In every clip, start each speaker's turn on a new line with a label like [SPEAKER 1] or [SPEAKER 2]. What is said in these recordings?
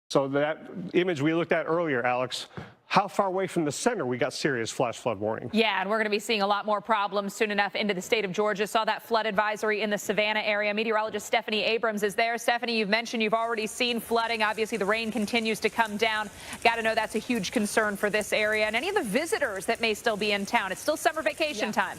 [SPEAKER 1] So that image we looked at earlier, Alex, how far away from the center we got serious flash flood warning?
[SPEAKER 2] Yeah, and we're going to be seeing a lot more problems soon enough into the state of Georgia. Saw that flood advisory in the Savannah area. Meteorologist Stephanie Abrams is there. Stephanie, you've mentioned you've already seen flooding. Obviously, the rain continues to come down. Got to know that's a huge concern for this area and any of the visitors that may still be in town. It's still summer vacation time.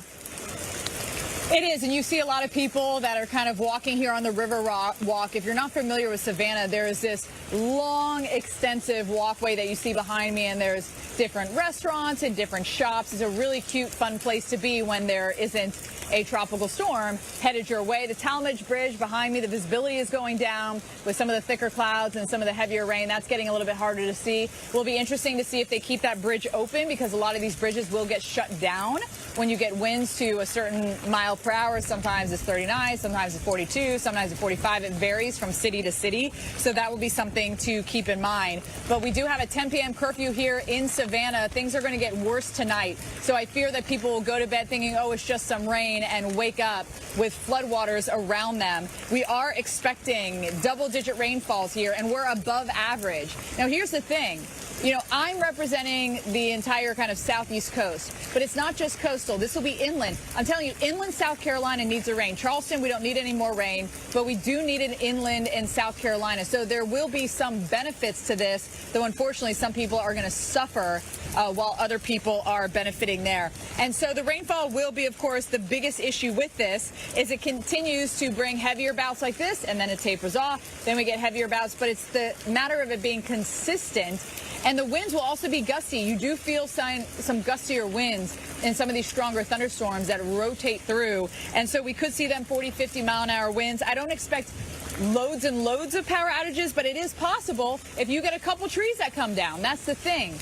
[SPEAKER 3] It is, and you see a lot of people that are kind of walking here on the river walk. If you're not familiar with Savannah, there is this long, extensive walkway that you see behind me, and there's different restaurants and different shops. It's a really cute, fun place to be when there isn't a tropical storm headed your way. The Talmadge Bridge behind me, the visibility is going down with some of the thicker clouds and some of the heavier rain. That's getting a little bit harder to see. It will be interesting to see if they keep that bridge open, because a lot of these bridges will get shut down when you get winds to a certain mile per hour. Sometimes it's 39, sometimes it's 42, sometimes it's 45. It varies from city to city. So that will be something to keep in mind. But we do have a 10 p.m. curfew here in Savannah. Things are going to get worse tonight. So I fear that people will go to bed thinking, oh, it's just some rain, and wake up with floodwaters around them. We are expecting double-digit rainfalls here, and we're above average. Now, here's the thing. You know, I'm representing the entire kind of southeast coast, but it's not just coastal. This will be inland. I'm telling you, inland South Carolina needs the rain. Charleston, we don't need any more rain, but we do need an inland in South Carolina. So there will be some benefits to this, though unfortunately some people are going to suffer while other people are benefiting there. And so the rainfall will be, of course, the biggest issue with this is it continues to bring heavier bouts like this, and then it tapers off. Then we get heavier bouts, but it's the matter of it being consistent. And the winds will also be gusty. You do feel some gustier winds in some of these stronger thunderstorms that rotate through. And so we could see them 40, 50 mile an hour winds. I don't expect loads and loads of power outages, but it is possible if you get a couple trees that come down. That's the thing.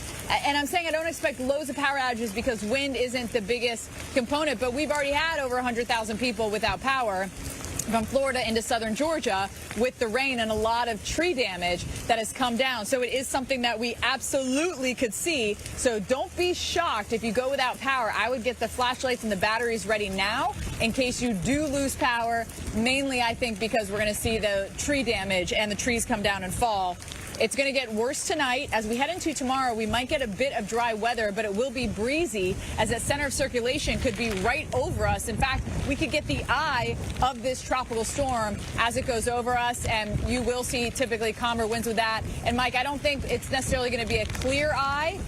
[SPEAKER 3] And I'm saying I don't expect loads of power outages because wind isn't the biggest component, but we've already had over 100,000 people without power from Florida into southern Georgia with the rain and a lot of tree damage that has come down. So it is something that we absolutely could see. So don't be shocked if you go without power. I would get the flashlights and the batteries ready now in case you do lose power, mainly I think because we're going to see the tree damage and the trees come down and fall. It's going to get worse tonight. As we head into tomorrow, we might get a bit of dry weather, but it will be breezy as that center of circulation could be right over us. In fact, we could get the eye of this tropical storm as it goes over us, and you will see typically calmer winds with that. And, Mike, I don't think it's necessarily going to be a clear eye.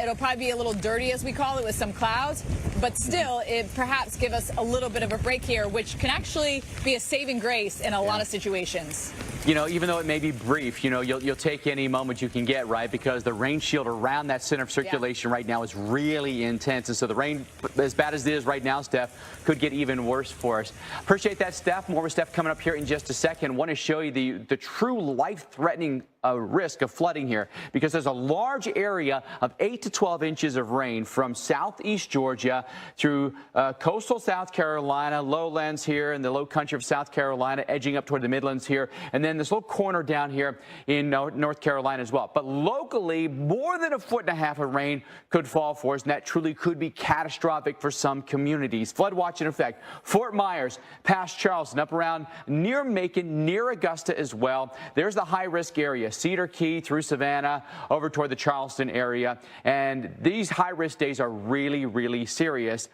[SPEAKER 3] It'll probably be a little dirty, as we call it, with some clouds. But still, it perhaps give us a little bit of a break here, which can actually be a saving grace in a lot of situations.
[SPEAKER 4] You know, even though it may be brief, you know, you'll take any moment you can get, right? Because the rain shield around that center of circulation right now is really intense. And so the rain, as bad as it is right now, Steph, could get even worse for us. Appreciate that, Steph. More with Steph coming up here in just a second. Want to show you the true life-threatening risk of flooding here, because there's a large area of 8 to 12 inches of rain from southeast Georgia through coastal South Carolina, lowlands here in the low country of South Carolina, edging up toward the Midlands here, and then this little corner down here in North Carolina as well. But locally, more than 1.5 feet of rain could fall for us, and that truly could be catastrophic for some communities. Flood watch in effect. Fort Myers, past Charleston, up around near Macon, near Augusta as well. There's the high-risk area. Cedar Key through Savannah over toward the Charleston area. And these high-risk days are really, really serious.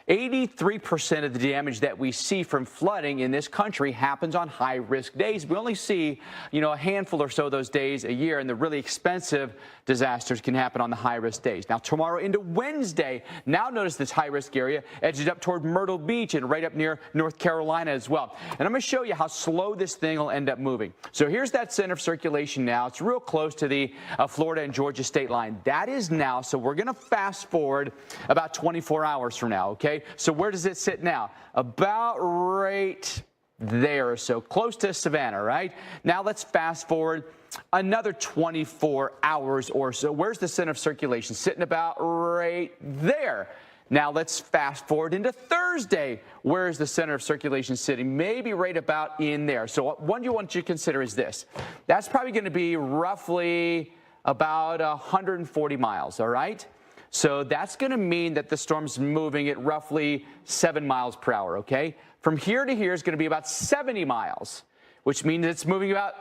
[SPEAKER 4] 83% of the damage that we see from flooding in this country happens on high-risk days. We only see, you know, a handful or so of those days a year, and the really expensive disasters can happen on the high-risk days. Now, tomorrow into Wednesday, now notice this high-risk area edged up toward Myrtle Beach and right up near North Carolina as well. And I'm going to show you how slow this thing will end up moving. So here's that center of circulation now. It's real close to the Florida and Georgia state line. That is now, so we're going to fast forward about 24 hours from now, okay? So where does it sit now? About right there, so close to Savannah, right? Now let's fast forward another 24 hours or so. Where's the center of circulation? Sitting about right there. Now let's fast forward into Thursday. Where is the center of circulation sitting? Maybe right about in there. So what you want to consider is this. That's probably going to be roughly about 140 miles, all right? So that's going to mean that the storm's moving at roughly 7 miles per hour, okay? From here to here is going to be about 70 miles, which means it's moving about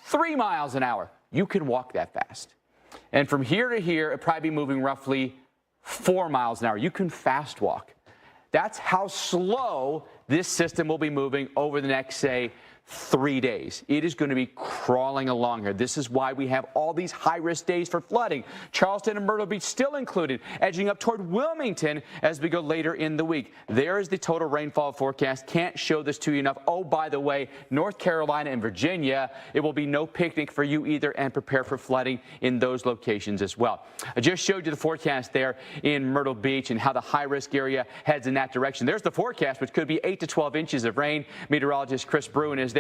[SPEAKER 4] 3 miles an hour. you can walk that fast. And from here to here, it'd probably be moving roughly 4 miles an hour. You can fast walk. That's how slow this system will be moving over the next, say, 3 days. It is going to be crawling along here. This is why we have all these high-risk days for flooding. Charleston and Myrtle Beach still included, edging up toward Wilmington as we go later in the week. There is the total rainfall forecast. Can't show this to you enough. Oh, by the way, North Carolina and Virginia, it will be no picnic for you either, and prepare for flooding in those locations as well. I just showed you the forecast there in Myrtle Beach and how the high-risk area heads in that direction. There's the forecast, which could be 8 to 12 inches of rain. Meteorologist Chris Bruin is there.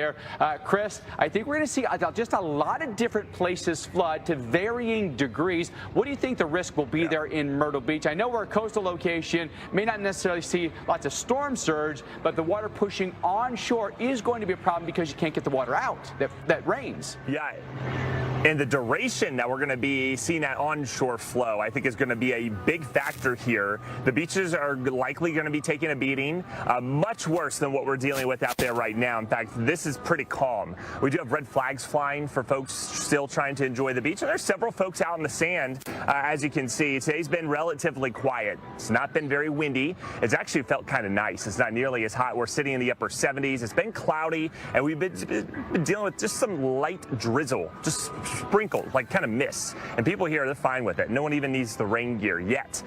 [SPEAKER 4] Chris, I think we're going to see just a lot of different places flood to varying degrees. What do you think the risk will be there in Myrtle Beach? I know we're a coastal location, may not necessarily see lots of storm surge, but the water pushing onshore is going to be a problem because you can't get the water out that rains.
[SPEAKER 5] Yeah. And the duration that we're going to be seeing that onshore flow, I think, is going to be a big factor here. The beaches are likely going to be taking a beating, much worse than what we're dealing with out there right now. In fact, this is pretty calm. We do have red flags flying for folks still trying to enjoy the beach. And there's several folks out in the sand, as you can see. Today's been relatively quiet. It's not been very windy. It's actually felt kind of nice. It's not nearly as hot. We're sitting in the upper 70s. It's been cloudy, and we've been dealing with just some light drizzle, just sprinkled, like kind of mist. And people here, they're fine with it. No one even needs the rain gear yet,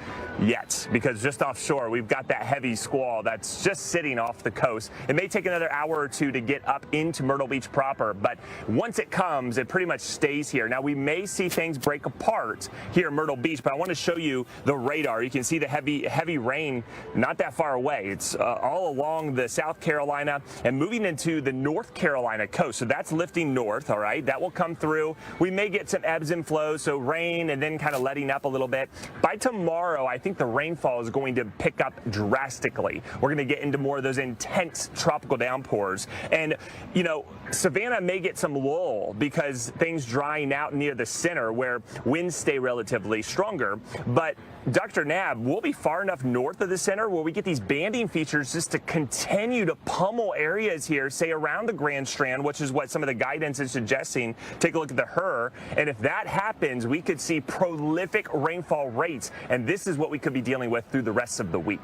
[SPEAKER 5] because just offshore, we've got that heavy squall that's just sitting off the coast. It may take another hour or two to get up into Myrtle Beach proper, but once it comes, it pretty much stays here. Now, we may see things break apart here in Myrtle Beach, but I want to show you the radar. You can see the heavy rain not that far away. It's all along the South Carolina and moving into the North Carolina coast. So that's lifting north, all right? That will come through. We may get some ebbs and flows, so rain and then kind of letting up a little bit. By tomorrow, I think the rainfall is going to pick up drastically. We're going to get into more of those intense tropical downpours. And, you know, Savannah may get some lull because things drying out near the center where winds stay relatively stronger. But Dr. Nab, we'll be far enough north of the center where we get these banding features just to continue to pummel areas here, say around the Grand Strand, which is what some of the guidance is suggesting. Take a look at the HUR, and if that happens, we could see prolific rainfall rates, and this is what we could be dealing with through the rest of the week.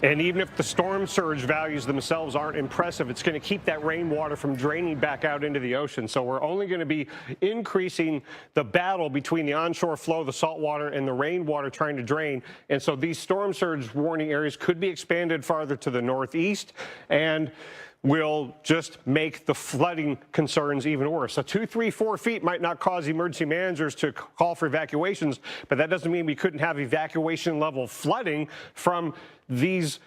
[SPEAKER 1] And even if the storm surge values themselves aren't impressive, it's going to keep that rainwater from draining back out into the ocean. So we're only going to be increasing the battle between the onshore flow, the salt water, and the rainwater trying to drain. And so these storm surge warning areas could be expanded farther to the northeast and will just make the flooding concerns even worse. So 2, 3, 4 feet might not cause emergency managers to call for evacuations, but that doesn't mean we couldn't have evacuation level flooding from these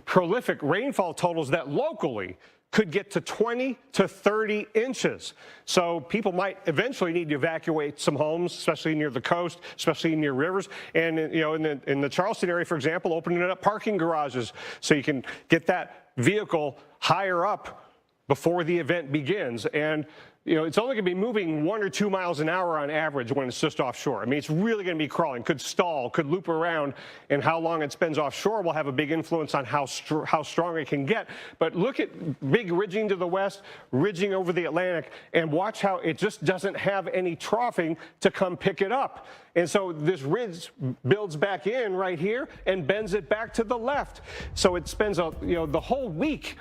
[SPEAKER 1] prolific rainfall totals that locally could get to 20 to 30 inches. So people might eventually need to evacuate some homes, especially near the coast, especially near rivers. And, you know, in the Charleston area, for example, opening up parking garages so you can get that vehicle higher up before the event begins. And, you know, it's only going to be moving 1 or 2 miles an hour on average when it's just offshore. I mean, it's really going to be crawling, could stall, could loop around, and how long it spends offshore will have a big influence on how strong it can get. But look at big ridging to the west, ridging over the Atlantic, and watch how it just doesn't have any troughing to come pick it up. And so this ridge builds back in right here and bends it back to the left. So it spends the whole week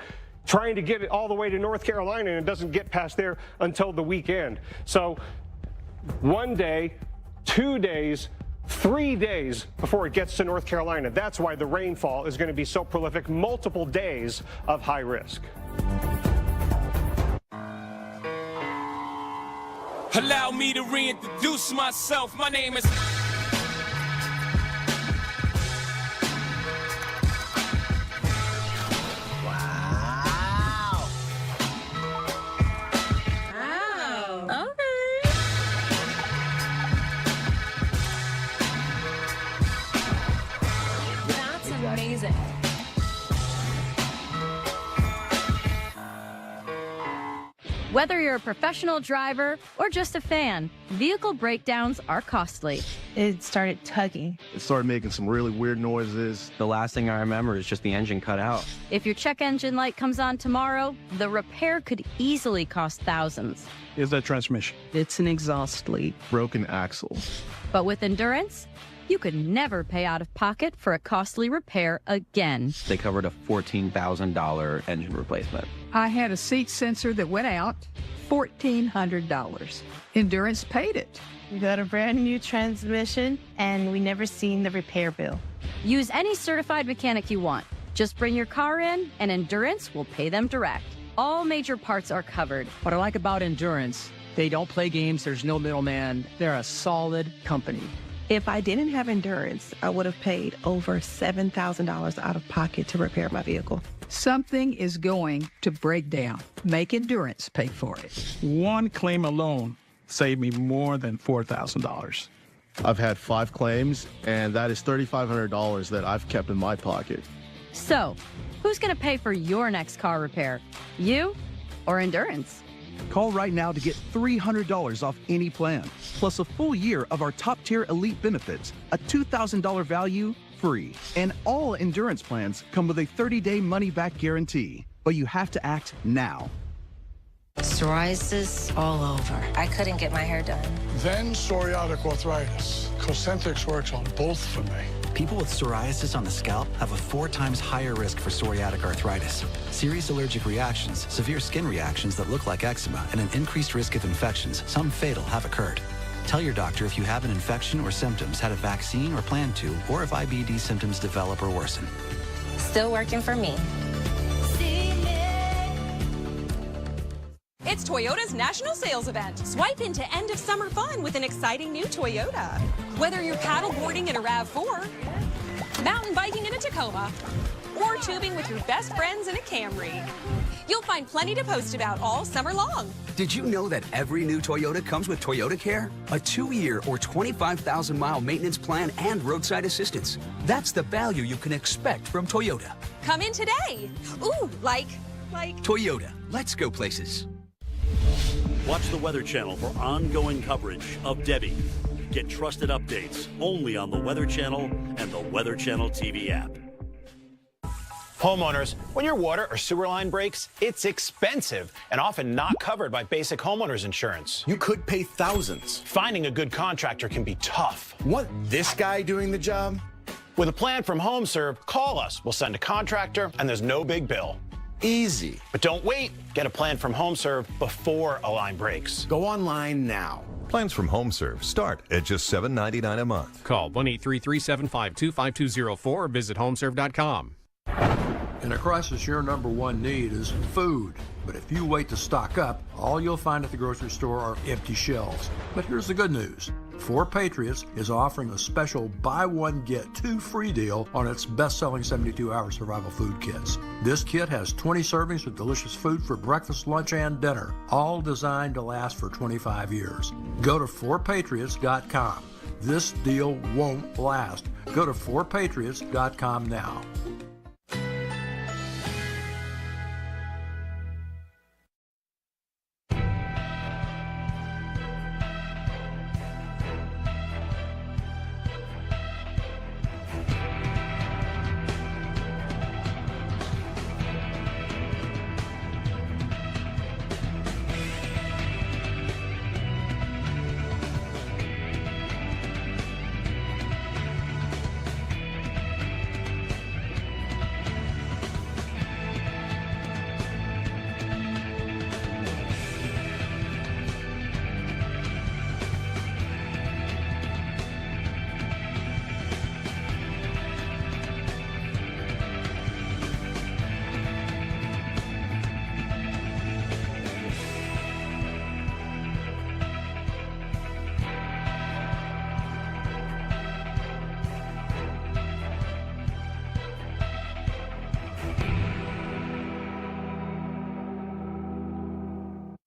[SPEAKER 1] trying to get it all the way to North Carolina, and it doesn't get past there until the weekend. So 1 day, 2 days, 3 days before it gets to North Carolina. That's why the rainfall is going to be so prolific, multiple days of high risk.
[SPEAKER 6] Allow me to reintroduce myself. My name is...
[SPEAKER 7] Amazing. Whether you're a professional driver or just a fan, vehicle breakdowns are costly.
[SPEAKER 8] It started tugging.
[SPEAKER 9] It started making some really weird noises.
[SPEAKER 10] The last thing I remember is just the engine cut out.
[SPEAKER 7] If your check engine light comes on tomorrow, the repair could easily cost thousands.
[SPEAKER 11] Is that transmission?
[SPEAKER 8] It's an exhaust leak.
[SPEAKER 9] Broken axle.
[SPEAKER 7] But with Endurance, you could never pay out of pocket for a costly repair again.
[SPEAKER 10] They covered a $14,000 engine replacement.
[SPEAKER 12] I had a seat sensor that went out, $1,400. Endurance paid it.
[SPEAKER 8] We got a brand new transmission, and we never seen the repair bill.
[SPEAKER 7] Use any certified mechanic you want. Just bring your car in, and Endurance will pay them direct. All major parts are covered.
[SPEAKER 13] What I like about Endurance, they don't play games, there's no middleman. They're a solid company.
[SPEAKER 8] If I didn't have Endurance, I would have paid over $7,000 out of pocket to repair my vehicle.
[SPEAKER 12] Something is going to break down. Make Endurance pay for it.
[SPEAKER 11] One claim alone saved me more than $4,000.
[SPEAKER 9] I've had 5 claims, and that is $3,500 that I've kept in my pocket.
[SPEAKER 7] So, who's going to pay for your next car repair? You or Endurance?
[SPEAKER 14] Call right now to get $300 off any plan, plus a full year of our top-tier elite benefits, a $2,000 value free. And all Endurance plans come with a 30-day money-back guarantee. But you have to act now.
[SPEAKER 15] Psoriasis all over. I couldn't get my hair done.
[SPEAKER 16] Then psoriatic arthritis. Cosentyx works on both for me.
[SPEAKER 17] People with psoriasis on the scalp have a 4 times higher risk for psoriatic arthritis. Serious allergic reactions, severe skin reactions that look like eczema, and an increased risk of infections, some fatal, have occurred. Tell your doctor if you have an infection or symptoms, had a vaccine or plan to, or if IBD symptoms develop or worsen.
[SPEAKER 15] Still working for me.
[SPEAKER 18] It's Toyota's national sales event. Swipe into end of summer fun with an exciting new Toyota. Whether you're paddleboarding in a RAV4, mountain biking in a Tacoma, or tubing with your best friends in a Camry, you'll find plenty to post about all summer long.
[SPEAKER 19] Did you know that every new Toyota comes with Toyota Care? A 2-year or 25,000-mile maintenance plan and roadside assistance. That's the value you can expect from Toyota.
[SPEAKER 18] Come in today. Ooh, like.
[SPEAKER 19] Toyota, let's go places.
[SPEAKER 20] Watch the Weather Channel for ongoing coverage of Debby. Get trusted updates only on the Weather Channel and the Weather Channel TV app.
[SPEAKER 21] Homeowners, when your water or sewer line breaks, it's expensive and often not covered by basic homeowners insurance.
[SPEAKER 22] You could pay thousands.
[SPEAKER 21] Finding a good contractor can be tough.
[SPEAKER 22] Want this guy doing the job?
[SPEAKER 21] With a plan from HomeServe, call us. We'll send a contractor and there's no big bill.
[SPEAKER 22] Easy.
[SPEAKER 21] But don't wait. Get a plan from HomeServe before a line breaks.
[SPEAKER 22] Go online now.
[SPEAKER 23] Plans from HomeServe start at just $7.99 a month.
[SPEAKER 24] Call 1-833-752-5204 or visit homeserve.com.
[SPEAKER 25] In a crisis, your number one need is food. But if you wait to stock up, all you'll find at the grocery store are empty shelves. But here's the good news. 4 Patriots is offering a special buy one, get 2 free deal on its best-selling 72-hour survival food kits. This kit has 20 servings of delicious food for breakfast, lunch, and dinner, all designed to last for 25 years. Go to 4patriots.com. This deal won't last. Go to 4patriots.com now.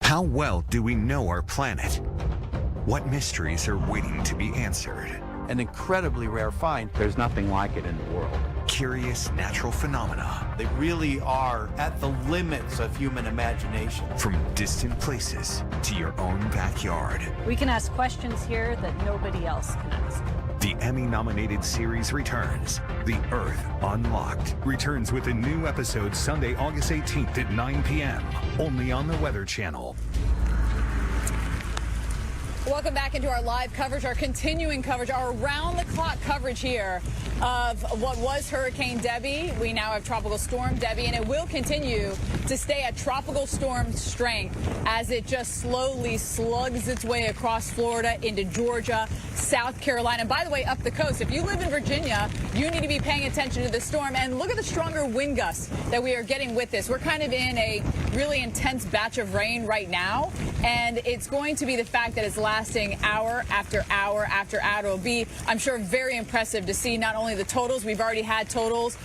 [SPEAKER 26] How well do we know our planet? What mysteries are waiting to be answered?
[SPEAKER 27] An incredibly rare find. There's nothing like it in the world.
[SPEAKER 26] mysterious natural phenomena.
[SPEAKER 1] They really are at the limits of human imagination.
[SPEAKER 26] From distant places to your own backyard.
[SPEAKER 2] We can ask questions here that nobody else can ask.
[SPEAKER 26] The Emmy-nominated series returns. The Earth Unlocked returns with a new episode Sunday, August 18th at 9 p.m. only on the Weather Channel.
[SPEAKER 3] Welcome back into our live coverage, our continuing coverage, our around-the-clock coverage here of what was Hurricane Debby. We now have Tropical Storm Debby, and it will continue to stay at tropical storm strength as it just slowly slugs its way across Florida into Georgia, South Carolina. And by the way, up the coast, if you live in Virginia, you need to be paying attention to the storm. And look at the stronger wind gusts that we are getting with this. We're kind of in a really intense batch of rain right now, and it's going to be the fact that it's lasting hour after hour after hour. It'll be, I'm sure, very impressive to see not only the totals. We've already had totals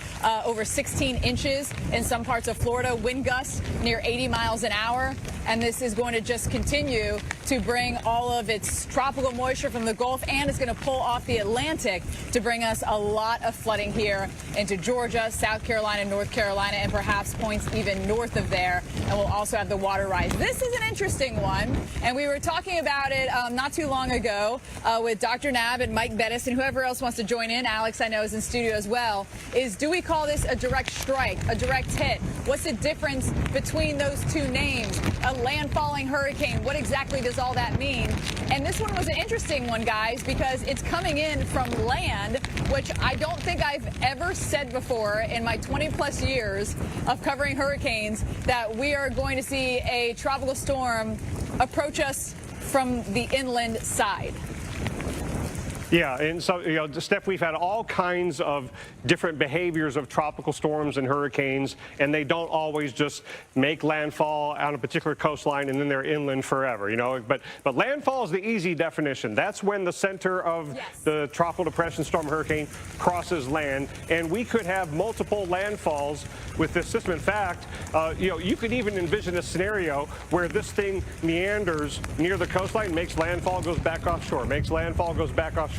[SPEAKER 3] over 16 inches in some parts of Florida, wind gusts near 80 miles an hour. And this is going to just continue to bring all of its tropical moisture from the Gulf, and it's going to pull off the Atlantic to bring us a lot of flooding here into Georgia, South Carolina, North Carolina, and perhaps points even north of there. And we'll also have the water rise. This is an interesting one, and we were talking about it not too long ago with Dr. Nab and Mike Bettis and whoever else wants to join in. Alex, I know, is in studio as well. Do we call this a direct strike, a direct hit? What's the difference between those two names? A landfalling hurricane, what exactly does all that mean? And this one was an interesting one, guys, because it's coming in from land, which I don't think I've ever said before in my 20-plus years of covering hurricanes, that we are going to see a tropical storm approach us from the inland side.
[SPEAKER 4] Yeah, and so, Steph, we've had all kinds of different behaviors of tropical storms and hurricanes, and they don't always just make landfall on a particular coastline and then they're inland forever, But landfall is the easy definition. That's when the center of the tropical depression storm hurricane crosses land, and we could have multiple landfalls with this system. In fact, you could even envision a scenario where this thing meanders near the coastline, makes landfall, goes back offshore, makes landfall, goes back offshore.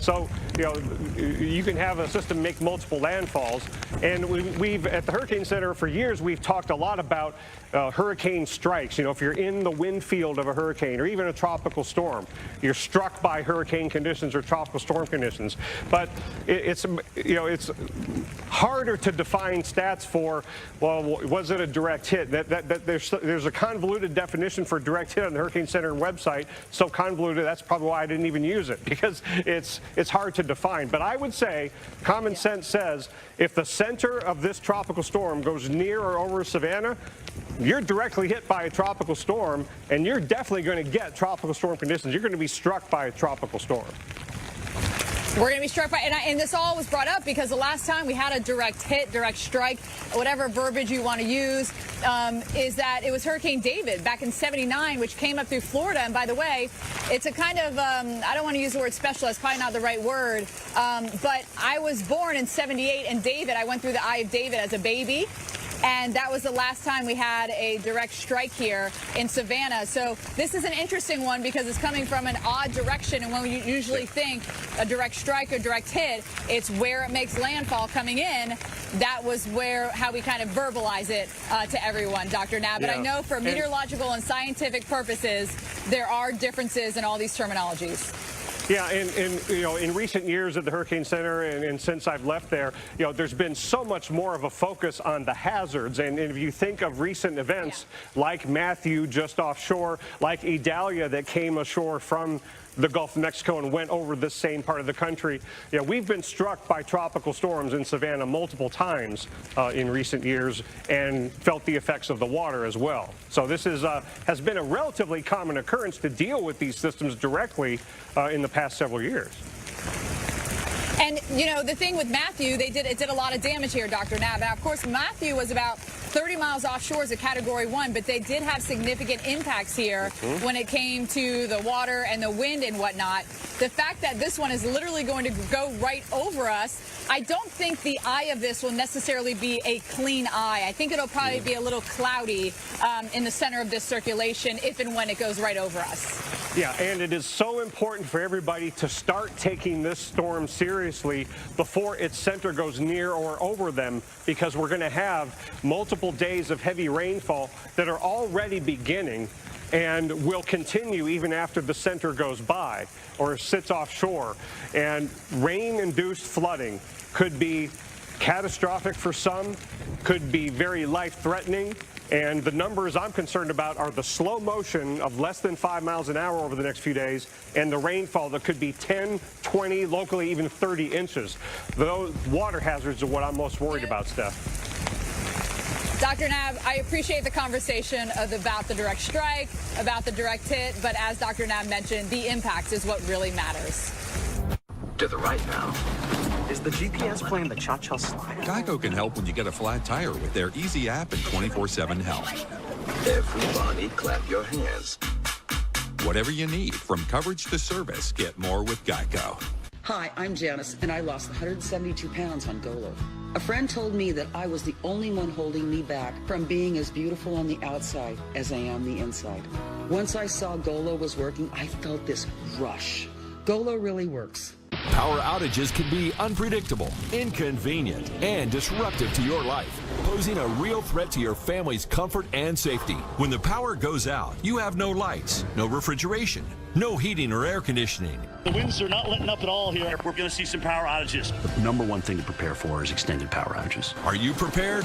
[SPEAKER 4] So, you can have a system make multiple landfalls. And we've at the Hurricane Center for years, we've talked a lot about hurricane strikes. If you're in the wind field of a hurricane or even a tropical storm, you're struck by hurricane conditions or tropical storm conditions. But it's harder to define stats for, well, was it a direct hit? There's a convoluted definition for direct hit on the Hurricane Center website. So convoluted, that's probably why I didn't even use it, because it's hard to define. But I would say common sense says if the center of this tropical storm goes near or over Savannah, you're directly hit by a tropical storm, and you're definitely going to get tropical storm conditions. You're going to be struck by a tropical storm.
[SPEAKER 3] We're going to be struck by, and this all was brought up because the last time we had a direct hit, direct strike, whatever verbiage you want to use, is that it was Hurricane David back in '79, which came up through Florida. And by the way, it's a kind of, I don't want to use the word special, that's probably not the right word, but I was born in '78, and David, I went through the eye of David as a baby. And that was the last time we had a direct strike here in Savannah. So this is an interesting one because it's coming from an odd direction. And when we usually think a direct strike or direct hit, it's where it makes landfall coming in. That was how we kind of verbalize it to everyone, Dr. Nab. But I know for meteorological and scientific purposes, there are differences in all these terminologies.
[SPEAKER 4] Yeah, in recent years at the Hurricane Center and since I've left there, there's been so much more of a focus on the hazards. And if you think of recent events like Matthew just offshore, like Idalia that came ashore from the Gulf of Mexico and went over this same part of the country. We've been struck by tropical storms in Savannah multiple times in recent years and felt the effects of the water as well. So this has been a relatively common occurrence to deal with these systems directly in the past several years.
[SPEAKER 3] And, the thing with Matthew, it did a lot of damage here, Dr. Nab. Now, of course, Matthew was about 30 miles offshore as a Category 1, but they did have significant impacts here when it came to the water and the wind and whatnot. The fact that this one is literally going to go right over us, I don't think the eye of this will necessarily be a clean eye. I think it'll probably be a little cloudy in the center of this circulation if and when it goes right over us.
[SPEAKER 4] Yeah, and it is so important for everybody to start taking this storm seriously before its center goes near or over them, because we're going to have multiple days of heavy rainfall that are already beginning and will continue even after the center goes by or sits offshore. And rain-induced flooding could be catastrophic for some, could be very life-threatening. And the numbers I'm concerned about are the slow motion of less than 5 miles an hour over the next few days and the rainfall that could be 10, 20, locally even 30 inches. Those water hazards are what I'm most worried about, Steph.
[SPEAKER 3] Dr. Knabb, I appreciate the conversation about the direct strike, about the direct hit, but as Dr. Knabb mentioned, the impact is what really matters.
[SPEAKER 5] To the right now. Is the GPS playing the cha-cha slide?
[SPEAKER 6] Geico can help when you get a flat tire with their easy app and 24/7 help.
[SPEAKER 5] Everybody clap your hands.
[SPEAKER 6] Whatever you need, from coverage to service, get more with Geico.
[SPEAKER 8] Hi, I'm Janice, and I lost 172 pounds on Golo. A friend told me that I was the only one holding me back from being as beautiful on the outside as I am the inside. Once I saw Golo was working, I felt this rush. Golo really works.
[SPEAKER 10] Power outages can be unpredictable, inconvenient, and disruptive to your life, posing a real threat to your family's comfort and safety. When the power goes out, you have no lights, no refrigeration, no heating or air conditioning.
[SPEAKER 20] The winds are not letting up at all here. We're going to see some power outages. The number one thing to prepare for is extended power outages.
[SPEAKER 10] Are you prepared?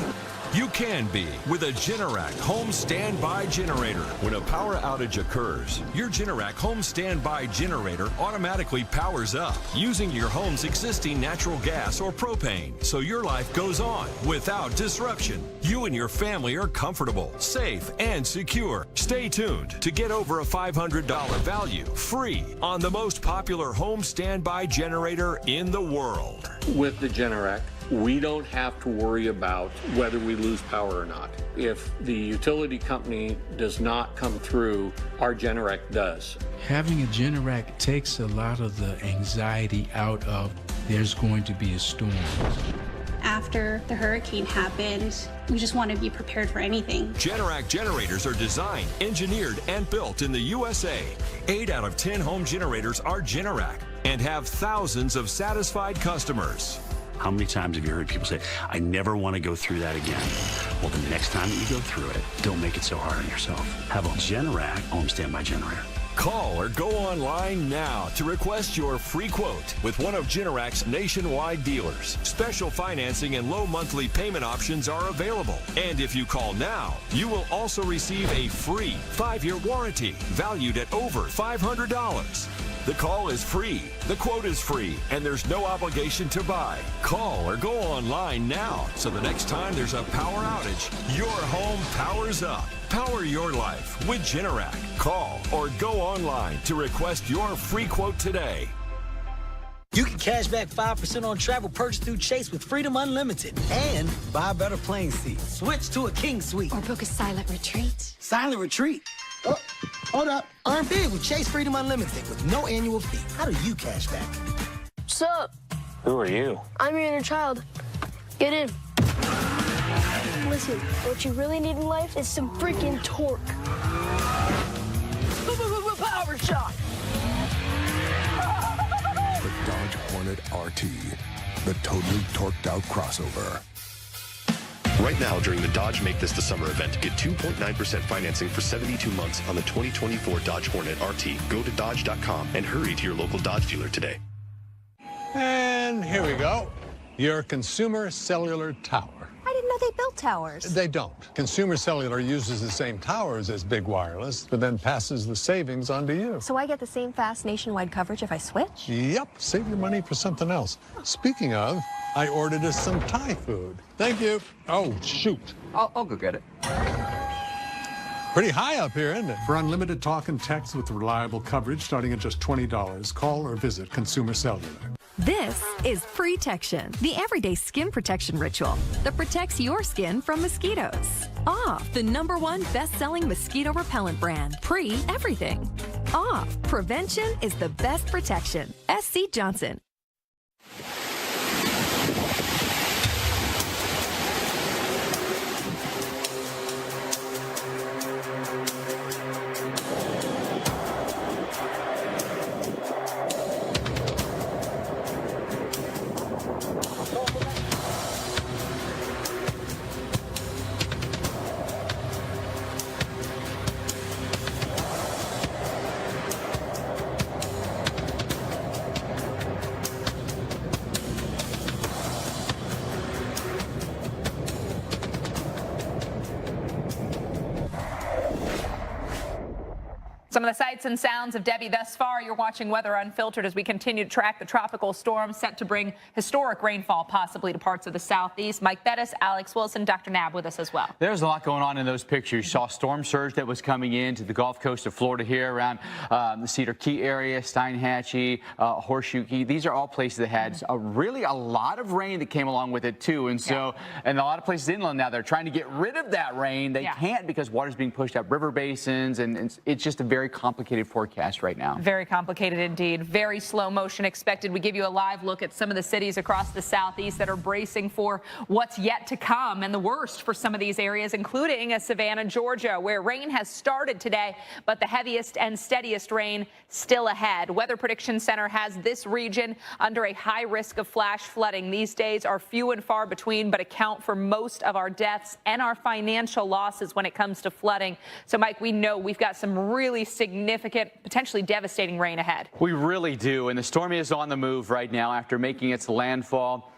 [SPEAKER 10] You can be with a Generac home standby generator. When a power outage occurs, your Generac home standby generator automatically powers up using your home's existing natural gas or propane, so your life goes on without disruption. You and your family are comfortable, safe, and secure. Stay tuned to get over a $500 value free on the most popular home standby generator in the world.
[SPEAKER 12] With the Generac, we don't have to worry about whether we lose power or not. If the utility company does not come through, our Generac does.
[SPEAKER 11] Having a Generac takes a lot of the anxiety out of there's going to be a storm.
[SPEAKER 13] After the hurricane happened, we just want to be prepared for anything.
[SPEAKER 10] Generac generators are designed, engineered, and built in the USA. 8 out of 10 home generators are Generac and have thousands of satisfied customers.
[SPEAKER 20] How many times have you heard people say, I never want to go through that again? Well, the next time that you go through it, don't make it so hard on yourself. Have a Generac home standby generator.
[SPEAKER 10] Call or go online now to request your free quote with one of Generac's nationwide dealers. Special financing and low monthly payment options are available. And if you call now, you will also receive a free 5-year warranty valued at over $500. The call is free, the quote is free, and there's no obligation to buy. Call or go online now, so the next time there's a power outage, your home powers up. Power your life with Generac. Call or go online to request your free quote today.
[SPEAKER 27] You can cash back 5% on travel purchased through Chase with Freedom Unlimited and buy a better plane seat. Switch to a King Suite.
[SPEAKER 28] Or book a silent retreat.
[SPEAKER 27] Silent retreat? Oh, hold up. Earn big with Chase Freedom Unlimited with no annual fee. How do you cash back?
[SPEAKER 28] What's up?
[SPEAKER 21] Who are you?
[SPEAKER 28] I'm your inner child. Get in. Listen, what you really need in life is some freaking torque. Power shot!
[SPEAKER 29] The Dodge Hornet RT, the totally torqued out crossover.
[SPEAKER 30] Right now, during the Dodge Make This the Summer event, get 2.9% financing for 72 months on the 2024 Dodge Hornet RT. Go to Dodge.com and hurry to your local Dodge dealer today.
[SPEAKER 25] And here we go. Your Consumer Cellular Tower.
[SPEAKER 28] I didn't know they built towers.
[SPEAKER 25] They don't. Consumer Cellular uses the same towers as Big Wireless, but then passes the savings on to you.
[SPEAKER 28] So I get the same fast nationwide coverage if I switch?
[SPEAKER 25] Yep. Save your money for something else. Speaking of, I ordered us some Thai food. Thank you. Oh, shoot.
[SPEAKER 31] I'll go get it.
[SPEAKER 25] Pretty high up here, isn't it? For unlimited talk and text with reliable coverage starting at just $20, call or visit Consumer Cellular.
[SPEAKER 32] This is Protection, the everyday skin protection ritual that protects your skin from mosquitoes. Off, the #1 best-selling mosquito repellent brand, Pre-Everything. Off, prevention is the best protection. SC Johnson.
[SPEAKER 7] Some of the sights and sounds of Debby thus far. You're watching Weather Unfiltered as we continue to track the tropical storm set to bring historic rainfall possibly to parts of the southeast. Mike Bettis, Alex Wilson, Dr. Nab with us as well.
[SPEAKER 9] There's a lot going on in those pictures. You saw storm surge that was coming in to the Gulf Coast of Florida here around the Cedar Key area, Steinhatchee, Horseshoe Key. These are all places that had really a lot of rain that came along with it too. And so, and a lot of places inland now, they're trying to get rid of that rain. They can't because water's being pushed up river basins, and it's just a very complicated forecast right now.
[SPEAKER 7] Very complicated indeed. Very slow motion expected. We give you a live look at some of the cities across the southeast that are bracing for what's yet to come, and the worst for some of these areas, including Savannah, Georgia, where rain has started today, but the heaviest and steadiest rain still ahead. Weather Prediction Center has this region under a high risk of flash flooding. These days are few and far between, but account for most of our deaths and our financial losses when it comes to flooding. So, Mike, we know we've got some really significant, potentially devastating rain ahead.
[SPEAKER 9] We really do, and the storm is on the move right now after making its landfall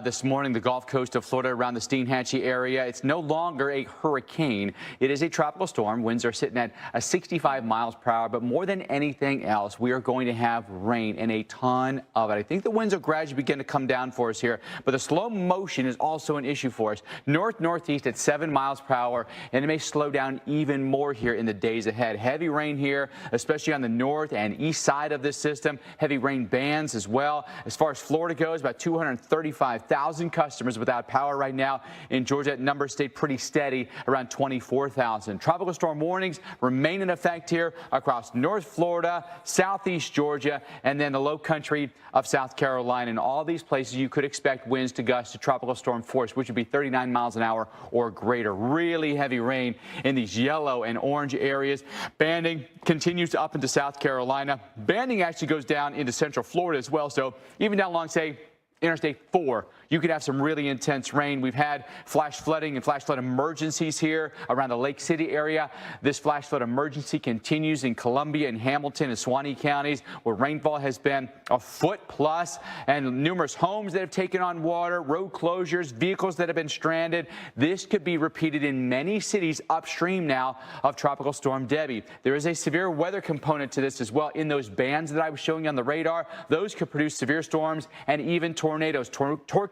[SPEAKER 9] this morning, the Gulf Coast of Florida around the Steinhatchee area. It's no longer a hurricane. It is a tropical storm. Winds are sitting at 65 miles per hour, but more than anything else, we are going to have rain and a ton of it. I think the winds will gradually begin to come down for us here, but the slow motion is also an issue for us. North-northeast at 7 miles per hour, and it may slow down even more here in the days ahead. Heavy rain here, especially on the north and east side of this system. Heavy rain bands as well. As far as Florida goes, about 235,000 customers without power right now. In Georgia, that number stayed pretty steady, around 24,000. Tropical storm warnings remain in effect here across North Florida, southeast Georgia, and then the low country of South Carolina. In all these places, you could expect winds to gust to tropical storm force, which would be 39 miles an hour or greater. Really heavy rain in these yellow and orange areas. Banding continues up into South Carolina. Banding actually goes down into central Florida as well. So even down along, say, Interstate 4, you could have some really intense rain. We've had flash flooding and flash flood emergencies here around the Lake City area. This flash flood emergency continues in Columbia and Hamilton and Suwannee counties, where rainfall has been a foot plus, and numerous homes that have taken on water, road closures, vehicles that have been stranded. This could be repeated in many cities upstream now of Tropical Storm Debby. There is a severe weather component to this as well. In those bands that I was showing you on the radar, those could produce severe storms and even tornadoes.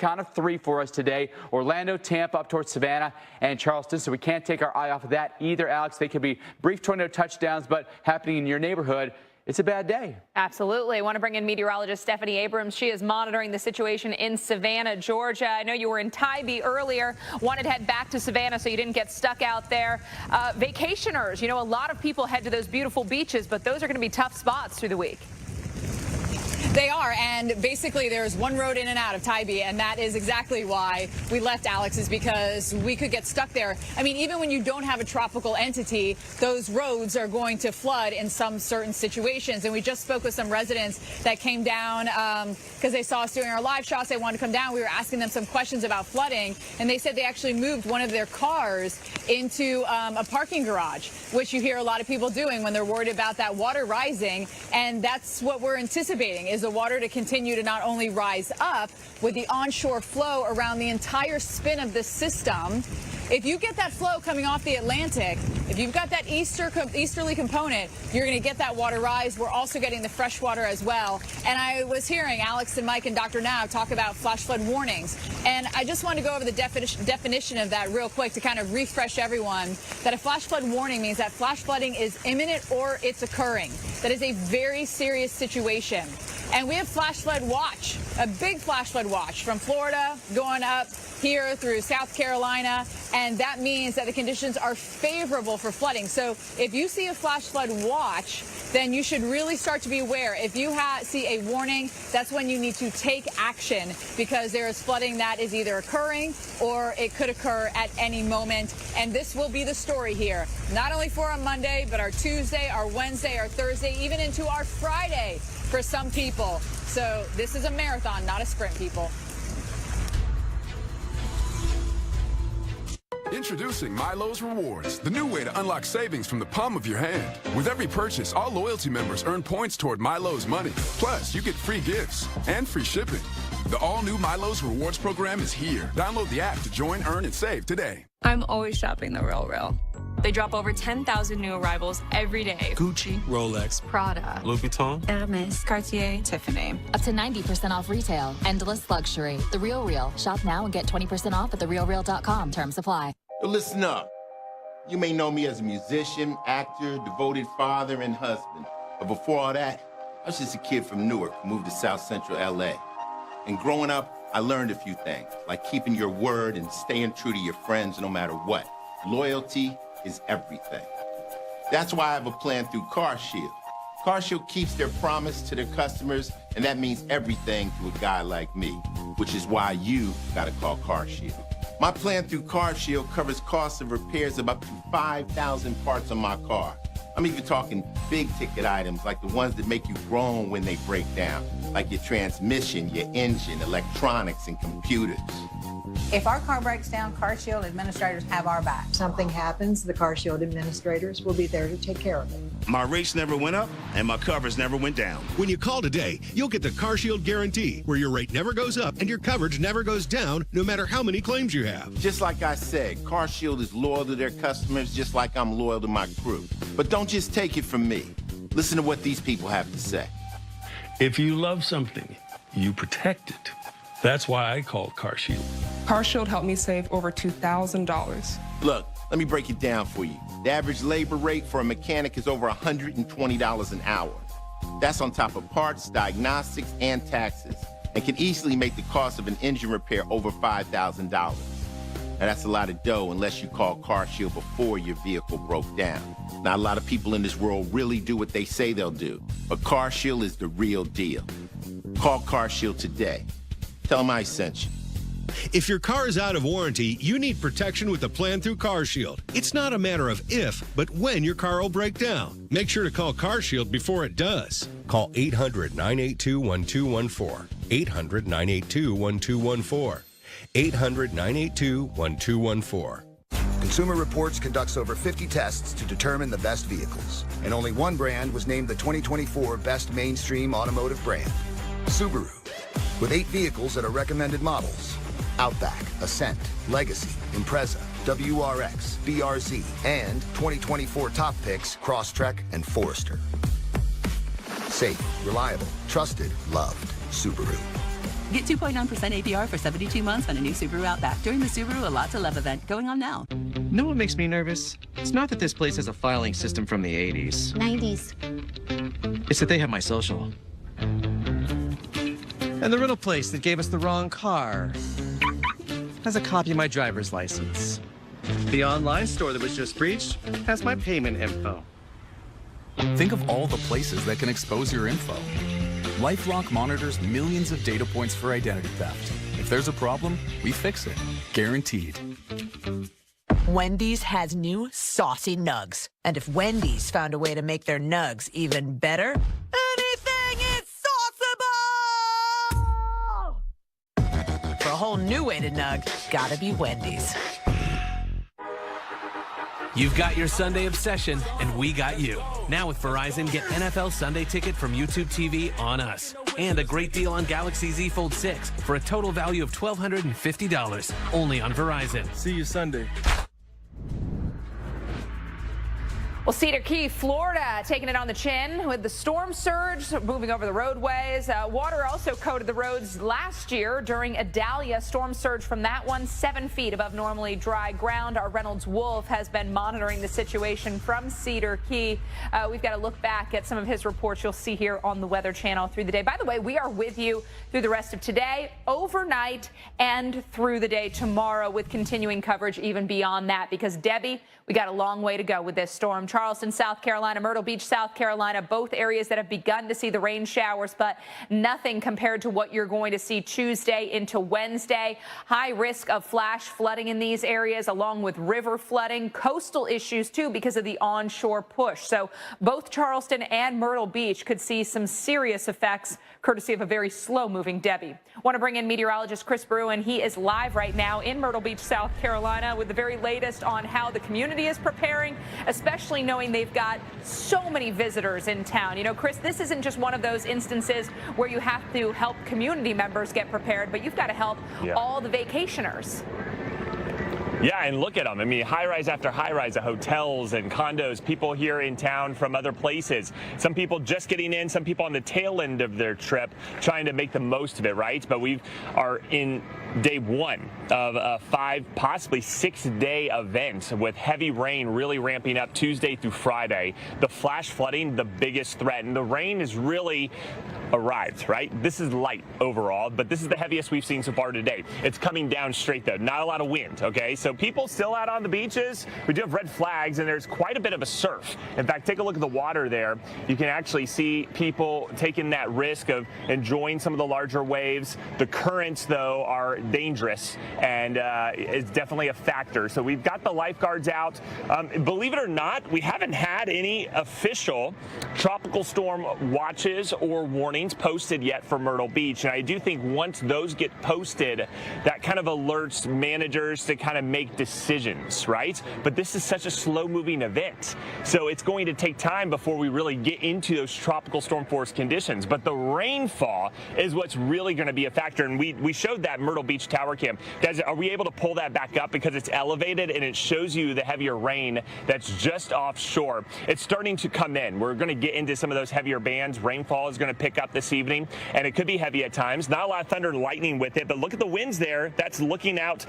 [SPEAKER 9] Count of 3 for us today. Orlando, Tampa, up towards Savannah and Charleston. So we can't take our eye off of that either, Alex. They could be brief tornado touchdowns, but happening in your neighborhood, it's a bad day.
[SPEAKER 7] Absolutely. I want to bring in meteorologist Stephanie Abrams. She is monitoring the situation in Savannah, Georgia. I know you were in Tybee earlier. Wanted to head back to Savannah so you didn't get stuck out there. Vacationers, you know, a lot of people head to those beautiful beaches, but those are going to be tough spots through the week.
[SPEAKER 3] They are, and basically there's one road in and out of Tybee, and that is exactly why we left, Alex, is because we could get stuck there. I mean, even when you don't have a tropical entity, those roads are going to flood in some certain situations. And we just spoke with some residents that came down because they saw us doing our live shots. They wanted to come down. We were asking them some questions about flooding, and they said they actually moved one of their cars into a parking garage, which you hear a lot of people doing when they're worried about that water rising. And that's what we're anticipating, is the water to continue to not only rise up with the onshore flow around the entire spin of the system. If you get that flow coming off the Atlantic, if you've got that easterly component, you're going to get that water rise. We're also getting the fresh water as well. And I was hearing Alex and Mike and Dr. Nab talk about flash flood warnings. And I just want to go over the definition of that real quick to kind of refresh everyone, that a flash flood warning means that flash flooding is imminent or it's occurring. That is a very serious situation. And we have flash flood watch, a big flash flood watch from Florida going up here through South Carolina. And that means that the conditions are favorable for flooding. So if you see a flash flood watch, then you should really start to be aware. If you see a warning, that's when you need to take action, because there is flooding that is either occurring or it could occur at any moment. And this will be the story here, not only for our Monday, but our Tuesday, our Wednesday, our Thursday, even into our Friday for some people. So this is a marathon, not a sprint, people.
[SPEAKER 14] Introducing Milo's Rewards, the new way to unlock savings from the palm of your hand. With every purchase, all loyalty members earn points toward Milo's money. Plus, you get free gifts and free shipping. The all-new Milo's Rewards program is here. Download the app to join, earn, and save today.
[SPEAKER 15] I'm always shopping the Real.
[SPEAKER 1] They drop over 10,000 new arrivals every day.
[SPEAKER 2] Gucci, Rolex,
[SPEAKER 1] Prada,
[SPEAKER 2] Louis Vuitton,
[SPEAKER 1] Hermes, Cartier, Tiffany.
[SPEAKER 15] Up to 90% off retail. Endless luxury. The Real Real. Shop now and get 20% off at therealreal.com. Terms apply.
[SPEAKER 16] Listen up. You may know me as a musician, actor, devoted father, and husband. But before all that, I was just a kid from Newark who moved to South Central LA. And growing up, I learned a few things, like keeping your word and staying true to your friends no matter what. Loyalty is everything. That's why I have a plan through CarShield. CarShield keeps their promise to their customers, and that means everything to a guy like me, which is why you gotta call CarShield. My plan through CarShield covers costs of repairs of up to 5,000 parts on my car. I'm even talking big ticket items like the ones that make you groan when they break down, like your transmission, your engine, electronics, and computers.
[SPEAKER 17] If our car breaks down, CarShield administrators have our back.
[SPEAKER 18] Something happens, the CarShield administrators will be there to take care of it.
[SPEAKER 19] My rates never went up, and my coverage never went down.
[SPEAKER 22] When you call today, you'll get the CarShield guarantee, where your rate never goes up and your coverage never goes down, no matter how many claims you have.
[SPEAKER 16] Just like I said, CarShield is loyal to their customers, just like I'm loyal to my crew. But don't just take it from me. Listen to what these people have to say.
[SPEAKER 23] If you love something, you protect it. That's why I call CarShield.
[SPEAKER 24] CarShield helped me save over $2,000.
[SPEAKER 16] Look, let me break it down for you. The average labor rate for a mechanic is over $120 an hour. That's on top of parts, diagnostics, and taxes, and can easily make the cost of an engine repair over $5,000. Now, that's a lot of dough unless you call CarShield before your vehicle broke down. Not a lot of people in this world really do what they say they'll do, but CarShield is the real deal. Call CarShield today. Tell them I sent you.
[SPEAKER 22] If your car is out of warranty, you need protection with the plan through CarShield. It's not a matter of if, but when your car will break down. Make sure to call CarShield before it does.
[SPEAKER 29] Call 800-982-1214. 800-982-1214. 800-982-1214.
[SPEAKER 26] Consumer Reports conducts over 50 tests to determine the best vehicles. And only one brand was named the 2024 Best Mainstream Automotive Brand, Subaru. With 8 vehicles that are recommended models: Outback, Ascent, Legacy, Impreza, WRX, BRZ, and 2024 top picks Crosstrek and Forester. Safe, reliable, trusted, loved. Subaru.
[SPEAKER 31] Get 2.9% APR for 72 months on a new Subaru Outback during the Subaru A Lot to Love event going on now.
[SPEAKER 33] Know what makes me nervous? It's not that this place has a filing system from the 80s.
[SPEAKER 28] 90s.
[SPEAKER 33] It's that they have my social. And the rental place that gave us the wrong car has a copy of my driver's license. The online store that was just breached has my payment info.
[SPEAKER 34] Think of all the places that can expose your info. LifeLock monitors millions of data points for identity theft. If there's a problem, we fix it. Guaranteed.
[SPEAKER 35] Wendy's has new saucy nugs. And if Wendy's found a way to make their nugs even better, anything is sauceable! For a whole new way to nug, gotta be Wendy's.
[SPEAKER 36] You've got your Sunday obsession, and we got you. Now with Verizon, get NFL Sunday Ticket from YouTube TV on us. And a great deal on Galaxy Z Fold 6 for a total value of $1,250. Only on Verizon.
[SPEAKER 23] See you Sunday.
[SPEAKER 7] Well, Cedar Key, Florida, taking it on the chin with the storm surge moving over the roadways. Water also coated the roads last year during Idalia. Storm surge from that one, 7 feet above normally dry ground. Our Reynolds Wolf has been monitoring the situation from Cedar Key. We've got to look back at some of his reports you'll see here on the Weather Channel through the day. By the way, we are with you through the rest of today, overnight, and through the day tomorrow with continuing coverage even beyond that, because Debby, we got a long way to go with this storm. Charleston, South Carolina, Myrtle Beach, South Carolina, both areas that have begun to see the rain showers, but nothing compared to what you're going to see Tuesday into Wednesday. High risk of flash flooding in these areas, along with river flooding, coastal issues too because of the onshore push. So both Charleston and Myrtle Beach could see some serious effects courtesy of a very slow-moving Debby. Want to bring in meteorologist Chris Bruin. He is live right now in Myrtle Beach, South Carolina, with the very latest on how the community is preparing, especially knowing they've got so many visitors in town. You know, Chris, this isn't just one of those instances where you have to help community members get prepared, but you've got to help all the vacationers.
[SPEAKER 2] Yeah, and look at them. I mean, high-rise after high-rise of hotels and condos, people here in town from other places. Some people just getting in, some people on the tail end of their trip trying to make the most of it, right? But we are in day one of a 5, possibly 6-day event with heavy rain really ramping up Tuesday through Friday. The flash flooding, the biggest threat, and the rain has really arrived, right? This is light overall, but this is the heaviest we've seen so far today. It's coming down straight though, not a lot of wind, okay? So people still out on the beaches. We do have red flags and there's quite a bit of a surf. In fact, take a look at the water there. You can actually see people taking that risk of enjoying some of the larger waves. The currents though are dangerous and it's definitely a factor. So we've got the lifeguards out. Believe it or not, we haven't had any official tropical storm watches or warnings posted yet for Myrtle Beach. And I do think once those get posted, that kind of alerts managers to kind of make decisions, right? But this is such a slow-moving event. So it's going to take time before we really get into those tropical storm force conditions. But the rainfall is what's really going to be a factor. And we showed that Myrtle Beach Tower Cam. Guys, are we able to pull that back up because it's elevated and it shows you the heavier rain that's just offshore? It's starting to come in. We're going to get into some of those heavier bands. Rainfall is going to pick up this evening, and it could be heavy at times. Not a lot of thunder and lightning with it, but look at the winds there. That's looking out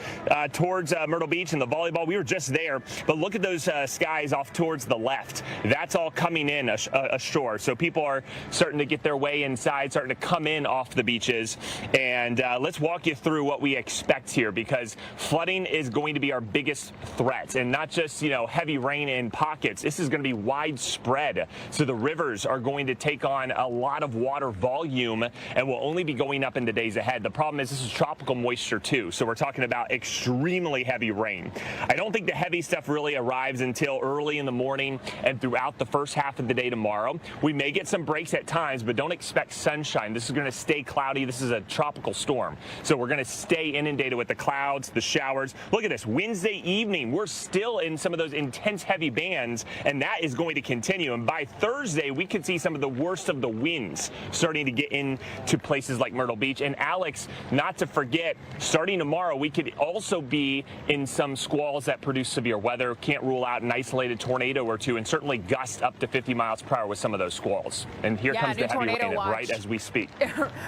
[SPEAKER 2] towards Myrtle Beach and the volleyball. We were just there, but look at those skies off towards the left. That's all coming in ashore. So people are starting to get their way inside, starting to come in off the beaches. And let's walk you through what we expect here, because flooding is going to be our biggest threat, and not just, you know, heavy rain in pockets. This is going to be widespread. So the rivers are going to take on a lot of water volume and will only be going up in the days ahead. The problem is this is tropical moisture too, so we're talking about extremely heavy rain. I don't think the heavy stuff really arrives until early in the morning and throughout the first half of the day tomorrow. We may get some breaks at times, but don't expect sunshine. This is going to stay cloudy. This is a tropical storm, so we're going to stay inundated with the clouds, the showers. Look at this. Wednesday evening, we're still in some of those intense heavy bands, and that is going to continue. And by Thursday, we could see some of the worst of the winds starting to get into places like Myrtle Beach. And Alex, not to forget, starting tomorrow, we could also be in some squalls that produce severe weather. Can't rule out an isolated tornado or two, and certainly gusts up to 50 miles per hour with some of those squalls. And here comes the heavy rain right as we speak.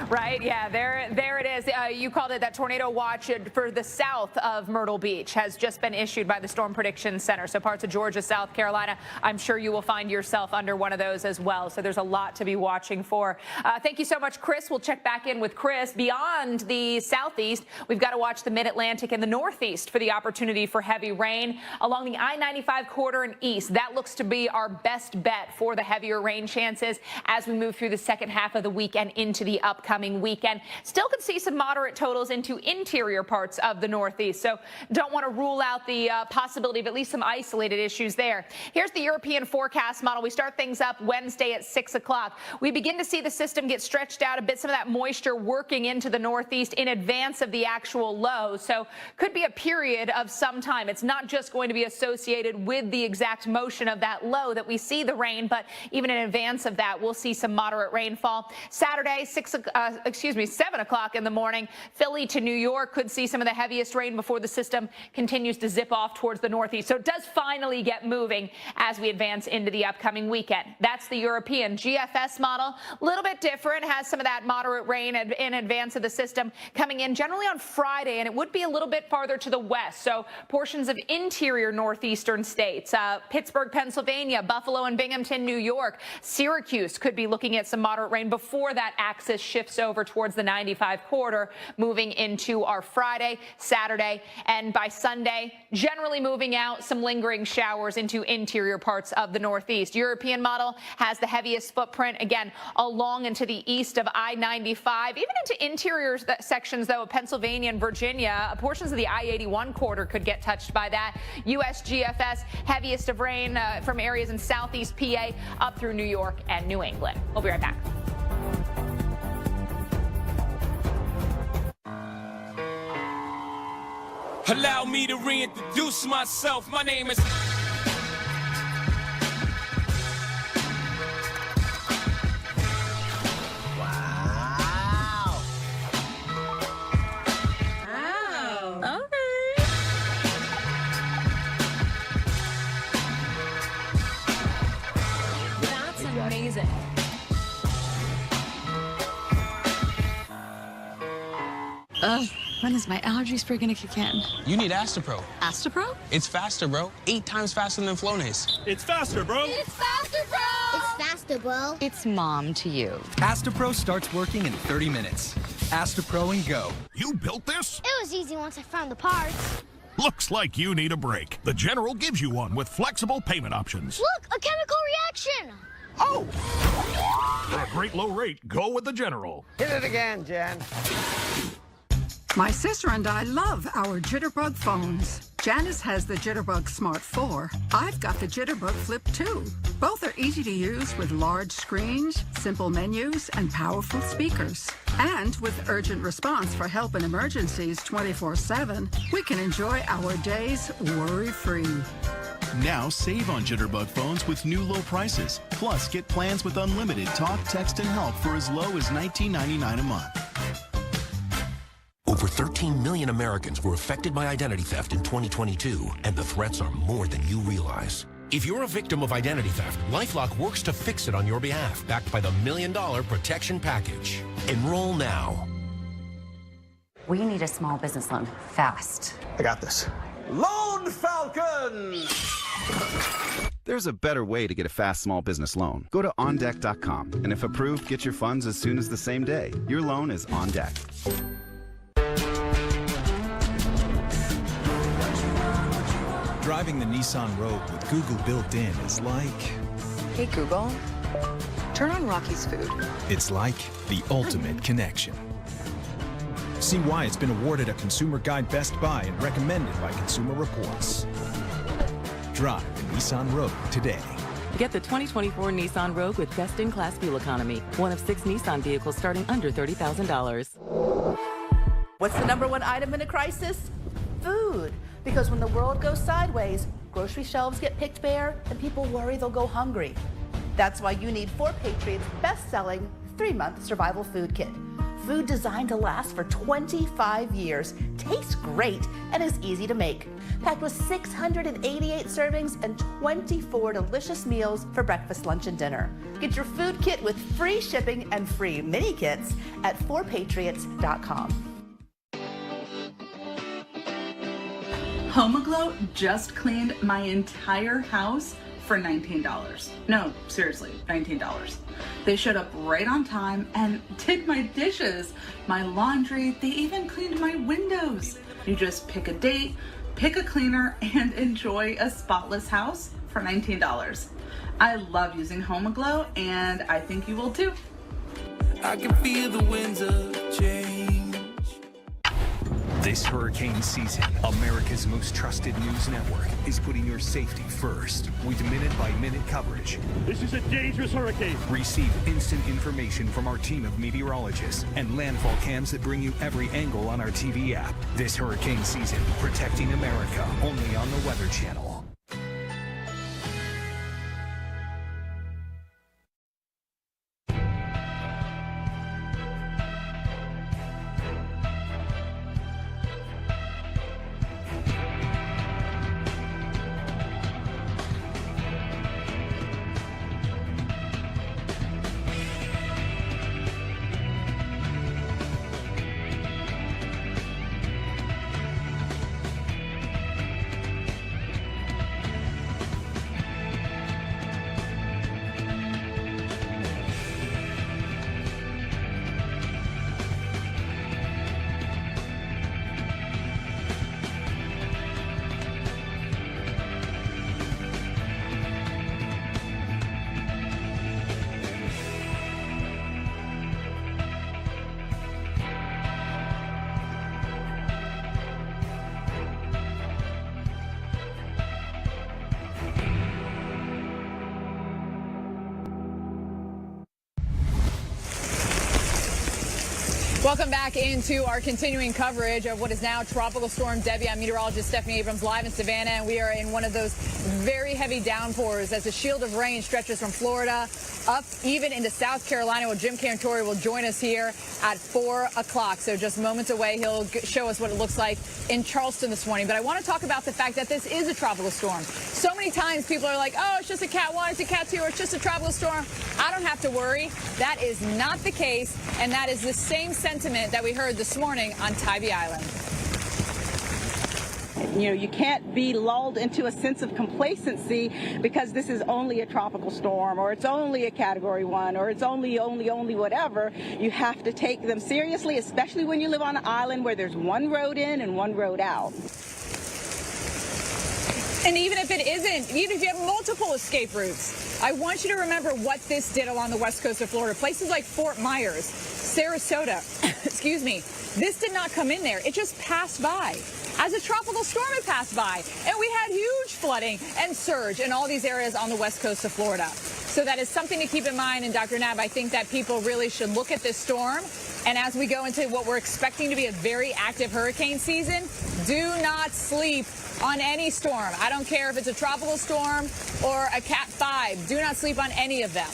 [SPEAKER 7] Right, yeah, there it is. You called it that tornado watch for the south of Myrtle Beach has just been issued by the Storm Prediction Center. So parts of Georgia, South Carolina, I'm sure you will find yourself under one of those as well. So there's a lot to be watching for. Thank you so much, Chris. We'll check back in with Chris. Beyond the southeast, we've got to watch the mid-Atlantic and the northeast for the opportunity for heavy rain. Along the I-95 corridor and east, that looks to be our best bet for the heavier rain chances as we move through the second half of the week and into the upcoming weekend. Still could see some moderate totals into interior parts of the northeast, so don't want to rule out the possibility of at least some isolated issues there. Here's the European forecast model. We start things up Wednesday at 6 o'clock. We begin to see the system get stretched out a bit, some of that moisture working into the northeast in advance of the actual low, so could be a period of some time. It's not just going to be associated with the exact motion of that low that we see the rain, but even in advance of that, we'll see some moderate rainfall. Saturday, 7 o'clock in the morning, Philly to New York could see some of the heaviest rain before the system continues to zip off towards the northeast. So it does finally get moving as we advance into the upcoming weekend. That's the European GFS model. A little bit different, has some of that moderate rain in advance of the system coming in generally on Friday, and it would be a little bit farther to the west. So portions of interior northeastern states, Pittsburgh, Pennsylvania, Buffalo and Binghamton, New York, Syracuse could be looking at some moderate rain before that axis shifts over towards the 95 corridor, moving into our Friday, Saturday, and by Sunday, generally moving out some lingering showers into interior parts of the northeast. European model has the heaviest footprint, again, along into the east of I-95, even into interior sections, though, of Pennsylvania and Virginia. Portions of the I-81 corridor could get touched by that. U.S. GFS, heaviest of rain from areas in southeast PA up through New York and New England. We'll be right back.
[SPEAKER 4] Allow me to reintroduce myself. My name is...
[SPEAKER 3] Ugh, when is my allergy spray gonna kick in?
[SPEAKER 5] You need Astapro.
[SPEAKER 3] Astapro?
[SPEAKER 5] It's faster, bro. 8 times faster than Flonase.
[SPEAKER 23] It's faster, bro.
[SPEAKER 28] It's faster, bro. It's faster, bro.
[SPEAKER 3] It's mom to you.
[SPEAKER 6] Astapro starts working in 30 minutes. Astapro and go.
[SPEAKER 8] You built this?
[SPEAKER 28] It was easy once I found the parts.
[SPEAKER 8] Looks like you need a break. The General gives you one with flexible payment options.
[SPEAKER 28] Look, a chemical reaction.
[SPEAKER 8] Oh! For a great low rate, go with the General.
[SPEAKER 9] Hit it again, Jen.
[SPEAKER 10] My sister and I love our Jitterbug phones. Janice has the Jitterbug Smart 4. I've got the Jitterbug Flip 2. Both are easy to use with large screens, simple menus, and powerful speakers. And with urgent response for help in emergencies 24/7, we can enjoy our days worry-free.
[SPEAKER 11] Now save on Jitterbug phones with new low prices. Plus, get plans with unlimited talk, text, and help for as low as $19.99 a month.
[SPEAKER 12] Over 13 million Americans were affected by identity theft in 2022, and the threats are more than you realize. If you're a victim of identity theft, LifeLock works to fix it on your behalf, backed by the $1 Million Protection Package. Enroll now.
[SPEAKER 13] We need a small business loan fast.
[SPEAKER 9] I got this. Loan Falcon!
[SPEAKER 14] There's a better way to get a fast small business loan. Go to OnDeck.com, and if approved, get your funds as soon as the same day. Your loan is on deck.
[SPEAKER 20] Driving the Nissan Rogue with Google built in is like...
[SPEAKER 3] Hey, Google, turn on Rocky's food.
[SPEAKER 20] It's like the ultimate connection. See why it's been awarded a Consumer Guide Best Buy and recommended by Consumer Reports. Drive the Nissan Rogue today.
[SPEAKER 31] Get the 2024 Nissan Rogue with best-in-class fuel economy. One of 6 Nissan vehicles starting under $30,000.
[SPEAKER 21] What's the #1 item in a crisis? Food. Because when the world goes sideways, grocery shelves get picked bare and people worry they'll go hungry. That's why you need 4 Patriots' best-selling 3-month survival food kit. Food designed to last for 25 years, tastes great, and is easy to make. Packed with 688 servings and 24 delicious meals for breakfast, lunch, and dinner. Get your food kit with free shipping and free mini kits at 4patriots.com.
[SPEAKER 25] HomeAglow just cleaned my entire house for $19. No, seriously, $19. They showed up right on time and did my dishes, my laundry, they even cleaned my windows. You just pick a date, pick a cleaner, and enjoy a spotless house for $19. I love using HomeAglow, and I think you will too.
[SPEAKER 4] I can feel the winds of change.
[SPEAKER 27] This hurricane season, America's most trusted news network is putting your safety first with minute-by-minute coverage.
[SPEAKER 23] This is a dangerous hurricane.
[SPEAKER 27] Receive instant information from our team of meteorologists and landfall cams that bring you every angle on our TV app. This hurricane season, protecting America only on the Weather Channel.
[SPEAKER 7] Welcome back into our continuing coverage of what is now Tropical Storm Debby. I'm meteorologist Stephanie Abrams live in Savannah, and we are in one of those very heavy downpours as a shield of rain stretches from Florida up even into South Carolina. Well, Jim Cantori will join us here at 4 o'clock. So just moments away, he'll show us what it looks like in Charleston this morning. But I want to talk about the fact that this is a tropical storm. So many times people are like, oh, it's just a Cat 1, it's a Cat 2, or it's just a tropical storm. I don't have to worry. That is not the case, and that is the same sentiment sentiment that we heard this morning on Tybee Island.
[SPEAKER 1] You know, you can't be lulled into a sense of complacency because this is only a tropical storm, or it's only a Category 1, or it's only whatever. You have to take them seriously, especially when you live on an island where there's one road in and one road out.
[SPEAKER 7] And even if it isn't, even if you have multiple escape routes, I want you to remember what this did along the west coast of Florida. Places like Fort Myers, Sarasota, excuse me, this did not come in there. It just passed by. As a tropical storm, it passed by. And we had huge flooding and surge in all these areas on the west coast of Florida. So that is something to keep in mind. And Dr. Nab, I think that people really should look at this storm. And as we go into what we're expecting to be a very active hurricane season, do not sleep on any storm. I don't care if it's a tropical storm or a Cat 5. Do not sleep on any of them.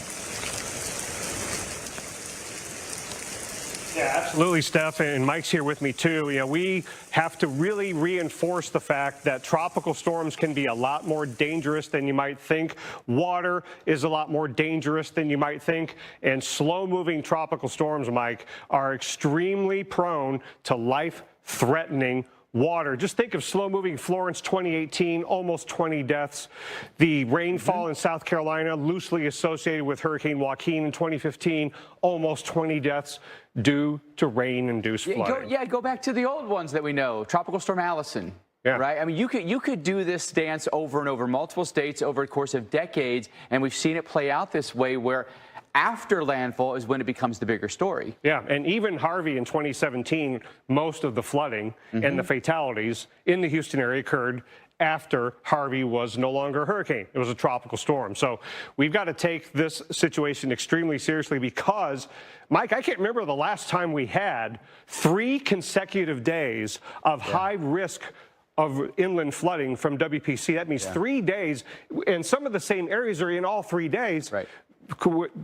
[SPEAKER 15] Yeah, absolutely, Steph, and Mike's here with me too. You know, we have to really reinforce the fact that tropical storms can be a lot more dangerous than you might think. Water is a lot more dangerous than you might think, and slow-moving tropical storms, Mike, are extremely prone to life-threatening water. Just think of slow-moving Florence 2018, almost 20 deaths. The rainfall in South Carolina, loosely associated with Hurricane Joaquin in 2015, almost 20 deaths due to rain-induced flooding.
[SPEAKER 16] Go back to the old ones that we know. Tropical Storm Allison. Yeah. Right? I mean, you could do this dance over and over, multiple states over the course of decades, and we've seen it play out this way where after landfall is when it becomes the bigger story.
[SPEAKER 15] Yeah, and even Harvey in 2017, most of the flooding and the fatalities in the Houston area occurred after Harvey was no longer a hurricane. It was a tropical storm. So we've got to take this situation extremely seriously because, Mike, I can't remember the last time we had 3 consecutive days of high risk of inland flooding from WPC. That means 3 days, and some of the same areas are in all 3 days. Right.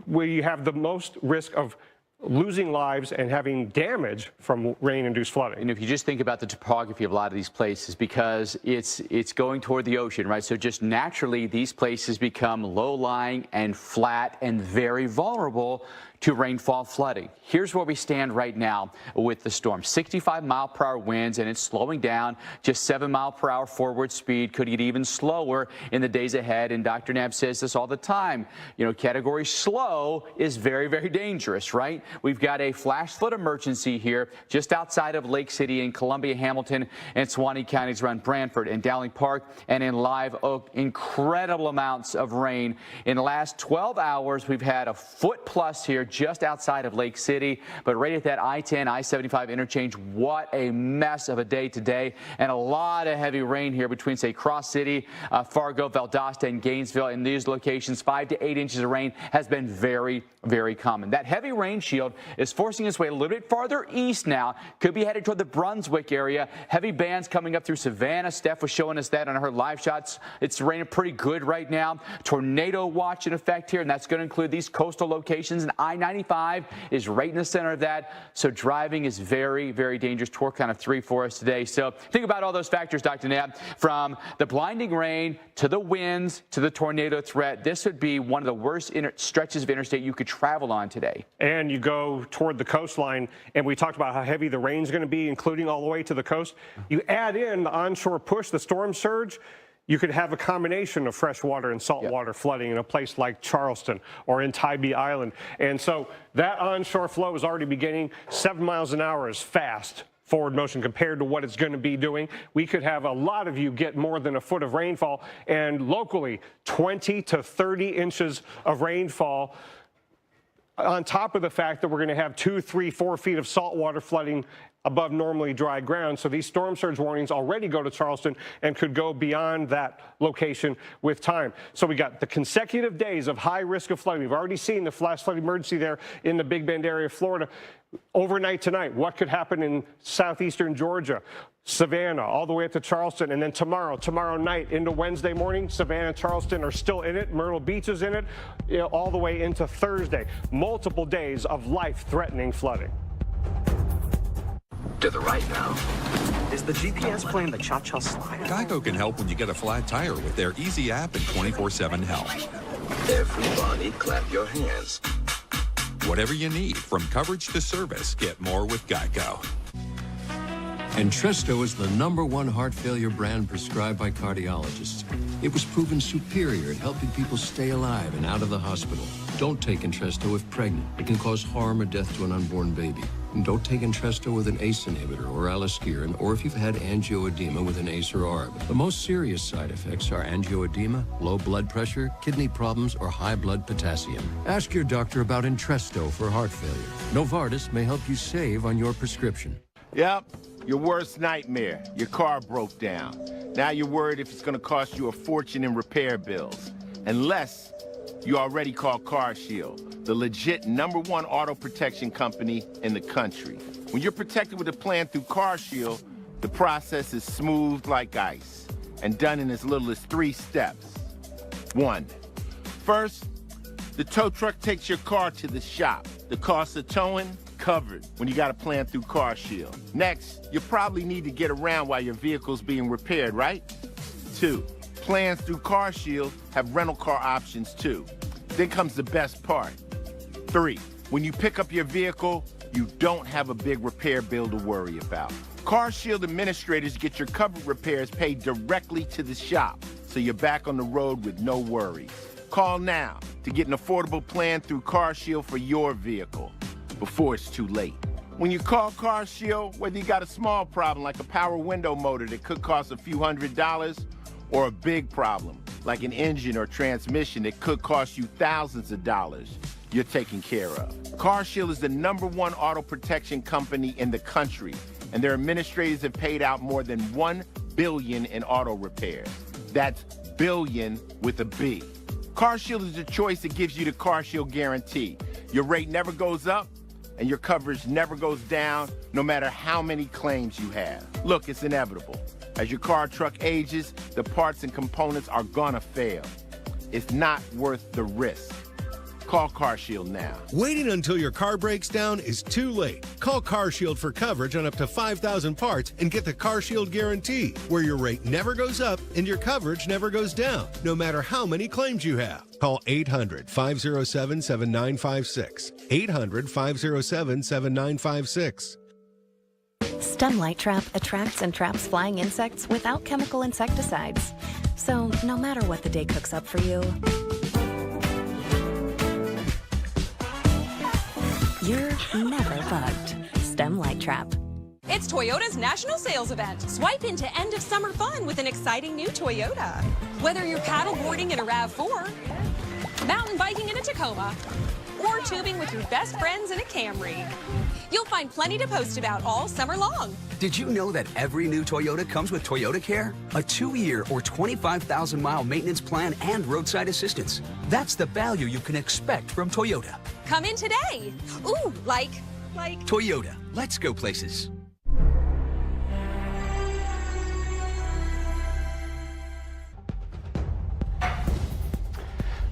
[SPEAKER 15] Where you have the most risk of losing lives and having damage from rain-induced flooding.
[SPEAKER 16] And if you just think about the topography of a lot of these places, because it's going toward the ocean, right? So just naturally, these places become low-lying and flat and very vulnerable to rainfall flooding. Here's where we stand right now with the storm. 65-mile-per-hour winds, and it's slowing down. Just 7-mile-per-hour forward speed. Could get even slower in the days ahead. And Dr. Nab says this all the time. You know, category slow is very, very dangerous, right? We've got a flash flood emergency here just outside of Lake City in Columbia, Hamilton, and Suwannee counties around Brantford and Dowling Park and in Live Oak. Incredible amounts of rain. In the last 12 hours, we've had a foot plus here just outside of Lake City, but right at that I-10, I-75 interchange. What a mess of a day today, and a lot of heavy rain here between, say, Cross City, Fargo, Valdosta, and Gainesville. In these locations, 5 to 8 inches of rain has been very, very common. That heavy rain shield is forcing its way a little bit farther east now. Could be headed toward the Brunswick area. Heavy bands coming up through Savannah. Steph was showing us that on her live shots. It's raining pretty good right now. Tornado watch in effect here, and that's going to include these coastal locations, and I-95 is right in the center of that. So driving is very, very dangerous. Torque count of 3 for us today. So think about all those factors, Dr. Nab, from the blinding rain to the winds to the tornado threat. This would be one of the worst stretches of interstate you could travel on today.
[SPEAKER 15] And you go toward the coastline, and we talked about how heavy the rain's going to be, including all the way to the coast. You add in the onshore push, the storm surge, you could have a combination of freshwater and saltwater flooding in a place like Charleston or in Tybee Island. And so that onshore flow is already beginning. 7 miles an hour is fast forward motion compared to what it's going to be doing. We could have a lot of you get more than a foot of rainfall, and locally 20 to 30 inches of rainfall, on top of the fact that we're going to have 2, 3, 4 feet of saltwater flooding above normally dry ground. So these storm surge warnings already go to Charleston and could go beyond that location with time. So we got the consecutive days of high risk of flooding. We've already seen the flash flood emergency there in the Big Bend area of Florida. Overnight tonight, what could happen in southeastern Georgia, Savannah, all the way up to Charleston, and then tomorrow night into Wednesday morning, Savannah and Charleston are still in it. Myrtle Beach is in it, all the way into Thursday. Multiple days of life-threatening flooding.
[SPEAKER 17] To the right now. Is the GPS playing the cha-cha slide?
[SPEAKER 18] Geico can help when you get a flat tire with their easy app and 24/7 help.
[SPEAKER 17] Everybody clap your hands.
[SPEAKER 18] Whatever you need, from coverage to service, get more with Geico.
[SPEAKER 2] Entresto is the #1 heart failure brand prescribed by cardiologists. It was proven superior at helping people stay alive and out of the hospital. Don't take Entresto if pregnant. It can cause harm or death to an unborn baby. And don't take Entresto with an ACE inhibitor or aliskiren, or if you've had angioedema with an ACE or ARB. The most serious side effects are angioedema, low blood pressure, kidney problems, or high blood potassium. Ask your doctor about Entresto for heart failure. Novartis may help you save on your prescription.
[SPEAKER 5] Yep, your worst nightmare. Your car broke down. Now you're worried if it's going to cost you a fortune in repair bills. Unless you already called CarShield, the legit #1 auto protection company in the country. When you're protected with a plan through CarShield, the process is smooth like ice and done in as little as 3 steps. 1. First, the tow truck takes your car to the shop. The cost of towing, covered when you got a plan through CarShield. Next, you probably need to get around while your vehicle's being repaired, right? 2. Plans through CarShield have rental car options too. Then comes the best part. 3. When you pick up your vehicle, you don't have a big repair bill to worry about. CarShield administrators get your covered repairs paid directly to the shop, so you're back on the road with no worries. Call now to get an affordable plan through CarShield for your vehicle before it's too late. When you call CarShield, whether you got a small problem like a power window motor that could cost a few $100s, or a big problem like an engine or transmission that could cost you thousands of dollars, you're taken care of. CarShield is the #1 auto protection company in the country, and their administrators have paid out more than $1 billion in auto repairs. That's billion with a B. CarShield is the choice that gives you the CarShield guarantee. Your rate never goes up, and your coverage never goes down, no matter how many claims you have. Look, it's inevitable. As your car or truck ages, the parts and components are gonna fail. It's not worth the risk. Call CarShield now.
[SPEAKER 6] Waiting until your car breaks down is too late. Call CarShield for coverage on up to 5,000 parts and get the CarShield guarantee, where your rate never goes up and your coverage never goes down, no matter how many claims you have. Call 800-507-7956. 800-507-7956.
[SPEAKER 8] Stemlight Trap attracts and traps flying insects without chemical insecticides. So no matter what the day cooks up for you, you're never bugged. Stemlight Trap.
[SPEAKER 19] It's Toyota's national sales event. Swipe into end of summer fun with an exciting new Toyota. Whether you're paddle boarding in a RAV4, mountain biking in a Tacoma, or tubing with your best friends in a Camry, you'll find plenty to post about all summer long.
[SPEAKER 17] Did you know that every new Toyota comes with Toyota Care? A 2-year or 25,000-mile maintenance plan and roadside assistance. That's the value you can expect from Toyota.
[SPEAKER 19] Come in today. Ooh, like.
[SPEAKER 17] Toyota, let's go places.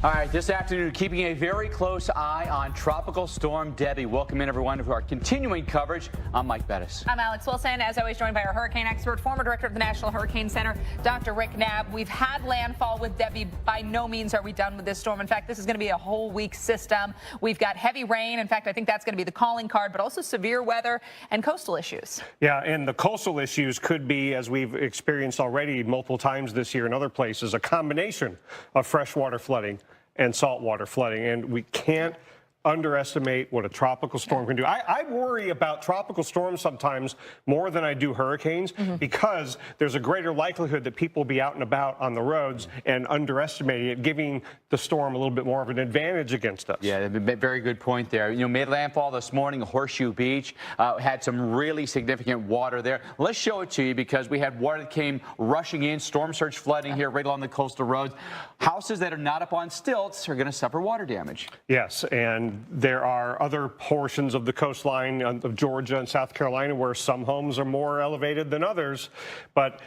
[SPEAKER 16] All right, this afternoon, keeping a very close eye on Tropical Storm Debby. Welcome in, everyone, to our continuing coverage. I'm Mike Bettis.
[SPEAKER 7] I'm Alex Wilson, as always, joined by our hurricane expert, former director of the National Hurricane Center, Dr. Rick Knabb. We've had landfall with Debby. By no means are we done with this storm. In fact, this is going to be a whole week system. We've got heavy rain. In fact, I think that's going to be the calling card, but also severe weather and coastal issues.
[SPEAKER 15] Yeah, and the coastal issues could be, as we've experienced already multiple times this year in other places, a combination of freshwater flooding and saltwater flooding, and we can't underestimate what a tropical storm can do. I worry about tropical storms sometimes more than I do hurricanes because there's a greater likelihood that people will be out and about on the roads and underestimating it, giving the storm a little bit more of an advantage against us.
[SPEAKER 16] Yeah, very good point there. You know, made landfall this morning, Horseshoe Beach, had some really significant water there. Let's show it to you because we had water that came rushing in, storm surge flooding here right along the coastal roads. Houses that are not up on stilts are going to suffer water damage.
[SPEAKER 15] Yes, and there are other portions of the coastline of Georgia and South Carolina where some homes are more elevated than others. But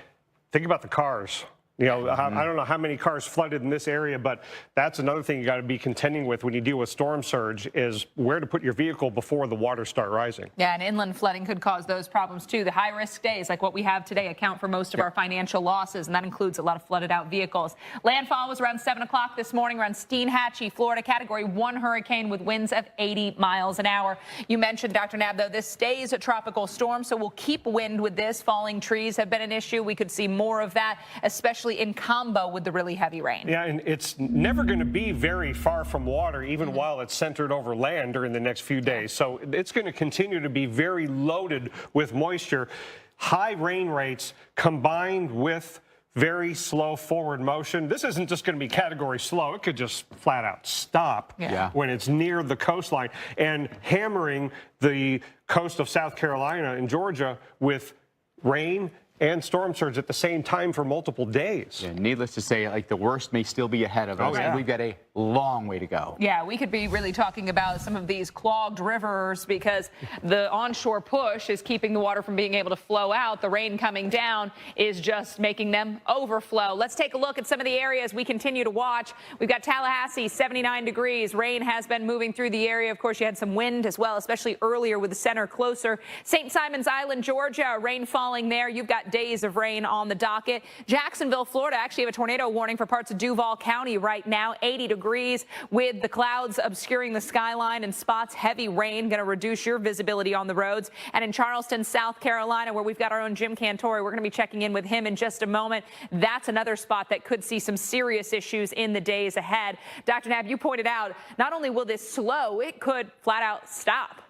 [SPEAKER 15] think about the cars. You know, I don't know how many cars flooded in this area, but that's another thing you got to be contending with when you deal with storm surge is where to put your vehicle before the waters start rising.
[SPEAKER 7] Yeah, and inland flooding could cause those problems too. The high-risk days, like what we have today, account for most of our financial losses, and that includes a lot of flooded-out vehicles. Landfall was around 7 o'clock this morning around Steinhatchee, Florida, Category 1 hurricane with winds of 80 miles an hour. You mentioned, Dr. Nab, though, this stays a tropical storm, so we'll keep wind with this. Falling trees have been an issue. We could see more of that, especially in combo with the really heavy rain.
[SPEAKER 15] Yeah, and it's never going to be very far from water, even while it's centered over land during the next few days. So it's going to continue to be very loaded with moisture. High rain rates combined with very slow forward motion. This isn't just going to be category slow. It could just flat out stop when it's near the coastline and hammering the coast of South Carolina and Georgia with rain and storm surge at the same time for multiple days.
[SPEAKER 16] Yeah, needless to say, like the worst may still be ahead of us. We've got a long way to go.
[SPEAKER 7] Yeah, we could be really talking about some of these clogged rivers because the onshore push is keeping the water from being able to flow out. The rain coming down is just making them overflow. Let's take a look at some of the areas we continue to watch. We've got Tallahassee, 79 degrees. Rain has been moving through the area. Of course, you had some wind as well, especially earlier with the center closer. St. Simon's Island, Georgia, rain falling there. You've got days of rain on the docket. Jacksonville, Florida, actually have a tornado warning for parts of Duval County right now, 80 degrees with the clouds obscuring the skyline and spots. Heavy rain going to reduce your visibility on the roads. And in Charleston, South Carolina, where we've got our own Jim Cantori, we're going to be checking in with him in just a moment. That's another spot that could see some serious issues in the days ahead. Dr. Nab, you pointed out, not only will this slow, it could flat out stop.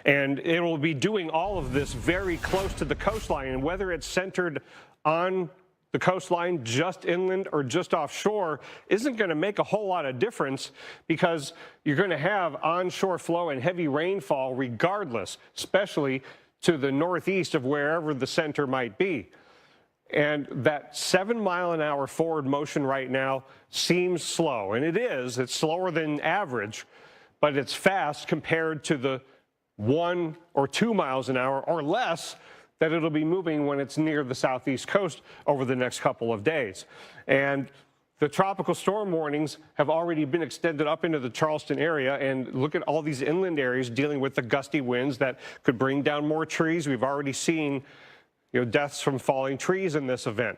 [SPEAKER 15] And it will be doing all of this very close to the coastline. And whether it's centered on the coastline, just inland or just offshore, isn't going to make a whole lot of difference because you're going to have onshore flow and heavy rainfall regardless, especially to the northeast of wherever the center might be. And that 7-mile-an-hour forward motion right now seems slow, and it is. It's slower than average, but it's fast compared to the 1 or 2 miles an hour or less that it'll be moving when it's near the southeast coast over the next couple of days. And the tropical storm warnings have already been extended up into the Charleston area, and look at all these inland areas dealing with the gusty winds that could bring down more trees. We've already seen, deaths from falling trees in this event.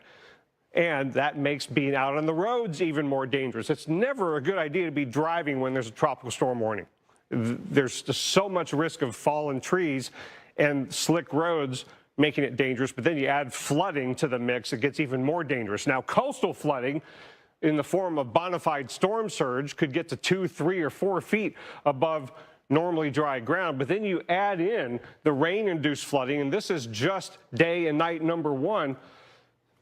[SPEAKER 15] And that makes being out on the roads even more dangerous. It's never a good idea to be driving when there's a tropical storm warning. There's just so much risk of fallen trees and slick roads making it dangerous, but then you add flooding to the mix, it gets even more dangerous. Now, coastal flooding in the form of bona fide storm surge could get to 2, 3, or 4 feet above normally dry ground, but then you add in the rain-induced flooding, and this is just day and night number 1.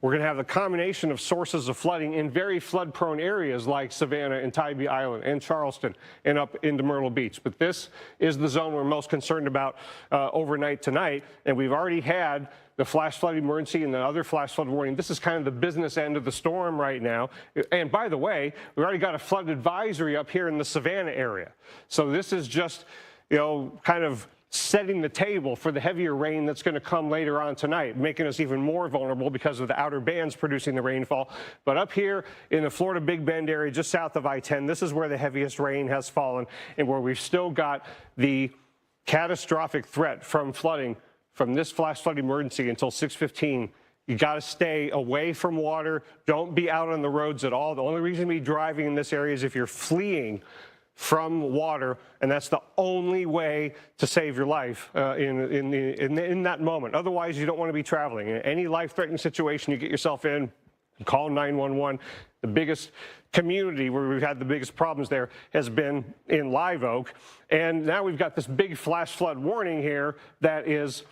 [SPEAKER 15] We're going to have a combination of sources of flooding in very flood-prone areas like Savannah and Tybee Island and Charleston and up into Myrtle Beach. But this is the zone we're most concerned about overnight tonight. And we've already had the flash flood emergency and the other flash flood warning. This is kind of the business end of the storm right now. And by the way, we already got a flood advisory up here in the Savannah area. So this is just, kind of setting the table for the heavier rain that's going to come later on tonight, making us even more vulnerable because of the outer bands producing the rainfall. But up here in the Florida Big Bend area, just south of I-10, this is where the heaviest rain has fallen and where we've still got the catastrophic threat from flooding from this flash flood emergency until 6:15. You got to stay away from water. Don't be out on the roads at all. The only reason to be driving in this area is if you're fleeing from water, and that's the only way to save your life in that moment. Otherwise, you don't want to be traveling. In any life-threatening situation you get yourself in, call 911. The biggest community where we've had the biggest problems there has been in Live Oak, and now we've got this big flash flood warning here that is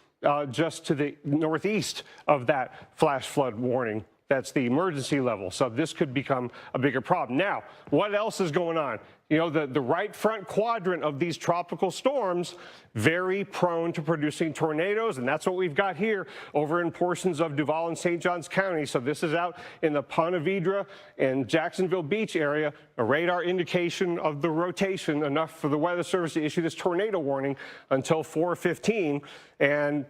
[SPEAKER 15] just to the northeast of that flash flood warning. That's the emergency level. So this could become a bigger problem. Now, what else is going on? The right front quadrant of these tropical storms, very prone to producing tornadoes, and that's what we've got here over in portions of Duval and St. Johns County. So this is out in the Ponte Vedra and Jacksonville Beach area, a radar indication of the rotation, enough for the Weather Service to issue this tornado warning until 4:15. And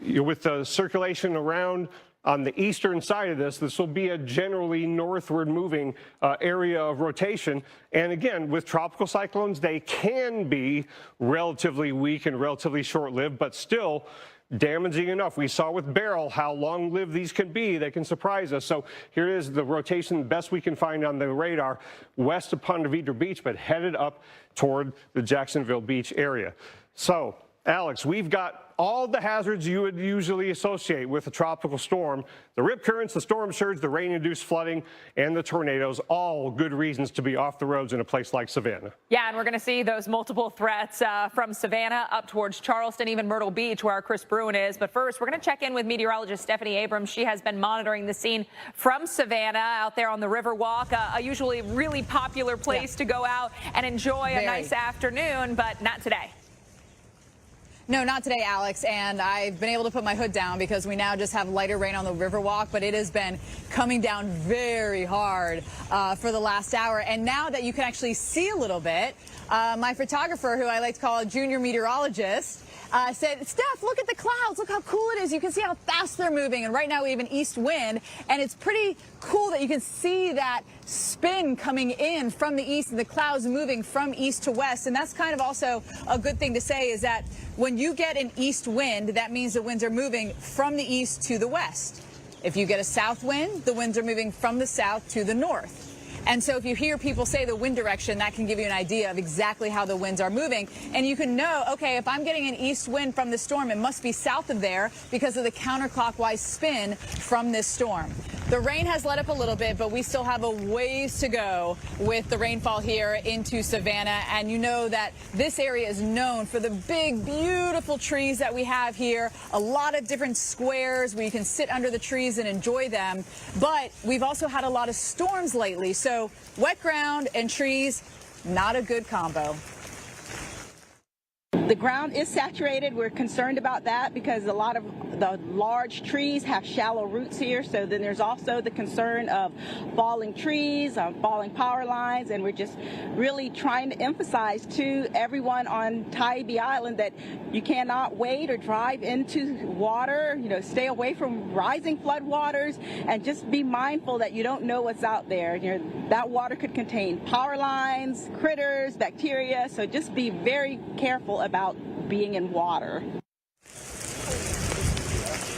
[SPEAKER 15] with the circulation around on the eastern side of this will be a generally northward moving area of rotation. And again, with tropical cyclones, they can be relatively weak and relatively short-lived, but still damaging enough. We saw with Beryl how long-lived these can be. They can surprise us. So here is the rotation best we can find on the radar west of Ponte Vedra Beach, but headed up toward the Jacksonville Beach area. So, Alex, we've got all the hazards you would usually associate with a tropical storm. The rip currents, the storm surge, the rain-induced flooding, and the tornadoes, all good reasons to be off the roads in a place like Savannah.
[SPEAKER 7] Yeah, and we're going to see those multiple threats from Savannah up towards Charleston, even Myrtle Beach, where our Chris Bruin is. But first, we're going to check in with meteorologist Stephanie Abrams. She has been monitoring the scene from Savannah out there on the Riverwalk, a usually really popular place to go out and enjoy a nice afternoon, but not today.
[SPEAKER 9] No, not today, Alex, and I've been able to put my hood down because we now just have lighter rain on the Riverwalk, but it has been coming down very hard for the last hour. And now that you can actually see a little bit, my photographer, who I like to call a junior meteorologist, said, Steph, look at the clouds. Look how cool it is. You can see how fast they're moving. And right now we have an east wind, and it's pretty cool that you can see that spin coming in from the east and the clouds moving from east to west. And that's kind of also a good thing to say, is that when you get an east wind, that means the winds are moving from the east to the west. If you get a south wind, the winds are moving from the south to the north. And so if you hear people say the wind direction, that can give you an idea of exactly how the winds are moving. And you can know, okay, if I'm getting an east wind from the storm, it must be south of there because of the counterclockwise spin from this storm. The rain has let up a little bit, but we still have a ways to go with the rainfall here into Savannah. And you know that this area is known for the big, beautiful trees that we have here. A lot of different squares where you can sit under the trees and enjoy them. But we've also had a lot of storms lately. So wet ground and trees, not a good combo.
[SPEAKER 1] The ground is saturated. We're concerned about that because a lot of the large trees have shallow roots here. So then there's also the concern of falling trees, falling power lines, and we're just really trying to emphasize to everyone on Tybee Island that you cannot wade or drive into water. You know, stay away from rising flood waters and just be mindful that you don't know what's out there. You know, that water could contain power lines, critters, bacteria. So just be very careful about being in water.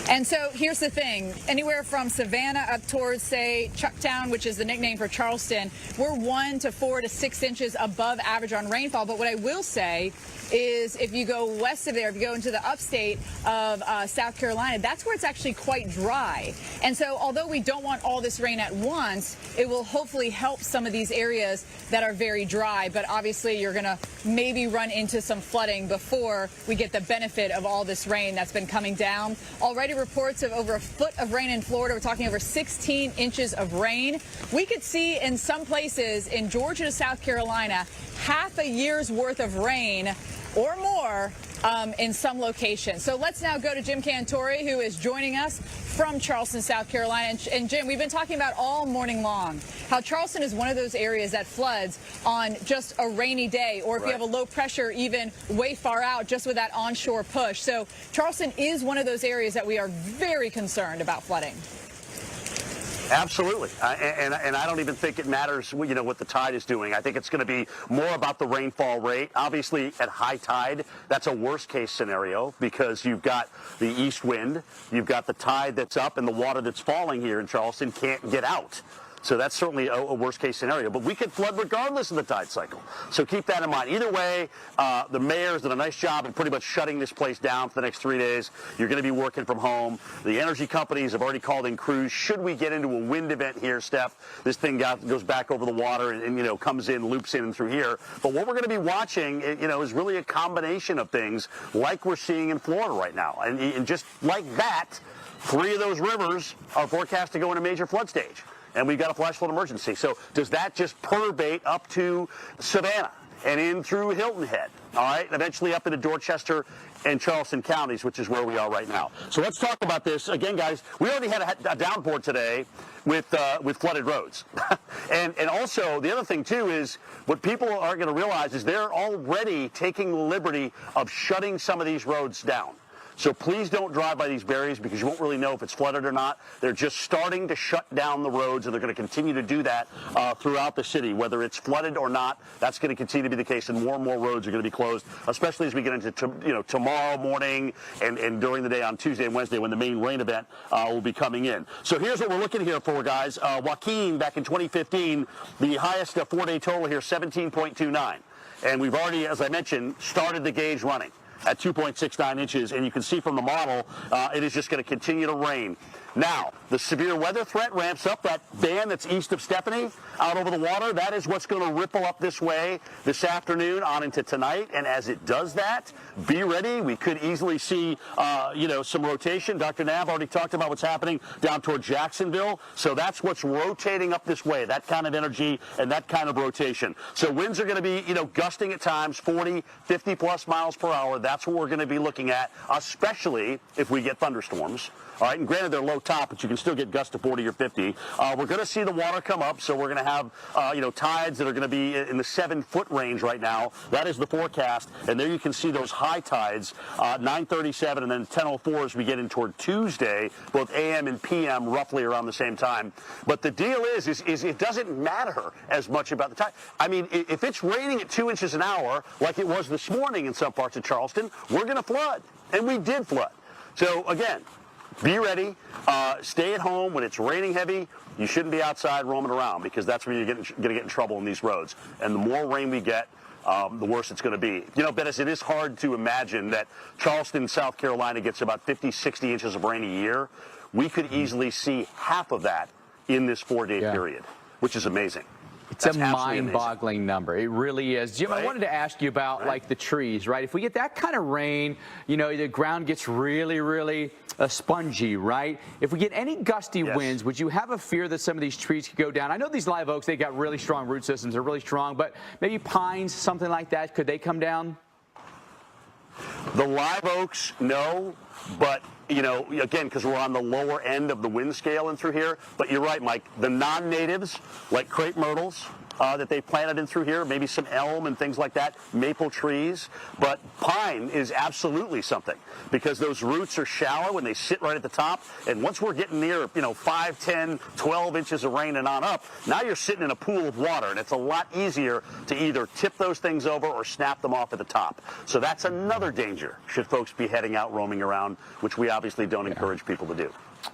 [SPEAKER 9] And so here's the thing, anywhere from Savannah up towards, say, Chucktown, which is the nickname for Charleston, we're 1 to 4 to 6 inches above average on rainfall. But what I will say is if you go west of there, if you go into the upstate of South Carolina, that's where it's actually quite dry. And so although we don't want all this rain at once, it will hopefully help some of these areas that are very dry. But obviously you're going to maybe run into some flooding before we get the benefit of all this rain that's been coming down. Already reports of over a foot of rain in Florida. We're talking over 16 inches of rain. We could see in some places in Georgia to South Carolina half a year's worth of rain or more in some locations. So let's now go to Jim Cantore, who is joining us from Charleston, South Carolina. And Jim, we've been talking about all morning long how Charleston is one of those areas that floods on just a rainy day, or if you have a low pressure even way far out just with that onshore push. So Charleston is one of those areas that we are very concerned about flooding.
[SPEAKER 10] Absolutely, and I don't even think it matters, you know, what the tide is doing. I think it's going to be more about the rainfall rate. Obviously, at high tide, that's a worst-case scenario because you've got the east wind, you've got the tide that's up, and the water that's falling here in Charleston can't get out. So that's certainly a worst-case scenario. But we could flood regardless of the tide cycle. So keep that in mind. Either way, the mayor's done a nice job of pretty much shutting this place down for the next 3 days. You're going to be working from home. The energy companies have already called in crews. Should we get into a wind event here, Steph, this thing goes back over the water and you know, comes in, loops in and through here. But what we're going to be watching, you know, is really a combination of things like we're seeing in Florida right now. And just like that, 3 of those rivers are forecast to go in a major flood stage. And we've got a flash flood emergency. So does that just permeate up to Savannah and in through Hilton Head, all right, and eventually up into Dorchester and Charleston counties, which is where we are right now. So let's talk about this. Again, guys, we already had a downpour today with flooded roads. and also, the other thing, too, is what people are going to realize is they're already taking the liberty of shutting some of these roads down. So please don't drive by these barriers because you won't really know if it's flooded or not. They're just starting to shut down the roads, and they're going to continue to do that throughout the city. Whether it's flooded or not, that's going to continue to be the case, and more roads are going to be closed, especially as we get into tomorrow morning and during the day on Tuesday and Wednesday when the main rain event will be coming in. So here's what we're looking here for, guys. Joaquin, back in 2015, the highest 4-day total here, 17.29. And we've already, as I mentioned, started the gauge running at 2.69 inches, and you can see from the model it is just going to continue to rain. Now, the severe weather threat ramps up. That band that's east of Stephanie out over the water, that is what's going to ripple up this way this afternoon on into tonight. And as it does that, be ready. We could easily see, some rotation. Dr. Nav already talked about what's happening down toward Jacksonville. So that's what's rotating up this way, that kind of energy and that kind of rotation. So winds are going to be, gusting at times 40, 50 plus miles per hour. That's what we're going to be looking at, especially if we get thunderstorms. All right, and granted they're low top, but you can still get gusts to 40 or 50. We're going to see the water come up, so we're going to have, tides that are going to be in the 7-foot range right now. That is the forecast, and there you can see those high tides, 9:37 and then 10:04 as we get in toward Tuesday, both AM and PM roughly around the same time. But the deal is it doesn't matter as much about the tide. I mean, if it's raining at 2 inches an hour, like it was this morning in some parts of Charleston, we're going to flood, and we did flood. So again, be ready. Stay at home when it's raining heavy. You shouldn't be outside roaming around because that's when you're going to get in trouble in these roads. And the more rain we get, the worse it's going to be. Bettis, it is hard to imagine that Charleston, South Carolina gets about 50, 60 inches of rain a year. We could easily see half of that in this 4-day period, which is amazing.
[SPEAKER 16] It's a mind-boggling number. It really is. Jim, I wanted to ask you about, like, the trees, right? If we get that kind of rain, the ground gets really, really spongy, right? If we get any gusty winds, would you have a fear that some of these trees could go down? I know these live oaks, they got really strong root systems. They're really strong, but maybe pines, something like that, could they come down?
[SPEAKER 10] The live oaks, no, but again, because we're on the lower end of the wind scale in through here. But you're right, Mike. The non-natives, like crepe myrtles, that they planted in through here, maybe some elm and things like that, maple trees. But pine is absolutely something because those roots are shallow and they sit right at the top. And once we're getting near, 5, 10, 12 inches of rain and on up, now you're sitting in a pool of water, and it's a lot easier to either tip those things over or snap them off at the top. So that's another danger should folks be heading out roaming around, which we obviously don't encourage people to do.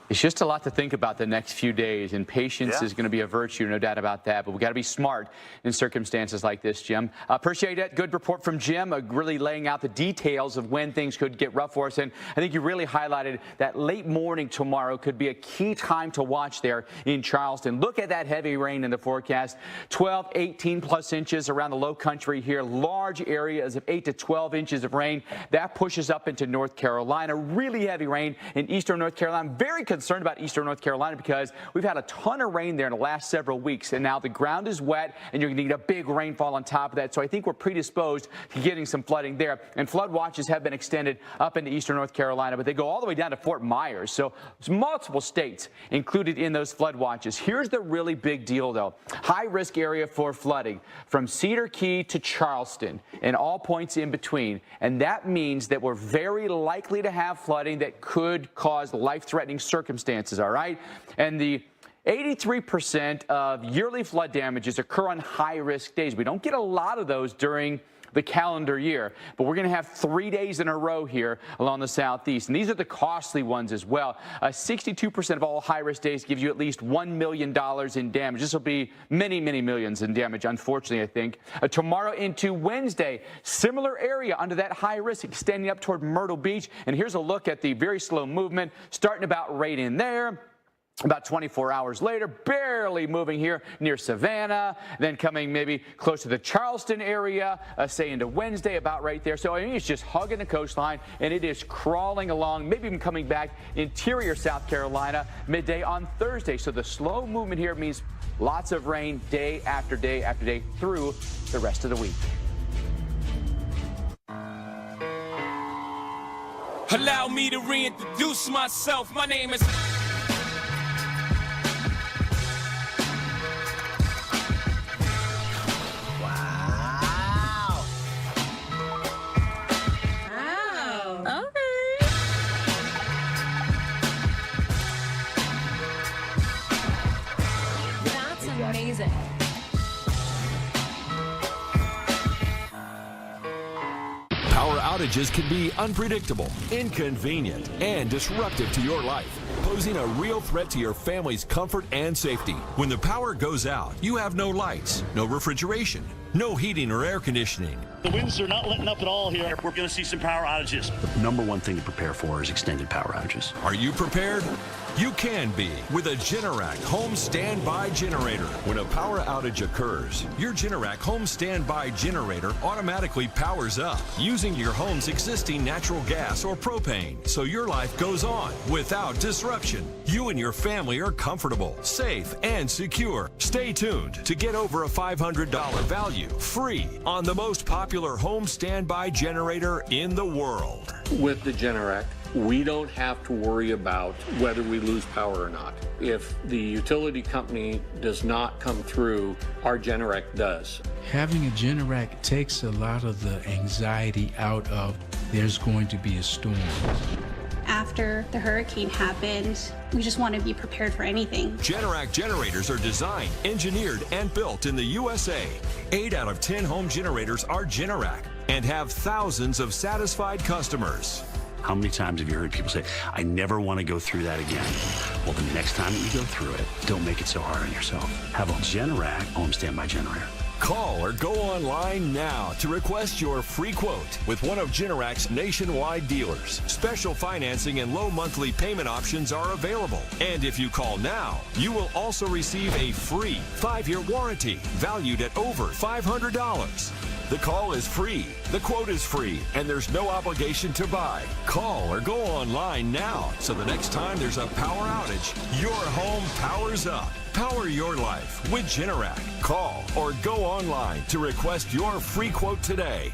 [SPEAKER 16] It's just a lot to think about the next few days, and patience is going to be a virtue, no doubt about that. But we got to be smart in circumstances like this, Jim. Appreciate it. Good report from Jim, really laying out the details of when things could get rough for us. And I think you really highlighted that late morning tomorrow could be a key time to watch there in Charleston. Look at that heavy rain in the forecast. 12, 18 plus inches around the low country here. Large areas of 8 to 12 inches of rain. That pushes up into North Carolina. Really heavy rain in eastern North Carolina. Very concerned about eastern North Carolina because we've had a ton of rain there in the last several weeks, and now the ground is wet and you're going to need a big rainfall on top of that. So I think we're predisposed to getting some flooding there, and flood watches have been extended up into eastern North Carolina, but they go all the way down to Fort Myers. So there's multiple states included in those flood watches. Here's the really big deal though. High risk area for flooding from Cedar Key to Charleston and all points in between, and that means that we're very likely to have flooding that could cause life-threatening circumstances, all right? And the 83% of yearly flood damages occur on high-risk days. We don't get a lot of those during the calendar year, but we're going to have 3 days in a row here along the southeast, and these are the costly ones as well. 62% of all high-risk days gives you at least $1 million in damage. This will be many, many millions in damage, unfortunately, I think. Tomorrow into Wednesday, similar area under that high risk extending up toward Myrtle Beach, and here's a look at the very slow movement starting about right in there. About 24 hours later, barely moving here near Savannah, then coming maybe close to the Charleston area, say into Wednesday, about right there. So I mean, it's just hugging the coastline, and it is crawling along, maybe even coming back interior South Carolina midday on Thursday. So the slow movement here means lots of rain day after day after day through the rest of the week.
[SPEAKER 4] Allow me to reintroduce myself. My name is...
[SPEAKER 3] outages can be unpredictable, inconvenient, and disruptive to your life, posing a real threat to your family's comfort and safety. When the power goes out, you have no lights, no refrigeration, no heating or air conditioning.
[SPEAKER 10] The winds are not letting up at all here. We're going to see some power outages. The number one thing to prepare for is extended power outages.
[SPEAKER 3] Are you prepared? You can be with a Generac home standby generator. When a power outage occurs, your Generac home standby generator automatically powers up using your home's existing natural gas or propane, so your life goes on without disruption. You and your family are comfortable, safe, and secure. Stay tuned to get over a $500 value free on the most popular home standby generator in the world.
[SPEAKER 11] With the Generac, we don't have to worry about whether we lose power or not. If the utility company does not come through, our Generac does.
[SPEAKER 12] Having a Generac takes a lot of the anxiety out of there's going to be a storm.
[SPEAKER 13] After the hurricane happened, we just want to be prepared for anything.
[SPEAKER 3] Generac generators are designed, engineered, and built in the USA. 8 out of 10 home generators are Generac and have thousands of satisfied customers.
[SPEAKER 10] How many times have you heard people say, I never want to go through that again? Well, the next time that you go through it, don't make it so hard on yourself. Have a Generac home standby generator.
[SPEAKER 3] Call or go online now to request your free quote with one of Generac's nationwide dealers. Special financing and low monthly payment options are available. And if you call now, you will also receive a free 5-year warranty valued at over $500. The call is free, the quote is free, and there's no obligation to buy. Call or go online now so the next time there's a power outage, your home powers up. Power your life with Generac. Call or go online to request your free quote today.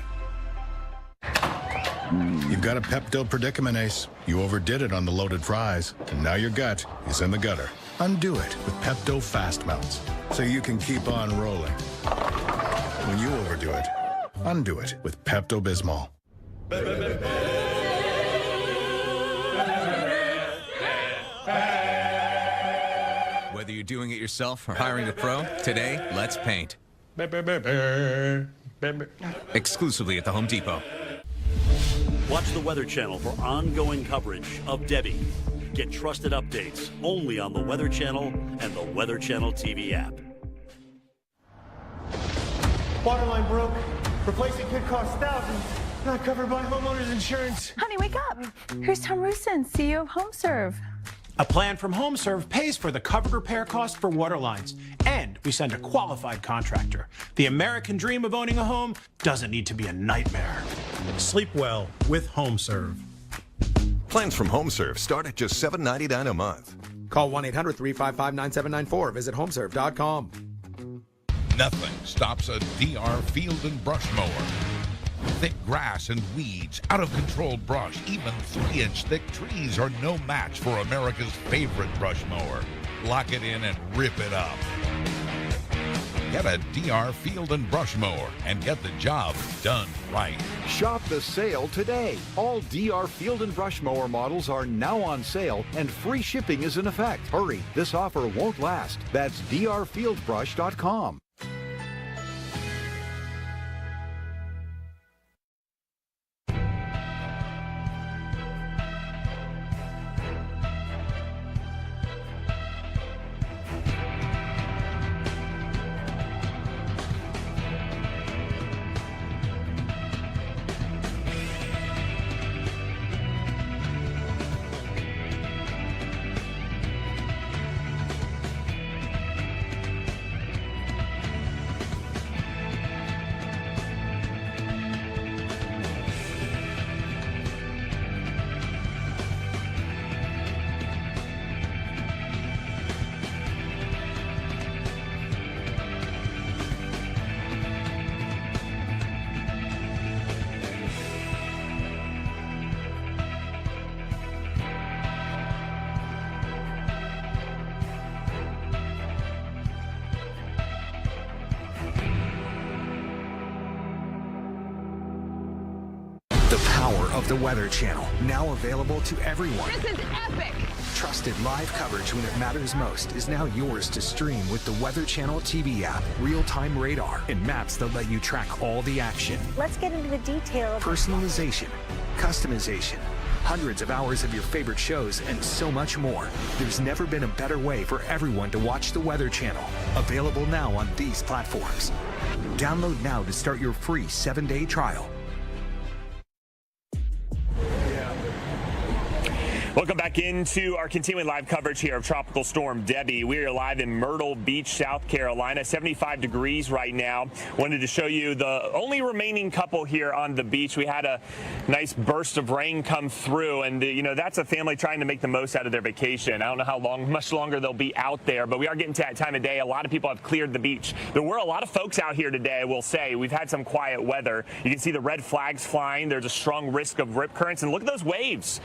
[SPEAKER 14] You've got a Pepto predicament, Ace. You overdid it on the loaded fries, and now your gut is in the gutter. Undo it with Pepto Fast Melts so you can keep on rolling. When you overdo it, undo it with Pepto-Bismol.
[SPEAKER 22] Whether you're doing it yourself or hiring a pro, today, let's paint. Exclusively at the Home Depot.
[SPEAKER 10] Watch the Weather Channel for ongoing coverage of Debby. Get trusted updates only on the Weather Channel and the Weather Channel TV app.
[SPEAKER 24] Water line broke. Replacing could cost thousands. Not covered by homeowners insurance.
[SPEAKER 26] Honey, wake up. Here's Tom Rusin, CEO of HomeServe.
[SPEAKER 28] A plan from HomeServe pays for the covered repair cost for water lines, and we send a qualified contractor. The American dream of owning a home doesn't need to be a nightmare.
[SPEAKER 29] Sleep well with HomeServe.
[SPEAKER 18] Plans from HomeServe start at just $7.99 a month.
[SPEAKER 31] Call 1-800-355-9794. Visit homeserve.com.
[SPEAKER 30] Nothing stops a DR field and brush mower. Thick grass and weeds, out-of-control brush, even 3-inch thick trees are no match for America's favorite brush mower. Lock it in and rip it up. Get a DR field and brush mower and get the job done right.
[SPEAKER 32] Shop the sale today. All DR field and brush mower models are now on sale and free shipping is in effect. Hurry, this offer won't last. That's drfieldbrush.com.
[SPEAKER 2] power of the Weather Channel, now available to everyone.
[SPEAKER 5] This is epic!
[SPEAKER 2] Trusted live coverage when it matters most is now yours to stream with the Weather Channel TV app, real-time radar, and maps that let you track all the action.
[SPEAKER 5] Let's get into the details.
[SPEAKER 2] Personalization, customization, hundreds of hours of your favorite shows, and so much more. There's never been a better way for everyone to watch the Weather Channel. Available now on these platforms. Download now to start your free 7-day trial.
[SPEAKER 6] Welcome back into our continuing live coverage here of Tropical Storm Debby. We are live in Myrtle Beach, South Carolina, 75 degrees right now. Wanted to show you the only remaining couple here on the beach. We had a nice burst of rain come through, and you know, that's a family trying to make the most out of their vacation. I don't know how much longer they'll be out there, but we are getting to that time of day. A lot of people have cleared the beach. There were a lot of folks out here today, I will say. We've had some quiet weather. You can see the red flags flying. There's a strong risk of rip currents, and look at those waves.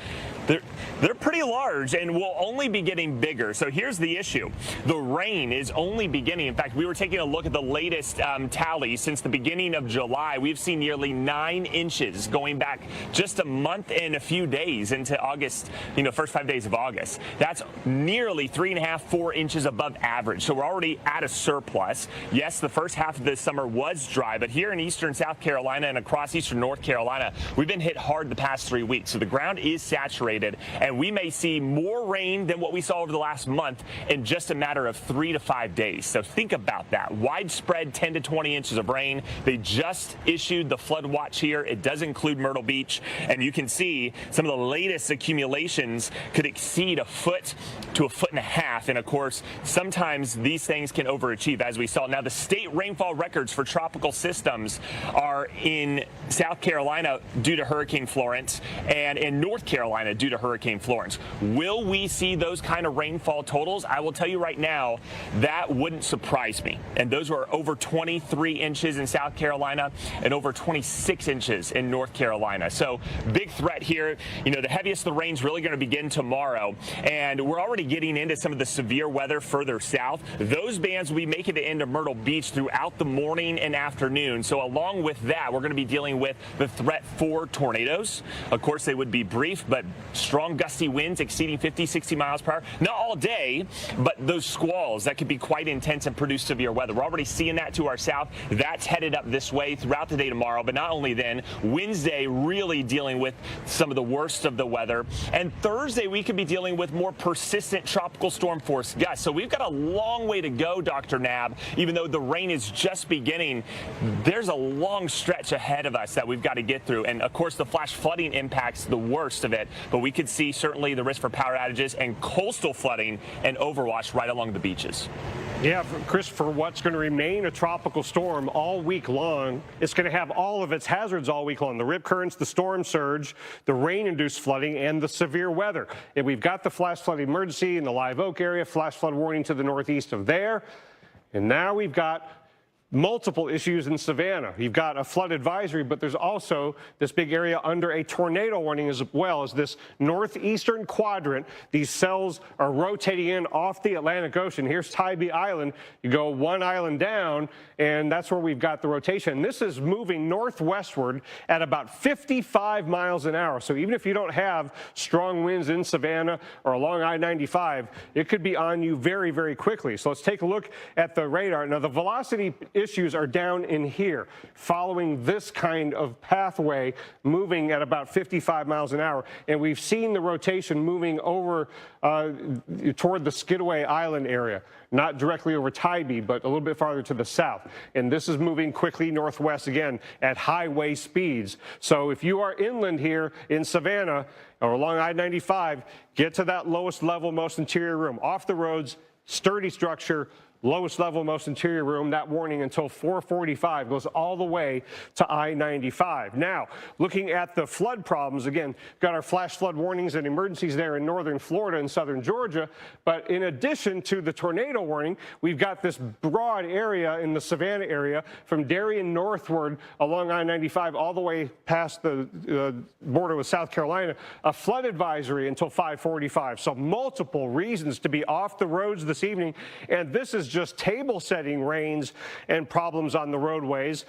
[SPEAKER 6] They're pretty large and will only be getting bigger. So here's the issue. The rain is only beginning. In fact, we were taking a look at the latest tally. Since the beginning of July, we've seen nearly 9 inches going back just a month and a few days into August, first 5 days of August. That's nearly 3.5, 4 inches above average. So we're already at a surplus. Yes, the first half of this summer was dry, but here in eastern South Carolina and across eastern North Carolina, we've been hit hard the past 3 weeks. So the ground is saturated, and we may see more rain than what we saw over the last month in just a matter of 3 to 5 days. So think about that. Widespread 10 to 20 inches of rain. They just issued the flood watch here. It does include Myrtle Beach, and you can see some of the latest accumulations could exceed 1 foot to 1.5 feet. And of course, sometimes these things can overachieve, as we saw. Now, the state rainfall records for tropical systems are in South Carolina due to Hurricane Florence and in North Carolina due to Hurricane Florence. Will we see those kind of rainfall totals? I will tell you right now, that wouldn't surprise me. And those were over 23 inches in South Carolina and over 26 inches in North Carolina. So big threat here. The heaviest of the rain's really going to begin tomorrow. And we're already getting into some of the severe weather further south. Those bands will be making it into Myrtle Beach throughout the morning and afternoon. So along with that, we're going to be dealing with the threat for tornadoes. Of course, they would be brief, but strong gusty winds exceeding 50, 60 miles per hour. Not all day, but those squalls that could be quite intense and produce severe weather. We're already seeing that to our south. That's headed up this way throughout the day tomorrow, but not only then. Wednesday, really dealing with some of the worst of the weather. And Thursday, we could be dealing with more persistent tropical storm force gusts. So we've got a long way to go, Dr. Nab. Even though the rain is just beginning, there's a long stretch ahead of us that we've got to get through. And of course, the flash flooding impacts the worst of it, but we could see certainly the risk for power outages and coastal flooding and overwash right along the beaches.
[SPEAKER 8] Yeah, Chris, for what's going to remain a tropical storm all week long, it's going to have all of its hazards all week long. The rip currents, the storm surge, the rain-induced flooding, and the severe weather. And we've got the flash flood emergency in the Live Oak area, flash flood warning to the northeast of there. And now we've got multiple issues in Savannah. You've got a flood advisory, but there's also this big area under a tornado warning as well as this northeastern quadrant. These cells are rotating in off the Atlantic Ocean. Here's Tybee Island. You go one island down, and that's where we've got the rotation. This is moving northwestward at about 55 miles an hour. So even if you don't have strong winds in Savannah or along I-95, it could be on you very, very quickly. So let's take a look at the radar. Now, the velocity issues are down in here, following this kind of pathway, moving at about 55 miles an hour. And we've seen the rotation moving over toward the Skidaway Island area, not directly over Tybee, but a little bit farther to the south. And this is moving quickly northwest again at highway speeds. So if you are inland here in Savannah or along I-95, get to that lowest level, most interior room. Off the roads, sturdy structure, lowest level, most interior room. That warning until 4:45 goes all the way to I-95. Now, looking at the flood problems, again, got our flash flood warnings and emergencies there in northern Florida and southern Georgia. But in addition to the tornado warning, we've got this broad area in the Savannah area from Darien northward along I-95 all the way past the border with South Carolina, a flood advisory until 5:45. So multiple reasons to be off the roads this evening. And this is just table setting rains and problems on the roadways.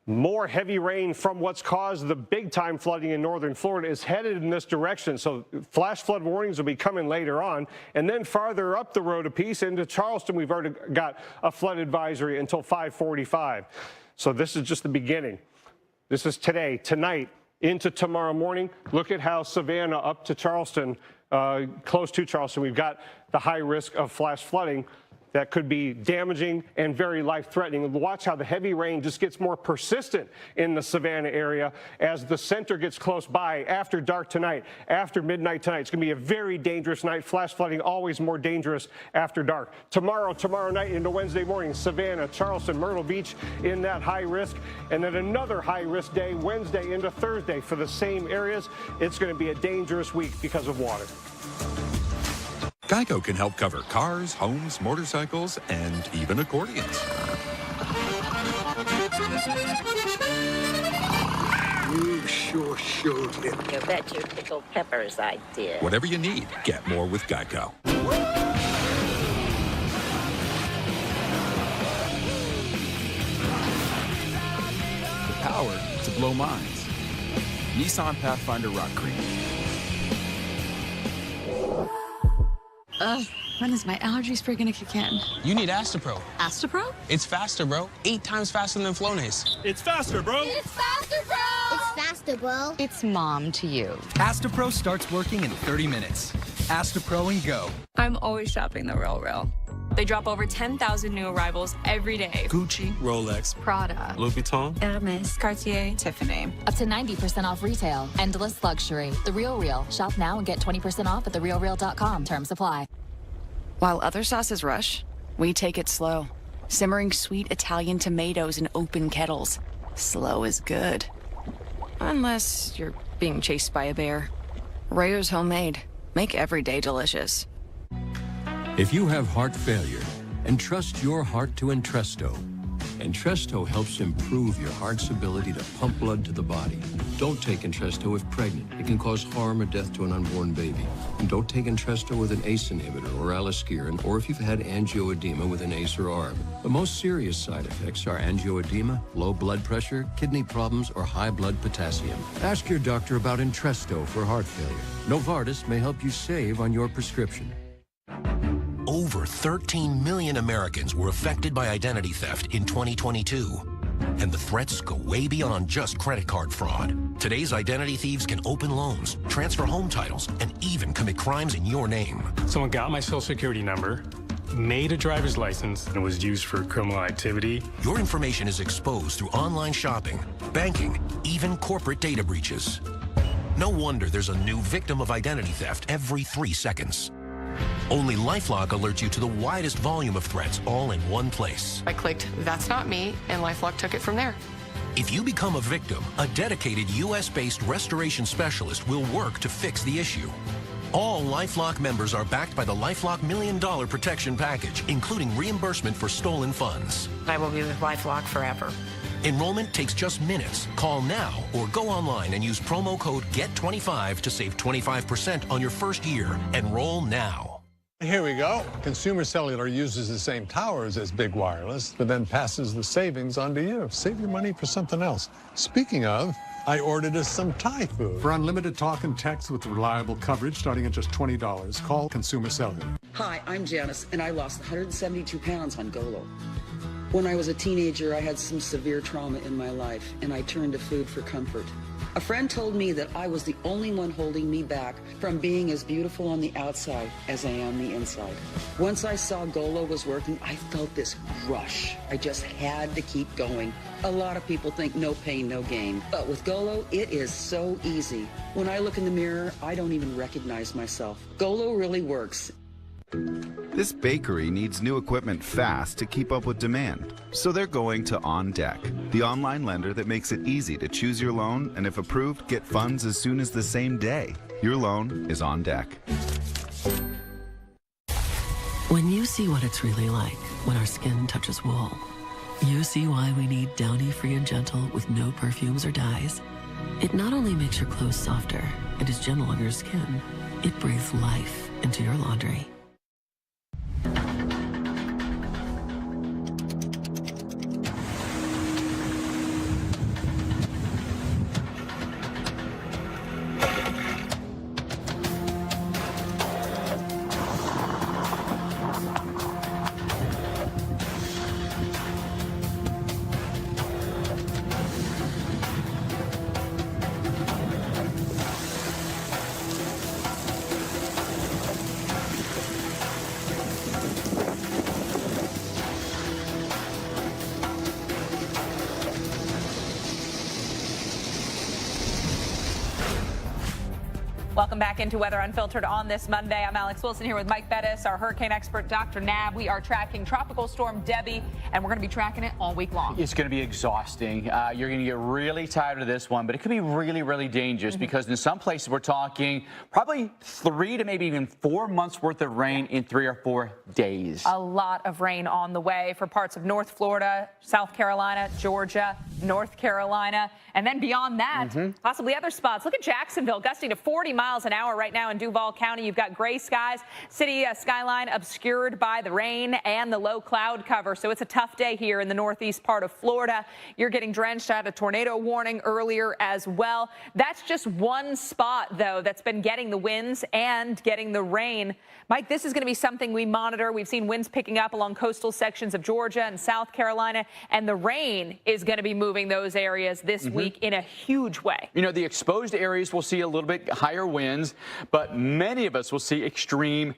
[SPEAKER 8] More heavy rain from what's caused the big-time flooding in northern Florida is headed in this direction. So flash flood warnings will be coming later on. And then farther up the road a piece into Charleston, we've already got a flood advisory until 5:45. So this is just the beginning. This is today, tonight, into tomorrow morning. Look at how Savannah up to Charleston, close to Charleston, we've got the high risk of flash flooding that could be damaging and very life-threatening. Watch how the heavy rain just gets more persistent in the Savannah area as the center gets close by after dark tonight, after midnight tonight. It's going to be a very dangerous night. Flash flooding always more dangerous after dark. Tomorrow night into Wednesday morning, Savannah, Charleston, Myrtle Beach in that high risk. And then another high-risk day Wednesday into Thursday for the same areas. It's going to be a dangerous week because of water.
[SPEAKER 18] Geico can help cover cars, homes, motorcycles, and even accordions.
[SPEAKER 1] You sure showed him.
[SPEAKER 7] You bet your pickled peppers I did.
[SPEAKER 18] Whatever you need, get more with Geico.
[SPEAKER 9] The power to blow minds. Nissan Pathfinder Rock Cream.
[SPEAKER 15] When is my allergy spray gonna kick in?
[SPEAKER 16] You need Astapro.
[SPEAKER 15] Astapro?
[SPEAKER 16] It's faster, bro. 8 times faster than Flonase.
[SPEAKER 17] It's faster, bro.
[SPEAKER 19] It's faster, bro. It's faster, bro.
[SPEAKER 15] It's mom to you.
[SPEAKER 9] Astapro starts working in 30 minutes. Astapro and go.
[SPEAKER 15] I'm always shopping the Real. They drop over 10,000 new arrivals every day.
[SPEAKER 17] Gucci, Rolex,
[SPEAKER 15] Prada,
[SPEAKER 17] Louis Vuitton,
[SPEAKER 15] Hermes, Cartier, Tiffany.
[SPEAKER 20] Up to 90% off retail. Endless luxury. The Real. Shop now and get 20% off at therealreal.com. Terms apply.
[SPEAKER 15] While other sauces rush, we take it slow. Simmering sweet Italian tomatoes in open kettles. Slow is good. Unless you're being chased by a bear. Rayo's homemade. Make every day delicious.
[SPEAKER 21] If you have heart failure, entrust your heart to Entresto. Entresto helps improve your heart's ability to pump blood to the body. Don't take Entresto if pregnant. It can cause harm or death to an unborn baby. And don't take Entresto with an ACE inhibitor or aliskiren, or if you've had angioedema with an ACE or ARB. The most serious side effects are angioedema, low blood pressure, kidney problems, or high blood potassium. Ask your doctor about Entresto for heart failure. Novartis may help you save on your prescription.
[SPEAKER 23] Over 13 million Americans were affected by identity theft in 2022. And the threats go way beyond just credit card fraud. Today's identity thieves can open loans, transfer home titles, and even commit crimes in your name.
[SPEAKER 17] Someone got my social security number, made a driver's license, and was used for criminal activity.
[SPEAKER 23] Your information is exposed through online shopping, banking, even corporate data breaches. No wonder there's a new victim of identity theft every 3 seconds. Only LifeLock alerts you to the widest volume of threats all in one place.
[SPEAKER 15] I clicked, that's not me, and LifeLock took it from there.
[SPEAKER 23] If you become a victim, a dedicated U.S.-based restoration specialist will work to fix the issue. All LifeLock members are backed by the LifeLock $1 Million Protection Package, including reimbursement for stolen funds.
[SPEAKER 15] I will be with LifeLock forever.
[SPEAKER 23] Enrollment takes just minutes. Call now or go online and use promo code GET25 to save 25% on your first year. Enroll now.
[SPEAKER 25] Here we go. Consumer Cellular uses the same towers as Big Wireless, but then passes the savings on to you. Save your money for something else. Speaking of, I ordered us some Thai food.
[SPEAKER 27] For unlimited talk and text with reliable coverage starting at just $20, call Consumer Cellular.
[SPEAKER 33] Hi, I'm Janice, and I lost 172 pounds on Golo. When I was a teenager, I had some severe trauma in my life, and I turned to food for comfort. A friend told me that I was the only one holding me back from being as beautiful on the outside as I am the inside. Once I saw Golo was working, I felt this rush. I just had to keep going. A lot of people think no pain, no gain. But with Golo, it is so easy. When I look in the mirror, I don't even recognize myself. Golo really works.
[SPEAKER 34] This bakery needs new equipment fast to keep up with demand. So they're going to On Deck, the online lender that makes it easy to choose your loan and if approved, get funds as soon as the same day. Your loan is on deck.
[SPEAKER 35] When you see what it's really like when our skin touches wool, you see why we need Downy Free and Gentle with no perfumes or dyes. It not only makes your clothes softer and is gentle on your skin, it breathes life into your laundry.
[SPEAKER 3] Welcome back into Weather Unfiltered on this Monday. I'm Alex Wilson here with Mike Bettis, our hurricane expert, Dr. Nab. We are tracking Tropical Storm Debby, and we're going to be tracking it all week long.
[SPEAKER 4] It's going to be exhausting. You're going to get really tired of this one, but it could be really, really dangerous because in some places we're talking probably 3 to maybe even 4 months worth of rain in 3 or 4 days.
[SPEAKER 3] A lot of rain on the way for parts of North Florida, South Carolina, Georgia, North Carolina, and then beyond that, possibly other spots. Look at Jacksonville, gusting to 40 miles an hour right now in Duval County. You've got gray skies, city skyline obscured by the rain and the low cloud cover. So it's a tough day here in the northeast part of Florida. You're getting drenched. I had a tornado warning earlier as well. That's just one spot, though, that's been getting the winds and getting the rain. Mike, this is going to be something we monitor. We've seen winds picking up along coastal sections of Georgia and South Carolina, and the rain is going to be moving those areas this week in a huge way.
[SPEAKER 4] You know, the exposed areas will see a little bit higher winds, but many of us will see extreme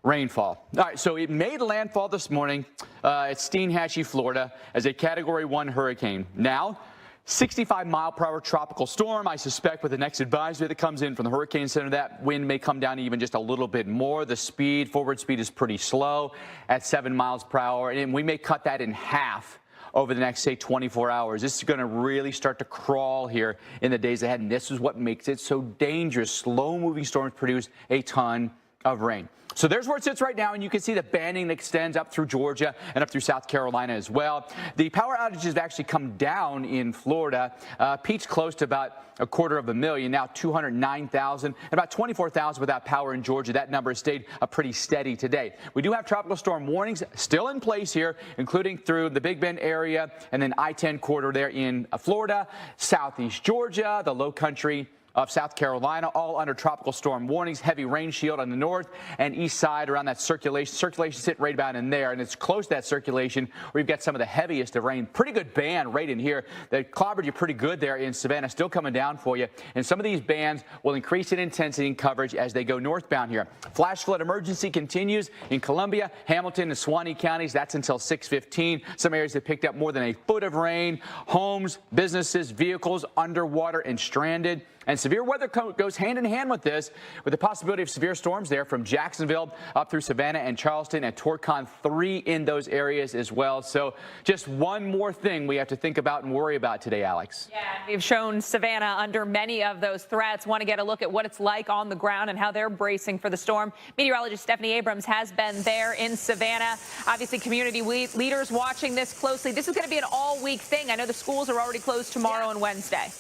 [SPEAKER 4] rainfall. All right, so it made landfall this morning at Steinhatchee, Florida, as a Category 1 hurricane. Now, 65-mile-per-hour tropical storm. I suspect with the next advisory that comes in from the Hurricane Center, that wind may come down even just a little bit more. The speed, forward speed, is pretty slow at 7 miles per hour, and we may cut that in half over the next, say, 24 hours. This is going to really start to crawl here in the days ahead, and this is what makes it so dangerous. Slow-moving storms produce a ton of rain. So there's where it sits right now, and you can see the banding that extends up through Georgia and up through South Carolina as well. The power outages have actually come down in Florida. Peaked close to about 250,000, now 209,000, and about 24,000 without power in Georgia. That number has stayed pretty steady today. We do have tropical storm warnings still in place here, including through the Big Bend area and then I-10 corridor there in Florida, southeast Georgia, the low country of South Carolina, all under tropical storm warnings. Heavy rain shield on the north and east side around that circulation. Circulation sitting right about in there, and it's close to that circulation where you've got some of the heaviest of rain. Pretty good band right in here that clobbered you pretty good there in Savannah, still coming down for you. And some of these bands will increase in intensity and coverage as they go northbound here. Flash flood emergency continues in Columbia, Hamilton, and Suwannee counties. That's until 6:15. Some areas have picked up more than a foot of rain. Homes, businesses, vehicles underwater and stranded. And severe weather goes hand in hand with this, with the possibility of severe storms there from Jacksonville up through Savannah and Charleston and Torcon, 3 in those areas as well. So just one more thing we have to think about and worry about today, Alex.
[SPEAKER 3] Yeah, we've shown Savannah under many of those threats. Want to get a look at what it's like on the ground and how they're bracing for the storm. Meteorologist Stephanie Abrams has been there in Savannah. Obviously, community leaders watching this closely. This is going to be an all-week thing. I know the schools are already closed tomorrow and Wednesday.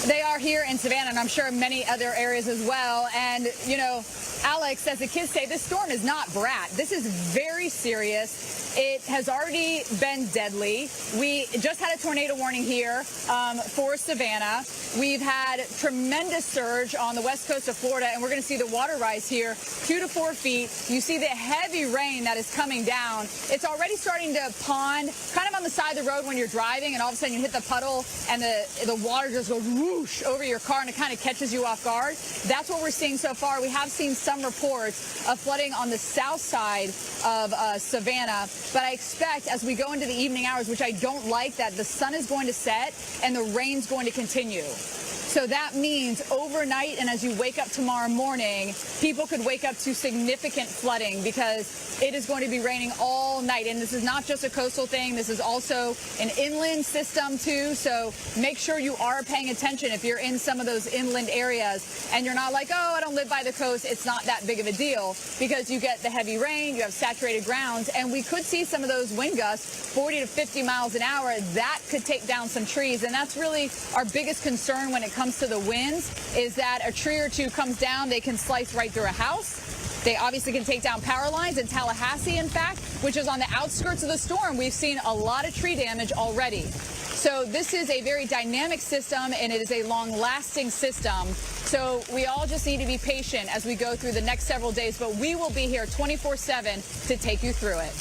[SPEAKER 10] They are here in Savannah, and I'm sure many other areas as well. And, you know, Alex, as the kids say, this storm is not brat. This is very serious. It has already been deadly. We just had a tornado warning here for Savannah. We've had tremendous surge on the west coast of Florida, and we're going to see the water rise here 2 to 4 feet. You see the heavy rain that is coming down. It's already starting to pond kind of on the side of the road when you're driving, and all of a sudden you hit the puddle and the water just goes whoosh over your car, and it kind of catches you off guard. That's what we're seeing so far. We have seen some reports of flooding on the south side of Savannah, but I expect as we go into the evening hours, which I don't like, that the sun is going to set and the rain's going to continue. So that means overnight and as you wake up tomorrow morning, people could wake up to significant flooding because it is going to be raining all night. And this is not just a coastal thing. This is also an inland system, too. So make sure you are paying attention if you're in some of those inland areas and you're not like, oh, I don't live by the coast. It's not that big of a deal because you get the heavy rain, you have saturated grounds, and we could see some of those wind gusts 40 to 50 miles an hour. That could take down some trees. And that's really our biggest concern when it comes to the winds, is that a tree or two comes down, they can slice right through a house. They obviously can take down power lines. In Tallahassee, in fact, which is on the outskirts of the storm, we've seen a lot of tree damage already. So this is a very dynamic system, and it is a long-lasting system. So we all just need to be patient as we go through the next several days, but we will be here 24/7 to take you through it.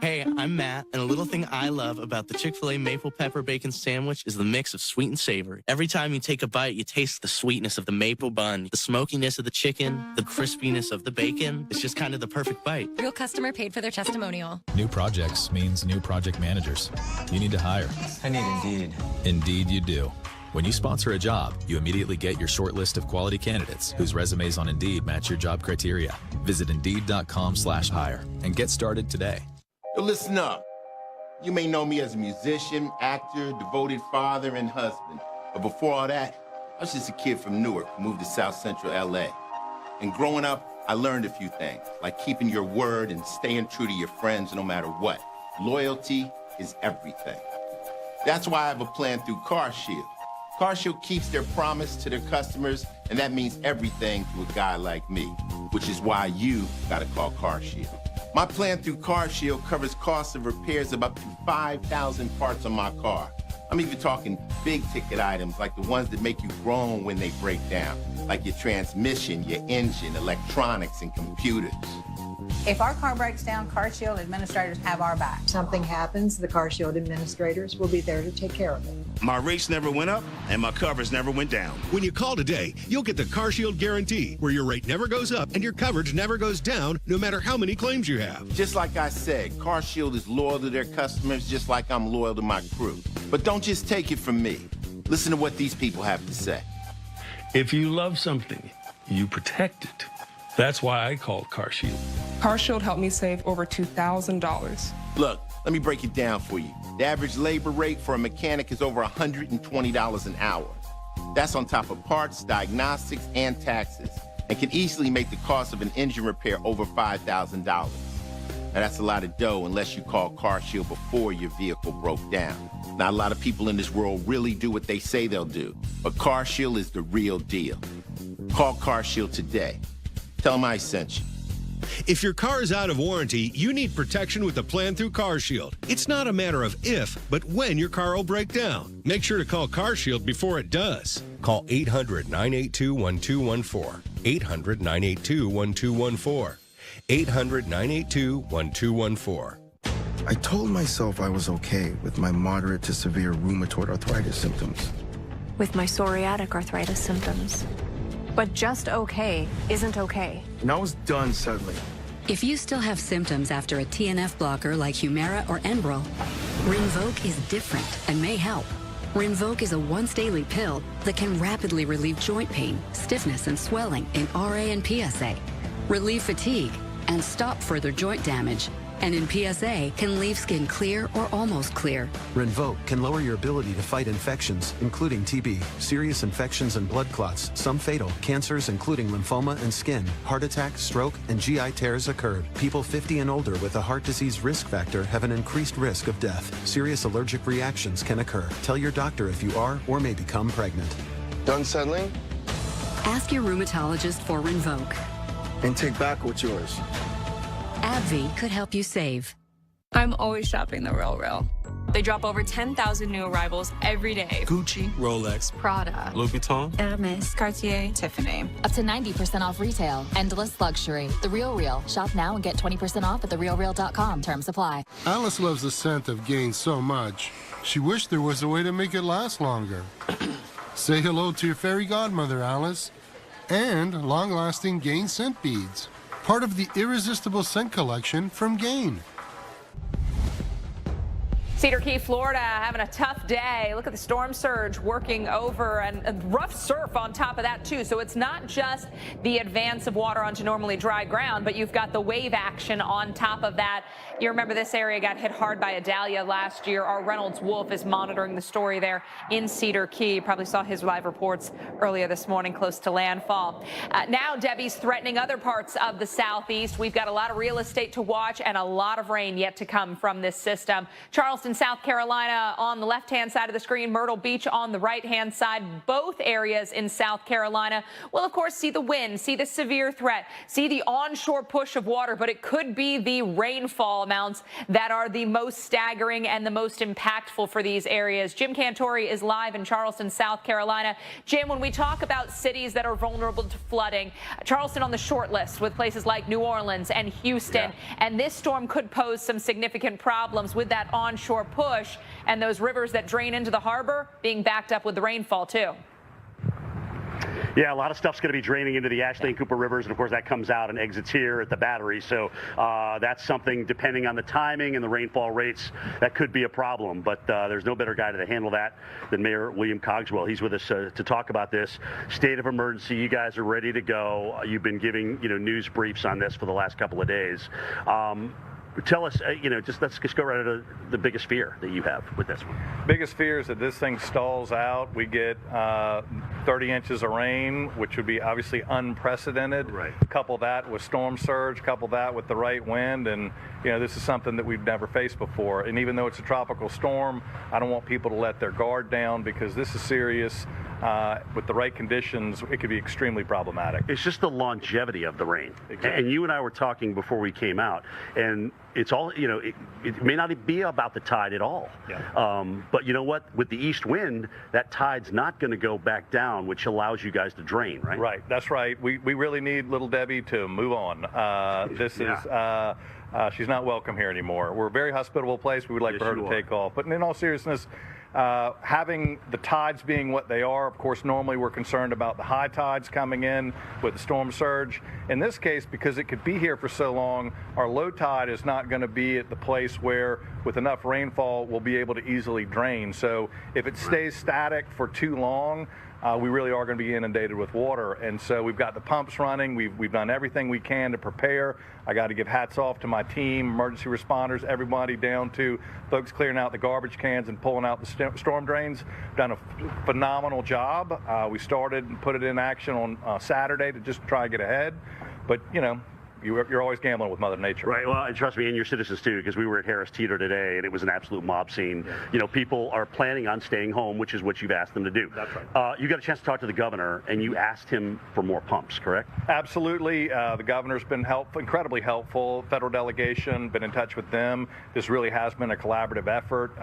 [SPEAKER 11] Hey, I'm Matt, and a little thing I love about the Chick-fil-A Maple Pepper Bacon Sandwich is the mix of sweet and savory. Every time you take a bite, you taste the sweetness of the maple bun, the smokiness of the chicken, the crispiness of the bacon. It's just kind of the perfect bite.
[SPEAKER 12] Real customer paid for their testimonial.
[SPEAKER 13] New projects means new project managers. You need to hire.
[SPEAKER 14] I need Indeed.
[SPEAKER 13] Indeed you do.
[SPEAKER 1] When you sponsor a job, you immediately get your short list of quality candidates whose resumes on Indeed match your job criteria. Visit Indeed.com/hire and get started today.
[SPEAKER 2] Listen up. You may know me as a musician, actor, devoted father, and husband. But before all that, I was just a kid from Newark who moved to South Central LA. And growing up, I learned a few things, like keeping your word and staying true to your friends no matter what. Loyalty is everything. That's why I have a plan through CarShield. CarShield keeps their promise to their customers, and that means everything to a guy like me, which is why you gotta call CarShield. My plan through CarShield covers costs of repairs of up to 5,000 parts on my car. I'm even talking big ticket items like the ones that make you groan when they break down, like your transmission, your engine, electronics, and computers.
[SPEAKER 5] If our car breaks down, CarShield administrators have our back.
[SPEAKER 6] Something happens, the CarShield administrators will be there to take care of it.
[SPEAKER 8] My rates never went up, and my coverage never went down.
[SPEAKER 13] When you call today, you'll get the CarShield guarantee, where your rate never goes up and your coverage never goes down, no matter how many claims you have.
[SPEAKER 2] Just like I said, CarShield is loyal to their customers, just like I'm loyal to my crew. But don't just take it from me. Listen to what these people have to say.
[SPEAKER 17] If you love something, you protect it. That's why I called CarShield.
[SPEAKER 14] CarShield helped me save over $2,000.
[SPEAKER 2] Look, let me break it down for you. The average labor rate for a mechanic is over $120 an hour. That's on top of parts, diagnostics, and taxes, and can easily make the cost of an engine repair over $5,000. Now, that's a lot of dough unless you call CarShield before your vehicle broke down. Not a lot of people in this world really do what they say they'll do, but CarShield is the real deal. Call CarShield today. Tell them I sent you.
[SPEAKER 13] If your car is out of warranty, you need protection with a plan through CarShield. It's not a matter of if, but when your car will break down. Make sure to call CarShield before it does.
[SPEAKER 14] Call 800-982-1214. 800-982-1214. 800-982-1214.
[SPEAKER 22] I told myself I was okay with my moderate to severe rheumatoid arthritis symptoms.
[SPEAKER 24] With my psoriatic arthritis symptoms. But just okay isn't okay.
[SPEAKER 22] And I was done settling.
[SPEAKER 26] If you still have symptoms after a TNF blocker like Humira or Enbrel, Rinvoq is different and may help. Rinvoq is a once-daily pill that can rapidly relieve joint pain, stiffness, and swelling in RA and PSA, relieve fatigue, and stop further joint damage. And in PSA, can leave skin clear or almost clear.
[SPEAKER 28] Rinvoq can lower your ability to fight infections, including TB, serious infections and blood clots, some fatal, cancers including lymphoma and skin, heart attack, stroke, and GI tears occurred. People 50 and older with a heart disease risk factor have an increased risk of death. Serious allergic reactions can occur. Tell your doctor if you are or may become pregnant.
[SPEAKER 22] Done settling?
[SPEAKER 26] Ask your rheumatologist for Rinvoq.
[SPEAKER 22] And take back what's yours.
[SPEAKER 26] AbbVie could help you save.
[SPEAKER 24] I'm always shopping the Real. They drop over 10,000 new arrivals every day.
[SPEAKER 9] Gucci, Rolex,
[SPEAKER 24] Prada,
[SPEAKER 9] Louis Vuitton,
[SPEAKER 24] Hermes, Cartier, Tiffany.
[SPEAKER 20] Up to 90% off retail. Endless luxury. The Real Real. Shop now and get 20% off at therealreal.com. Terms apply.
[SPEAKER 27] Alice loves the scent of Gain so much, she wished there was a way to make it last longer. Say hello to your fairy godmother, Alice. And long-lasting Gain scent beads. Part of the irresistible scent collection from Gain.
[SPEAKER 3] Cedar Key, Florida, having a tough day. Look at the storm surge working over and rough surf on top of that, too. So it's not just the advance of water onto normally dry ground, but you've got the wave action on top of that. You remember this area got hit hard by Idalia last year. Our Reynolds Wolf is monitoring the story there in Cedar Key. Probably saw his live reports earlier this morning close to landfall. Now Debbie's threatening other parts of the southeast. We've got a lot of real estate to watch and a lot of rain yet to come from this system. Charleston, South Carolina on the left-hand side of the screen, Myrtle Beach on the right-hand side. Both areas in South Carolina will, of course, see the wind, see the severe threat, see the onshore push of water, but it could be the rainfall amounts that are the most staggering and the most impactful for these areas. Jim Cantori is live in Charleston, South Carolina. Jim, when we talk about cities that are vulnerable to flooding, Charleston on the short list with places like New Orleans and Houston, and this storm could pose some significant problems with that onshore push and those rivers that drain into the harbor being backed up with the rainfall too.
[SPEAKER 7] Yeah, a lot of stuff's going to be draining into the Ashley and Cooper rivers, and of course that comes out and exits here at the battery. So that's something, depending on the timing and the rainfall rates, that could be a problem. But there's no better guy to handle that than Mayor William Cogswell. He's with us to talk about this state of emergency. You guys are ready to go. You've been giving news briefs on this for the last couple of days. Tell us, let's just go right to the biggest fear that you have with this one.
[SPEAKER 15] Biggest fear is that this thing stalls out. We get 30 inches of rain, which would be obviously unprecedented.
[SPEAKER 7] Right.
[SPEAKER 15] Couple that with storm surge, couple that with the right wind, and this is something that we've never faced before. And even though it's a tropical storm, I don't want people to let their guard down because this is serious. With the right conditions, it could be extremely problematic.
[SPEAKER 7] It's just the longevity of the rain. Exactly. And you and I were talking before we came out, and it's all, it may not be about the tide at all.
[SPEAKER 15] Yeah.
[SPEAKER 7] But you know what? With the east wind, that tide's not going to go back down, which allows you guys to drain, right?
[SPEAKER 15] Right. That's right. We really need little Debbie to move on. She's not welcome here anymore. We're a very hospitable place. We would like for her to take off. But in all seriousness, having the tides being what they are, of course, normally we're concerned about the high tides coming in with the storm surge. In this case, because it could be here for so long, our low tide is not going to be at the place where, with enough rainfall, we'll be able to easily drain. So if it stays static for too long, we really are going to be inundated with water. And so we've got the pumps running. We've done everything we can to prepare. I got to give hats off to my team, emergency responders, everybody down to folks clearing out the garbage cans and pulling out the storm drains. Done a phenomenal job. We started and put it in action on Saturday to just try and get ahead. But, you're always gambling with Mother Nature.
[SPEAKER 7] Right. Well, and trust me, and your citizens too, because we were at Harris Teeter today, and it was an absolute mob scene. Yeah. People are planning on staying home, which is what you've asked them to do.
[SPEAKER 15] That's right.
[SPEAKER 7] You got a chance to talk to the governor, and you asked him for more pumps, correct?
[SPEAKER 15] Absolutely. The governor's been helpful, incredibly helpful. Federal delegation, been in touch with them. This really has been a collaborative effort.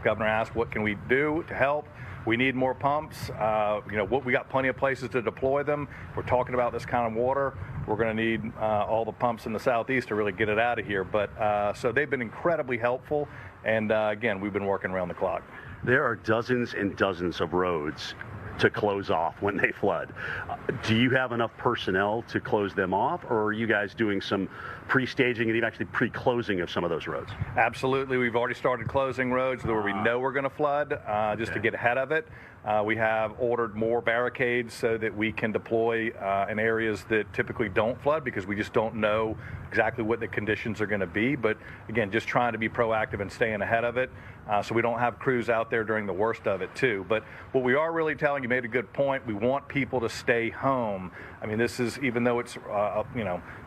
[SPEAKER 15] Governor asked, what can we do to help? We need more pumps. We got plenty of places to deploy them. We're talking about this kind of water. We're going to need all the pumps in the southeast to really get it out of here. But so they've been incredibly helpful. And again, we've been working around the clock.
[SPEAKER 7] There are dozens and dozens of roads to close off when they flood. Do you have enough personnel to close them off, or are you guys doing some pre-staging and even actually pre-closing of some of those roads?
[SPEAKER 15] Absolutely. We've already started closing roads where we know we're going to flood, just to get ahead of it. We have ordered more barricades so that we can deploy in areas that typically don't flood, because we just don't know exactly what the conditions are going to be. But again, just trying to be proactive and staying ahead of it, so we don't have crews out there during the worst of it too. But what we are really telling, you made a good point, we want people to stay home. I mean, this is, even though it's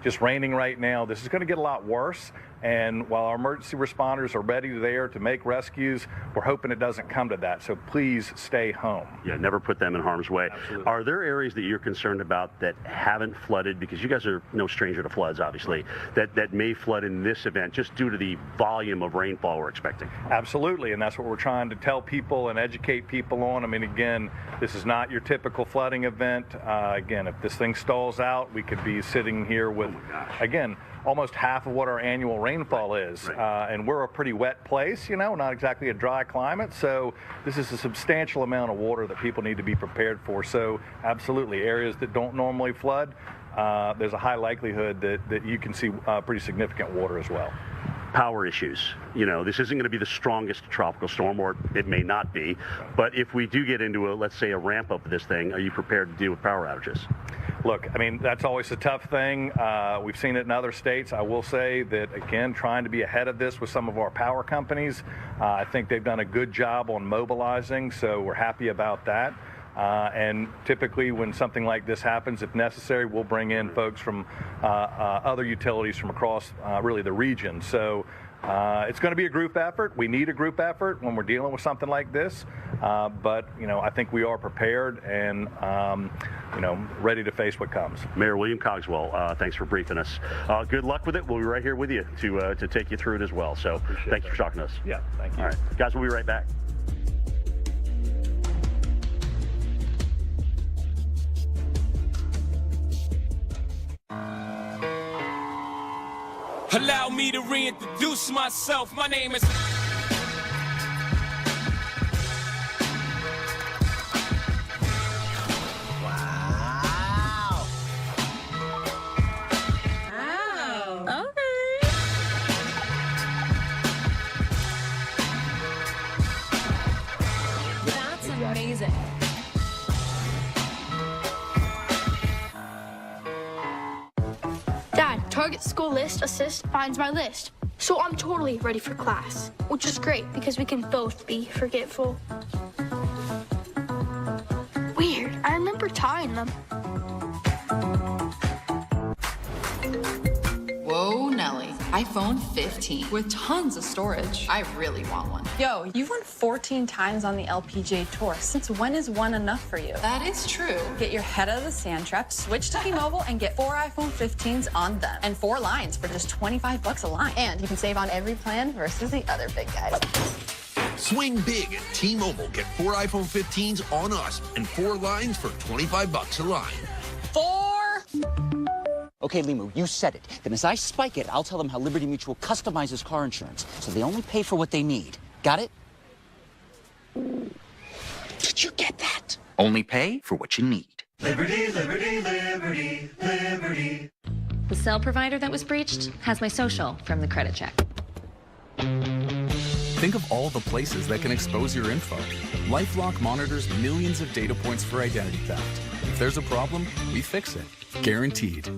[SPEAKER 15] just raining right now, this is going to get a lot worse. And while our emergency responders are ready there to make rescues, we're hoping it doesn't come to that. So please stay home.
[SPEAKER 7] Yeah, never put them in harm's way.
[SPEAKER 15] Absolutely.
[SPEAKER 7] Are there areas that you're concerned about that haven't flooded, because you guys are no stranger to floods, obviously, that may flood in this event just due to the volume of rainfall we're expecting?
[SPEAKER 15] Absolutely, and that's what we're trying to tell people and educate people on. I mean, again, this is not your typical flooding event. Again, if this thing stalls out, we could be sitting here with, again, almost half of what our annual rainfall is. And we're a pretty wet place, not exactly a dry climate. So this is a substantial amount of water that people need to be prepared for. So absolutely, areas that don't normally flood, there's a high likelihood that you can see pretty significant water as well.
[SPEAKER 7] Power issues. This isn't going to be the strongest tropical storm, or it may not be. But if we do get into let's say a ramp up of this thing, are you prepared to deal with power outages?
[SPEAKER 15] Look, I mean, that's always a tough thing. We've seen it in other states. I will say that, again, trying to be ahead of this with some of our power companies, I think they've done a good job on mobilizing, so we're happy about that. And typically when something like this happens, if necessary, we'll bring in folks from other utilities from across really the region. So it's going to be a group effort. We need a group effort when we're dealing with something like this. But, I think we are prepared and, ready to face what comes.
[SPEAKER 7] Mayor William Cogswell, thanks for briefing us. Good luck with it. We'll be right here with you to take you through it as well. So thank you for talking to us.
[SPEAKER 15] Yeah, thank you.
[SPEAKER 7] All right, guys, we'll be right back.
[SPEAKER 16] Allow me to reintroduce myself. My name is...
[SPEAKER 18] Wow.
[SPEAKER 4] Target school list assist finds my list. So I'm totally ready for class, which is great because we can both be forgetful. Weird, I remember tying them.
[SPEAKER 10] Whoa, Nelly. iPhone 15 with tons of storage. I really want one.
[SPEAKER 24] Yo, you've won 14 times on the LPGA Tour. Since when is one enough for you?
[SPEAKER 10] That is true.
[SPEAKER 24] Get your head out of the sand trap, switch to T-Mobile, and get 4 iPhone 15s on them. And 4 lines for just $25 a line. And you can save on every plan versus the other big guys.
[SPEAKER 11] Swing big at T-Mobile. Get 4 iPhone 15s on us and 4 lines for $25 a line.
[SPEAKER 24] 4.
[SPEAKER 18] Okay, Limu, you said it. Then as I spike it, I'll tell them how Liberty Mutual customizes car insurance, so they only pay for what they need. Got it? Did you get that? Only pay for what you need.
[SPEAKER 19] Liberty, liberty, liberty, liberty.
[SPEAKER 20] The cell provider that was breached has my social from the credit check.
[SPEAKER 9] Think of all the places that can expose your info. LifeLock monitors millions of data points for identity theft. If there's a problem, we fix it. Guaranteed.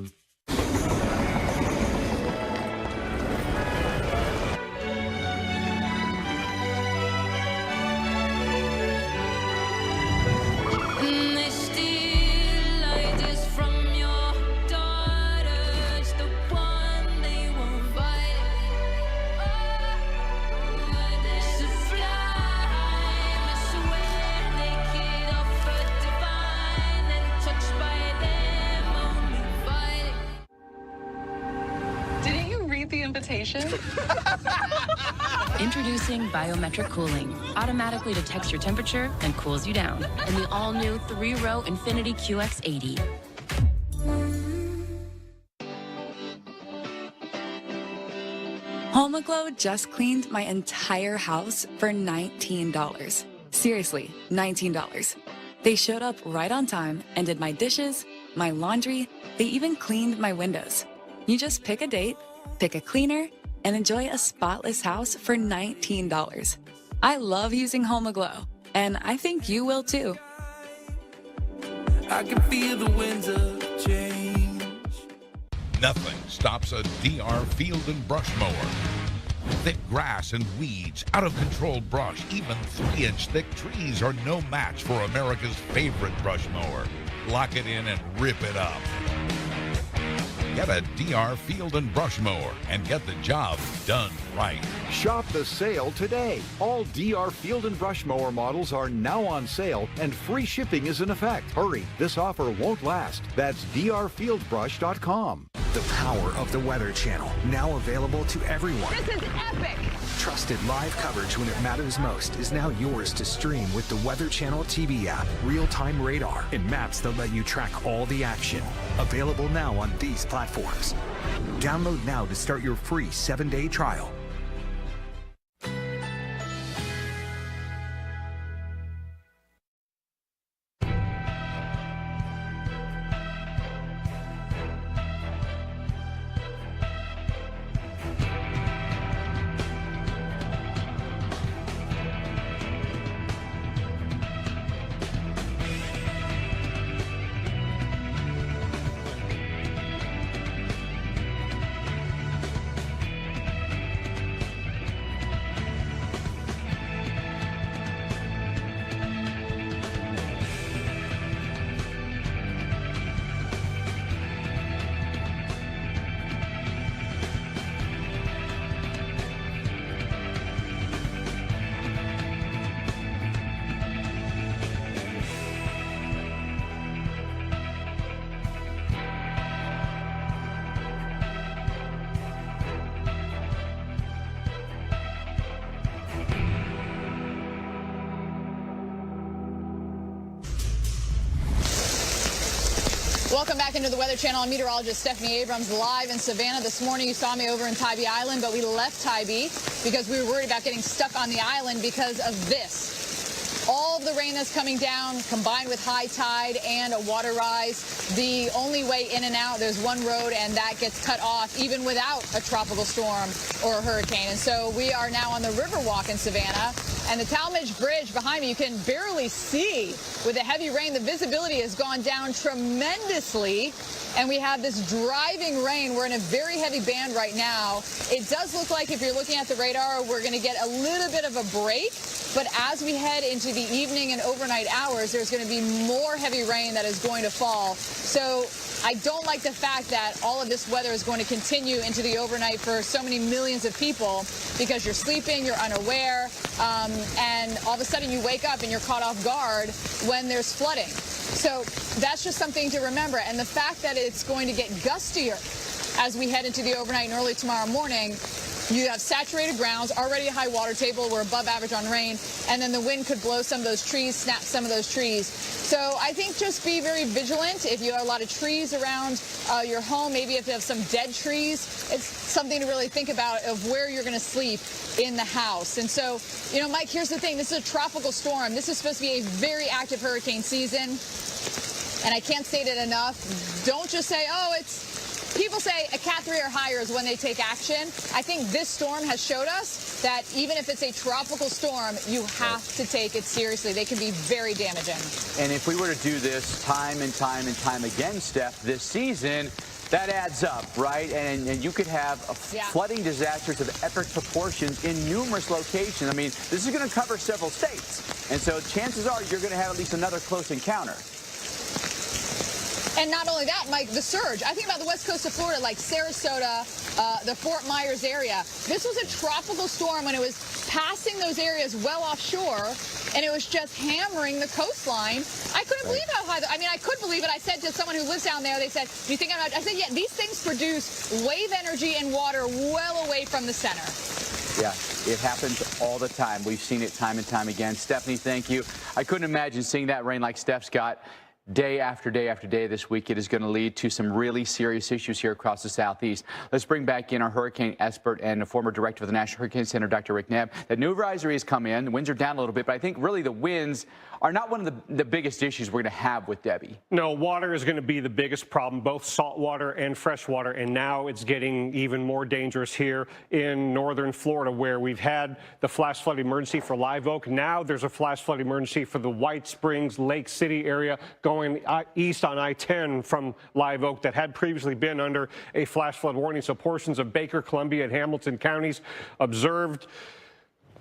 [SPEAKER 20] Introducing biometric cooling. Automatically detects your temperature and cools you down. In the all-new 3-row Infinity QX80.
[SPEAKER 24] HomeGlow just cleaned my entire house for $19. Seriously, $19. They showed up right on time and did my dishes, my laundry, they even cleaned my windows. You just pick a date, pick a cleaner, and enjoy a spotless house for $19. I love using HomeGlow, and I think you will too.
[SPEAKER 21] I can feel the winds of change.
[SPEAKER 23] Nothing stops a DR field and brush mower. Thick grass and weeds, out-of-control brush, even 3-inch thick trees are no match for America's favorite brush mower. Lock it in and rip it up. Get a DR field and brush mower and get the job done right.
[SPEAKER 25] Shop the sale today. All DR field and brush mower models are now on sale and free shipping is in effect. Hurry, this offer won't last. That's drfieldbrush.com.
[SPEAKER 29] The power of the Weather Channel, now available to everyone.
[SPEAKER 3] This is epic!
[SPEAKER 29] Trusted live coverage when it matters most is now yours to stream with the Weather Channel TV app, real-time radar, and maps that let you track all the action. Available now on these platforms. Download now to start your free 7-day trial.
[SPEAKER 30] Welcome back into the Weather Channel. I'm meteorologist Stephanie Abrams live in Savannah. This morning you saw me over in Tybee Island, but we left Tybee because we were worried about getting stuck on the island because of this. All of the rain that's coming down combined with high tide and a water rise. The only way in and out, there's one road and that gets cut off even without a tropical storm or a hurricane. And so we are now on the Riverwalk in Savannah. And the Talmadge Bridge behind me, you can barely see with the heavy rain. The visibility has gone down tremendously. And we have this driving rain. We're in a very heavy band right now. It does look like, if you're looking at the radar, we're going to get a little bit of a break. But as we head into the evening and overnight hours, there's going to be more heavy rain that is going to fall. So I don't like the fact that all of this weather is going to continue into the overnight for so many millions of people, because you're sleeping, you're unaware, and all of a sudden you wake up and you're caught off guard when there's flooding. So that's just something to remember. And the fact that it's going to get gustier as we head into the overnight and early tomorrow morning. You have saturated grounds, already a high water table. We're above average on rain. And then the wind could blow some of those trees, snap some of those trees. So I think just be very vigilant. If you have a lot of trees around your home, maybe if you have some dead trees, it's something to really think about of where you're going to sleep in the house. And so, you know, Mike, here's the thing. This is a tropical storm. This is supposed to be a very active hurricane season. And I can't state it enough. Don't just say, oh, it's... People say a Cat 3 or higher is when they take action. I think this storm has showed us that even if it's a tropical storm, you have to take it seriously. They can be very damaging.
[SPEAKER 1] And if we were to do this time and time and time again, Steph, this season, that adds up, right? And you could have flooding disasters of epic proportions in numerous locations. I mean, this is going to cover several states. And so chances are you're going to have at least another close encounter.
[SPEAKER 30] And not only that, Mike, the surge. I think about the west coast of Florida, like Sarasota, the Fort Myers area. This was a tropical storm when it was passing those areas well offshore, and it was just hammering the coastline. I couldn't believe how high. I mean, I could believe it. I said to someone who lives down there, they said, do you think I'm not? I said, yeah, these things produce wave energy and water well away from the center.
[SPEAKER 1] Yeah, it happens all the time. We've seen it time and time again. Stephanie, thank you. I couldn't imagine seeing that rain like Steph's got day after day after day this week. It is going to lead to some really serious issues here across the southeast. Let's bring back in our hurricane expert and a former director of the National Hurricane Center, Dr. Rick Nebb. That new advisory has come in. The winds are down a little bit, but I think really the winds are not one of the biggest issues we're going to have with Debby.
[SPEAKER 2] No, water is going to be the biggest problem, both salt water and fresh water, and now it's getting even more dangerous here in northern Florida, where we've had the flash flood emergency for Live Oak. Now there's a flash flood emergency for the White Springs, Lake City area going east on I-10 from Live Oak that had previously been under a flash flood warning. So portions of Baker, Columbia, and Hamilton counties observed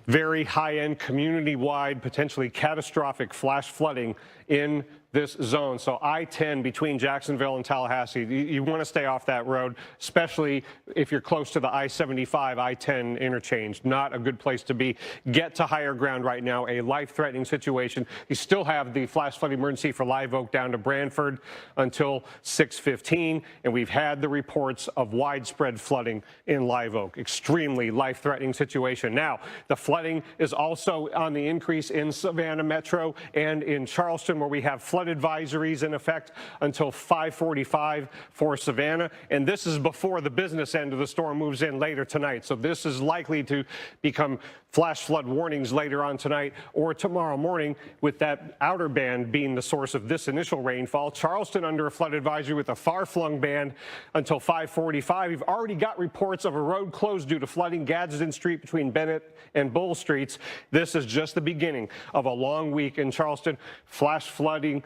[SPEAKER 2] very high-end, community-wide, potentially catastrophic flash flooding in this zone. So I-10 between Jacksonville and Tallahassee, you want to stay off that road, especially if you're close to the I-75, I-10 interchange. Not a good place to be. Get to higher ground right now, a life-threatening situation. You still have the flash flood emergency for Live Oak down to Branford until 6:15, and we've had the reports of widespread flooding in Live Oak. Extremely life-threatening situation. Now, the flooding is also on the increase in Savannah Metro and in Charleston, where we have flood advisories in effect until 5:45 for Savannah. And this is before the business end of the storm moves in later tonight. So this is likely to become flash flood warnings later on tonight or tomorrow morning, with that outer band being the source of this initial rainfall. Charleston under a flood advisory with a far-flung band until 5:45. We've already got reports of a road closed due to flooding Gadsden Street between Bennett and Bull Streets. This is just the beginning of a long week in Charleston. Flash flooding,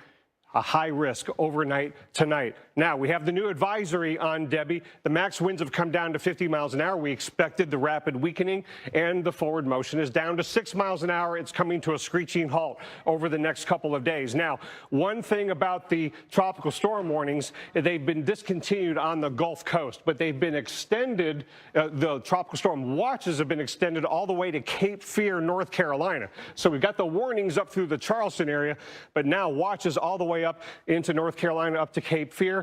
[SPEAKER 2] a high risk overnight tonight. Now, we have the new advisory on Debby. The max winds have come down to 50 miles an hour. We expected the rapid weakening, and the forward motion is down to 6 miles an hour. It's coming to a screeching halt over the next couple of days. Now, one thing about the tropical storm warnings, they've been discontinued on the Gulf Coast, but they've been extended. The tropical storm watches have been extended all the way to Cape Fear, North Carolina. So we've got the warnings up through the Charleston area, but now watches all the way up into North Carolina, up to Cape Fear.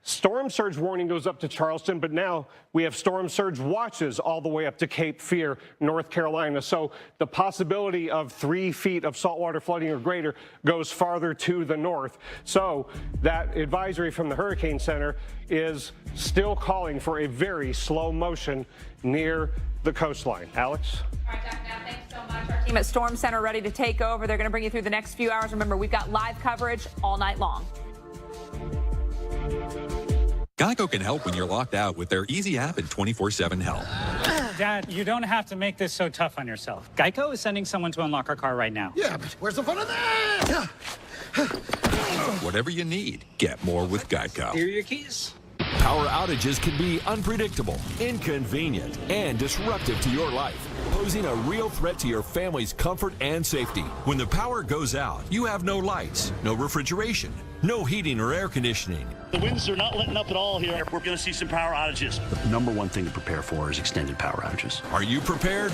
[SPEAKER 2] Storm surge warning goes up to Charleston, but now we have storm surge watches all the way up to Cape Fear, North Carolina. So the possibility of 3 feet of saltwater flooding or greater goes farther to the north. So that advisory from the Hurricane Center is still calling for a very slow motion near the coastline. Alex?
[SPEAKER 3] All right, Dr. Now, thanks so much. Our team at Storm Center ready to take over. They're going to bring you through the next few hours. Remember, we've got live coverage all night long.
[SPEAKER 5] Geico can help when you're locked out with their Easy app and 24/7 help. Dad, you don't have to make this so tough on yourself. Geico is sending someone to unlock our car right now.
[SPEAKER 11] Yeah, but where's the fun of that?
[SPEAKER 6] Whatever you need, get more with Geico.
[SPEAKER 5] Here are your keys.
[SPEAKER 8] Power outages can be unpredictable, inconvenient, and disruptive to your life, posing a real threat to your family's comfort and safety. When the power goes out, you have no lights, no refrigeration, no heating or air conditioning.
[SPEAKER 7] The winds are not letting up at all here. We're going to see some power outages. The number one thing to prepare for is extended power outages.
[SPEAKER 8] Are you prepared?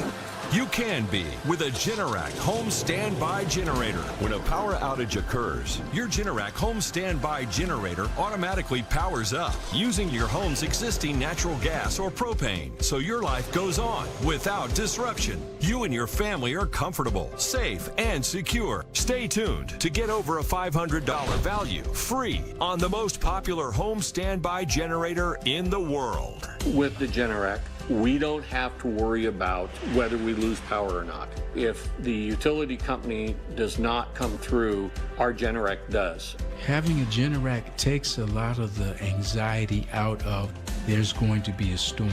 [SPEAKER 8] You can be with a Generac home standby generator. When a power outage occurs, your Generac home standby generator automatically powers up using your home's existing natural gas or propane, so your life goes on without disruption. You and your family are comfortable, safe, and secure. Stay tuned to get over a $500 value free on the most popular home standby generator in the world.
[SPEAKER 12] With the Generac, we don't have to worry about whether we lose power or not. If the utility company does not come through, our Generac does.
[SPEAKER 13] Having a Generac takes a lot of the anxiety out of there's going to be a storm.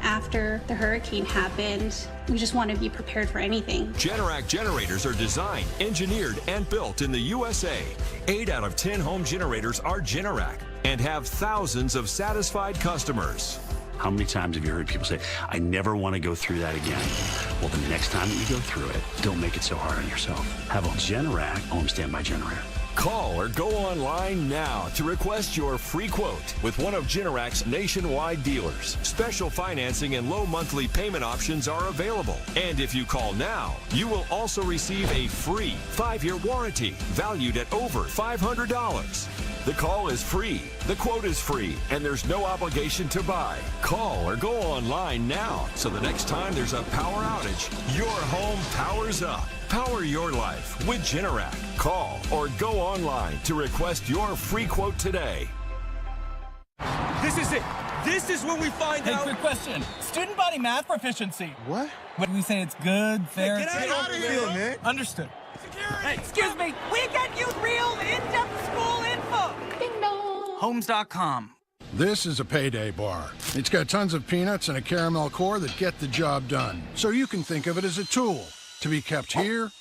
[SPEAKER 14] After the hurricane happened, we just want to be prepared for anything.
[SPEAKER 8] Generac generators are designed, engineered, and built in the USA. 8 out of 10 home generators are Generac and have thousands of satisfied customers.
[SPEAKER 7] How many times have you heard people say, I never want to go through that again? Well, the next time that you go through it, don't make it so hard on yourself. Have a Generac home standby generator.
[SPEAKER 8] Call or go online now to request your free quote with one of Generac's nationwide dealers. Special financing and low monthly payment options are available. And if you call now, you will also receive a free 5-year warranty valued at over $500. The call is free, the quote is free, and there's no obligation to buy. Call or go online now so the next time there's a power outage, your home powers up. Power your life with Generac. Call or go online to request your free quote today.
[SPEAKER 16] This is it. This is where we find out.
[SPEAKER 17] Quick question. Student body math proficiency.
[SPEAKER 16] What?
[SPEAKER 17] When we say it's good, fair,
[SPEAKER 16] Get out of here, man.
[SPEAKER 17] Understood.
[SPEAKER 16] Security.
[SPEAKER 17] Hey, excuse me. We get you real in-depth school info.
[SPEAKER 4] Ding dong.
[SPEAKER 17] Homes.com.
[SPEAKER 25] This is a payday bar. It's got tons of peanuts and a caramel core that get the job done. So you can think of it as a tool to be kept here,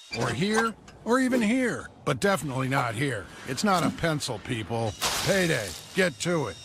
[SPEAKER 25] or even here. But definitely not here. It's not a pencil, people. Payday. Get to it.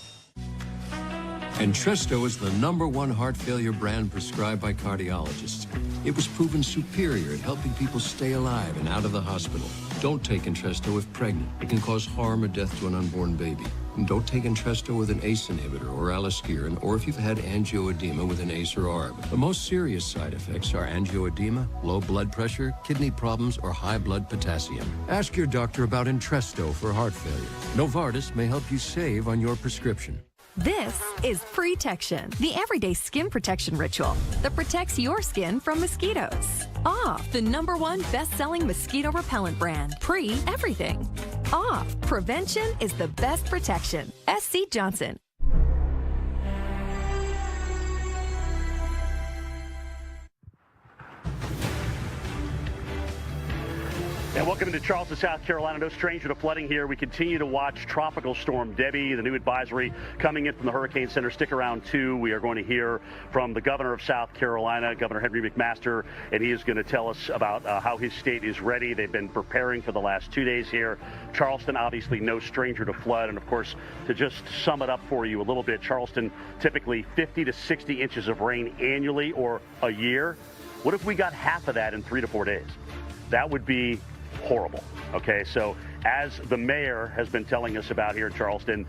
[SPEAKER 22] Entresto is the #1 heart failure brand prescribed by cardiologists. It was proven superior at helping people stay alive and out of the hospital. Don't take Entresto if pregnant. It can cause harm or death to an unborn baby. And don't take Entresto with an ACE inhibitor or aliskiren, or if you've had angioedema with an ACE or ARB. The most serious side effects are angioedema, low blood pressure, kidney problems, or high blood potassium. Ask your doctor about Entresto for heart failure. Novartis may help you save on your prescription.
[SPEAKER 26] This is Protection, the everyday skin protection ritual that protects your skin from mosquitoes. Off, the #1 best-selling mosquito repellent brand. Everything. Off, prevention is the best protection. SC Johnson.
[SPEAKER 7] And welcome into Charleston, South Carolina. No stranger to flooding here. We continue to watch Tropical Storm Debby, the new advisory coming in from the Hurricane Center. Stick around, too. We are going to hear from the governor of South Carolina, Governor Henry McMaster, and he is going to tell us about how his state is ready. They've been preparing for the last 2 days here. Charleston, obviously no stranger to flood. And, of course, to just sum it up for you a little bit, Charleston, typically 50 to 60 inches of rain annually or a year. What if we got half of that in 3 to 4 days? That would be horrible. Okay, so as the mayor has been telling us about here in Charleston,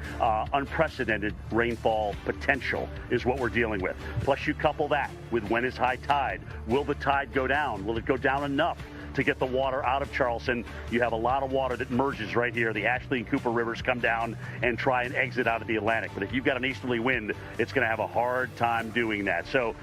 [SPEAKER 7] unprecedented rainfall potential is what we're dealing with. Plus you couple that with when is high tide. Will the tide go down? Will it go down enough to get the water out of Charleston? You have a lot of water that merges right here. The Ashley and Cooper rivers come down and try and exit out of the Atlantic. But if you've got an easterly wind, it's going to have a hard time doing that. So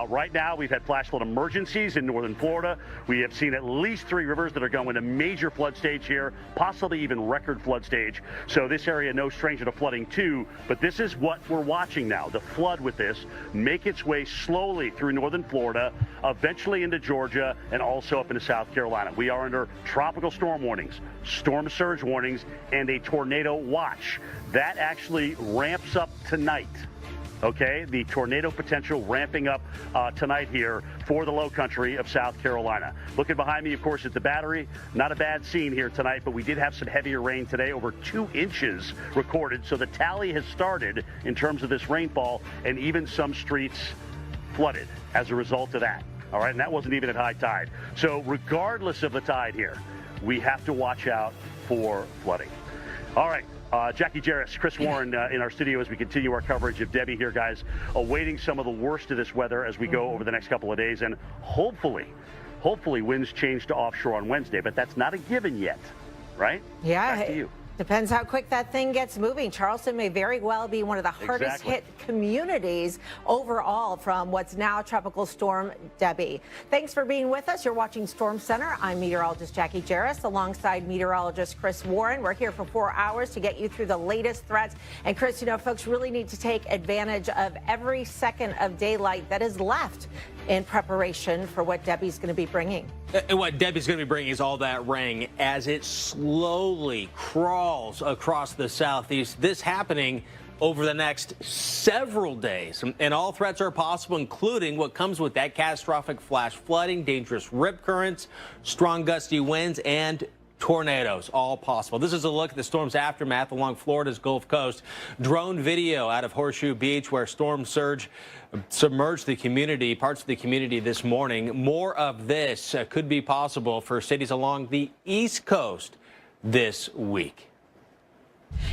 [SPEAKER 7] right now we've had flash flood emergencies in northern Florida. We have seen at least 3 rivers that are going to major flood stage here, possibly even record flood stage. So this area no stranger to flooding too. But this is what we're watching now. The flood with this make its way slowly through northern Florida, eventually into Georgia, and also up into South Carolina. We are under tropical storm warnings, storm surge warnings, and a tornado watch. That actually ramps up tonight. Okay, the tornado potential ramping up tonight here for the low country of South Carolina. Looking behind me, of course, is the Battery. Not a bad scene here tonight, but we did have some heavier rain today, over 2 inches recorded. So the tally has started in terms of this rainfall, and even some streets flooded as a result of that. All right, and that wasn't even at high tide. So regardless of the tide here, we have to watch out for flooding. All right. Jackie Jarris, Chris Warren in our studio as we continue our coverage of Debby here, guys, awaiting some of the worst of this weather as we go over the next couple of days. And hopefully winds change to offshore on Wednesday, but that's not a given yet, right?
[SPEAKER 9] Yeah.
[SPEAKER 7] Back to you.
[SPEAKER 9] Depends how quick that thing gets moving. Charleston may very well be one of the hardest hit communities overall from what's now Tropical Storm Debby. Thanks for being with us. You're watching Storm Center. I'm meteorologist Jackie Jarris alongside meteorologist Chris Warren. We're here for 4 hours to get you through the latest threats. And Chris, you know, folks really need to take advantage of every second of daylight that is left in preparation for what Debby's going to be bringing.
[SPEAKER 10] And what Debby's going to be bringing is all that rain as it slowly crawls across the southeast. This happening over the next several days. And all threats are possible, including what comes with that catastrophic flash flooding, dangerous rip currents, strong gusty winds, and tornadoes, all possible. This is a look at the storm's aftermath along Florida's Gulf Coast. Drone video out of Horseshoe Beach where storm surge submerged the community, parts of the community this morning. More of this could be possible for cities along the East Coast this week.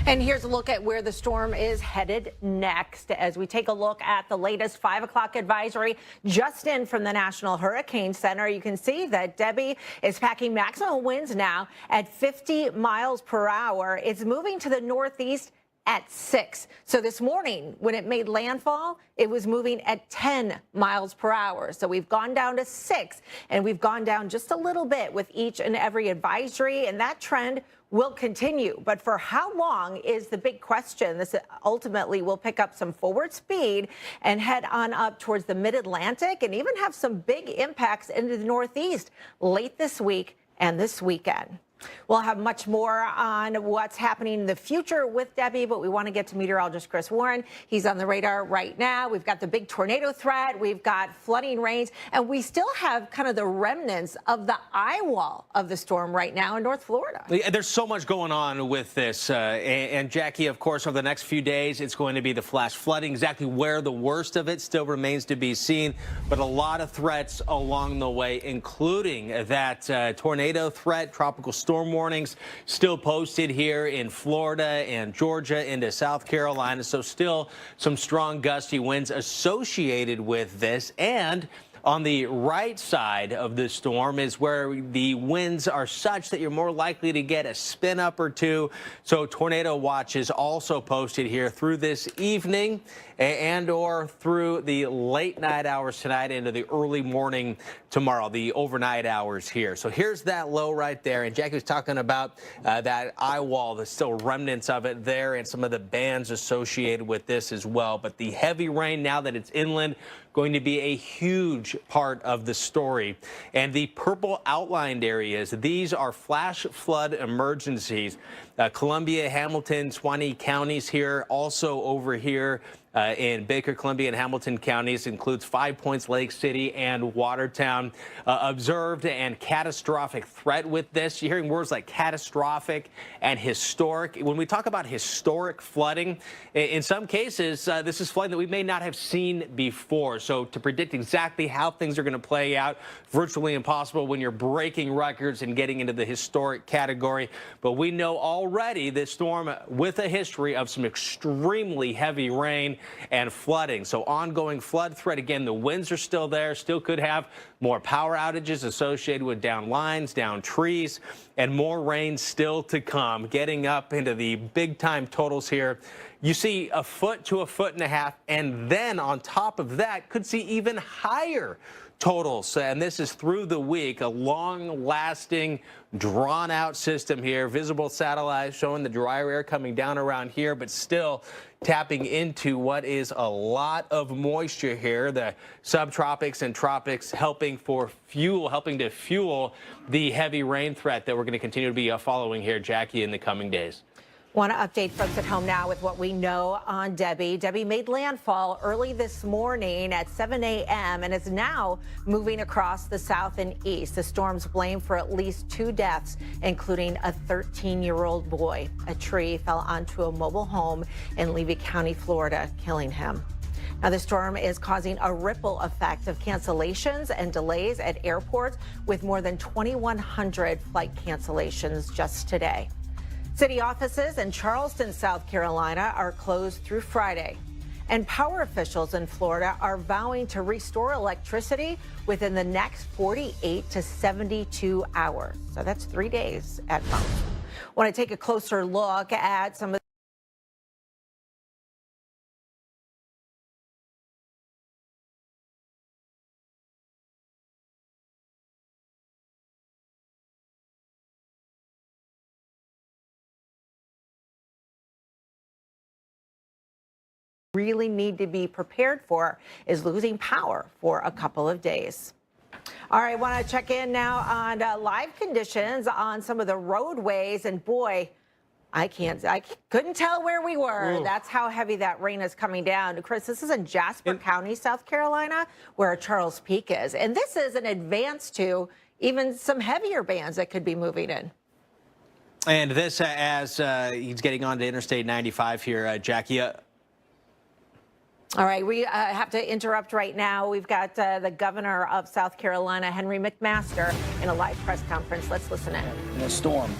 [SPEAKER 9] And here's a look at where the storm is headed next as we take a look at the latest 5 o'clock advisory just in from the National Hurricane Center. You can see that Debby is packing maximum winds now at 50 miles per hour. It's moving to the northeast at 6. So this morning, when it made landfall, it was moving at 10 miles per hour. So we've gone down to 6, and we've gone down just a little bit with each and every advisory, and that trend will continue. But for how long is the big question. This ultimately will pick up some forward speed and head on up towards the mid-Atlantic and even have some big impacts into the Northeast late this week and this weekend. We'll have much more on what's happening in the future with Debby, but we want to get to meteorologist Chris Warren. He's on the radar right now. We've got the big tornado threat. We've got flooding rains, and we still have kind of the remnants of the eye wall of the storm right now in North Florida.
[SPEAKER 10] There's so much going on with this. And Jackie, of course, over the next few days, it's going to be the flash flooding. Exactly where the worst of it still remains to be seen, but a lot of threats along the way, including that tornado threat, tropical storm warnings still posted here in Florida and Georgia into South Carolina. So still some strong gusty winds associated with this. And on the right side of the storm is where the winds are such that you're more likely to get a spin up or two. So tornado watch is also posted here through this evening and or through the late night hours tonight into the early morning tomorrow, the overnight hours here. So here's that low right there. And Jackie was talking about that eye wall. There's still remnants of it there and some of the bands associated with this as well. But the heavy rain, now that it's inland, going to be a huge part of the story. And the purple outlined areas, these are flash flood emergencies. Columbia, Hamilton, Swanee counties here, also over here in Baker, Columbia, and Hamilton counties, includes 5 Points, Lake City, and Watertown. Observed and catastrophic threat with this. You're hearing words like catastrophic and historic. When we talk about historic flooding, in some cases, this is flooding that we may not have seen before. So to predict exactly how things are going to play out, virtually impossible when you're breaking records and getting into the historic category. But we know already this storm with a history of some extremely heavy rain and flooding. So ongoing flood threat. Again, the winds are still there, still could have more power outages associated with down lines, down trees, and more rain still to come. Getting up into the big time totals here. You see a foot to a foot and a half, and then on top of that could see even higher totals. And this is through the week, a long-lasting, drawn-out system here. Visible satellites showing the drier air coming down around here, but still tapping into what is a lot of moisture here. The subtropics and tropics helping to fuel the heavy rain threat that we're going to continue to be following here, Jackie, in the coming days.
[SPEAKER 9] Want to update folks at home now with what we know on Debby. Debby made landfall early this morning at 7 a.m. and is now moving across the south and east. The storm's blamed for at least 2 deaths, including a 13-year-old boy. A tree fell onto a mobile home in Levy County, Florida, killing him. Now, the storm is causing a ripple effect of cancellations and delays at airports, with more than 2,100 flight cancellations just today. City offices in Charleston, South Carolina are closed through Friday. And power officials in Florida are vowing to restore electricity within the next 48 to 72 hours. So that's 3 days at most. Want to take a closer look at some of really need to be prepared for is losing power for a couple of days. All right, want to check in now on live conditions on some of the roadways, and boy, I couldn't tell where we were. Ooh. That's how heavy that rain is coming down. Chris, this is in Jasper County, South Carolina, where Charles Peak is, and this is an advance to even some heavier bands that could be moving in.
[SPEAKER 10] And this as he's getting onto Interstate 95 here, Jackie.
[SPEAKER 9] All right, we have to interrupt right now. We've got the governor of South Carolina, Henry McMaster, in a live press conference. Let's listen in.
[SPEAKER 15] In a storm.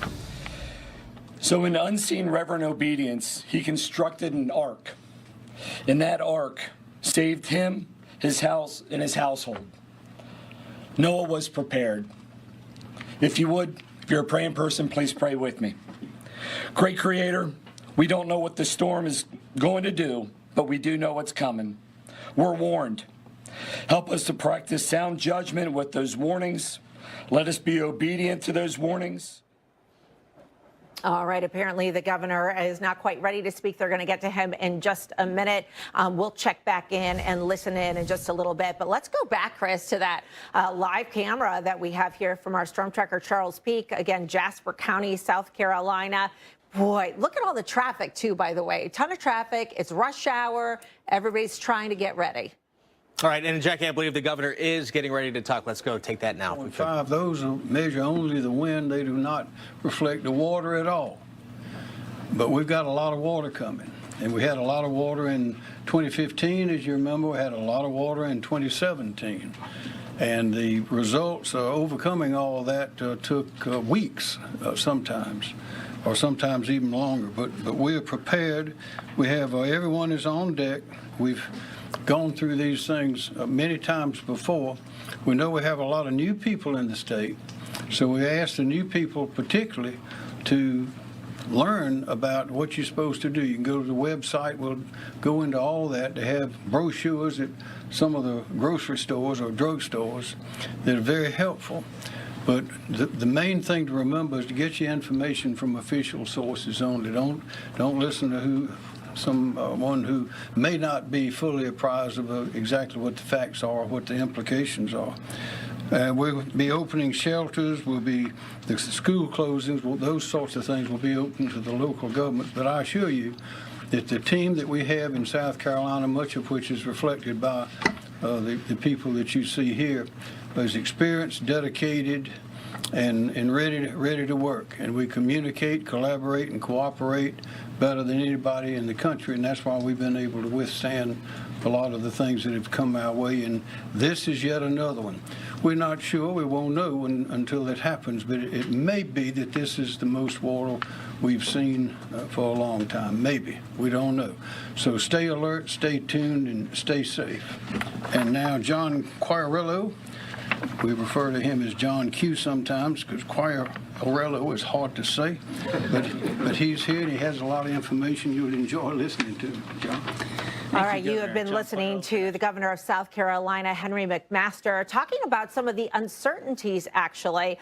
[SPEAKER 15] So in unseen reverent obedience, he constructed an ark. And that ark saved him, his house, and his household. Noah was prepared. If you're a praying person, please pray with me. Great Creator, we don't know what the storm is going to do, but we do know what's coming. We're warned. Help us to practice sound judgment with those warnings. Let us be obedient to those warnings.
[SPEAKER 9] All right, apparently the governor is not quite ready to speak. They're going to get to him in just a minute. We'll check back in and listen in just a little bit. But let's go back, Chris, to that live camera that we have here from our storm tracker, Charles Peak. Again, Jasper County, South Carolina. Boy, look at all the traffic, too, by the way. A ton of traffic. It's rush hour. Everybody's trying to get ready.
[SPEAKER 10] All right, and Jackie, I believe the governor is getting ready to talk. Let's go take that now.
[SPEAKER 18] 5, those measure only the wind. They do not reflect the water at all. But we've got a lot of water coming. And we had a lot of water in 2015, as you remember. We had a lot of water in 2017. And the results of overcoming all of that took weeks sometimes, or sometimes even longer. But we are prepared. We have everyone is on deck. We've gone through these things many times before. We know we have a lot of new people in the state, so we ask the new people particularly to learn about what you're supposed to do. You can go to the website. We'll go into all that. They have brochures at some of the grocery stores or drug stores that are very helpful. But the main thing to remember is to get your information from official sources only. Don't listen to someone who may not be fully apprised of exactly what the facts are, what the implications are. We'll be opening shelters, the school closings, those sorts of things will be open to the local government. But I assure you that the team that we have in South Carolina, much of which is reflected by the people that you see here, is experienced, dedicated, and ready to work. And we communicate, collaborate, and cooperate better than anybody in the country, and that's why we've been able to withstand a lot of the things that have come our way, and this is yet another one. We're not sure, we won't know until it happens, but it may be that this is the most water we've seen for a long time. Maybe, we don't know. So stay alert, stay tuned, and stay safe. And now John Quirello, we refer to him as John Q sometimes because Quirello is hard to say, but he's here and he has a lot of information you'll enjoy listening to. John.
[SPEAKER 9] All right, you have been listening to the governor of South Carolina, Henry McMaster, talking about some of the uncertainties, actually,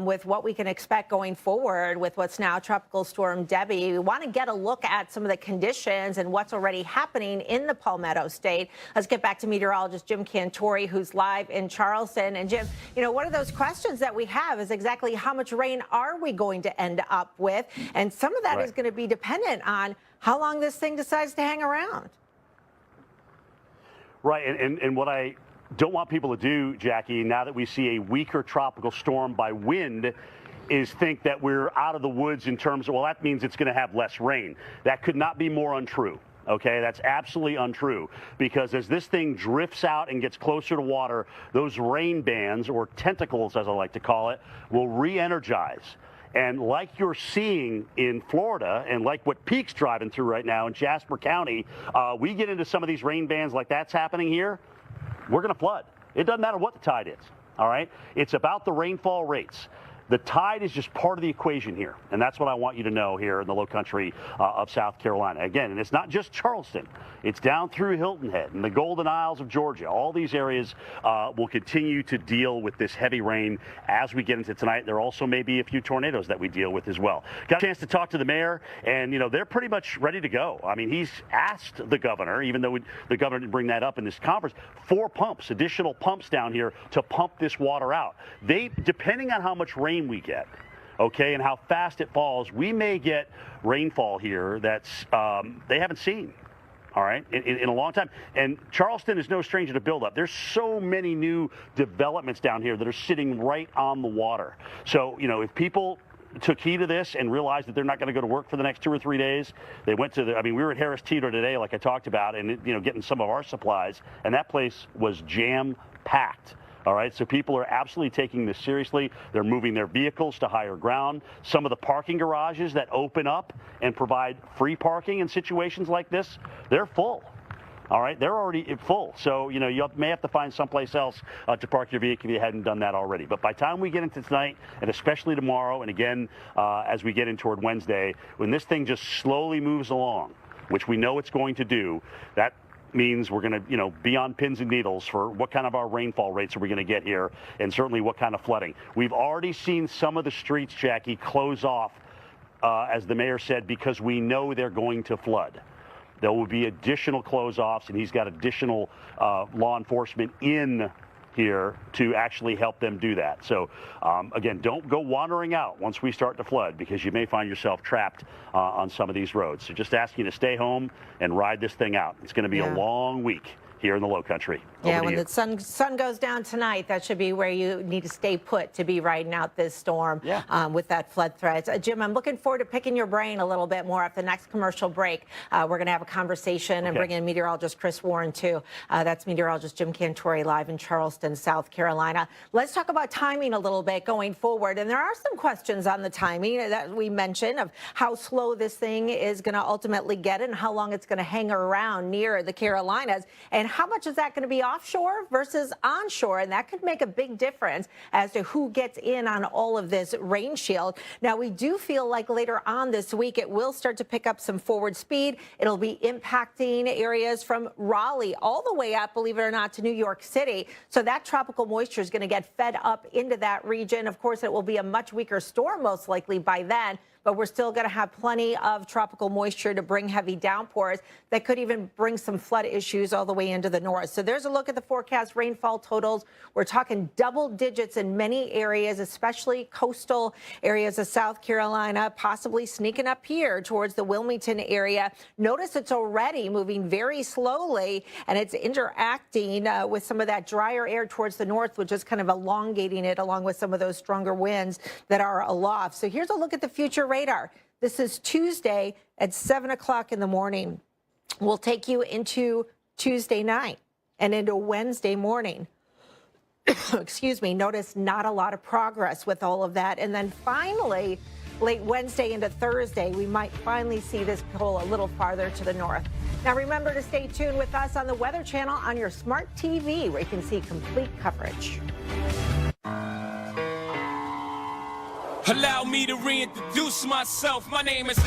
[SPEAKER 9] with what we can expect going forward with what's now Tropical Storm Debby. We want to get a look at some of the conditions and what's already happening in the Palmetto State. Let's get back to meteorologist Jim Cantori, who's live in Charleston. And Jim, you know, one of those questions that we have is exactly how much rain are we going to end up with? And some of that is going to be dependent on how long this thing decides to hang around.
[SPEAKER 7] Right, and what I don't want people to do, Jackie, now that we see a weaker tropical storm by wind, is think that we're out of the woods in terms of, well, that means it's going to have less rain. That could not be more untrue. Okay, that's absolutely untrue, because as this thing drifts out and gets closer to water, those rain bands, or tentacles as I like to call it, will re-energize. And like you're seeing in Florida, and like what Peak's driving through right now in Jasper County, we get into some of these rain bands like that's happening here, we're going to flood. It doesn't matter what the tide is, all right? It's about the rainfall rates. The tide is just part of the equation here, and that's what I want you to know here in the low country of South Carolina. Again, and it's not just Charleston. It's down through Hilton Head and the Golden Isles of Georgia. All these areas will continue to deal with this heavy rain as we get into tonight. There also may be a few tornadoes that we deal with as well. Got a chance to talk to the mayor, and, you know, they're pretty much ready to go. I mean, he's asked the governor, even though the governor didn't bring that up in this conference, 4 pumps, additional pumps down here to pump this water out. Depending on how much rain we get, okay, and how fast it falls, we may get rainfall here that's they haven't seen, all right, in a long time. And Charleston is no stranger to buildup. There's so many new developments down here that are sitting right on the water. So, you know, if people took heed of this and realized that they're not going to go to work for the next 2 or 3 days, they went to we were at Harris Teeter today, like I talked about, and, you know, getting some of our supplies, and that place was jam-packed. All right, so people are absolutely taking this seriously. They're moving their vehicles to higher ground. Some of the parking garages that open up and provide free parking in situations like this, they're full. All right, they're already full. So, you know, you may have to find someplace else to park your vehicle if you hadn't done that already. But by the time we get into tonight, and especially tomorrow, and again, as we get in toward Wednesday, when this thing just slowly moves along, which we know it's going to do, that means we're going to, you know, be on pins and needles for what kind of our rainfall rates are we going to get here, and certainly what kind of flooding. We've already seen some of the streets, Jackie, close off, as the mayor said, because we know they're going to flood. There will be additional close-offs, and he's got additional law enforcement in here to actually help them do that. So, again, don't go wandering out once we start to flood, because you may find yourself trapped on some of these roads. So just asking you to stay home and ride this thing out. It's going to be a long week here in the low country.
[SPEAKER 9] Yeah, when the sun goes down tonight, that should be where you need to stay put to be riding out this storm with that flood threat. Jim, I'm looking forward to picking your brain a little bit more after the next commercial break. We're going to have a conversation and bring in meteorologist Chris Warren, too. That's meteorologist Jim Cantori live in Charleston, South Carolina. Let's talk about timing a little bit going forward. And there are some questions on the timing that we mentioned of how slow this thing is going to ultimately get and how long it's going to hang around near the Carolinas. And how much is that going to be offshore versus onshore? And that could make a big difference as to who gets in on all of this rain shield. Now, we do feel like later on this week, it will start to pick up some forward speed. It'll be impacting areas from Raleigh all the way up, believe it or not, to New York City. So that tropical moisture is going to get fed up into that region. Of course, it will be a much weaker storm, most likely by then. But we're still going to have plenty of tropical moisture to bring heavy downpours that could even bring some flood issues all the way into the north. So there's a look at the forecast rainfall totals. We're talking double digits in many areas, especially coastal areas of South Carolina, possibly sneaking up here towards the Wilmington area. Notice it's already moving very slowly, and it's interacting with some of that drier air towards the north, which is kind of elongating it along with some of those stronger winds that are aloft. So here's a look at the future radar. This is Tuesday at 7 o'clock in the morning. We'll take you into Tuesday night and into Wednesday morning. Excuse me. Notice not a lot of progress with all of that. And then finally, late Wednesday into Thursday, we might finally see this pull a little farther to the north. Now, remember to stay tuned with us on the Weather Channel on your smart TV, where you can see complete coverage.
[SPEAKER 16] Allow me to reintroduce myself. My name is...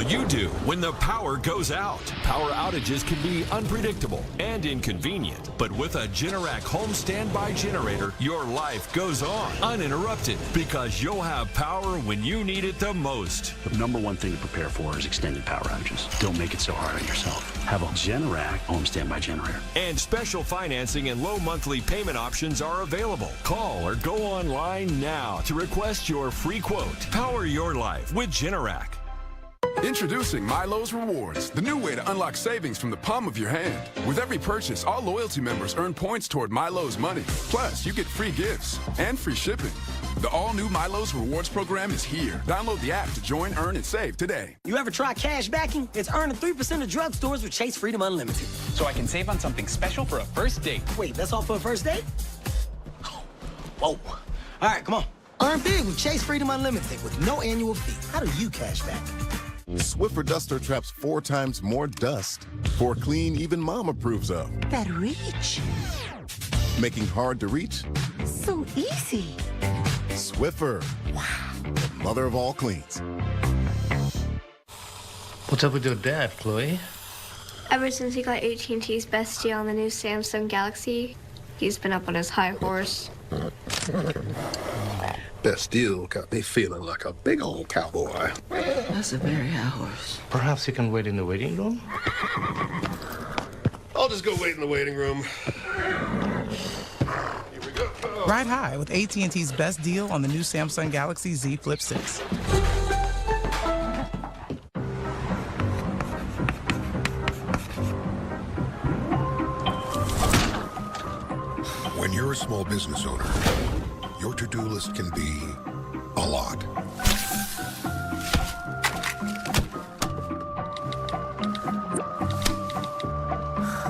[SPEAKER 8] will you do when the power goes out? Power outages can be unpredictable and inconvenient, but with a Generac home standby generator, your life goes on uninterrupted because you'll have power when you need it the most.
[SPEAKER 1] The number one thing to prepare for is extended power outages. Don't make it so hard on yourself. Have a Generac home standby generator.
[SPEAKER 8] And special financing and low monthly payment options are available. Call or go online now to request your free quote. Power your life with Generac.
[SPEAKER 19] Introducing Milo's Rewards, the new way to unlock savings from the palm of your hand. With every purchase, all loyalty members earn points toward Milo's money. Plus, you get free gifts and free shipping. The all-new Milo's Rewards program is here. Download the app to join, earn, and save today.
[SPEAKER 17] You ever try cash backing? It's earning 3% at drugstores with Chase Freedom Unlimited.
[SPEAKER 20] So I can save on something special for a first date.
[SPEAKER 17] Wait, that's all for a first date? Whoa. All right, come on. Earn big with Chase Freedom Unlimited with no annual fee. How do you cash back?
[SPEAKER 21] Swiffer Duster traps 4 times more dust. 4 clean, even mom approves of.
[SPEAKER 17] That reach.
[SPEAKER 21] Making hard to reach
[SPEAKER 17] So easy.
[SPEAKER 21] Swiffer. Wow. The mother of all cleans.
[SPEAKER 23] What's up with your dad, Chloe?
[SPEAKER 24] Ever since he got AT&T's best deal on the new Samsung Galaxy, he's been up on his high horse.
[SPEAKER 27] Best deal got me feeling like a big old cowboy.
[SPEAKER 23] That's a very hours. Perhaps you can wait in the waiting room?
[SPEAKER 27] I'll just go wait in the waiting room.
[SPEAKER 28] Ride high with AT&T's best deal on the new Samsung Galaxy Z Flip 6.
[SPEAKER 11] When you're a small business owner, your to-do list can be a lot.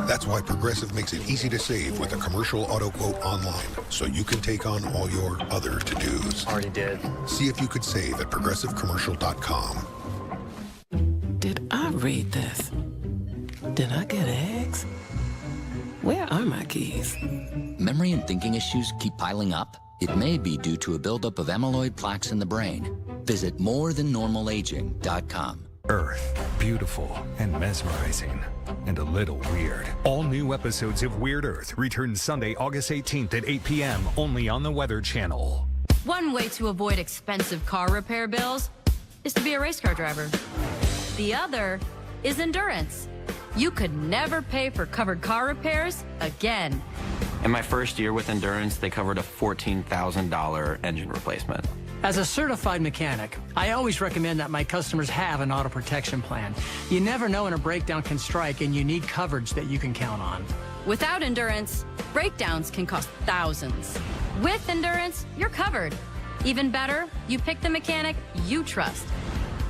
[SPEAKER 11] That's why Progressive makes it easy to save with a commercial auto quote online, so you can take on all your other to-dos.
[SPEAKER 23] Already did.
[SPEAKER 11] See if you could save at progressivecommercial.com.
[SPEAKER 29] Did I read this? Did I get eggs? Where are my keys?
[SPEAKER 30] Memory and thinking issues keep piling up? It may be due to a buildup of amyloid plaques in the brain. Visit morethannormalaging.com.
[SPEAKER 6] Earth, beautiful and mesmerizing, and a little weird. All new episodes of Weird Earth return Sunday, August 18th at 8 p.m. only on the Weather Channel.
[SPEAKER 31] One way to avoid expensive car repair bills is to be a race car driver. The other is endurance. You could never pay for covered car repairs again.
[SPEAKER 32] In my first year with Endurance, they covered a $14,000 engine replacement.
[SPEAKER 33] As a certified mechanic, I always recommend that my customers have an auto protection plan. You never know when a breakdown can strike, and you need coverage that you can count on.
[SPEAKER 31] Without Endurance, breakdowns can cost thousands. With Endurance, you're covered. Even better, you pick the mechanic you trust.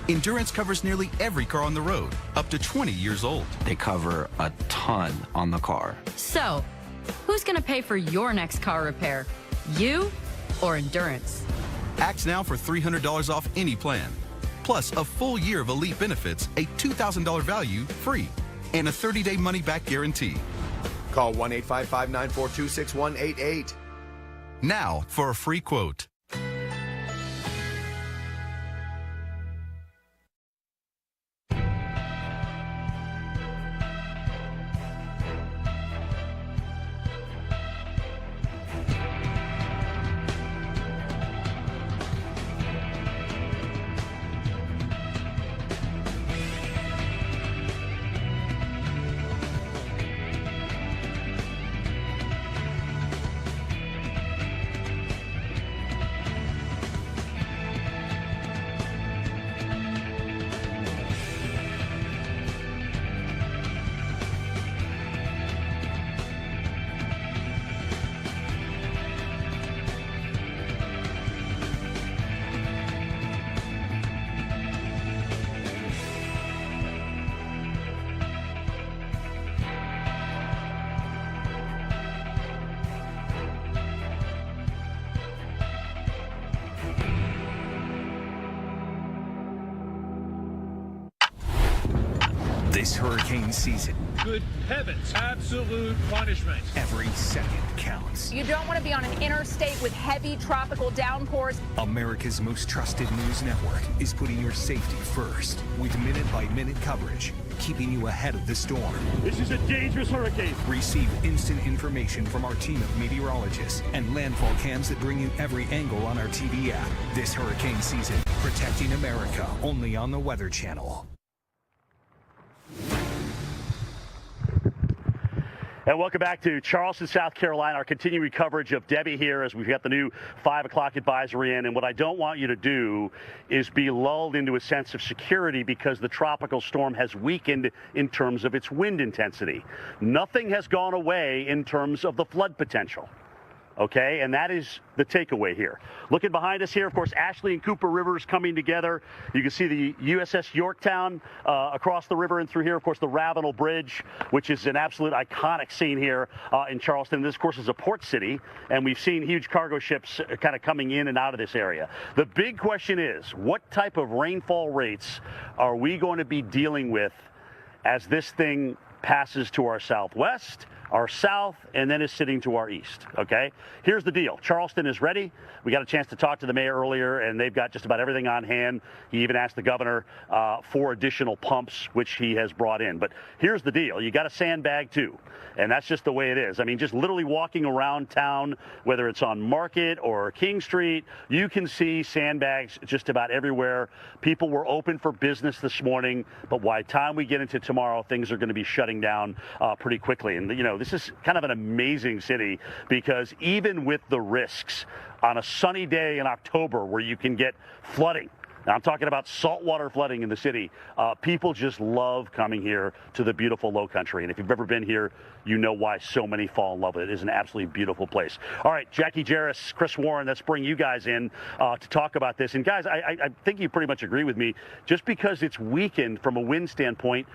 [SPEAKER 34] Endurance covers nearly every car on the road, up to 20 years old.
[SPEAKER 32] They cover a ton on the car.
[SPEAKER 31] So, who's going to pay for your next car repair? You or Endurance?
[SPEAKER 34] Act now for $300 off any plan. Plus, a full year of elite benefits, a $2,000 value free, and a 30-day money-back guarantee.
[SPEAKER 35] Call 1-855-942-6188.
[SPEAKER 34] Now for a free quote.
[SPEAKER 6] This hurricane season,
[SPEAKER 2] good heavens, absolute punishment.
[SPEAKER 6] Every second counts.
[SPEAKER 3] You don't want to be on an interstate with heavy tropical downpours.
[SPEAKER 6] America's most trusted news network is putting your safety first with minute-by-minute coverage, keeping you ahead of the storm.
[SPEAKER 4] This is a dangerous hurricane.
[SPEAKER 6] Receive instant information from our team of meteorologists and landfall cams that bring you every angle on our TV app. This hurricane season, protecting America, only on the Weather Channel.
[SPEAKER 1] And welcome back to Charleston, South Carolina. Our continuing coverage of Debby here as we've got the new 5 o'clock advisory in. And what I don't want you to do is be lulled into a sense of security because the tropical storm has weakened in terms of its wind intensity. Nothing has gone away in terms of the flood potential. Okay, and that is the takeaway here. Looking behind us here, of course, Ashley and Cooper Rivers coming together. You can see the USS Yorktown across the river and through here, of course, the Ravenel Bridge, which is an absolute iconic scene here in Charleston. This, of course, is a port city, and we've seen huge cargo ships kind of coming in and out of this area. The big question is, what type of rainfall rates are we going to be dealing with as this thing passes to our southwest, our south, and then is sitting to our east, okay? Here's the deal. Charleston is ready. We got a chance to talk to the mayor earlier, and they've got just about everything on hand. He even asked the governor for additional pumps, which he has brought in. But here's the deal. You got a sandbag, too, and that's just the way it is. I mean, just literally walking around town, whether it's on Market or King Street, you can see sandbags just about everywhere. People were open for business this morning, but by the time we get into tomorrow, things are going to be shutting down pretty quickly. And, you know, this is kind of an amazing city because even with the risks on a sunny day in October where you can get flooding, now I'm talking about saltwater flooding in the city, people just love coming here to the beautiful Low Country. And if you've ever been here, you know why so many fall in love with it. It is an absolutely beautiful place. All right, Jackie Jarris, Chris Warren, let's bring you guys in to talk about this. And guys, I think you pretty much agree with me. Just because it's weakened from a wind standpoint,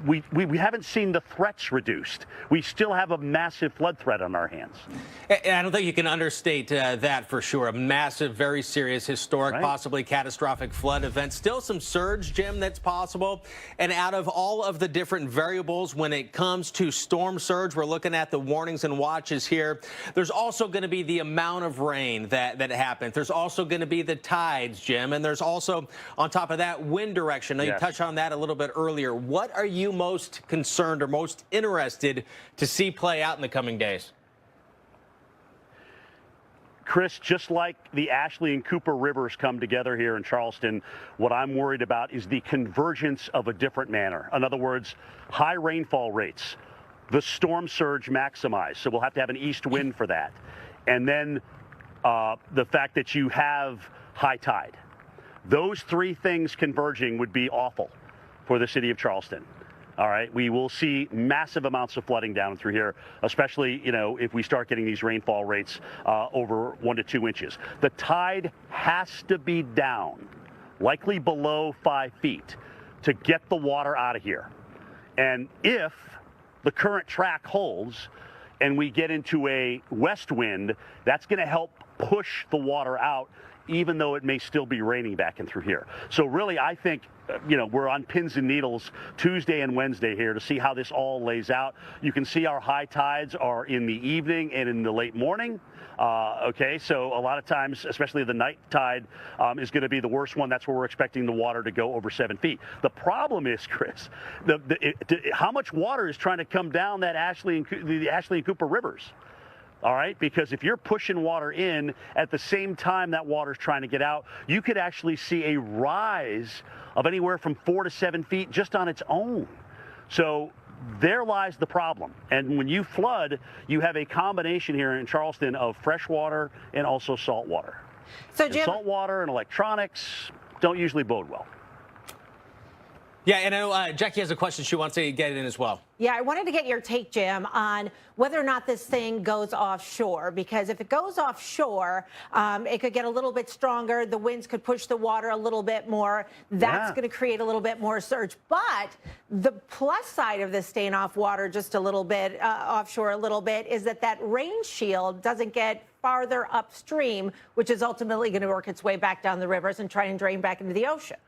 [SPEAKER 1] we haven't seen the threats reduced. We still have a massive flood threat on our hands.
[SPEAKER 5] And I don't think you can understate that for sure. A massive, very serious, historic, possibly catastrophic flood event. Still some surge, Jim, that's possible. And out of all of the different variables when it comes to storm surge, we're looking at the warnings and watches here. There's also going to be the amount of rain that happens. There's also going to be the tides, Jim. And there's also, on top of that, wind direction. Now, you touched on that a little bit earlier. What are you most concerned or most interested to see play out in the coming days?
[SPEAKER 1] Chris, just like the Ashley and Cooper Rivers come together here in Charleston, what I'm worried about is the convergence of a different manner. In other words, high rainfall rates, the storm surge maximized. So we'll have to have an east wind for that. And then the fact that you have high tide. Those three things converging would be awful for the city of Charleston. All right, we will see massive amounts of flooding down through here, especially, you know, if we start getting these rainfall rates over 1 to 2 inches. The tide has to be down, likely below 5 feet, to get the water out of here. And if the current track holds and we get into a west wind, that's going to help push the water out, even though it may still be raining back in through here. So really, I think, you know, we're on pins and needles Tuesday and Wednesday here to see how this all lays out. You can see our high tides are in the evening and in the late morning. Okay, so a lot of times, especially the night tide is going to be the worst one. That's where we're expecting the water to go over 7 feet. The problem is, Chris, how much water is trying to come down that the Ashley and Cooper Rivers? All right, because if you're pushing water in at the same time that water's trying to get out, you could actually see a rise of anywhere from 4 to 7 feet just on its own. So there lies the problem. And when you flood, you have a combination here in Charleston of fresh water and also salt water.
[SPEAKER 9] So, Jim,
[SPEAKER 1] salt water and electronics don't usually bode well.
[SPEAKER 5] Yeah, and I know Jackie has a question she wants to get in as well.
[SPEAKER 9] Yeah, I wanted to get your take, Jim, on whether or not this thing goes offshore, because if it goes offshore, it could get a little bit stronger. The winds could push the water a little bit more. That's going to create a little bit more surge. But the plus side of this staying off water just a little bit, offshore a little bit, is that rain shield doesn't get farther upstream, which is ultimately going to work its way back down the rivers and try and drain back into the ocean.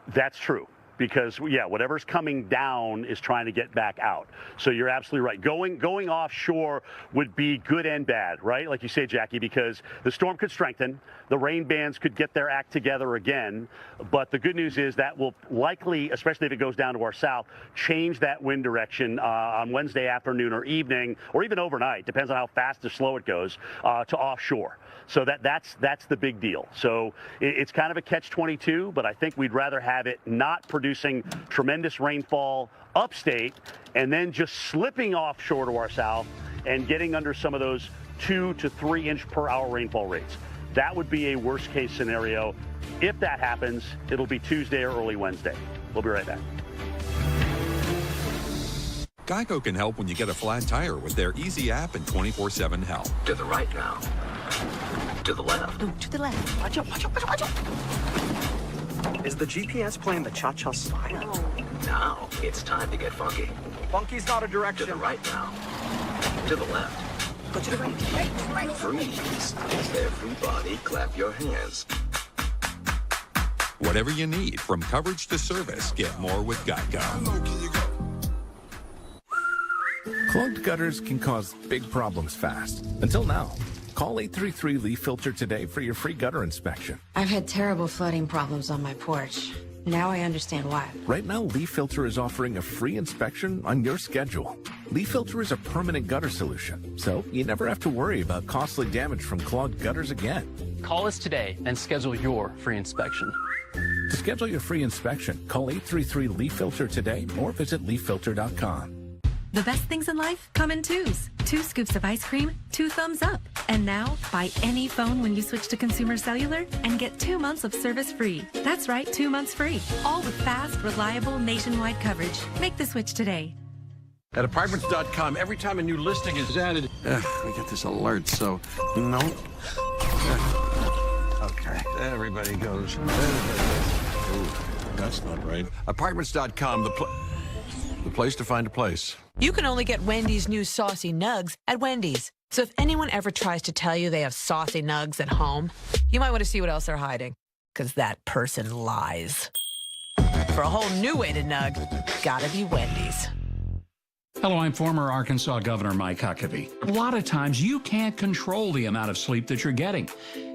[SPEAKER 1] That's true. because, yeah, whatever's coming down is trying to get back out. So you're absolutely right. Going offshore would be good and bad, right? Like you say, Jackie, because the storm could strengthen. The rain bands could get their act together again. But the good news is that will likely, especially if it goes down to our south, change that wind direction on Wednesday afternoon or evening, or even overnight, depends on how fast or slow it goes, to offshore. So that's the big deal. So it's kind of a catch-22, but I think we'd rather have it not producing tremendous rainfall upstate and then just slipping offshore to our south and getting under some of those 2 to 3 inch per hour rainfall rates. That would be a worst-case scenario. If that happens, it'll be Tuesday or early Wednesday. We'll be right back.
[SPEAKER 7] Geico can help when you get a flat tire with their easy app and 24/7 help.
[SPEAKER 8] To the right now. To the left.
[SPEAKER 10] Ooh, to the left. Watch out, watch out, watch out, watch out. Is the GPS playing the cha-cha slide?
[SPEAKER 8] Oh. Now it's time to get funky.
[SPEAKER 10] Funky's not a direction.
[SPEAKER 8] To the right now. To the left.
[SPEAKER 10] Go to the right. Right.
[SPEAKER 8] Freeze. Everybody clap your hands.
[SPEAKER 7] Whatever you need, from coverage to service, get more with Geico.
[SPEAKER 12] Clogged gutters can cause big problems fast. Until now. Call 833 Leaf Filter today for your free gutter inspection.
[SPEAKER 13] I've had terrible flooding problems on my porch. Now I understand why.
[SPEAKER 12] Right now, Leaf Filter is offering a free inspection on your schedule. Leaf Filter is a permanent gutter solution, so you never have to worry about costly damage from clogged gutters again.
[SPEAKER 14] Call us today and schedule your free inspection.
[SPEAKER 12] To schedule your free inspection, call 833 Leaf Filter today or visit leaffilter.com.
[SPEAKER 15] The best things in life come in twos. 2 scoops of ice cream, 2 thumbs up. And now, buy any phone when you switch to Consumer Cellular and get 2 months of service free. That's right, 2 months free. All with fast, reliable, nationwide coverage. Make the switch today.
[SPEAKER 2] At Apartments.com, every time a new listing is added, we get this alert, so no. Okay, everybody goes. Ooh, that's not right. Apartments.com, the place to find a place.
[SPEAKER 16] You can only get Wendy's new saucy nugs at Wendy's. So if anyone ever tries to tell you they have saucy nugs at home, you might want to see what else they're hiding, because that person lies. For a whole new way to nug, gotta be Wendy's.
[SPEAKER 18] Hello, I'm former Arkansas Governor Mike Huckabee. A lot of times you can't control the amount of sleep that you're getting.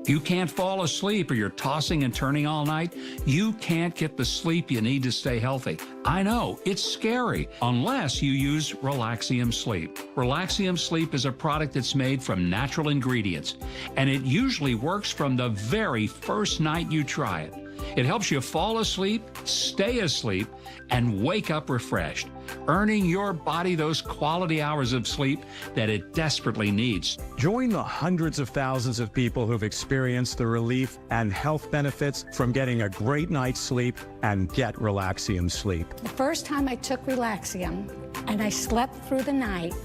[SPEAKER 18] You can't fall asleep or you're tossing and turning all night. You can't get the sleep you need to stay healthy. I know, it's scary unless you use Relaxium Sleep. Relaxium Sleep is a product that's made from natural ingredients, and it usually works from the very first night you try it. It helps you fall asleep, stay asleep, and wake up refreshed, earning your body those quality hours of sleep that it desperately needs.
[SPEAKER 19] Join the hundreds of thousands of people who've experienced the relief and health benefits from getting a great night's sleep and get Relaxium Sleep.
[SPEAKER 20] The first time I took Relaxium and I slept through the night,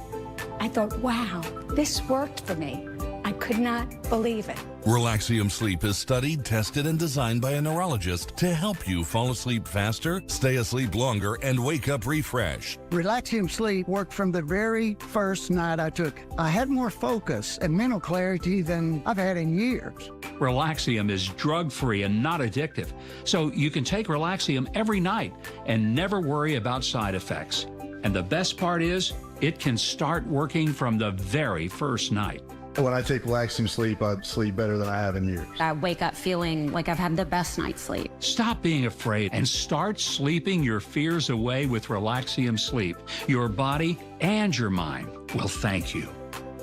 [SPEAKER 20] I thought, wow, this worked for me. I could not believe it.
[SPEAKER 22] Relaxium Sleep is studied, tested, and designed by a neurologist to help you fall asleep faster, stay asleep longer, and wake up refreshed.
[SPEAKER 25] Relaxium Sleep worked from the very first night I took it. I had more focus and mental clarity than I've had in years.
[SPEAKER 18] Relaxium is drug-free and not addictive, so you can take Relaxium every night and never worry about side effects. And the best part is, it can start working from the very first night.
[SPEAKER 26] When I take Relaxium Sleep, I sleep better than I have in years.
[SPEAKER 35] I wake up feeling like I've had the best night's sleep.
[SPEAKER 18] Stop being afraid and start sleeping your fears away with Relaxium Sleep. Your body and your mind will thank you.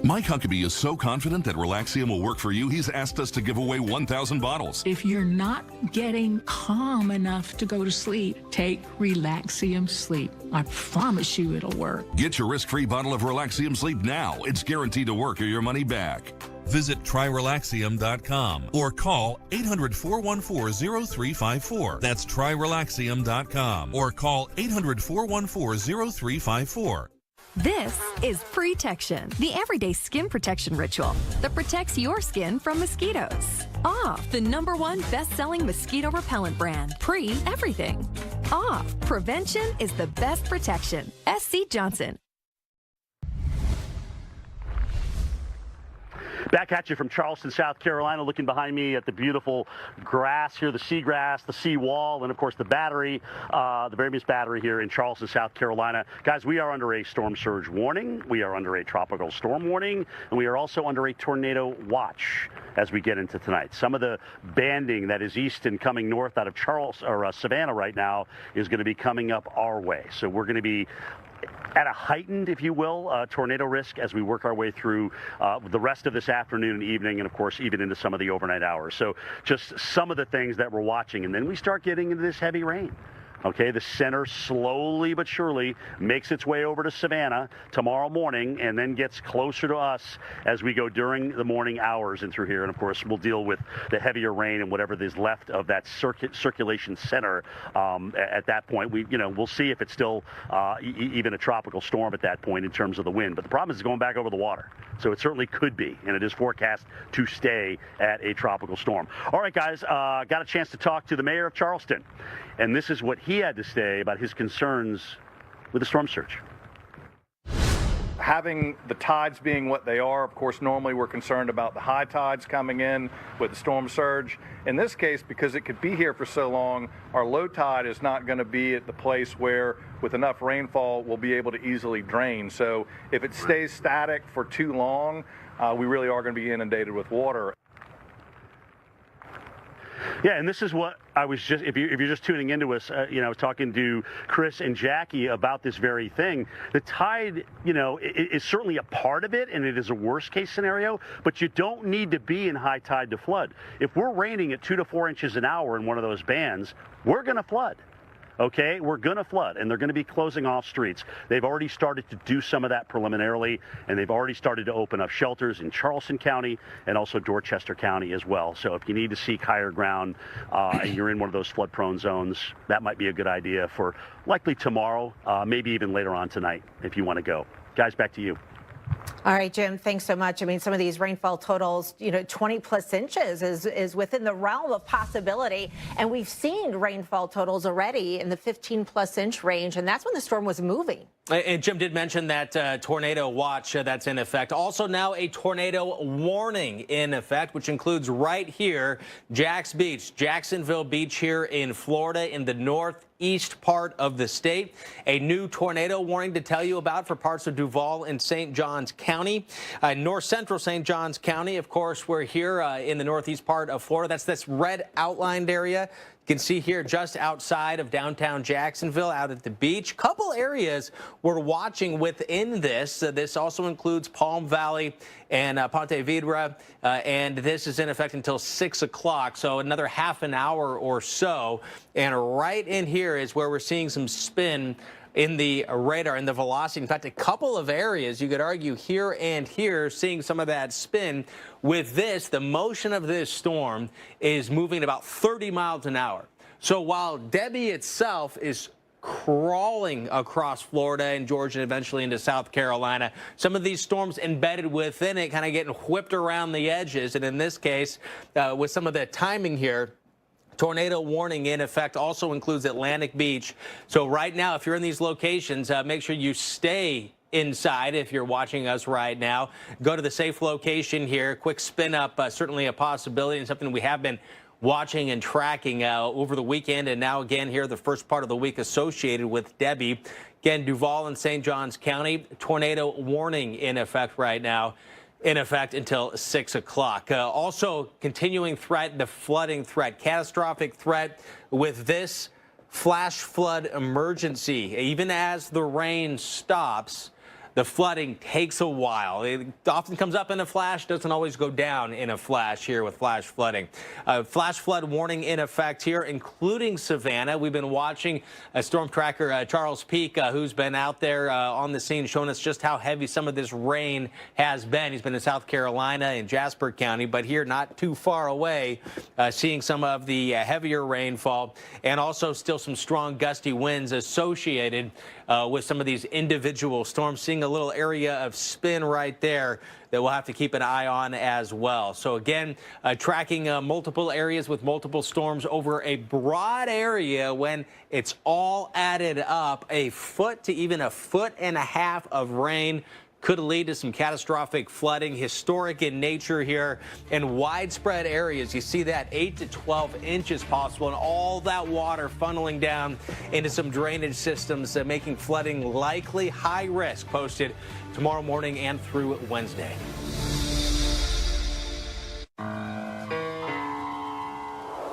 [SPEAKER 22] Mike Huckabee is so confident that Relaxium will work for you, he's asked us to give away 1,000 bottles.
[SPEAKER 36] If you're not getting calm enough to go to sleep, take Relaxium Sleep. I promise you it'll work.
[SPEAKER 22] Get your risk-free bottle of Relaxium Sleep now. It's guaranteed to work or your money back. Visit TryRelaxium.com or call 800-414-0354. That's TryRelaxium.com or call 800-414-0354.
[SPEAKER 37] This is Protection, the everyday skin protection ritual that protects your skin from mosquitoes. Off, the #1 best-selling mosquito repellent brand, Pre-Everything. Off, prevention is the best protection. S.C. Johnson.
[SPEAKER 1] Back at you from Charleston, South Carolina, looking behind me at the beautiful grass here, the seagrass, the seawall, and of course the battery, the Veritas battery here in Charleston, South Carolina. Guys, we are under a storm surge warning. We are under a tropical storm warning, and we are also under a tornado watch as we get into tonight. Some of the banding that is east and coming north out of Savannah right now is going to be coming up our way. So we're going to be at a heightened, if you will, tornado risk as we work our way through the rest of this afternoon and evening, and of course even into some of the overnight hours. So just some of the things that we're watching, and then we start getting into this heavy rain. Okay, the center slowly but surely makes its way over to Savannah tomorrow morning and then gets closer to us as we go during the morning hours and through here. And of course, we'll deal with the heavier rain and whatever is left of that circulation center at that point. We'll see if it's still even a tropical storm at that point in terms of the wind. But the problem is it's going back over the water. So it certainly could be, and it is forecast to stay at a tropical storm. All right, guys, got a chance to talk to the mayor of Charleston. And this is what he had to say about his concerns with the storm surge.
[SPEAKER 3] Having the tides being what they are, of course, normally we're concerned about the high tides coming in with the storm surge. In this case, because it could be here for so long, our low tide is not going to be at the place where, with enough rainfall, we'll be able to easily drain. So if it stays static for too long, we really are going to be inundated with water.
[SPEAKER 1] Yeah, and this is what I was just, if you're just tuning into us, I was talking to Chris and Jackie about this very thing. The tide, is certainly a part of it, and it is a worst case scenario, but you don't need to be in high tide to flood. If we're raining at 2 to 4 inches an hour in one of those bands, we're going to flood. Okay, we're going to flood, and they're going to be closing off streets. They've already started to do some of that preliminarily, and they've already started to open up shelters in Charleston County and also Dorchester County as well. So if you need to seek higher ground and you're in one of those flood-prone zones, that might be a good idea for likely tomorrow, maybe even later on tonight if you want to go. Guys, back to you.
[SPEAKER 9] All right, Jim, thanks so much. I mean, some of these rainfall totals, 20 plus inches is within the realm of possibility. And we've seen rainfall totals already in the 15 plus inch range. And that's when the storm was moving.
[SPEAKER 4] And Jim did mention that tornado watch that's in effect. Also now a tornado warning in effect, which includes right here, Jacksonville Beach here in Florida in the northeast part of the state. A new tornado warning to tell you about for parts of Duval and St. Johns County. North central St. Johns County, of course, we're here in the northeast part of Florida. That's this red outlined area. You can see here just outside of downtown Jacksonville, out at the beach. Couple areas we're watching within this. This also includes Palm Valley and Ponte Vedra, and this is in effect until 6 o'clock, so another half an hour or so. And right in here is where we're seeing some spin in the radar, in the velocity. In fact, a couple of areas, you could argue here and here, seeing some of that spin. With this, the motion of this storm is moving about 30 miles an hour. So while Debby itself is crawling across Florida and Georgia and eventually into South Carolina, some of these storms embedded within it kind of getting whipped around the edges. And in this case, with some of the timing here, tornado warning in effect also includes Atlantic Beach. So right now, if you're in these locations, make sure you stay inside if you're watching us right now. Go to the safe location here. Quick spin up, certainly a possibility and something we have been watching and tracking over the weekend, and now again here the first part of the week associated with Debby. Again, Duval and St. Johns County, tornado warning in effect right now, in effect until 6 o'clock. Also continuing threat, the flooding threat, catastrophic threat with this flash flood emergency. Even as the rain stops, the flooding takes a while. It often comes up in a flash, doesn't always go down in a flash here with flash flooding. Flash flood warning in effect here, including Savannah. We've been watching storm tracker Charles Peak, who's been out there on the scene, showing us just how heavy some of this rain has been. He's been in South Carolina and Jasper County, but here not too far away, seeing some of the heavier rainfall and also still some strong gusty winds associated with some of these individual storms. Seeing a little area of spin right there that we'll have to keep an eye on as well. So again, tracking multiple areas with multiple storms over a broad area. When it's all added up, a foot to even a foot and a half of rain could lead to some catastrophic flooding, historic in nature here, and widespread areas. You see that 8 to 12 inches possible, and all that water funneling down into some drainage systems, making flooding likely high risk. Posted tomorrow morning and through Wednesday.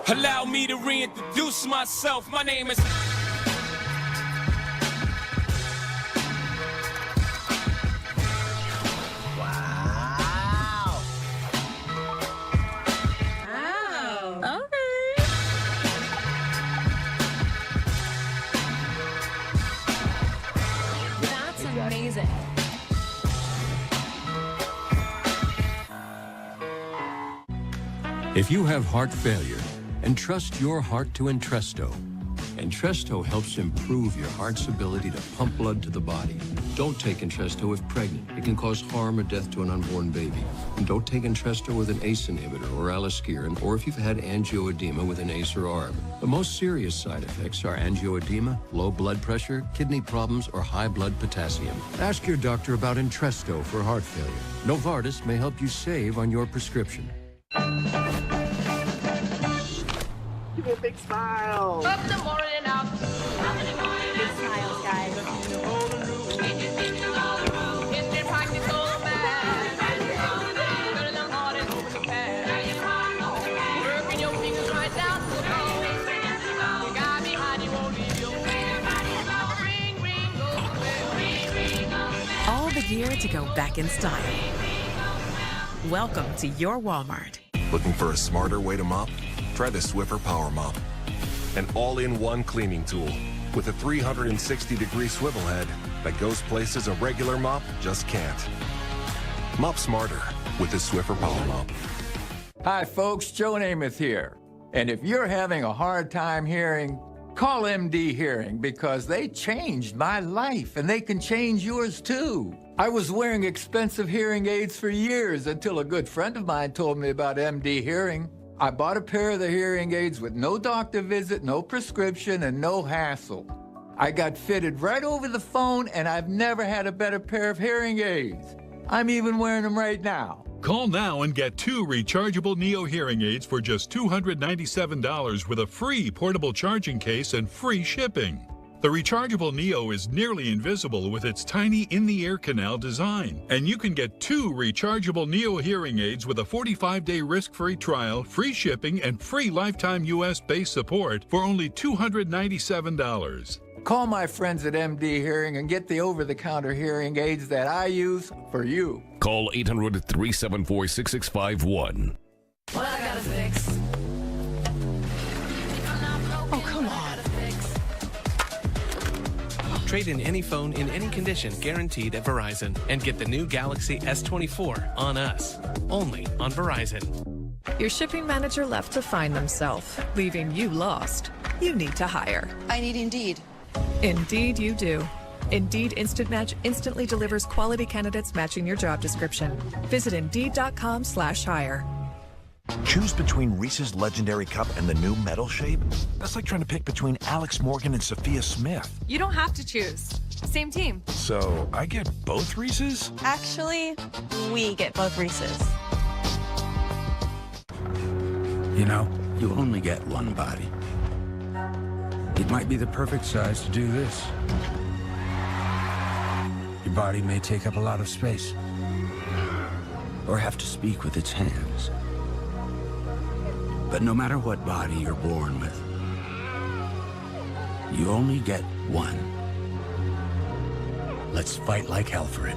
[SPEAKER 5] Allow me to reintroduce myself. My name is...
[SPEAKER 6] Wow. Wow. Okay. That's amazing.
[SPEAKER 2] If you have heart failure, entrust your heart to Entresto. Entresto helps improve your heart's ability to pump blood to the body. Don't take Entresto if pregnant. It can cause harm or death to an unborn baby. And don't take Entresto with an ACE inhibitor or aliskiren, or if you've had angioedema with an ACE or ARB. The most serious side effects are angioedema, low blood pressure, kidney problems, or high blood potassium. Ask your doctor about Entresto for heart failure. Novartis may help you save on your prescription.
[SPEAKER 6] Give me a big smile. Up the morning out. Big smiles, guys.
[SPEAKER 8] All the gear to go back in style. Welcome to your Walmart.
[SPEAKER 10] Looking for a smarter way to mop? Try the Swiffer Power Mop. An all-in-one cleaning tool with a 360-degree swivel head that goes places a regular mop just can't. Mop smarter with the Swiffer Power Mop.
[SPEAKER 11] Hi folks, Joe Namath here. And if you're having a hard time hearing, call MD Hearing because they changed my life and they can change yours too. I was wearing expensive hearing aids for years until a good friend of mine told me about MD Hearing. I bought a pair of the hearing aids with no doctor visit, no prescription, and no hassle. I got fitted right over the phone, and I've never had a better pair of hearing aids. I'm even wearing them right now.
[SPEAKER 17] Call now and get 2 rechargeable Neo hearing aids for just $297 with a free portable charging case and free shipping. The rechargeable Neo is nearly invisible with its tiny in-the-ear canal design. And you can get 2 rechargeable Neo hearing aids with a 45-day risk-free trial, free shipping, and free lifetime U.S.-based support for only $297.
[SPEAKER 11] Call my friends at MD Hearing and get the over-the-counter hearing aids that I use for you.
[SPEAKER 21] Call 800-374-6651.
[SPEAKER 6] Well, I gotta fix.
[SPEAKER 8] Oh, come on.
[SPEAKER 23] Trade in any phone in any condition guaranteed at Verizon and get the new Galaxy S24 on us. Only on Verizon.
[SPEAKER 24] Your shipping manager left to find themselves, leaving you lost. You need to hire.
[SPEAKER 27] I need Indeed.
[SPEAKER 24] Indeed you do. Indeed Instant Match instantly delivers quality candidates matching your job description. Visit Indeed.com/hire.
[SPEAKER 28] Choose between Reese's Legendary Cup and the new metal shape? That's like trying to pick between Alex Morgan and Sophia Smith.
[SPEAKER 29] You don't have to choose. Same team.
[SPEAKER 28] So, I get both Reese's?
[SPEAKER 29] Actually, we get both Reese's.
[SPEAKER 30] You know, you only get one body. It might be the perfect size to do this. Your body may take up a lot of space, or have to speak with its hands. But no matter what body you're born with, you only get one. Let's fight like hell for it.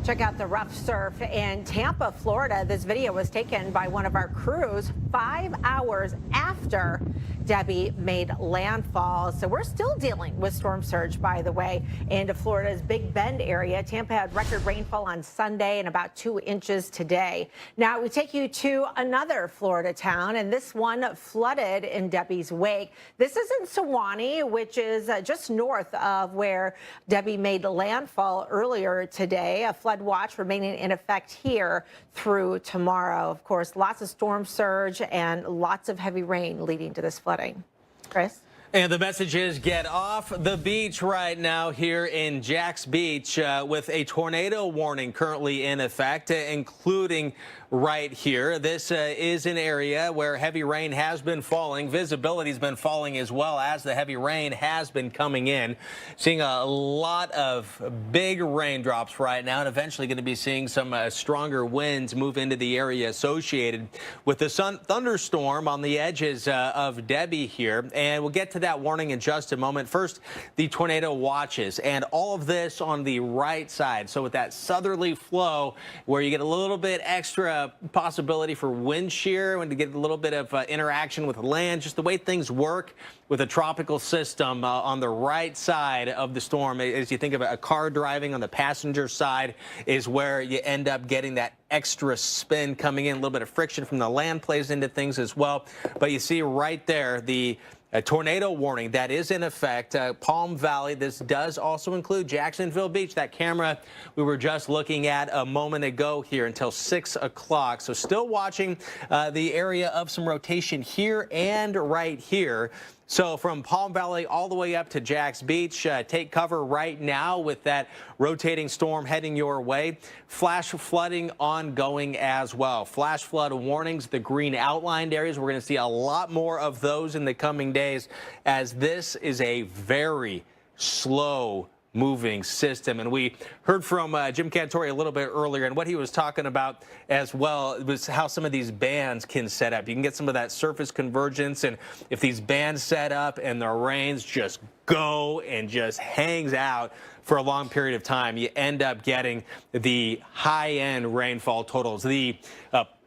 [SPEAKER 9] Check out the rough surf in Tampa, Florida. This video was taken by one of our crews 5 hours after Debby made landfall. So we're still dealing with storm surge, by the way, into Florida's Big Bend area. Tampa had record rainfall on Sunday and about 2 inches today. Now we take you to another Florida town, and this one flooded in Debby's wake. This is in Sewanee, which is just north of where Debby made landfall earlier today. A flood watch remaining in effect here through tomorrow. Of course, lots of storm surge and lots of heavy rain leading to this flooding. Chris?
[SPEAKER 4] And the message is get off the beach right now here in Jax Beach with a tornado warning currently in effect, including right here. This is an area where heavy rain has been falling. Visibility has been falling as well as the heavy rain has been coming in. Seeing a lot of big raindrops right now, and eventually going to be seeing some stronger winds move into the area associated with the thunderstorm on the edges of Debby here. And we'll get to that warning in just a moment. First, the tornado watches, and all of this on the right side. So with that southerly flow where you get a little bit extra possibility for wind shear and to get a little bit of interaction with land, just the way things work with a tropical system on the right side of the storm. As you think of a car driving on the passenger side is where you end up getting that extra spin coming in. A little bit of friction from the land plays into things as well. But you see right there the tornado warning that is in effect. Palm Valley. This does also include Jacksonville Beach. That camera we were just looking at a moment ago here until 6 o'clock. So still watching the area of some rotation here and right here. So from Palm Valley all the way up to Jax Beach, take cover right now with that rotating storm heading your way. Flash flooding ongoing as well. Flash flood warnings, the green outlined areas. We're going to see a lot more of those in the coming days as this is a very slow moving system. And we heard from Jim Cantori a little bit earlier, and what he was talking about as well was how some of these bands can set up. You can get some of that surface convergence, and if these bands set up and the rains just go and just hangs out for a long period of time, you end up getting the high-end rainfall totals.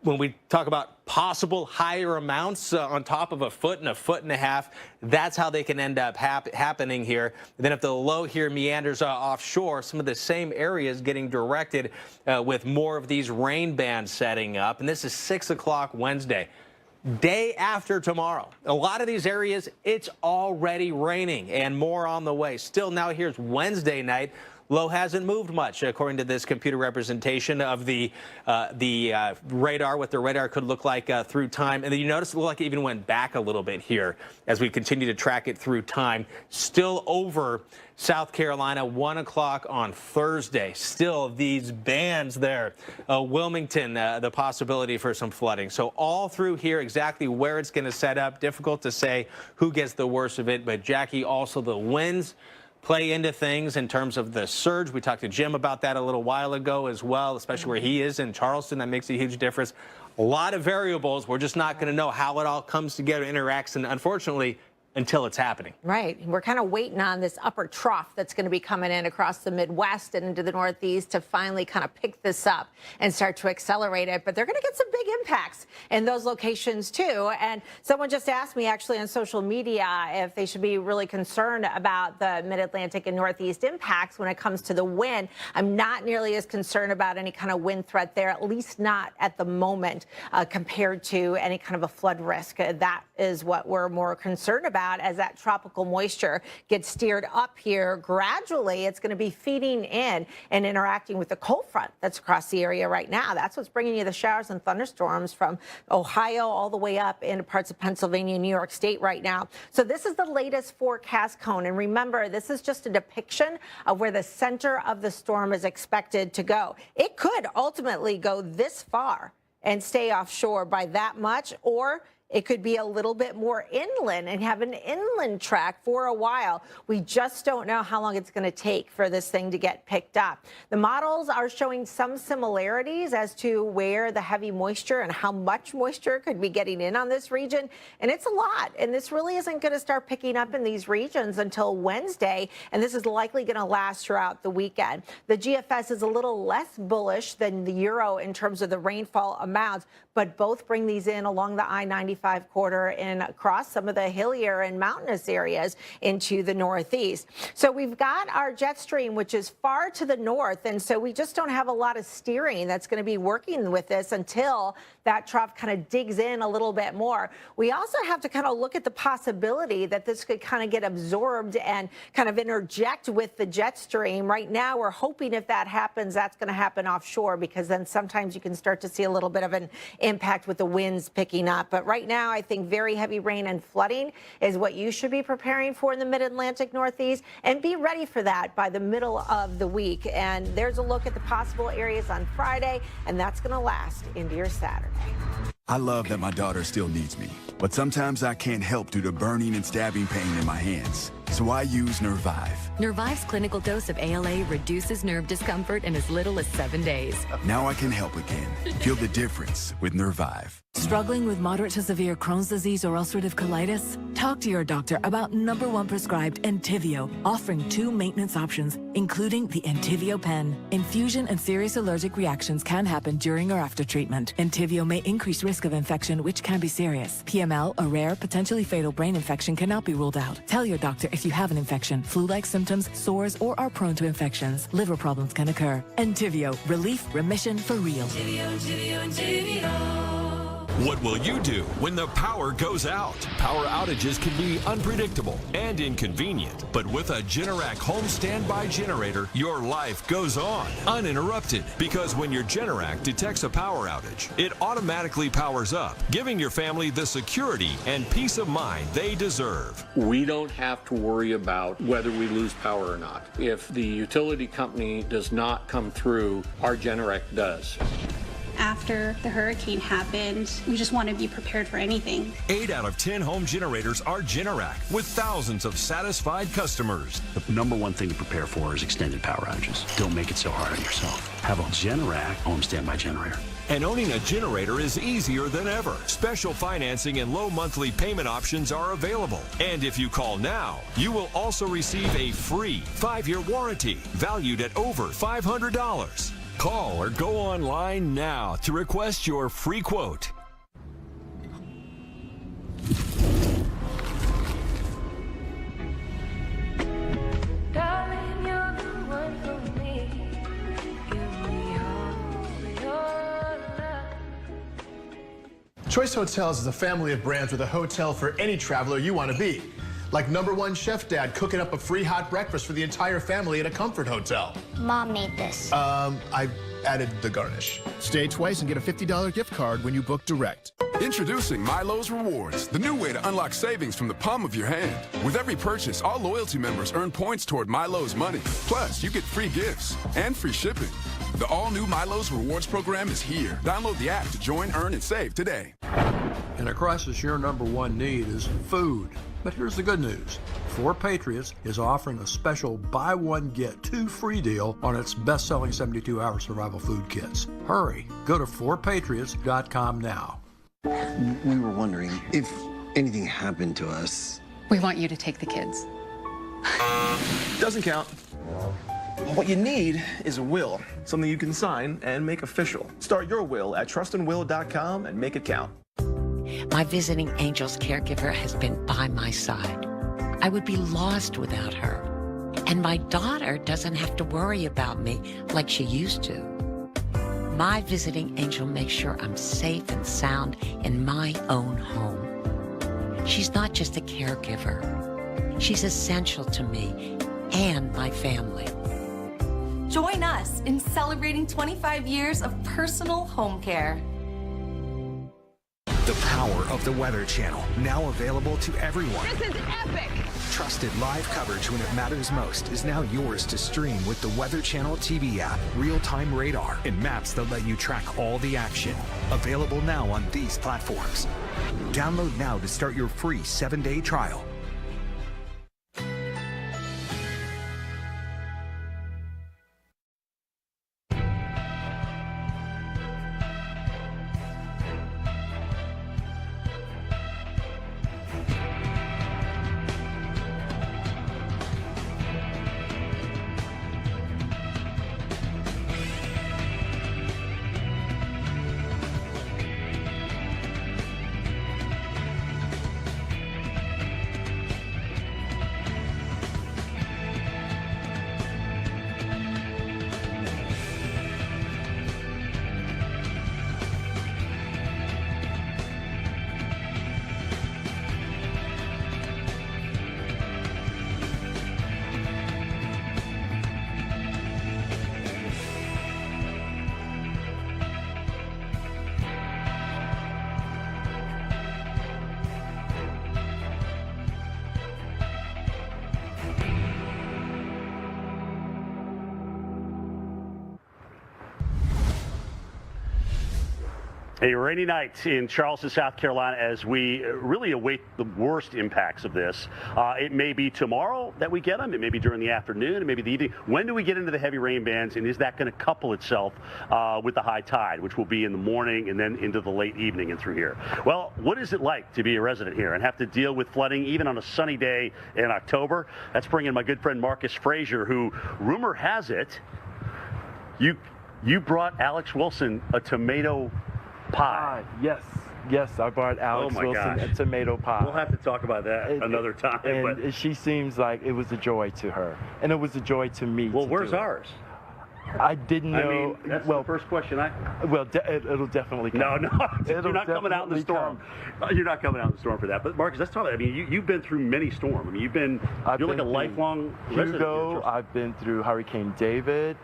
[SPEAKER 4] When we talk about possible higher amounts on top of 1 foot and 1.5 feet, that's how they can end up happening here. And then if the low here meanders offshore, some of the same areas getting directed with more of these rain bands setting up. And this is 6 o'clock Wednesday. Day after tomorrow, a lot of these areas, it's already raining and more on the way. Still, now here's Wednesday night. Low hasn't moved much, according to this computer representation of the radar, what the radar could look like through time. And then you notice it looked like it even went back a little bit here as we continue to track it through time. Still over South Carolina, 1 o'clock on Thursday. Still these bands there. Wilmington, the possibility for some flooding. So all through here, exactly where it's going to set up. Difficult to say who gets the worst of it. But, Jackie, also the winds play into things in terms of the surge. We talked to Jim about that a little while ago as well, especially where he is in Charleston. That makes a huge difference. A lot of variables. We're just not going to know how it all comes together, interacts, and unfortunately, until it's happening.
[SPEAKER 9] Right. We're kind of waiting on this upper trough that's going to be coming in across the Midwest and into the Northeast to finally kind of pick this up and start to accelerate it. But they're going to get some big impacts in those locations, too. And someone just asked me actually on social media if they should be really concerned about the Mid-Atlantic and Northeast impacts when it comes to the wind. I'm not nearly as concerned about any kind of wind threat there, at least not at the moment, compared to any kind of a flood risk. That is what we're more concerned about. As that tropical moisture gets steered up here gradually, it's going to be feeding in and interacting with the cold front that's across the area right now. That's what's bringing you the showers and thunderstorms from Ohio all the way up into parts of Pennsylvania and New York State right now. So this is the latest forecast cone. And remember, this is just a depiction of where the center of the storm is expected to go. It could ultimately go this far and stay offshore by that much, or it could be a little bit more inland and have an inland track for a while. We just don't know how long it's going to take for this thing to get picked up. The models are showing some similarities as to where the heavy moisture and how much moisture could be getting in on this region. And it's a lot. And this really isn't going to start picking up in these regions until Wednesday. And this is likely going to last throughout the weekend. The GFS is a little less bullish than the Euro in terms of the rainfall amounts, but both bring these in along the I-95 I-95 corridor and across some of the hillier and mountainous areas into the northeast. So we've got our jet stream, which is far to the north, and so we just don't have a lot of steering that's going to be working with this until that trough kind of digs in a little bit more. We also have to kind of look at the possibility that this could kind of get absorbed and kind of interject with the jet stream. Right now, we're hoping if that happens, that's going to happen offshore, because then sometimes you can start to see a little bit of an impact with the winds picking up. But right now, I think very heavy rain and flooding is what you should be preparing for in the mid-Atlantic Northeast, and be ready for that by the middle of the week. And there's a look at the possible areas on Friday, and that's going to last into your Saturday.
[SPEAKER 7] I love that my daughter still needs me, but sometimes I can't help due to burning and stabbing pain in my hands. So I use Nervive.
[SPEAKER 37] Nervive's clinical dose of ALA reduces nerve discomfort in as little as 7 days.
[SPEAKER 7] Now I can help again. Feel the difference with Nervive.
[SPEAKER 8] Struggling with moderate to severe Crohn's disease or ulcerative colitis? Talk to your doctor about #1 prescribed Entyvio, offering 2 maintenance options, including the Entyvio pen. Infusion and serious allergic reactions can happen during or after treatment. Entyvio may increase risk of infection, which can be serious. PML, a rare, potentially fatal brain infection, cannot be ruled out. Tell your doctor if you have an infection, flu-like symptoms, sores, or are prone to infections. Liver problems can occur. Entyvio, relief, remission for real.
[SPEAKER 22] What will you do when the power goes out? Power outages can be unpredictable and inconvenient, but with a Generac home standby generator, your life goes on uninterrupted, because when your Generac detects a power outage, it automatically powers up, giving your family the security and peace of mind they deserve.
[SPEAKER 12] We don't have to worry about whether we lose power or not. If the utility company does not come through, our Generac does.
[SPEAKER 13] After the hurricane happened, we just want to be prepared for anything.
[SPEAKER 22] 8 out of 10 home generators are Generac, with thousands of satisfied customers.
[SPEAKER 1] The #1 thing to prepare for is extended power outages. Don't make it so hard on yourself. Have a Generac home standby generator.
[SPEAKER 22] And owning a generator is easier than ever. Special financing and low monthly payment options are available. And if you call now, you will also receive a free 5-year warranty valued at over $500. Call or go online now to request your free quote.
[SPEAKER 14] Choice Hotels is a family of brands with a hotel for any traveler you want to be. Like #1 Chef Dad cooking up a free hot breakfast for the entire family at a comfort hotel.
[SPEAKER 15] Mom made this.
[SPEAKER 14] I added the garnish. Stay twice and get a $50 gift card when you book direct.
[SPEAKER 16] Introducing Milo's Rewards, the new way to unlock savings from the palm of your hand. With every purchase, all loyalty members earn points toward Milo's money. Plus, you get free gifts and free shipping. The all-new Milo's Rewards program is here. Download the app to join, earn, and save today.
[SPEAKER 18] In a crisis, your #1 need is food. But here's the good news. 4 Patriots is offering a special buy one, get 2 free deal on its best-selling 72-hour survival food kits. Hurry, go to 4patriots.com now.
[SPEAKER 19] We were wondering if anything happened to us.
[SPEAKER 20] We want you to take the kids.
[SPEAKER 21] Doesn't count. What you need is a will, something you can sign and make official. Start your will at trustandwill.com and make it count.
[SPEAKER 25] My visiting angel's caregiver has been by my side. I would be lost without her. And my daughter doesn't have to worry about me like she used to. My visiting angel makes sure I'm safe and sound in my own home. She's not just a caregiver. She's essential to me and my family.
[SPEAKER 29] Join us in celebrating 25 years of personal home care.
[SPEAKER 28] The power of the Weather Channel, now available to everyone.
[SPEAKER 6] This is epic!
[SPEAKER 28] Trusted live coverage when it matters most is now yours to stream with the Weather Channel TV app, real-time radar, and maps that let you track all the action. Available now on these platforms. Download now to start your free 7-day trial.
[SPEAKER 1] A rainy night in Charleston, South Carolina, as we really await the worst impacts of this. It may be tomorrow that we get them. It may be during the afternoon. It may be the evening. When do we get into the heavy rain bands, and is that going to couple itself with the high tide, which will be in the morning and then into the late evening and through here? Well, what is it like to be a resident here and have to deal with flooding even on a sunny day in October? That's bringing my good friend Marcus Frazier, who, rumor has it, you brought Alex Wilson a tomato pie.
[SPEAKER 2] Yes, I bought Alex Wilson a tomato pie.
[SPEAKER 1] We'll have to talk about that another time.
[SPEAKER 2] And she seems like it was a joy to her, and it was a joy to me.
[SPEAKER 1] Well, where's ours?
[SPEAKER 2] I didn't know.
[SPEAKER 1] I mean, that's the first question
[SPEAKER 2] Well, it'll definitely come.
[SPEAKER 1] No, you're not coming out in the storm. You're not coming out in the storm for that. But Marcus, let's talk about it. I mean, you've been through many storms. I mean, you're like a lifelong resident.
[SPEAKER 2] Hugo, I've been through Hurricane David,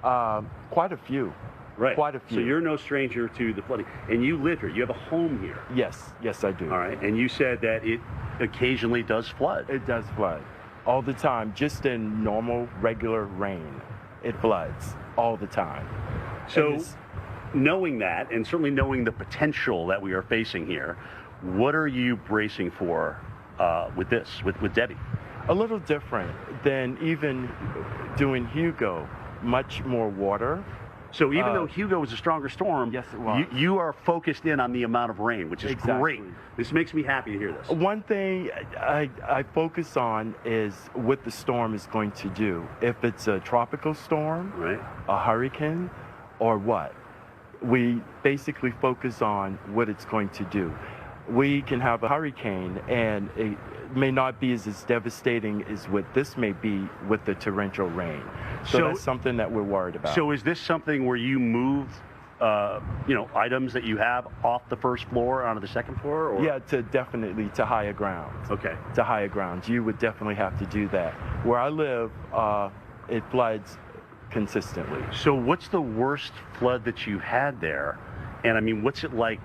[SPEAKER 2] quite a few.
[SPEAKER 1] Right.
[SPEAKER 2] Quite a few.
[SPEAKER 1] So you're no stranger to the flooding. And you live here. You have a home here.
[SPEAKER 2] Yes, I do.
[SPEAKER 1] All right. And you said that it occasionally does flood.
[SPEAKER 2] It does flood. All the time. Just in normal, regular rain. It floods all the time.
[SPEAKER 1] So knowing that, and certainly knowing the potential that we are facing here, what are you bracing for with this, with Debby?
[SPEAKER 2] A little different than even doing Hugo. Much more water.
[SPEAKER 1] So even though Hugo was a stronger storm,
[SPEAKER 2] yes, it was.
[SPEAKER 1] You are focused in on the amount of rain, which is great. This makes me happy to hear this.
[SPEAKER 2] One thing I focus on is what the storm is going to do. If it's a tropical storm,
[SPEAKER 1] right,
[SPEAKER 2] a hurricane, or what. We basically focus on what it's going to do. We can have a hurricane, and it may not be as devastating as what this may be with the torrential rain. So that's something that we're worried about.
[SPEAKER 1] So is this something where you move, items that you have off the first floor onto the second floor? Or?
[SPEAKER 2] Yeah, definitely to higher grounds.
[SPEAKER 1] Okay.
[SPEAKER 2] To higher grounds. You would definitely have to do that. Where I live, it floods consistently.
[SPEAKER 1] So what's the worst flood that you had there? And I mean, what's it like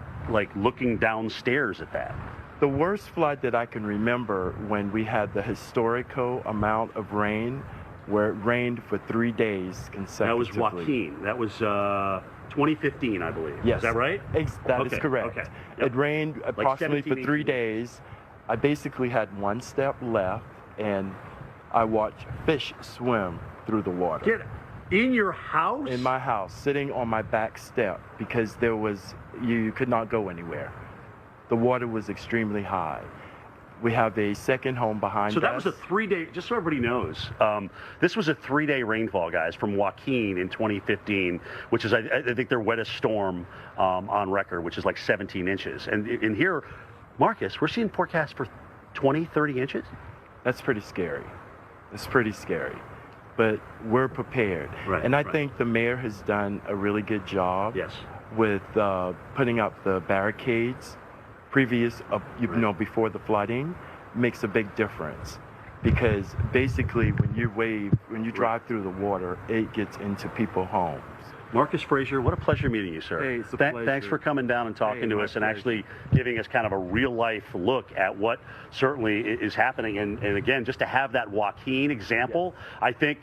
[SPEAKER 1] looking downstairs at that?
[SPEAKER 2] The worst flood that I can remember when we had the historical amount of rain, where it rained for 3 days consecutively.
[SPEAKER 1] That was Joaquin. That was 2015, I believe.
[SPEAKER 2] Yes.
[SPEAKER 1] Is that right?
[SPEAKER 2] That is correct.
[SPEAKER 1] Okay.
[SPEAKER 2] Yep. It rained approximately for 3 days. I basically had one step left, and I watched fish swim through the water.
[SPEAKER 1] Get it. In your house?
[SPEAKER 2] In my house, sitting on my back step, because you could not go anywhere. The water was extremely high. We have a second home behind us.
[SPEAKER 1] So that was a 3-day, just so everybody knows, this was a 3-day rainfall, guys, from Joaquin in 2015, which is, I think, their wettest storm on record, which is like 17 inches. And in here, Marcus, we're seeing forecasts for 20, 30 inches?
[SPEAKER 2] That's pretty scary. It's pretty scary. But we're prepared.
[SPEAKER 1] Right,
[SPEAKER 2] and I think the mayor has done a really good job with putting up the barricades before the flooding. Makes a big difference, because basically when you drive through the water, it gets into people's homes.
[SPEAKER 1] Marcus Frazier, what a pleasure meeting you, sir.
[SPEAKER 2] Hey, it's a pleasure.
[SPEAKER 1] Thanks for coming down and talking to us and actually giving us kind of a real-life look at what certainly is happening. And again, just to have that Joaquin example, I think,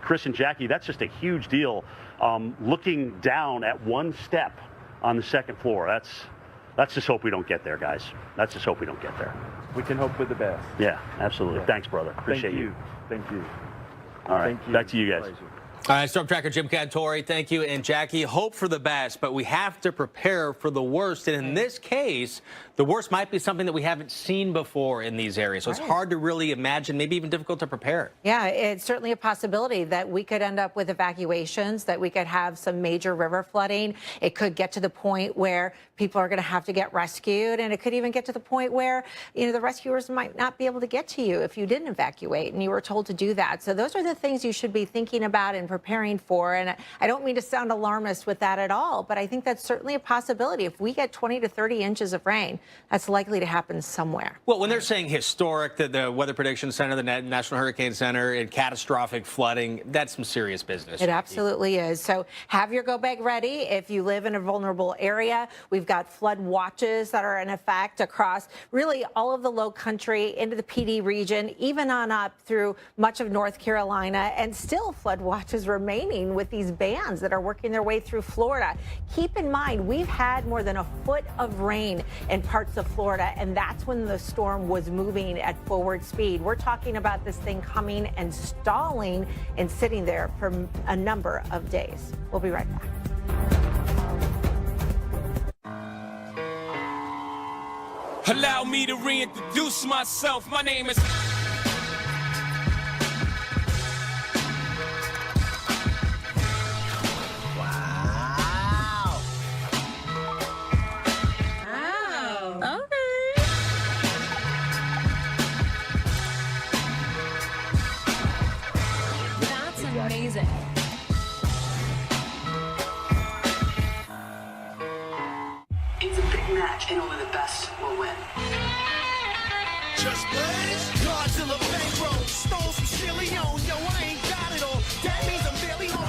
[SPEAKER 1] Chris and Jackie, that's just a huge deal. Looking down at one step on the second floor, let's just hope we don't get there, guys. Let's just hope we don't get there.
[SPEAKER 2] We can hope for the best.
[SPEAKER 1] Yeah, absolutely. Yeah. Thanks, brother. Appreciate you.
[SPEAKER 2] Thank you.
[SPEAKER 1] All right, back to you guys.
[SPEAKER 2] Pleasure.
[SPEAKER 4] All right, Storm Tracker Jim Cantori, thank you. And Jackie, hope for the best, but we have to prepare for the worst. And in this case, the worst might be something that we haven't seen before in these areas. So it's hard to really imagine, maybe even difficult to prepare.
[SPEAKER 9] Yeah, it's certainly a possibility that we could end up with evacuations, that we could have some major river flooding. It could get to the point where people are going to have to get rescued. And it could even get to the point where, the rescuers might not be able to get to you if you didn't evacuate and you were told to do that. So those are the things you should be thinking about and preparing for. And I don't mean to sound alarmist with that at all, but I think that's certainly a possibility. If we get 20 to 30 inches of rain, that's likely to happen somewhere.
[SPEAKER 4] Well, when they're saying historic, the Weather Prediction Center, the National Hurricane Center, and catastrophic flooding, that's some serious business.
[SPEAKER 9] It absolutely is. So have your go bag ready. If you live in a vulnerable area, we've got flood watches that are in effect across really all of the low country into the PD region, even on up through much of North Carolina, and still flood watches is remaining with these bands that are working their way through Florida. Keep in mind, we've had more than a foot of rain in parts of Florida, and that's when the storm was moving at forward speed. We're talking about this thing coming and stalling and sitting there for a number of days. We'll be right back.
[SPEAKER 3] Allow me to reintroduce myself. My name is...
[SPEAKER 5] Wow. Wow. Okay. That's amazing.
[SPEAKER 10] It's a big match, and only the best will win.
[SPEAKER 11] Just blaze, Godzilla bankroll, stole some chili on, yo, I ain't got it all. That means I'm barely home.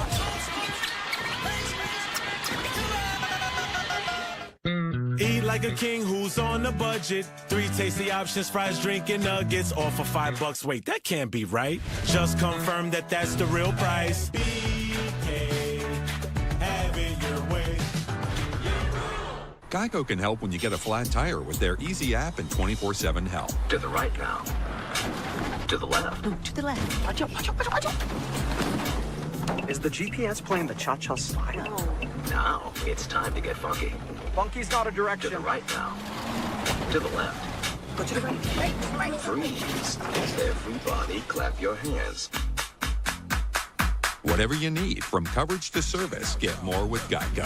[SPEAKER 15] Eat like a king who's on a budget. 3 tasty options, fries, drink, and nuggets, all for $5. Wait, that can't be right. Just confirm that that's the real price. BK, have it your way.
[SPEAKER 17] Geico can help when you get a flat tire with their easy app and 24/7 help.
[SPEAKER 10] To the right now. To the left.
[SPEAKER 5] Ooh, to the left.
[SPEAKER 10] Watch out, watch out, watch out, watch out. Is the GPS playing the cha-cha slide? Now it's time to get funky. Funky's not a direction. To the right now. To the left. Go to the right. Freeze. Everybody clap your hands.
[SPEAKER 17] Whatever you need, from coverage to service, get more with Geico.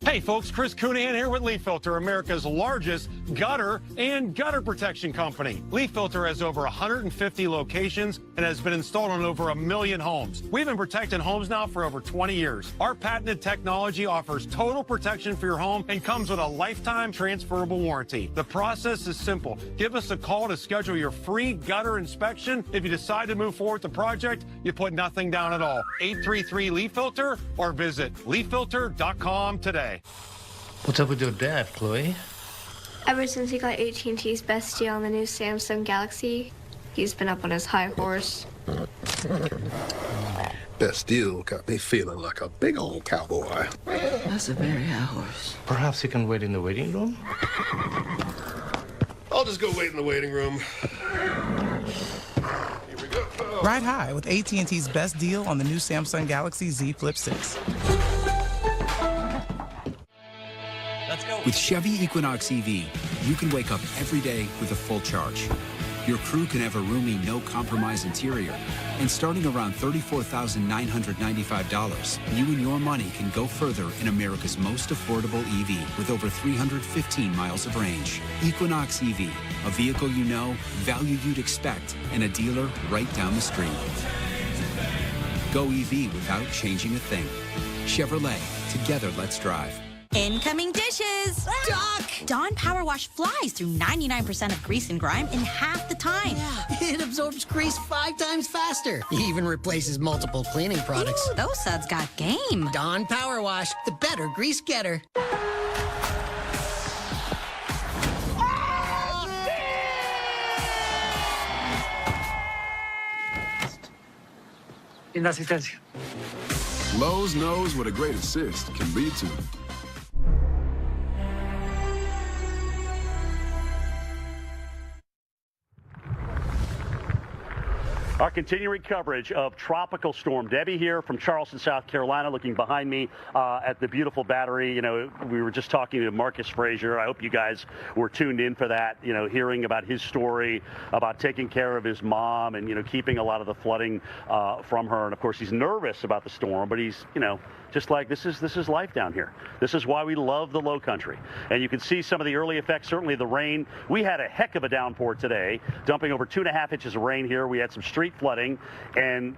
[SPEAKER 20] Hey folks, Chris Coonahan here with Leaf Filter, America's largest gutter and gutter protection company. Leaf Filter has over 150 locations and has been installed on over 1 million homes. We've been protecting homes now for over 20 years. Our patented technology offers total protection for your home and comes with a lifetime transferable warranty. The process is simple. Give us a call to schedule your free gutter inspection. If you decide to move forward with the project, you put nothing down at all. 833 Leaf Filter or visit leaffilter.com today.
[SPEAKER 23] What's up with your dad, Chloe?
[SPEAKER 24] Ever since he got AT&T's best deal on the new Samsung Galaxy, he's been up on his high horse.
[SPEAKER 26] Best deal got me feeling like a big old cowboy.
[SPEAKER 23] That's a very high horse. Perhaps you can wait in the waiting room?
[SPEAKER 26] I'll just go wait in the waiting room. Here we go.
[SPEAKER 27] Ride high with AT&T's best deal on the new Samsung Galaxy Z Flip 6.
[SPEAKER 31] With Chevy Equinox EV, you can wake up every day with a full charge. Your crew can have a roomy, no-compromise interior. And starting around $34,995, you and your money can go further in America's most affordable EV with over 315 miles of range. Equinox EV, a vehicle you know, value you'd expect, and a dealer right down the street. Go EV without changing a thing. Chevrolet, together let's drive.
[SPEAKER 32] Incoming dishes! Doc! Dawn Power Wash flies through 99% of grease and grime in half the time.
[SPEAKER 33] Yeah, it absorbs grease 5 times faster. It even replaces multiple cleaning products.
[SPEAKER 32] Ooh, those suds got game.
[SPEAKER 33] Dawn Power Wash, the better grease getter.
[SPEAKER 26] Inasistencia. Lowe's knows what a great assist can lead to.
[SPEAKER 1] Our continuing coverage of Tropical Storm Debby here from Charleston, South Carolina, looking behind me at the beautiful Battery. You know, we were just talking to Marcus Frazier. I hope you guys were tuned in for that, you know, hearing about his story, about taking care of his mom and, you know, keeping a lot of the flooding from her. And, of course, he's nervous about the storm, but he's, you know, just like this is life down here. This is why we love the low country. And you can see some of the early effects, certainly the rain. We had a heck of a downpour today, dumping over 2.5 inches of rain here. We had some street flooding, and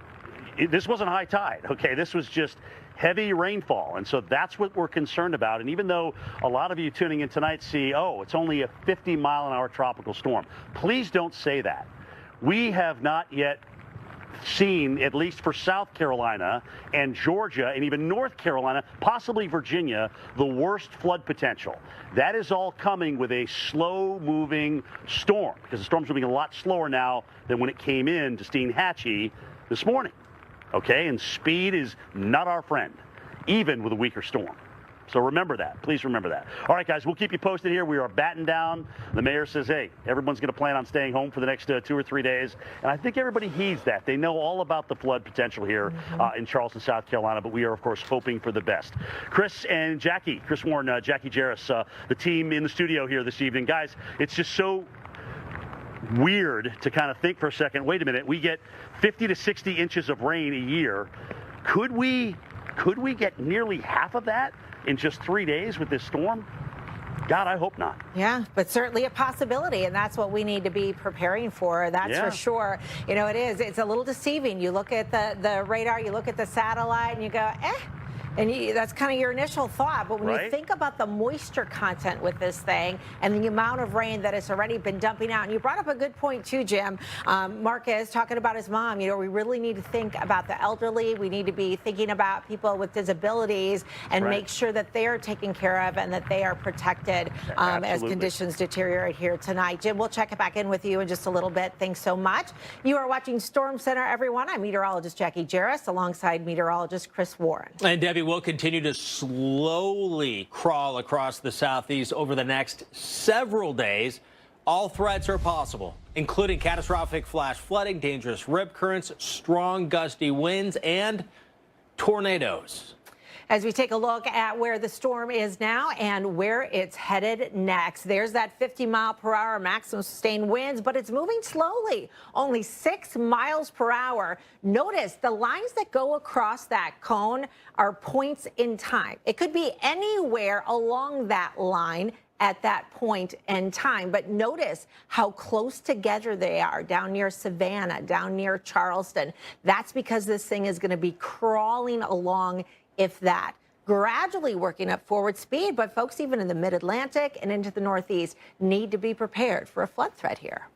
[SPEAKER 1] this wasn't high tide, okay? This was just heavy rainfall, and so that's what we're concerned about. And even though a lot of you tuning in tonight see, oh, it's only a 50-mile-an-hour tropical storm, please don't say that. We have not yet seen, at least for South Carolina and Georgia and even North Carolina, possibly Virginia, the worst flood potential. That is all coming with a slow-moving storm, because the storm's moving a lot slower now than when it came in to Steinhatchee this morning. okay? And speed is not our friend, even with a weaker storm. So remember that. Please remember that. All right, guys, we'll keep you posted here. We are batting down. The mayor says, hey, everyone's going to plan on staying home for the next 2 or 3 days. And I think everybody heeds that. They know all about the flood potential here in Charleston, South Carolina, but we are, of course, hoping for the best. Chris and Jackie, Chris Warren, Jackie Jarris, the team in the studio here this evening. Guys, it's just so weird to kind of think for a second, wait a minute, we get 50 to 60 inches of rain a year. Could we get nearly half of that in just 3 days with this storm? God, I hope not.
[SPEAKER 9] Yeah, but certainly a possibility, and that's what we need to be preparing for. That's for sure. You know, it is. It's a little deceiving. You look at the radar, you look at the satellite, and you go, and that's kind of your initial thought. But when you think about the moisture content with this thing and the amount of rain that has already been dumping out, and you brought up a good point too, Jim. Marcus talking about his mom. You know, we really need to think about the elderly. We need to be thinking about people with disabilities and make sure that they are taken care of and that they are protected as conditions deteriorate here tonight. Jim, we'll check it back in with you in just a little bit. Thanks so much. You are watching Storm Center, everyone. I'm meteorologist Jackie Jarris alongside meteorologist Chris Warren.
[SPEAKER 4] And Debbie will continue to slowly crawl across the southeast over the next several days. All threats are possible, including catastrophic flash flooding, dangerous rip currents, strong gusty winds, and tornadoes.
[SPEAKER 9] As we take a look at where the storm is now and where it's headed next. There's that 50-mile-per-hour maximum sustained winds, but it's moving slowly, only 6 miles per hour. Notice the lines that go across that cone are points in time. It could be anywhere along that line at that point in time. But notice how close together they are down near Savannah, down near Charleston. That's because this thing is going to be crawling along, if that, gradually working up forward speed. But folks, even in the mid-Atlantic and into the Northeast, need to be prepared for a flood threat here.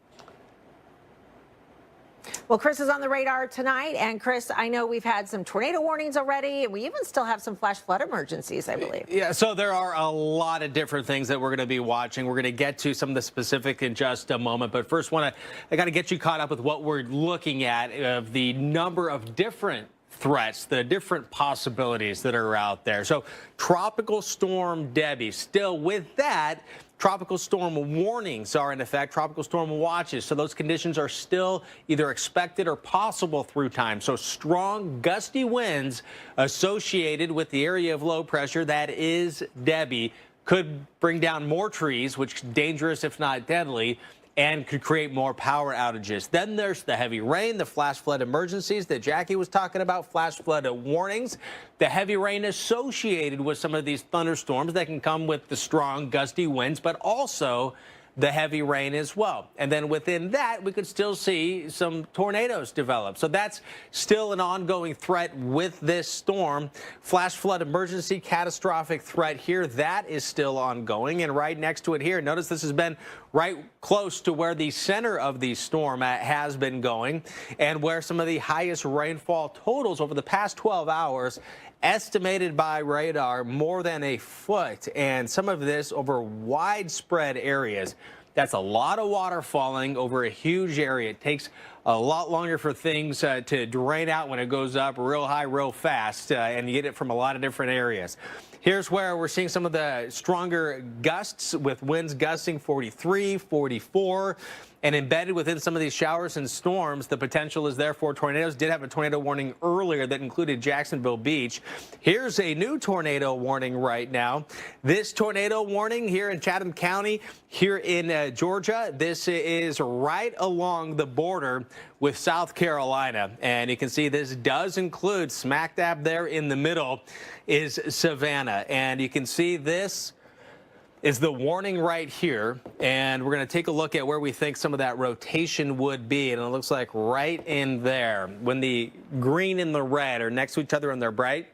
[SPEAKER 9] Well, Chris is on the radar tonight. And Chris, I know we've had some tornado warnings already, and we even still have some flash flood emergencies, I believe.
[SPEAKER 4] Yeah, so there are a lot of different things that we're going to be watching. We're going to get to some of the specific in just a moment. But first, I got to get you caught up with what we're looking at of the number of different threats, the different possibilities that are out there. So Tropical Storm Debby, still with that, tropical storm warnings are in effect, tropical storm watches. So those conditions are still either expected or possible through time. So strong gusty winds associated with the area of low pressure that is Debby could bring down more trees, which is dangerous if not deadly, and could create more power outages. Then there's the heavy rain, the flash flood emergencies that Jackie was talking about, flash flood warnings, the heavy rain associated with some of these thunderstorms that can come with the strong gusty winds, but also the heavy rain as well. And then within that, we could still see some tornadoes develop. So that's still an ongoing threat with this storm. Flash flood emergency, catastrophic threat here, that is still ongoing. And right next to it here, notice this has been right close to where the center of the storm has been going and where some of the highest rainfall totals over the past 12 hours estimated by radar more than a foot, and some of this over widespread areas. That's a lot of water falling over a huge area. It takes a lot longer for things to drain out when it goes up real high, real fast, and you get it from a lot of different areas. Here's where we're seeing some of the stronger gusts with winds gusting 43, 44. And embedded within some of these showers and storms, the potential is there for tornadoes. Did have a tornado warning earlier that included Jacksonville Beach. Here's a new tornado warning right now. This tornado warning here in Chatham County, here in Georgia. This is right along the border with South Carolina. And you can see this does include smack dab there in the middle is Savannah. And you can see this is the warning right here, and we're going to take a look at where we think some of that rotation would be, and it looks like right in there. When the green and the red are next to each other and they're bright,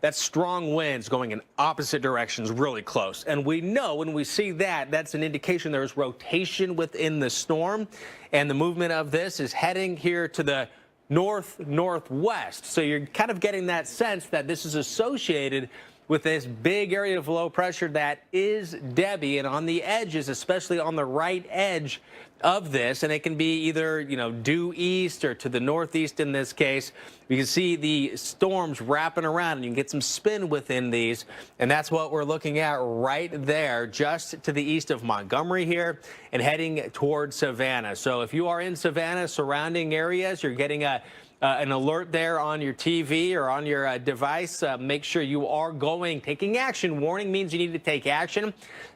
[SPEAKER 4] that's strong winds going in opposite directions really close. And we know when we see that, that's an indication there's rotation within the storm, and the movement of this is heading here to the northwest. So you're kind of getting that sense that this is associated with this big area of low pressure that is Debby, and on the edges, especially on the right edge of this, and it can be either, you know, due east or to the northeast in this case. You can see the storms wrapping around, and you can get some spin within these, and that's what we're looking at right there, just to the east of Montgomery here and heading towards Savannah. So if you are in Savannah, surrounding areas, you're getting an alert there on your TV or on your device. Make sure you are taking action. Warning means you need to take action.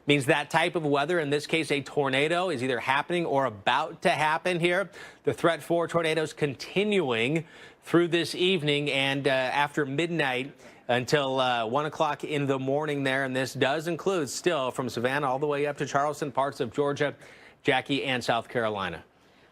[SPEAKER 4] Means that type of weather, in this case a tornado, is either happening or about to happen here. The threat for tornadoes continuing through this evening and after midnight until 1 o'clock in the morning there. And this does include still from Savannah all the way up to Charleston, parts of Georgia, Jackie, and South Carolina.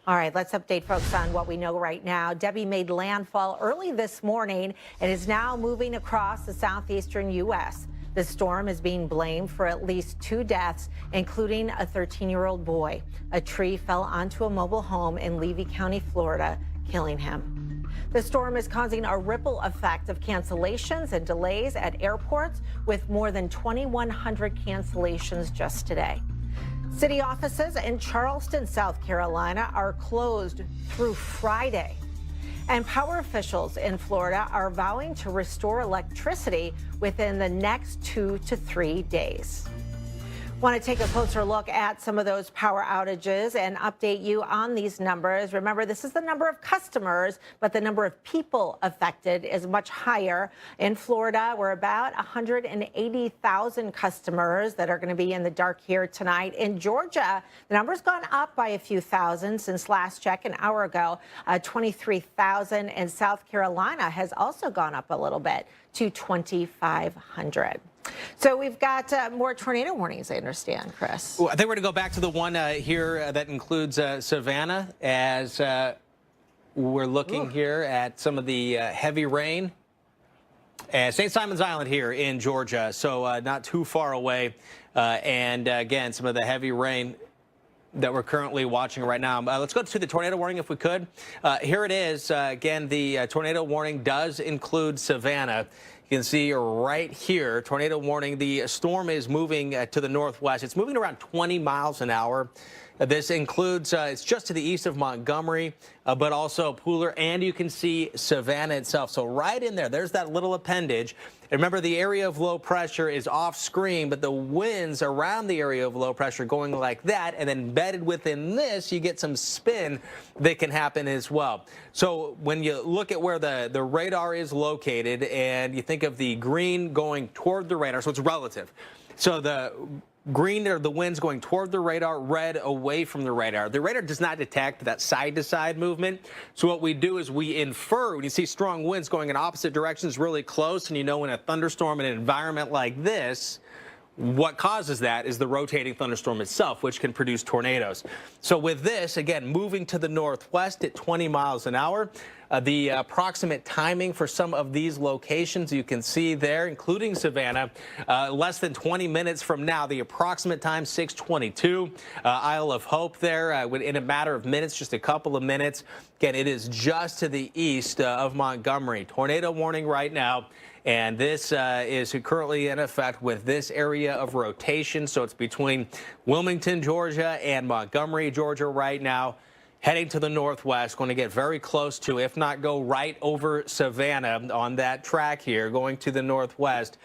[SPEAKER 9] All right, let's update folks on what we know right now. Debby made landfall early this morning and is now moving across the southeastern U.S. The storm is being blamed for at least 2 deaths, including a 13-year-old boy. A tree fell onto a mobile home in Levy County, Florida, killing him. The storm is causing a ripple effect of cancellations and delays at airports, with more than 2,100 cancellations just today. City offices in Charleston, South Carolina are closed through Friday. And power officials in Florida are vowing to restore electricity within the next 2 to 3 days. Want to take a closer look at some of those power outages and update you on these numbers. Remember, this is the number of customers, but the number of people affected is much higher. In Florida, we're about 180,000 customers that are going to be in the dark here tonight. In Georgia, the number's gone up by a few thousand since last check an hour ago, 23,000. And South Carolina has also gone up a little bit to 2,500. So we've got more tornado warnings, I understand, Chris.
[SPEAKER 4] Well, I think we're going to go back to the one here that includes Savannah, as we're looking here at some of the heavy rain. St. Simon's Island here in Georgia, so not too far away. And again, some of the heavy rain that we're currently watching right now. Let's go to the tornado warning if we could. Here it is. Again, the tornado warning does include Savannah. You can see right here, tornado warning. The storm is moving to the northwest. It's moving around 20 miles an hour. This includes, it's just to the east of Montgomery, but also Pooler, and you can see Savannah itself. So right in there, there's that little appendage. And remember, the area of low pressure is off screen, but the winds around the area of low pressure going like that, and then embedded within this, you get some spin that can happen as well. So when you look at where the radar is located, and you think of the green going toward the radar, so it's relative. So the green are the winds going toward the radar, red away from the radar. The radar does not detect that side-to-side movement. So what we do is we infer, when you see strong winds going in opposite directions really close, and you know in a thunderstorm in an environment like this, what causes that is the rotating thunderstorm itself, which can produce tornadoes. So with this, again, moving to the northwest at 20 miles an hour, the approximate timing for some of these locations you can see there, including Savannah, less than 20 minutes from now. The approximate time, 6:22. Isle of Hope there in a matter of minutes, just a couple of minutes. Again, it is just to the east of Montgomery. Tornado warning right now. And this is currently in effect with this area of rotation. So it's between Wilmington, Georgia, and Montgomery, Georgia right now. Heading to the northwest, going to get very close to, if not go right over Savannah on that track here, going to the northwest.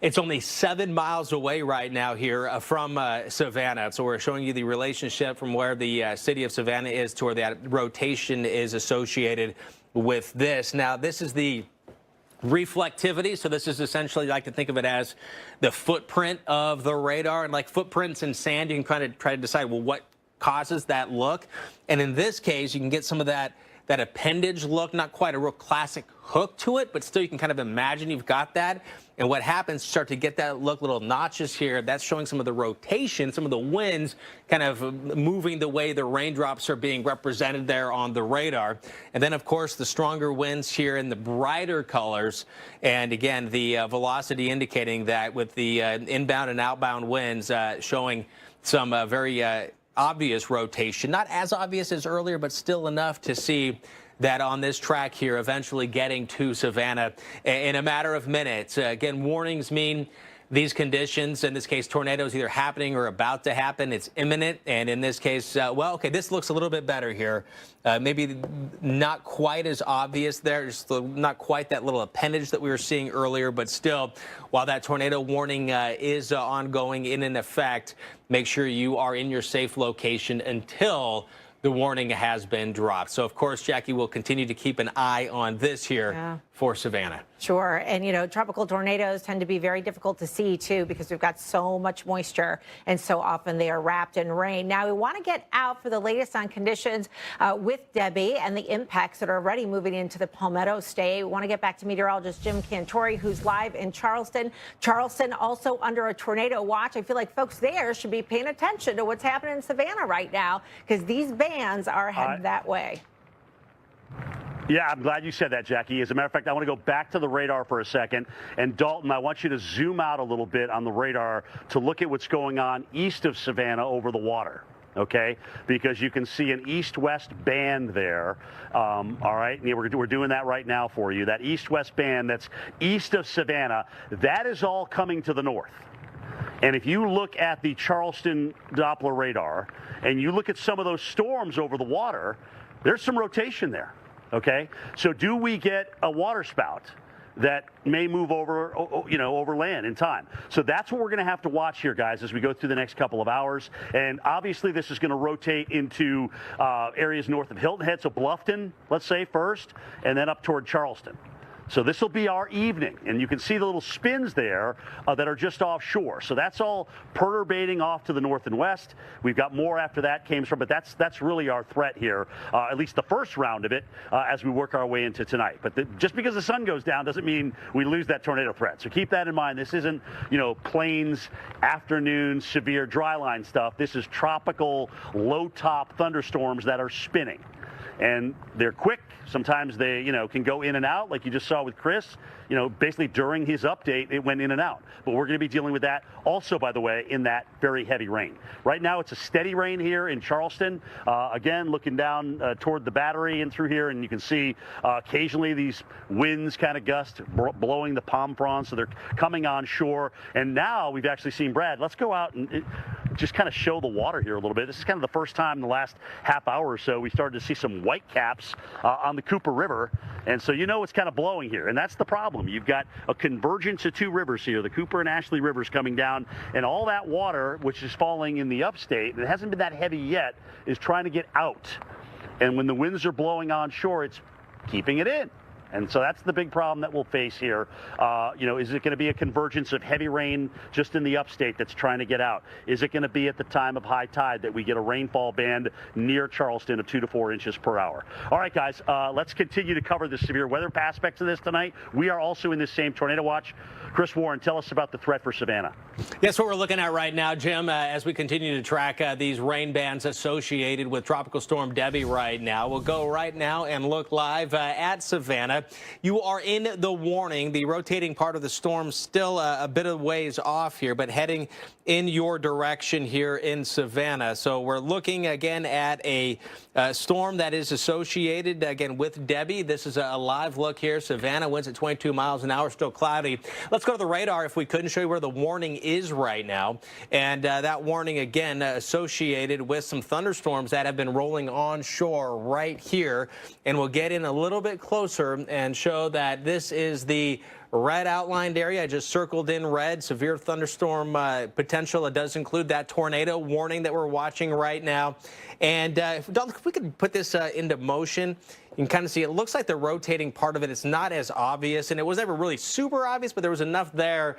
[SPEAKER 4] It's only 7 miles away right now here from Savannah. So we're showing you the relationship from where the city of Savannah is to where that rotation is associated with this. Now, this is the reflectivity. So this is essentially, like to think of it as the footprint of the radar. And like footprints in sand, you can kind of try to decide, well, what causes that look? And in this case, you can get some of that appendage look, not quite a real classic hook to it, but still you can kind of imagine you've got that. And what happens, you start to get that look, little notches here. That's showing some of the rotation, some of the winds kind of moving the way the raindrops are being represented there on the radar. And then, of course, the stronger winds here in the brighter colors. And again, the velocity indicating that with the inbound and outbound winds showing some very obvious rotation. Not as obvious as earlier, but still enough to see that on this track here, eventually getting to Savannah in a matter of minutes. Again, warnings mean these conditions, in this case, tornadoes either happening or about to happen. It's imminent. And in this case, well, okay, this looks a little bit better here. Maybe not quite as obvious there, just not quite that little appendage that we were seeing earlier. But still, while that tornado warning is ongoing in effect, make sure you are in your safe location until the warning has been dropped. So, of course, Jackie will continue to keep an eye on this here for Savannah.
[SPEAKER 9] Sure. And, you know, tropical tornadoes tend to be very difficult to see, too, because we've got so much moisture and so often they are wrapped in rain. Now, we want to get out for the latest on conditions with Debby and the impacts that are already moving into the Palmetto State. We want to get back to meteorologist Jim Cantori, who's live in Charleston. Charleston also under a tornado watch. I feel like folks there should be paying attention to what's happening in Savannah right now, because these bands are headed that way.
[SPEAKER 1] Yeah, I'm glad you said that, Jackie. As a matter of fact, I want to go back to the radar for a second. And Dalton, I want you to zoom out a little bit on the radar to look at what's going on east of Savannah over the water. Okay, because you can see an east-west band there. All right, and we're doing that right now for you. That east-west band that's east of Savannah, that is all coming to the north. And if you look at the Charleston Doppler radar and you look at some of those storms over the water, there's some rotation there. Okay, so do we get a water spout that may move over, you know, over land in time? So that's what we're going to have to watch here, guys, as we go through the next couple of hours. And obviously, this is going to rotate into areas north of Hilton Head, so Bluffton, let's say, first, and then up toward Charleston. So this will be our evening, and you can see the little spins there that are just offshore. So that's all perturbating off to the north and west. We've got more after that came from, but that's really our threat here, at least the first round of it, as we work our way into tonight. But just because the sun goes down doesn't mean we lose that tornado threat. So keep that in mind. This isn't, you know, plains, afternoon, severe dry line stuff. This is tropical, low-top thunderstorms that are spinning. And they're quick. Sometimes they, you know, can go in and out, like you just saw with Chris. You know, basically during his update, it went in and out. But we're going to be dealing with that also, by the way, in that very heavy rain. Right now, it's a steady rain here in Charleston. Again, looking down toward the battery and through here, and you can see occasionally these winds kind of gust blowing the palm fronds, so they're coming on shore. And now we've actually seen, Brad, let's go out and just kind of show the water here a little bit. This is kind of the first time in the last half hour or so we started to see some white caps on the Cooper River. And so you know it's kind of blowing here, and that's the problem. You've got a convergence of two rivers here, the Cooper and Ashley rivers coming down, and all that water, which is falling in the upstate, and it hasn't been that heavy yet, is trying to get out. And when the winds are blowing onshore, it's keeping it in. And so that's the big problem that we'll face here. You know, is it going to be a convergence of heavy rain just in the upstate that's trying to get out? Is it going to be at the time of high tide that we get a rainfall band near Charleston of 2 to 4 inches per hour? All right, guys, let's continue to cover the severe weather aspects of this tonight. We are also in this same tornado watch. Chris Warren, tell us about the threat for Savannah.
[SPEAKER 4] That's what we're looking at right now, Jim, as we continue to track these rain bands associated with Tropical Storm Debby right now. We'll go right now and look live at Savannah. You are in the warning. The rotating part of the storm still a bit of ways off here, but heading in your direction here in Savannah. So we're looking again at a storm that is associated again with Debby. This is a live look here. Savannah winds at 22 miles an hour, still cloudy. Let's go to the radar if we could and show you where the warning is right now. And that warning again associated with some thunderstorms that have been rolling onshore right here. And we'll get in a little bit closer and show that this is the red outlined area. I just circled in red. Severe thunderstorm potential. It does include that tornado warning that we're watching right now. And if we could put this into motion, you can kind of see it looks like the rotating part of it is not as obvious, and it was never really super obvious, but there was enough there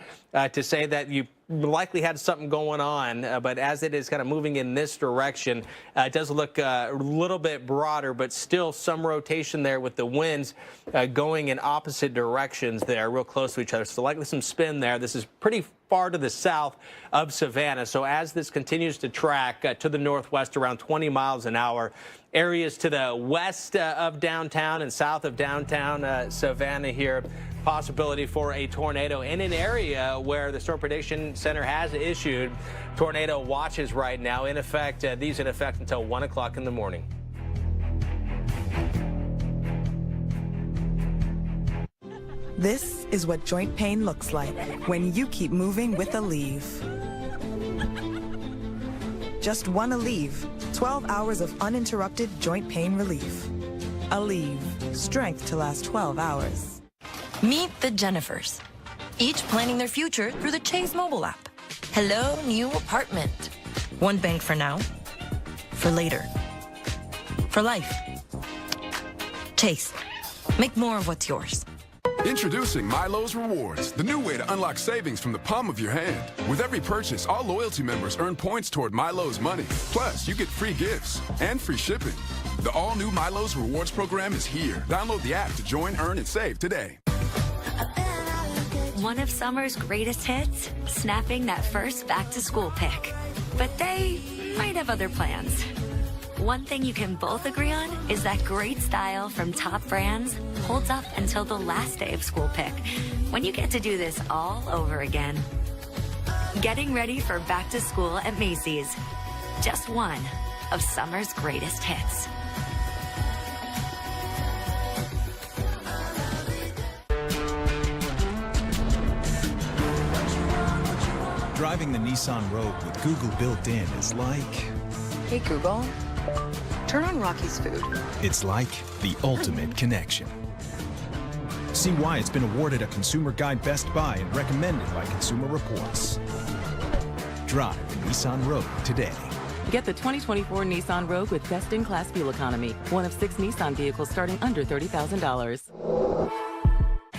[SPEAKER 4] to say that you likely had something going on. But as it is kind of moving in this direction, it does look a little bit broader, but still some rotation there with the winds going in opposite directions there, real close to each other. So likely some spin there. This is pretty far to the south of Savannah. So as this continues to track to the northwest around 20 miles an hour, areas to the west of downtown and south of downtown Savannah here, possibility for a tornado in an area where the Storm Prediction Center has issued tornado watches right now. In effect, these in effect until 1 o'clock in the morning.
[SPEAKER 27] This is what joint pain looks like when you keep moving with Aleve. Just one Aleve, 12 hours of uninterrupted joint pain relief. Aleve, strength to last 12 hours.
[SPEAKER 7] Meet the Jennifers, each planning their future through the Chase mobile app. Hello, new apartment. One bank for now, for later, for life. Chase, make more of what's yours.
[SPEAKER 26] Introducing Milo's Rewards, the new way to unlock savings from the palm of your hand. With every purchase, all loyalty members earn points toward Milo's money. Plus, you get free gifts and free shipping. The all-new Milo's Rewards program is here. Download the app to join, earn, and save today.
[SPEAKER 8] One of summer's greatest hits, snapping that first back-to-school pic. But they might have other plans. One thing you can both agree on is that great style from top brands holds up until the last day of school pick, when you get to do this all over again. Getting ready for back to school at Macy's. Just one of summer's greatest hits.
[SPEAKER 12] Driving the Nissan Rogue with Google built in is like...
[SPEAKER 13] Hey Google, turn on Rocky's food.
[SPEAKER 12] It's like the ultimate connection. See why it's been awarded a Consumer Guide Best Buy and recommended by Consumer Reports. Drive the Nissan Rogue today.
[SPEAKER 14] Get the 2024 Nissan Rogue with best-in-class fuel economy. One of 6 Nissan vehicles starting under $30,000.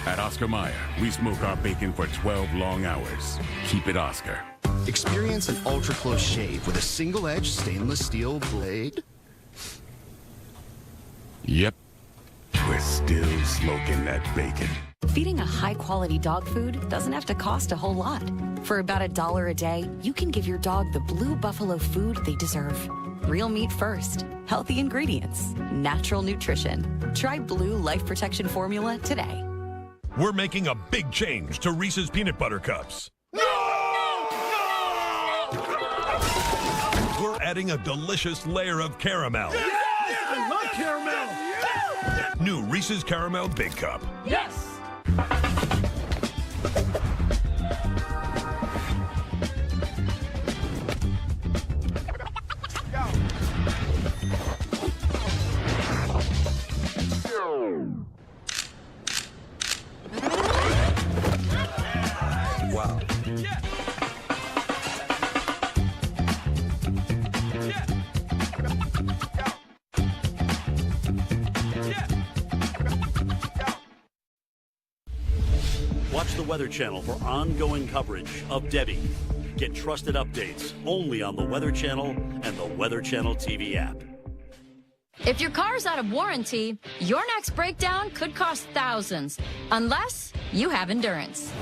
[SPEAKER 16] At Oscar Mayer, we smoke our bacon for 12 long hours. Keep it Oscar.
[SPEAKER 18] Experience an ultra-close shave with a single-edged stainless steel blade.
[SPEAKER 16] Yep. We're still smoking that bacon.
[SPEAKER 8] Feeding a high-quality dog food doesn't have to cost a whole lot. For about $1 a day, you can give your dog the Blue Buffalo food they deserve. Real meat first, healthy ingredients, natural nutrition. Try Blue Life Protection Formula today.
[SPEAKER 19] We're making a big change to Reese's Peanut Butter Cups. No! We're adding a delicious layer of caramel.
[SPEAKER 11] Yes! I love caramel!
[SPEAKER 19] New Reese's Caramel Big Cup.
[SPEAKER 11] Yes!
[SPEAKER 18] Wow.
[SPEAKER 1] Watch the Weather Channel for ongoing coverage of Debby. Get trusted updates only on the Weather Channel and the Weather Channel TV app.
[SPEAKER 21] If your car's out of warranty, your next breakdown could cost thousands, unless you have Endurance.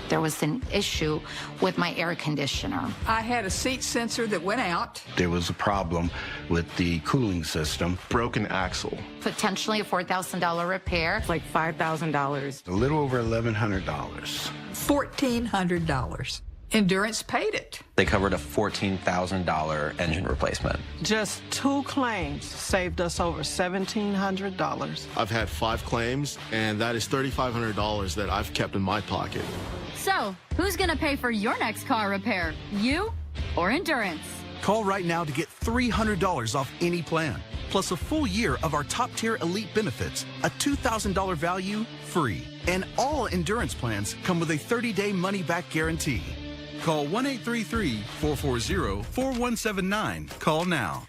[SPEAKER 22] There was an issue with my air conditioner.
[SPEAKER 25] I had a seat sensor that went out.
[SPEAKER 29] There was a problem with the cooling system. Broken axle.
[SPEAKER 22] Potentially a $4,000 repair.
[SPEAKER 14] Like $5,000.
[SPEAKER 29] A little over $1,100.
[SPEAKER 25] $1,400. Endurance paid it.
[SPEAKER 30] They covered a $14,000 engine replacement.
[SPEAKER 34] Just 2 claims saved us over $1,700.
[SPEAKER 35] I've had 5 claims, and that is $3,500 that I've kept in my pocket.
[SPEAKER 21] So, who's gonna pay for your next car repair? You or Endurance?
[SPEAKER 36] Call right now to get $300 off any plan, plus a full year of our top-tier elite benefits, a $2,000 value free. And all Endurance plans come with a 30-day money-back guarantee. Call 1-833-440-4179. Call now.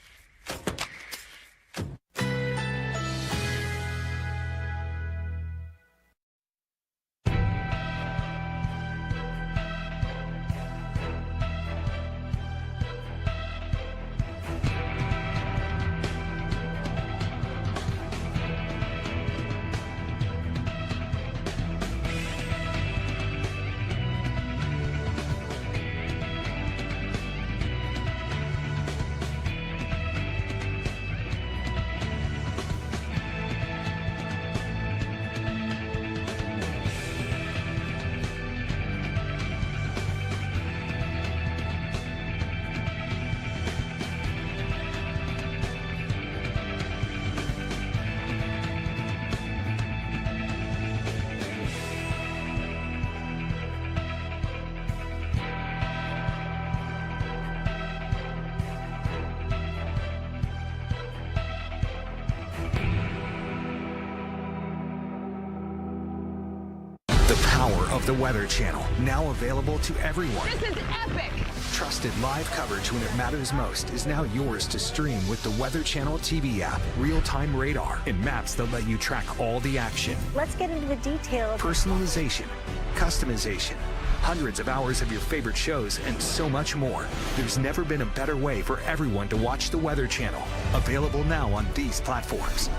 [SPEAKER 2] power of the Weather Channel, now available to everyone.
[SPEAKER 25] This is epic!
[SPEAKER 2] Trusted live coverage when it matters most is now yours to stream with the Weather Channel TV app, real-time radar, and maps that let you track all the action.
[SPEAKER 3] Let's get into the details.
[SPEAKER 2] Personalization, customization, hundreds of hours of your favorite shows, and so much more. There's never been a better way for everyone to watch the Weather Channel. Available now on these platforms.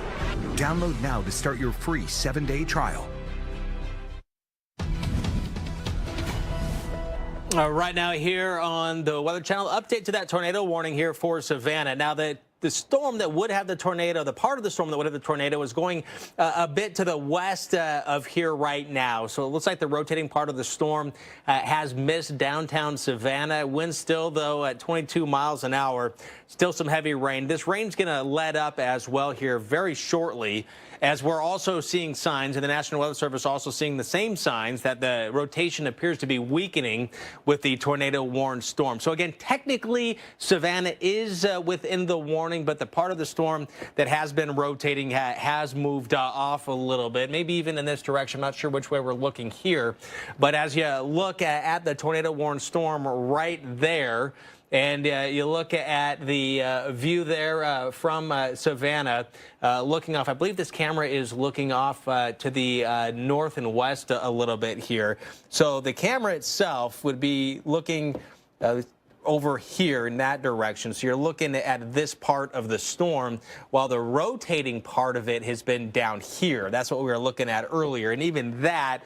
[SPEAKER 2] Download now to start your free 7-day trial.
[SPEAKER 4] Right now here on the Weather Channel, update to that tornado warning here for Savannah. Now that the storm that would have the tornado, the part of the storm that would have the tornado is going a bit to the west of here right now. So it looks like the rotating part of the storm has missed downtown Savannah. Winds still, though, at 22 miles an hour. Still some heavy rain. This rain's going to let up as well here very shortly, as we're also seeing signs, and the National Weather Service also seeing the same signs, that the rotation appears to be weakening with the tornado-warned storm. So again, technically, Savannah is within the warning, but the part of the storm that has been rotating has moved off a little bit, maybe even in this direction. I'm not sure which way we're looking here. But as you look at the tornado-warned storm right there, and you look at the view there from Savannah, looking off. I believe this camera is looking off to the north and west a little bit here. So the camera itself would be looking over here in that direction. So you're looking at this part of the storm, while the rotating part of it has been down here. That's what we were looking at earlier. And even that,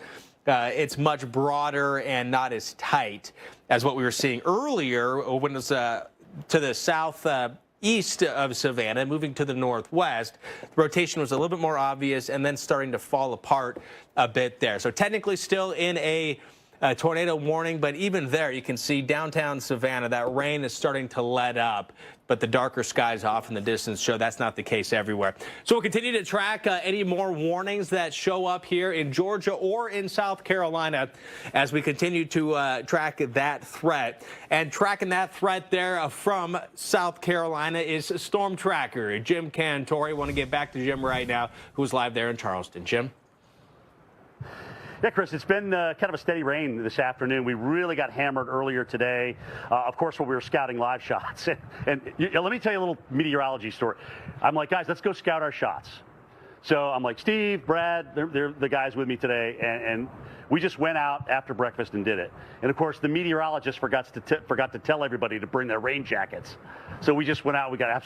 [SPEAKER 4] it's much broader and not as tight as what we were seeing earlier when it was to the southeast of Savannah, moving to the northwest. The rotation was a little bit more obvious and then starting to fall apart a bit there. So technically still in a tornado warning, but even there you can see downtown Savannah, that rain is starting to let up, but the darker skies off in the distance show that's not the case everywhere. So we'll continue to track any more warnings that show up here in Georgia or in South Carolina as we continue to track that threat. And tracking that threat there from South Carolina is Storm Tracker Jim Cantori. I want to get back to Jim right now, who's live there in Charleston. Jim?
[SPEAKER 1] Yeah, Chris, it's been kind of a steady rain this afternoon. We really got hammered earlier today, of course, when we were scouting live shots. And let me tell you a little meteorology story. I'm like, guys, let's go scout our shots. So I'm like, Steve, Brad, they're the guys with me today, and we just went out after breakfast and did it. And, of course, the meteorologist forgot to tell everybody to bring their rain jackets. So we just went out. We got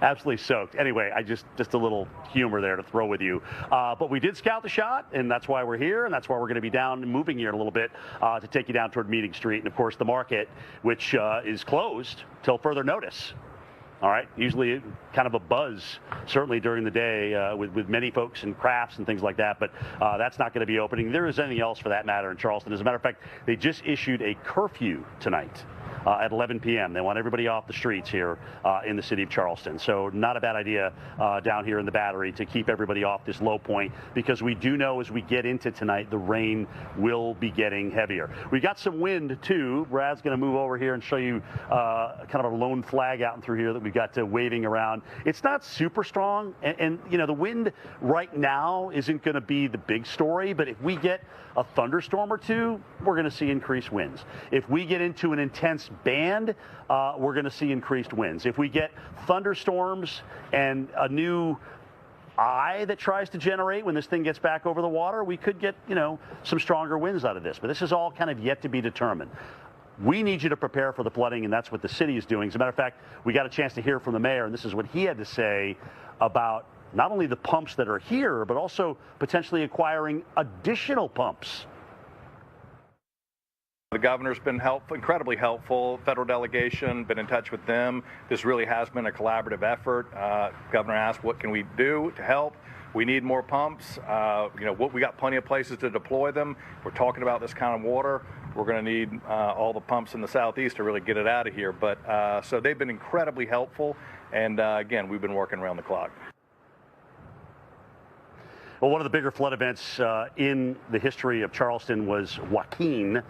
[SPEAKER 1] absolutely soaked. Anyway, just a little humor there to throw with you. But we did scout the shot, and that's why we're here, and that's why we're going to be down and moving here in a little bit to take you down toward Meeting Street. And, of course, the market, which is closed till further notice. All right, usually kind of a buzz, certainly during the day with many folks and crafts and things like that, but that's not going to be opening. There is anything else for that matter in Charleston. As a matter of fact, they just issued a curfew tonight. At 11 p.m. They want everybody off the streets here in the city of Charleston. So not a bad idea down here in the Battery to keep everybody off this low point, because we do know as we get into tonight, the rain will be getting heavier. We got some wind too. Brad's going to move over here and show you kind of a lone flag out and through here that we've got waving around. It's not super strong, and you know, the wind right now isn't going to be the big story, but if we get a thunderstorm or two, we're going to see increased winds. If we get into an intense band, we're going to see increased winds. If we get thunderstorms and a new eye that tries to generate when this thing gets back over the water, we could get, you know, some stronger winds out of this. But this is all kind of yet to be determined. We need you to prepare for the flooding, and that's what the city is doing. As a matter of fact, we got a chance to hear from the mayor, and this is what he had to say about not only the pumps that are here, but also potentially acquiring additional pumps.
[SPEAKER 5] The governor's been incredibly helpful. Federal delegation, been in touch with them. This really has been a collaborative effort. Governor asked, what can we do to help? We need more pumps. You know, we got plenty of places to deploy them. We're talking about this kind of water. We're going to need all the pumps in the southeast to really get it out of here. But so they've been incredibly helpful. And again, we've been working around the clock.
[SPEAKER 1] Well, one of the bigger flood events in the history of Charleston was Joaquin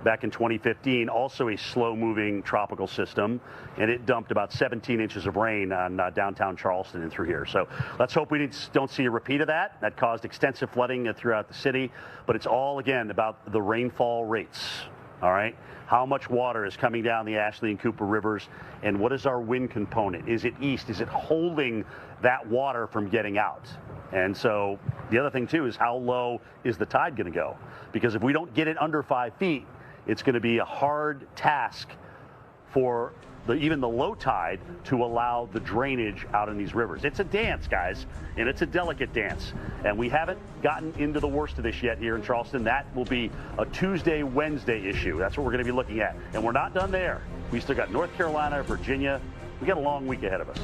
[SPEAKER 1] back in 2015, also a slow-moving tropical system, and it dumped about 17 inches of rain on downtown Charleston and through here. So let's hope we don't see a repeat of that. That caused extensive flooding throughout the city, but it's all, again, about the rainfall rates, all right? How much water is coming down the Ashley and Cooper rivers, and what is our wind component? Is it east? Is it holding that water from getting out? And so the other thing, too, is how low is the tide going to go? Because if we don't get it under 5 feet, it's going to be a hard task for even the low tide to allow the drainage out in these rivers. It's a dance, guys, and it's a delicate dance. And we haven't gotten into the worst of this yet here in Charleston. That will be a Tuesday, Wednesday issue. That's what we're going to be looking at. And we're not done there. We still got North Carolina, Virginia. We got a long week ahead of us.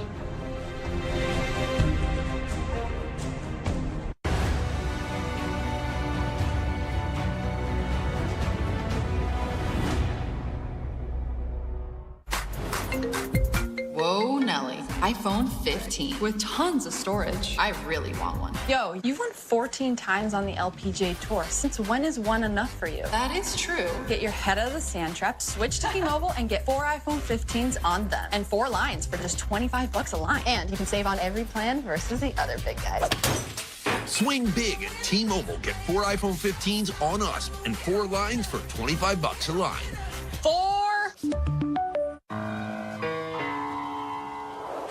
[SPEAKER 6] Whoa, Nelly. iPhone 15 with tons of storage. I really want one.
[SPEAKER 7] Yo, you've won 14 times on the LPGA Tour. Since when is one enough for you?
[SPEAKER 6] That is true.
[SPEAKER 7] Get your head out of the sand trap, switch to T-Mobile, and get 4 iPhone 15s on them. And 4 lines for just $25 a line. And you can save on every plan versus the other big guys.
[SPEAKER 19] Swing big at T-Mobile. Get 4 iPhone 15s on us and 4 lines for $25 a line.
[SPEAKER 7] 4.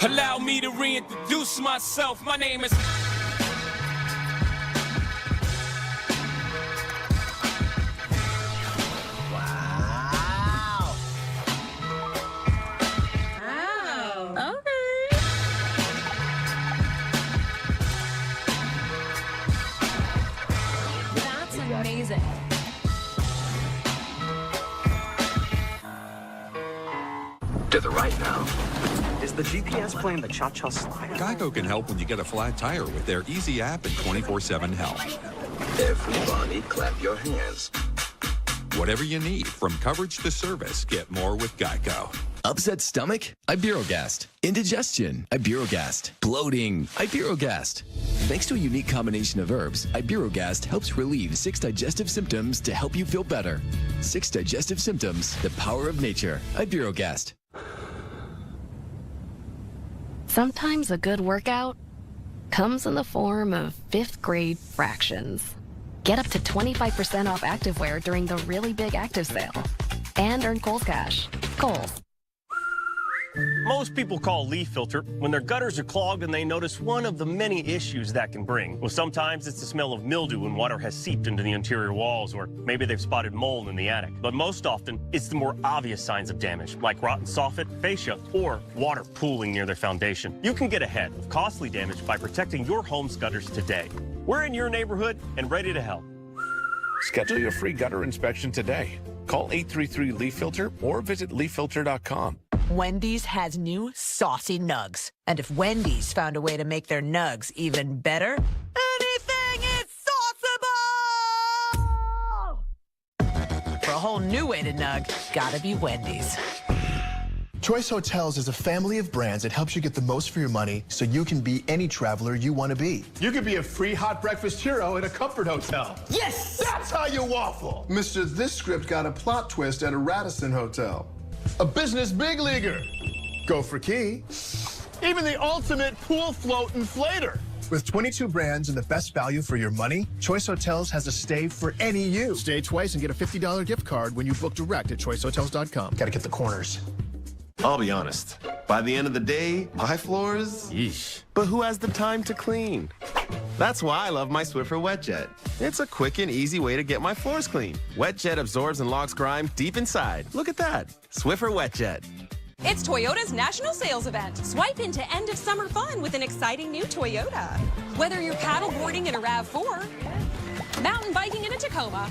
[SPEAKER 9] Allow me to reintroduce myself. My name is...
[SPEAKER 7] Wow. Okay. That's amazing.
[SPEAKER 10] To the right now. Is the GPS playing the cha-cha slide?
[SPEAKER 13] Geico can help when you get a flat tire with their easy app and 24/7 help.
[SPEAKER 10] Everybody clap your hands.
[SPEAKER 13] Whatever you need, from coverage to service, get more with Geico.
[SPEAKER 15] Upset stomach? Iberogast. Indigestion? Iberogast. Bloating? Iberogast. Thanks to a unique combination of herbs, Iberogast helps relieve 6 digestive symptoms to help you feel better. 6 digestive symptoms, the power of nature. Iberogast.
[SPEAKER 17] Sometimes a good workout comes in the form of 5th grade fractions. Get up to 25% off activewear during the really big active sale. And earn Kohl's Cash. Kohl's.
[SPEAKER 20] Most people call leaf filter when their gutters are clogged and they notice one of the many issues that can bring. Well, sometimes it's the smell of mildew when water has seeped into the interior walls, or maybe they've spotted mold in the attic. But most often, it's the more obvious signs of damage, like rotten soffit, fascia, or water pooling near their foundation. You can get ahead of costly damage by protecting your home's gutters today. We're in your neighborhood and ready to help.
[SPEAKER 23] Schedule your free gutter inspection today. Call 833-LEAF-FILTER or visit leaffilter.com.
[SPEAKER 24] Wendy's has new saucy nugs. And if Wendy's found a way to make their nugs even better, anything is sauceable! For a whole new way to nug, gotta be Wendy's.
[SPEAKER 26] Choice Hotels is a family of brands that helps you get the most for your money so you can be any traveler you want to be.
[SPEAKER 27] You could be a free hot breakfast hero at a comfort hotel.
[SPEAKER 26] Yes!
[SPEAKER 27] That's how you waffle.
[SPEAKER 26] Mr. This script got a plot twist at a Radisson hotel.
[SPEAKER 27] A business big leaguer.
[SPEAKER 26] Go for key.
[SPEAKER 27] Even the ultimate pool float inflator.
[SPEAKER 26] With 22 brands and the best value for your money, Choice Hotels has a stay for any you.
[SPEAKER 27] Stay twice and get a $50 gift card when you book direct at choicehotels.com.
[SPEAKER 26] Gotta get the corners.
[SPEAKER 28] I'll be honest. By the end of the day, my floors, yeesh. But who has the time to clean? That's why I love my Swiffer WetJet. It's a quick and easy way to get my floors clean. WetJet absorbs and locks grime deep inside. Look at that. Swiffer WetJet.
[SPEAKER 31] It's Toyota's national sales event. Swipe into end of summer fun with an exciting new Toyota. Whether you're paddleboarding in a RAV4, mountain biking in a Tacoma,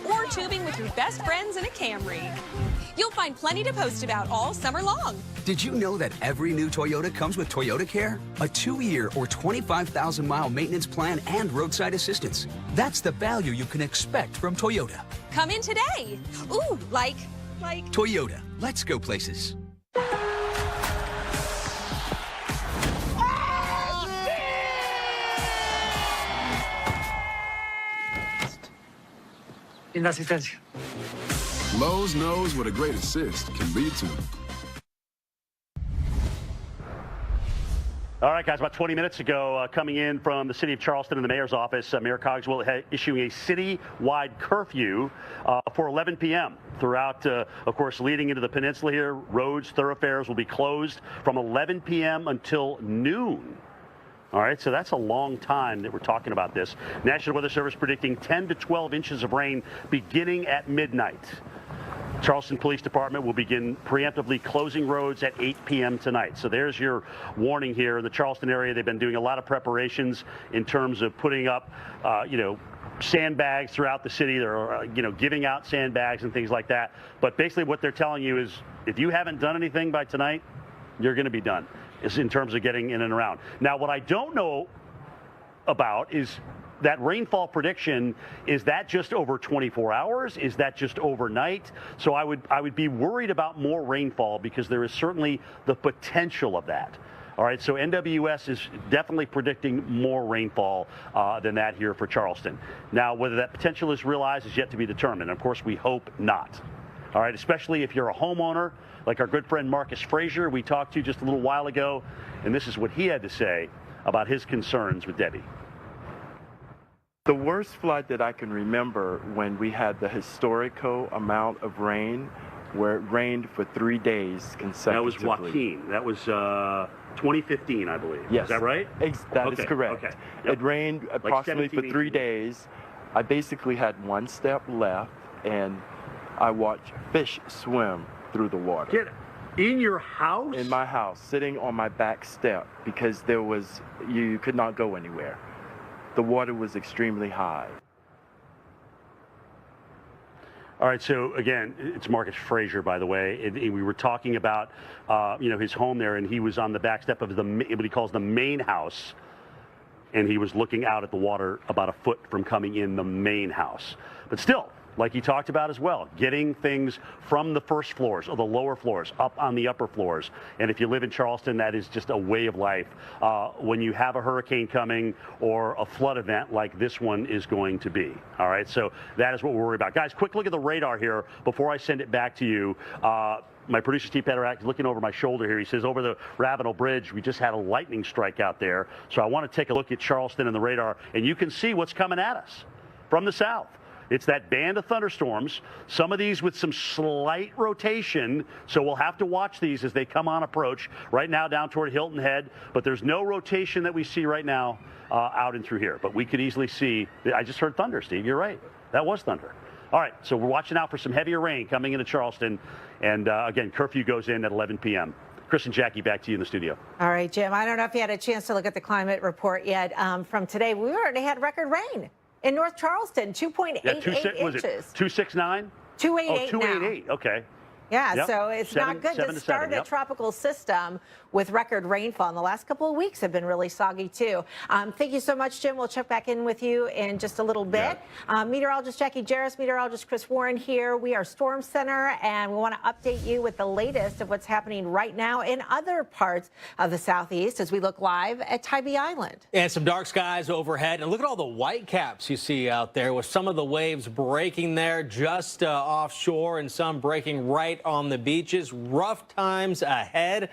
[SPEAKER 31] or tubing with your best friends in a Camry, you'll find plenty to post about all summer long.
[SPEAKER 32] Did you know that every new Toyota comes with Toyota Care? A 2-year or 25,000-mile maintenance plan and roadside assistance. That's the value you can expect from Toyota.
[SPEAKER 31] Come in today. Ooh, like...
[SPEAKER 32] Toyota. Let's go places.
[SPEAKER 3] Linda asistencia.
[SPEAKER 8] Lowe's knows what a great assist can lead to.
[SPEAKER 1] All right, guys, about 20 minutes ago, coming in from the city of Charleston in the mayor's office, Mayor Cogswell issuing a city-wide curfew for 11 p.m. throughout, of course, leading into the peninsula here. Roads, thoroughfares will be closed from 11 p.m. until noon. All right, so that's a long time that we're talking about this. National Weather Service predicting 10 to 12 inches of rain beginning at midnight. Charleston Police Department will begin preemptively closing roads at 8 p.m. tonight. So there's your warning here in the Charleston area. They've been doing a lot of preparations in terms of putting up, sandbags throughout the city. They're, giving out sandbags and things like that. But basically what they're telling you is if you haven't done anything by tonight, you're going to be done, is in terms of getting in and around. Now, what I don't know about is that rainfall prediction, is that just over 24 hours? Is that just overnight? So I would be worried about more rainfall because there is certainly the potential of that. All right, so NWS is definitely predicting more rainfall than that here for Charleston. Now, whether that potential is realized is yet to be determined. Of course, we hope not. All right, especially if you're a homeowner, like our good friend Marcus Frazier we talked to just a little while ago, and this is what he had to say about his concerns with Debby.
[SPEAKER 11] The worst flood that I can remember when we had the historical amount of rain, where it rained for 3 days consecutively.
[SPEAKER 1] That was Joaquin. That was 2015, I believe.
[SPEAKER 11] Yes.
[SPEAKER 1] Is that right?
[SPEAKER 11] That is correct.
[SPEAKER 1] Okay. Yep.
[SPEAKER 11] It rained approximately for 3 days. I basically had one step left, and I watched fish swim through the water.
[SPEAKER 1] Get in your house?
[SPEAKER 11] In my house, sitting on my back step, because you could not go anywhere. The water was extremely high.
[SPEAKER 1] All right, so again, it's Marcus Frazier, by the way. And we were talking about, his home there, and he was on the back step of what he calls the main house, and he was looking out at the water about a foot from coming in the main house. But still, like he talked about as well, getting things from the first floors or the lower floors up on the upper floors. And if you live in Charleston, that is just a way of life. When you have a hurricane coming or a flood event like this one is going to be. All right, so that is what we're worried about. Guys, quick look at the radar here before I send it back to you. My producer, Steve Pederak, is looking over my shoulder here. He says, over the Ravenel Bridge, we just had a lightning strike out there. So I want to take a look at Charleston and the radar, and you can see what's coming at us from the south. It's that band of thunderstorms, some of these with some slight rotation, so we'll have to watch these as they come on approach. Right now down toward Hilton Head, but there's no rotation that we see right now out and through here. But we could easily see, I just heard thunder, Steve, you're right. That was thunder. All right, so we're watching out for some heavier rain coming into Charleston. And again, curfew goes in at 11 p.m. Chris and Jackie, back to you in the studio.
[SPEAKER 12] All right, Jim, I don't know if you had a chance to look at the climate report yet from today. We already had record rain. In North Charleston, 2.88 inches.
[SPEAKER 1] Was it 269?
[SPEAKER 12] 288
[SPEAKER 1] Oh, 288,
[SPEAKER 12] now.
[SPEAKER 1] okay.
[SPEAKER 12] Yeah,
[SPEAKER 1] Yep.
[SPEAKER 12] so it's not good to start a tropical system with record rainfall. And the last couple of weeks have been really soggy, too. Thank you so much, Jim. We'll check back in with you in just a little bit. Meteorologist Jackie Jarris, meteorologist Chris Warren here. We are Storm Center, and we want to update you with the latest of what's happening right now in other parts of the southeast as we look live at Tybee Island.
[SPEAKER 4] And some dark skies overhead. And look at all the white caps you see out there with some of the waves breaking there just offshore and some breaking right on the beaches. Rough times ahead,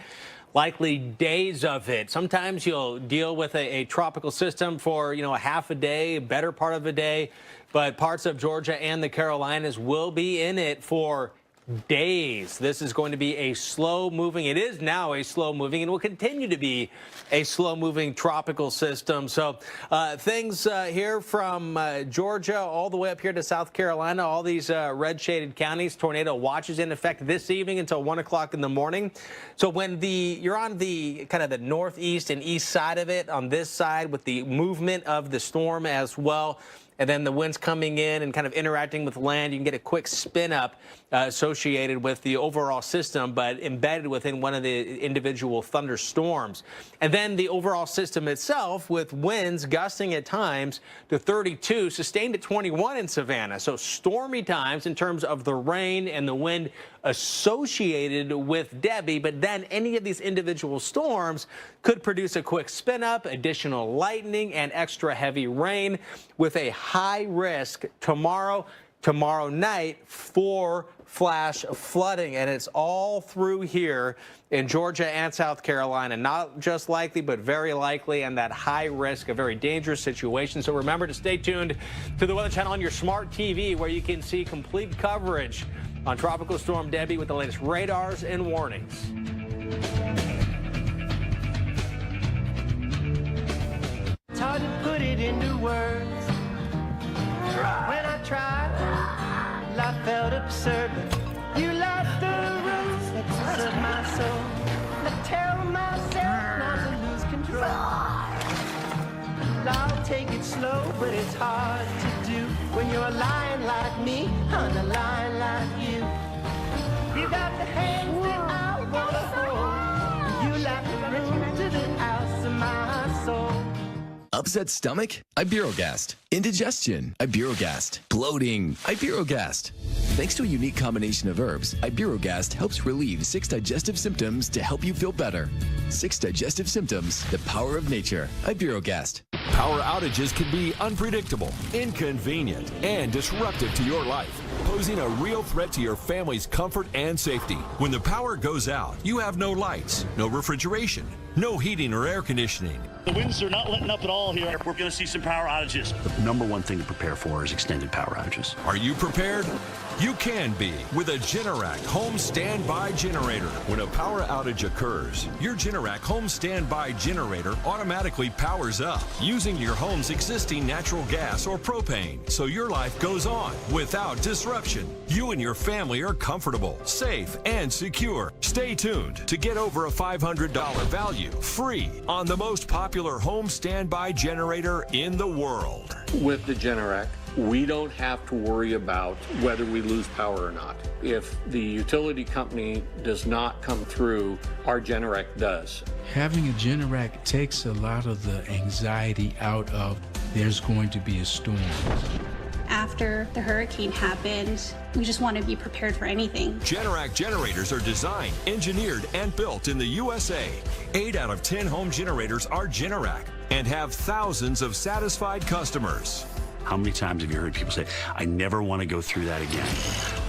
[SPEAKER 4] likely days of it. Sometimes you'll deal with a tropical system for, a half a day, better part of a day, but parts of Georgia and the Carolinas will be in it for days. This is going to be a slow-moving, it is now a slow-moving and will continue to be a slow-moving tropical system. So things here from Georgia all the way up here to South Carolina, all these red-shaded counties, tornado watches in effect this evening until 1 o'clock in the morning. So when you're on the kind of the northeast and east side of it, on this side with the movement of the storm as well, and then the winds coming in and kind of interacting with land, you can get a quick spin up associated with the overall system, but embedded within one of the individual thunderstorms. And then the overall system itself with winds gusting at times to 32, sustained at 21 in Savannah. So stormy times in terms of the rain and the wind associated with Debby, but then any of these individual storms could produce a quick spin up, additional lightning and extra heavy rain with a high risk tomorrow. tomorrow night for flash flooding, and it's all through here in Georgia and South Carolina. Not just likely, but very likely, and that high risk, a very dangerous situation. So remember to stay tuned to the Weather Channel on your smart TV, where you can see complete coverage on Tropical Storm Debby with the latest radars and warnings.
[SPEAKER 2] It's hard to put it into words. When I tried, life felt absurd. You left the roots of my soul. I tell myself not to lose control. I'll take it slow, but it's hard to do when you're lying like me on a line like you. You got the hands that I want to hold. You left the room to the house of my soul.
[SPEAKER 15] Upset stomach? Iberogast. Indigestion? Iberogast. Bloating? Iberogast. Thanks to a unique combination of herbs, Iberogast helps relieve 6 digestive symptoms to help you feel better. 6 digestive symptoms, the power of nature. Iberogast.
[SPEAKER 3] Power outages can be unpredictable, inconvenient, and disruptive to your life, posing a real threat to your family's comfort and safety. When the power goes out, you have no lights, no refrigeration, no heating or air conditioning.
[SPEAKER 1] The winds are not letting up at all here. We're going to see some power outages. The number one thing to prepare for is extended power outages.
[SPEAKER 3] Are you prepared? You can be with a Generac home standby generator. When a power outage occurs, your Generac home standby generator automatically powers up using your home's existing natural gas or propane, so your life goes on without disruption. You and your family are comfortable, safe, and secure. Stay tuned to get over a $500 value free on the most popular home standby generator in the world.
[SPEAKER 5] With the Generac, we don't have to worry about whether we lose power or not. If the utility company does not come through, our Generac does.
[SPEAKER 6] Having a Generac takes a lot of the anxiety out of there's going to be a storm.
[SPEAKER 14] After the hurricane happened, we just want to be prepared for anything.
[SPEAKER 3] Generac generators are designed, engineered, and built in the USA. 8 out of 10 home generators are Generac and have thousands of satisfied customers.
[SPEAKER 1] How many times have you heard people say, I never want to go through that again?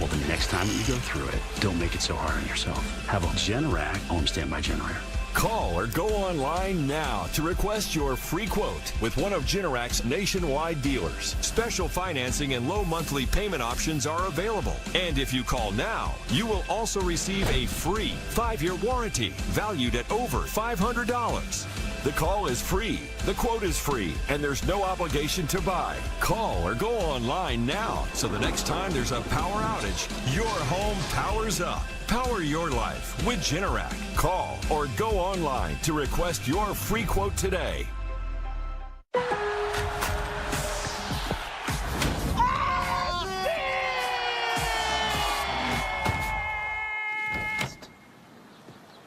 [SPEAKER 1] Well, the next time that you go through it, don't make it so hard on yourself. Have a Generac home standby generator.
[SPEAKER 3] Call or go online now to request your free quote with one of Generac's nationwide dealers. Special financing and low monthly payment options are available. And if you call now, you will also receive a free 5-year warranty valued at over $500. The call is free, the quote is free, and there's no obligation to buy. Call or go online now so the next time there's a power outage, your home powers up. Power your life with Generac. Call or go online to request your free quote today.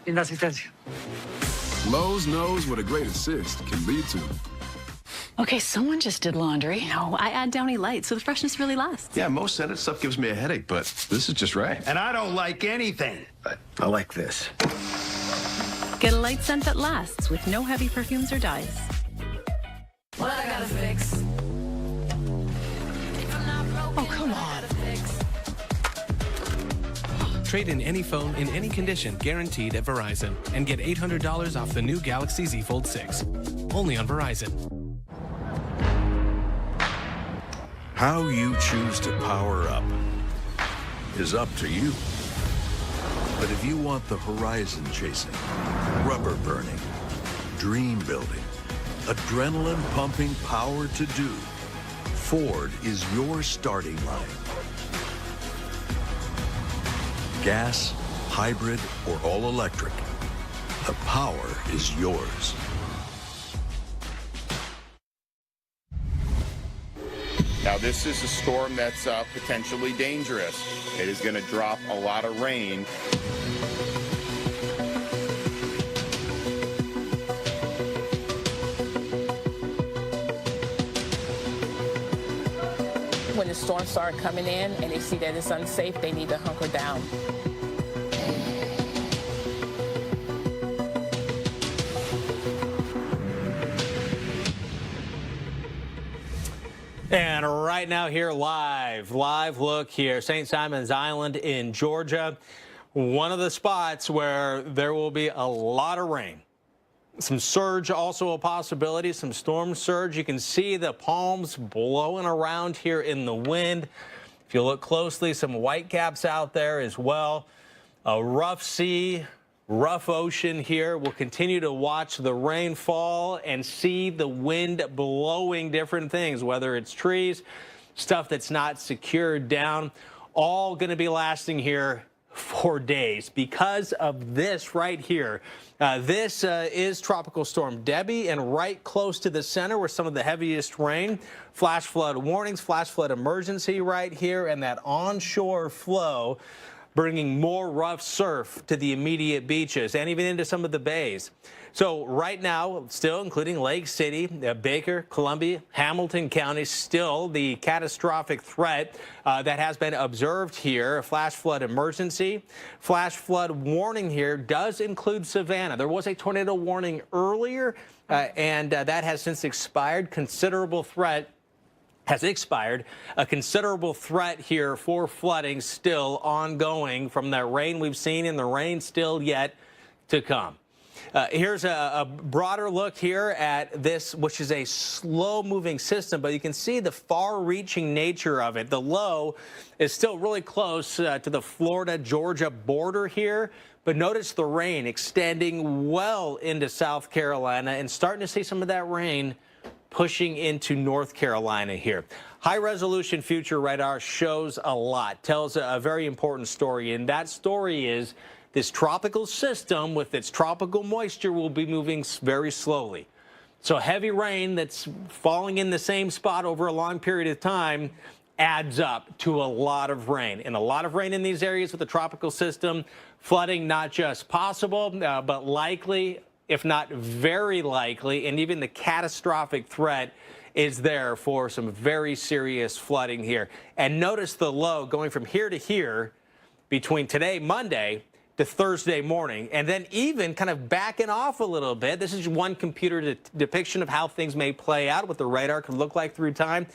[SPEAKER 28] Inasistencia. Lowe's knows what a great assist can lead to.
[SPEAKER 16] Okay, someone just did laundry.
[SPEAKER 18] No, I add Downy Light, so the freshness really lasts.
[SPEAKER 28] Yeah, most scented stuff gives me a headache, but this is just right.
[SPEAKER 21] And I don't like anything.
[SPEAKER 28] But I like this.
[SPEAKER 18] Get a light scent that lasts with no heavy perfumes or dyes.
[SPEAKER 24] What I gotta fix?
[SPEAKER 18] Oh, come on.
[SPEAKER 22] Trade in any phone in any condition guaranteed at Verizon and get $800 off the new Galaxy Z Fold 6. Only on Verizon.
[SPEAKER 19] How you choose to power up is up to you. But if you want the horizon chasing, rubber burning, dream building, adrenaline pumping power to do, Ford is your starting line. Gas, hybrid, or all electric, the power is yours.
[SPEAKER 25] Now, this is a storm that's potentially dangerous. It is going to drop a lot of rain.
[SPEAKER 29] When the storms start coming in and they see that it's unsafe, they need to hunker down.
[SPEAKER 4] And right now here live look here, St. Simon's Island in Georgia, one of the spots where there will be a lot of rain. Some surge also a possibility, some storm surge. You can see the palms blowing around here in the wind. If you look closely, some whitecaps out there as well. A rough sea, rough ocean here. We'll continue to watch the rainfall and see the wind blowing different things, whether it's trees, stuff that's not secured down, all going to be lasting here for days because of this right here. This is Tropical Storm Debby, and right close to the center where some of the heaviest rain. Flash flood warnings, flash flood emergency right here, and that onshore flow bringing more rough surf to the immediate beaches and even into some of the bays. So right now, still including Lake City, Baker, Columbia, Hamilton County, still the catastrophic threat that has been observed here. A flash flood emergency. Flash flood warning here does include Savannah. There was a tornado warning earlier, and that has since expired. Considerable threat has expired. A considerable threat here for flooding still ongoing from the rain we've seen and the rain still yet to come. Here's a broader look here at this, which is a slow-moving system, but you can see the far-reaching nature of it. The low is still really close to the Florida-Georgia border here, but notice the rain extending well into South Carolina and starting to see some of that rain pushing into North Carolina here. High-resolution future radar shows a lot, tells a very important story, and that story is this tropical system with its tropical moisture will be moving very slowly. So heavy rain that's falling in the same spot over a long period of time adds up to a lot of rain. And a lot of rain in these areas with the tropical system, flooding not just possible, but likely, if not very likely, and even the catastrophic threat is there for some very serious flooding here. And notice the low going from here to here between today, Monday, to Thursday morning, and then even kind of backing off a little bit. This is one computer depiction of how things may play out, what the radar could look like through time.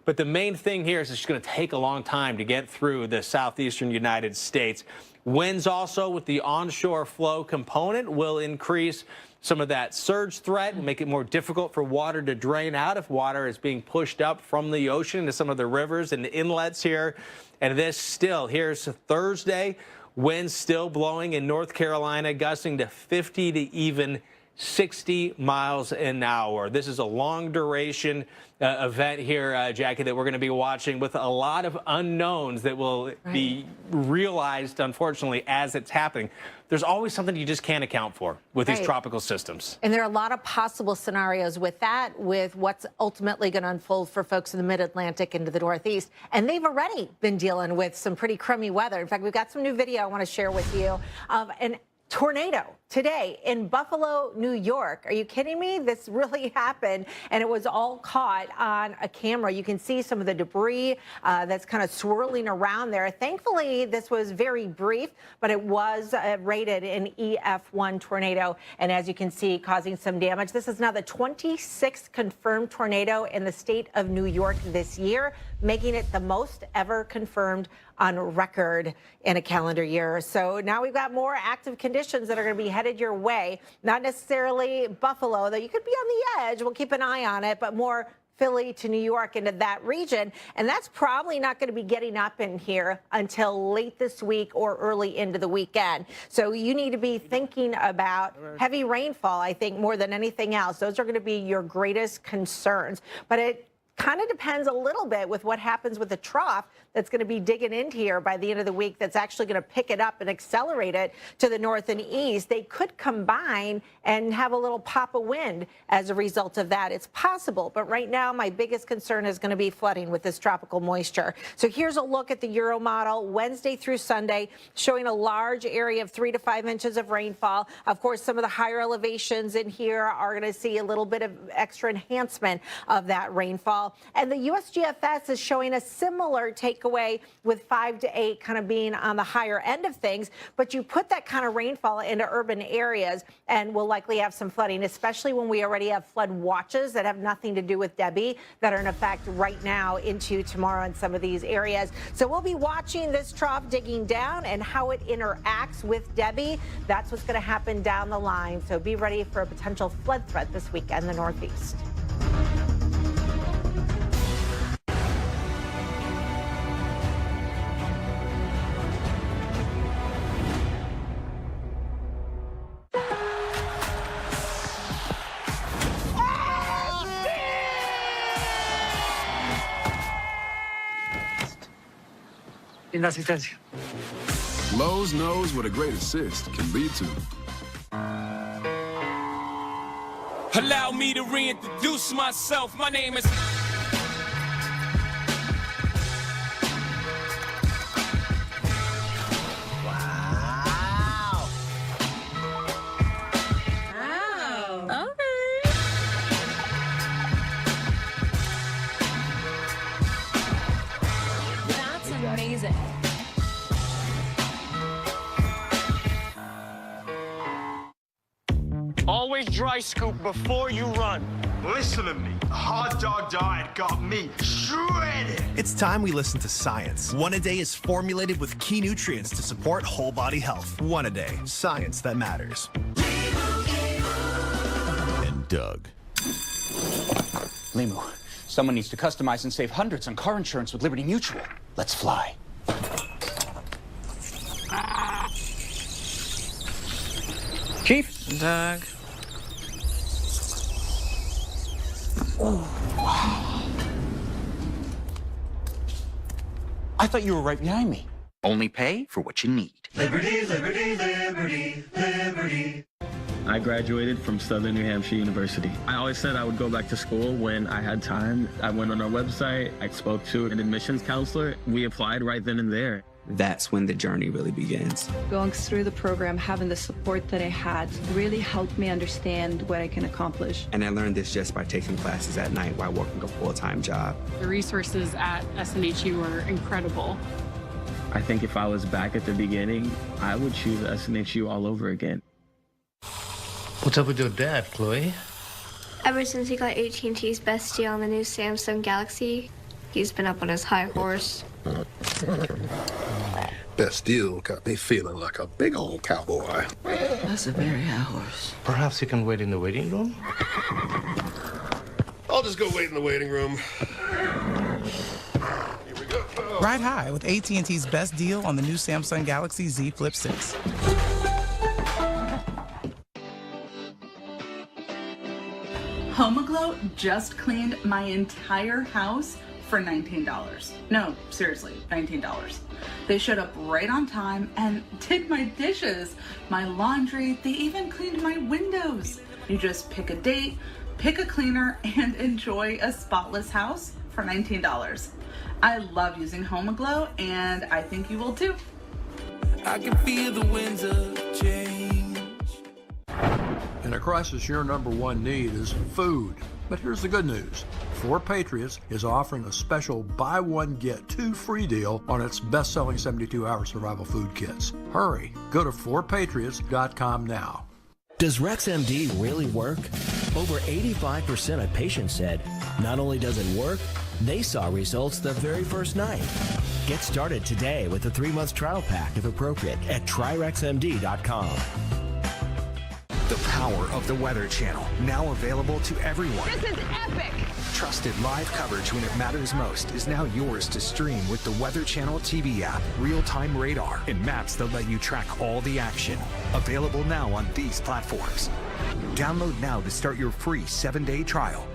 [SPEAKER 4] But the main thing here is it's going to take a long time to get through the southeastern United States. Winds also with the onshore flow component will increase some of that surge threat and make it more difficult for water to drain out if water is being pushed up from the ocean into some of the rivers and inlets here. And this still, here's Thursday. Winds still blowing in North Carolina, gusting to 50 to even 60 miles an hour. This is a long duration event here, Jackie, that we're going to be watching with a lot of unknowns that will be realized, unfortunately, as it's happening. There's always something you just can't account for with these tropical systems.
[SPEAKER 12] And there are a lot of possible scenarios with that, with what's ultimately going to unfold for folks in the mid-Atlantic into the Northeast. And they've already been dealing with some pretty crummy weather. In fact, we've got some new video I want to share with you of an tornado today in Buffalo, New York. Are you kidding me? This really happened, and it was all caught on a camera. You can see some of the debris that's kind of swirling around there. Thankfully, this was very brief, but it was rated an EF1 tornado, and as you can see, causing some damage. This is now the 26th confirmed tornado in the state of New York this year, making it the most ever confirmed on record in a calendar year. So now we've got more active conditions that are going to be headed your way. Not necessarily Buffalo, though you could be on the edge. We'll keep an eye on it, but more Philly to New York into that region. And that's probably not going to be getting up in here until late this week or early into the weekend. So you need to be thinking about heavy rainfall, I think, more than anything else. Those are going to be your greatest concerns. But it kind of depends a little bit with what happens with the trough that's going to be digging into here by the end of the week that's actually going to pick it up and accelerate it to the north and east. They could combine and have a little pop of wind as a result of that. It's possible, but right now my biggest concern is going to be flooding with this tropical moisture. So here's a look at the Euro model Wednesday through Sunday, showing a large area of 3 to 5 inches of rainfall. Of course, some of the higher elevations in here are going to see a little bit of extra enhancement of that rainfall. rainfall. And the USGFS is showing a similar takeaway with 5 to 8 kind of being on the higher end of things. But you put that kind of rainfall into urban areas and we'll likely have some flooding, especially when we already have flood watches that have nothing to do with Debby that are in effect right now into tomorrow in some of these areas. So we'll be watching this trough digging down and how it interacts with Debby. That's what's going to happen down the line. So be ready for a potential flood threat this week in the Northeast.
[SPEAKER 8] Inasistencia. Lowe's knows what a great assist can lead to.
[SPEAKER 7] Allow me to reintroduce myself. My name is...
[SPEAKER 2] Wow.
[SPEAKER 18] Wow. Okay. That's amazing.
[SPEAKER 9] Always dry scoop before you run.
[SPEAKER 10] Listen to me. A hot dog diet got me shredded.
[SPEAKER 13] It's time we listen to science. One A Day is formulated with key nutrients to support whole body health. One A Day, science that matters.
[SPEAKER 17] And Doug.
[SPEAKER 20] Limu, someone needs to customize and save hundreds on car insurance with Liberty Mutual. Let's fly. Chief?
[SPEAKER 4] Doug.
[SPEAKER 20] Wow. I thought you were right behind me.
[SPEAKER 21] Only pay for what you need.
[SPEAKER 2] Liberty, liberty, liberty, liberty.
[SPEAKER 23] I graduated from Southern New Hampshire University. I always said I would go back to school when I had time. I went on our website. I spoke to an admissions counselor. We applied right then and there.
[SPEAKER 26] That's when the journey really begins.
[SPEAKER 27] Going through the program, having the support that I had really helped me understand what I can accomplish.
[SPEAKER 26] And I learned this just by taking classes at night while working a full-time job.
[SPEAKER 30] The resources at SNHU were incredible.
[SPEAKER 23] I think if I was back at the beginning, I would choose SNHU all over again.
[SPEAKER 31] What's up with your dad, Chloe?
[SPEAKER 33] Ever since he got AT&T's best deal on the new Samsung Galaxy, he's been up on his high horse.
[SPEAKER 34] Best deal got me feeling like a big old cowboy.
[SPEAKER 31] That's a very high horse. Perhaps you can wait in the waiting room?
[SPEAKER 34] I'll just go wait in the waiting room. Here we go.
[SPEAKER 35] Ride high with AT&T's best deal on the new Samsung Galaxy Z Flip 6.
[SPEAKER 36] HomeAglow just cleaned my entire house for $19. No, seriously, $19. They showed up right on time and did my dishes, my laundry, they even cleaned my windows. You just pick a date, pick a cleaner, and enjoy a spotless house for $19. I love using HomeAglow, and I think you will too.
[SPEAKER 32] I can feel the winds of change.
[SPEAKER 19] In a crisis, your number one need is food. But here's the good news. 4 Patriots is offering a special buy one, get 2 free deal on its best-selling 72-hour survival food kits. Hurry, go to 4patriots.com now.
[SPEAKER 37] Does RexMD really work? Over 85% of patients said, not only does it work, they saw results the very first night. Get started today with a 3-month trial pack if appropriate at tryrexmd.com.
[SPEAKER 38] The power of the Weather Channel, now available to everyone.
[SPEAKER 2] This is epic!
[SPEAKER 38] Trusted live coverage when it matters most is now yours to stream with the Weather Channel TV app, real-time radar, and maps that let you track all the action. Available now on these platforms. Download now to start your free 7-day trial.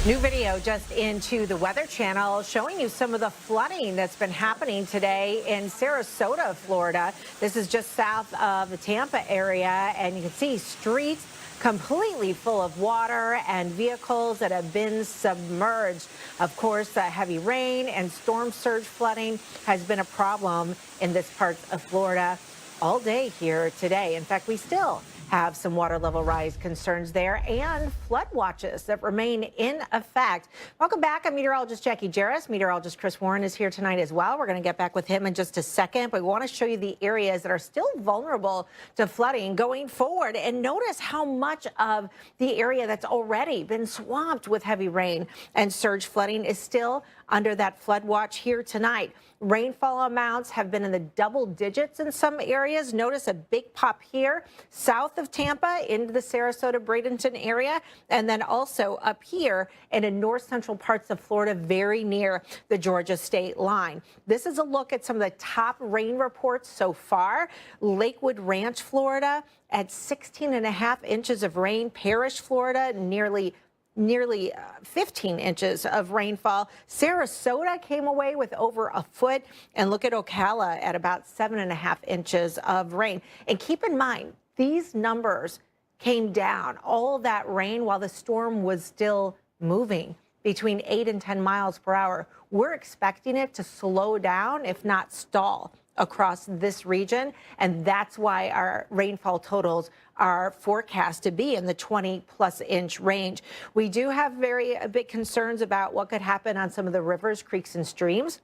[SPEAKER 1] New video just into the Weather Channel showing you some of the flooding that's been happening today in Sarasota, Florida. This is just south of the Tampa area, and you can see streets completely full of water and vehicles that have been submerged. Of course, heavy rain and storm surge flooding has been a problem in this part of Florida all day here today. In fact, we still have some water level rise concerns there and flood watches that remain in effect. Welcome back. I'm meteorologist Jackie Jarris. Meteorologist Chris Warren is here tonight as well. We're going to get back with him in just a second, but we want to show you the areas that are still vulnerable to flooding going forward. And notice how much of the area that's already been swamped with heavy rain and surge flooding is still under that flood watch here tonight. Rainfall amounts have been in the double digits in some areas. Notice a big pop here south of Tampa into the Sarasota, Bradenton area, and then also up here in the north central parts of Florida, very near the Georgia state line. This is a look at some of the top rain reports so far. Lakewood Ranch, Florida, at 16.5 inches of rain. Parrish, Florida, nearly 15 inches of rainfall. Sarasota came away with over a foot, and look at Ocala at about 7.5 inches of rain. And keep in mind, these numbers came down, all that rain while the storm was still moving between 8 and 10 miles per hour. We're expecting it to slow down, if not stall, across this region, and that's why our rainfall totals are forecast to be in the 20-plus inch range. We do have very big concerns about what could happen on some of the rivers, creeks, and streams.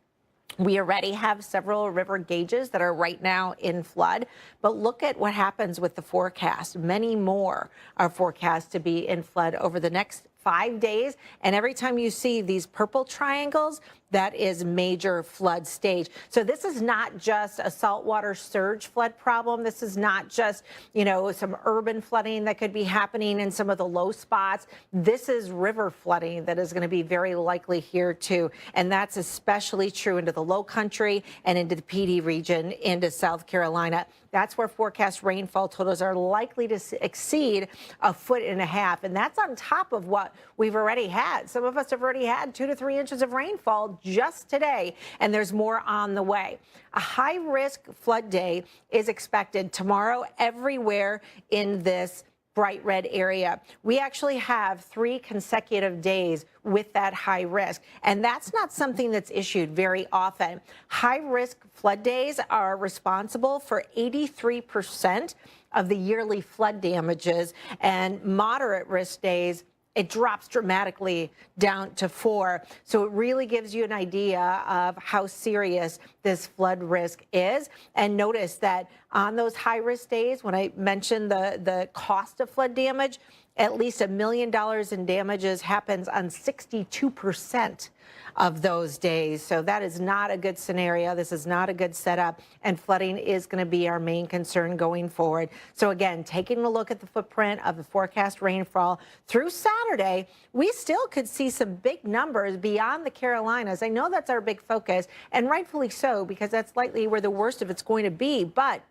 [SPEAKER 1] We already have several river gauges that are right now in flood, but look at what happens with the forecast. Many more are forecast to be in flood over the next 5 days, and every time you see these purple triangles, that is major flood stage. So this is not just a saltwater surge flood problem. This is not just, some urban flooding that could be happening in some of the low spots. This is river flooding that is going to be very likely here too. And that's especially true into the low country and into the PD region, into South Carolina. That's where forecast rainfall totals are likely to exceed 1.5 feet. And that's on top of what we've already had. Some of us have already had 2 to 3 inches of rainfall just today, and there's more on the way. A high-risk flood day is expected tomorrow everywhere in this bright red area. We actually have 3 consecutive days with that high risk, and that's not something that's issued very often. High risk flood days are responsible for 83% of the yearly flood damages, and moderate risk days, it drops dramatically down to 4. So it really gives you an idea of how serious this flood risk is. And notice that on those high risk days, when I mentioned the cost of flood damage, at least $1 million in damages happens on 62% of those days. So that is not a good scenario. This is not a good setup, and flooding is going to be our main concern going forward. So again, taking a look at the footprint of the forecast rainfall through Saturday, we still could see some big numbers beyond the Carolinas. I know that's our big focus, and rightfully so, because that's likely where the worst of it's going to be. But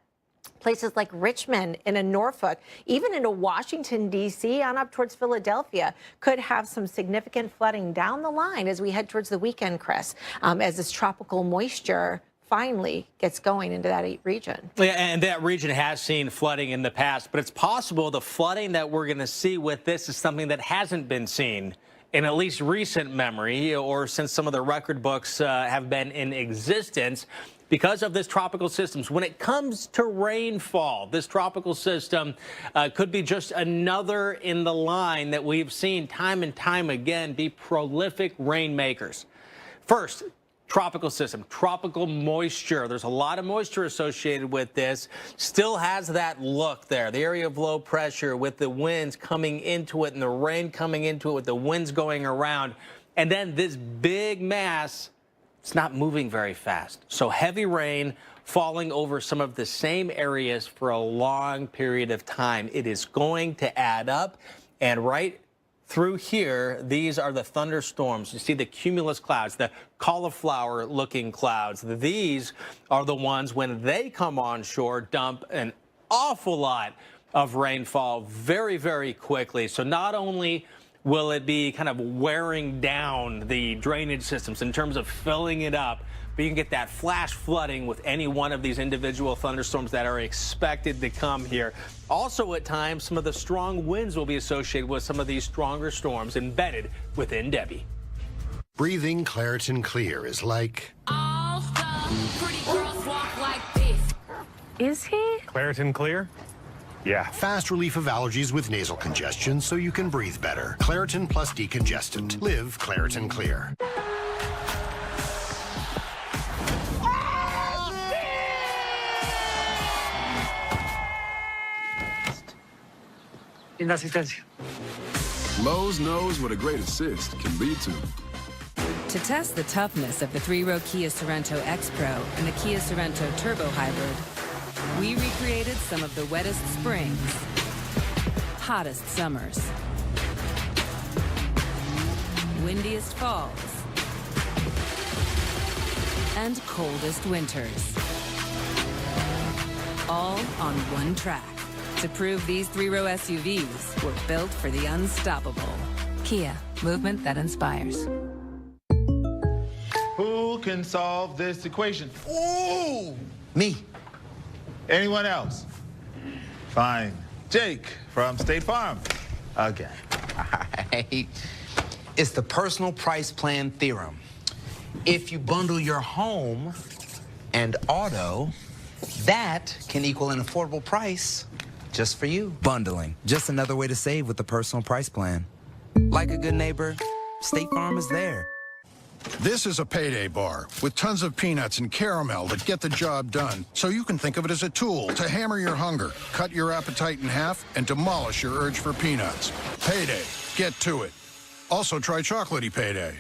[SPEAKER 1] places like Richmond and in Norfolk, even into Washington, D.C., on up towards Philadelphia, could have some significant flooding down the line as we head towards the weekend, Chris, as this tropical moisture finally gets going into that region.
[SPEAKER 4] Yeah, and that region has seen flooding in the past, but it's possible the flooding that we're going to see with this is something that hasn't been seen in at least recent memory, or since some of the record books have been in existence, because of this tropical system. When it comes to rainfall, this tropical system could be just another in the line that we've seen time and time again be prolific rainmakers. First, tropical system, tropical moisture. There's a lot of moisture associated with this. Still has that look there. The area of low pressure with the winds coming into it and the rain coming into it with the winds going around. And then this big mass, it's not moving very fast. So heavy rain falling over some of the same areas for a long period of time. It is going to add up. And right through here, these are the thunderstorms. You see the cumulus clouds, the cauliflower-looking clouds. These are the ones, when they come on shore, dump an awful lot of rainfall very, very quickly. So not only will it be kind of wearing down the drainage systems in terms of filling it up? But you can get that flash flooding with any one of these individual thunderstorms that are expected to come here. Also, at times, some of the strong winds will be associated with some of these stronger storms embedded within Debby.
[SPEAKER 3] Breathing Claritin Clear is like...
[SPEAKER 5] All the pretty girls walk like this. Is he?
[SPEAKER 3] Claritin Clear? Yeah. Fast relief of allergies with nasal congestion so you can breathe better. Claritin plus decongestant. Live Claritin Clear.
[SPEAKER 6] Lowe's knows what a great assist can lead to.
[SPEAKER 7] To test the toughness of the three-row Kia Sorento X-Pro and the Kia Sorento Turbo Hybrid, we recreated some of the wettest springs, hottest summers, windiest falls, and coldest winters. All on one track to prove these three-row SUVs were built for the unstoppable. Kia, movement that inspires.
[SPEAKER 8] Who can solve this equation?
[SPEAKER 9] Ooh! Me.
[SPEAKER 8] Anyone else? Fine. Jake from State Farm. Again.
[SPEAKER 9] All right. It's the personal price plan theorem. If you bundle your home and auto, that can equal an affordable price just for you.
[SPEAKER 11] Bundling. Just another way to save with the personal price plan. Like a good neighbor, State Farm is there.
[SPEAKER 34] This is a payday bar with tons of peanuts and caramel that get the job done. So you can think of it as a tool to hammer your hunger, cut your appetite in half, and demolish your urge for peanuts. Payday. Get to it. Also try chocolatey payday.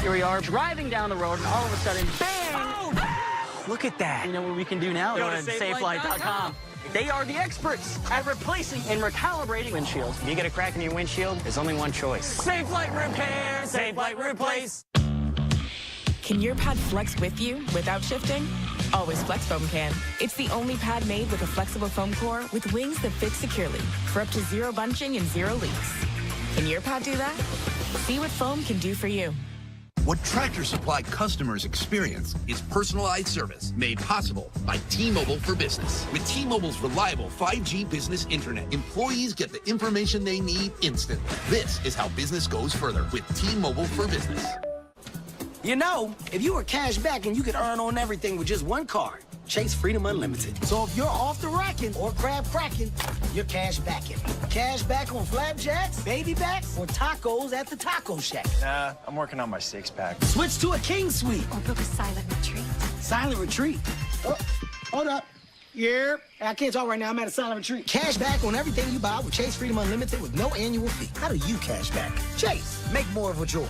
[SPEAKER 12] Here we are driving down the road, and all of a sudden, bang! Oh! Look at that. You know what we can do now? Go to SafeLight.com. They are the experts at replacing and recalibrating windshields. If you get a crack in your windshield, there's only one choice. Safe Light Repair, Safe Light Replace.
[SPEAKER 14] Can your pad flex with you without shifting? Always Flex Foam can. It's the only pad made with a flexible foam core with wings that fit securely for up to 0 bunching and 0 leaks. Can your pad do that? See what foam can do for you.
[SPEAKER 15] What Tractor Supply customers experience is personalized service made possible by T-Mobile for Business. With T-Mobile's reliable 5G business internet, employees get the information they need instantly. This is how business goes further with T-Mobile for Business.
[SPEAKER 16] You know, if you were cash back and you could earn on everything with just one card, Chase Freedom Unlimited. So if you're off the racking or crab cracking, you're cash backing. Cash back on flapjacks, baby backs, or tacos at the Taco Shack.
[SPEAKER 17] Nah, I'm working on my 6-pack.
[SPEAKER 16] Switch to a King Suite.
[SPEAKER 33] Or book a silent retreat.
[SPEAKER 16] Silent retreat? Oh, hold up. Yeah, I can't talk right now. I'm at a silent retreat. Cash back on everything you buy with Chase Freedom Unlimited with no annual fee. How do you cash back? Chase, make more of what's yours.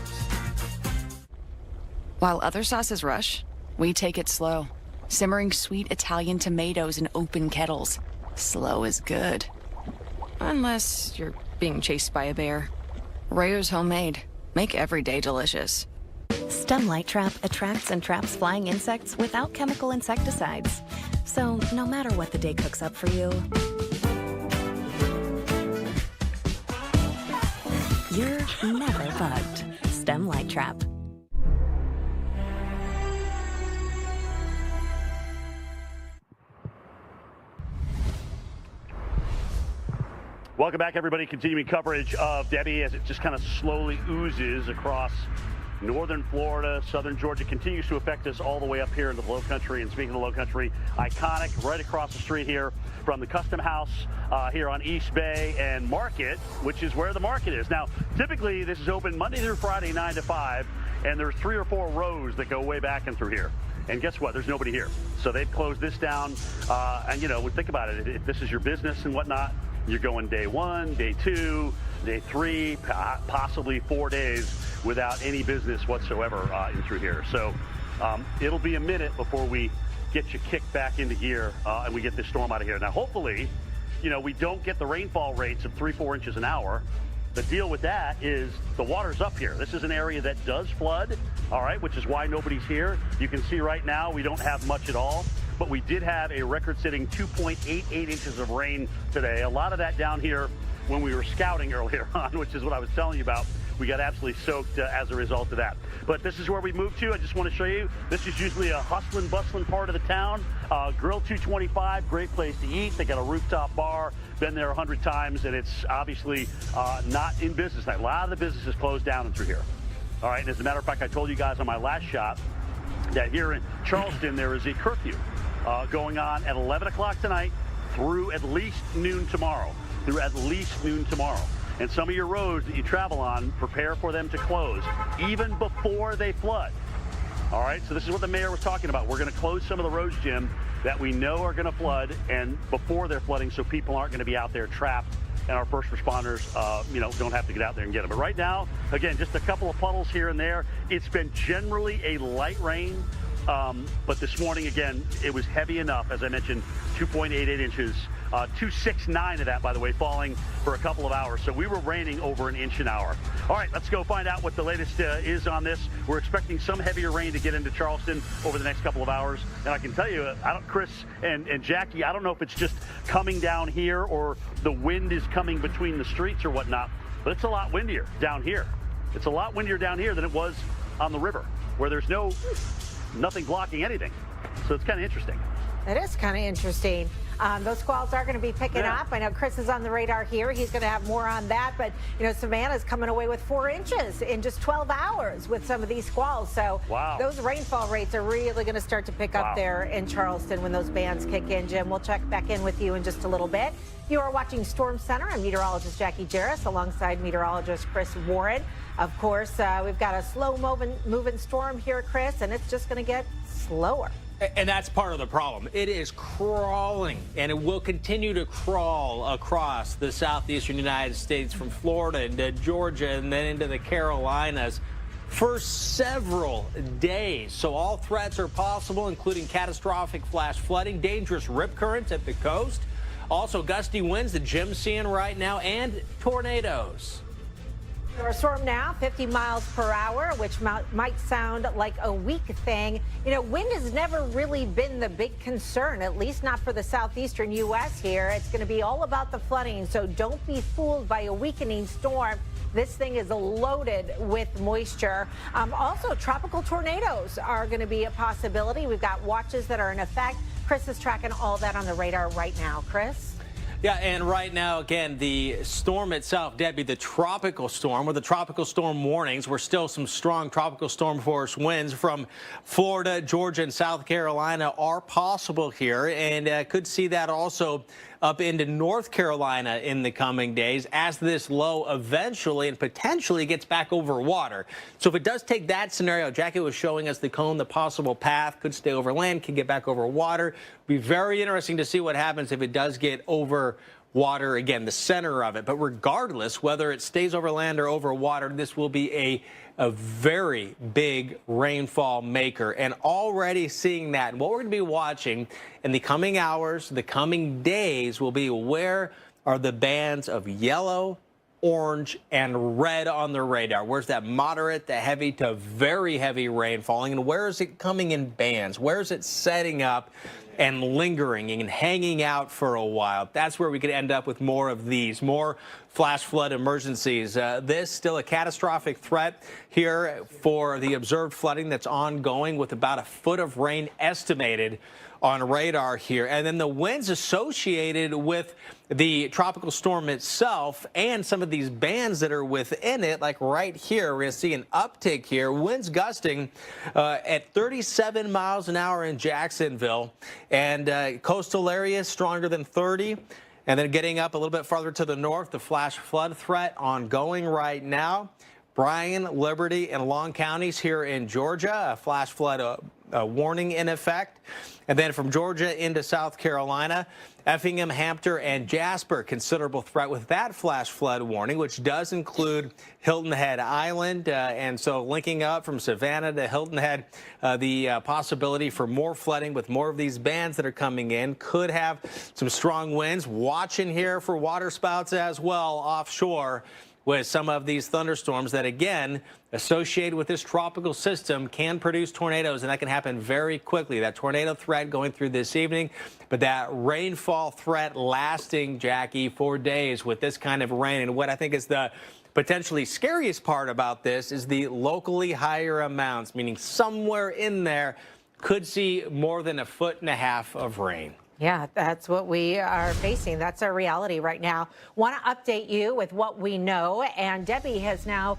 [SPEAKER 18] While other sauces rush, we take it slow. Simmering sweet Italian tomatoes in open kettles. Slow is good. Unless you're being chased by a bear. Rayo's homemade. Make every day delicious.
[SPEAKER 22] Stem Light Trap attracts and traps flying insects without chemical insecticides. So no matter what the day cooks up for you, you're never bugged. Stem Light Trap.
[SPEAKER 24] Welcome back, everybody. Continuing coverage of Debby as it just kind of slowly oozes across northern Florida. Southern Georgia continues to affect us all the way up here into the low country. And speaking of the low country, iconic right across the street here from the Custom House here on East Bay and Market, which is where the market is. Now, typically this is open Monday through Friday, 9 to 5, and there's 3 or 4 rows that go way back and through here. And guess what? There's nobody here. So they've closed this down. And, you know, think about it. If this is your business and whatnot, you're going day 1, day 2, day 3, possibly 4 days without any business whatsoever in through here. So it'll be a minute before we get you kicked back into gear and we get this storm out of here. Now, hopefully, you know, we don't get the rainfall rates of 3-4 inches an hour. The deal with that is the water's up here. This is an area that does flood, all right, which is why nobody's here. You can see right now we don't have much at all. But we did have a record-setting 2.88 inches of rain today. A lot of that down here when we were scouting earlier on, which is what I was telling you about. We got absolutely soaked as a result of that. But this is where we moved to. I just want to show you. This is usually a hustling, bustling part of the town. Grill 225, great place to eat. They got a rooftop bar. Been there 100 times, and it's obviously not in business now. A lot of the businesses closed down and through here. All right, and as a matter of fact, I told you guys on my last shot that here in Charleston there is a curfew going on at 11 o'clock tonight through at least noon tomorrow. And some of your roads that you travel on, prepare for them to close, even before they flood. All right, so this is what the mayor was talking about. We're going to close some of the roads, Jim, that we know are going to flood, and before they're flooding, so people aren't going to be out there trapped, and our first responders, don't have to get out there and get them. But right now, again, just a couple of puddles here and there. It's been generally a light rain, but this morning, again, it was heavy enough, as I mentioned, 2.88 inches. 269 of that, by the way, falling for a couple of hours. So we were raining over an inch an hour. All right, let's go find out what the latest is on this. We're expecting some heavier rain to get into Charleston over the next couple of hours. And I can tell you, Chris and Jackie, I don't know if it's just coming down here or the wind is coming between the streets or whatnot, but it's a lot windier down here. It's a lot windier down here than it was on the river, where there's nothing blocking anything. So it's kind of interesting.
[SPEAKER 1] It is kind of interesting. Those squalls are going to be picking up. I know Chris is on the radar here. He's going to have more on that. But, Savannah's coming away with 4 inches in just 12 hours with some of these squalls. So those rainfall rates are really going to start to pick up there in Charleston when those bands kick in. Jim, we'll check back in with you in just a little bit. You are watching Storm Center. I'm meteorologist Jackie Jarris alongside meteorologist Chris Warren. Of course, we've got a slow-moving storm here, Chris, and it's just going to get slower.
[SPEAKER 4] And that's part of the problem. It is crawling, and it will continue to crawl across the southeastern United States from Florida into Georgia and then into the Carolinas for several days. So all threats are possible, including catastrophic flash flooding, dangerous rip currents at the coast, also gusty winds that Jim's seeing right now, and tornadoes.
[SPEAKER 1] Our storm now, 50 miles per hour, which might sound like a weak thing. Wind has never really been the big concern, at least not for the southeastern U.S. here. It's going to be all about the flooding, so don't be fooled by a weakening storm. This thing is loaded with moisture. Also, tropical tornadoes are going to be a possibility. We've got watches that are in effect. Chris is tracking all that on the radar right now. Chris?
[SPEAKER 4] Yeah, and right now, again, the storm itself, Debbie, the tropical storm, with the tropical storm warnings, we're still some strong tropical storm force winds from Florida, Georgia, and South Carolina are possible here, and could see that also up into North Carolina in the coming days as this low eventually and potentially gets back over water. So if it does take that scenario, Jackie was showing us the cone, the possible path, could stay over land, could get back over water. Be very interesting to see what happens if it does get over water, again, the center of it. But regardless, whether it stays over land or over water, this will be a very big rainfall maker, and already seeing that. And what we're going to be watching in the coming hours, the coming days, will be where are the bands of yellow, orange, and red on the radar. Where's that moderate, the heavy to very heavy rain falling, and where is it coming in bands? Where is it setting up and lingering and hanging out for a while? That's where we could end up with more of these, more flash flood emergencies. This still a catastrophic threat here for the observed flooding that's ongoing, with about a foot of rain estimated on radar here. And then the winds associated with the tropical storm itself and some of these bands that are within it, like right here, we're going to see an uptick here. Winds gusting at 37 miles an hour in Jacksonville, and coastal areas stronger than 30. And then getting up a little bit farther to the north, the flash flood threat ongoing right now. Bryan, Liberty, and Long counties here in Georgia, a flash flood warning in effect. And then from Georgia into South Carolina, Effingham, Hampton, and Jasper, considerable threat with that flash flood warning, which does include Hilton Head Island. And so linking up from Savannah to Hilton Head, the possibility for more flooding with more of these bands that are coming in. Could have some strong winds. Watching here for water spouts as well offshore, with some of these thunderstorms that, again, associated with this tropical system can produce tornadoes, and that can happen very quickly. That tornado threat going through this evening, but that rainfall threat lasting, Jackie, for days with this kind of rain. And what I think is the potentially scariest part about this is the locally higher amounts, meaning somewhere in there could see more than 1.5 feet of rain.
[SPEAKER 1] Yeah, that's what we are facing. That's our reality right now. Want to update you with what we know. And Debby has now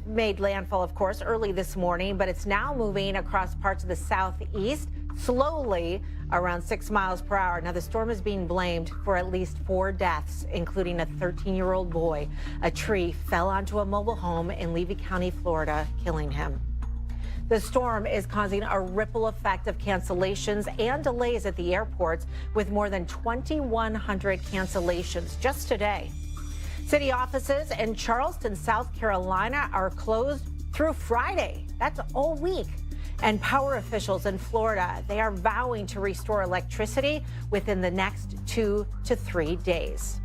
[SPEAKER 1] made landfall, of course, early this morning, but it's now moving across parts of the southeast slowly around 6 miles per hour. Now, the storm is being blamed for at least 4 deaths, including a 13-year-old boy. A tree fell onto a mobile home in Levy County, Florida, killing him. The storm is causing a ripple effect of cancellations and delays at the airports, with more than 2,100 cancellations just today. City offices in Charleston, South Carolina are closed through Friday. That's all week. And power officials in Florida, they are vowing to restore electricity within the next 2 to 3 days.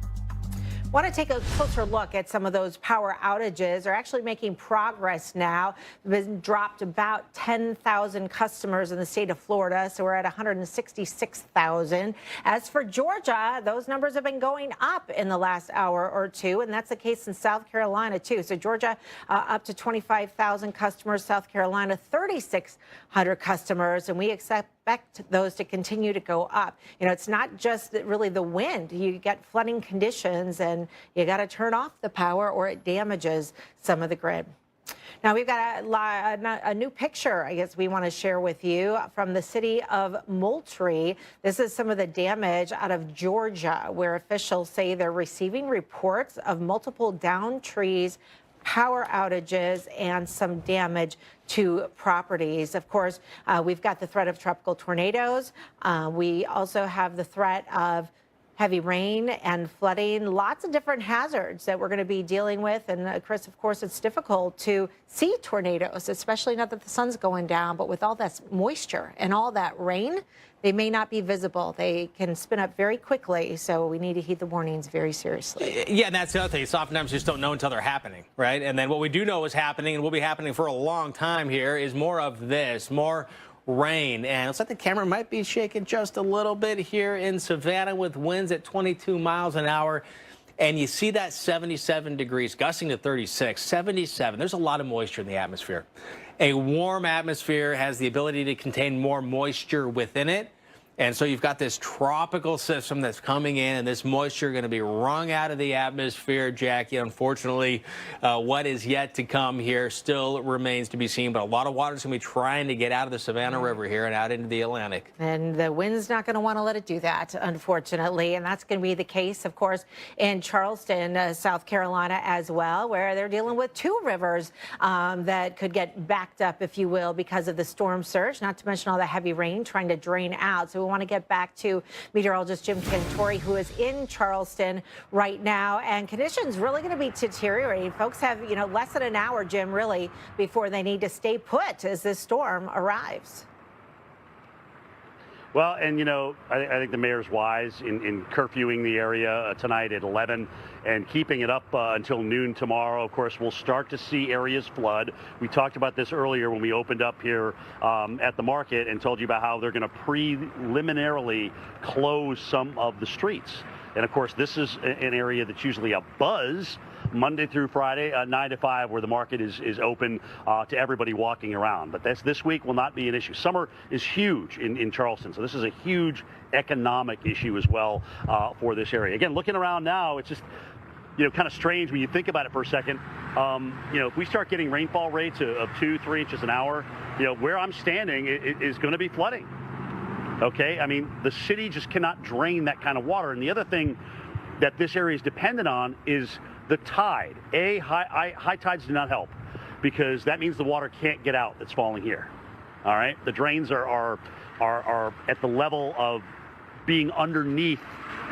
[SPEAKER 1] Want to take a closer look at some of those power outages. They're actually making progress now. Been dropped about 10,000 customers in the state of Florida, so we're at 166,000. As for Georgia, those numbers have been going up in the last hour or two, and that's the case in South Carolina too. So Georgia up to 25,000 customers, South Carolina 3,600 customers, and we expect those to continue to go up. You know, it's not just really the wind. You get flooding conditions and you got to turn off the power or it damages some of the grid. Now, we've got a new picture, I guess we want to share with you from the city of Moultrie. This is some of the damage out of Georgia, where officials say they're receiving reports of multiple downed trees, power outages, and some damage to properties. Of course, we've got the threat of tropical tornadoes. We also have the threat of heavy rain and flooding, lots of different hazards that we're going to be dealing with. And Chris, of course, it's difficult to see tornadoes, especially now that the sun's going down, but with all that moisture and all that rain, they may not be visible. They can spin up very quickly, so we need to heed the warnings very seriously.
[SPEAKER 4] Yeah, and that's the other thing. Oftentimes you just don't know until they're happening, right? And then what we do know is happening and will be happening for a long time here is more of this, more rain. And it looks like the camera might be shaking just a little bit here in Savannah with winds at 22 miles an hour. And you see that 77 degrees, gusting to 36, 77. There's a lot of moisture in the atmosphere. A warm atmosphere has the ability to contain more moisture within it. And so you've got this tropical system that's coming in, and this moisture going to be wrung out of the atmosphere, Jackie. Unfortunately, what is yet to come here still remains to be seen. But a lot of water is going to be trying to get out of the Savannah River here and out into the Atlantic.
[SPEAKER 1] And the wind's not going to want to let it do that, unfortunately. And that's going to be the case, of course, in Charleston, South Carolina as well, where they're dealing with 2 rivers that could get backed up, if you will, because of the storm surge, not to mention all the heavy rain trying to drain out. So we want to get back to meteorologist Jim Cantori, who is in Charleston right now, and conditions really going to be deteriorating. Folks have, less than an hour, Jim, really, before they need to stay put as this storm arrives.
[SPEAKER 24] Well, and, I think the mayor's wise in curfewing the area tonight at 11 and keeping it up until noon tomorrow. Of course, we'll start to see areas flood. We talked about this earlier when we opened up here at the market and told you about how they're going to preliminarily close some of the streets. And, of course, this is an area that's usually a buzz Monday through Friday, 9 to 5, where the market is open to everybody walking around. But this week will not be an issue. Summer is huge in Charleston, so this is a huge economic issue as well for this area. Again, looking around now, it's just kind of strange when you think about it for a second. If we start getting rainfall rates of 2-3 inches an hour, where I'm standing is going to be flooding. Okay, I mean, the city just cannot drain that kind of water. And the other thing that this area is dependent on is the tide. High tides do not help because that means the water can't get out that's falling here. All right, the drains are at the level of being underneath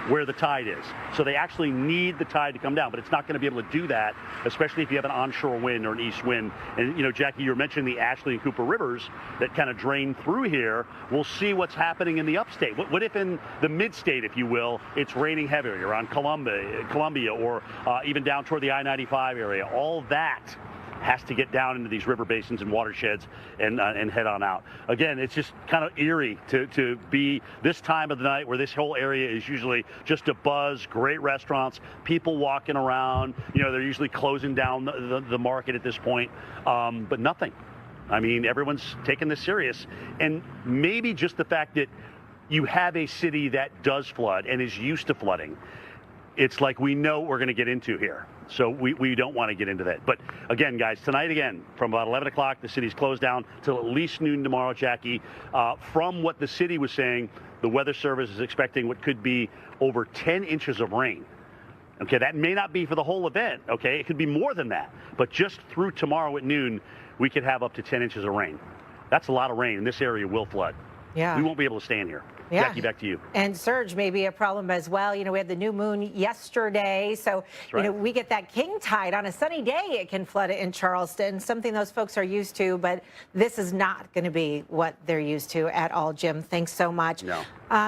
[SPEAKER 24] where the tide is. So they actually need the tide to come down, but it's not going to be able to do that, especially if you have an onshore wind or an east wind. And, you know, Jackie, you were mentioning the Ashley and Cooper rivers that kind of drain through here. We'll see what's happening in the upstate. What if in the mid-state, if you will, it's raining heavier around Columbia or even down toward the I-95 area? All that has to get down into these river basins and watersheds and head on out. Again, it's just kind of eerie to be this time of the night where this whole area is usually just a buzz, great restaurants, people walking around. You know, they're usually closing down the market at this point, but nothing. I mean, everyone's taking this serious. And maybe just the fact that you have a city that does flood and is used to flooding, it's like we know what we're going to get into here. So we don't want to get into that. But again, guys, tonight again, from about 11 o'clock, the city's closed down till at least noon tomorrow, Jackie. From what the city was saying, the Weather Service is expecting what could be over 10 inches of rain. Okay, that may not be for the whole event, okay? It could be more than that. But just through tomorrow at noon, we could have up to 10 inches of rain. That's a lot of rain, and this area will flood.
[SPEAKER 1] Yeah.
[SPEAKER 24] We won't be able to stand here.
[SPEAKER 1] Yeah.
[SPEAKER 24] Jackie, back to you.
[SPEAKER 1] And surge may be a problem as well. You know, we had the new moon yesterday, so
[SPEAKER 24] right.
[SPEAKER 1] You know, we get that king tide on a sunny day. It can flood it in Charleston, something those folks are used to, but this is not going to be what they're used to at all. Jim, thanks so much.
[SPEAKER 24] No.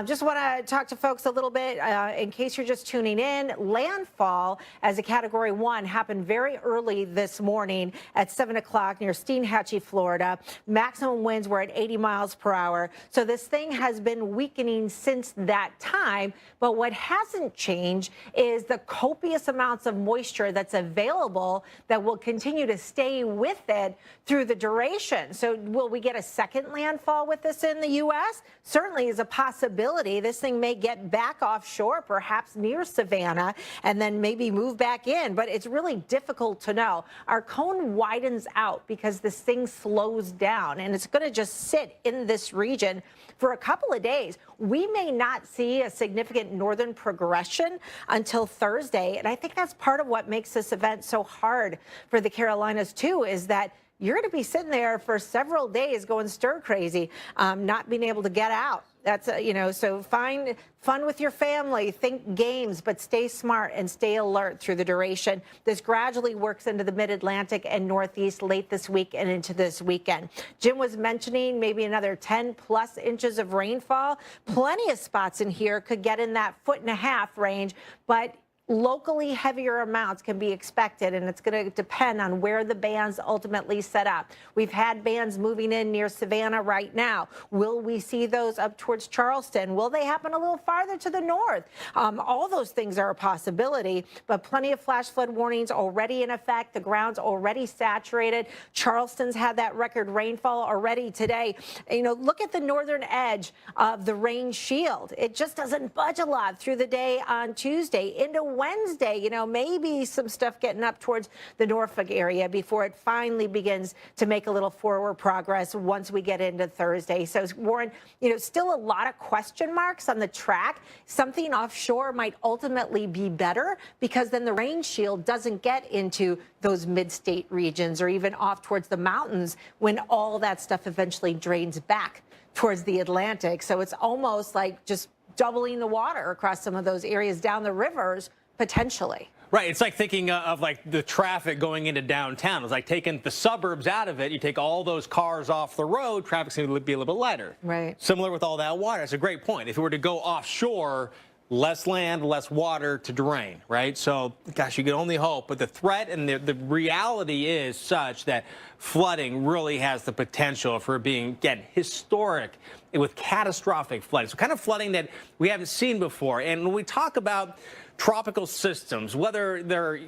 [SPEAKER 1] Just want to talk to folks a little bit in case you're just tuning in. Landfall as a Category 1 happened very early this morning at 7 o'clock near Steinhatchee, Florida. Maximum winds were at 80 miles per hour. So this thing has been weakening since that time. But what hasn't changed is the copious amounts of moisture that's available that will continue to stay with it through the duration. So will we get a second landfall with this in the U.S.? Certainly is a possibility. This thing may get back offshore, perhaps near Savannah, and then maybe move back in. But it's really difficult to know. Our cone widens out because this thing slows down, and it's going to just sit in this region for a couple of days. We may not see a significant northern progression until Thursday, and I think that's part of what makes this event so hard for the Carolinas, too, is that you're going to be sitting there for several days going stir crazy, not being able to get out. That's, you know, so find fun with your family, think games, but stay smart and stay alert through the duration. This gradually works into the mid-Atlantic and Northeast late this week and into this weekend. Jim was mentioning maybe another 10+ inches of rainfall. Plenty of spots in here could get in that 1.5 foot range, but locally heavier amounts can be expected, and it's going to depend on where the bands ultimately set up. We've had bands moving in near Savannah right now. Will we see those up towards Charleston? Will they happen a little farther to the north? All those things are a possibility, but plenty of flash flood warnings already in effect. The ground's already saturated. Charleston's had that record rainfall already today. You know, look at the northern edge of the rain shield. It just doesn't budge a lot through the day on Tuesday into Wednesday. You know, maybe some stuff getting up towards the Norfolk area before it finally begins to make a little forward progress once we get into Thursday. So, Warren, you know, still a lot of question marks on the track. Something offshore might ultimately be better because then the rain shield doesn't get into those mid-state regions or even off towards the mountains when all that stuff eventually drains back towards the Atlantic. So it's almost like just doubling the water across some of those areas down the rivers, potentially.
[SPEAKER 4] Right. It's like thinking of like the traffic going into downtown. It's like taking the suburbs out of it. You take all those cars off the road, traffic's going to be a little bit lighter.
[SPEAKER 1] Right.
[SPEAKER 4] Similar with all that water. It's a great point. If it were to go offshore, less land, less water to drain, right? So, gosh, you can only hope. But the threat and the reality is such that flooding really has the potential for being, again, historic with catastrophic flooding. So kind of flooding that we haven't seen before. And when we talk about tropical systems, whether they're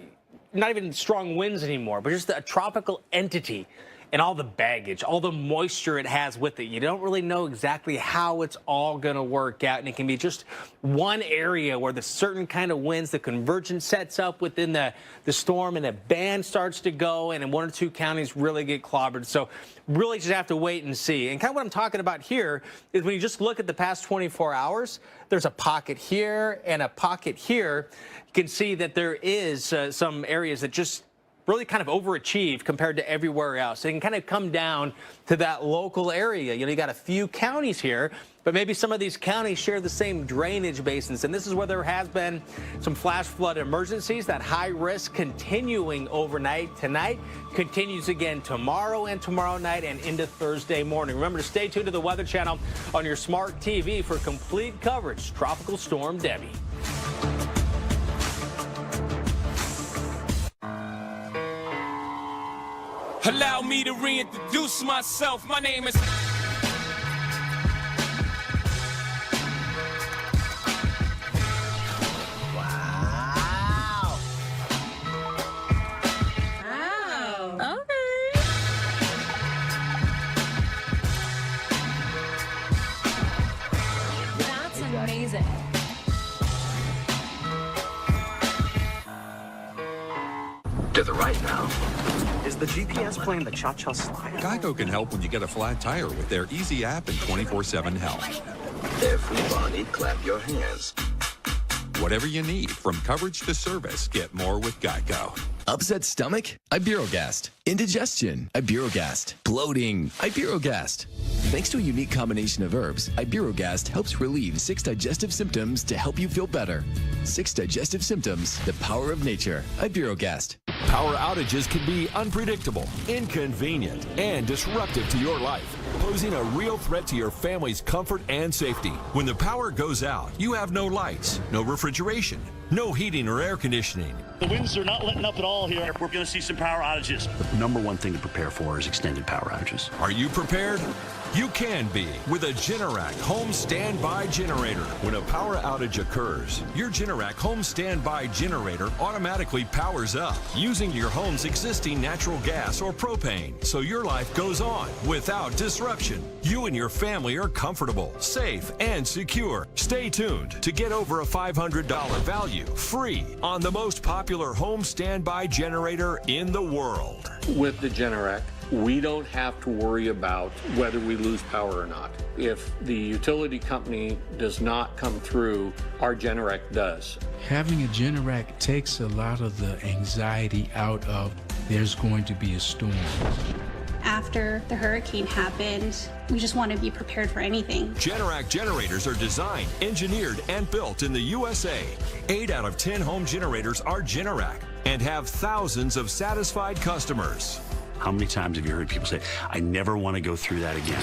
[SPEAKER 4] not even strong winds anymore, but just a tropical entity, and all the baggage, all the moisture it has with it. You don't really know exactly how it's all going to work out. And it can be just one area where the certain kind of winds, the convergence sets up within the storm and a band starts to go. And in one or two counties really get clobbered. So really just have to wait and see. And kind of what I'm talking about here is when you just look at the past 24 hours, there's a pocket here and a pocket here. You can see that there is some areas that just really kind of overachieve compared to everywhere else. So it can kind of come down to that local area. You know, you got a few counties here, but maybe some of these counties share the same drainage basins. And this is where there has been some flash flood emergencies. That high risk continuing overnight tonight, continues again tomorrow and tomorrow night and into Thursday morning. Remember to stay tuned to the Weather Channel on your smart TV for complete coverage. Tropical Storm Debby.
[SPEAKER 2] Allow me to reintroduce myself. My name is...
[SPEAKER 5] Amazing.
[SPEAKER 15] To the right now.
[SPEAKER 17] Is the GPS playing the cha-cha slide?
[SPEAKER 10] Geico can help when you get a flat tire with their easy app and 24/7 help.
[SPEAKER 15] Everybody clap your hands.
[SPEAKER 10] Whatever you need, from coverage to service, get more with Geico.
[SPEAKER 13] Upset stomach? Iberogast. Indigestion? Iberogast. Bloating? Iberogast. Thanks to a unique combination of herbs, Iberogast helps relieve 6 digestive symptoms to help you feel better. 6 digestive symptoms, the power of nature. Iberogast.
[SPEAKER 19] Power outages can be unpredictable, inconvenient, and disruptive to your life, posing a real threat to your family's comfort and safety. When the power goes out, you have no lights, no refrigeration, no heating or air conditioning.
[SPEAKER 24] The winds are not letting up at all here. We're going to see some power outages. The number one thing to prepare for is extended power outages.
[SPEAKER 19] Are you prepared? You can be with a Generac home standby generator. When a power outage occurs, your Generac home standby generator automatically powers up using your home's existing natural gas or propane, so your life goes on without disruption. You and your family are comfortable, safe, and secure. Stay tuned to get over a $500 value free on the most popular home standby generator in the world.
[SPEAKER 20] With the Generac, we don't have to worry about whether we lose power or not. If the utility company does not come through, our Generac does.
[SPEAKER 21] Having a Generac takes a lot of the anxiety out of there's going to be a storm.
[SPEAKER 23] After the hurricane happened, we just want to be prepared for anything.
[SPEAKER 19] Generac generators are designed, engineered, and built in the USA. 8 out of 10 home generators are Generac and have thousands of satisfied customers.
[SPEAKER 24] How many times have you heard people say, I never want to go through that again?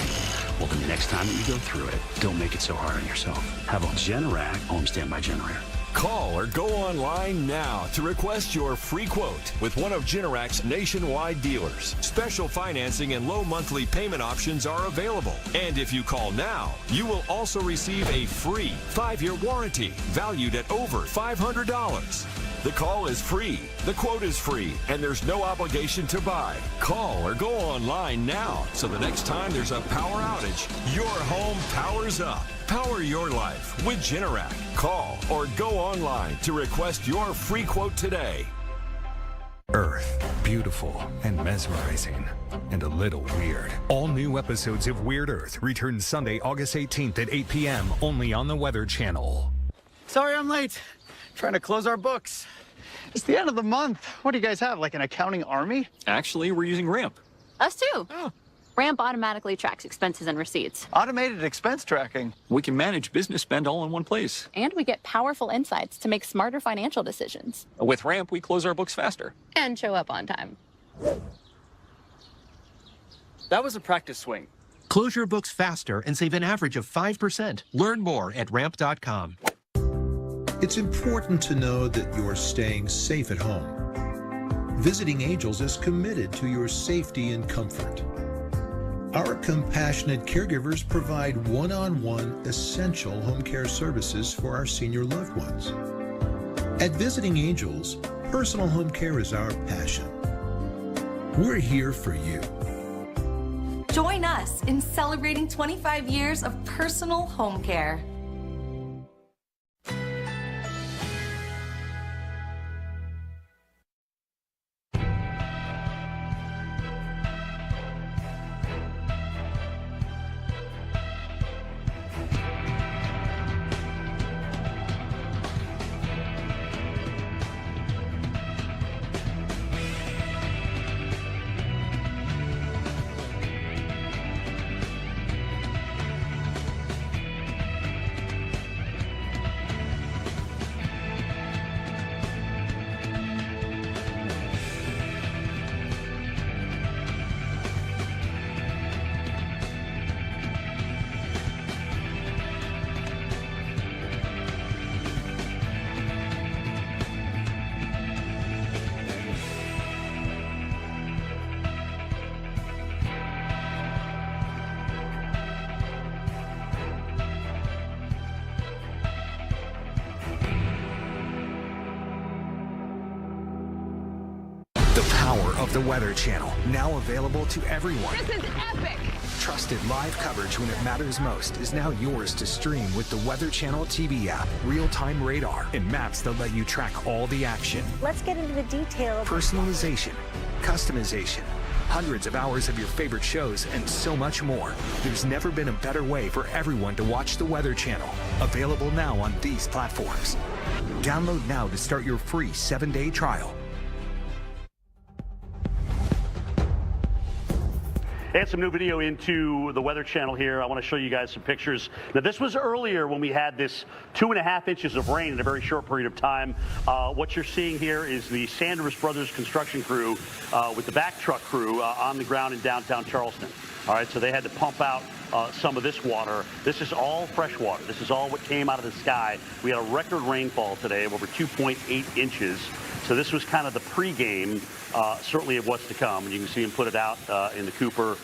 [SPEAKER 24] Well, the next time that you go through it, don't make it so hard on yourself. Have a Generac home standby generator.
[SPEAKER 19] Call or go online now to request your free quote with one of Generac's nationwide dealers. Special financing and low monthly payment options are available. And if you call now, you will also receive a free 5-year warranty valued at over $500. The call is free, the quote is free, and there's no obligation to buy. Call or go online now, so the next time there's a power outage, your home powers up. Power your life with Generac. Call or go online to request your free quote today.
[SPEAKER 38] Earth, beautiful and mesmerizing, and a little weird. All new episodes of Weird Earth return Sunday, August 18th at 8 p.m. only on the Weather Channel.
[SPEAKER 17] Sorry I'm late. Trying to close our books. It's the end of the month. What do you guys have, like an accounting army?
[SPEAKER 12] Actually, we're using Ramp.
[SPEAKER 25] Us too. Oh. Ramp automatically tracks expenses and receipts.
[SPEAKER 17] Automated expense tracking.
[SPEAKER 12] We can manage business spend all in one place.
[SPEAKER 25] And we get powerful insights to make smarter financial decisions.
[SPEAKER 12] With Ramp, we close our books faster.
[SPEAKER 25] And show up on time.
[SPEAKER 17] That was a practice swing.
[SPEAKER 26] Close your books faster and save an average of 5%. Learn more at ramp.com.
[SPEAKER 27] It's important to know that you're staying safe at home. Visiting Angels is committed to your safety and comfort. Our compassionate caregivers provide one-on-one essential home care services for our senior loved ones. At Visiting Angels, personal home care is our passion. We're here for you.
[SPEAKER 33] Join us in celebrating 25 years of personal home care.
[SPEAKER 38] The power of the Weather Channel, now available to everyone.
[SPEAKER 5] This is epic.
[SPEAKER 38] Trusted live coverage when it matters most is now yours to stream with the Weather Channel TV app, real-time radar, and maps that let you track all the action.
[SPEAKER 1] Let's get into the details.
[SPEAKER 38] Personalization, customization, hundreds of hours of your favorite shows, and so much more. There's never been a better way for everyone to watch the Weather Channel. Available now on these platforms. Download now to start your free 7-day trial.
[SPEAKER 24] And some new video into the Weather Channel here. I want to show you guys some pictures. Now, this was earlier when we had this 2.5 inches of rain in a very short period of time. What you're seeing here is the Sanders Brothers construction crew with the back truck crew on the ground in downtown Charleston. All right, so they had to pump out some of this water. This is all fresh water. This is all what came out of the sky. We had a record rainfall today of over 2.8 inches. So this was kind of the pregame, certainly of what's to come. And you can see him put it out in the Cooper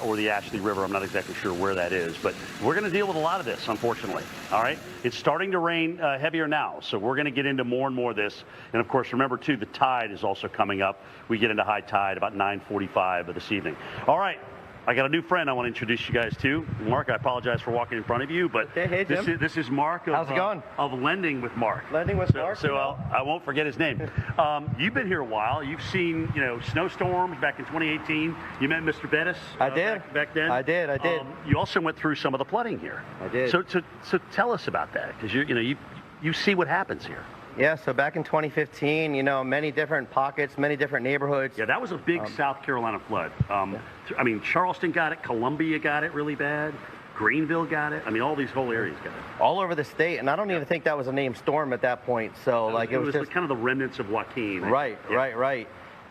[SPEAKER 24] or the Ashley River. I'm not exactly sure where that is. But we're going to deal with a lot of this, unfortunately. All right? It's starting to rain heavier now. So we're going to get into more and more of this. And, of course, remember, too, the tide is also coming up. We get into high tide about 9:45 of this evening. All right. I got a new friend I want to introduce you guys to. Mark, I apologize for walking in front of you, but
[SPEAKER 3] hey, Jim.
[SPEAKER 24] This is Mark of,
[SPEAKER 3] how's it going?
[SPEAKER 24] Of Lending with Mark.
[SPEAKER 3] Lending with Mark?
[SPEAKER 24] So I won't forget his name. You've been here a while. You've seen, snowstorms back in 2018. You met Mr. Bettis
[SPEAKER 3] I did.
[SPEAKER 24] Back then.
[SPEAKER 3] I did.
[SPEAKER 24] You also went through some of the flooding here.
[SPEAKER 3] I did.
[SPEAKER 24] So tell us about that, because you see what happens here.
[SPEAKER 3] Yeah, so back in 2015, many different pockets, many different neighborhoods.
[SPEAKER 24] Yeah, that was a big South Carolina flood. I mean, Charleston got it, Columbia got it really bad, Greenville got it. I mean, all these whole areas got it.
[SPEAKER 3] All over the state, and I don't even think that was a named storm at that point. So,
[SPEAKER 24] it was
[SPEAKER 3] just
[SPEAKER 24] kind of the remnants of Joaquin.
[SPEAKER 3] Right.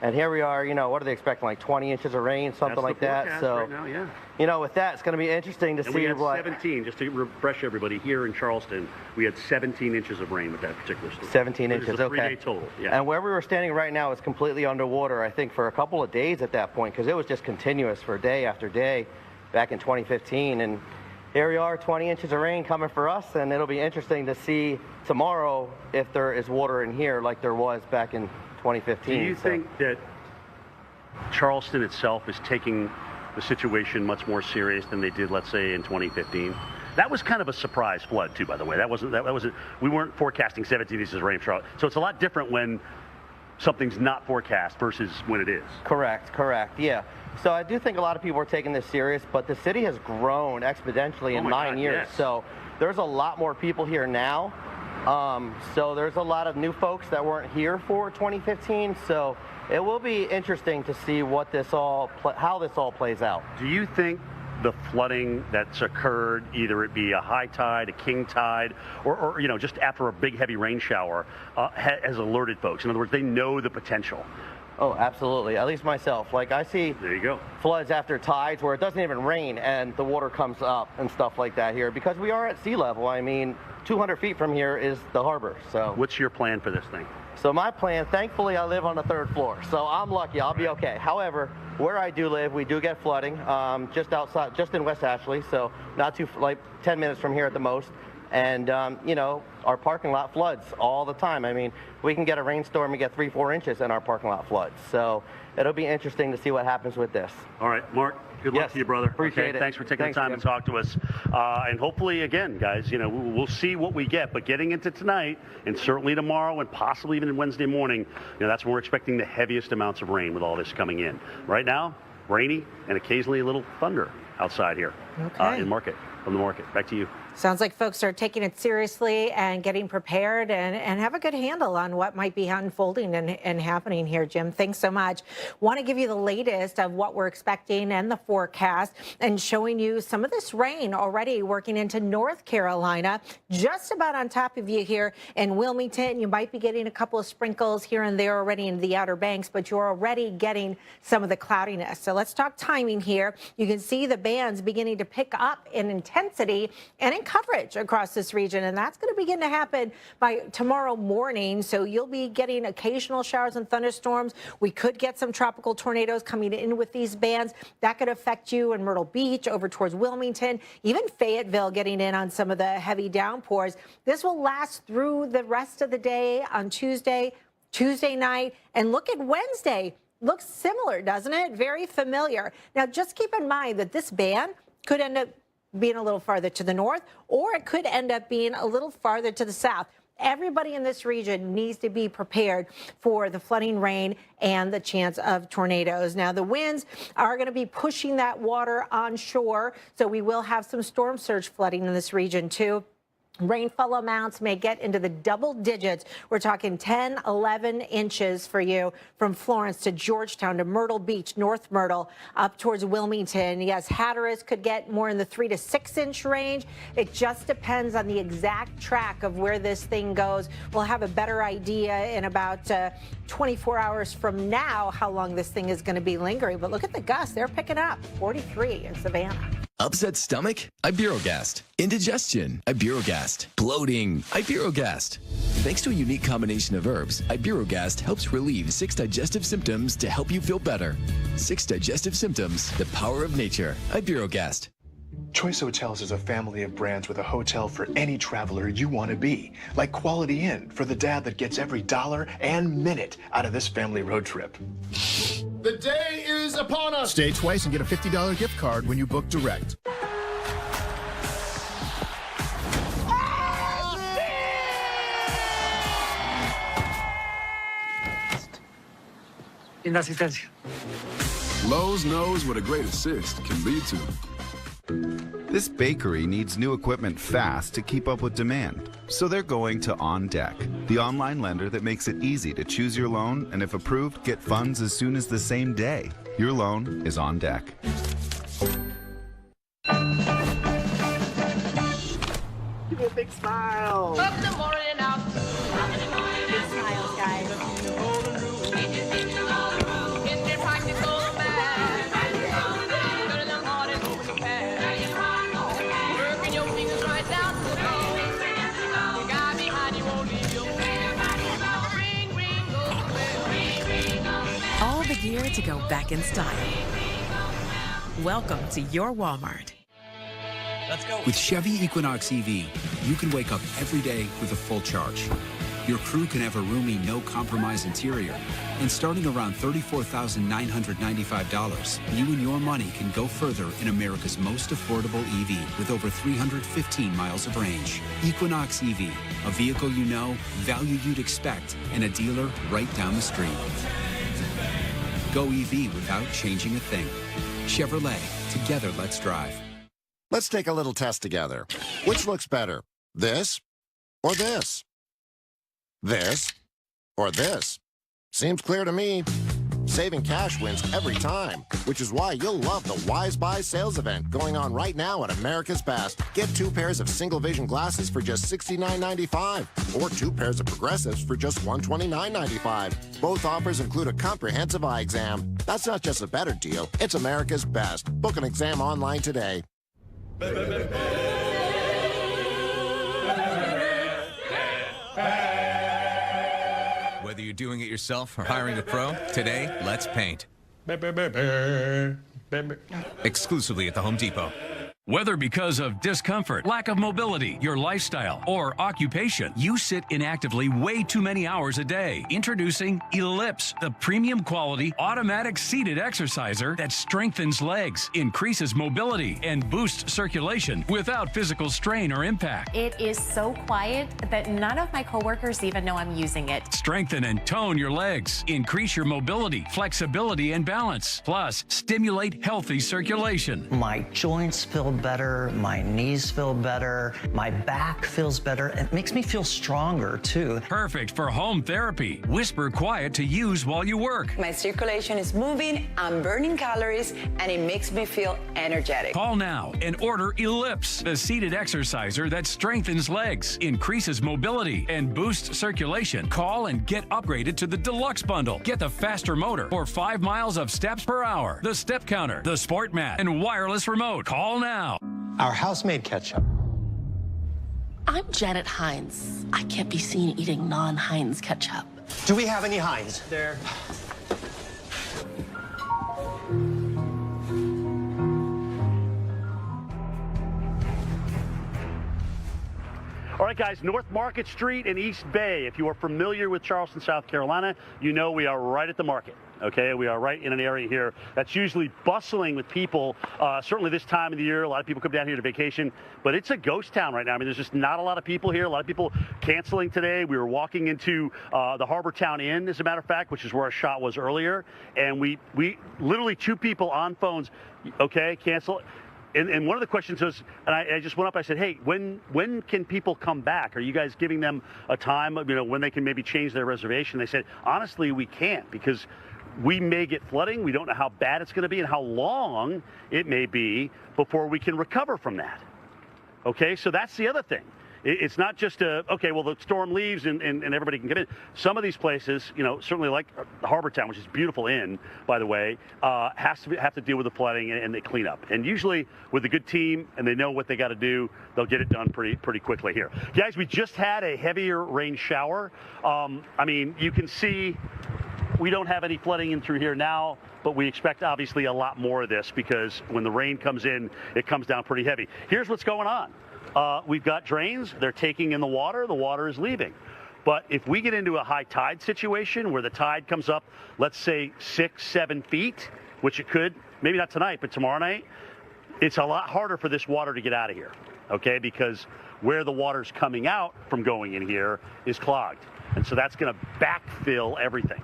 [SPEAKER 3] And here we are, what are they expecting, like 20 inches of rain, something like that. So,
[SPEAKER 24] right now, yeah.
[SPEAKER 3] With that, it's going to be interesting to see
[SPEAKER 24] we had
[SPEAKER 3] what.
[SPEAKER 24] 17, just to refresh everybody, here in Charleston, we had 17 inches of rain with that particular storm.
[SPEAKER 3] 17 inches,
[SPEAKER 24] okay.
[SPEAKER 3] 3-day
[SPEAKER 24] total, yeah.
[SPEAKER 3] And where we were standing right now is completely underwater, I think, for a couple of days at that point, because it was just continuous for day after day back in 2015. And here we are, 20 inches of rain coming for us, and it'll be interesting to see tomorrow if there is water in here like there was back in 2015.
[SPEAKER 24] Do you think that Charleston itself is taking the situation much more serious than they did, let's say, in 2015? That was kind of a surprise flood, too, by the way. That wasn't. We weren't forecasting 17 inches of rain for Charlotte. So it's a lot different when something's not forecast versus when it is.
[SPEAKER 3] Correct, yeah. So I do think a lot of people are taking this serious, but the city has grown exponentially in 9 years.
[SPEAKER 24] Yes.
[SPEAKER 3] So there's a lot more people here now. So there's a lot of new folks that weren't here for 2015. So it will be interesting to see what how this all plays out.
[SPEAKER 24] Do you think the flooding that's occurred, either it be a high tide, a king tide, or just after a big heavy rain shower, has alerted folks? In other words, they know the potential.
[SPEAKER 3] Oh, absolutely. At least myself. Like, I see
[SPEAKER 24] there you go.
[SPEAKER 3] Floods after tides where it doesn't even rain and the water comes up and stuff like that here because we are at sea level. I mean, 200 feet from here is the harbor. So
[SPEAKER 24] what's your plan for this thing?
[SPEAKER 3] So my plan, thankfully, I live on the 3rd floor, so I'm lucky. I'll be okay. However, where I do live, we do get flooding just in West Ashley, so not too, like 10 minutes from here at the most. And, our parking lot floods all the time. I mean, we can get a rainstorm and get 3-4 inches and our parking lot floods. So it'll be interesting to see what happens with this.
[SPEAKER 24] All right, Mark, good luck to you, brother.
[SPEAKER 3] Appreciate it.
[SPEAKER 24] Thanks for taking the time to talk to us. And hopefully, again, guys, we'll see what we get. But getting into tonight and certainly tomorrow and possibly even Wednesday morning, that's when we're expecting the heaviest amounts of rain with all this coming in. Right now, rainy and occasionally a little thunder outside here from the market. Back to you.
[SPEAKER 1] Sounds like folks are taking it seriously and getting prepared and have a good handle on what might be unfolding and happening here, Jim. Thanks so much. Want to give you the latest of what we're expecting and the forecast and showing you some of this rain already working into North Carolina, just about on top of you here in Wilmington. You might be getting a couple of sprinkles here and there already in the Outer Banks, but you're already getting some of the cloudiness. So let's talk timing here. You can see the bands beginning to pick up in intensity and in coverage across this region, and that's going to begin to happen by tomorrow morning. So you'll be getting occasional showers and thunderstorms. We could get some tropical tornadoes coming in with these bands. That could affect you in Myrtle Beach, over towards Wilmington, even Fayetteville getting in on some of the heavy downpours. This will last through the rest of the day on Tuesday. Tuesday night. And look at Wednesday. Looks similar, doesn't it? Very familiar. Now, just keep in mind that this band could end up being a little farther to the north, or it could end up being a little farther to the south. Everybody in this region needs to be prepared for the flooding rain and the chance of tornadoes. Now, the winds are going to be pushing that water onshore, so we will have some storm surge flooding in this region, too. Rainfall amounts may get into the double digits. We're talking 10, 11 inches for you from Florence to Georgetown to Myrtle Beach, North Myrtle, up towards Wilmington. Yes, Hatteras could get more in the 3 to 6 inch range. It just depends on the exact track of where this thing goes. We'll have a better idea in about 24 hours from now how long this thing is going to be lingering. But look at the gusts. They're picking up 43 in Savannah.
[SPEAKER 13] Upset stomach? Iberogast. Indigestion? Iberogast. Bloating? Iberogast. Thanks to a unique combination of herbs, Iberogast helps relieve 6 digestive symptoms to help you feel better. 6 digestive symptoms, the power of nature. Iberogast.
[SPEAKER 6] Choice Hotels is a family of brands with a hotel for any traveler you want to be. Like Quality Inn for the dad that gets every dollar and minute out of this family road trip.
[SPEAKER 7] The day is upon us. Stay twice and get a $50 gift card when you book direct.
[SPEAKER 6] Inasistencia.
[SPEAKER 8] Lowe's knows what a great assist can lead to.
[SPEAKER 9] This bakery needs new equipment fast to keep up with demand. So they're going to OnDeck, the online lender that makes it easy to choose your loan and, if approved, get funds as soon as the same day. Your loan is on deck.
[SPEAKER 17] Give me a big smile.
[SPEAKER 5] Up the morning out.
[SPEAKER 1] Big smiles, guys.
[SPEAKER 11] All the gear to go back in style. Welcome to your Walmart.
[SPEAKER 14] Let's go. With Chevy Equinox EV, you can wake up every day with a full charge. Your crew can have a roomy, no-compromise interior. And starting around $34,995, you and your money can go further in America's most affordable EV with over 315 miles of range. Equinox EV, a vehicle you know, value you'd expect, and a dealer right down the street. Go EV without changing a thing. Chevrolet, together let's drive.
[SPEAKER 16] Let's take a little test together. Which looks better, this or this? This or this? Seems clear to me. Saving cash wins every time, which is why you'll love the Wise Buy sales event going on right now at America's Best. Get 2 pairs of single vision glasses for just $69.95 or 2 pairs of progressives for just $129.95. Both offers include a comprehensive eye exam. That's not just a better deal, it's America's Best. Book an exam online today.
[SPEAKER 18] Whether you're doing it yourself or hiring a pro, today, let's paint. Exclusively at the Home Depot.
[SPEAKER 22] Whether because of discomfort, lack of mobility, your lifestyle, or occupation, you sit inactively way too many hours a day. Introducing Ellipse, the premium quality automatic seated exerciser that strengthens legs, increases mobility, and boosts circulation without physical strain or impact.
[SPEAKER 28] It is so quiet that none of my coworkers even know I'm using it.
[SPEAKER 22] Strengthen and tone your legs, increase your mobility, flexibility, and balance. Plus, stimulate healthy circulation.
[SPEAKER 12] My joints feel better, my knees feel better, my back feels better. It makes me feel stronger too.
[SPEAKER 22] Perfect for home therapy. Whisper quiet to use while you work.
[SPEAKER 29] My circulation is moving, I'm burning calories, and it makes me feel energetic.
[SPEAKER 22] Call now and order Ellipse, the seated exerciser that strengthens legs, increases mobility, and boosts circulation. Call and get upgraded to the Deluxe Bundle. Get the faster motor or 5 miles of steps per hour, the step counter, the sport mat, and wireless remote. Call now.
[SPEAKER 12] Our house-made ketchup.
[SPEAKER 30] I'm Janet Hines. I can't be seen eating non-Heinz ketchup.
[SPEAKER 12] Do we have any Heinz? There.
[SPEAKER 24] All All right, guys, North Market Street and East Bay. If you are familiar with Charleston, South Carolina, you know we are right at the market. Okay, we are right in an area here that's usually bustling with people. Certainly this time of the year, a lot of people come down here to vacation, but it's a ghost town right now. I mean, there's just not a lot of people here. A lot of people canceling today. We were walking into the Harbor Town Inn, as a matter of fact, which is where our shot was earlier, and we literally 2 people on phones. Okay, cancel. And one of the questions was, and I just went up, I said, hey, when can people come back? Are you guys giving them a time, when they can maybe change their reservation? They said, honestly, we can't, because we may get flooding. We don't know how bad it's going to be and how long it may be before we can recover from that. Okay, so that's the other thing. It's not just okay, well, the storm leaves and everybody can get in. Some of these places, certainly like Harbor Town, which is beautiful inn, by the way, have to deal with the flooding and the cleanup. And usually with a good team and they know what they got to do, they'll get it done pretty quickly here. Guys, we just had a heavier rain shower. I mean, you can see we don't have any flooding in through here now, but we expect obviously a lot more of this because when the rain comes in, it comes down pretty heavy. Here's what's going on. We've got drains. They're taking in the water is leaving. But if we get into a high tide situation where the tide comes up, let's say 6-7 feet, which it could, maybe not tonight, but tomorrow night, it's a lot harder for this water to get out of here, okay? Because where the water's coming out from going in here is clogged. And so that's going to backfill everything.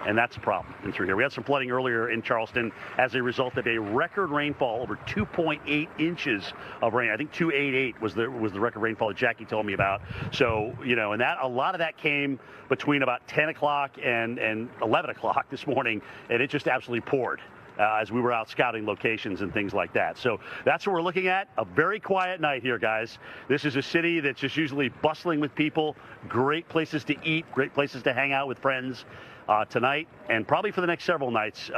[SPEAKER 24] And that's a problem in through here. We had some flooding earlier in Charleston as a result of a record rainfall, over 2.8 inches of rain. I think 288 was the record rainfall that Jackie told me about. So, and that a lot of that came between about 10 o'clock and 11 o'clock this morning, and it just absolutely poured as we were out scouting locations and things like that. So that's what we're looking at. A very quiet night here, guys. This is a city that's just usually bustling with people, great places to eat, great places to hang out with friends. Tonight and probably for the next several nights,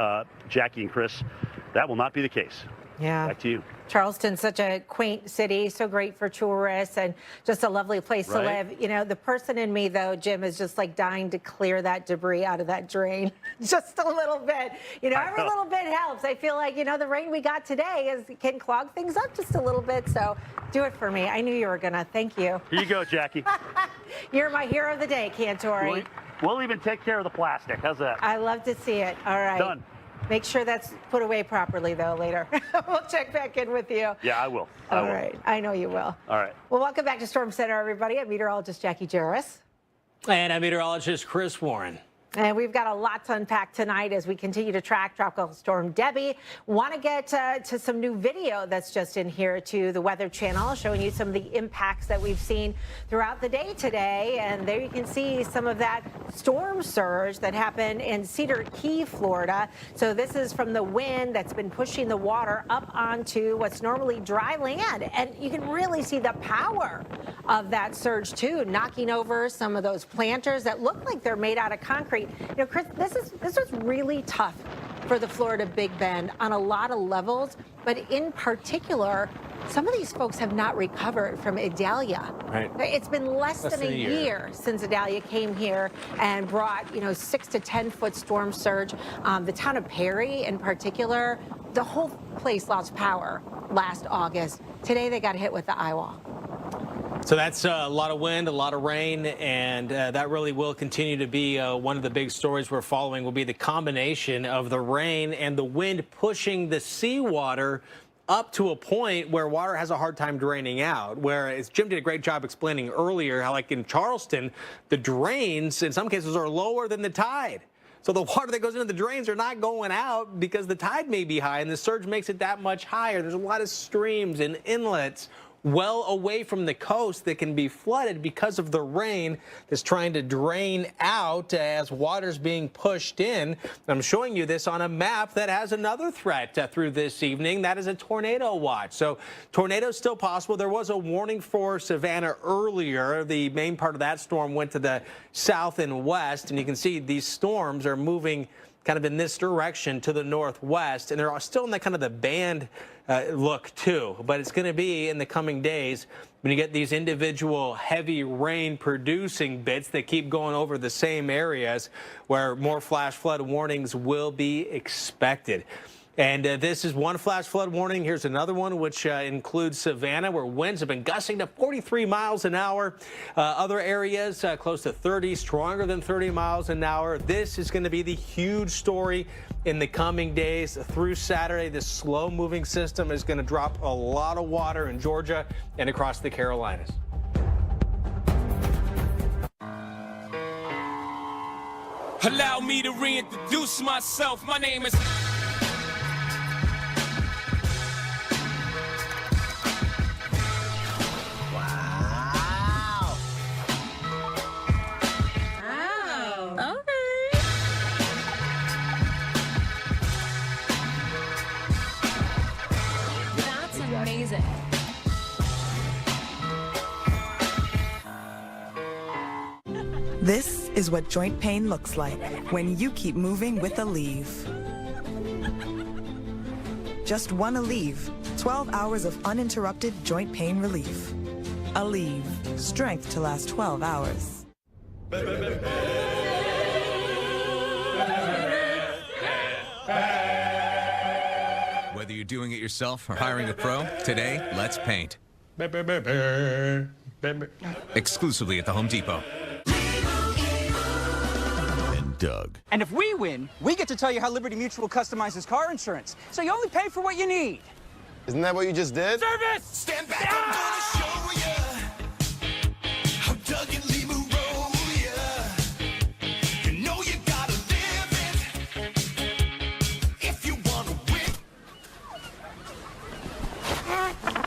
[SPEAKER 24] Jackie and Chris, that will not be the case.
[SPEAKER 1] Yeah.
[SPEAKER 24] Back to you.
[SPEAKER 1] Charleston's such a quaint city, so great for tourists and just a lovely place to live. The person in me, though, Jim, is just like dying to clear that debris out of that drain just a little bit. Every little bit helps. I feel like, the rain we got today can clog things up just a little bit. So do it for me. I knew you were going to. Thank you.
[SPEAKER 24] Here you go, Jackie.
[SPEAKER 1] You're my hero of the day, Cantori.
[SPEAKER 24] We'll even take care of the plastic. How's that?
[SPEAKER 1] I love to see it. All right.
[SPEAKER 24] Done.
[SPEAKER 1] Make sure that's put away properly, though, later. We'll check back in with you.
[SPEAKER 24] Yeah, I will.
[SPEAKER 1] All right. I know you will.
[SPEAKER 24] All right.
[SPEAKER 1] Well, welcome back to Storm Center, everybody. I'm meteorologist Jackie Jarris.
[SPEAKER 2] And I'm meteorologist Chris Warren.
[SPEAKER 1] And we've got a lot to unpack tonight as we continue to track Tropical Storm Debby. Want to get to some new video that's just in here to the Weather Channel, showing you some of the impacts that we've seen throughout the day today. And there you can see some of that storm surge that happened in Cedar Key, Florida. So this is from the wind that's been pushing the water up onto what's normally dry land. And you can really see the power of that surge, too, knocking over some of those planters that look like they're made out of concrete. Chris, this was really tough for the Florida Big Bend on a lot of levels, but in particular, some of these folks have not recovered from Idalia.
[SPEAKER 2] Right.
[SPEAKER 1] It's been less than a year since Idalia came here and brought, 6 to 10 foot storm surge. The town of Perry, in particular, the whole place lost power last August. Today, they got hit with the eye wall.
[SPEAKER 2] So that's a lot of wind, a lot of rain, and that really will continue to be one of the big stories we're following will be the combination of the rain and the wind pushing the seawater up to a point where water has a hard time draining out, whereas Jim did a great job explaining earlier how, like in Charleston, the drains in some cases are lower than the tide. So the water that goes into the drains are not going out because the tide may be high, and the surge makes it that much higher. There's a lot of streams and inlets well away from the coast that can be flooded because of the rain that's trying to drain out as water's being pushed in. I'm showing you this on a map that has another threat through this evening. That is a tornado watch. So tornadoes still possible. There was a warning for Savannah earlier. The main part of that storm went to the south and west, and you can see these storms are moving kind of in this direction to the northwest, and they're still in the kind of the band look too. But it's going to be in the coming days when you get these individual heavy rain producing bits that keep going over the same areas where more flash flood warnings will be expected. And this is one flash flood warning. Here's another one, which includes Savannah, where winds have been gusting to 43 miles an hour. Other areas close to 30, stronger than 30 miles an hour. This is going to be the huge story in the coming days through Saturday. This slow-moving system is going to drop a lot of water in Georgia and across the Carolinas.
[SPEAKER 4] Allow me to reintroduce myself. My name is...
[SPEAKER 28] Amazing.
[SPEAKER 10] This is what joint pain looks like when you keep moving with Aleve. Just one Aleve, 12 hours of uninterrupted joint pain relief. Aleve, strength to last 12 hours.
[SPEAKER 18] Whether you're doing it yourself or hiring a pro, today, let's paint. Exclusively at the Home Depot.
[SPEAKER 9] And Doug.
[SPEAKER 12] And if we win, we get to tell you how Liberty Mutual customizes car insurance. So you only pay for what you need.
[SPEAKER 15] Isn't that what you just did?
[SPEAKER 4] Service! Stand back, I'm gonna show ya how Doug and Lee will roll ya. You know you gotta live it if you wanna win.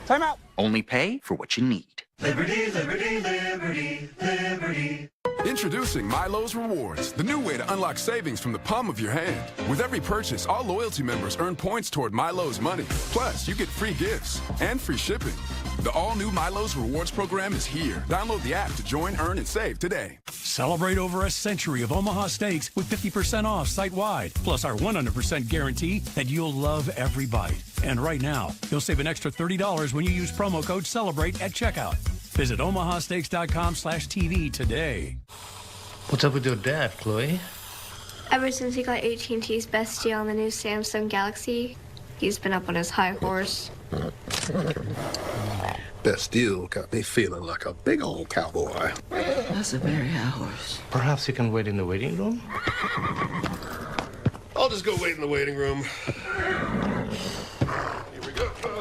[SPEAKER 12] Time out.
[SPEAKER 19] Only pay for what you need.
[SPEAKER 4] Liberty, liberty, liberty, liberty.
[SPEAKER 8] Introducing Milo's Rewards, the new way to unlock savings from the palm of your hand. With every purchase, all loyalty members earn points toward Milo's money. Plus, you get free gifts and free shipping. The all-new Milo's Rewards program is here. Download the app to join, earn, and save today.
[SPEAKER 22] Celebrate over a century of Omaha steaks with 50% off site-wide, plus our 100% guarantee that you'll love every bite. And right now, you'll save an extra $30 when you use promo code CELEBRATE at checkout. Visit omahasteaks.com/TV today.
[SPEAKER 20] What's up with your dad, Chloe?
[SPEAKER 21] Ever since he got AT&T's best deal on the new Samsung Galaxy, he's been up on his high horse.
[SPEAKER 20] Best deal got me feeling like a big old cowboy.
[SPEAKER 21] That's a very high horse.
[SPEAKER 20] Perhaps you can wait in the waiting room?
[SPEAKER 15] I'll just go wait in the waiting room.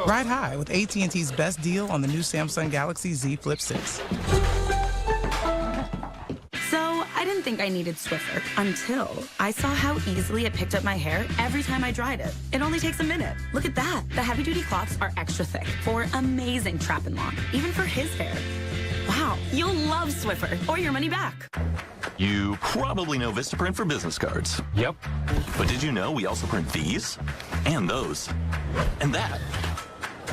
[SPEAKER 23] Ride high with AT&T's best deal on the new Samsung Galaxy Z Flip 6.
[SPEAKER 25] So, I didn't think I needed Swiffer until I saw how easily it picked up my hair every time I dried it. It only takes a minute. Look at that. The heavy-duty cloths are extra thick for amazing trap and lock, even for his hair. Wow, you'll love Swiffer or your money back.
[SPEAKER 26] You probably know Vistaprint for business cards.
[SPEAKER 22] Yep.
[SPEAKER 26] But did you know we also print these? And those. And that.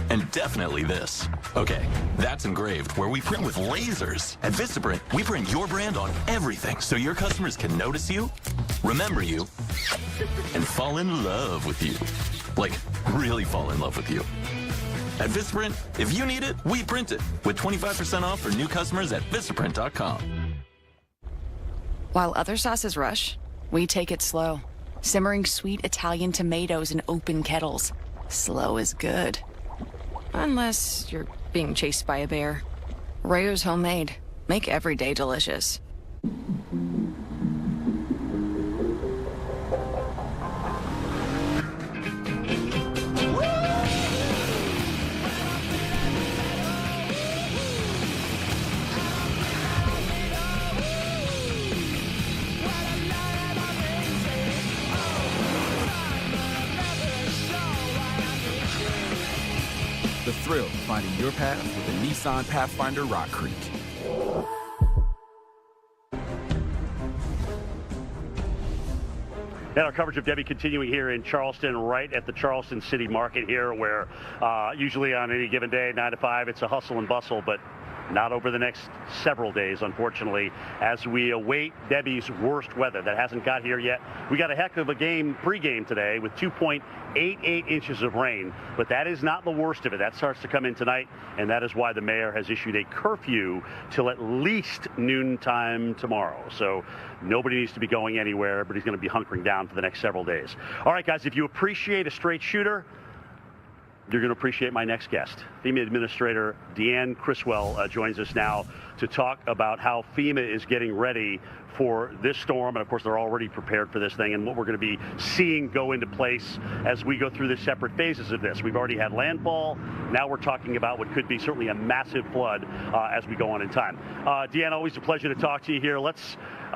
[SPEAKER 26] And definitely this. Okay, that's engraved, where we print with lasers. At Vistaprint, we print your brand on everything so your customers can notice you, remember you, and fall in love with you. Like, really fall in love with you. At Vistaprint, if you need it, we print it. With 25% off for new customers at Vistaprint.com.
[SPEAKER 27] While other sauces rush, we take it slow. Simmering sweet Italian tomatoes in open kettles. Slow is good. Unless you're being chased by a bear. Rayo's homemade. Make every day delicious.
[SPEAKER 14] The thrill of finding your path with the Nissan Pathfinder Rock Creek.
[SPEAKER 24] And our coverage of Debby continuing here in Charleston, right at the Charleston City Market here, where usually on any given day, 9 to 5, it's a hustle and bustle, but not over the next several days, unfortunately, as we await Debbie's worst weather that hasn't got here yet. We got a heck of a game pregame today with 2.88 inches of rain, but that is not the worst of it. That starts to come in tonight, and that is why the mayor has issued a curfew till at least noontime tomorrow. So nobody needs to be going anywhere. Everybody's going to be hunkering down for the next several days. All right, guys, if you appreciate a straight shooter, you're going to appreciate my next guest. FEMA Administrator Deanne Criswell joins us now to talk about how FEMA is getting ready for this storm. And of course, they're already prepared for this thing and what we're going to be seeing go into place as we go through the separate phases of this. We've already had landfall. Now we're talking about what could be certainly a massive flood as we go on in time. Deanne, always a pleasure to talk to you here.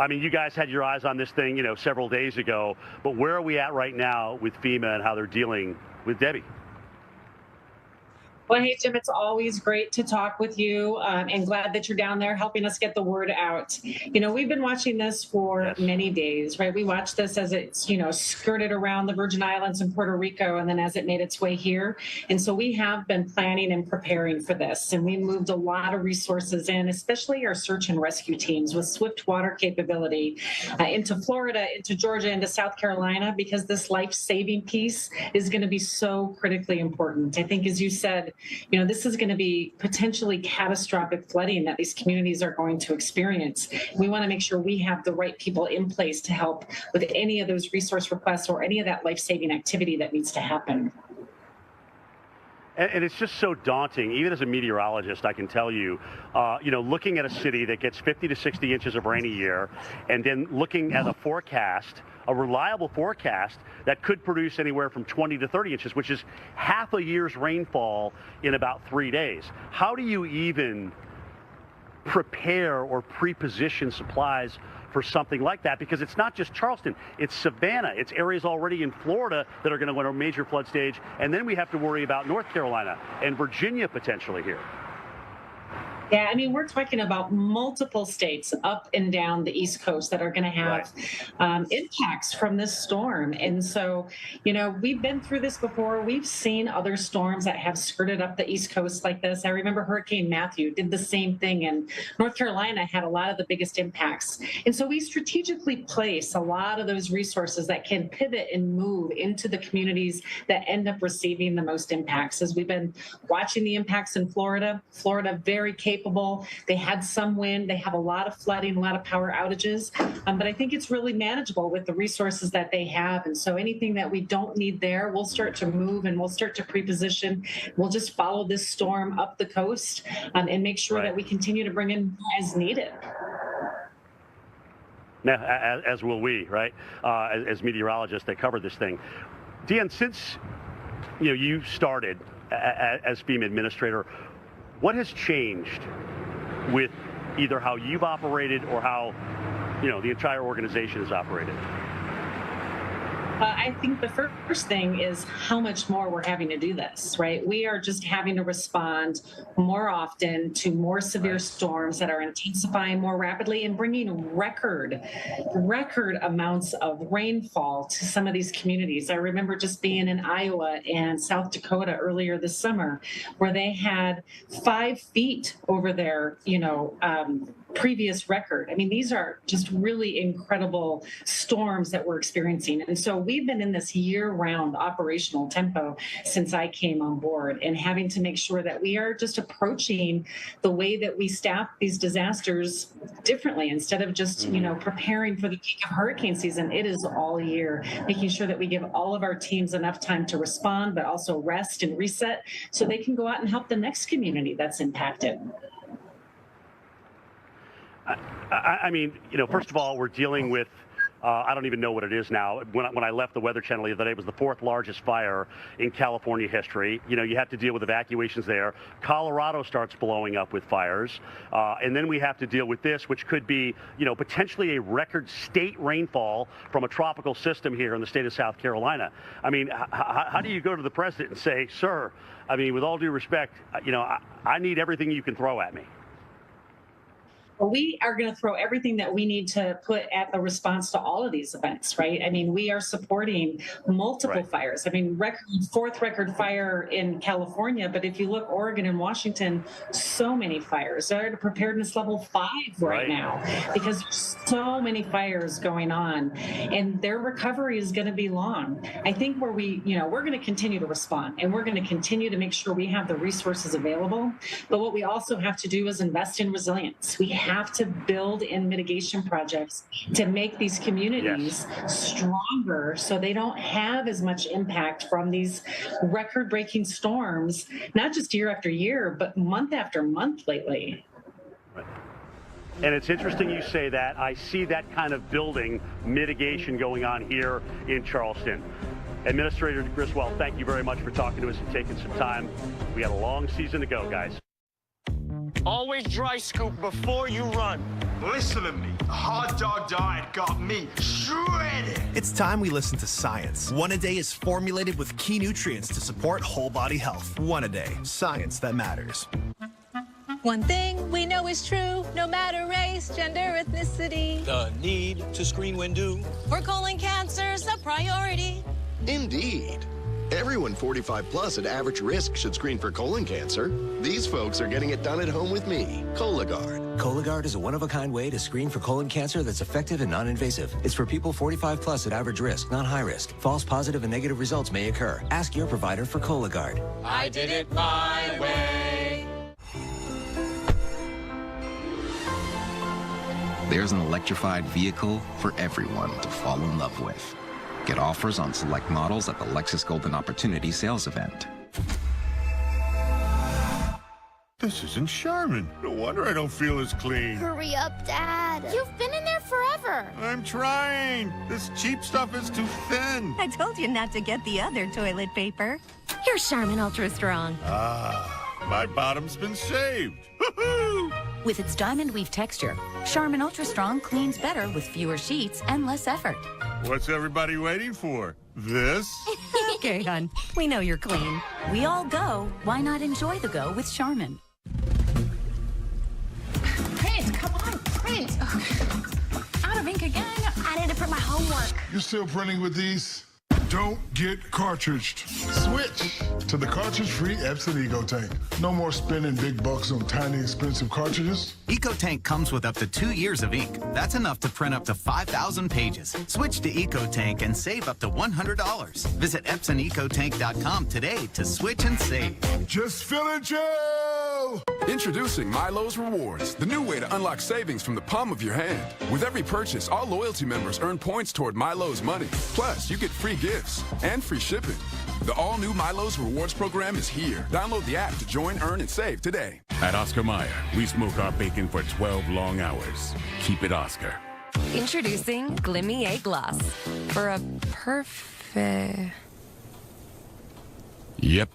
[SPEAKER 24] You guys had your eyes on this thing, several days ago, but where are we at right now with FEMA and how they're dealing with Debbie?
[SPEAKER 3] Well, hey, Jim, it's always great to talk with you and glad that you're down there helping us get the word out. We've been watching this for many days, right? We watched this as it's, skirted around the Virgin Islands and Puerto Rico and then as it made its way here. And so we have been planning and preparing for this. And we moved a lot of resources in, especially our search and rescue teams with swift water capability into Florida, into Georgia, into South Carolina, because this life-saving piece is going to be so critically important. I think, as you said, this is going to be potentially catastrophic flooding that these communities are going to experience. We want to make sure we have the right people in place to help with any of those resource requests or any of that life-saving activity that needs to happen.
[SPEAKER 24] And it's just so daunting. Even as a meteorologist, I can tell you, looking at a city that gets 50 to 60 inches of rain a year, and then looking at a forecast, a reliable forecast that could produce anywhere from 20 to 30 inches, which is half a year's rainfall in about 3 days. How do you even prepare or pre-position supplies for something like that? Because it's not just Charleston, it's Savannah, it's areas already in Florida that are going to go into a major flood stage, and then we have to worry about North Carolina and Virginia potentially here.
[SPEAKER 3] Yeah, we're talking about multiple states up and down the East Coast that are going to have impacts from this storm. And so, we've been through this before. We've seen other storms that have skirted up the East Coast like this. I remember Hurricane Matthew did the same thing, and North Carolina had a lot of the biggest impacts. And so we strategically place a lot of those resources that can pivot and move into the communities that end up receiving the most impacts. As we've been watching the impacts in Florida, very capable. They had some wind. They have a lot of flooding, a lot of power outages. But I think it's really manageable with the resources that they have. And so anything that we don't need there, we'll start to move and we'll start to pre-position. We'll just follow this storm up the coast and make sure that we continue to bring in as needed.
[SPEAKER 24] Now, as will we, right? As meteorologists that cover this thing. Deanne, since you started as FEMA administrator, what has changed with either how you've operated or how, the entire organization has operated?
[SPEAKER 3] I think the first thing is how much more we're having to do this, right? We are just having to respond more often to more severe storms that are intensifying more rapidly and bringing record amounts of rainfall to some of these communities. I remember just being in Iowa and South Dakota earlier this summer, where they had 5 feet over their, previous record. These are just really incredible storms that we're experiencing. And so we've been in this year-round operational tempo since I came on board, and having to make sure that we are just approaching the way that we staff these disasters differently. Instead of just, preparing for the peak of hurricane season, it is all year, making sure that we give all of our teams enough time to respond, but also rest and reset so they can go out and help the next community that's impacted.
[SPEAKER 24] First of all, we're dealing with, I don't even know what it is now. When I left the Weather Channel the other day, it was the 4th largest fire in California history. You have to deal with evacuations there. Colorado starts blowing up with fires. And then we have to deal with this, which could be, potentially a record state rainfall from a tropical system here in the state of South Carolina. How do you go to the president and say, sir, with all due respect, I need everything you can throw at me?
[SPEAKER 3] Well, we are going to throw everything that we need to put at the response to all of these events, right? I mean, we are supporting multiple fires. I mean, fourth record fire in California, but if you look, Oregon and Washington, so many fires. They're at preparedness level 5 right now because there's so many fires going on, and their recovery is going to be long. I think where we're going to continue to respond, and we're going to continue to make sure we have the resources available. But what we also have to do is invest in resilience. We have to build in mitigation projects to make these communities stronger so they don't have as much impact from these record-breaking storms, not just year after year, but month after month lately.
[SPEAKER 24] And it's interesting you say that. I see that kind of building mitigation going on here in Charleston. Administrator Griswold, thank you very much for talking to us and taking some time. We got a long season to go, guys.
[SPEAKER 1] Always dry scoop before you run.
[SPEAKER 4] Listen to me. A hot dog diet got me shredded.
[SPEAKER 5] It's time we listen to science. One-A-Day is formulated with key nutrients to support whole body health. One-A-Day, science that matters.
[SPEAKER 6] One thing we know is true, no matter race, gender, ethnicity.
[SPEAKER 1] The need to screen when due.
[SPEAKER 6] For colon cancer's a priority.
[SPEAKER 7] Indeed. Everyone 45 plus at average risk should screen for colon cancer. These folks are getting it done at home with me, Cologuard.
[SPEAKER 11] Cologuard is a one-of-a-kind way to screen for colon cancer that's effective and non-invasive. It's for people 45 plus at average risk, not high risk. False positive and negative results may occur. Ask your provider for Cologuard.
[SPEAKER 6] I did it my way.
[SPEAKER 19] There's an electrified vehicle for everyone to fall in love with. Get offers on select models at the Lexus Golden Opportunity sales event.
[SPEAKER 13] This isn't Charmin. No wonder I don't feel as clean.
[SPEAKER 16] Hurry up, Dad. You've been in there forever.
[SPEAKER 13] I'm trying. This cheap stuff is too thin.
[SPEAKER 17] I told you not to get the other toilet paper. Here's Charmin Ultra Strong.
[SPEAKER 13] Ah, my bottom's been saved.
[SPEAKER 17] With its diamond weave texture, Charmin Ultra Strong cleans better with fewer sheets and less effort.
[SPEAKER 13] What's everybody waiting for? This?
[SPEAKER 17] Okay, hon. We know you're clean. We all go. Why not enjoy the go with Charmin?
[SPEAKER 6] Print, come on, print. Out of ink again. I need to print my homework.
[SPEAKER 29] You're still printing with these? Don't get cartridged. Switch to the cartridge-free Epson EcoTank. No more spending big bucks on tiny, expensive cartridges.
[SPEAKER 30] EcoTank comes with up to 2 years of ink. That's enough to print up to 5,000 pages. Switch to EcoTank and save up to $100. Visit EpsonEcoTank.com today to switch and save.
[SPEAKER 29] Just fill it, Joe!
[SPEAKER 8] Introducing Milo's Rewards, the new way to unlock savings from the palm of your hand. With every purchase, all loyalty members earn points toward Milo's money. Plus, you get free gifts and free shipping. The all-new Milo's Rewards program is here. Download the app to join, earn, and save today.
[SPEAKER 31] At Oscar Mayer, we smoke our bacon for 12 long hours. Keep it Oscar.
[SPEAKER 32] Introducing Glimmy Gloss for a perfect...
[SPEAKER 31] Yep.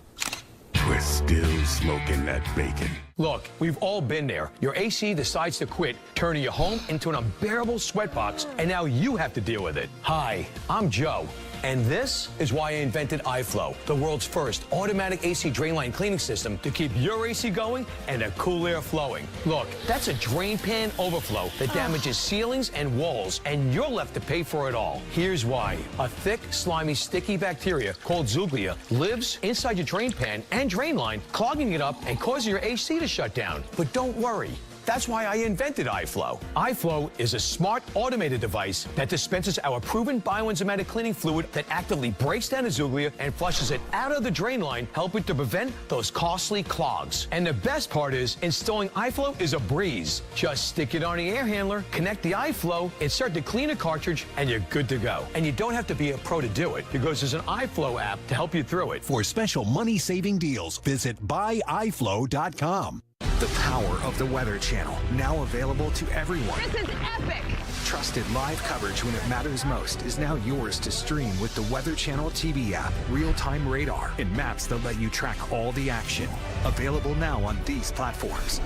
[SPEAKER 31] We're still smoking that bacon.
[SPEAKER 33] Look, we've all been there. Your AC decides to quit, turning your home into an unbearable sweatbox, and now you have to deal with it. Hi, I'm Joe, and this is why I invented iFlow, the world's first automatic AC drain line cleaning system to keep your AC going and the cool air flowing. Look, that's a drain pan overflow that damages ceilings and walls, and you're left to pay for it all. Here's why. A thick, slimy, sticky bacteria called Zuglia lives inside your drain pan and drain line, clogging it up and causing your AC to shut down. But don't worry. That's why I invented iFlow. iFlow is a smart automated device that dispenses our proven bioenzymatic cleaning fluid that actively breaks down the Zuglia and flushes it out of the drain line, helping to prevent those costly clogs. And the best part is, installing iFlow is a breeze. Just stick it on the air handler, connect the iFlow, insert the cleaner cartridge, and you're good to go. And you don't have to be a pro to do it, because there's an iFlow app to help you through it.
[SPEAKER 34] For special money-saving deals, visit buyiflow.com.
[SPEAKER 35] The power of the Weather Channel, now available to everyone.
[SPEAKER 6] This is epic.
[SPEAKER 35] Trusted live coverage when it matters most is now yours to stream with the Weather Channel TV app, real-time radar, and maps that let you track all the action. Available now on these platforms.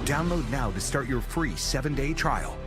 [SPEAKER 35] Download now to start your free 7-day trial.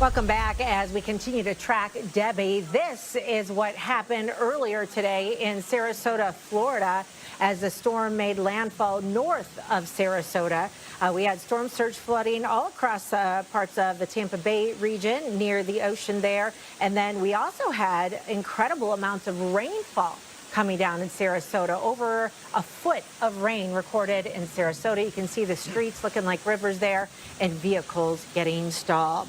[SPEAKER 2] Welcome back as we continue to track Debby. This is what happened earlier today in Sarasota, Florida, as the storm made landfall north of Sarasota. We had storm surge flooding all across parts of the Tampa Bay region near the ocean there. And then we also had incredible amounts of rainfall coming down in Sarasota. Over a foot of rain recorded in Sarasota. You can see the streets looking like rivers there and vehicles getting stalled.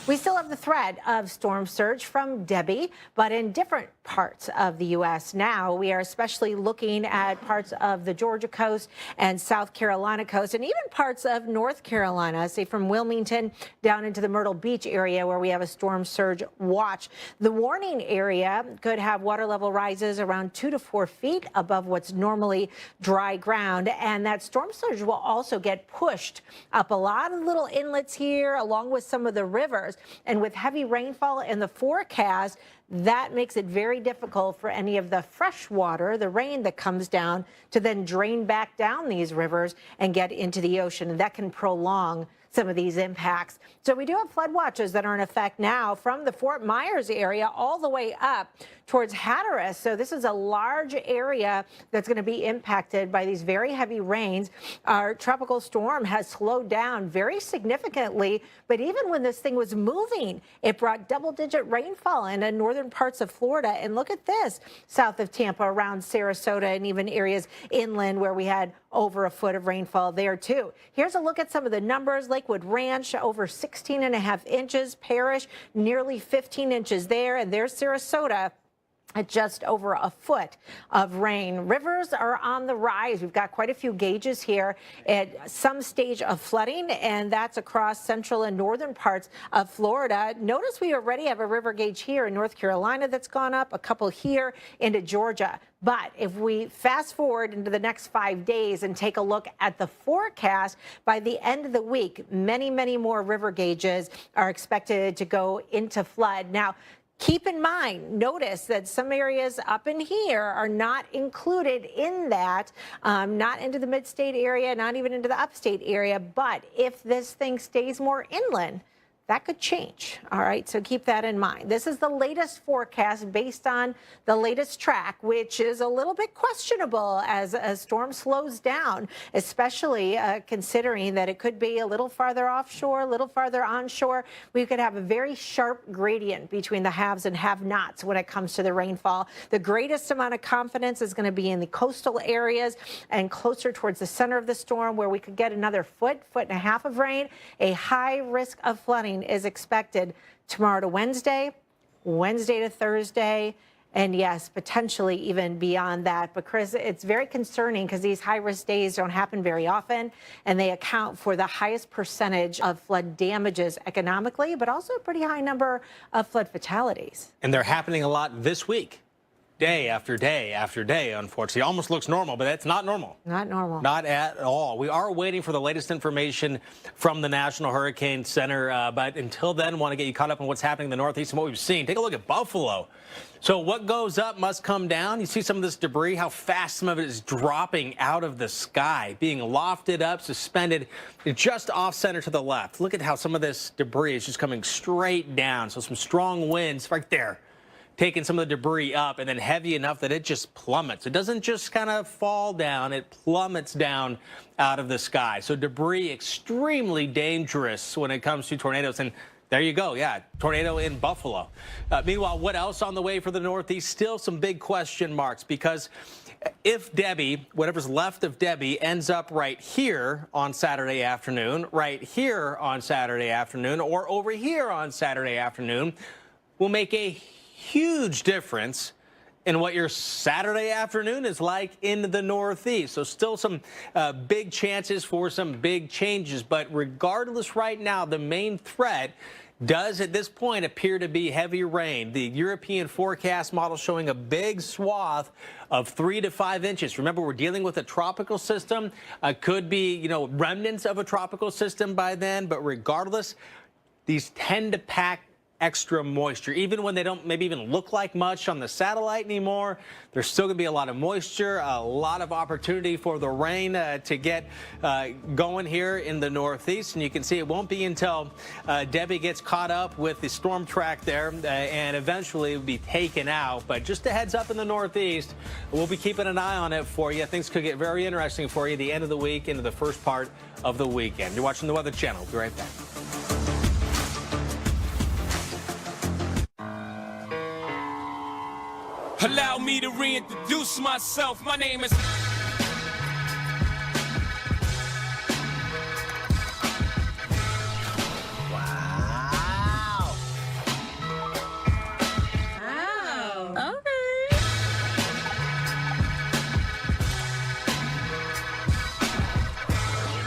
[SPEAKER 2] We still have the threat of storm surge from Debby, but in different parts of the U.S. now. We are especially looking at parts of the Georgia coast and South Carolina coast, and even parts of North Carolina, say from Wilmington down into the Myrtle Beach area where we have a storm surge watch. The warning area could have water level rises around 2 to 4 feet above what's normally dry ground, and that storm surge will also get pushed up a lot of little inlets here along with some of the rivers. And with heavy rainfall in the forecast, that makes it very difficult for any of the fresh water, the rain that comes down, to then drain back down these rivers and get into the ocean. And that can prolong some of these impacts. So we do have flood watches that are in effect now from the Fort Myers area all the way up towards Hatteras. So this is a large area that's going to be impacted by these very heavy rains. Our tropical storm has slowed down very significantly, but even when this thing was moving, it brought double-digit rainfall into northern parts of Florida. And look at this, south of Tampa, around Sarasota, and even areas inland where we had over a foot of rainfall there too. Here's a look at some of the numbers. Lakewood Ranch, over 16.5 inches. Parrish, nearly 15 inches there. And there's Sarasota at just over a foot of rain. Rivers are on the rise. We've got quite a few gauges here at some stage of flooding, and that's across central and northern parts of Florida. Notice we already have a river gauge here in North Carolina that's gone up, a couple here into Georgia. But if we fast forward into the next 5 days and take a look at the forecast, by the end of the week, many, many more river gauges are expected to go into flood. Now, keep in mind, notice that some areas up in here are not included in that, not into the mid-state area, not even into the upstate area. But if this thing stays more inland, that could change. All right, so keep that in mind. This is the latest forecast based on the latest track, which is a little bit questionable as a storm slows down, especially considering that it could be a little farther offshore, a little farther onshore. We could have a very sharp gradient between the haves and have-nots when it comes to the rainfall. The greatest amount of confidence is going to be in the coastal areas and closer towards the center of the storm, where we could get another foot and a half of rain. A high risk of flooding is expected tomorrow to Wednesday to Thursday, and yes, potentially even beyond that. But Chris, it's very concerning because these high-risk days don't happen very often, and they account for the highest percentage of flood damages economically, but also a pretty high number of flood fatalities.
[SPEAKER 9] And they're happening a lot this week. Day after day after day, unfortunately. Almost looks normal, but that's not normal.
[SPEAKER 2] Not normal.
[SPEAKER 9] Not at all. We are waiting for the latest information from the National Hurricane Center, but until then, want to get you caught up on what's happening in the Northeast and what we've seen. Take a look at Buffalo. So what goes up must come down. You see some of this debris, how fast some of it is dropping out of the sky, being lofted up, suspended just off center to the left. Look at how some of this debris is just coming straight down. So some strong winds right there, taking some of the debris up, and then heavy enough that it just plummets. It doesn't just kind of fall down, it plummets down out of the sky. So debris, extremely dangerous when it comes to tornadoes. And there you go, yeah, tornado in Buffalo. Meanwhile, what else on the way for the Northeast? Still some big question marks, because if Debby, whatever's left of Debby, ends up right here on Saturday afternoon, right here on Saturday afternoon, or over here on Saturday afternoon, will make a huge difference in what your Saturday afternoon is like in the Northeast. So still some big chances for some big changes. But regardless, right now, the main threat does at this point appear to be heavy rain. The European forecast model showing a big swath of 3 to 5 inches. Remember, we're dealing with a tropical system. Could be, remnants of a tropical system by then. But regardless, these tend to pack extra moisture. Even when they don't maybe even look like much on the satellite anymore, there's still going to be a lot of moisture, a lot of opportunity for the rain to get going here in the Northeast. And you can see it won't be until Debby gets caught up with the storm track there and eventually will be taken out. But just a heads up in the Northeast, we'll be keeping an eye on it for you. Things could get very interesting for you the end of the week into the first part of the weekend. You're watching the Weather Channel. We'll be right back.
[SPEAKER 3] Allow me to reintroduce myself. My name is...
[SPEAKER 4] Wow.
[SPEAKER 6] Wow. Okay.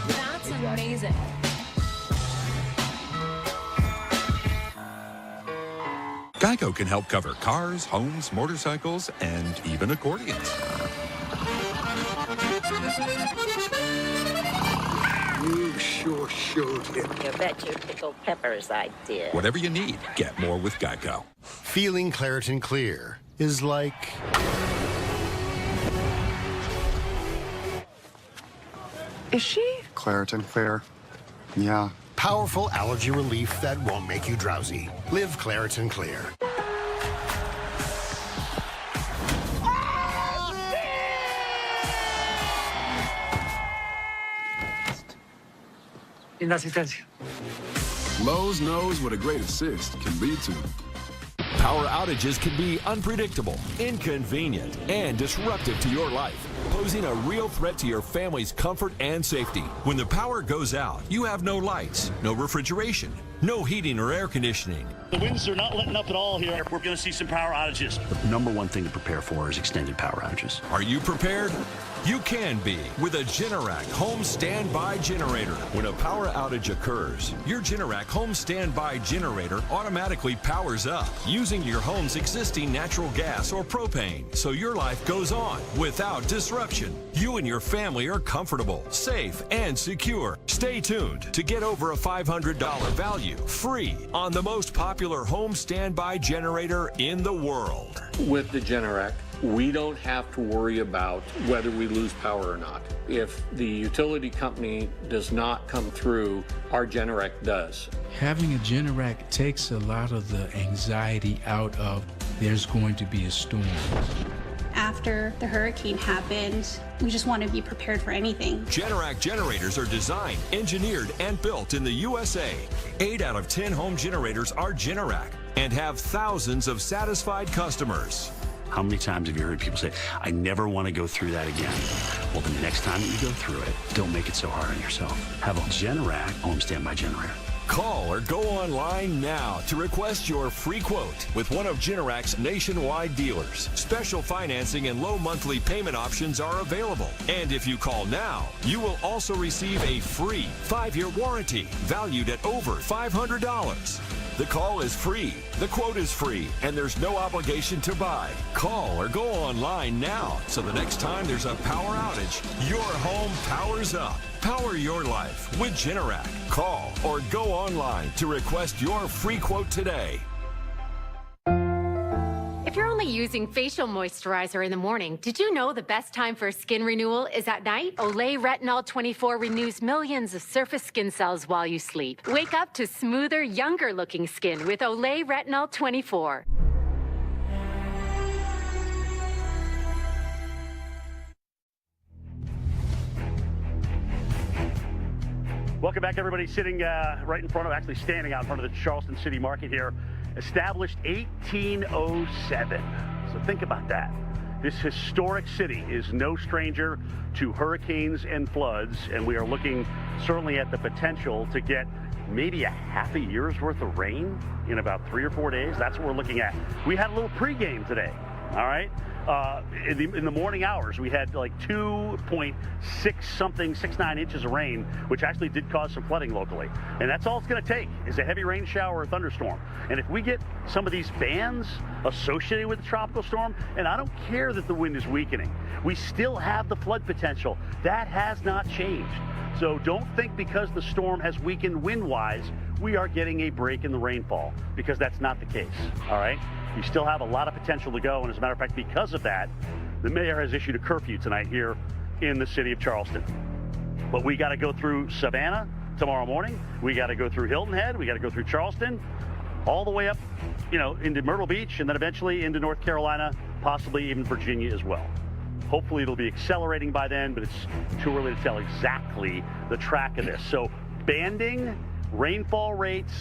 [SPEAKER 6] That's amazing.
[SPEAKER 10] Geico can help cover cars, homes, motorcycles, and even accordions.
[SPEAKER 12] You sure showed him.
[SPEAKER 14] You bet your pickled peppers I did.
[SPEAKER 10] Whatever you need, get more with Geico.
[SPEAKER 15] Feeling Claritin Clear is like...
[SPEAKER 18] Is she?
[SPEAKER 15] Claritin Clear. Yeah. Powerful allergy relief that won't make you drowsy. Live Claritin Clear.
[SPEAKER 33] Inasistencia.
[SPEAKER 8] Lowe's knows what a great assist can lead to.
[SPEAKER 20] Power outages can be unpredictable, inconvenient, and disruptive to your life, posing a real threat to your family's comfort and safety. When the power goes out, you have no lights, no refrigeration, no heating or air conditioning.
[SPEAKER 21] The winds are not letting up at all here. We're going to see some power outages. The number one thing to prepare for is extended power outages.
[SPEAKER 20] Are you prepared? You can be with a Generac home standby generator. When a power outage occurs, your Generac home standby generator automatically powers up using your home's existing natural gas or propane, so your life goes on without disruption. You and your family are comfortable, safe, and secure. Stay tuned to get over a $500 value free on the most popular home standby generator in the world.
[SPEAKER 22] With the Generac, we don't have to worry about whether we lose power or not. If the utility company does not come through, our Generac does.
[SPEAKER 23] Having a Generac takes a lot of the anxiety out of there's going to be a storm.
[SPEAKER 24] After the hurricane happened, we just want to be prepared for anything.
[SPEAKER 20] Generac generators are designed, engineered, and built in the USA. 8 out of 10 home generators are Generac and have thousands of satisfied customers.
[SPEAKER 21] How many times have you heard people say, I never want to go through that again? Well, the next time that you go through it, don't make it so hard on yourself. Have a Generac home standby generator.
[SPEAKER 20] Call or go online now to request your free quote with one of Generac's nationwide dealers. Special financing and low monthly payment options are available. And if you call now, you will also receive a free 5-year warranty valued at over $500. The call is free, the quote is free, and there's no obligation to buy. Call or go online now so the next time there's a power outage, your home powers up. Power your life with Generac. Call or go online to request your free quote today.
[SPEAKER 25] If you're only using facial moisturizer in the morning, did you know the best time for skin renewal is at night? Olay Retinol 24 renews millions of surface skin cells while you sleep. Wake up to smoother, younger-looking skin with Olay Retinol 24.
[SPEAKER 21] Welcome back, everybody. Sitting right in front of, actually standing out in front of the Charleston City Market here. Established 1807. So think about that. This historic city is no stranger to hurricanes and floods, and we are looking certainly at the potential to get maybe a half a year's worth of rain in about 3 or 4 days. That's what we're looking at. We had a little pregame today, all right? In the morning hours, we had like 69 inches of rain, which actually did cause some flooding locally. And that's all it's going to take is a heavy rain shower or a thunderstorm. And if we get some of these bands associated with the tropical storm, and I don't care that the wind is weakening, we still have the flood potential. That has not changed. So don't think because the storm has weakened wind-wise, we are getting a break in the rainfall, because that's not the case, all right? You still have a lot of potential to go, and as a matter of fact, because of that, the mayor has issued a curfew tonight here in the city of Charleston. But we got to go through Savannah tomorrow morning. We got to go through Hilton Head. We got to go through Charleston, all the way up, into Myrtle Beach, and then eventually into North Carolina, possibly even Virginia as well. Hopefully it'll be accelerating by then, but it's too early to tell exactly the track of this. So banding, rainfall rates,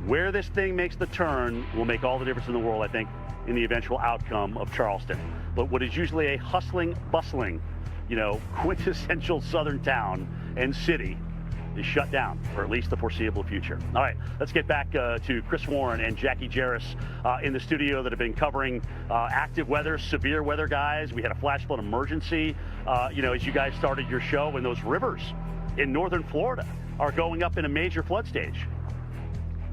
[SPEAKER 21] where this thing makes the turn will make all the difference in the world, I think, in the eventual outcome of Charleston. But what is usually a hustling, bustling, quintessential southern town and city is shut down for at least the foreseeable future. All right, let's get back to Chris Warren and Jackie Jarris in the studio that have been covering active weather, severe weather, guys. We had a flash flood emergency, as you guys started your show, and those rivers in northern Florida are going up in a major flood stage.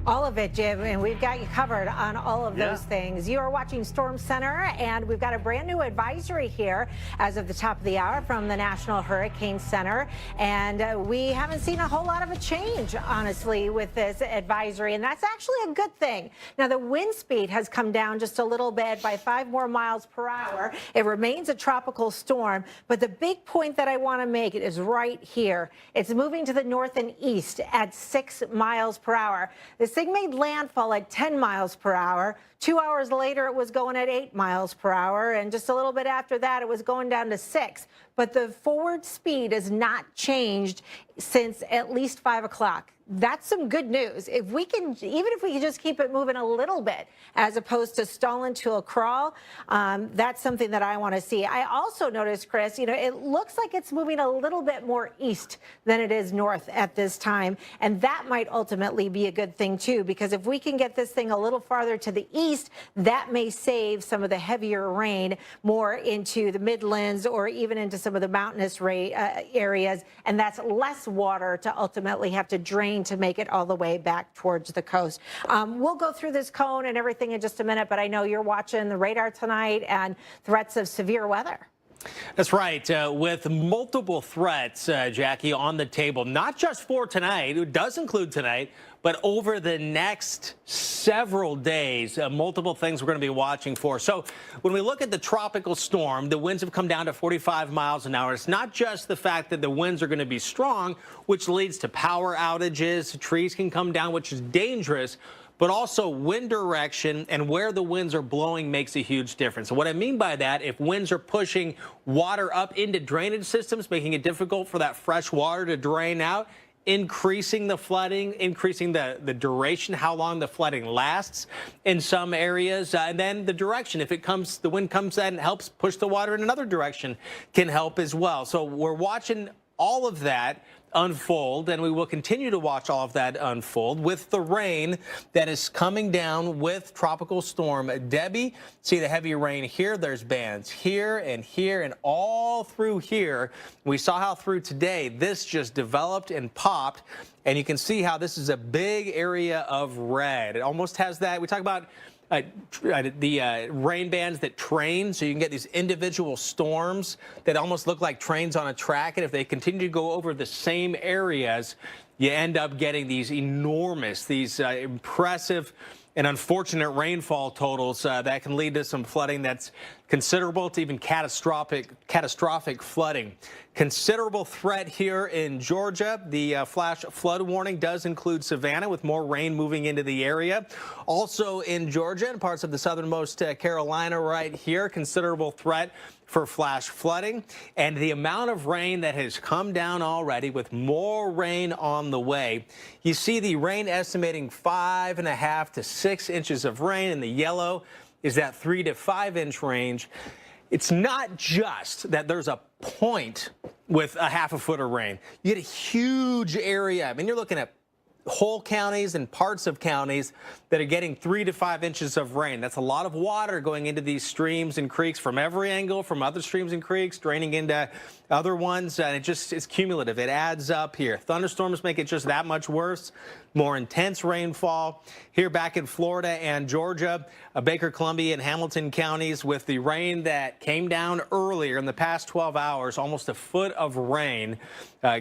[SPEAKER 2] All of it, Jim, and we've got you covered on all of those things. You are watching Storm Center, and we've got a brand new advisory here as of the top of the hour from the National Hurricane Center. And we haven't seen a whole lot of a change, honestly, with this advisory, and that's actually a good thing. Now, the wind speed has come down just a little bit by 5 more miles per hour. It remains a tropical storm, but the big point that I want to make is right here. It's moving to the north and east at 6 miles per hour. This thing made landfall at 10 miles per hour. 2 hours later, it was going at 8 miles per hour. And just a little bit after that, it was going down to 6. But the forward speed has not changed since at least 5 o'clock. That's some good news. If we can, even if we can just keep it moving a little bit, as opposed to stalling to a crawl, that's something that I want to see. I also noticed, Chris, it looks like it's moving a little bit more east than it is north at this time. And that might ultimately be a good thing, too, because if we can get this thing a little farther to the east, that may save some of the heavier rain more into the Midlands or even into some of the mountainous areas. And that's less water to ultimately have to drain to make it all the way back towards the coast. We'll go through this cone and everything in just a minute, but I know you're watching the radar tonight and threats of severe weather.
[SPEAKER 9] That's right. With multiple threats, Jackie, on the table, not just for tonight, it does include tonight, but over the next several days, multiple things we're going to be watching for. So when we look at the tropical storm, the winds have come down to 45 miles an hour. It's not just the fact that the winds are going to be strong, which leads to power outages. Trees can come down, which is dangerous. But also wind direction and where the winds are blowing makes a huge difference. So what I mean by that, if winds are pushing water up into drainage systems, making it difficult for that fresh water to drain out, increasing the flooding, increasing the duration, how long the flooding lasts in some areas, and then the direction. If the wind comes in and helps push the water in another direction, can help as well. So we're watching all of that unfold, and we will continue to watch all of that unfold with the rain that is coming down with Tropical Storm Debby. See the heavy rain here. There's bands here and all through here. We saw how through today this just developed and popped, and you can see how this is a big area of red. It almost has that. We talk about the rain bands that train, so you can get these individual storms that almost look like trains on a track, and if they continue to go over the same areas, you end up getting these enormous, these impressive and unfortunate rainfall totals that can lead to some flooding that's considerable to even catastrophic flooding. Considerable threat here in Georgia. The flash flood warning does include Savannah with more rain moving into the area. Also in Georgia and parts of the southernmost Carolina right here, considerable threat for flash flooding. And the amount of rain that has come down already with more rain on the way. You see the rain estimating 5.5 to 6 inches of rain, and the yellow is that 3 to 5 inch range. It's not just that there's a point with a half a foot of rain. You get a huge area. I mean, you're looking at whole counties and parts of counties that are getting 3 to 5 inches of rain. That's a lot of water going into these streams and creeks from every angle, from other streams and creeks, draining into other ones, and it's cumulative. It adds up here. Thunderstorms make it just that much worse. More intense rainfall here back in Florida and Georgia, Baker, Columbia, and Hamilton counties with the rain that came down earlier in the past 12 hours. Almost a foot of rain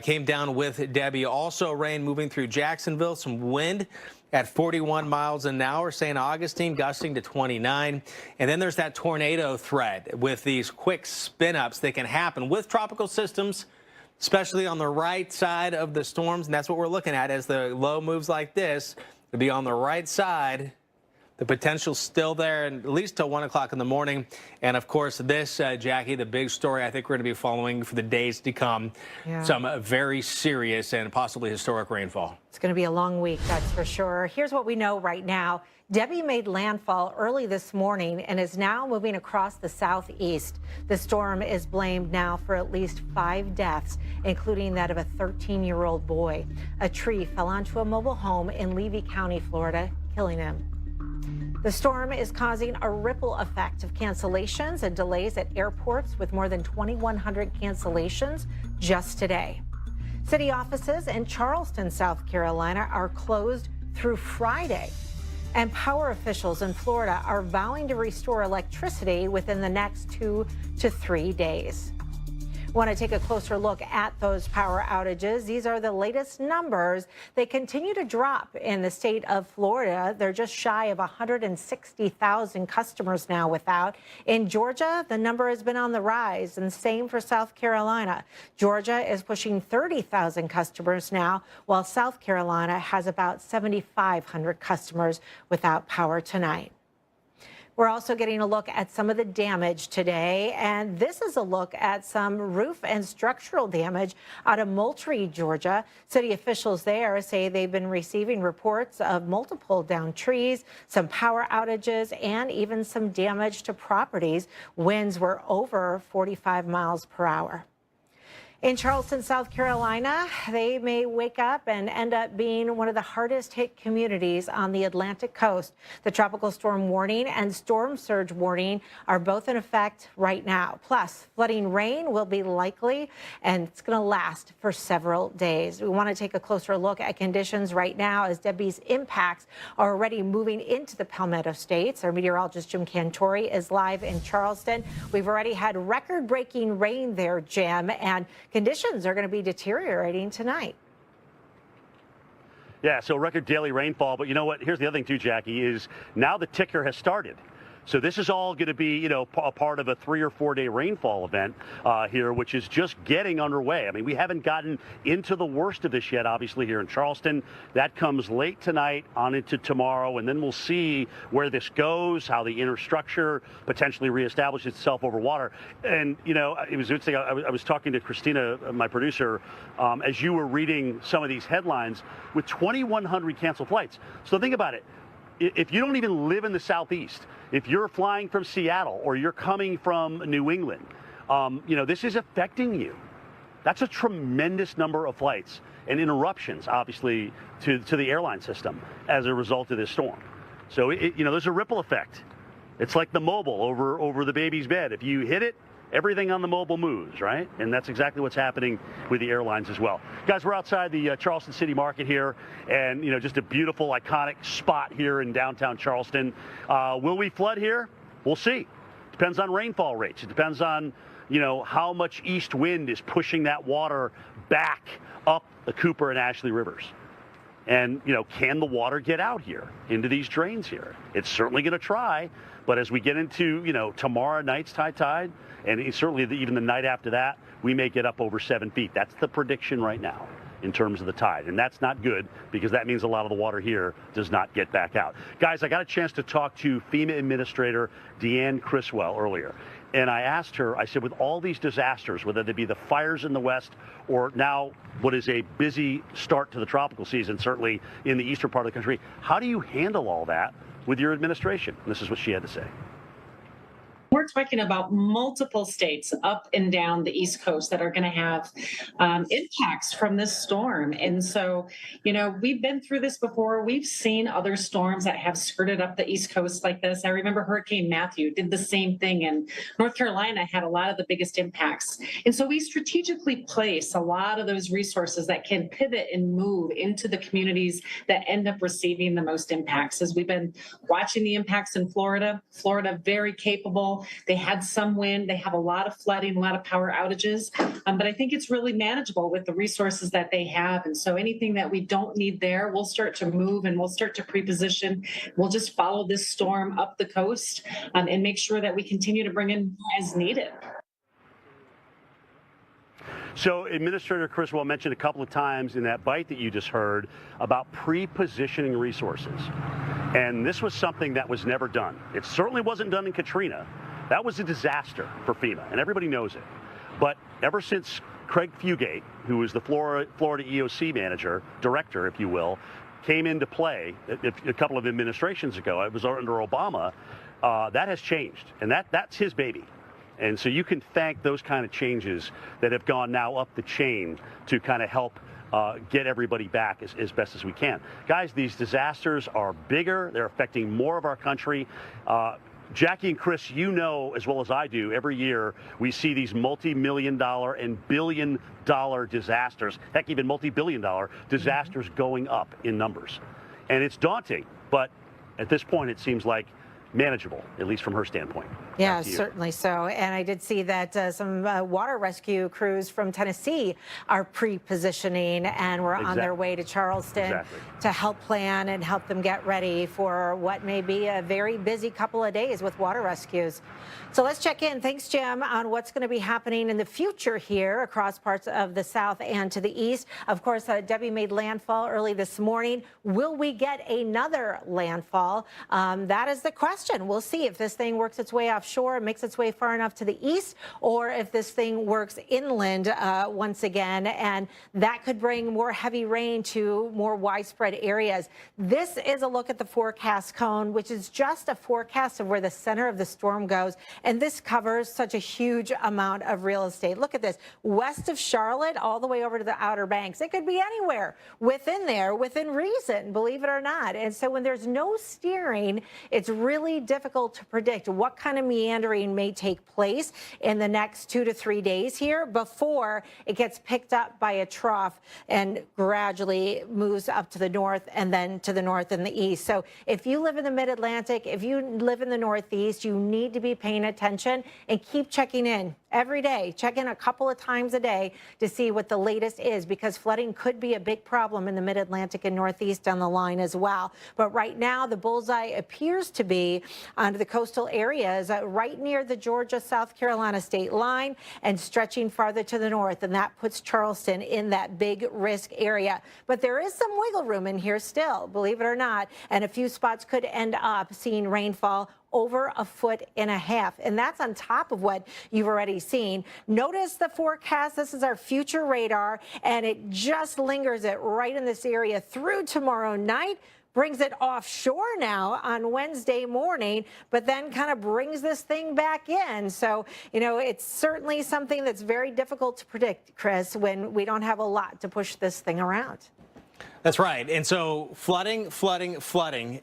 [SPEAKER 9] came down with Debby. Also rain moving through Jacksonville. Jacksonville. Some wind at 41 miles an hour. St. Augustine gusting to 29. And then there's that tornado threat with these quick spin-ups that can happen with tropical systems, especially on the right side of the storms. And that's what we're looking at as the low moves like this. To be on the right side. The potential's still there, and at least till 1 o'clock in the morning. And of course, this, Jackie, the big story I think we're going to be following for the days to come.
[SPEAKER 2] Yeah.
[SPEAKER 9] Some very serious and possibly historic rainfall.
[SPEAKER 2] It's going to be a long week, that's for sure. Here's what we know right now. Debby made landfall early this morning and is now moving across the southeast. The storm is blamed now for at least 5 deaths, including that of a 13-year-old boy. A tree fell onto a mobile home in Levy County, Florida, killing him. The storm is causing a ripple effect of cancellations and delays at airports, with more than 2,100 cancellations just today. City offices in Charleston, South Carolina are closed through Friday. And power officials in Florida are vowing to restore electricity within the next 2 to 3 days. Want to take a closer look at those power outages. These are the latest numbers. They continue to drop in the state of Florida. They're just shy of 160,000 customers now without. In Georgia, the number has been on the rise, and same for South Carolina. Georgia is pushing 30,000 customers now, while South Carolina has about 7,500 customers without power tonight. We're also getting a look at some of the damage today, and this is a look at some roof and structural damage out of Moultrie, Georgia. City officials there say they've been receiving reports of multiple downed trees, some power outages, and even some damage to properties. Winds were over 45 miles per hour. In Charleston, South Carolina, they may wake up and end up being one of the hardest hit communities on the Atlantic coast. The tropical storm warning and storm surge warning are both in effect right now. Plus, flooding rain will be likely, and it's going to last for several days. We want to take a closer look at conditions right now as Debby's impacts are already moving into the Palmetto States. Our meteorologist Jim Cantori is live in Charleston. We've already had record-breaking rain there, Jim, and conditions are going to be deteriorating tonight.
[SPEAKER 21] Yeah, so record daily rainfall. But you know what? Here's the other thing, too, Jackie, is now the ticker has started. So this is all going to be, a part of a 3 or 4 day rainfall event here, which is just getting underway. I mean, we haven't gotten into the worst of this yet, obviously, here in Charleston. That comes late tonight on into tomorrow, and then we'll see where this goes, how the inner structure potentially reestablishes itself over water. And, it was interesting. I was talking to Christina, my producer, as you were reading some of these headlines with 2,100 canceled flights. So think about it. If you don't even live in the Southeast, if you're flying from Seattle or you're coming from New England, this is affecting you. That's a tremendous number of flights and interruptions, obviously, to the airline system as a result of this storm. So, there's a ripple effect. It's like the mobile over the baby's bed. If you hit it, everything on the mobile moves, right? And that's exactly what's happening with the airlines as well. Guys, we're outside the Charleston City Market here, and, just a beautiful, iconic spot here in downtown Charleston. Will we flood here? We'll see. Depends on rainfall rates. It depends on, how much east wind is pushing that water back up the Cooper and Ashley rivers. And, can the water get out here into these drains here? It's certainly going to try. But as we get into, tomorrow night's high tide, and certainly even the night after that, we may get up over 7 feet. That's the prediction right now in terms of the tide. And that's not good, because that means a lot of the water here does not get back out. Guys, I got a chance to talk to FEMA Administrator Deanne Criswell earlier. And I asked her, I said, with all these disasters, whether they be the fires in the west or now what is a busy start to the tropical season, certainly in the eastern part of the country, how do you handle all that with your administration? And this is what she had to say.
[SPEAKER 1] We're talking about multiple states up and down the East Coast that are going to have impacts from this storm. And so, we've been through this before. We've seen other storms that have skirted up the East Coast like this. I remember Hurricane Matthew did the same thing, and North Carolina had a lot of the biggest impacts. And so we strategically place a lot of those resources that can pivot and move into the communities that end up receiving the most impacts. As we've been watching the impacts in Florida, very capable. They had some wind. They have a lot of flooding, a lot of power outages. But I think it's really manageable with the resources that they have. And so anything that we don't need there, we'll start to move and we'll start to pre-position. We'll just follow this storm up the coast and make sure that we continue to bring in as needed.
[SPEAKER 21] So Administrator Criswell mentioned a couple of times in that bite that you just heard about pre-positioning resources. And this was something that was never done. It certainly wasn't done in Katrina. That was a disaster for FEMA, and everybody knows it. But ever since Craig Fugate, who was the Florida EOC manager, director, if you will, came into play a couple of administrations ago, it was under Obama, that has changed. And that's his baby. And so you can thank those kind of changes that have gone now up the chain to kind of help get everybody back as best as we can. Guys, these disasters are bigger. They're affecting more of our country. Jackie and Chris, you know as well as I do, every year we see these multi-million-dollar and billion-dollar disasters, heck, even multi-billion-dollar disasters going up in numbers. And it's daunting, but at this point it seems like manageable, at least from her standpoint.
[SPEAKER 2] Yeah, certainly so. And I did see that some water rescue crews from Tennessee are pre-positioning and were on their way to Charleston to help plan and help them get ready for what may be a very busy couple of days with water rescues. So let's check in. Thanks, Jim, on what's going to be happening in the future here across parts of the south and to the east. Of course, Debby made landfall early this morning. Will we get another landfall? That is the question. We'll see if this thing works its way offshore, makes its way far enough to the east, or if this thing works inland once again, and that could bring more heavy rain to more widespread areas. This is a look at the forecast cone, which is just a forecast of where the center of the storm goes, and this covers such a huge amount of real estate. Look at this, west of Charlotte all the way over to the Outer Banks. It could be anywhere within there, within reason, believe it or not. And so when there's no steering, it's really difficult to predict what kind of meandering may take place in the next 2 to 3 days here before it gets picked up by a trough and gradually moves up to the north and then to the north and the east. So if you live in the mid-Atlantic, if you live in the Northeast, you need to be paying attention and keep checking in every day. Check in a couple of times a day to see what the latest is, because flooding could be a big problem in the mid-Atlantic and Northeast down the line as well. But right now, the bullseye appears to be on the coastal areas right near the Georgia-South Carolina state line and stretching farther to the north, and that puts Charleston in that big risk area. But there is some wiggle room in here still, believe it or not, and a few spots could end up seeing rainfall over 1.5 foot, and that's on top of what you've already seen. Notice the forecast. This is our future radar, and it just lingers it right in this area through tomorrow night. Brings it offshore now on Wednesday morning, but then kind of brings this thing back in. So, you know, it's certainly something that's very difficult to predict, Chris, when we don't have a lot to push this thing around.
[SPEAKER 9] That's right. And so flooding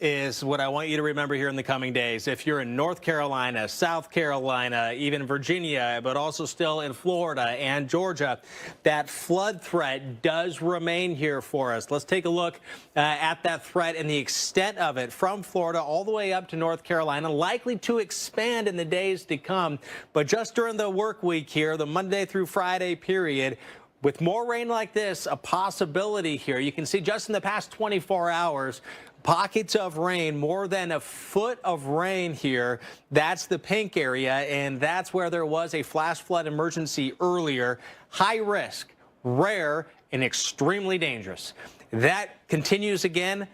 [SPEAKER 9] is what I want you to remember here in the coming days. If you're in North Carolina, South Carolina, even Virginia, but also still in Florida and Georgia, that flood threat does remain here for us. Let's take a look at that threat and the extent of it from Florida all the way up to North Carolina, likely to expand in the days to come. But just during the work week here, the Monday through Friday period, with more rain like this, a possibility here. You can see just in the past 24 hours, pockets of rain, more than 1 foot of rain here. That's the pink area, and that's where there was a flash flood emergency earlier. High risk, rare, and extremely dangerous. That continues again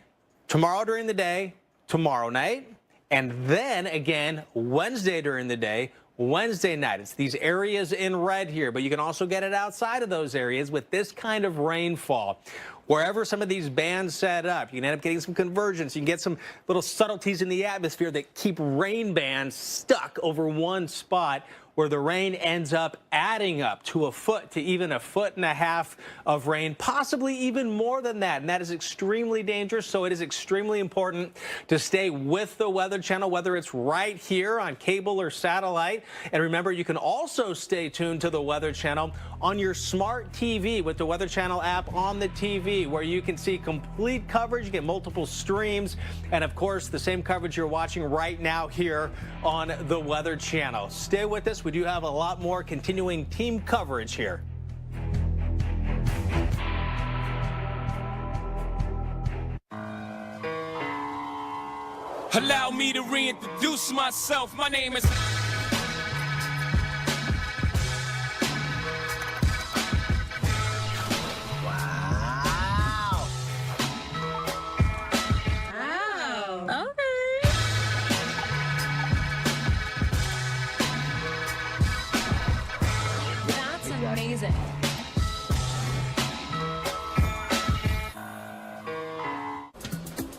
[SPEAKER 9] tomorrow during the day, tomorrow night, and then again Wednesday during the day, Wednesday night. It's these areas in red here, but you can also get it outside of those areas with this kind of rainfall. Wherever some of these bands set up, you can end up getting some convergence. You can get some little subtleties in the atmosphere that keep rain bands stuck over one spot, where the rain ends up adding up to 1 foot to even 1.5 foot of rain, possibly even more than that. And that is extremely dangerous. So it is extremely important to stay with the Weather Channel, whether it's right here on cable or satellite. And remember, you can also stay tuned to the Weather Channel on your smart TV with the Weather Channel app on the TV. TV, where you can see complete coverage, you get multiple streams, and of course, the same coverage you're watching right now here on the Weather Channel. Stay with us. We do have a lot more continuing team coverage here.
[SPEAKER 3] Allow me to reintroduce myself. My name is...
[SPEAKER 6] Amazing.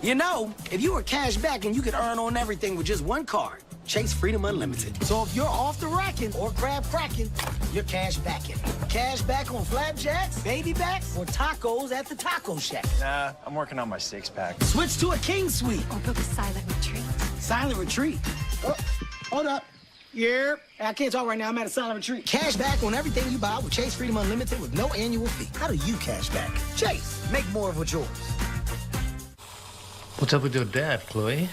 [SPEAKER 5] You know, if you were cash back and you could earn on everything with just one card, Chase Freedom Unlimited. So if you're off the racking or crab cracking, you're cash backing. Cash back on flapjacks, baby backs, or tacos at the Taco Shack.
[SPEAKER 7] Nah, I'm working on my six-pack.
[SPEAKER 5] Switch to a King Suite.
[SPEAKER 6] Or book a silent retreat.
[SPEAKER 5] Silent retreat? Oh, hold up. Yeah, I can't talk right now. I'm at a silent retreat. Cash back on everything you buy with Chase Freedom Unlimited with no annual fee. How do you cash back? Chase, make more of what's yours.
[SPEAKER 11] What's up with your dad, Chloe?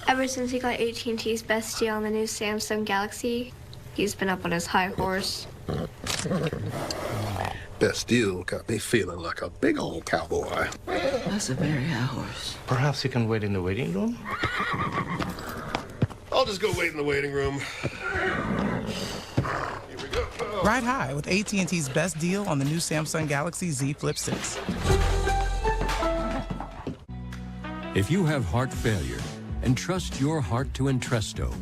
[SPEAKER 13] Ever since he got AT&T's best deal on the new Samsung Galaxy, he's been up on his high horse.
[SPEAKER 12] Best deal got me feeling like a big old cowboy.
[SPEAKER 11] That's a very high horse. Perhaps you can wait in the waiting room?
[SPEAKER 12] I'll just go wait in the waiting room.
[SPEAKER 16] Ride high with AT&T's best deal on the new Samsung Galaxy Z Flip 6.
[SPEAKER 17] If you have heart failure, entrust your heart to Entresto.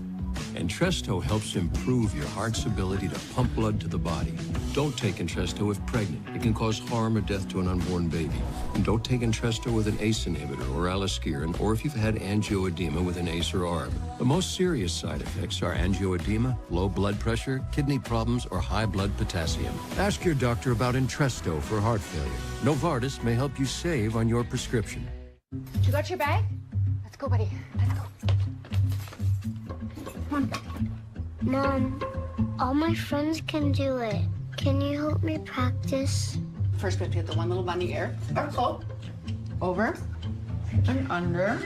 [SPEAKER 17] Entresto helps improve your heart's ability to pump blood to the body. Don't take Entresto if pregnant. It can cause harm or death to an unborn baby. And don't take Entresto with an ACE inhibitor or aliskiren, or if you've had angioedema with an ACE or ARB. The most serious side effects are angioedema, low blood pressure, kidney problems, or high blood potassium. Ask your doctor about Entresto for heart failure. Novartis may help you save on your prescription.
[SPEAKER 6] You got your bag? Let's go, buddy. Let's go. Come on.
[SPEAKER 13] Mom, all my friends can do it. Can you help me practice?
[SPEAKER 18] First, we have to get the one little bunny here. Circle. Over. And under.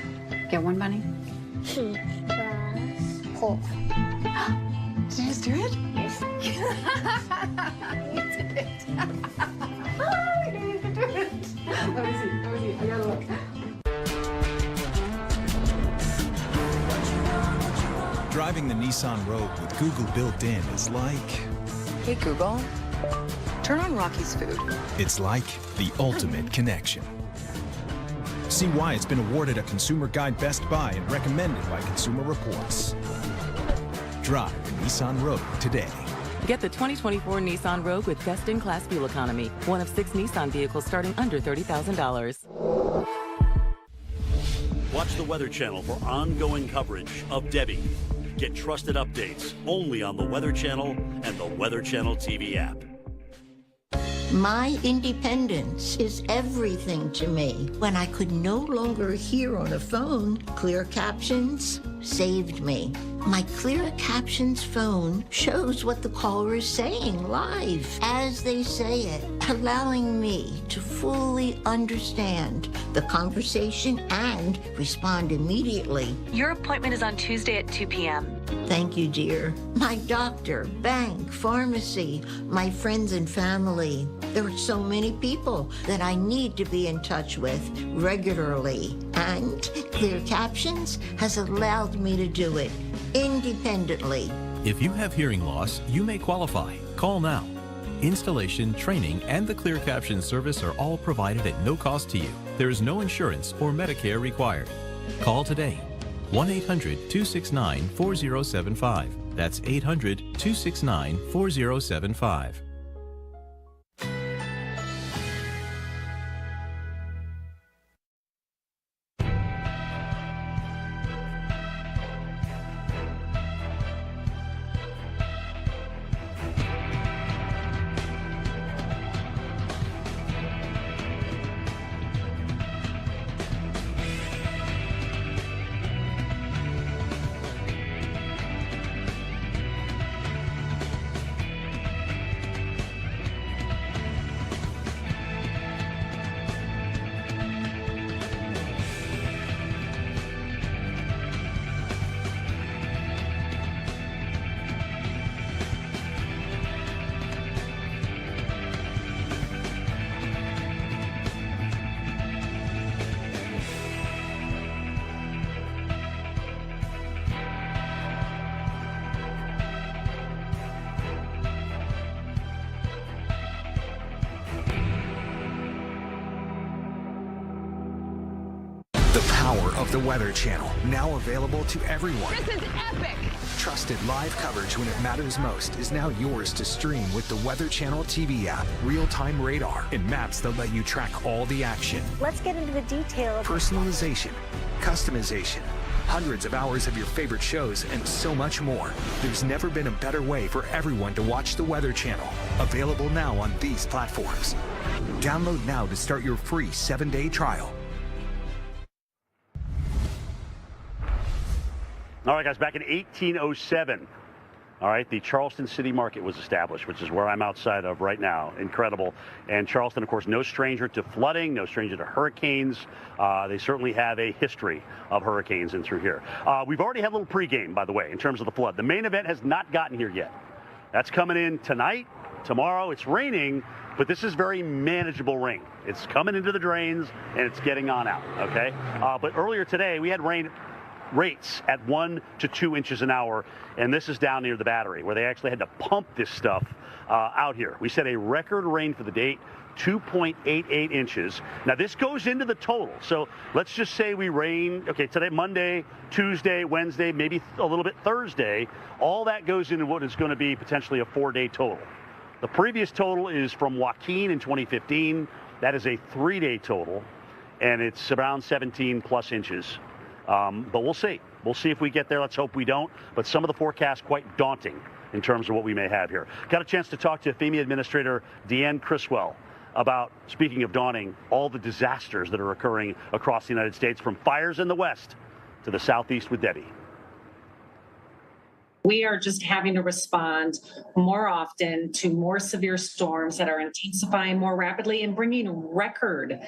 [SPEAKER 18] Get one bunny.
[SPEAKER 13] Pull.
[SPEAKER 18] Did you just do it?
[SPEAKER 13] Yes.
[SPEAKER 18] You did it. Oh, you did it. Let me see. I gotta look.
[SPEAKER 35] Driving the Nissan Rogue with Google built in is like...
[SPEAKER 18] Hey, Google. Turn on Rocky's food.
[SPEAKER 35] It's like the ultimate connection. See why it's been awarded a Consumer Guide Best Buy and recommended by Consumer Reports. Drive the Nissan Rogue today.
[SPEAKER 19] Get the 2024 Nissan Rogue with best-in-class fuel economy. One of 6 Nissan vehicles starting under $30,000.
[SPEAKER 26] Watch the Weather Channel for ongoing coverage of Debby. Get trusted updates only on the Weather Channel and the Weather Channel TV app.
[SPEAKER 27] My independence is everything to me. When I could no longer hear on a phone, Clear Captions saved me. My Clear Captions phone shows what the caller is saying live as they say it, allowing me to fully understand the conversation and respond immediately.
[SPEAKER 19] Your appointment is on Tuesday at 2 p.m.
[SPEAKER 27] Thank you, dear. My doctor, bank, pharmacy, my friends and family. There are so many people that I need to be in touch with regularly. And Clear Captions has allowed me to do it independently.
[SPEAKER 28] If you have hearing loss, you may qualify. Call now. Installation, training, and the Clear Captions service are all provided at no cost to you. There is no insurance or Medicare required. Call today. 1-800-269-4075. That's 800-269-4075.
[SPEAKER 35] power of the Weather Channel, now available to everyone.
[SPEAKER 18] This is epic.
[SPEAKER 35] Trusted live coverage when it matters most is now yours to stream with the Weather Channel TV app, real-time radar, and maps that let you track all the action.
[SPEAKER 2] Let's get into the detail of
[SPEAKER 35] Personalization, customization, hundreds of hours of your favorite shows, and so much more. There's never been a better way for everyone to watch the Weather Channel. Available now on these platforms. Download now to start your free 7-day trial.
[SPEAKER 21] All right, guys, back in 1807, all right, the Charleston City Market was established, which is where I'm outside of right now. Incredible. And Charleston, of course, no stranger to flooding, no stranger to hurricanes. They certainly have a history of hurricanes in through here. We've already had a little pregame, by the way, in terms of the flood. The main event has not gotten here yet. That's coming in tonight, tomorrow. It's raining, but this is very manageable rain. It's coming into the drains, and it's getting on out, okay? But earlier today, we had rain rates at 1 to 2 inches an hour, and this is down near the Battery, where they actually had to pump this stuff out here. We set a record rain for the date, 2.88 inches. Now, this goes into the total. So let's just say we rain, okay, today, Monday, Tuesday, Wednesday, maybe a little bit Thursday. All that goes into what is going to be potentially a 4-day total. The previous total is from Joaquin in 2015. That is a 3-day total, and it's around 17 plus inches. But we'll see. We'll see if we get there. Let's hope we don't. But some of the forecasts quite daunting in terms of what we may have here. Got a chance to talk to FEMA Administrator Deanne Criswell about, speaking of daunting, all the disasters that are occurring across the United States, from fires in the west to the southeast with Debby.
[SPEAKER 1] We are just having to respond more often to more severe storms that are intensifying more rapidly and bringing record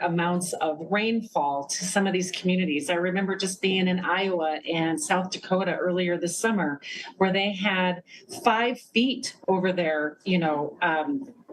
[SPEAKER 1] amounts of rainfall to some of these communities. I remember just being in Iowa and South Dakota earlier this summer, where they had 5 feet over their,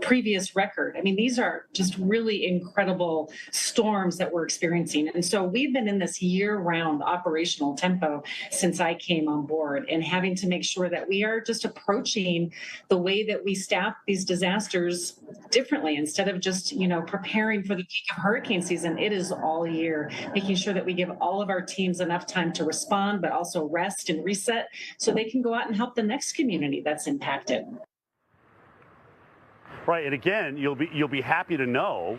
[SPEAKER 1] previous record. I mean, these are just really incredible storms that we're experiencing. And so we've been in this year-round operational tempo since I came on board, and having to make sure that we are just approaching the way that we staff these disasters differently. Instead of just, preparing for the peak of hurricane season, it is all year, making sure that we give all of our teams enough time to respond, but also rest and reset so they can go out and help the next community that's impacted.
[SPEAKER 21] Right, and again, you'll be happy to know,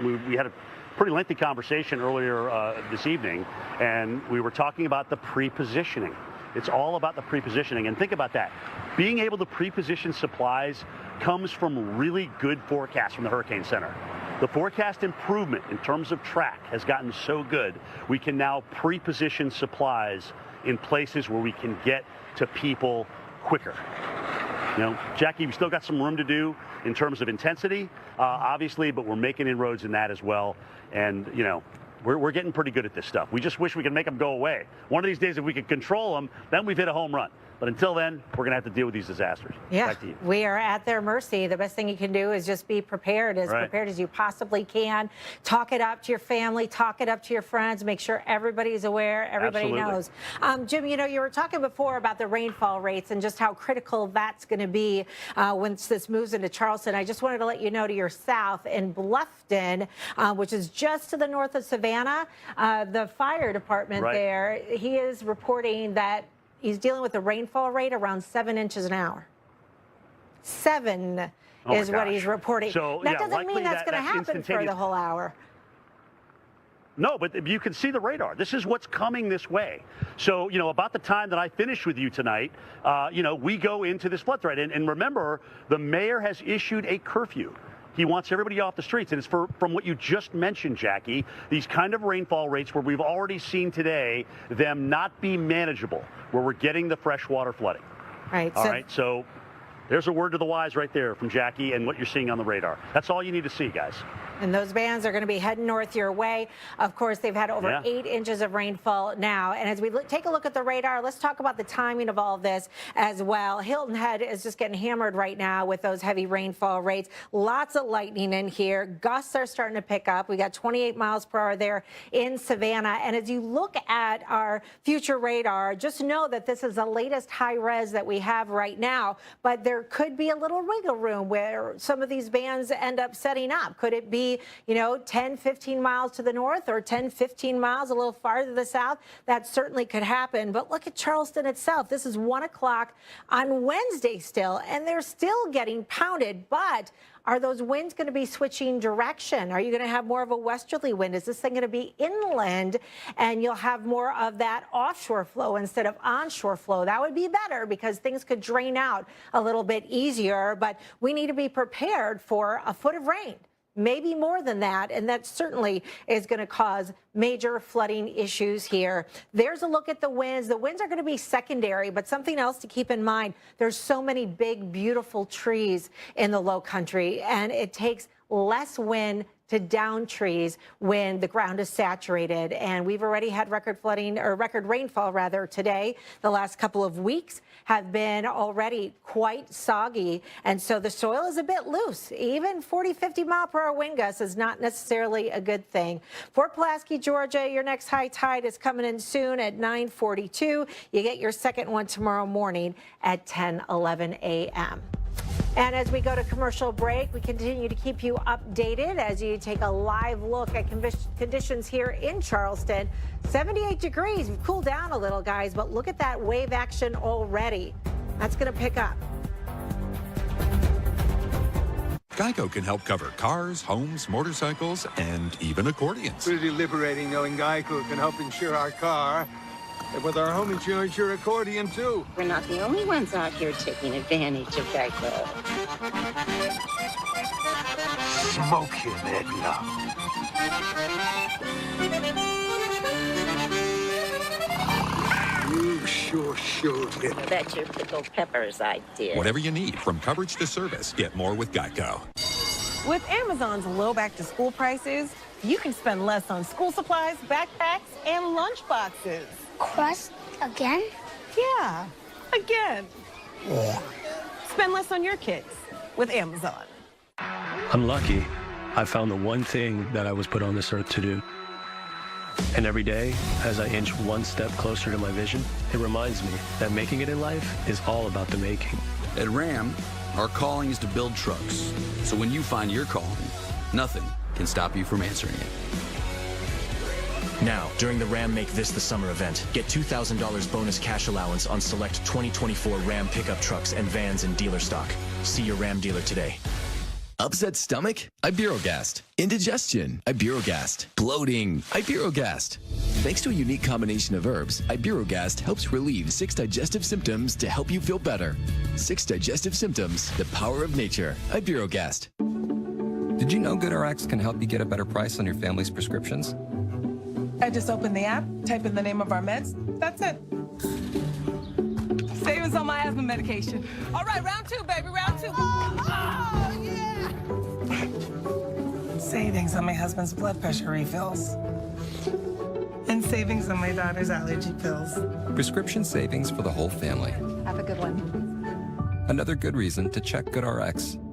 [SPEAKER 21] we had a pretty lengthy conversation earlier this evening, and we were talking about the pre-positioning. It's all about the pre-positioning, and think about that. Being able to pre-position supplies comes from really good forecasts from the Hurricane Center. The forecast improvement in terms of track has gotten so good, we can now pre-position supplies in places where we can get to people quicker. Jackie, we still got some room to do in terms of intensity, obviously, but we're making inroads in that as well. And, we're getting pretty good at this stuff. We just wish we could make them go away. One of these days, if we could control them, then we've hit a home run. But until then, we're going to have to deal with these disasters.
[SPEAKER 2] Yeah,
[SPEAKER 21] back to you.
[SPEAKER 2] We are at their mercy. The best thing you can do is just be prepared, prepared as you possibly can. Talk it up to your family, talk it up to your friends, make sure everybody's aware, everybody knows. Jim, you were talking before about the rainfall rates and just how critical that's going to be once this moves into Charleston. I just wanted to let you know, to your south in Bluffton, which is just to the north of Savannah, the fire department there, he is reporting that he's dealing with a rainfall rate around 7 inches an hour. 7 is what he's reporting.
[SPEAKER 21] So,
[SPEAKER 2] that doesn't mean that's going to happen for the whole hour.
[SPEAKER 21] No, but you can see the radar. This is what's coming this way. So, about the time that I finish with you tonight, we go into this flood threat. And remember, the mayor has issued a curfew. He wants everybody off the streets. And it's from what you just mentioned, Jackie, these kind of rainfall rates where we've already seen today them not be manageable, where we're getting the freshwater flooding.
[SPEAKER 2] Right.
[SPEAKER 21] All right. So there's a word to the wise right there from Jackie and what you're seeing on the radar. That's all you need to see, guys.
[SPEAKER 2] And those bands are going to be heading north your way. Of course, they've had over 8 inches of rainfall now. And as we take a look at the radar, let's talk about the timing of all of this as well. Hilton Head is just getting hammered right now with those heavy rainfall rates. Lots of lightning in here. Gusts are starting to pick up. We got 28 miles per hour there in Savannah. And as you look at our future radar, just know that this is the latest high res that we have right now. But there could be a little wiggle room where some of these bands end up setting up. Could it be be, 10, 15 miles to the north or 10, 15 miles a little farther to the south, that certainly could happen. But look at Charleston itself. This is 1 o'clock on Wednesday still, and they're still getting pounded. But are those winds going to be switching direction? Are you going to have more of a westerly wind? Is this thing going to be inland and you'll have more of that offshore flow instead of onshore flow? That would be better because things could drain out a little bit easier, but we need to be prepared for a foot of rain. Maybe more than that, and that certainly is going to cause major flooding issues here. There's a look at the winds. The winds are going to be secondary, but something else to keep in mind, there's so many big, beautiful trees in the low country, and it takes less wind to down trees when the ground is saturated. And we've already had record flooding, or record rainfall rather, today. The last couple of weeks have been already quite soggy, and so the soil is a bit loose. Even 40, 50 mile per hour wind gusts is not necessarily a good thing. Fort Pulaski, Georgia, your next high tide is coming in soon at 9:42. You get your second one tomorrow morning at 10:11 a.m. And as we go to commercial break, we continue to keep you updated as you take a live look at conditions here in Charleston. 78 degrees. We've cooled down a little, guys, but look at that wave action already. That's going to pick up.
[SPEAKER 4] Geico can help cover cars, homes, motorcycles, and even accordions.
[SPEAKER 8] Pretty liberating knowing Geico can help insure our car. And with our home insurance, your accordion, too.
[SPEAKER 10] We're not the only ones out here taking advantage of Geico.
[SPEAKER 8] Smoke him, Edna. You sure showed him.
[SPEAKER 10] That's your pickled peppers idea.
[SPEAKER 4] Whatever you need, from coverage to service, get more with Geico.
[SPEAKER 14] With Amazon's low back-to-school prices, you can spend less on school supplies, backpacks, and lunch boxes.
[SPEAKER 13] Crust again?
[SPEAKER 14] Yeah, again. Spend less on your kids with Amazon.
[SPEAKER 15] I'm lucky. I found the one thing that I was put on this earth to do. And every day, as I inch one step closer to my vision, it reminds me that making it in life is all about the making.
[SPEAKER 20] At Ram, our calling is to build trucks. So when you find your calling, nothing can stop you from answering it.
[SPEAKER 22] Now, during the Ram Make This the Summer event, get $2,000 bonus cash allowance on select 2024 Ram pickup trucks and vans in dealer stock. See your Ram dealer today.
[SPEAKER 23] Upset stomach? Iberogast. Indigestion? Iberogast. Bloating? Iberogast. Thanks to a unique combination of herbs, Iberogast helps relieve 6 digestive symptoms to help you feel better. 6 digestive symptoms, the power of nature. Iberogast.
[SPEAKER 35] Did you know GoodRx can help you get a better price on your family's prescriptions?
[SPEAKER 14] I just open the app, type in the name of our meds. That's it. Savings on my asthma medication. All right, round 2, baby, round 2. Oh, yeah. Savings on my husband's blood pressure refills. And savings on my daughter's allergy pills.
[SPEAKER 35] Prescription savings for the whole family.
[SPEAKER 14] Have a good one.
[SPEAKER 35] Another good reason to check GoodRx.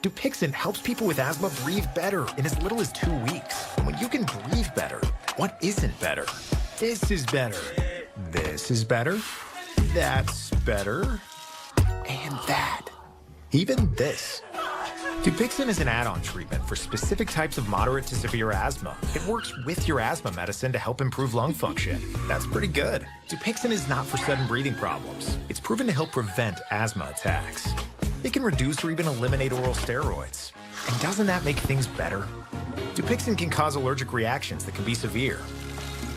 [SPEAKER 24] Dupixent helps people with asthma breathe better in as little as 2 weeks. And when you can breathe better, what isn't better? This is better. This is better. That's better. And that. Even this. Dupixent is an add-on treatment for specific types of moderate to severe asthma. It works with your asthma medicine to help improve lung function. That's pretty good. Dupixent is not for sudden breathing problems. It's proven to help prevent asthma attacks. It can reduce or even eliminate oral steroids. And doesn't that make things better? Dupixent can cause allergic reactions that can be severe.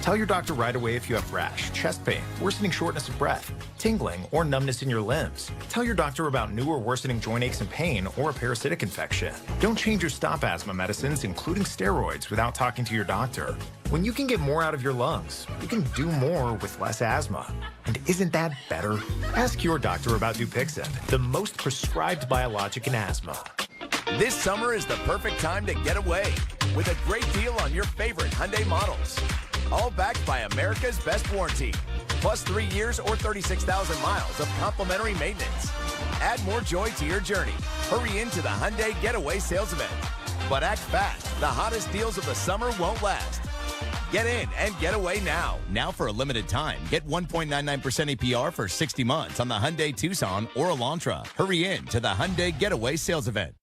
[SPEAKER 24] Tell your doctor right away if you have rash, chest pain, worsening shortness of breath, tingling, or numbness in your limbs. Tell your doctor about new or worsening joint aches and pain or a parasitic infection. Don't change your stop asthma medicines, including steroids, without talking to your doctor. When you can get more out of your lungs, you can do more with less asthma. And isn't that better? Ask your doctor about Dupixent, the most prescribed biologic in asthma.
[SPEAKER 29] This summer is the perfect time to get away with a great deal on your favorite Hyundai models. All backed by America's best warranty, plus 3 years or 36,000 miles of complimentary maintenance. Add more joy to your journey. Hurry into the Hyundai Getaway sales event. But act fast. The hottest deals of the summer won't last. Get in and get away now. Now for a limited time, get 1.99% APR for 60 months on the Hyundai Tucson or Elantra. Hurry in to the Hyundai Getaway sales event.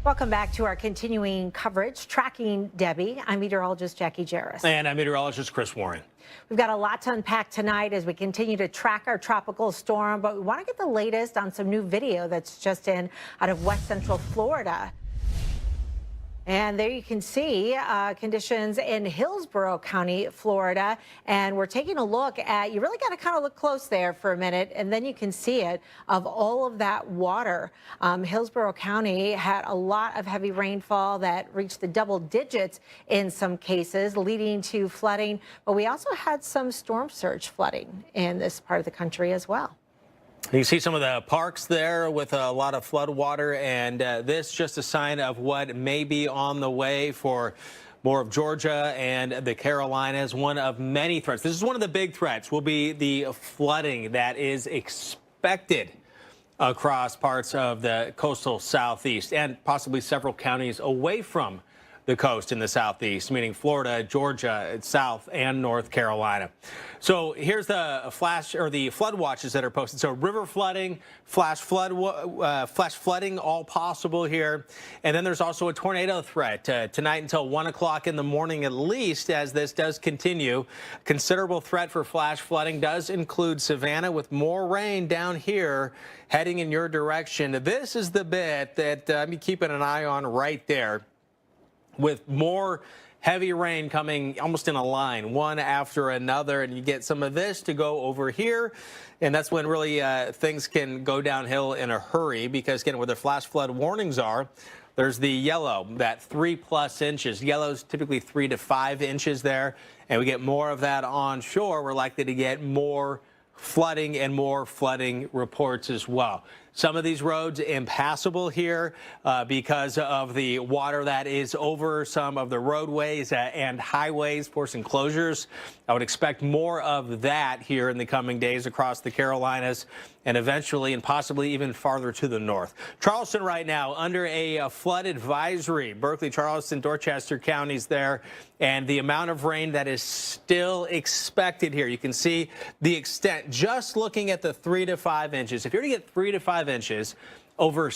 [SPEAKER 2] Welcome back to our continuing coverage, Tracking Debby. I'm meteorologist Jackie Jarris.
[SPEAKER 3] And I'm meteorologist Chris Warren.
[SPEAKER 2] We've got a lot to unpack tonight as we continue to track our tropical storm, but we want to get the latest on some new video that's just in out of West Central Florida. And there you can see conditions in Hillsborough County, Florida. And we're taking a look at, you really got to kind of look close there for a minute, and then you can see it, of all of that water. Hillsborough County had a lot of heavy rainfall that reached the double digits in some cases, leading to flooding. But we also had some storm surge flooding in this part of the country as well.
[SPEAKER 3] You see some of the parks there with a lot of flood water, and this just a sign of what may be on the way for more of Georgia and the Carolinas. One of many threats. This is one of the big threats will be the flooding that is expected across parts of the coastal southeast and possibly several counties away from the coast in the southeast, meaning Florida, Georgia, South, and North Carolina. So here's the the flood watches that are posted. So river flooding, flash flooding, all possible here. And then there's also a tornado threat tonight until 1 o'clock in the morning, at least, as this does continue. Considerable threat for flash flooding does include Savannah, with more rain down here heading in your direction. This is the bit that I'm keeping an eye on right there, with more heavy rain coming almost in a line, one after another, and you get some of this to go over here, and that's when really things can go downhill in a hurry, because again, where the flash flood warnings are, there's the yellow, that 3+ inches. Yellow's typically 3 to 5 inches there, and we get more of that on shore. We're likely to get more flooding and more flooding reports as well. Some of these roads impassable here because of the water that is over some of the roadways and highways, forcing closures. I would expect more of that here in the coming days across the Carolinas and eventually and possibly even farther to the north. Charleston right now under a flood advisory. Berkeley, Charleston, Dorchester counties there, and the amount of rain that is still expected here. You can see the extent just looking at the 3 to 5 inches. If you're to get 3 to 5 inches over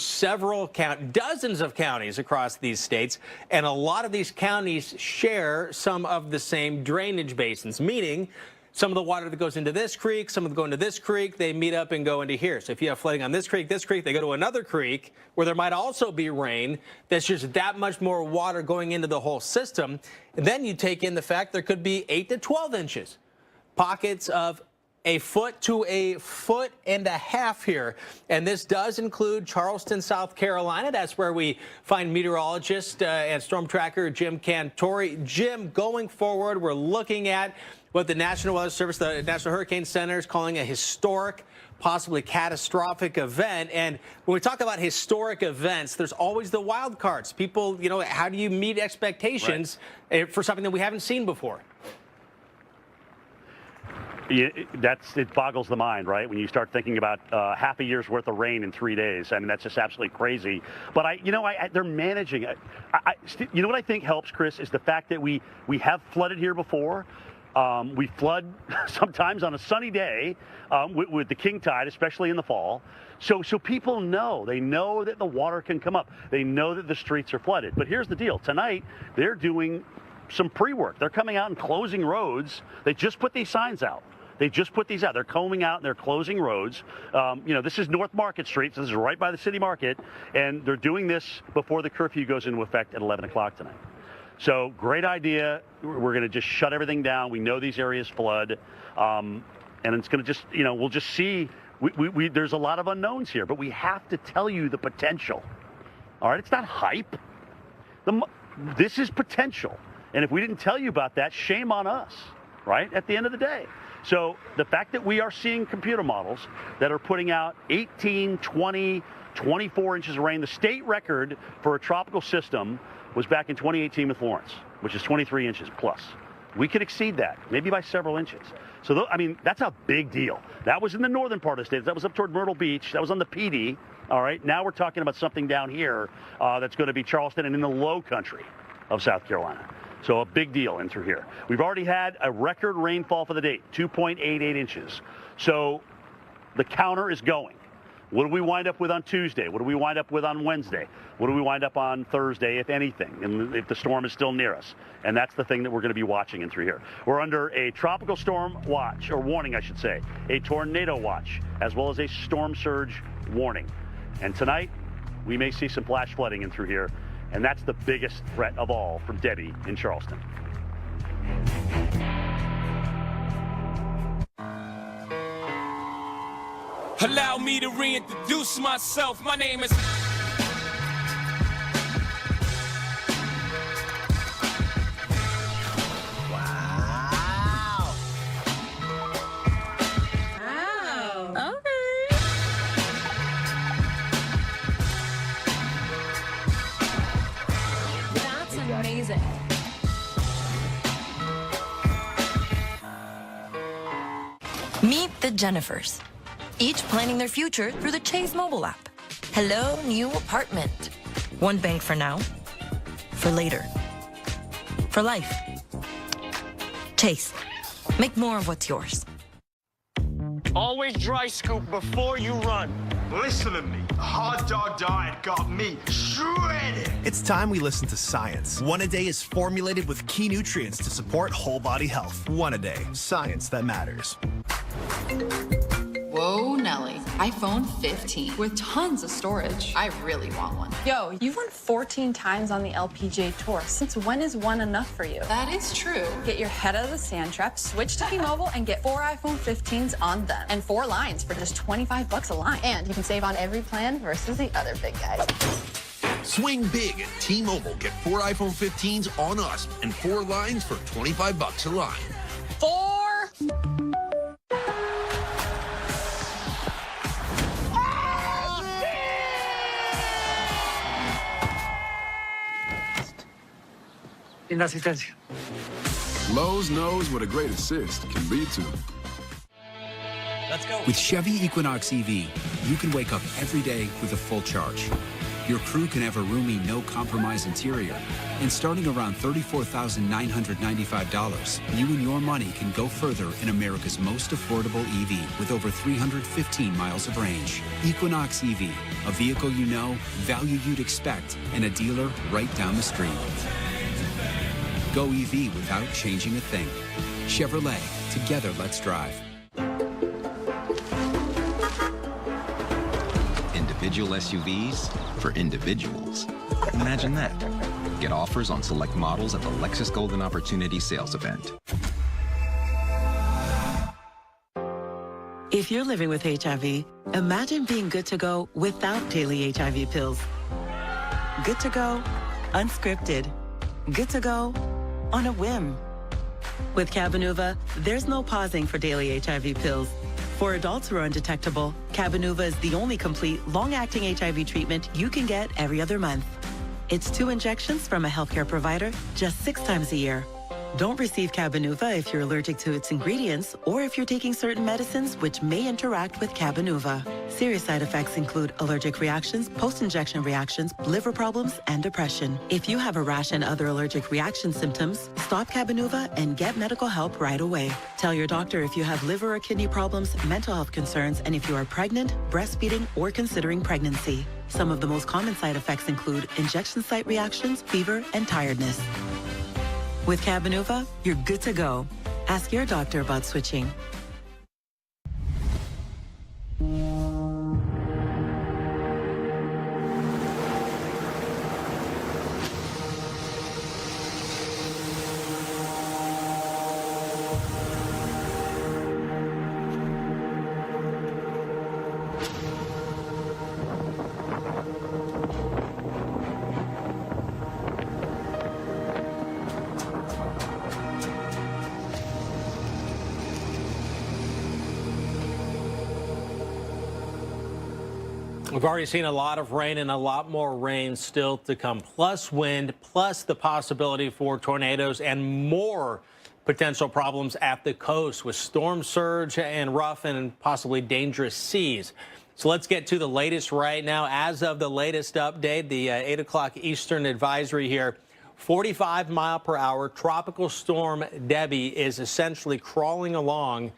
[SPEAKER 3] dozens of counties across these states, and a lot of these counties share some of the same drainage basins, meaning some of the water that goes into this creek, some of it go into this creek, they meet up and go into here. So if you have flooding on this creek, they go to another creek where there might also be rain. That's just that much more water going into the whole system. And then you take in the fact there could be 8 to 12 inches. Pockets of a foot to a foot and a half here. And this does include Charleston, South Carolina. That's where we find meteorologist and storm tracker Jim Cantori. Jim, going forward, we're looking at what the National Weather Service, the National Hurricane Center, is calling a historic, possibly catastrophic event. And when we talk about historic events, there's always the wild cards. People, how do you meet expectations for something that we haven't seen before?
[SPEAKER 21] It boggles the mind, right? When you start thinking about half a year's worth of rain in 3 days. I mean, that's just absolutely crazy. But they're managing it. You know what I think helps, Chris, is the fact that we have flooded here before. We flood sometimes on a sunny day with the king tide, especially in the fall. So people know. They know that the water can come up. They know that the streets are flooded. But here's the deal. Tonight, they're doing some pre-work. They're coming out and closing roads. They just put these signs out. They're combing out and they're closing roads. This is North Market Street, so this is right by the city market, and they're doing this before the curfew goes into effect at 11 o'clock tonight. So great idea. We're going to just shut everything down. We know these areas flood, and it's going to just, we'll just see. There's a lot of unknowns here, but we have to tell you the potential. All right, it's not hype. This is potential, and if we didn't tell you about that, shame on us, right? At the end of the day. So the fact that we are seeing computer models that are putting out 18, 20, 24 inches of rain, the state record for a tropical system was back in 2018 with Florence, which is 23 inches plus. We could exceed that, maybe by several inches. So, that's a big deal. That was in the northern part of the state. That was up toward Myrtle Beach. That was on the PD. All right, now we're talking about something down here that's going to be Charleston and in the low country of South Carolina. So a big deal in through here. We've already had a record rainfall for the date, 2.88 inches. So the counter is going. What do we wind up with on Tuesday? What do we wind up with on Wednesday? What do we wind up on Thursday, if anything, and if the storm is still near us? And that's the thing that we're going to be watching in through here. We're under a tropical storm watch, or warning, I should say, a tornado watch, as well as a storm surge warning. And tonight, we may see some flash flooding in through here, and that's the biggest threat of all from Debby in Charleston.
[SPEAKER 5] Allow me to reintroduce myself. My name is...
[SPEAKER 18] Wow. Okay.
[SPEAKER 6] That's amazing.
[SPEAKER 7] Meet the Jennifers, each planning their future through the Chase mobile app. Hello, new apartment. One bank for now, for later, for life. Chase, make more of what's yours.
[SPEAKER 9] Always dry scoop before you run.
[SPEAKER 11] Listen to me. The hot dog diet got me shredded.
[SPEAKER 12] It's time we listen to science. One a Day is formulated with key nutrients to support whole body health. One a Day, science that matters.
[SPEAKER 16] Whoa, Nelly. iPhone 15 with tons of storage. I really want one.
[SPEAKER 6] Yo, you've won 14 times on the LPGA Tour. Since when is one enough for you?
[SPEAKER 16] That is true.
[SPEAKER 6] Get your head out of the sand trap, switch to T-Mobile, and get 4 iPhone 15s on them. And 4 lines for just $25 a line. And you can save on every plan versus the other big guys.
[SPEAKER 17] Swing big at T-Mobile. Get 4 iPhone 15s on us and 4 lines for $25 a line.
[SPEAKER 6] 4...
[SPEAKER 25] Inasistencia.
[SPEAKER 26] Lowe's knows what a great assist can lead to.
[SPEAKER 30] Let's go. With Chevy Equinox EV, you can wake up every day with a full charge. Your crew can have a roomy, no-compromise interior. And starting around $34,995, you and your money can go further in America's most affordable EV with over 315 miles of range. Equinox EV, a vehicle you know, value you'd expect, and a dealer right down the street. Go EV without changing a thing. Chevrolet, together let's drive.
[SPEAKER 31] Individual SUVs for individuals. Imagine that. Get offers on select models at the Lexus Golden Opportunity Sales Event.
[SPEAKER 32] If you're living with HIV, imagine being good to go without daily HIV pills. Good to go, unscripted. Good to go, on a whim. With Cabenuva, there's no pausing for daily HIV pills. For adults who are undetectable, Cabenuva is the only complete, long-acting HIV treatment you can get every other month. It's 2 injections from a healthcare provider just 6 times a year. Don't receive Cabenuva if you're allergic to its ingredients or if you're taking certain medicines which may interact with Cabenuva. Serious side effects include allergic reactions, post-injection reactions, liver problems, and depression. If you have a rash and other allergic reaction symptoms, stop Cabenuva and get medical help right away. Tell your doctor if you have liver or kidney problems, mental health concerns, and if you are pregnant, breastfeeding, or considering pregnancy. Some of the most common side effects include injection site reactions, fever, and tiredness. With Cabenuva, you're good to go. Ask your doctor about switching.
[SPEAKER 3] We've already seen a lot of rain and a lot more rain still to come, plus wind, plus the possibility for tornadoes and more potential problems at the coast with storm surge and rough and possibly dangerous seas. So let's get to the latest right now. As of the latest update, the 8 o'clock Eastern advisory here, 45-mile-per-hour tropical storm Debby is essentially crawling along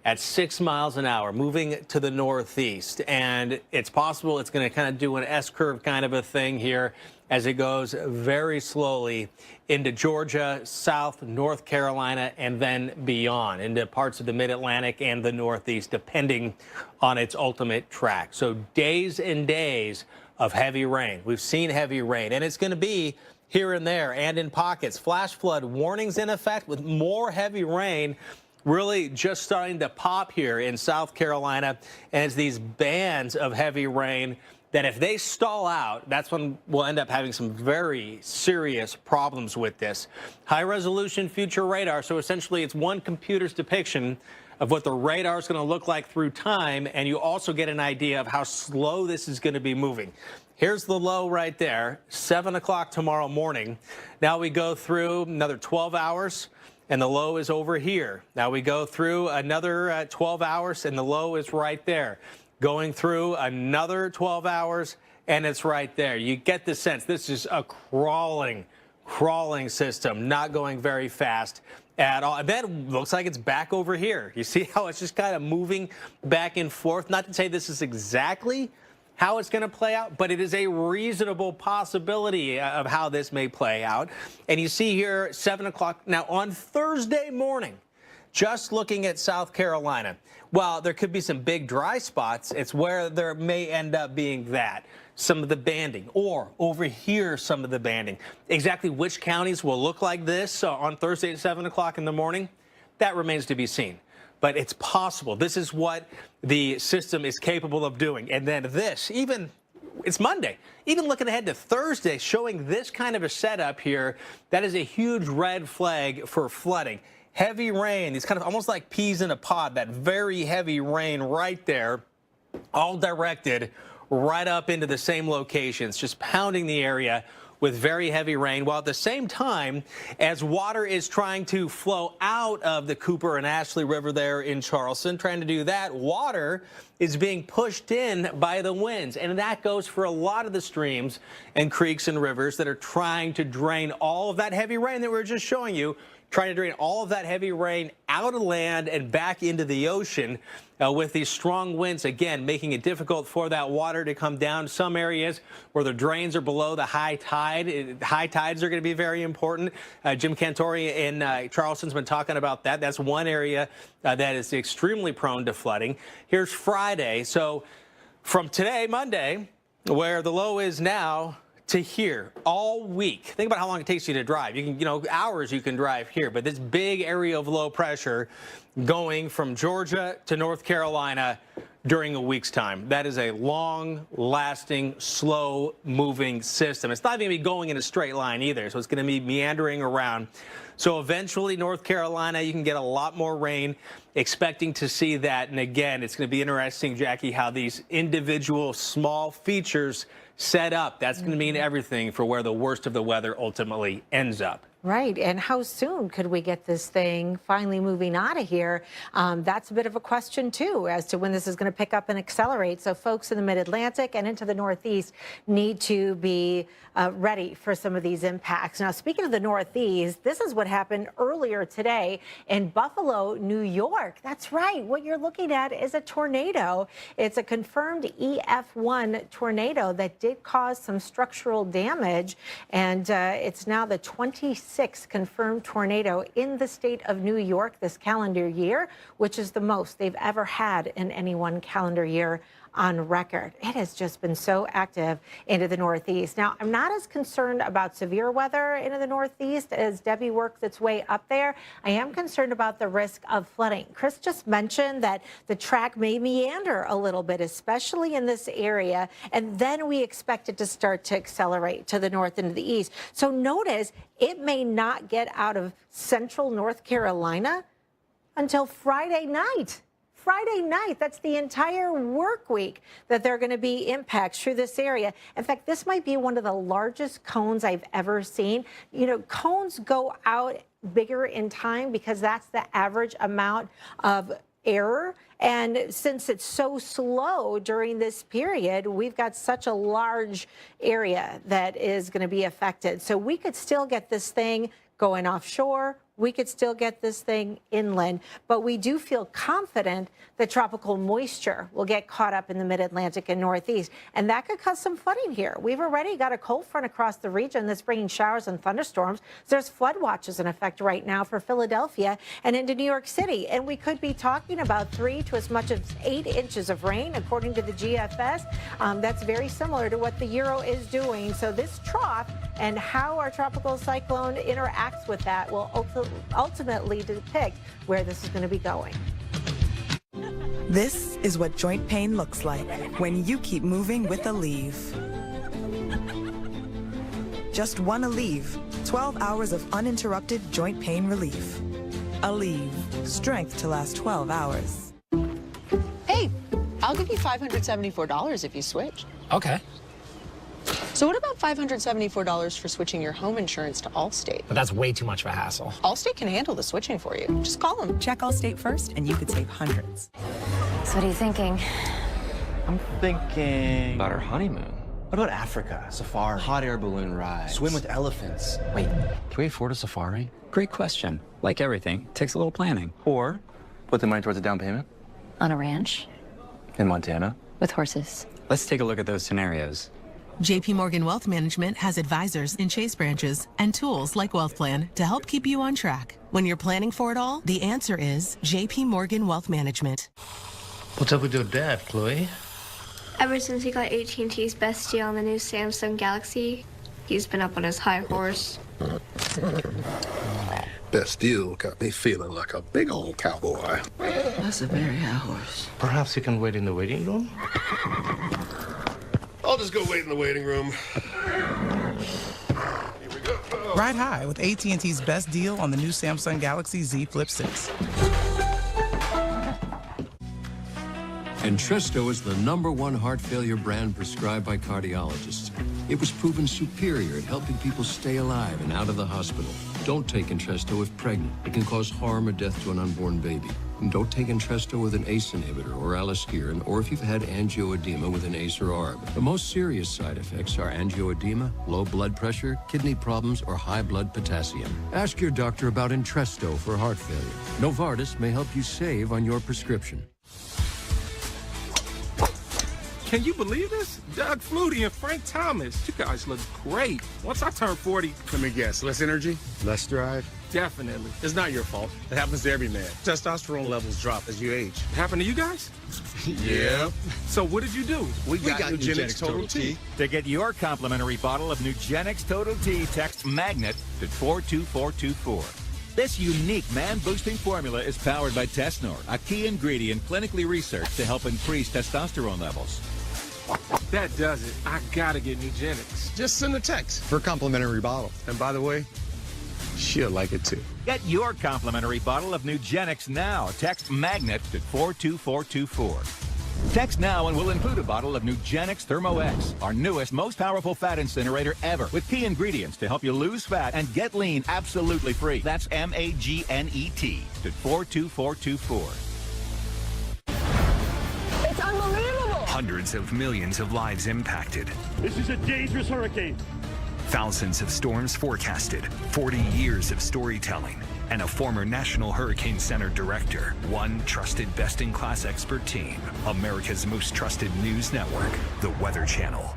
[SPEAKER 3] at 6 miles an hour, moving to the northeast. And it's possible it's going to kind of do an S-curve kind of a thing here as it goes very slowly into Georgia, South, North Carolina, and then beyond into parts of the mid-Atlantic and the Northeast, depending on its ultimate track. So days and days of heavy rain. We've seen heavy rain, and it's going to be here and there and in pockets. Flash flood warnings in effect with more heavy rain really just starting to pop here in South Carolina as these bands of heavy rain that if they stall out, that's when we'll end up having some very serious problems with this. High-resolution future radar, so essentially it's one computer's depiction of what the radar is going to look like through time, and you also get an idea of how slow this is going to be moving. Here's the low right there, 7 o'clock tomorrow morning. Now we go through another 12 hours, and the low is over here. Now we go through another 12 hours, and the low is right there. Going through another 12 hours, and it's right there. You get the sense this is a crawling system, not going very fast at all. And then looks like it's back over here. You see how it's just kind of moving back and forth? Not to say this is exactly how it's going to play out, but it is a reasonable possibility of how this may play out. And you see here 7 o'clock. Now on Thursday morning, just looking at South Carolina, while there could be some big dry spots, it's where there may end up being some of the banding, or over here some of the banding. Exactly which counties will look like this on Thursday at 7 o'clock in the morning, that remains to be seen. But it's possible. This is what the system is capable of doing. And then this, it's Monday. Even looking ahead to Thursday, showing this kind of a setup here, that is a huge red flag for flooding. Heavy rain, these kind of almost like peas in a pod, that very heavy rain right there, all directed right up into the same locations, just pounding the area with very heavy rain, while at the same time, as water is trying to flow out of the Cooper and Ashley River there in Charleston, trying to do that, water is being pushed in by the winds. And that goes for a lot of the streams and creeks and rivers that are trying to drain all of that heavy rain that we were just showing you, trying to drain all of that heavy rain out of land and back into the ocean with these strong winds, again, making it difficult for that water to come down. Some areas where the drains are below the high tide. High tides are going to be very important. Jim Cantori in Charleston's been talking about that. That's one area that is extremely prone to flooding. Here's Friday. So from today, Monday, where the low is now, to here all week. Think about how long it takes you to drive. You can, hours you can drive here, but this big area of low pressure going from Georgia to North Carolina during a week's time. That is a long-lasting, slow-moving system. It's not even going to be going in a straight line either, so it's going to be meandering around. So eventually, North Carolina, you can get a lot more rain, expecting to see that. And again, it's going to be interesting, Jackie, how these individual small features set up. That's going to mean everything for where the worst of the weather ultimately ends up.
[SPEAKER 2] Right. And how soon could we get this thing finally moving out of here? That's a bit of a question, too, as to when this is going to pick up and accelerate. So folks in the mid-Atlantic and into the Northeast need to be ready for some of these impacts. Now, speaking of the Northeast, this is what happened earlier today in Buffalo, New York. That's right. What you're looking at is a tornado. It's a confirmed EF1 tornado that did cause some structural damage. And it's now the 26th confirmed tornado in the state of New York this calendar year, which is the most they've ever had in any one calendar year on record. It has just been so active into the Northeast. Now, I'm not as concerned about severe weather into the Northeast as Debby works its way up there. I am concerned about the risk of flooding. Chris just mentioned that the track may meander a little bit, especially in this area, and then we expect it to start to accelerate to the north and to the east. So notice it may not get out of central North Carolina until Friday night. Friday night, that's the entire work week that there are going to be impacts through this area. In fact, this might be one of the largest cones I've ever seen. Cones go out bigger in time because that's the average amount of error. And since it's so slow during this period, we've got such a large area that is going to be affected. So we could still get this thing going offshore we could still get this thing inland, but we do feel confident that tropical moisture will get caught up in the mid-Atlantic and Northeast, and that could cause some flooding here. We've already got a cold front across the region that's bringing showers and thunderstorms. There's flood watches in effect right now for Philadelphia and into New York City, and we could be talking about 3 to as much as 8 inches of rain, according to the GFS. That's very similar to what the Euro is doing. So this trough and how our tropical cyclone interacts with that will ultimately depict where this is going to be going.
[SPEAKER 1] This is what joint pain looks like when you keep moving with Aleve. Just one Aleve, 12 hours of uninterrupted joint pain relief. Aleve, strength to last 12 hours.
[SPEAKER 4] Hey, I'll give you $574 if you switch.
[SPEAKER 9] Okay.
[SPEAKER 4] So what about $574 for switching your home insurance to Allstate?
[SPEAKER 9] But that's way too much of a hassle.
[SPEAKER 4] Allstate can handle the switching for you. Just call them.
[SPEAKER 1] Check Allstate first and you could save hundreds.
[SPEAKER 8] So what are you thinking?
[SPEAKER 10] I'm thinking
[SPEAKER 13] about our honeymoon.
[SPEAKER 10] What about Africa? Safari.
[SPEAKER 13] Hot air balloon rides.
[SPEAKER 10] Swim with elephants.
[SPEAKER 13] Wait, can we afford a safari? Great question. Like everything, takes a little planning. Or put the money towards a down payment.
[SPEAKER 8] On a ranch?
[SPEAKER 13] In Montana.
[SPEAKER 8] With horses?
[SPEAKER 13] Let's take a look at those scenarios.
[SPEAKER 15] JP Morgan Wealth Management has advisors in Chase branches and tools like Wealth Plan to help keep you on track. When you're planning for it all, the answer is JP Morgan Wealth Management.
[SPEAKER 19] What's up with your dad, Chloe?
[SPEAKER 20] Ever since he got AT&T's best deal on the new Samsung Galaxy, he's been up on his high horse.
[SPEAKER 22] Best deal got me feeling like a big old cowboy.
[SPEAKER 19] That's a very high horse. Perhaps you can wait in the waiting room?
[SPEAKER 22] I'll just go wait in the waiting room.
[SPEAKER 23] Ride high with AT&T's best deal on the new Samsung Galaxy Z Flip 6.
[SPEAKER 25] Entresto is the #1 heart failure brand prescribed by cardiologists. It was proven superior at helping people stay alive and out of the hospital. Don't take Entresto if pregnant. It can cause harm or death to an unborn baby. And don't take Entresto with an ACE inhibitor or aliskiren, or if you've had angioedema with an ACE or ARB. The most serious side effects are angioedema, low blood pressure, kidney problems, or high blood potassium. Ask your doctor about Entresto for heart failure. Novartis may help you save on your prescription.
[SPEAKER 27] Can you believe this? Doug Flutie and Frank Thomas. You guys look great. Once I turn 40...
[SPEAKER 11] Let me guess, less energy, less drive?
[SPEAKER 27] Definitely.
[SPEAKER 11] It's not your fault. It happens to every man. Testosterone levels drop as you age.
[SPEAKER 27] Happened to you guys?
[SPEAKER 11] Yeah.
[SPEAKER 27] So what did you do?
[SPEAKER 11] We got Nugenix Total T.
[SPEAKER 35] To get your complimentary bottle of Nugenix Total T, text MAGNET to 42424. This unique man-boosting formula is powered by Tesnor, a key ingredient clinically researched to help increase testosterone levels.
[SPEAKER 27] That does it. I gotta get Nugenix.
[SPEAKER 11] Just send a text for a complimentary bottle. And by the way, she'll like it too.
[SPEAKER 35] Get your complimentary bottle of Nugenix now. Text MAGNET to 42424. Text now and we'll include a bottle of Nugenix Thermo X, our newest, most powerful fat incinerator ever, with key ingredients to help you lose fat and get lean absolutely free. That's MAGNET to 42424.
[SPEAKER 4] It's unbelievable.
[SPEAKER 35] Hundreds of millions of lives impacted.
[SPEAKER 21] This is a dangerous hurricane.
[SPEAKER 35] Thousands of storms forecasted, 40 years of storytelling, and a former National Hurricane Center director. One trusted best-in-class expert team. America's most trusted news network, the Weather Channel.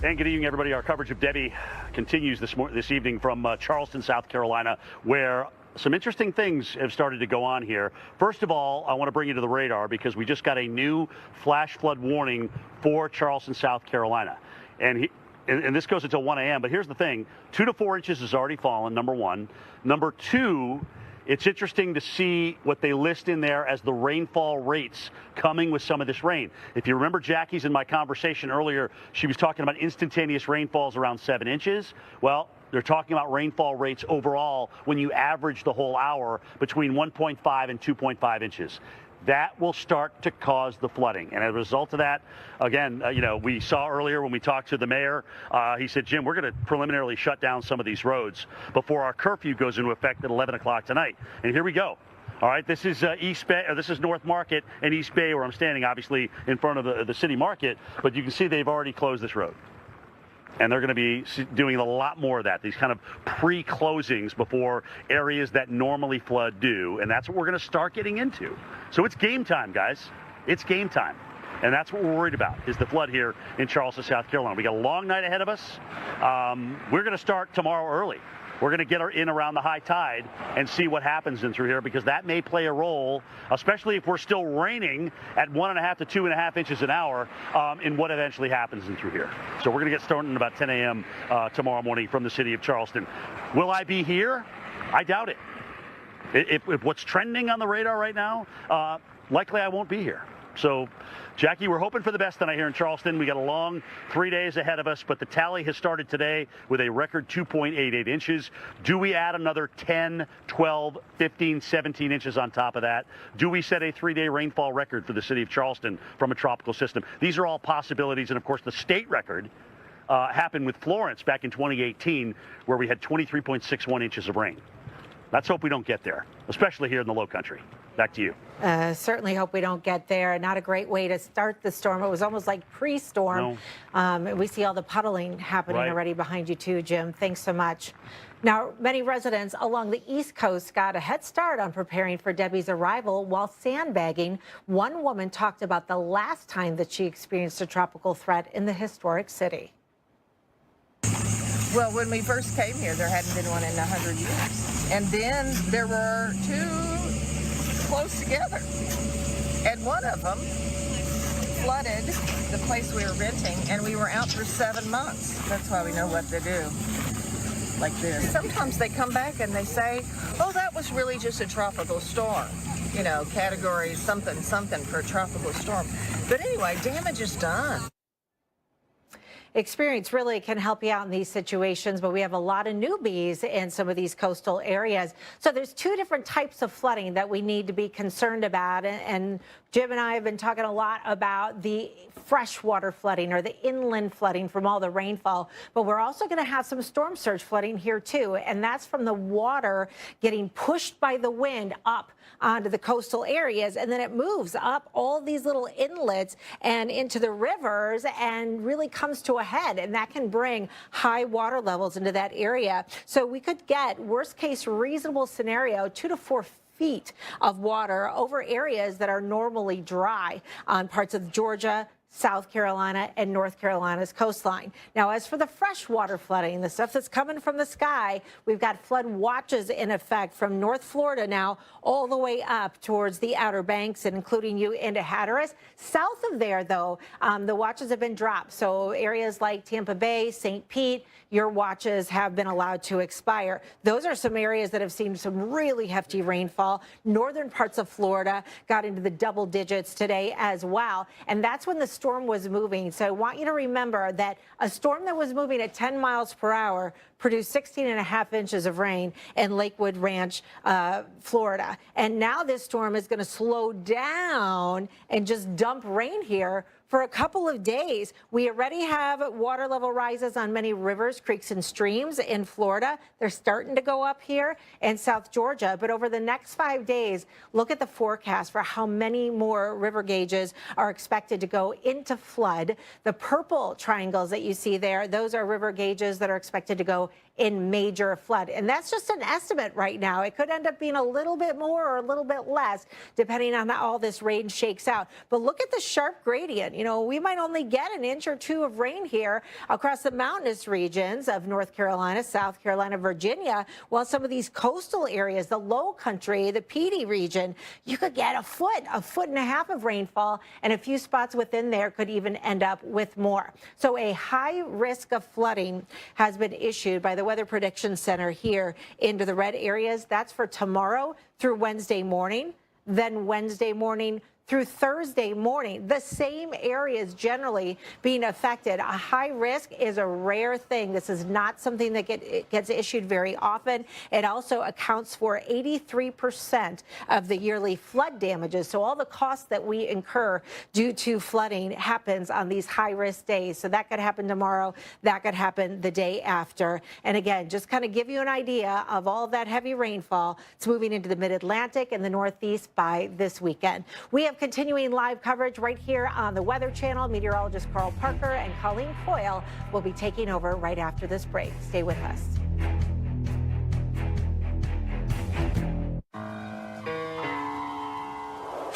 [SPEAKER 21] And good evening, everybody. Our coverage of Debby continues this evening from Charleston, South Carolina, where some interesting things have started to go on here. First of all, I want to bring you to the radar because we just got a new flash flood warning for Charleston, South Carolina. And this goes until 1 a.m. But here's the thing. 2 to 4 inches has already fallen, number one. Number two, it's interesting to see what they list in there as the rainfall rates coming with some of this rain. If you remember Jackie's in my conversation earlier, she was talking about instantaneous rainfalls around 7 inches. Well, they're talking about rainfall rates overall when you average the whole hour between 1.5 and 2.5 inches. That will start to cause the flooding. And as a result of that, again, we saw earlier when we talked to the mayor, he said, Jim, we're going to preliminarily shut down some of these roads before our curfew goes into effect at 11 o'clock tonight. And here we go. All right, this is East Bay, or this is North Market and East Bay where I'm standing, obviously in front of the city market. But you can see they've already closed this road. And they're going to be doing a lot more of that, these kind of pre-closings before areas that normally flood do. And that's what we're going to start getting into. So it's game time, guys. It's game time. And that's what we're worried about, is the flood here in Charleston, South Carolina. We got a long night ahead of us. We're going to start tomorrow early. We're going to get in around the high tide and see what happens in through here, because that may play a role, especially if we're still raining at 1.5 to 2.5 inches an hour in what eventually happens in through here. So we're going to get started at about 10 a.m. Tomorrow morning from the city of Charleston. Will I be here? I doubt it. If what's trending on the radar right now, likely I won't be here. So, Jackie, we're hoping for the best tonight here in Charleston. We got a long 3 days ahead of us, but the tally has started today with a record 2.88 inches. Do we add another 10, 12, 15, 17 inches on top of that? Do we set a 3-day rainfall record for the city of Charleston from a tropical system? These are all possibilities, and of course the state record happened with Florence back in 2018, where we had 23.61 inches of rain. Let's hope we don't get there, especially here in the low country. Back to you.
[SPEAKER 2] Certainly hope we don't get there. Not a great way to start the storm. It was almost like pre-storm. No. We see all the puddling happening already behind you too, Jim. Thanks so much. Now, many residents along the East Coast got a head start on preparing for Debby's arrival while sandbagging. One woman talked about the last time that she experienced a tropical threat in the historic city.
[SPEAKER 5] Well, when we first came here, there hadn't been one in 100 years. And then there were two close together. And one of them flooded the place we were renting, and we were out for 7 months. That's why we know what to do like this. Sometimes they come back and they say, oh, that was really just a tropical storm. You know, category something for a tropical storm. But anyway, damage is done.
[SPEAKER 2] Experience really can help you out in these situations, but we have a lot of newbies in some of these coastal areas. So there's two different types of flooding that we need to be concerned about. And Jim and I have been talking a lot about the freshwater flooding or the inland flooding from all the rainfall. But we're also going to have some storm surge flooding here, too. And that's from the water getting pushed by the wind up onto the coastal areas, and then it moves up all these little inlets and into the rivers and really comes to a head, and that can bring high water levels into that area. So we could get, worst case reasonable scenario, 2 to 4 feet of water over areas that are normally dry on parts of Georgia, South Carolina, and North Carolina's coastline. Now, as for the freshwater flooding, the stuff that's coming from the sky, we've got flood watches in effect from North Florida now all the way up towards the Outer Banks and including you into Hatteras. South of there, though, the watches have been dropped. So areas like Tampa Bay, St. Pete, your watches have been allowed to expire. Those are some areas that have seen some really hefty rainfall. Northern parts of Florida got into the double digits today as well. And that's when the storm was moving. So I want you to remember that a storm that was moving at 10 miles per hour produced 16.5 inches of rain in Lakewood Ranch, Florida. And now this storm is going to slow down and just dump rain here for a couple of days. We already have water level rises on many rivers, creeks, and streams in Florida. They're starting to go up here in South Georgia. But over the next 5 days, look at the forecast for how many more river gauges are expected to go into flood. The purple triangles that you see there, those are river gauges that are expected to go in major flood. And that's just an estimate right now. It could end up being a little bit more or a little bit less, depending on how all this rain shakes out. But look at the sharp gradient. You know, we might only get an inch or two of rain here across the mountainous regions of North Carolina, South Carolina, Virginia, while some of these coastal areas, the low country, the Petey region, you could get a foot and a half of rainfall, and a few spots within there could even end up with more. So a high risk of flooding has been issued by the Weather Prediction Center here into the red areas. That's for tomorrow through Wednesday morning, then Wednesday morning through Thursday morning. The same areas generally being affected. A high risk is a rare thing. This is not something that gets issued very often. It also accounts for 83% of the yearly flood damages. So all the costs that we incur due to flooding happens on these high-risk days. So that could happen tomorrow. That could happen the day after. And again, just kind of give you an idea of all of that heavy rainfall. It's moving into the mid-Atlantic and the Northeast by this weekend. We have continuing live coverage right here on the Weather Channel. Meteorologist Carl Parker and Colleen Coyle will be taking over right after this break. Stay with us.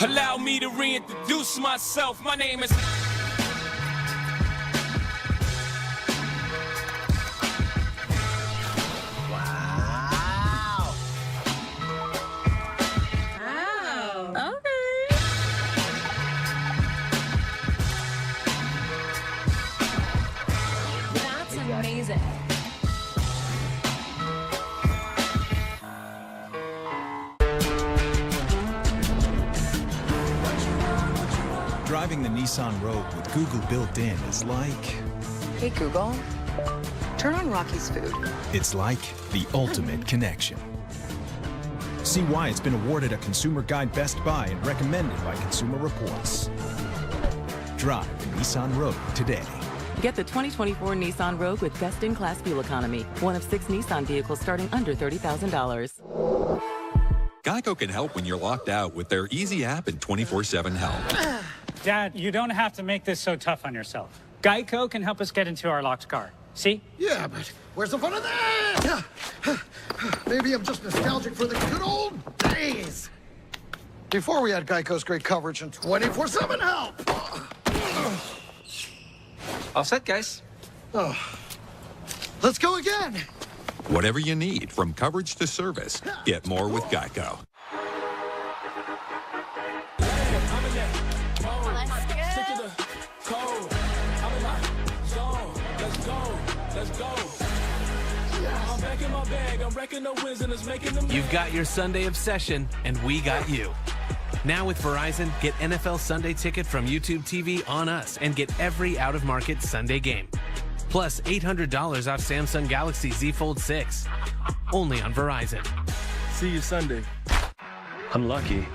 [SPEAKER 6] Allow me to reintroduce myself. My name is...
[SPEAKER 7] Amazing.
[SPEAKER 35] Driving the Nissan Rogue with Google built in is like...
[SPEAKER 4] Hey, Google, turn on Rocky's Food.
[SPEAKER 35] It's like the ultimate connection. See why it's been awarded a Consumer Guide Best Buy and recommended by Consumer Reports. Drive the Nissan Rogue today.
[SPEAKER 12] Get the 2024 Nissan Rogue with best-in-class fuel economy. One of 6 Nissan vehicles starting under $30,000.
[SPEAKER 14] Geico can help when you're locked out with their easy app and 24/7 help.
[SPEAKER 9] Dad, you don't have to make this so tough on yourself. Geico can help us get into our locked car. See?
[SPEAKER 22] Yeah, but where's the fun of that? Maybe I'm just nostalgic for the good old days. Before we had Geico's great coverage and 24/7 help.
[SPEAKER 10] All set, guys.
[SPEAKER 22] Oh. Let's go again.
[SPEAKER 14] Whatever you need, from coverage to service, get more with Geico.
[SPEAKER 16] You've got your Sunday obsession, and we got you. Now with Verizon, get NFL Sunday Ticket from YouTube TV on us and get every out-of-market Sunday game. Plus $800 off Samsung Galaxy Z Fold 6. Only on Verizon.
[SPEAKER 17] See you Sunday. I'm lucky.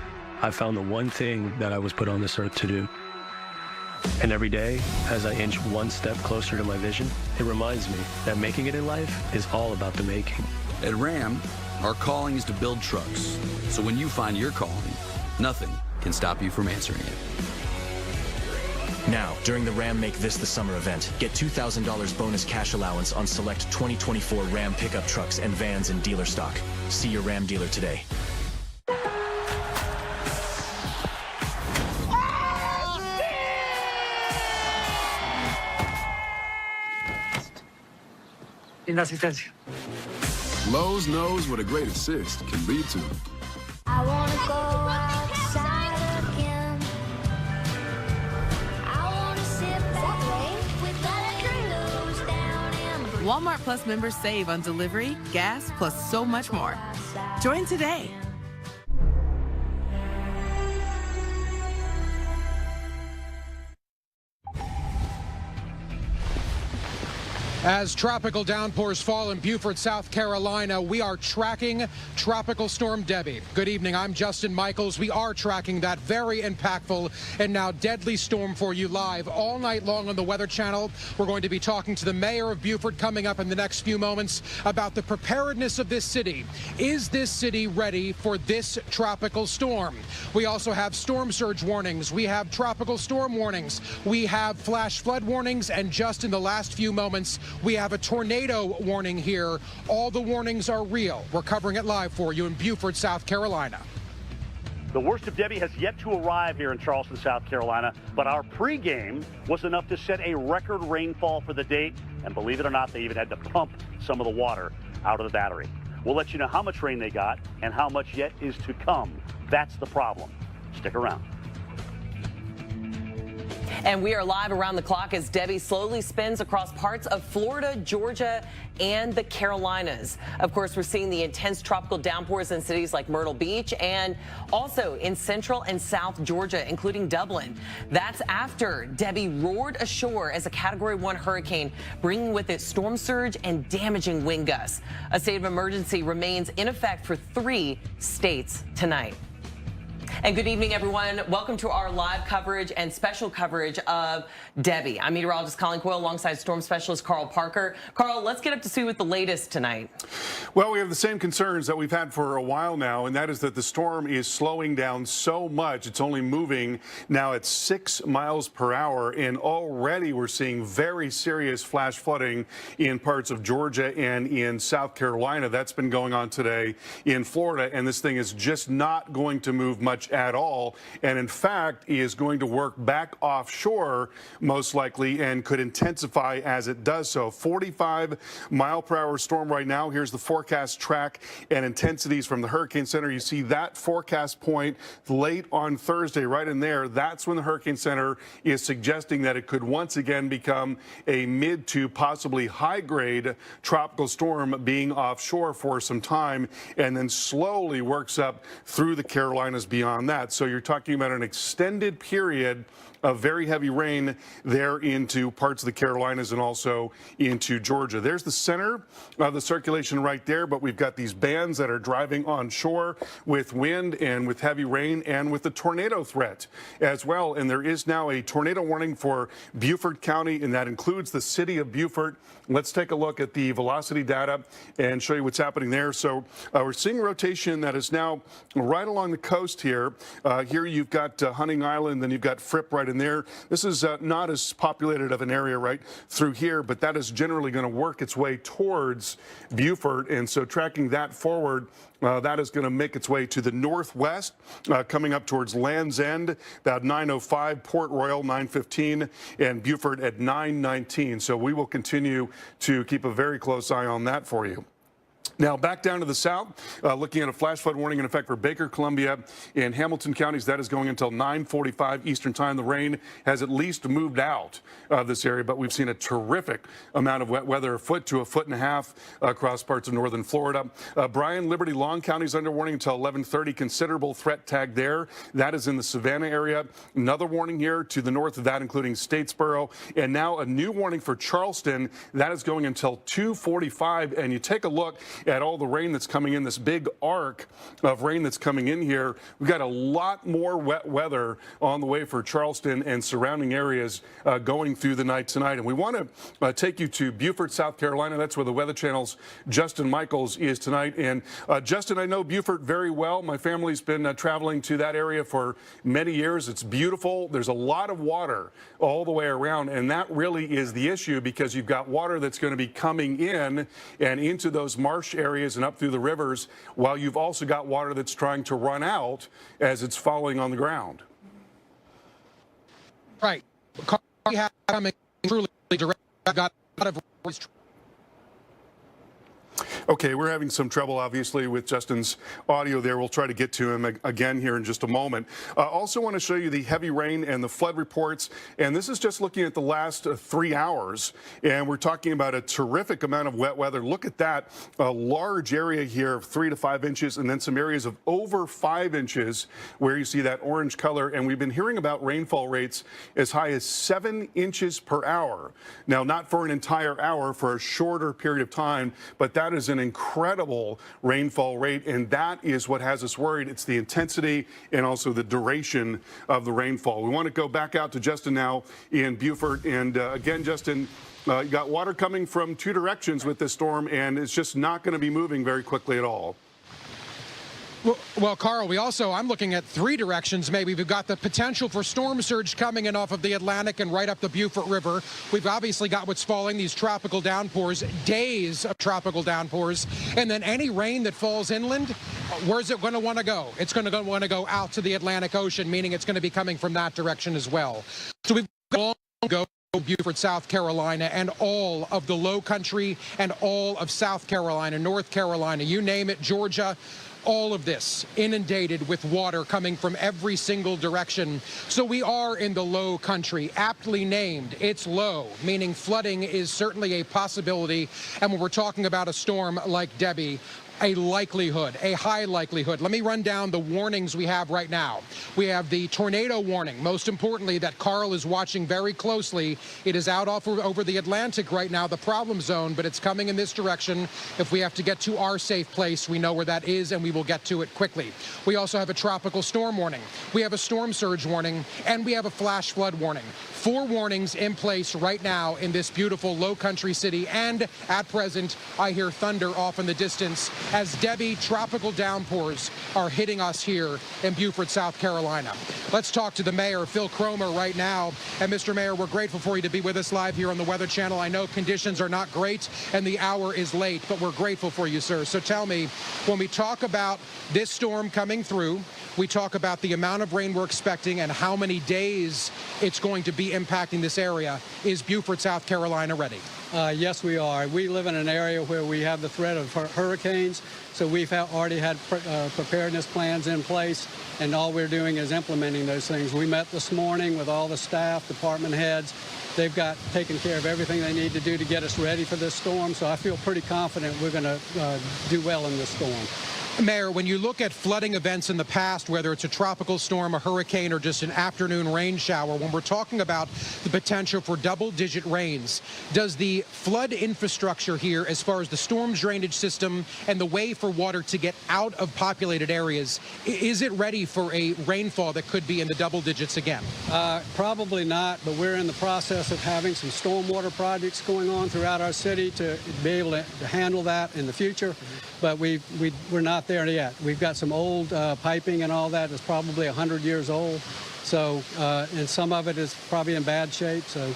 [SPEAKER 17] I found the one thing that I was put on this earth to do. And every day, as I inch one step closer to my vision, it reminds me that making it in life is all about the making.
[SPEAKER 18] At Ram, our calling is to build trucks. So when you find your calling, nothing can stop you from answering it.
[SPEAKER 24] Now, during the Ram Make This the Summer event, get $2,000 bonus cash allowance on select 2024 Ram pickup trucks and vans in dealer stock. See your Ram dealer today.
[SPEAKER 9] Inasistencia.
[SPEAKER 26] Lowe's knows what a great assist can lead to.
[SPEAKER 20] I wanna go outside again. I wanna sit that way with the windows down and
[SPEAKER 15] Walmart Plus members save on delivery, gas, plus so much more. Join today.
[SPEAKER 28] As tropical downpours fall in Beaufort, South Carolina, we are tracking Tropical Storm Debby. Good evening, I'm Justin Michaels. We are tracking that very impactful and now deadly storm for you live all night long on the Weather Channel. We're going to be talking to the mayor of Beaufort coming up in the next few moments about the preparedness of this city. Is this city ready for this tropical storm? We also have storm surge warnings. We have tropical storm warnings. We have flash flood warnings. And just in the last few moments, We have a tornado warning here. All the warnings are real. We're covering it live for you in Beaufort, South Carolina.
[SPEAKER 21] The worst of Debby has yet to arrive here in Charleston, South Carolina, but our pregame was enough to set a record rainfall for the date, and believe it or not, they even had to pump some of the water out of the battery. We'll let you know how much rain they got and how much yet is to come. That's the problem. Stick around.
[SPEAKER 1] And we are live around the clock as Debby slowly spins across parts of Florida, Georgia, and the Carolinas. Of course, we're seeing the intense tropical downpours in cities like Myrtle Beach and also in central and south Georgia, including Dublin. That's after Debby roared ashore as a Category 1 hurricane, bringing with it storm surge and damaging wind gusts. A state of emergency remains in effect for 3 states tonight. And good evening, everyone. Welcome to our live coverage and special coverage of Debby. I'm meteorologist Colleen Coyle alongside storm specialist Carl Parker. Carl, let's get up to speed with the latest tonight.
[SPEAKER 3] Well, we have the same concerns that we've had for a while now, and that is that the storm is slowing down so much. It's only moving now at 6 miles per hour, and already we're seeing very serious flash flooding in parts of Georgia and in South Carolina. That's been going on today in Florida, and this thing is just not going to move much at all, and in fact is going to work back offshore most likely and could intensify as it does so. 45-mile-per-hour storm right now. Here's the forecast track and intensities from the Hurricane Center. You see that forecast point late on Thursday right in there. That's when the Hurricane Center is suggesting that it could once again become a mid to possibly high-grade tropical storm being offshore for some time and then slowly works up through the Carolinas beyond that. So you're talking about an extended period of very heavy rain there into parts of the Carolinas and also into Georgia. There's the center of the circulation right there, but we've got these bands that are driving onshore with wind and with heavy rain and with the tornado threat as well. And there is now a tornado warning for Beaufort County, and that includes the city of Beaufort. Let's take a look at the velocity data and show you what's happening there. So we're seeing rotation that is now right along the coast here. Here you've got Hunting Island, then you've got Fripp right in there. This is not as populated of an area right through here, but that is generally going to work its way towards Beaufort. And so tracking that forward, that is going to make its way to the northwest, coming up towards Land's End, about 9:05, Port Royal 9:15, and Beaufort at 9:19. So we will continue to keep a very close eye on that for you. Now back down to the south, looking at a flash flood warning in effect for Baker, Columbia, and Hamilton counties. That is going until 9:45 Eastern time. The rain has at least moved out of this area, but we've seen a terrific amount of wet weather, a foot to a foot and a half across parts of northern Florida. Bryan, Liberty, Long counties under warning until 11:30. Considerable threat tag there. That is in the Savannah area. Another warning here to the north of that, including Statesboro, and now a new warning for Charleston. That is going until 2:45. And you take a look at all the rain that's coming in, this big arc of rain that's coming in here. We've got a lot more wet weather on the way for Charleston and surrounding areas going through the night tonight. And we want to take you to Beaufort, South Carolina. That's where the Weather Channel's Justin Michaels is tonight. And Justin, I know Beaufort very well. My family's been traveling to that area for many years. It's beautiful. There's a lot of water all the way around, and that really is the issue because you've got water that's going to be coming in and into those marsh areas and up through the rivers, while you've also got water that's trying to run out as it's falling on the ground.
[SPEAKER 28] Right. We have coming truly direct. Got a lot of. Okay, we're having some trouble, obviously, with Justin's audio there. We'll try to get to him again here in just a moment. Also want to show you the heavy rain and the flood reports. And this is just looking at the last 3 hours. And we're talking about a terrific amount of wet weather. Look at that, a large area here of 3 to 5 inches, and then some areas of over 5 inches where you see that orange color. And we've been hearing about rainfall rates as high as 7 inches per hour. Now, not for an entire hour, for a shorter period of time, but that is an incredible rainfall rate, and that is what has us worried. It's the intensity and also the duration of the rainfall. We want to go back out to Justin now in Beaufort, and again, Justin, you got water coming from 2 directions with this storm, and it's just not going to be moving very quickly at all. Well, Carl, I'm looking at three directions maybe. We've got the potential for storm surge coming in off of the Atlantic and right up the Beaufort River. We've obviously got what's falling, these tropical downpours, days of tropical downpours. And then any rain that falls inland, where's it going to want to go? It's going to want to go out to the Atlantic Ocean, meaning it's going to be coming from that direction as well. So we've got to go Beaufort, South Carolina, and all of the low country and all of South Carolina, North Carolina, you name it, Georgia. All of this inundated with water coming from every single direction. So we are in the low country, aptly named. It's low, meaning flooding is certainly a possibility. And when we're talking about a storm like Debby, a likelihood, a high likelihood. Let me run down the warnings we have right now. We have the tornado warning, most importantly, that Carl is watching very closely. It is out over the Atlantic right now, the problem zone, but it's coming in this direction. If we have to get to our safe place, we know where that is, and we will get to it quickly. We also have a tropical storm warning. We have a storm surge warning, and we have a flash flood warning. 4 warnings in place right now in this beautiful low country city, and at present, I hear thunder off in the distance as Debby tropical downpours are hitting us here in Beaufort, South Carolina. Let's talk to the mayor, Phil Cromer, right now. And Mr. Mayor, we're grateful for you to be with us live here on the Weather Channel. I know conditions are not great and the hour is late, but we're grateful for you, sir. So tell me, when we talk about this storm coming through, we talk about the amount of rain we're expecting and how many days it's going to be impacting this area. Is Beaufort, South Carolina ready?
[SPEAKER 5] Yes, we are. We live in an area where we have the threat of hurricanes, so we've already had preparedness plans in place, and all we're doing is implementing those things. We met this morning with all the staff, department heads. They've got taken care of everything they need to do to get us ready for this storm, so I feel pretty confident we're going to do well in this storm.
[SPEAKER 28] Mayor, when you look at flooding events in the past, whether it's a tropical storm, a hurricane, or just an afternoon rain shower, when we're talking about the potential for double-digit rains, does the flood infrastructure here, as far as the storm drainage system and the way for water to get out of populated areas, is it ready for a rainfall that could be in the double digits again?
[SPEAKER 5] Probably not, but we're in the process of having some stormwater projects going on throughout our city to be able to handle that in the future, but we're not there yet. We've got some old piping and all that that's probably 100 years old. So, and some of it is probably in bad shape. So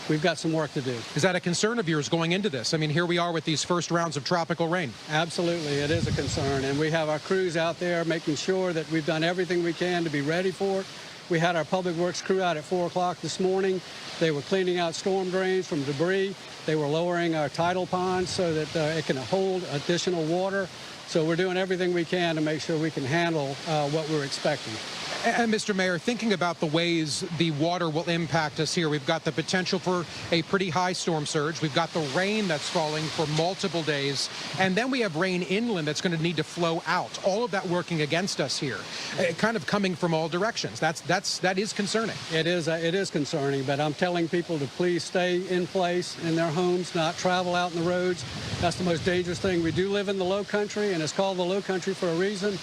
[SPEAKER 5] we've got some work to do.
[SPEAKER 28] Is that a concern of yours going into this? I mean, here we are with these first rounds of tropical rain.
[SPEAKER 5] Absolutely. It is a concern. And we have our crews out there making sure that we've done everything we can to be ready for it. We had our public works crew out at 4 o'clock this morning. They were cleaning out storm drains from debris. They were lowering our tidal ponds so that it can hold additional water. So we're doing everything we can to make sure we can handle what we're expecting.
[SPEAKER 28] And Mr. Mayor, thinking about the ways the water will impact us here, we've got the potential for a pretty high storm surge. We've got the rain that's falling for multiple days. And then we have rain inland that's going to need to flow out. All of that working against us here, kind of coming from all directions. That is concerning.
[SPEAKER 5] It is concerning, but I'm telling people to please stay in place in their homes, not travel out in the roads. That's the most dangerous thing. We do live in the low country, and it's called the low country for a reason.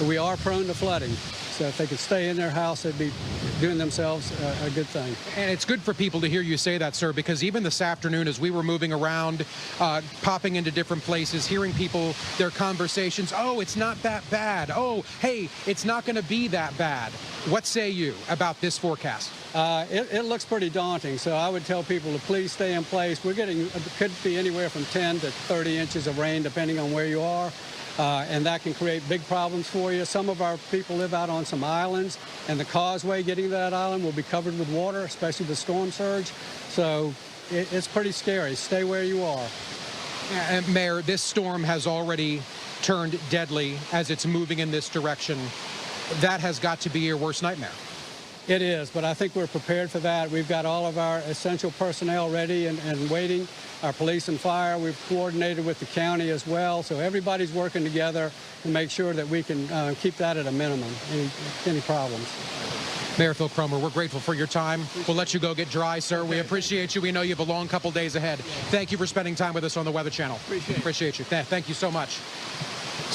[SPEAKER 5] We are prone to flooding. So if they could stay in their house, they'd be doing themselves a good thing.
[SPEAKER 28] And it's good for people to hear you say that, sir, because even this afternoon as we were moving around, popping into different places, hearing people, their conversations, oh, it's not that bad. Oh, hey, it's not going to be that bad. What say you about this forecast?
[SPEAKER 5] It looks pretty daunting, so I would tell people to please stay in place. We're getting, could be anywhere from 10 to 30 inches of rain, depending on where you are. And that can create big problems for you. Some of our people live out on some islands, and the causeway getting to that island will be covered with water, especially the storm surge. So it's pretty scary. Stay where you are.
[SPEAKER 28] And Mayor, this storm has already turned deadly as it's moving in this direction. That has got to be your worst nightmare.
[SPEAKER 5] It is, but I think we're prepared for that. We've got all of our essential personnel ready and waiting. Our police and fire, we've coordinated with the county as well. So everybody's working together to make sure that we can keep that at a minimum, any problems.
[SPEAKER 28] Mayor Phil Cromer, we're grateful for your time. We'll let you go get dry, sir. We appreciate you. We know you have a long couple days ahead. Thank you for spending time with us on the Weather Channel.
[SPEAKER 5] Appreciate
[SPEAKER 28] you. Thank you so much.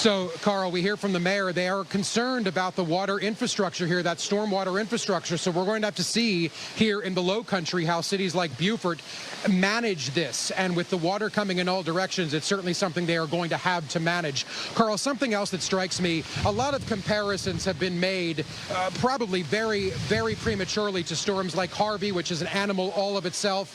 [SPEAKER 28] So, Carl, we hear from the mayor. They are concerned about the water infrastructure here, that stormwater infrastructure. So we're going to have to see here in the Low Country how cities like Beaufort manage this. And with the water coming in all directions, it's certainly something they are going to have to manage. Carl, something else that strikes me, a lot of comparisons have been made, probably very, very prematurely, to storms like Harvey, which is an animal all of itself,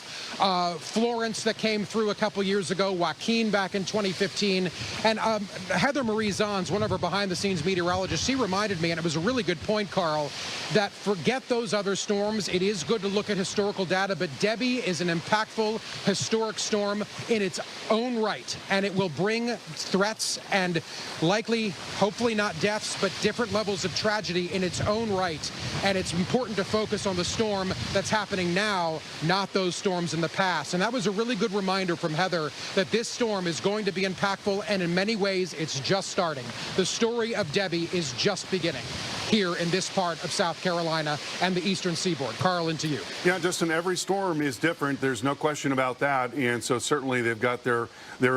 [SPEAKER 28] Florence that came through a couple years ago, Joaquin back in 2015, and Heather Marie Zahns, one of our behind-the-scenes meteorologists, she reminded me, and it was a really good point, Carl, that forget those other storms. It is good to look at historical data, but Debby is an impactful, historic storm in its own right, and it will bring threats and likely, hopefully not deaths, but different levels of tragedy in its own right. And it's important to focus on the storm that's happening now, not those storms in the past. And that was a really good reminder from Heather that this storm is going to be impactful, and in many ways, it's just starting. The story of Debby is just beginning here in this part of South Carolina and the eastern seaboard. Carl, into you.
[SPEAKER 3] Yeah, Justin, every storm is different. There's no question about that. And so certainly they've got their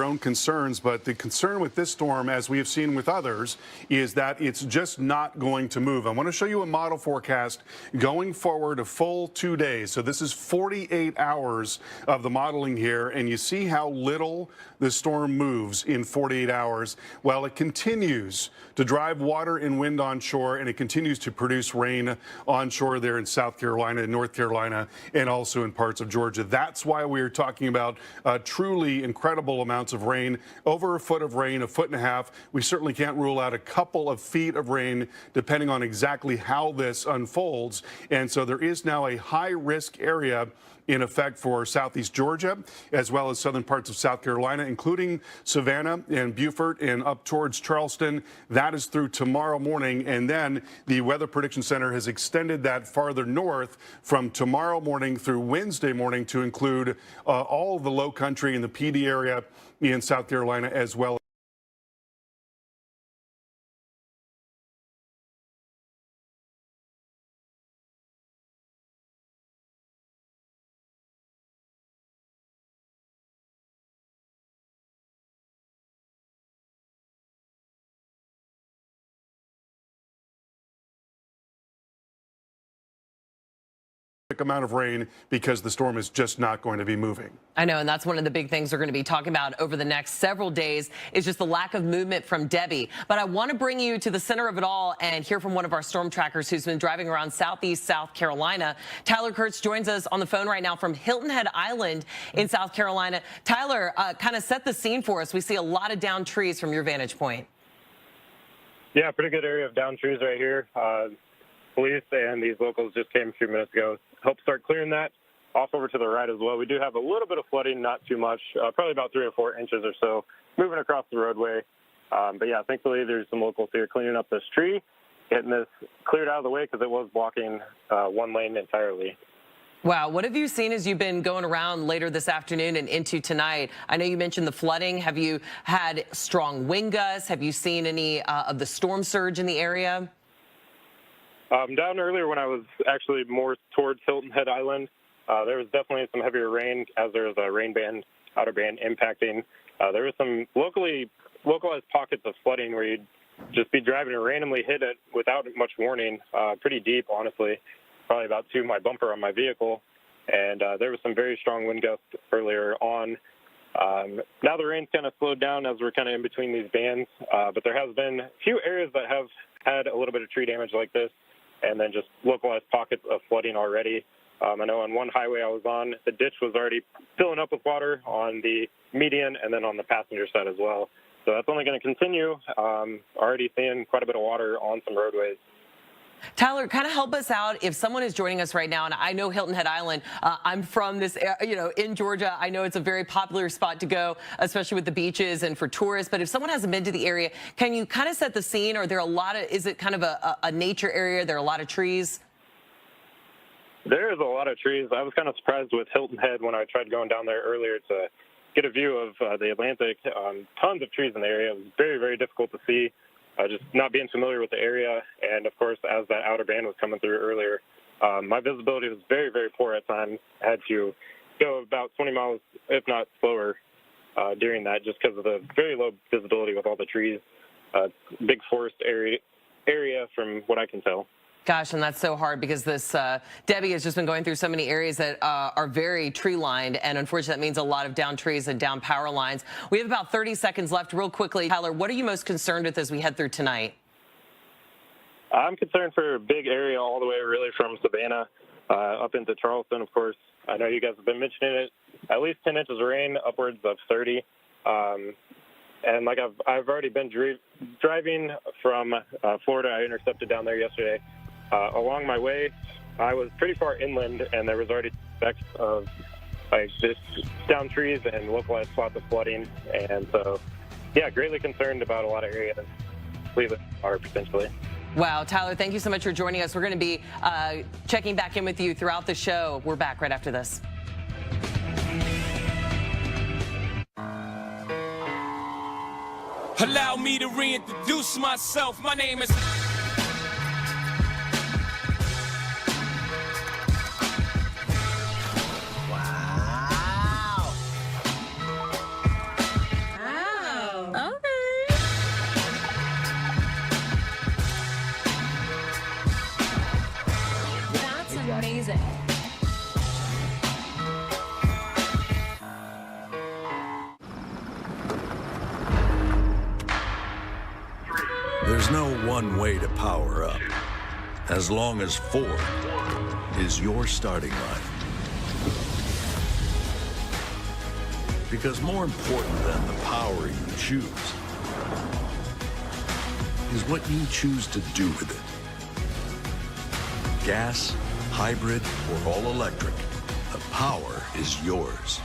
[SPEAKER 3] own concerns. But the concern with this storm, as we have seen with others, is that it's just not going to move. I want to show you a model forecast going forward a full 2 days. So this is 48 hours of the modeling here. And you see how little the storm moves in 48 hours. Well, it continues to drive water and wind onshore, and it continues to produce rain onshore there in South Carolina and North Carolina, and also in parts of Georgia. That's why we are talking about truly incredible amounts of rain, over a foot of rain, a foot and a half. We certainly can't rule out a couple of feet of rain depending on exactly how this unfolds. And so there is now a high-risk area in effect for southeast Georgia, as well as southern parts of South Carolina, including Savannah and Beaufort and up towards Charleston. That is through tomorrow morning. And then the Weather Prediction Center has extended that farther north from tomorrow morning through Wednesday morning to include all of the Low Country and the PD area in South Carolina, as well. Amount of rain because the storm is just not going to be moving.
[SPEAKER 1] I know, and that's one of the big things we're going to be talking about over the next several days is just the lack of movement from Debby. But I want to bring you to the center of it all and hear from one of our storm trackers who's been driving around southeast South Carolina. Tyler Kurtz joins us on the phone right now from Hilton Head Island in South Carolina. Tyler, kind of set the scene for us. We see a lot of downed trees from your vantage point.
[SPEAKER 2] Yeah, pretty good area of downed trees right here. Police and these locals just came a few minutes ago. Help start clearing that off over to the right as well. We do have a little bit of flooding, not too much, probably about 3 or 4 inches or so, moving across the roadway. But yeah, thankfully there's some locals here cleaning up this tree, getting this cleared out of the way because it was blocking one lane entirely.
[SPEAKER 1] Wow. What have you seen as you've been going around later this afternoon and into tonight? I know you mentioned the flooding. Have you had strong wind gusts? Have you seen any of the storm surge in the area?
[SPEAKER 2] Down earlier when I was actually more towards Hilton Head Island, there was definitely some heavier rain as there was a rain band, outer band impacting. There was some localized pockets of flooding where you'd just be driving and randomly hit it without much warning, pretty deep, honestly, probably about to my bumper on my vehicle. And there was some very strong wind gusts earlier on. Now the rain's kind of slowed down as we're kind of in between these bands, but there has been a few areas that have had a little bit of tree damage like this, and then just localized pockets of flooding already. I know on one highway I was on, the ditch was already filling up with water on the median and then on the passenger side as well. So that's only going to continue. Already seeing quite a bit of water on some roadways.
[SPEAKER 1] Tyler, kind of help us out if someone is joining us right now. And I know Hilton Head Island. I'm from this, in Georgia. I know it's a very popular spot to go, especially with the beaches and for tourists. But if someone hasn't been to the area, can you kind of set the scene? Are there a lot of, is it kind of a nature area? There are a lot of trees?
[SPEAKER 2] There is a lot of trees. I was kind of surprised with Hilton Head when I tried going down there earlier to get a view of the Atlantic. Tons of trees in the area. It was very, very difficult to see. Just not being familiar with the area, and of course, as that outer band was coming through earlier, my visibility was very, very poor at times. I had to go about 20 miles, if not slower, during that, just because of the very low visibility with all the trees. big forest area from what I can tell.
[SPEAKER 1] Gosh, and that's so hard because this Debbie has just been going through so many areas that are very tree lined, and unfortunately that means a lot of down trees and down power lines. We have about 30 seconds left. Real quickly, Tyler, what are you most concerned with as we head through tonight?
[SPEAKER 2] I'm concerned for a big area all the way really from Savannah up into Charleston, of course. I know you guys have been mentioning it. At least 10 inches of rain, upwards of 30. And like I've already been driving from Florida. I intercepted down there yesterday. Along my way, I was pretty far inland, and there was already effects of like this down trees and localized spots of flooding. And so, yeah, greatly concerned about a lot of areas. Cleveland are potentially.
[SPEAKER 1] Wow, Tyler, thank you so much for joining us. We're going to be checking back in with you throughout the show. We're back right after this.
[SPEAKER 6] Allow me to reintroduce myself. My name is...
[SPEAKER 7] Amazing.
[SPEAKER 8] There's no one way to power up, as long as Ford is your starting line. Because more important than the power you choose is what you choose to do with it. Gas, hybrid, or all electric, the power is yours.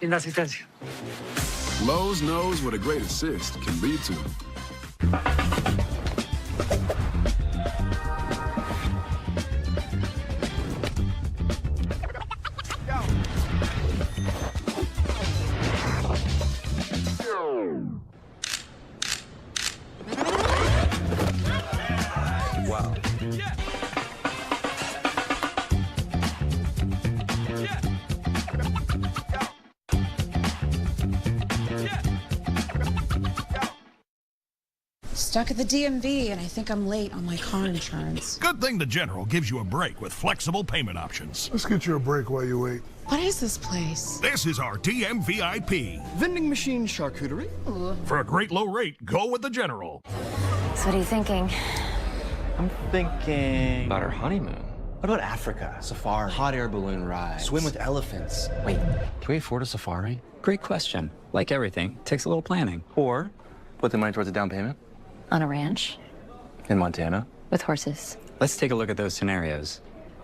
[SPEAKER 26] Inasistencia. Lowe's knows what a great assist can be to them.
[SPEAKER 8] Wow.
[SPEAKER 11] Stuck at the DMV, and I think I'm late on my car insurance.
[SPEAKER 13] Good thing the General gives you a break with flexible payment options.
[SPEAKER 22] Let's get you a break while you wait.
[SPEAKER 11] What is this place?
[SPEAKER 13] This is our DMVIP.
[SPEAKER 22] Vending machine charcuterie.
[SPEAKER 11] Ooh.
[SPEAKER 13] For a great low rate, go with the General.
[SPEAKER 7] So what are you thinking?
[SPEAKER 19] I'm thinking about our honeymoon. What about Africa? Safari. Hot air balloon ride. Swim with elephants. Wait, can we afford a safari?
[SPEAKER 35] Great question. Like everything, takes a little planning.
[SPEAKER 19] Or put the money towards a down payment?
[SPEAKER 7] On a ranch?
[SPEAKER 19] In Montana?
[SPEAKER 7] With horses.
[SPEAKER 35] Let's take a look at those scenarios.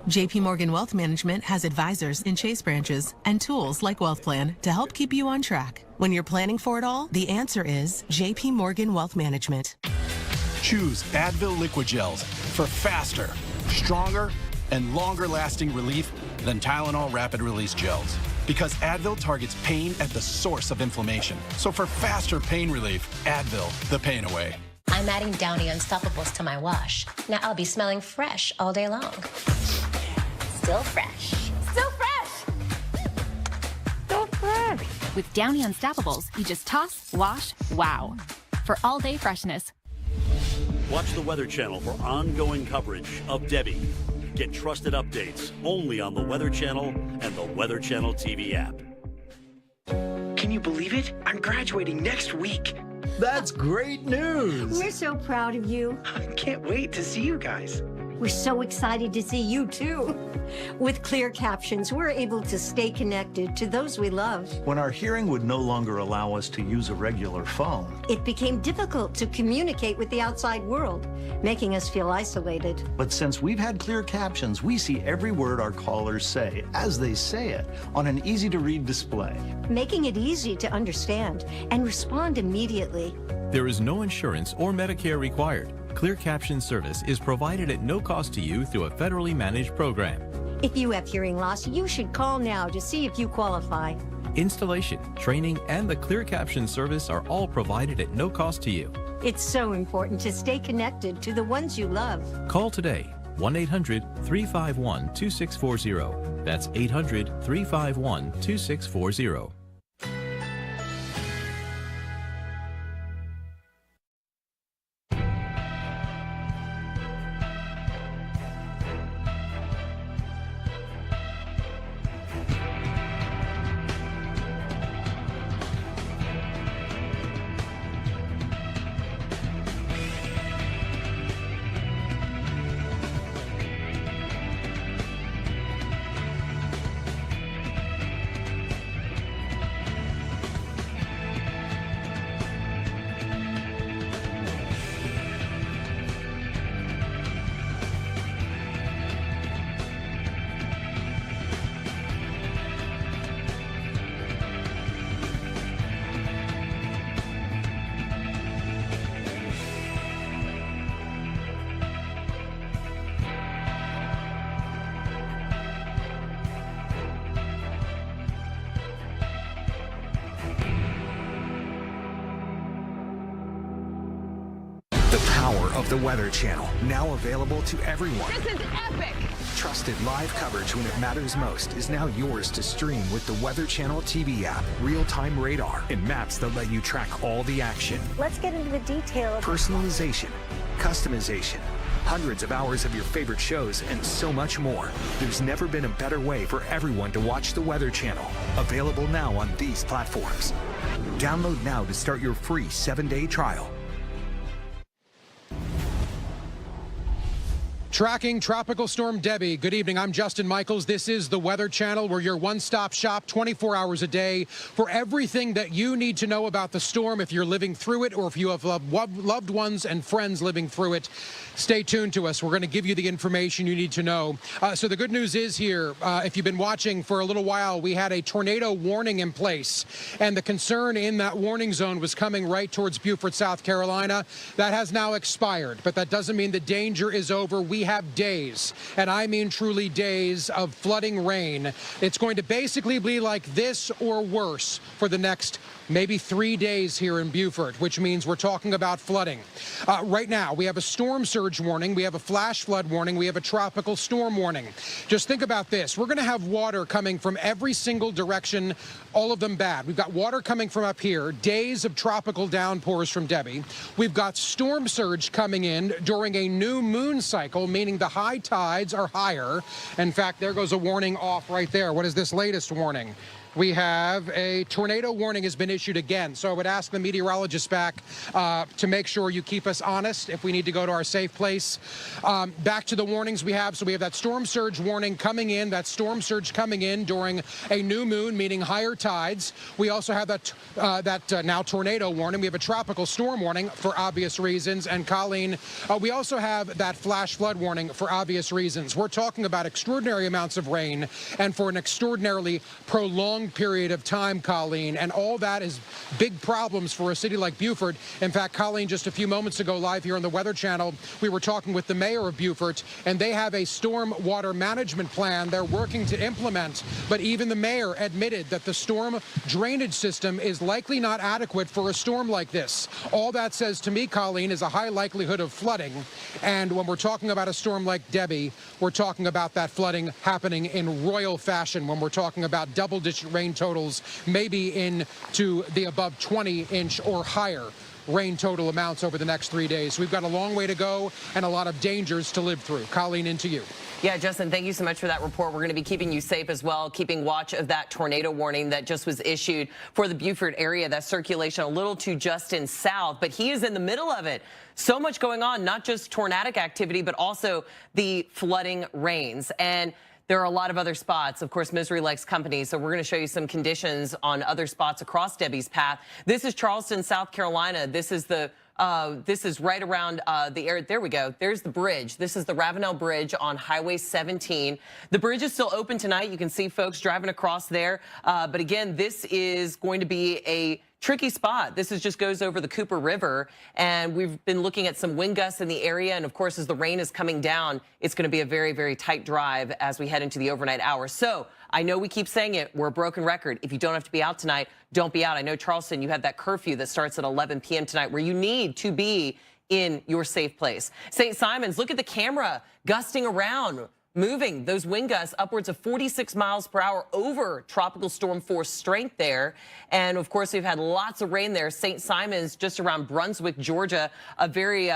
[SPEAKER 15] JP Morgan Wealth Management has advisors in Chase branches and tools like Wealth Plan to help keep you on track. When you're planning for it all, the answer is JP Morgan Wealth Management.
[SPEAKER 23] Choose Advil Liquid Gels for faster, stronger, and longer-lasting relief than Tylenol Rapid Release Gels. Because Advil targets pain at the source of inflammation. So for faster pain relief, Advil, the pain away.
[SPEAKER 25] I'm adding Downy Unstoppables to my wash. Now I'll be smelling fresh all day long. Still fresh. Still fresh!
[SPEAKER 27] So fresh. With Downy Unstoppables, you just toss, wash, wow. For all-day freshness.
[SPEAKER 21] Watch the Weather Channel for ongoing coverage of Debby. Get trusted updates only on the Weather Channel and the Weather Channel TV app.
[SPEAKER 29] Can you believe it? I'm graduating next week.
[SPEAKER 30] That's great news.
[SPEAKER 31] We're so proud of you.
[SPEAKER 30] I can't wait to see you guys.
[SPEAKER 31] We're so excited to see you too. With clear captions, we're able to stay connected to those we love.
[SPEAKER 32] When our hearing would no longer allow us to use a regular phone,
[SPEAKER 31] it became difficult to communicate with the outside world, making us feel isolated.
[SPEAKER 32] But since we've had clear captions, we see every word our callers say as they say it on an easy-to-read display,
[SPEAKER 31] making it easy to understand and respond immediately.
[SPEAKER 33] There is no insurance or Medicare required. Clear Caption service is provided at no cost to you through a federally managed program.
[SPEAKER 31] If you have hearing loss, you should call now to see if you qualify.
[SPEAKER 33] Installation, training, and the Clear Caption service are all provided at no cost to you.
[SPEAKER 31] It's so important to stay connected to the ones you love.
[SPEAKER 33] Call today 1-800-351-2640. That's 800-351-2640.
[SPEAKER 35] The power of the Weather Channel, now available to everyone.
[SPEAKER 1] This is epic!
[SPEAKER 35] Trusted live coverage when it matters most is now yours to stream with the Weather Channel TV app, real-time radar, and maps that let you track all the action.
[SPEAKER 31] Let's get into the details.
[SPEAKER 35] Personalization, customization, hundreds of hours of your favorite shows, and so much more. There's never been a better way for everyone to watch the Weather Channel. Available now on these platforms. Download now to start your free 7-day trial.
[SPEAKER 2] Tracking Tropical Storm Debby. Good evening. I'm Justin Michaels. This is the Weather Channel. We're your one-stop shop 24 hours a day for everything that you need to know about the storm if you're living through it or if you have loved ones and friends living through it. Stay tuned to us. We're going to give you the information you need to know. So the good news is here, if you've been watching for a little while, we had a tornado warning in place, and the concern in that warning zone was coming right towards Beaufort, South Carolina. That has now expired, but that doesn't mean the danger is over. We have days, and I mean truly days, of flooding rain. It's going to basically be like this or worse for the next maybe 3 days here in Beaufort, which means we're talking about flooding. Right now, we have a storm surge warning, we have a flash flood warning, we have a tropical storm warning. Just think about this. We're going to have water coming from every single direction, all of them bad. We've got water coming from up here, days of tropical downpours from Debby. We've got storm surge coming in during a new moon cycle, meaning the high tides are higher. In fact, there goes a warning off right there. What is this latest warning? We have a tornado warning has been issued again. So I would ask the meteorologists back to make sure you keep us honest if we need to go to our safe place. Back to the warnings we have. So we have that storm surge warning coming in, that storm surge coming in during a new moon, meaning higher tides. We also have that now tornado warning. We have a tropical storm warning for obvious reasons. And Colleen, we also have that flash flood warning for obvious reasons. We're talking about extraordinary amounts of rain and for an extraordinarily prolonged period of time, Colleen, and all that is big problems for a city like Beaufort. In fact, Colleen, just a few moments ago live here on the Weather Channel, we were talking with the mayor of Beaufort, and they have a storm water management plan they're working to implement, but even the mayor admitted that the storm drainage system is likely not adequate for a storm like this. All that says to me, Colleen, is a high likelihood of flooding, and when we're talking about a storm like Debby, we're talking about that flooding happening in royal fashion when we're talking about double-digit rain totals, maybe into the above 20-inch or higher rain total amounts over the next 3 days. We've got a long way to go and a lot of dangers to live through. Colleen, into you.
[SPEAKER 1] Yeah, Justin, thank you so much for that report. We're going to be keeping you safe as well, keeping watch of that tornado warning that just was issued for the Beaufort area. That circulation a little to Justin south, but he is in the middle of it. So much going on, not just tornadic activity, but also the flooding rains. And there are a lot of other spots. Of course, misery likes company, so we're going to show you some conditions on other spots across Debby's path. This is Charleston, South Carolina. This is right around the area. There we go. There's the bridge. This is the Ravenel Bridge on Highway 17. The bridge is still open tonight. You can see folks driving across there. But again, this is going to be a tricky spot. This just goes over the Cooper River, and we've been looking at some wind gusts in the area. And of course, as the rain is coming down, it's going to be a very, very tight drive as we head into the overnight hours. So I know we keep saying it. We're a broken record. If you don't have to be out tonight, don't be out. I know, Charleston, you have that curfew that starts at 11 p.m. tonight where you need to be in your safe place. St. Simons, look at the camera gusting around, moving those wind gusts upwards of 46 miles per hour over tropical storm force strength there. And of course, we've had lots of rain there. St. Simons, just around Brunswick, Georgia, a very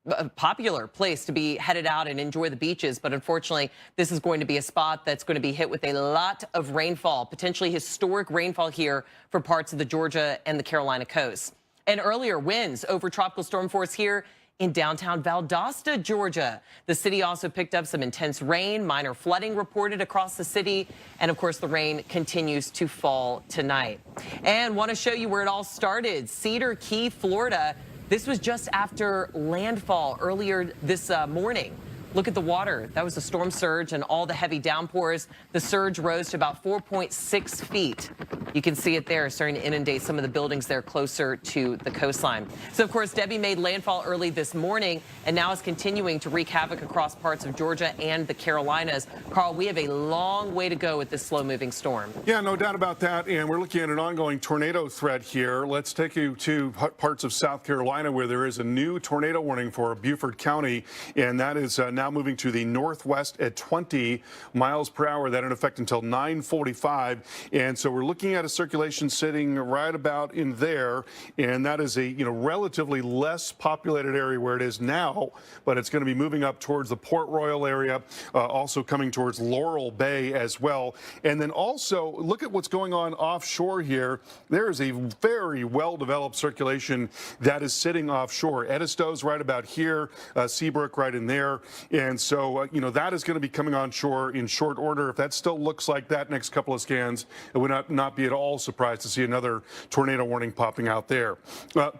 [SPEAKER 1] a popular place to be headed out and enjoy the beaches. But unfortunately, this is going to be a spot that's going to be hit with a lot of rainfall, potentially historic rainfall here for parts of the Georgia and the Carolina coast. And earlier winds over tropical storm force here in downtown Valdosta, Georgia. The city also picked up some intense rain, minor flooding reported across the city. And of course, the rain continues to fall tonight. And want to show you where it all started. Cedar Key, Florida. This was just after landfall earlier this morning. Look at the water. That was a storm surge and all the heavy downpours. The surge rose to about 4.6 feet. You can see it there, starting to inundate some of the buildings there closer to the coastline. So, of course, Debby made landfall early this morning and now is continuing to wreak havoc across parts of Georgia and the Carolinas. Carl, we have a long way to go with this slow-moving storm.
[SPEAKER 3] Yeah, no doubt about that. And we're looking at an ongoing tornado threat here. Let's take you to parts of South Carolina where there is a new tornado warning for Beaufort County, and that is now moving to the northwest at 20 miles per hour. That in effect until 9:45. And so we're looking at a circulation sitting right about in there, and that is a relatively less populated area where it is now, but it's going to be moving up towards the Port Royal area, also coming towards Laurel Bay as well. And then also look at what's going on offshore here. There is a very well-developed circulation that is sitting offshore. Edisto's right about here, Seabrook right in there. And so, that is going to be coming on shore in short order. If that still looks like that next couple of scans, it would not be at all surprised to see another tornado warning popping out there.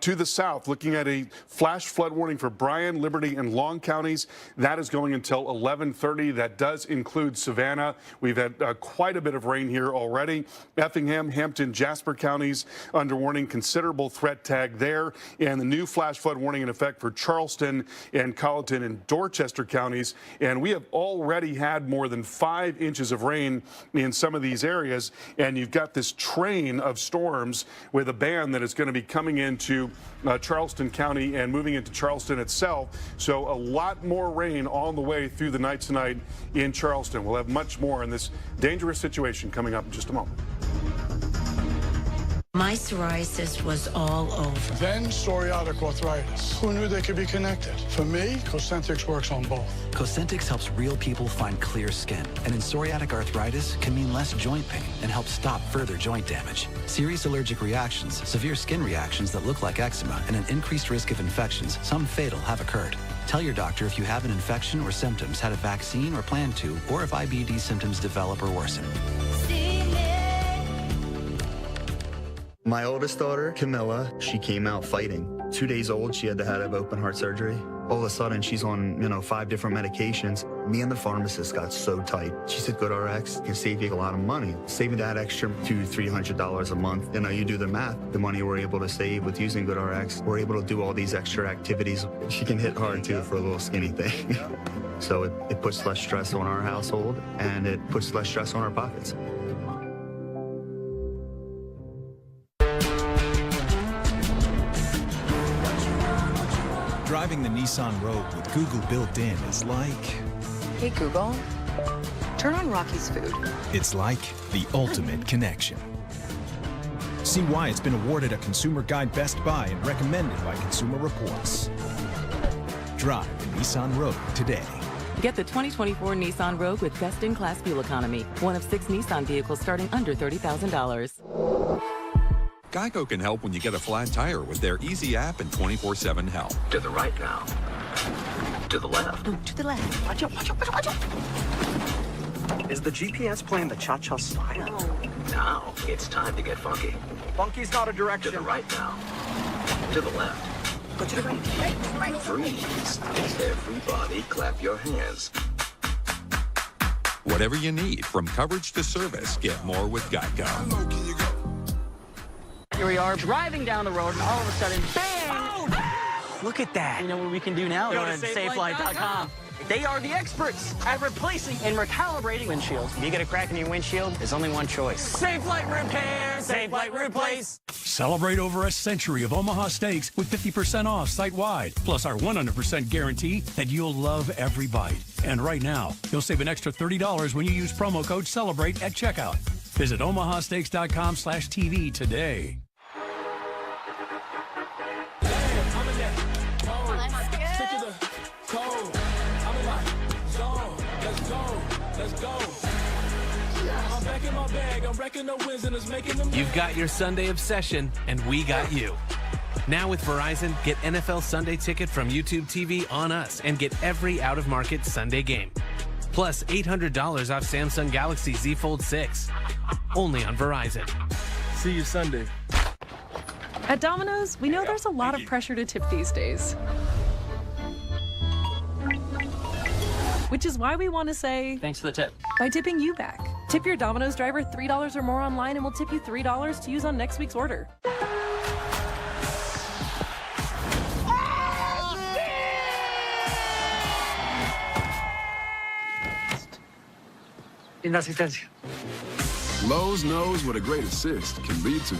[SPEAKER 3] To the south, looking at a flash flood warning for Bryan, Liberty, and Long counties. That is going until 11:30. That does include Savannah. We've had quite a bit of rain here already. Effingham, Hampton, Jasper counties under warning, considerable threat tag there. And the new flash flood warning in effect for Charleston and Colleton and Dorchester counties. And we have already had more than 5 inches of rain in some of these areas. And you've got this train of storms with a band that is going to be coming into Charleston County and moving into Charleston itself. So a lot more rain on the way through the night tonight in Charleston. We'll have much more in this dangerous situation coming up in just a moment.
[SPEAKER 31] My psoriasis was all over.
[SPEAKER 4] Then psoriatic arthritis. Who knew they could be connected? For me, Cosentix works on both.
[SPEAKER 5] Cosentix helps real people find clear skin. And in psoriatic arthritis can mean less joint pain and help stop further joint damage. Serious allergic reactions, severe skin reactions that look like eczema, and an increased risk of infections, some fatal, have occurred. Tell your doctor if you have an infection or symptoms, had a vaccine or plan to, or if IBD symptoms develop or worsen.
[SPEAKER 6] My oldest daughter, Camilla, she came out fighting. 2 days old, she had to have open heart surgery. All of a sudden, she's on, 5 different medications. Me and the pharmacist got so tight. She said, GoodRx can save you a lot of money. Saving that extra $200-300 a month. You do the math, the money we're able to save with using GoodRx, we're able to do all these extra activities. She can hit hard, too, for a little skinny thing. So it puts less stress on our household, and it puts less stress on our pockets.
[SPEAKER 35] Driving the Nissan Rogue with Google built in is like...
[SPEAKER 9] Hey, Google, turn on Rocky's food.
[SPEAKER 35] It's like the ultimate connection. See why it's been awarded a Consumer Guide Best Buy and recommended by Consumer Reports. Drive the Nissan Rogue today.
[SPEAKER 10] Get the 2024 Nissan Rogue with best-in-class fuel economy. One of 6 Nissan vehicles starting under $30,000.
[SPEAKER 12] Geico can help when you get a flat tire with their easy app and 24/7 help.
[SPEAKER 14] To the right now. To the left.
[SPEAKER 10] Oh, to the left.
[SPEAKER 14] Watch out, watch out, watch out, watch out.
[SPEAKER 29] Is the GPS playing the cha-cha style?
[SPEAKER 14] Now, it's time to get funky.
[SPEAKER 29] Funky's not a direction.
[SPEAKER 14] To the right now. To the left.
[SPEAKER 29] Go to the right.
[SPEAKER 14] Right. Freeze. Everybody clap your hands.
[SPEAKER 12] Whatever you need, from coverage to service, get more with Geico.
[SPEAKER 16] Here we are driving down the road, and all of a sudden, bang!
[SPEAKER 29] Oh, look at that.
[SPEAKER 16] You know what we can do now?
[SPEAKER 29] Go
[SPEAKER 16] to
[SPEAKER 29] to SafeFlight.com.
[SPEAKER 16] They are the experts at replacing and recalibrating windshields.
[SPEAKER 7] If you get a crack in your windshield, there's only one choice.
[SPEAKER 16] Safe Light Repair, Safe Light Replace.
[SPEAKER 8] Celebrate over a century of Omaha steaks with 50% off site-wide, plus our 100% guarantee that you'll love every bite. And right now, you'll save an extra $30 when you use promo code CELEBRATE at checkout. Visit omahasteaks.com/TV today.
[SPEAKER 11] You've got your Sunday obsession, and we got you. Now with Verizon, get NFL Sunday Ticket from YouTube TV on us and get every out-of-market Sunday game. Plus $800 off Samsung Galaxy Z Fold 6. Only on Verizon.
[SPEAKER 13] See you Sunday.
[SPEAKER 15] At Domino's, we know there's a lot of pressure to tip these days. Which is why we want to say
[SPEAKER 16] Thanks for the tip.
[SPEAKER 15] by tipping you back. Tip your Domino's driver $3 or more online and we'll tip you $3 to use on next week's order.
[SPEAKER 30] Inasistencia.
[SPEAKER 17] Lowe's knows what a great assist can lead to.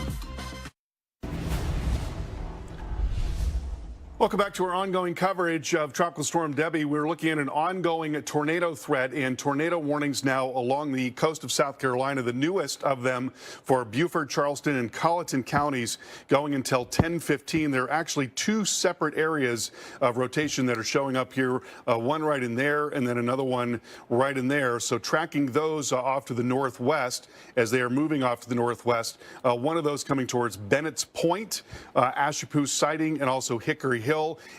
[SPEAKER 3] Welcome back to our ongoing coverage of Tropical Storm Debby. We're looking at an ongoing tornado threat and tornado warnings now along the coast of South Carolina, the newest of them for Beaufort, Charleston, and Colleton counties going until 10:15. There are actually two separate areas of rotation that are showing up here, one right in there and then another one right in there. So tracking those off to the northwest as they are moving off to the northwest. One of those coming towards Bennett's Point, Ashapoo Siding, and also Hickory Hill,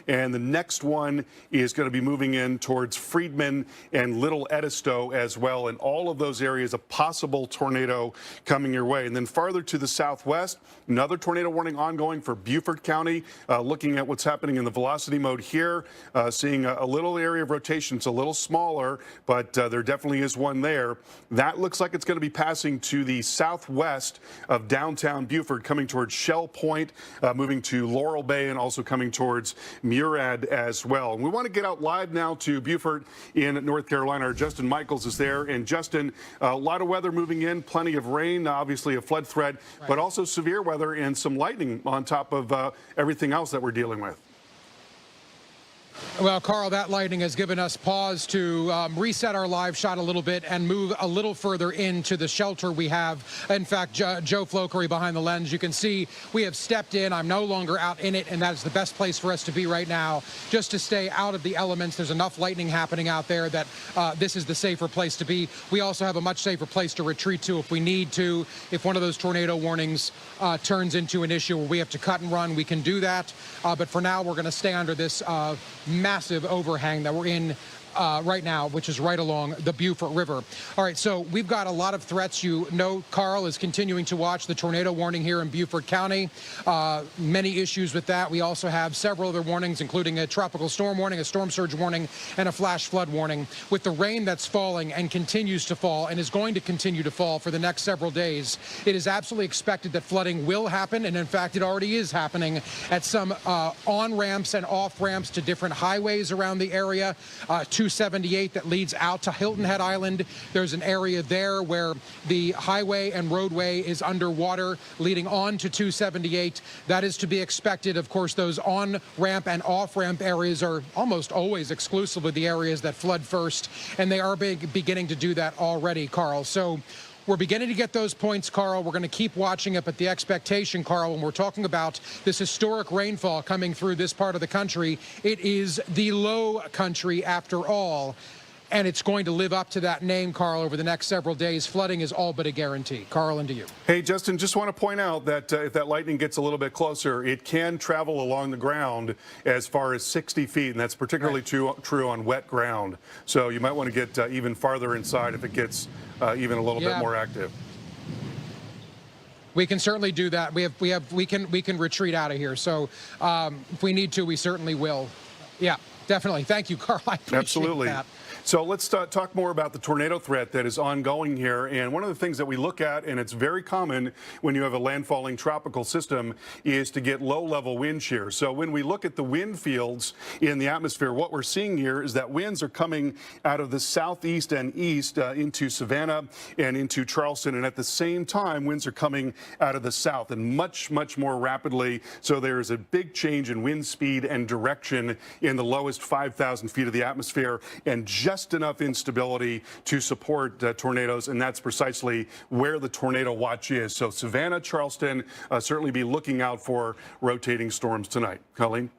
[SPEAKER 3] and the next one is going to be moving in towards Freedman and Little Edisto as well. And all of those areas, a possible tornado coming your way. And then farther to the southwest, another tornado warning ongoing for Beaufort County. Looking at what's happening in the velocity mode here, seeing a little area of rotation. It's a little smaller, but there definitely is one there. That looks like it's going to be passing to the southwest of downtown Beaufort, coming towards Shell Point, moving to Laurel Bay, and also coming towards Murad as well. And we want to get out live now to Beaufort in North Carolina. Our Justin Michaels is there. And Justin, a lot of weather moving in, plenty of rain, obviously a flood threat, but also severe weather and some lightning on top of everything else that we're dealing with.
[SPEAKER 2] Well, Carl, that lightning has given us pause to reset our live shot a little bit and move a little further into the shelter we have. In fact, Joe Flokery behind the lens, you can see we have stepped in. I'm no longer out in it, and that is the best place for us to be right now, just to stay out of the elements. There's enough lightning happening out there that this is the safer place to be. We also have a much safer place to retreat to if we need to. If one of those tornado warnings turns into an issue where we have to cut and run, we can do that. But for now, we're going to stay under this massive overhang that we're in right now, which is right along the Beaufort River. All right, so we've got a lot of threats. You know, Carl is continuing to watch the tornado warning here in Beaufort County. Many issues with that. We also have several other warnings, including a tropical storm warning, a storm surge warning, and a flash flood warning. With the rain that's falling and continues to fall and is going to continue to fall for the next several days, it is absolutely expected that flooding will happen, and in fact, it already is happening at some on-ramps and off-ramps to different highways around the area. 278 that leads out to Hilton Head Island. There's an area there where the highway and roadway is underwater leading on to 278. That is to be expected. Of course, those on-ramp and off-ramp areas are almost always exclusively the areas that flood first, and they are beginning to do that already, Carl. So we're beginning to get those points, Carl. We're going to keep watching it, but the expectation, Carl, when we're talking about this historic rainfall coming through this part of the country, it is the low country after all, and it's going to live up to that name, Carl, over the next several days. Flooding is all but a guarantee. Carl, into you.
[SPEAKER 3] Hey, Justin, just want to point out that if that lightning gets a little bit closer, it can travel along the ground as far as 60 feet, and that's particularly true on wet ground. So you might want to get even farther inside if it gets even a little bit more active.
[SPEAKER 2] We can certainly do that. We can retreat out of here. So if we need to, we certainly will. Yeah, definitely. Thank you, Carl. I appreciate that.
[SPEAKER 3] So let's talk more about the tornado threat that is ongoing here. And one of the things that we look at, and it's very common when you have a landfalling tropical system, is to get low-level wind shear. So when we look at the wind fields in the atmosphere, what we're seeing here is that winds are coming out of the southeast and east into Savannah and into Charleston. And at the same time, winds are coming out of the south and much more rapidly. So there is a big change in wind speed and direction in the lowest 5,000 feet of the atmosphere, and just enough instability to support tornadoes, and that's precisely where the tornado watch is. So Savannah, Charleston, certainly be looking out for rotating storms tonight. Colleen?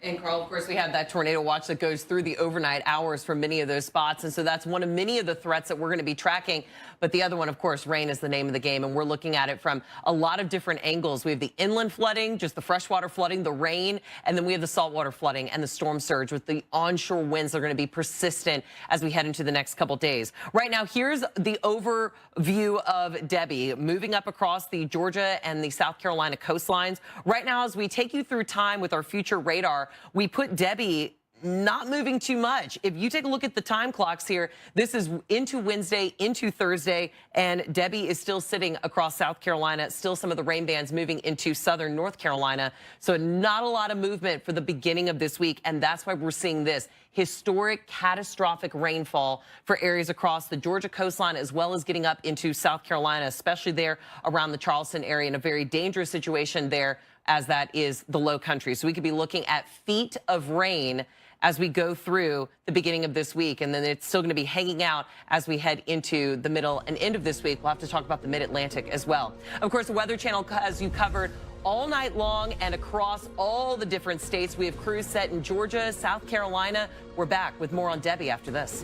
[SPEAKER 1] And Carl, of course, we have that tornado watch that goes through the overnight hours for many of those spots. And so that's one of many of the threats that we're going to be tracking. But the other one, of course, rain is the name of the game. And we're looking at it from a lot of different angles. We have the inland flooding, just the freshwater flooding, the rain, and then we have the saltwater flooding and the storm surge with the onshore winds that are going to be persistent as we head into the next couple days. Right now, here's the overview of Debby moving up across the Georgia and the South Carolina coastlines. Right now, as we take you through time with our future radar, we put Debby not moving too much. If you take a look at the time clocks here, this is into Wednesday, into Thursday, and Debby is still sitting across South Carolina, still some of the rain bands moving into southern North Carolina. So not a lot of movement for the beginning of this week, and that's why we're seeing this historic, catastrophic rainfall for areas across the Georgia coastline, as well as getting up into South Carolina, especially there around the Charleston area, in a very dangerous situation there, as that is the low country. So we could be looking at feet of rain as we go through the beginning of this week, and then it's still going to be hanging out as we head into the middle and end of this week. We'll have to talk about the Mid-Atlantic as well. Of course, the Weather Channel has you covered all night long and across all the different states. We have crews set in Georgia, South Carolina. We're back with more on Debby after this.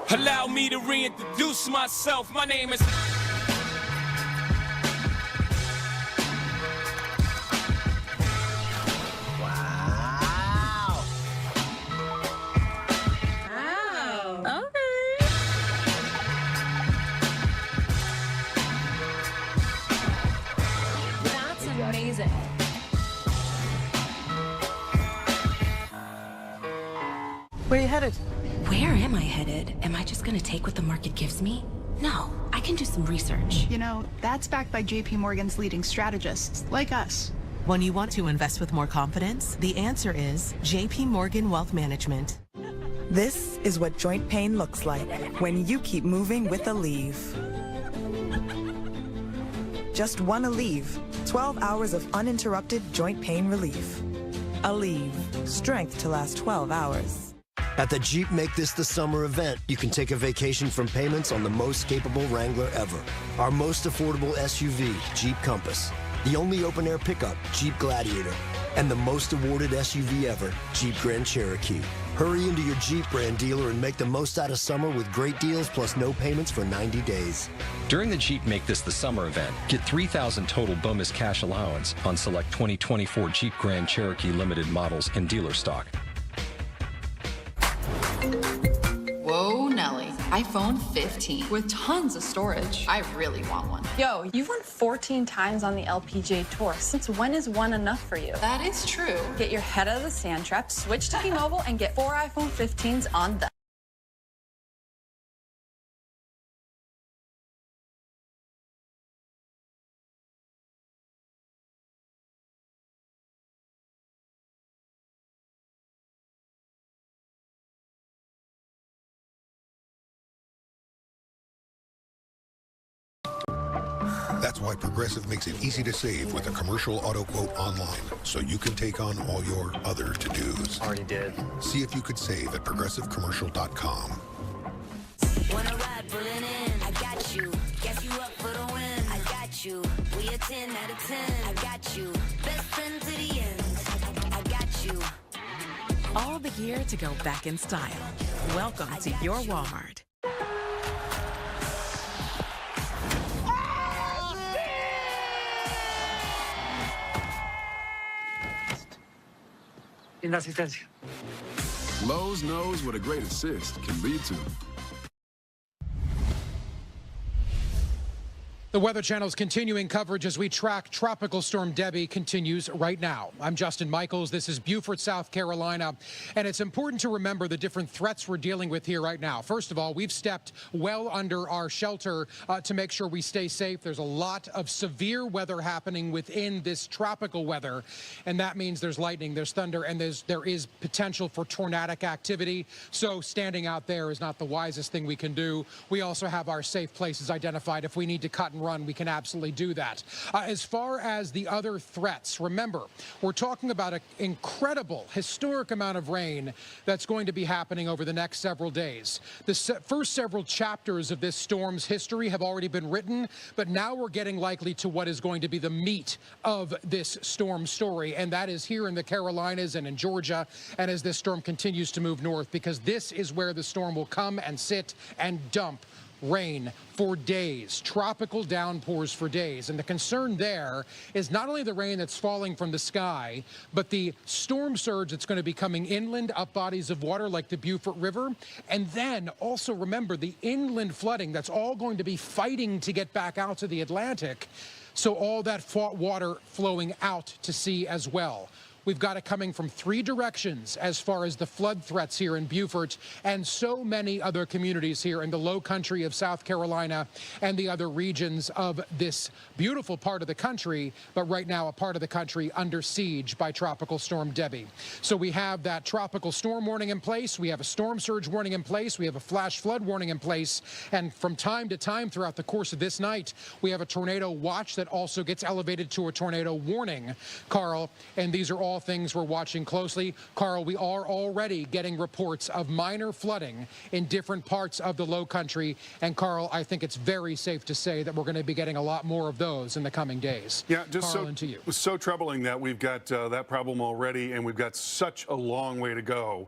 [SPEAKER 13] Allow me to reintroduce myself. My name is...
[SPEAKER 18] Wow. Wow. Okay. That's amazing.
[SPEAKER 15] Where are you headed?
[SPEAKER 19] Where am I headed? Am I just gonna take what the market gives me? No, I can do some research.
[SPEAKER 20] You know, that's backed by JP Morgan's leading strategists, like us.
[SPEAKER 21] When you want to invest with more confidence, the answer is JP Morgan Wealth Management.
[SPEAKER 22] This is what joint pain looks like when you keep moving with Aleve. Just one Aleve, 12 hours of uninterrupted joint pain relief. Aleve, strength to last 12 hours.
[SPEAKER 23] At the Jeep Make This the Summer event, you can take a vacation from payments on the most capable Wrangler ever. Our most affordable SUV, Jeep Compass. The only open-air pickup, Jeep Gladiator. And the most awarded SUV ever, Jeep Grand Cherokee. Hurry into your Jeep brand dealer and make the most out of summer with great deals plus no payments for 90 days.
[SPEAKER 24] During the Jeep Make This the Summer event, get $3,000 total bonus cash allowance on select 2024 Jeep Grand Cherokee Limited models in dealer stock.
[SPEAKER 25] Whoa, Nelly. iPhone 15 with tons of storage. I really want one.
[SPEAKER 29] Yo, you've won 14 times on the LPGA Tour. Since when is one enough for you?
[SPEAKER 25] That is true.
[SPEAKER 29] Get your head out of the sand trap, switch to T-Mobile, and get 4 iPhone 15s on them.
[SPEAKER 30] That's why Progressive makes it easy to save with a commercial auto quote online, so you can take on all your other to-dos.
[SPEAKER 7] Already did.
[SPEAKER 30] See if you could save at progressivecommercial.com.
[SPEAKER 31] Wanna ride, pulling in. I got you. Guess you up for the win. I got you. We a 10 out of 10. I got you. Best friend to the end. I got you.
[SPEAKER 21] All the gear to go back in style. Welcome to your Walmart.
[SPEAKER 17] Inasistencia. Lowe's knows what a great assist can lead to.
[SPEAKER 2] The Weather Channel's continuing coverage as we track Tropical Storm Debby continues right now. I'm Justin Michaels. This is Beaufort, South Carolina. And it's important to remember the different threats we're dealing with here right now. First of all, we've stepped well under our shelter to make sure we stay safe. There's a lot of severe weather happening within this tropical weather. And that means there's lightning, there's thunder, and there is potential for tornadic activity. So standing out there is not the wisest thing we can do. We also have our safe places identified. If we need to cut and run, we can absolutely do that. As far as the other threats, remember, we're talking about an incredible, historic amount of rain that's going to be happening over the next several days. The first several chapters of this storm's history have already been written, but now we're getting likely to what is going to be the meat of this storm story, and that is here in the Carolinas and in Georgia, and as this storm continues to move north, because this is where the storm will come and sit and dump rain for days, tropical downpours for days. And the concern there is not only the rain that's falling from the sky, but the storm surge that's going to be coming inland up bodies of water like the Beaufort River. And then also remember the inland flooding that's all going to be fighting to get back out to the Atlantic. So all that water flowing out to sea as well. We've got it coming from three directions as far as the flood threats here in Beaufort and so many other communities here in the low country of South Carolina and the other regions of this beautiful part of the country, but right now a part of the country under siege by Tropical Storm Debby. So we have that tropical storm warning in place. We have a storm surge warning in place. We have a flash flood warning in place. And from time to time throughout the course of this night, we have a tornado watch that also gets elevated to a tornado warning, Carl. And these are all things we're watching closely. Carl, we are already getting reports of minor flooding in different parts of the low country. And Carl, I think it's very safe to say that we're going to be getting a lot more of those in the coming days.
[SPEAKER 3] Yeah, just
[SPEAKER 2] Carl, into you.
[SPEAKER 3] So troubling that we've got that problem already, and we've got such a long way to go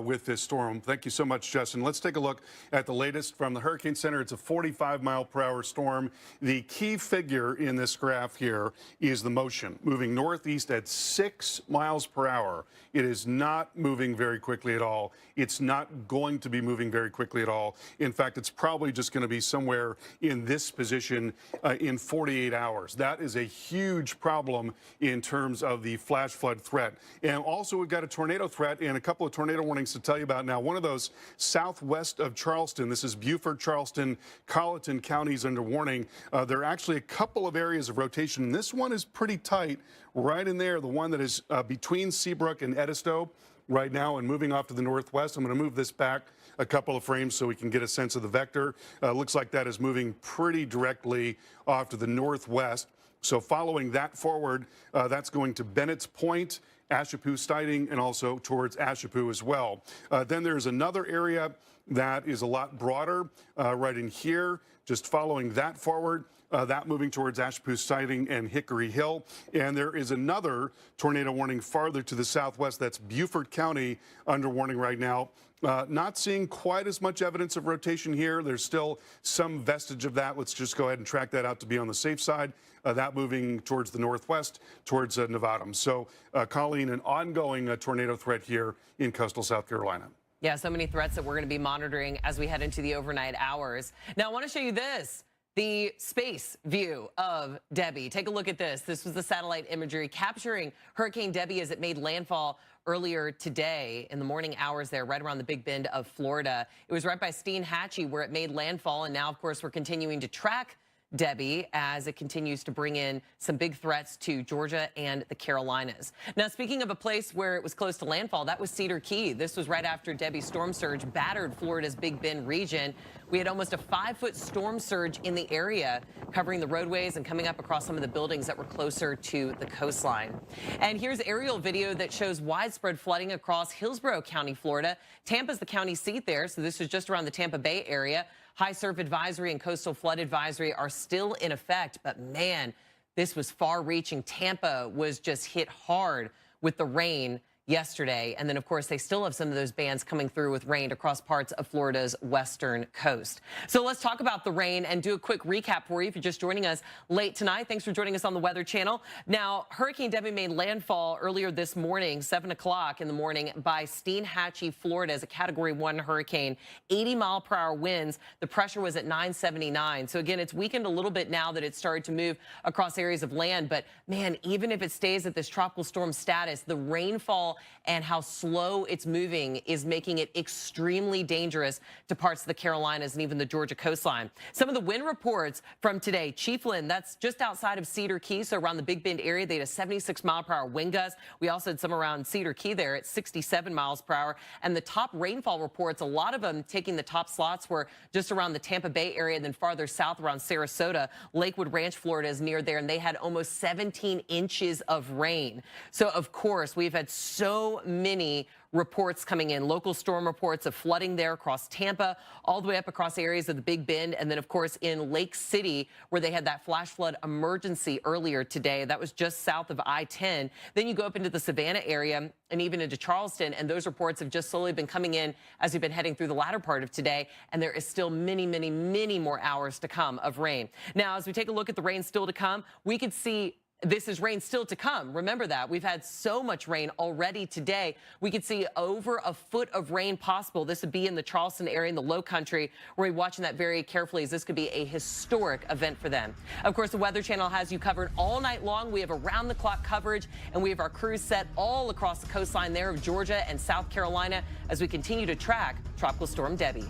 [SPEAKER 3] with this storm. Thank you so much, Justin. Let's take a look at the latest from the Hurricane Center. It's a 45-mile-per-hour storm. The key figure in this graph here is the motion, moving northeast at 6 miles per hour. It is not moving very quickly at all. It's not going to be moving very quickly at all. In fact, it's probably just going to be somewhere in this position in 48 hours. That is a huge problem in terms of the flash flood threat. And also, we've got a tornado threat and a couple of tornado warnings to tell you about now. One of those southwest of Charleston. This is Beaufort, Charleston, Colleton counties under warning. There are actually a couple of areas of rotation. This one is pretty tight right in there, the one that is between Seabrook and Edisto right now and moving off to the northwest. I'm going to move this back a couple of frames so we can get a sense of the vector. Looks like that is moving pretty directly off to the northwest. So following that forward, that's going to Bennett's Point, Ashapoo Siding, and also towards Ashapoo as well. Then there's another area that is a lot broader right in here, just following that forward. That moving towards Ashapoo Siding and Hickory Hill. And there is another tornado warning farther to the southwest. That's Beaufort County under warning right now. Not seeing quite as much evidence of rotation here. There's still some vestige of that. Let's just go ahead and track that out to be on the safe side. That moving towards the northwest, towards Nevada. So, Colleen, an ongoing tornado threat here in coastal South Carolina.
[SPEAKER 1] Yeah, so many threats that we're going to be monitoring as we head into the overnight hours. Now, I want to show you this. The space view of Debby. Take a look at this. This was the satellite imagery capturing Hurricane Debby as it made landfall earlier today in the morning hours there, right around the Big Bend of Florida. It was right by Steinhatchee where it made landfall. And now, of course, we're continuing to track Debby as it continues to bring in some big threats to Georgia and the Carolinas. Now, speaking of a place where it was close to landfall, that was Cedar Key. This was right after Debby's storm surge battered Florida's Big Bend region. We had almost a 5-foot storm surge in the area, covering the roadways and coming up across some of the buildings that were closer to the coastline. And here's aerial video that shows widespread flooding across Hillsborough County, Florida. Tampa's the county seat there, so this is just around the Tampa Bay area. High surf advisory and coastal flood advisory are still in effect, but man, this was far-reaching. Tampa was just hit hard with the rain yesterday. And then, of course, they still have some of those bands coming through with rain across parts of Florida's western coast. So let's talk about the rain and do a quick recap for you if you're just joining us late tonight. Thanks for joining us on the Weather Channel. Now, Hurricane Debby made landfall earlier this morning, 7 o'clock in the morning, by Steinhatchee, Florida, as a Category 1 hurricane. 80-mile-per-hour winds. The pressure was at 979. So again, it's weakened a little bit now that it's started to move across areas of land. But man, even if it stays at this tropical storm status, the rainfall and how slow it's moving is making it extremely dangerous to parts of the Carolinas and even the Georgia coastline. Some of the wind reports from today: Chiefland, that's just outside of Cedar Key, so around the Big Bend area, they had a 76-mile-per-hour wind gust. We also had some around Cedar Key there at 67 miles per hour. And the top rainfall reports, a lot of them taking the top slots, were just around the Tampa Bay area and then farther south around Sarasota. Lakewood Ranch, Florida is near there, and they had almost 17 inches of rain. So, of course, we've had so many reports coming in, local storm reports of flooding there across Tampa, all the way up across areas of the Big Bend, and then, of course, in Lake City, where they had that flash flood emergency earlier today. That was just south of I-10. Then you go up into the Savannah area and even into Charleston, and those reports have just slowly been coming in as we've been heading through the latter part of today, and there is still many, many, many more hours to come of rain. Now, as we take a look at the rain still to come, we could see this is rain still to come. Remember that. We've had so much rain already today. We could see over a foot of rain possible. This would be in the Charleston area in the Low Country. We're watching that very carefully, as this could be a historic event for them. Of course, the Weather Channel has you covered all night long. We have around-the-clock coverage, and we have our crews set all across the coastline there of Georgia and South Carolina as we continue to track Tropical Storm Debby.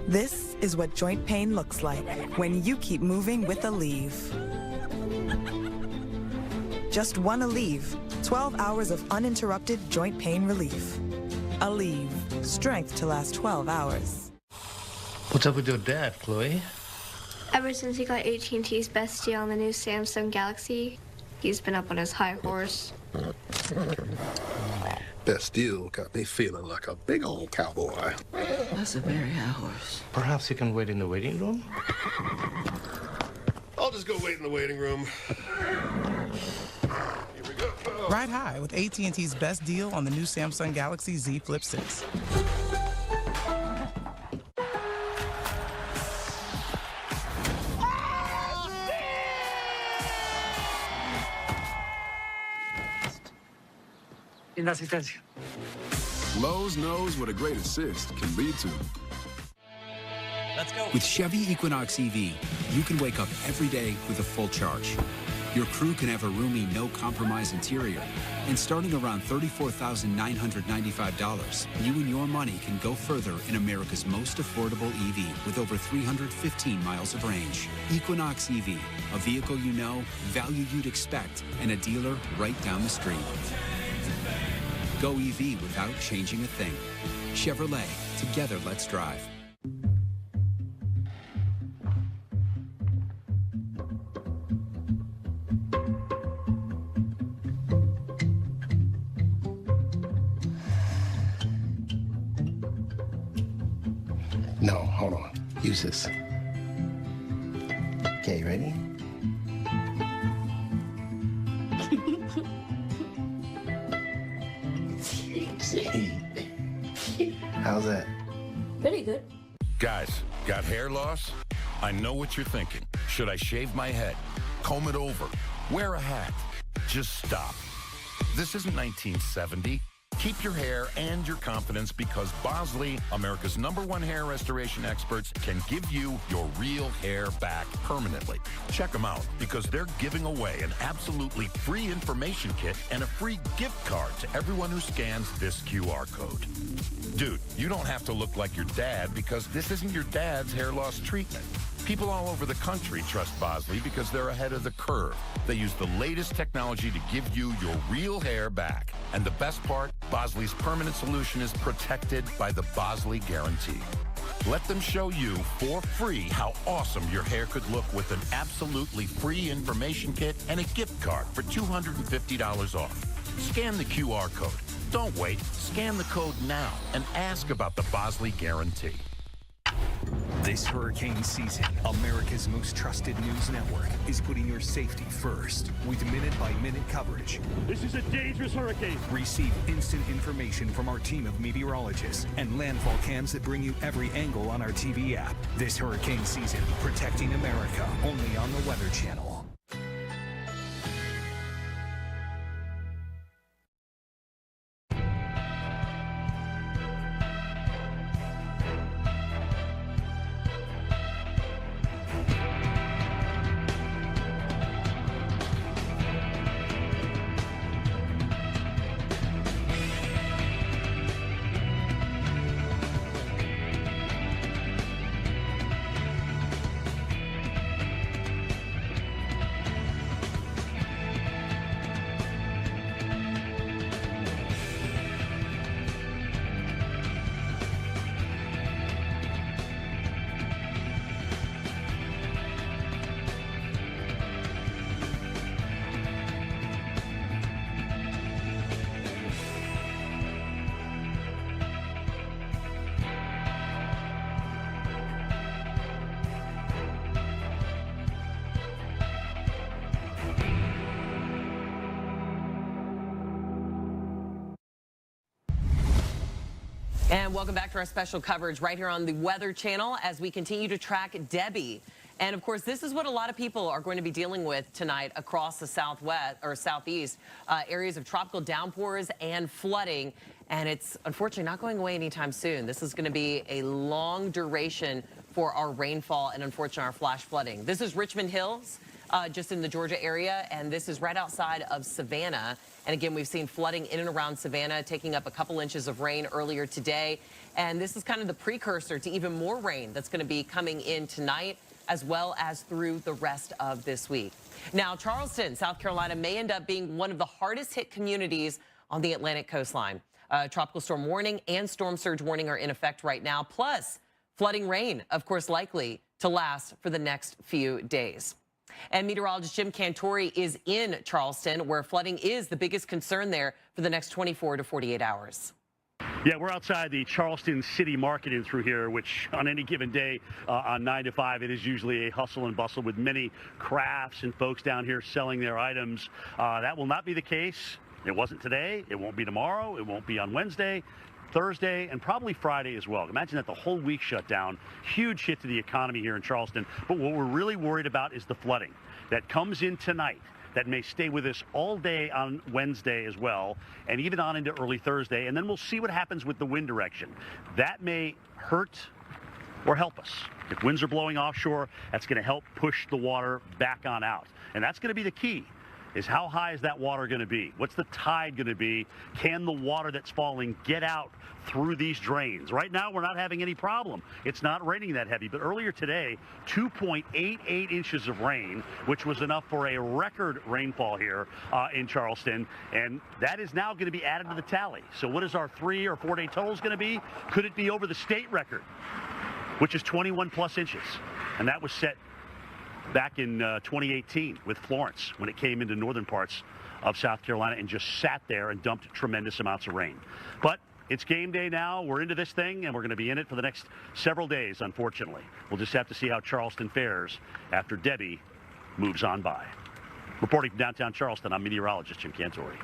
[SPEAKER 22] This is what joint pain looks like when you keep moving with Aleve. Just one Aleve, 12 hours of uninterrupted joint pain relief. Aleve, strength to last 12 hours.
[SPEAKER 4] What's up with your dad, Chloe?
[SPEAKER 5] Ever since he got AT&T's best deal on the new Samsung Galaxy, he's been up on his high horse.
[SPEAKER 30] Best deal got me feeling like a big old cowboy.
[SPEAKER 4] That's a very high horse. Perhaps you can wait in the waiting room?
[SPEAKER 30] I'll just go wait in the waiting room. Here we go.
[SPEAKER 6] Ride high with AT&T's best deal on the new Samsung Galaxy Z Flip 6.
[SPEAKER 17] Lowe's knows what a great assist can lead to.
[SPEAKER 8] Let's go. With Chevy Equinox EV, you can wake up every day with a full charge. Your crew can have a roomy, no-compromise interior. And starting around $34,995, you and your money can go further in America's most affordable EV with over 315 miles of range. Equinox EV, a vehicle you know, value you'd expect, and a dealer right down the street. Go EV without changing a thing. Chevrolet, together let's drive.
[SPEAKER 4] No, hold on. Use this. Okay, ready? How's that?
[SPEAKER 5] Pretty good.
[SPEAKER 9] Guys, got hair loss? I know what you're thinking. Should I shave my head? Comb it over? Wear a hat? Just stop. This isn't 1970. Keep your hair and your confidence because Bosley, America's #1 hair restoration experts, can give you your real hair back permanently. Check them out because they're giving away an absolutely free information kit and a free gift card to everyone who scans this QR code. Dude, you don't have to look like your dad because this isn't your dad's hair loss treatment. People all over the country trust Bosley because they're ahead of the curve. They use the latest technology to give you your real hair back. And the best part, Bosley's permanent solution is protected by the Bosley Guarantee. Let them show you for free how awesome your hair could look with an absolutely free information kit and a gift card for $250 off. Scan the QR code. Don't wait. Scan the code now and ask about the Bosley Guarantee.
[SPEAKER 10] This hurricane season, America's most trusted news network is putting your safety first with minute-by-minute coverage.
[SPEAKER 11] This is a dangerous hurricane.
[SPEAKER 10] Receive instant information from our team of meteorologists and landfall cams that bring you every angle on our TV app. This hurricane season, protecting America, only on the Weather Channel.
[SPEAKER 1] And welcome back to our special coverage right here on the Weather Channel as we continue to track Debby. And of course, this is what a lot of people are going to be dealing with tonight across the southwest or southeast, areas of tropical downpours and flooding. And it's unfortunately not going away anytime soon. This is going to be a long duration for our rainfall and unfortunately our flash flooding. This is Richmond Hills, just in the Georgia area, and this is right outside of Savannah. And again, we've seen flooding in and around Savannah, taking up a couple inches of rain earlier today. And this is kind of the precursor to even more rain that's going to be coming in tonight, as well as through the rest of this week. Now, Charleston, South Carolina may end up being one of the hardest hit communities on the Atlantic coastline. Tropical storm warning and storm surge warning are in effect right now, plus flooding rain, of course, likely to last for the next few days. And meteorologist Jim Cantori is in Charleston, where flooding is the biggest concern there for the next 24 to 48 hours.
[SPEAKER 11] Yeah, we're outside the Charleston City Market in through here, which on any given day on 9 to 5, it is usually a hustle and bustle with many crafts and folks down here selling their items. That will not be the case. It wasn't today. It won't be tomorrow. It won't be on Wednesday, Thursday, and probably Friday as well. Imagine that the whole week shut down. Huge hit to the economy here in Charleston. But what we're really worried about is the flooding that comes in tonight, that may stay with us all day on Wednesday as well, and even on into early Thursday. And then we'll see what happens with the wind direction. That may hurt or help us. If winds are blowing offshore, that's going to help push the water back on out. And that's going to be the key, is how high is that water going to be? What's the tide going to be? Can the water that's falling get out through these drains? Right now, we're not having any problem. It's not raining that heavy. But earlier today, 2.88 inches of rain, which was enough for a record rainfall here in Charleston. And that is now going to be added to the tally. So what is our 3 or 4 day totals going to be? Could it be over the state record, which is 21 plus inches? And that was set back in 2018 with Florence, when it came into northern parts of South Carolina and just sat there and dumped tremendous amounts of rain. But it's game day now. We're into this thing, and we're going to be in it for the next several days, unfortunately. We'll just have to see how Charleston fares after Debby moves on by. Reporting from downtown Charleston, I'm meteorologist Jim Cantori.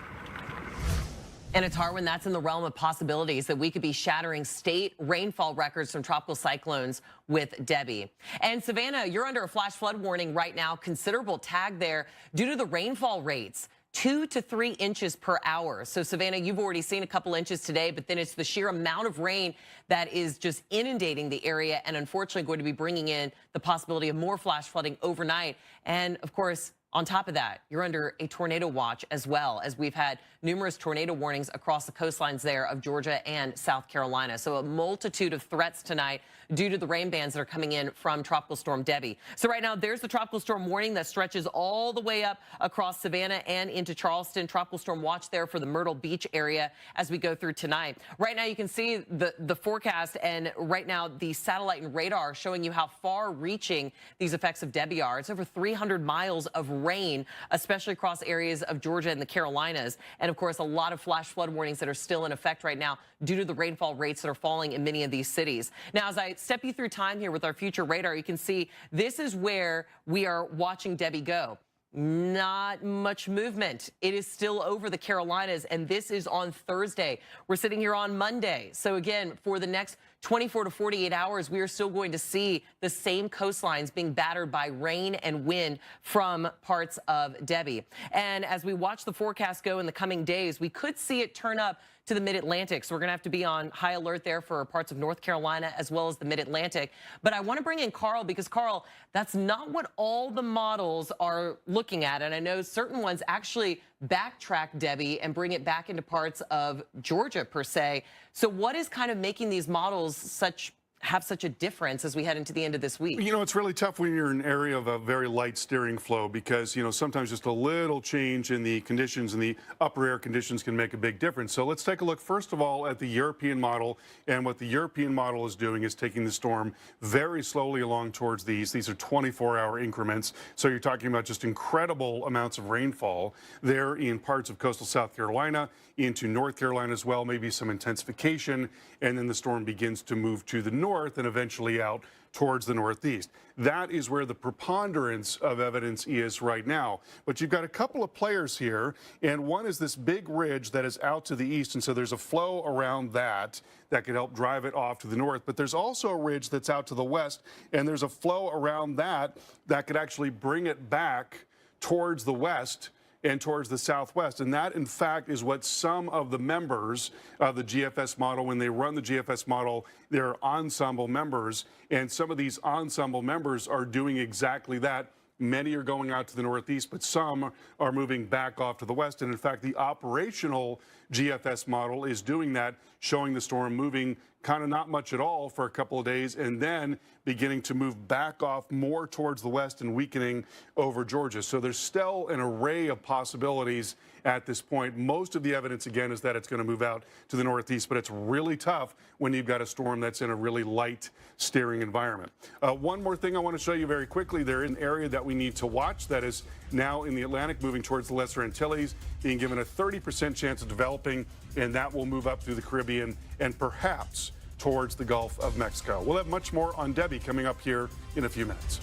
[SPEAKER 1] And it's hard when that's in the realm of possibilities that we could be shattering state rainfall records from tropical cyclones with Debby. And Savannah, you're under a flash flood warning right now. Considerable tag there due to the rainfall rates. 2 to 3 inches per hour. So Savannah, you've already seen a couple inches today, but then it's the sheer amount of rain that is just inundating the area and unfortunately going to be bringing in the possibility of more flash flooding overnight. And of course, on top of that, you're under a tornado watch as well, as we've had numerous tornado warnings across the coastlines there of Georgia and South Carolina. So a multitude of threats tonight due to the rain bands that are coming in from Tropical Storm Debby. So right now, there's the Tropical Storm warning that stretches all the way up across Savannah and into Charleston. Tropical Storm watch there for the Myrtle Beach area as we go through tonight. Right now, you can see the forecast, and right now, the satellite and radar showing you how far-reaching these effects of Debby are. It's over 300 miles of rain, especially across areas of Georgia and the Carolinas. And of course, a lot of flash flood warnings that are still in effect right now due to the rainfall rates that are falling in many of these cities. Now, as I step you through time here with our future radar, you can see this is where we are watching Debby go. Not much movement. It is still over the Carolinas, and this is on Thursday. We're sitting here on Monday. So again, for the next 24 to 48 hours, we are still going to see the same coastlines being battered by rain and wind from parts of Debby. And as we watch the forecast go in the coming days, we could see it turn up to the mid-Atlantic. So we're going to have to be on high alert there for parts of North Carolina as well as the mid-Atlantic. But I want to bring in Carl because, Carl, that's not what all the models are looking at. And I know certain ones actually backtrack Debby and bring it back into parts of Georgia, per se. So what is kind of making these models have such a difference as we head into the end of this week?
[SPEAKER 3] You know, it's really tough when you're in an area of a very light steering flow because, you know, sometimes just a little change in the conditions and the upper air conditions can make a big difference. So let's take a look, first of all, at the European model. And what the European model is doing is taking the storm very slowly along towards these. These are 24-hour increments. So you're talking about just incredible amounts of rainfall there in parts of coastal South Carolina, into North Carolina as well, maybe some intensification, and then the storm begins to move to the north and eventually out towards the northeast. That is where the preponderance of evidence is right now. But you've got a couple of players here, and one is this big ridge that is out to the east, and so there's a flow around that could help drive it off to the north. But there's also a ridge that's out to the west, and there's a flow around that could actually bring it back towards the west and towards the southwest. And that, in fact, is what some of the members of the GFS model, when they run the GFS model, they're ensemble members. And some of these ensemble members are doing exactly that. Many are going out to the northeast, but some are moving back off to the west. And in fact, the operational GFS model is doing that, showing the storm moving kind of not much at all for a couple of days and then beginning to move back off more towards the west and weakening over Georgia. So there's still an array of possibilities at this point. Most of the evidence, again, is that it's going to move out to the northeast, but it's really tough when you've got a storm that's in a really light steering environment. One more thing I want to show you very quickly. There is an area that we need to watch that is now in the Atlantic, moving towards the Lesser Antilles, being given a 30% chance of developing, and that will move up through the Caribbean and perhaps towards the Gulf of Mexico. We'll have much more on Debby coming up here in a few minutes.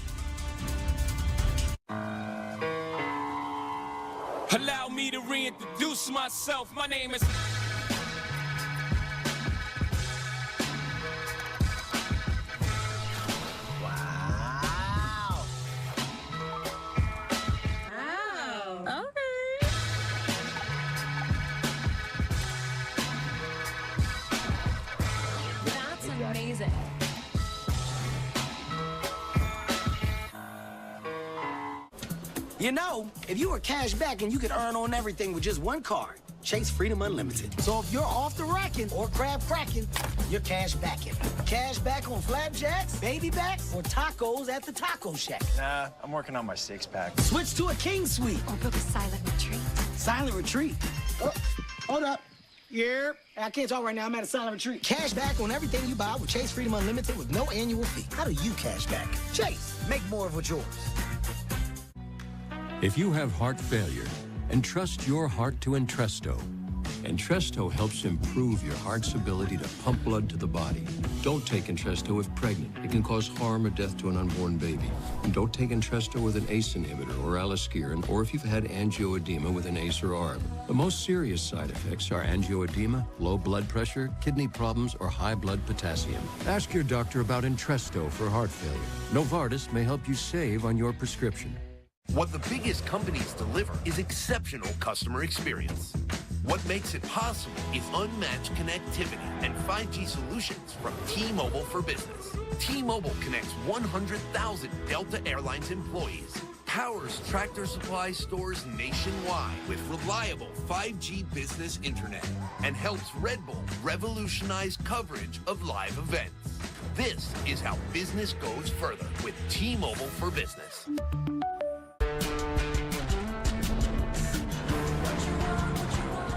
[SPEAKER 12] Allow me to reintroduce myself. My name is...
[SPEAKER 13] Amazing.
[SPEAKER 29] You know, if you were cash back and you could earn on everything with just one card, Chase Freedom Unlimited. So if you're off the racking or crab cracking, you're cash backing. Cash back on flapjacks, baby backs, or tacos at the taco shack.
[SPEAKER 7] Nah, I'm working on my six-pack.
[SPEAKER 29] Switch to a king suite.
[SPEAKER 13] Or book a silent retreat.
[SPEAKER 29] Silent retreat? Oh, hold up. Yeah, I can't talk right now. I'm at a silent retreat. Cash back on everything you buy with Chase Freedom Unlimited with no annual fee. How do you cash back? Chase, make more of what's yours.
[SPEAKER 14] If you have heart failure, entrust your heart to Entresto. Entresto helps improve your heart's ability to pump blood to the body. Don't take Entresto if pregnant. It can cause harm or death to an unborn baby. And don't take Entresto with an ACE inhibitor or aliskiren, or if you've had angioedema with an ACE or ARB. The most serious side effects are angioedema, low blood pressure, kidney problems, or high blood potassium. Ask your doctor about Entresto for heart failure. Novartis may help you save on your prescription.
[SPEAKER 15] What the biggest companies deliver is exceptional customer experience. What makes it possible is unmatched connectivity and 5G solutions from T-Mobile for Business. T-Mobile connects 100,000 Delta Airlines employees, powers Tractor Supply stores nationwide with reliable 5G business internet, and helps Red Bull revolutionize coverage of live events. This is how business goes further with T-Mobile for Business.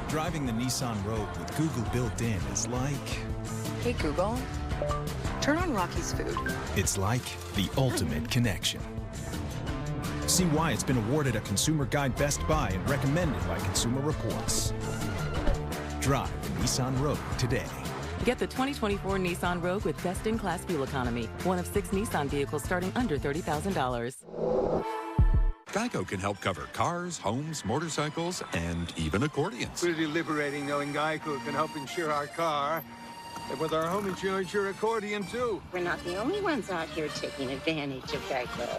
[SPEAKER 10] Driving the Nissan Rogue with Google built in is like...
[SPEAKER 16] Hey Google, turn on Rocky's Food.
[SPEAKER 10] It's like the ultimate connection. See why it's been awarded a Consumer Guide Best Buy and recommended by Consumer Reports. Drive Nissan Rogue today.
[SPEAKER 16] Get the 2024 Nissan Rogue with best-in-class fuel economy. One of 6 Nissan vehicles starting under $30,000.
[SPEAKER 18] Geico can help cover cars, homes, motorcycles, and even accordions.
[SPEAKER 19] Pretty liberating knowing Geico can help insure our car. And with our home insurance, your accordion, too.
[SPEAKER 20] We're not the only ones out here taking advantage of Geico.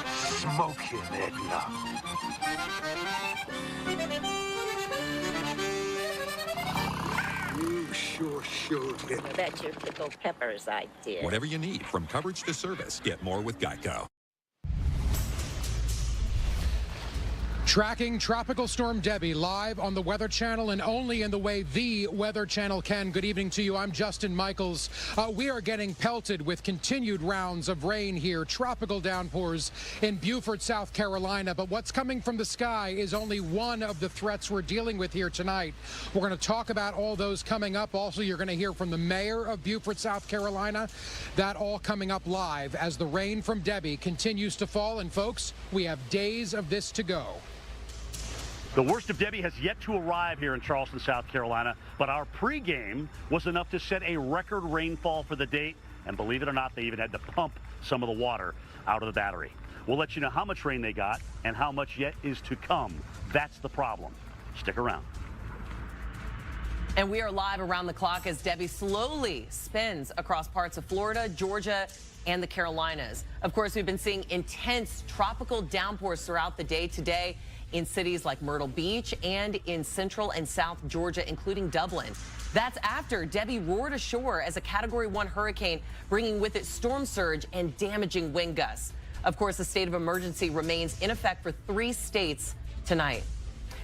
[SPEAKER 19] Smoke him, Edna. You sure showed it.
[SPEAKER 20] That's your pickled peppers idea.
[SPEAKER 18] Whatever you need, from coverage to service, get more with Geico.
[SPEAKER 2] Tracking Tropical Storm Debby live on the Weather Channel and only in the way the Weather Channel can. Good evening to you. I'm Justin Michaels. We are getting pelted with continued rounds of rain here. Tropical downpours in Beaufort, South Carolina. But what's coming from the sky is only one of the threats we're dealing with here tonight. We're going to talk about all those coming up. Also, you're going to hear from the mayor of Beaufort, South Carolina. That all coming up live as the rain from Debby continues to fall. And folks, we have days of this to go.
[SPEAKER 11] The worst of Debby has yet to arrive here in Charleston, South Carolina, but our pregame was enough to set a record rainfall for the date, and believe it or not, they even had to pump some of the water out of the battery. We'll let you know how much rain they got and how much yet is to come. That's the problem. Stick around.
[SPEAKER 1] And we are live around the clock as Debby slowly spins across parts of Florida, Georgia, and the Carolinas. Of course, we've been seeing intense tropical downpours throughout the day today in cities like Myrtle Beach and in central and south Georgia, including Dublin. That's after Debby roared ashore as a Category 1 hurricane, bringing with it storm surge and damaging wind gusts. Of course, the state of emergency remains in effect for 3 states tonight.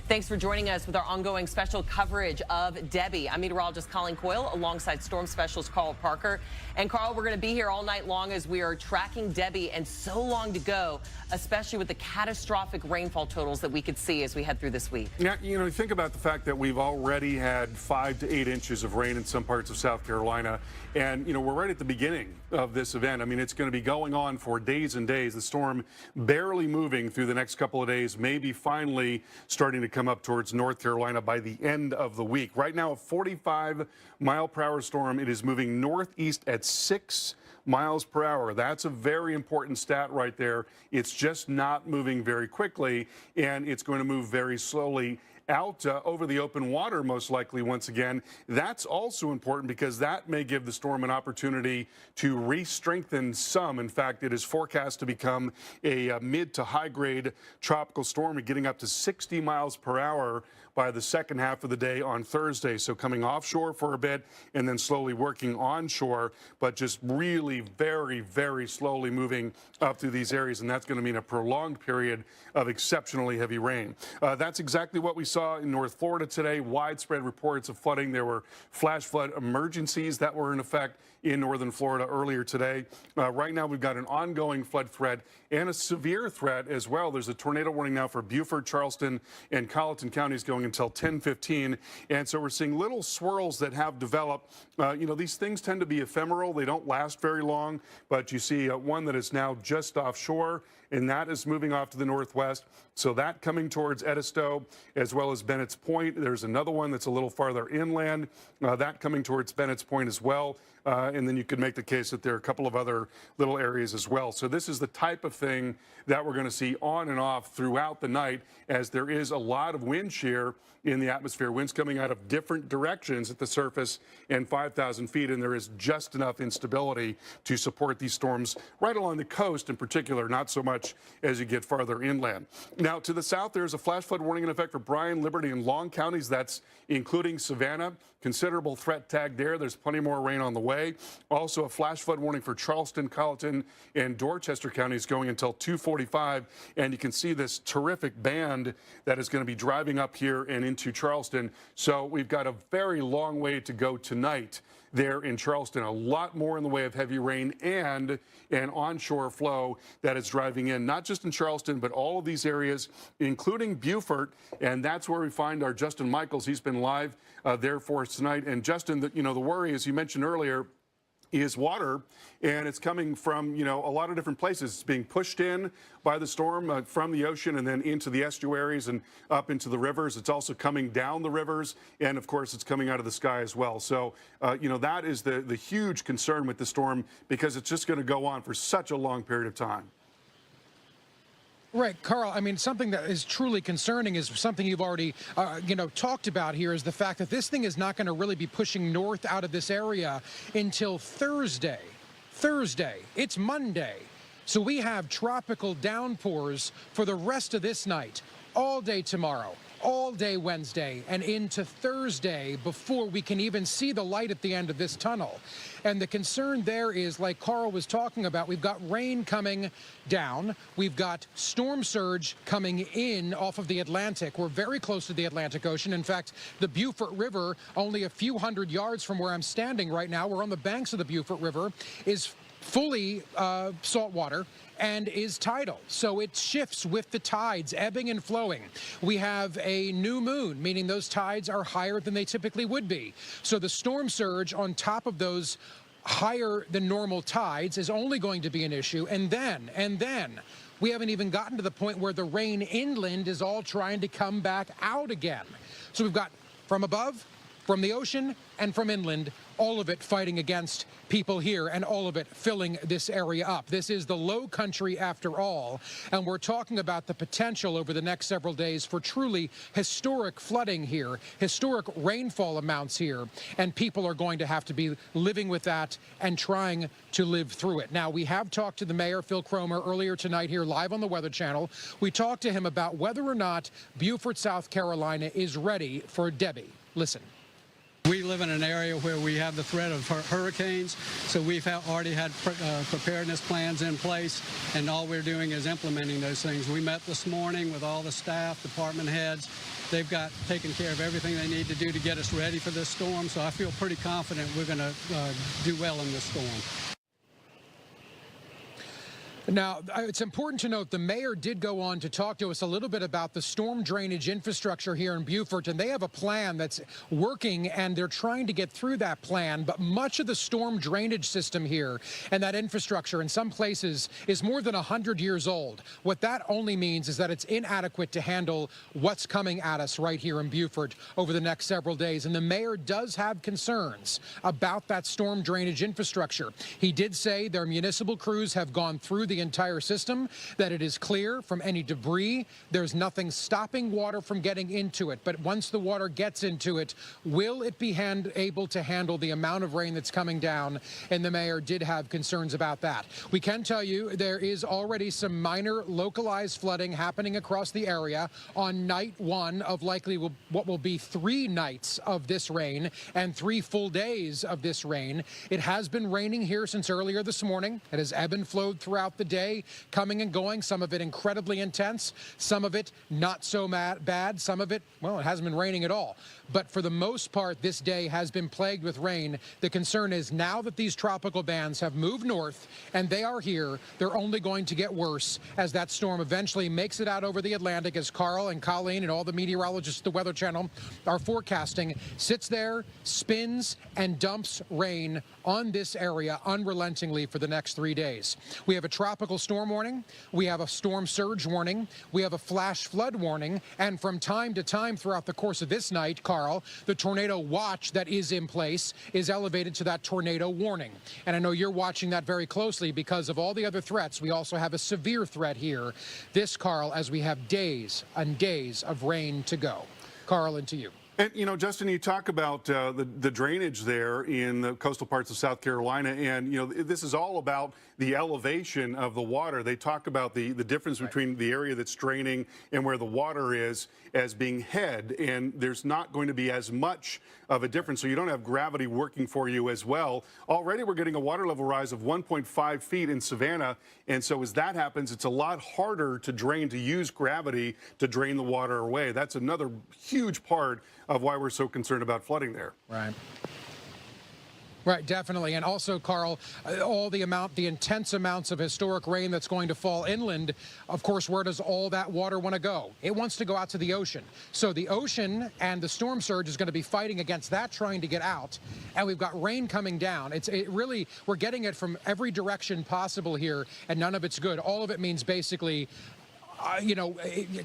[SPEAKER 1] Thanks for joining us with our ongoing special coverage of Debby. I'm meteorologist Colleen Coyle alongside storm specialist Carl Parker. And Carl, we're going to be here all night long as we are tracking Debby, and so long to go, especially with the catastrophic rainfall totals that we could see as we head through this week.
[SPEAKER 3] Yeah, you know, think about the fact that we've already had 5 to 8 inches of rain in some parts of South Carolina. And, you know, we're right at the beginning of this event. I mean, it's going to be going on for days and days. The storm barely moving through the next couple of days, maybe finally starting to come up towards North Carolina by the end of the week. Right now, a 45-mile-per-hour storm. It is moving northeast at 6 miles per hour. That's a very important stat right there. It's just not moving very quickly, and it's going to move very slowly out over the open water, most likely, once again. That's also important because that may give the storm an opportunity to re-strengthen some. In fact, it is forecast to become a mid to high grade tropical storm, getting up to 60 miles per hour by the second half of the day on Thursday. So coming offshore for a bit and then slowly working onshore, but just really very, very slowly moving up through these areas. And that's going to mean a prolonged period of exceptionally heavy rain. That's exactly what we saw in North Florida today. Widespread reports of flooding. There were flash flood emergencies that were in effect in northern Florida earlier today. Right now, we've got an ongoing flood threat and a severe threat as well. There's a tornado warning now for Beaufort, Charleston, and Colleton counties going until 10:15. And so we're seeing little swirls that have developed. You know, these things tend to be ephemeral. They don't last very long, but you see one that is now just offshore, and that is moving off to the northwest. So that coming towards Edisto as well as Bennett's Point. There's another one that's a little farther inland, that coming towards Bennett's Point as well. And then you could make the case that there are a couple of other little areas as well. So this is the type of thing that we're going to see on and off throughout the night, as there is a lot of wind shear in the atmosphere. Winds coming out of different directions at the surface and 5,000 feet, and there is just enough instability to support these storms right along the coast in particular, not so much as you get farther inland. Now, to the south, there's a flash flood warning in effect for Bryan, Liberty, and Long counties. That's including Savannah. Considerable threat tag there. There's plenty more rain on the way. Also, a flash flood warning for Charleston, Colleton, and Dorchester counties going until 2:45. And you can see this terrific band that is going to be driving up here and into Charleston. So we've got a very long way to go tonight there in Charleston. A lot more in the way of heavy rain and an onshore flow that is driving in, not just in Charleston, but all of these areas, including Beaufort. And that's where we find our Justin Michaels. He's been live there for us tonight. And Justin, you know, the worry, as you mentioned earlier, is water, and it's coming from, a lot of different places. It's being pushed in by the storm from the ocean and then into the estuaries and up into the rivers. It's also coming down the rivers, and of course it's coming out of the sky as well. So, that is the huge concern with the storm, because it's just going to go on for such a long period of time.
[SPEAKER 2] Right, Carl, I mean, something that is truly concerning is something you've already, talked about here, is the fact that this thing is not going to really be pushing north out of this area until Thursday. It's Monday. So we have tropical downpours for the rest of this night, all day tomorrow, all day Wednesday, and into Thursday before we can even see the light at the end of this tunnel. And the concern there is, like Carl was talking about, we've got rain coming down. We've got storm surge coming in off of the Atlantic. We're very close to the Atlantic Ocean. In fact, the Beaufort River, only a few hundred yards from where I'm standing right now, we're on the banks of the Beaufort River, is fully saltwater and is tidal. So it shifts with the tides, ebbing and flowing. We have a new moon, meaning those tides are higher than they typically would be. So the storm surge on top of those higher than normal tides is only going to be an issue. And then we haven't even gotten to the point where the rain inland is all trying to come back out again. So we've got from above, from the ocean, and from inland, all of it fighting against people here, and all of it filling this area up. This is the low country after all, and we're talking about the potential over the next several days for truly historic flooding here, historic rainfall amounts here, and people are going to have to be living with that and trying to live through it. Now, we have talked to the mayor, Phil Cromer, earlier tonight here live on the Weather Channel. We talked to him about whether or not Beaufort, South Carolina is ready for Debby. Listen.
[SPEAKER 6] We live in an area where we have the threat of hurricanes, so we've already had preparedness plans in place, and all we're doing is implementing those things. We met this morning with all the staff, department heads. They've got taken care of everything they need to do to get us ready for this storm, so I feel pretty confident we're going to do well in this storm.
[SPEAKER 2] Now, it's important to note the mayor did go on to talk to us a little bit about the storm drainage infrastructure here in Beaufort, and they have a plan that's working, and they're trying to get through that plan. But much of the storm drainage system here and that infrastructure in some places is more than 100 years old. What that only means is that it's inadequate to handle what's coming at us right here in Beaufort over the next several days. And the mayor does have concerns about that storm drainage infrastructure. He did say their municipal crews have gone through the entire system, that it is clear from any debris. There's nothing stopping water from getting into it. But once the water gets into it, will it be able to handle the amount of rain that's coming down? And the mayor did have concerns about that. We can tell you there is already some minor localized flooding happening across the area on night one of likely what will be 3 nights of this rain and 3 full days of this rain. It has been raining here since earlier this morning. It has ebbed and flowed throughout the day, coming and going, some of it incredibly intense, some of it not so bad, some of it, well, it hasn't been raining at all. But for the most part, this day has been plagued with rain. The concern is now that these tropical bands have moved north and they are here, they're only going to get worse as that storm eventually makes it out over the Atlantic, as Carl and Colleen and all the meteorologists at the Weather Channel are forecasting, sits there, spins, and dumps rain on this area unrelentingly for the next 3 days. We have a tropical storm warning, we have a storm surge warning, we have a flash flood warning, and from time to time throughout the course of this night, Carl, the tornado watch that is in place is elevated to that tornado warning. And I know you're watching that very closely because of all the other threats. We also have a severe threat here. This, Carl, as we have days and days of rain to go. Carl, into you.
[SPEAKER 3] And, Justin, you talk about the drainage there in the coastal parts of South Carolina, and, this is all about the elevation of the water. They talk about the difference between the area that's draining and where the water is as being head, and there's not going to be as much of a difference, so you don't have gravity working for you as well. Already we're getting a water level rise of 1.5 feet in Savannah, and so as that happens, it's a lot harder to drain, to use gravity to drain the water away. That's another huge part of why we're so concerned about flooding there.
[SPEAKER 2] Right. Right, definitely. And also, Carl, the intense amounts of historic rain that's going to fall inland, of course, where does all that water want to go? It wants to go out to the ocean. So the ocean and the storm surge is going to be fighting against that, trying to get out. And we've got rain coming down. We're getting it from every direction possible here, and none of it's good. All of it means basically,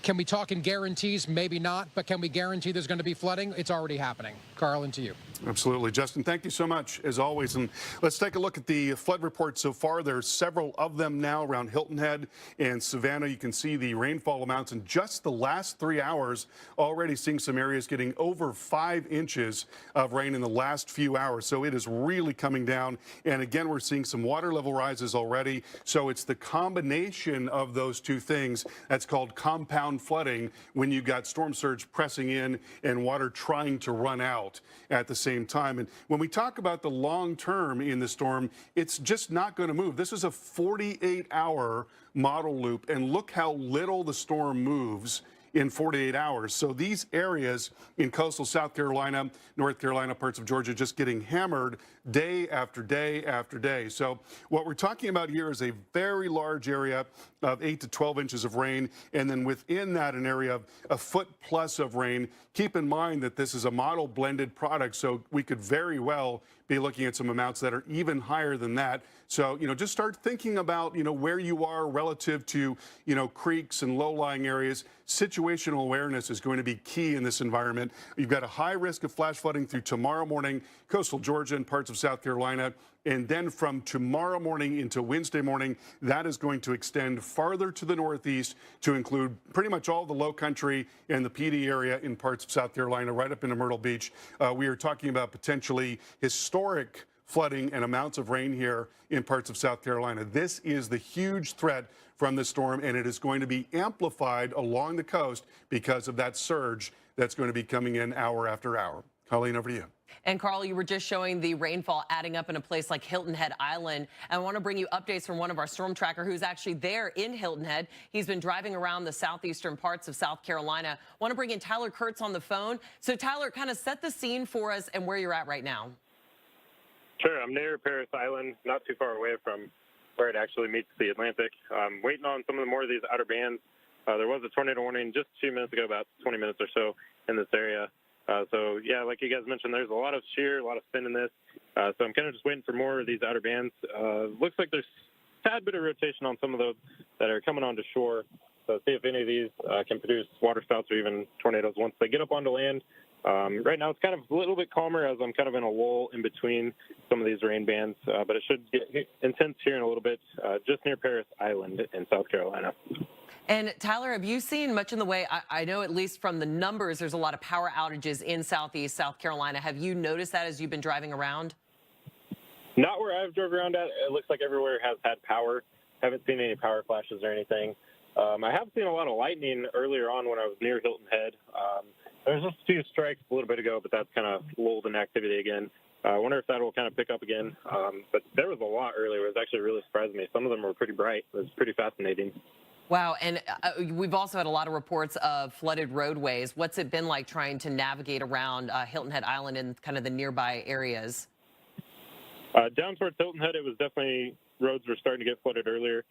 [SPEAKER 2] can we talk in guarantees? Maybe not, but can we guarantee there's going to be flooding? It's already happening. Carl, into you.
[SPEAKER 3] Absolutely. Justin, thank you so much, as always. And let's take a look at the flood report so far. There's several of them now around Hilton Head and Savannah. You can see the rainfall amounts in just the last 3 hours, already seeing some areas getting over 5 inches of rain in the last few hours. So it is really coming down. And again, we're seeing some water level rises already. So it's the combination of those two things that's called compound flooding, when you've got storm surge pressing in and water trying to run out at the same time. And when we talk about the long term in the storm, it's just not going to move. This is a 48-hour model loop, and look how little the storm moves in 48 hours. So these areas in coastal South Carolina, North Carolina, parts of Georgia, just getting hammered day after day after day. So what we're talking about here is a very large area of 8 to 12 inches of rain, and then within that an area of a foot plus of rain. Keep in mind that this is a model blended product, so we could very well be looking at some amounts that are even higher than that. So, just start thinking about, where you are relative to, creeks and low-lying areas. Situational awareness is going to be key in this environment. You've got a high risk of flash flooding through tomorrow morning, coastal Georgia and parts of South Carolina. And then from tomorrow morning into Wednesday morning, that is going to extend farther to the northeast to include pretty much all the low country and the PD area in parts of South Carolina, right up into Myrtle Beach. We are talking about potentially historic flooding and amounts of rain here in parts of South Carolina. This is the huge threat from the storm, and it is going to be amplified along the coast because of that surge that's going to be coming in hour after hour. Colleen, over to you.
[SPEAKER 1] And Carl, you were just showing the rainfall adding up in a place like Hilton Head Island. And I want to bring you updates from one of our storm tracker who's actually there in Hilton Head. He's been driving around the southeastern parts of South Carolina. I want to bring in Tyler Kurtz on the phone. So Tyler, kind of set the scene for us and where you're at right now.
[SPEAKER 17] Sure, I'm near Paris Island, not too far away from where it actually meets the Atlantic. I'm waiting on some of the more of these outer bands. There was a tornado warning just a few minutes ago, about 20 minutes or so in this area. So, yeah, like you guys mentioned, there's a lot of shear, a lot of spin in this. So I'm kind of just waiting for more of these outer bands. Looks like there's a tad bit of rotation on some of those that are coming onto shore. So see if any of these can produce waterspouts or even tornadoes once they get up onto land. Right now it's kind of a little bit calmer as I'm kind of in a lull in between some of these rain bands, but it should get intense here in a little bit, just near Paris Island in South Carolina.
[SPEAKER 1] And Tyler, have you seen much in the way, I know at least from the numbers, there's a lot of power outages in southeast South Carolina. Have you noticed that as you've been driving around?
[SPEAKER 17] Not where I've drove around at. It looks like everywhere has had power. Haven't seen any power flashes or anything. I have seen a lot of lightning earlier on when I was near Hilton Head. There was just a few strikes a little bit ago, but that's kind of lulled in activity again. I wonder if that will kind of pick up again. But there was a lot earlier. It was actually really surprised me. Some of them were pretty bright. It was pretty fascinating.
[SPEAKER 1] Wow, and we've also had a lot of reports of flooded roadways. What's it been like trying to navigate around Hilton Head Island and kind of the nearby areas?
[SPEAKER 17] Down towards Hilton Head, it was definitely, roads were starting to get flooded earlier.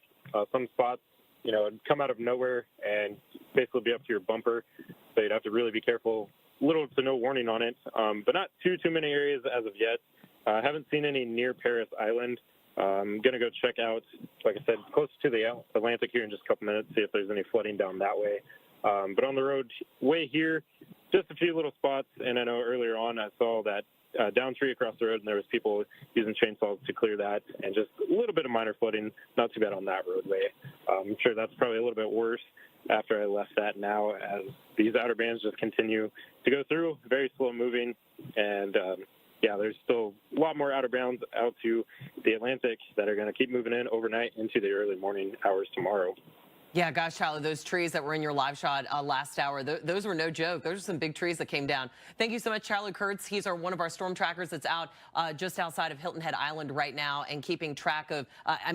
[SPEAKER 17] Some spots, it'd come out of nowhere and basically be up to your bumper. So you'd have to really be careful. Little to no warning on it, but not too many areas as of yet. I haven't seen any near Paris Island. I'm going to go check out, like I said, close to the Atlantic here in just a couple minutes, see if there's any flooding down that way. But on the road way here, just a few little spots. And I know earlier on I saw that down tree across the road, and there was people using chainsaws to clear that, and just a little bit of minor flooding. Not too bad on that roadway. I'm sure that's probably a little bit worse after I left that now, as these outer bands just continue to go through, very slow moving. And yeah, there's still a lot more outer bounds out to the Atlantic that are going to keep moving in overnight into the early morning hours tomorrow.
[SPEAKER 1] Yeah, gosh, Tyler, those trees that were in your live shot last hour, those were no joke. Those are some big trees that came down. Thank you so much, Tyler Kurtz. He's one of our storm trackers that's out just outside of Hilton Head Island right now and keeping track of,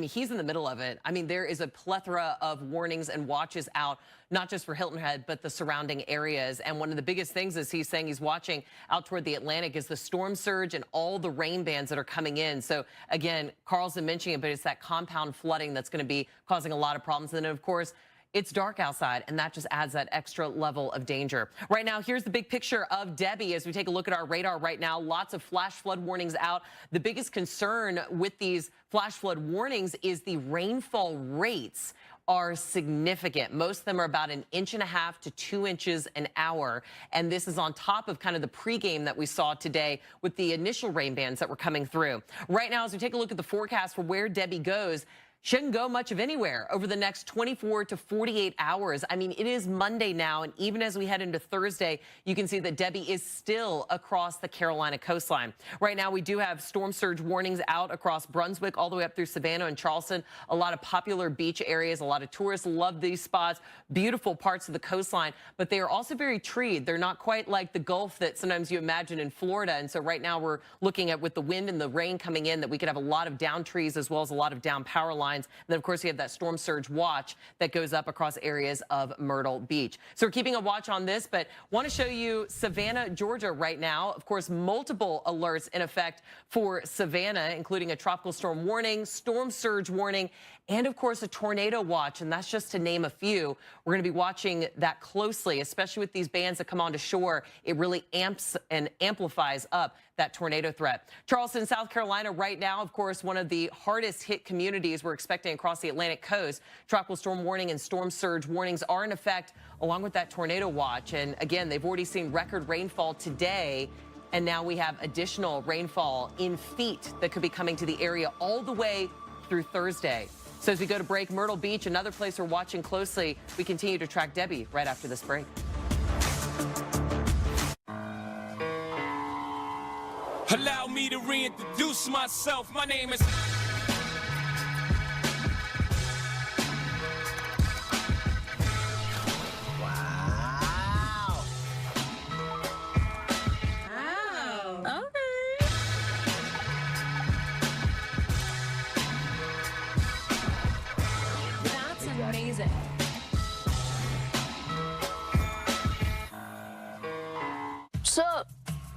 [SPEAKER 1] he's in the middle of it. There is a plethora of warnings and watches out not just for Hilton Head, but the surrounding areas. And one of the biggest things is he's saying he's watching out toward the Atlantic is the storm surge and all the rain bands that are coming in. So again, Carlson mentioning it, but it's that compound flooding that's going to be causing a lot of problems. And then, of course, it's dark outside, and that just adds that extra level of danger. Right now, here's the big picture of Debby as we take a look at our radar right now. Lots of flash flood warnings out. The biggest concern with these flash flood warnings is the rainfall rates are significant. Most of them are about 1.5 inches to 2 inches an hour. And this is on top of kind of the pregame that we saw today with the initial rain bands that were coming through. Right now, as we take a look at the forecast for where Debby goes, shouldn't go much of anywhere over the next 24 to 48 hours. I mean, it is Monday now, and even as we head into Thursday, you can see that Debby is still across the Carolina coastline. Right now, we do have storm surge warnings out across Brunswick all the way up through Savannah and Charleston. A lot of popular beach areas. A lot of tourists love these spots. Beautiful parts of the coastline, but they are also very treed. They're not quite like the Gulf that sometimes you imagine in Florida. And so right now we're looking at, with the wind and the rain coming in, that we could have a lot of down trees as well as a lot of down power lines. And then, of course, you have that storm surge watch that goes up across areas of Myrtle Beach. So we're keeping a watch on this, but want to show you Savannah, Georgia right now. Of course, multiple alerts in effect for Savannah, including a tropical storm warning, storm surge warning, and, of course, a tornado watch. And that's just to name a few. We're going to be watching that closely, especially with these bands that come onto shore. It really amps and amplifies up that tornado threat. Charleston, South Carolina right now, of course, one of the hardest hit communities we're expecting across the Atlantic coast. Tropical storm warning and storm surge warnings are in effect, along with that tornado watch. And again, they've already seen record rainfall today. And now we have additional rainfall in feet that could be coming to the area all the way through Thursday. So as we go to break, Myrtle Beach, another place we're watching closely. We continue to track Debby right after this break.
[SPEAKER 12] Allow me to reintroduce myself. My name is...
[SPEAKER 16] Wow. Okay.
[SPEAKER 13] That's amazing.
[SPEAKER 8] What's up?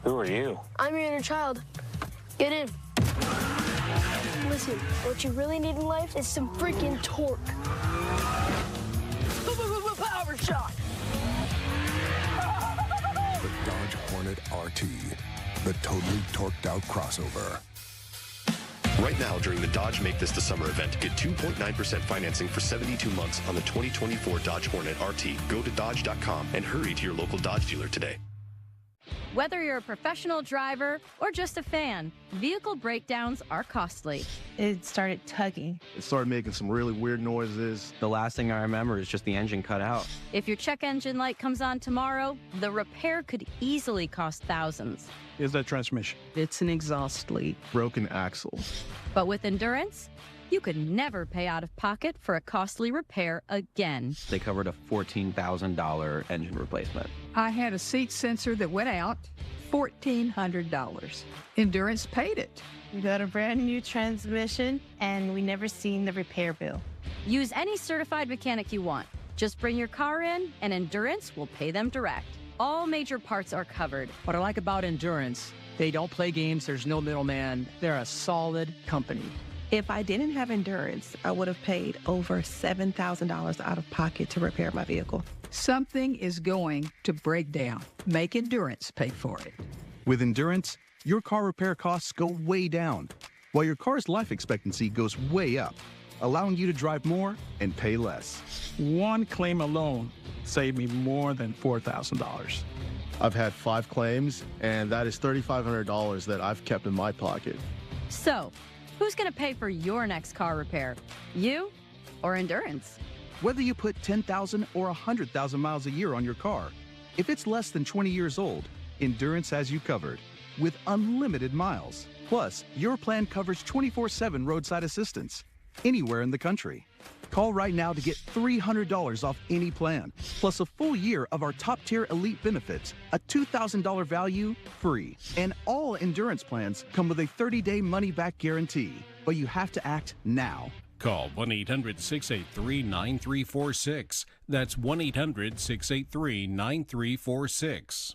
[SPEAKER 7] Who are you?
[SPEAKER 8] I'm your inner child. Get in. Listen, what you really need in life is some freaking torque. Power shot.
[SPEAKER 21] The Dodge Hornet RT, the totally torqued out crossover.
[SPEAKER 22] Right now, during the Dodge Make This the Summer event, get 2.9% financing for 72 months on the 2024 Dodge Hornet RT. Go to Dodge.com and hurry to your local Dodge dealer today.
[SPEAKER 23] Whether you're a professional driver or just a fan, vehicle breakdowns are costly.
[SPEAKER 24] It started tugging.
[SPEAKER 25] It started making some really weird noises.
[SPEAKER 26] The last thing I remember is just the engine cut out.
[SPEAKER 23] If your check engine light comes on tomorrow, the repair could easily cost thousands.
[SPEAKER 25] Is that transmission?
[SPEAKER 24] It's an exhaust leak.
[SPEAKER 25] Broken axles.
[SPEAKER 23] But with Endurance, you could never pay out of pocket for a costly repair again.
[SPEAKER 26] They covered a $14,000 engine replacement.
[SPEAKER 27] I had a seat sensor that went out, $1,400. Endurance paid it.
[SPEAKER 24] We got a brand new transmission, and we never seen the repair bill.
[SPEAKER 23] Use any certified mechanic you want. Just bring your car in, and Endurance will pay them direct. All major parts are covered.
[SPEAKER 28] What I like about Endurance, they don't play games, there's no middleman. They're a solid company.
[SPEAKER 24] If I didn't have Endurance, I would have paid over $7,000 out of pocket to repair my vehicle.
[SPEAKER 27] Something is going to break down. Make Endurance pay for it.
[SPEAKER 30] With Endurance, your car repair costs go way down, while your car's life expectancy goes way up, allowing you to drive more and pay less.
[SPEAKER 31] One claim alone saved me more than $4,000.
[SPEAKER 25] I've had 5 claims, and that is $3,500 that I've kept in my pocket.
[SPEAKER 23] So, who's going to pay for your next car repair? You or Endurance?
[SPEAKER 30] Whether you put 10,000 or 100,000 miles a year on your car, if it's less than 20 years old, Endurance has you covered with unlimited miles. Plus, your plan covers 24/7 roadside assistance anywhere in the country. Call right now to get $300 off any plan, plus a full year of our top-tier elite benefits, a $2,000 value free. And all Endurance plans come with a 30-day money-back guarantee. But you have to act now.
[SPEAKER 4] Call 1-800-683-9346. That's 1-800-683-9346.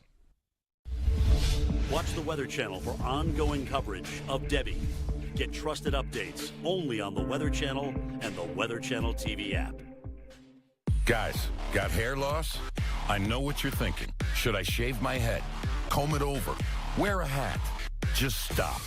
[SPEAKER 5] Watch the Weather Channel for ongoing coverage of Debby. Get trusted updates only on the Weather Channel and the Weather Channel TV app.
[SPEAKER 9] Guys, got hair loss? I know what you're thinking. Should I shave my head? Comb it over? Wear a hat? Just stop.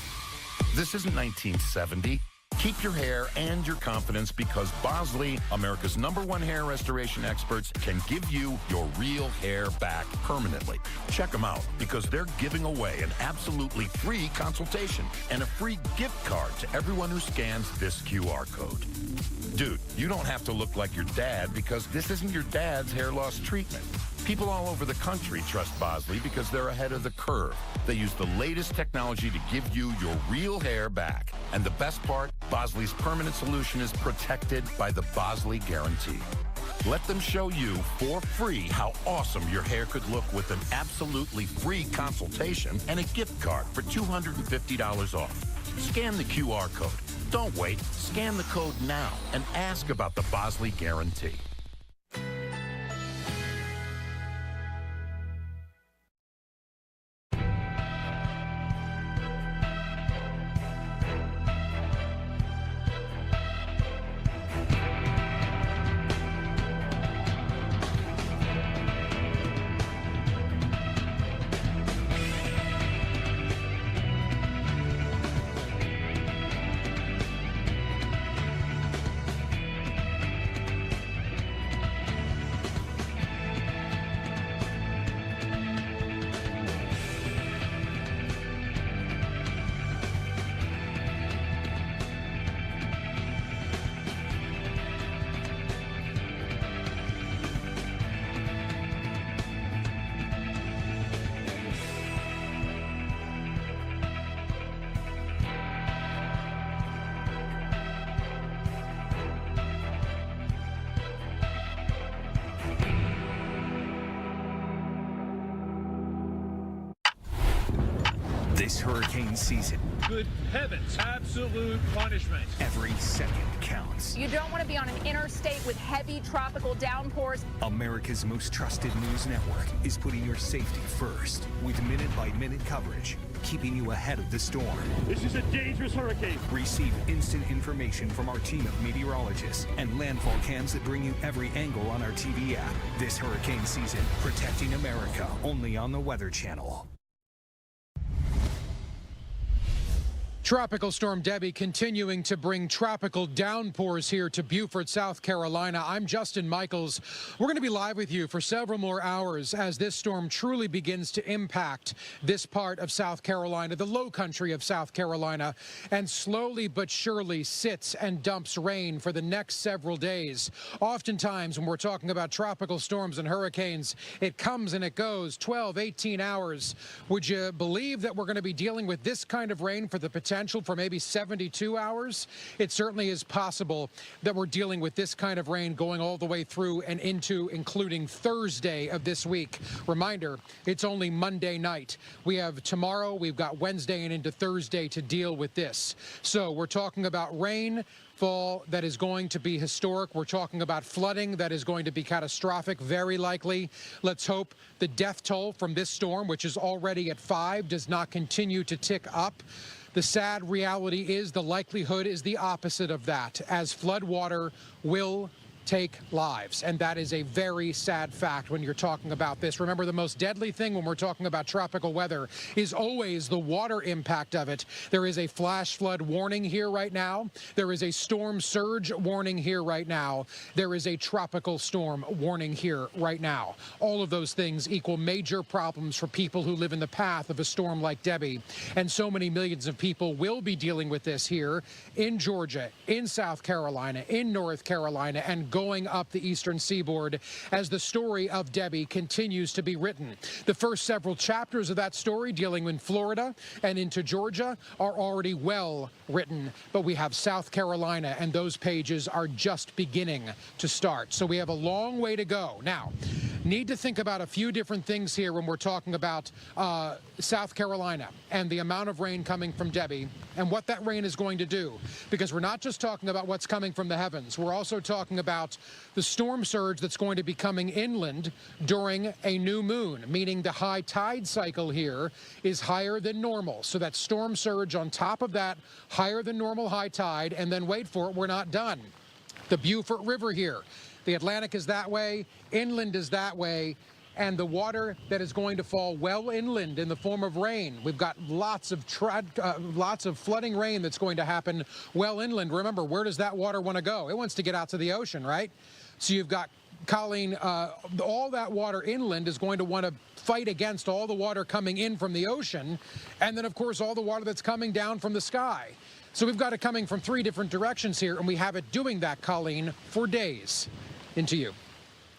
[SPEAKER 9] This isn't 1970. Keep your hair and your confidence because Bosley, America's #1 hair restoration experts, can give you your real hair back permanently. Check them out because they're giving away an absolutely free consultation and a free gift card to everyone who scans this QR code. Dude, you don't have to look like your dad because this isn't your dad's hair loss treatment. People all over the country trust Bosley because they're ahead of the curve. They use the latest technology to give you your real hair back. And the best part, Bosley's permanent solution is protected by the Bosley Guarantee. Let them show you for free how awesome your hair could look with an absolutely free consultation and a gift card for $250 off. Scan the QR code. Don't wait. Scan the code now and ask about the Bosley Guarantee.
[SPEAKER 10] This hurricane season,
[SPEAKER 11] good heavens, absolute punishment.
[SPEAKER 10] Every second counts.
[SPEAKER 14] You don't want to be on an interstate with heavy tropical downpours.
[SPEAKER 10] America's most trusted news network is putting your safety first with minute-by-minute coverage, keeping you ahead of the storm.
[SPEAKER 11] This is a dangerous hurricane.
[SPEAKER 10] Receive instant information from our team of meteorologists and landfall cams that bring you every angle on our TV app. This hurricane season, protecting America, only on the Weather Channel.
[SPEAKER 2] Tropical Storm Debby continuing to bring tropical downpours here to Beaufort, South Carolina. I'm Justin Michaels. We're going to be live with you for several more hours as this storm truly begins to impact this part of South Carolina, the low country of South Carolina, and slowly but surely sits and dumps rain for the next several days. Oftentimes, when we're talking about tropical storms and hurricanes, it comes and it goes, 12, 18 hours. Would you believe that we're going to be dealing with this kind of rain for the potential for maybe 72 hours? It certainly is possible that we're dealing with this kind of rain going all the way through and into including Thursday of this week. Reminder, it's only Monday night. We have tomorrow, we've got Wednesday and into Thursday to deal with this. So we're talking about rainfall that is going to be historic. We're talking about flooding that is going to be catastrophic, very likely. Let's hope the death toll from this storm, which is already at 5, does not continue to tick up. The sad reality is the likelihood is the opposite of that, as floodwater will take lives. And that is a very sad fact when you're talking about this. Remember, the most deadly thing when we're talking about tropical weather is always the water impact of it. There is a flash flood warning here right now. There is a storm surge warning here right now. There is a tropical storm warning here right now. All of those things equal major problems for people who live in the path of a storm like Debby. And so many millions of people will be dealing with this here in Georgia, in South Carolina, in North Carolina, and going up the eastern seaboard as the story of Debby continues to be written. The first several chapters of that story dealing in Florida and into Georgia are already well written, but we have South Carolina, and those pages are just beginning to start. So we have a long way to go. Now, need to think about a few different things here when we're talking about South Carolina and the amount of rain coming from Debby and what that rain is going to do. Because we're not just talking about what's coming from the heavens. We're also talking about the storm surge that's going to be coming inland during a new moon, meaning the high tide cycle here is higher than normal. So that storm surge on top of that higher than normal high tide, and then wait for it, we're not done. The Beaufort River here. The Atlantic is that way, inland is that way, and the water that is going to fall well inland in the form of rain. We've got lots of flooding rain that's going to happen well inland. Remember, where does that water want to go? It wants to get out to the ocean, right? So you've got, Colleen, all that water inland is going to want to fight against all the water coming in from the ocean, and then, of course, all the water that's coming down from the sky. So we've got it coming from 3 different directions here, and we have it doing that, Colleen, for days. Into you.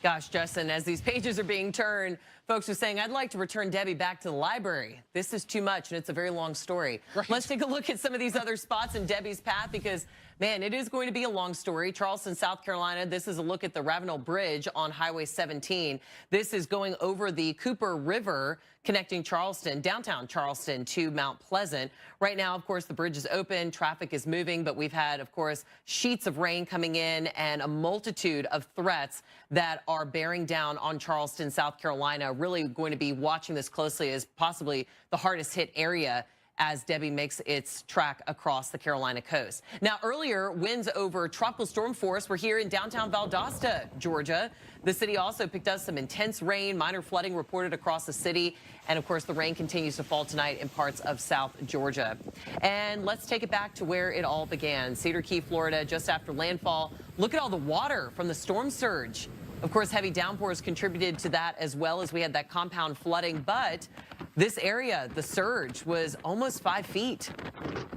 [SPEAKER 1] Gosh, Justin, as these pages are being turned, folks are saying, I'd like to return Debby back to the library. This is too much, and it's a very long story. Right. Let's take a look at some of these other spots in Debby's path because, man, it is going to be a long story. Charleston, South Carolina, this is a look at the Ravenel Bridge on Highway 17. This is going over the Cooper River, connecting Charleston, downtown Charleston, to Mount Pleasant. Right now, of course, the bridge is open, traffic is moving, but we've had, of course, sheets of rain coming in and a multitude of threats that are bearing down on Charleston, South Carolina. Really going to be watching this closely as possibly the hardest hit area as Debby makes its track across the Carolina coast. Now, earlier, winds over tropical storm force were here in downtown Valdosta, Georgia. The city also picked up some intense rain, minor flooding reported across the city. And of course, the rain continues to fall tonight in parts of South Georgia. And let's take it back to where it all began. Cedar Key, Florida, just after landfall. Look at all the water from the storm surge. Of course, heavy downpours contributed to that as well as we had that compound flooding. But this area, the surge was almost 5 feet.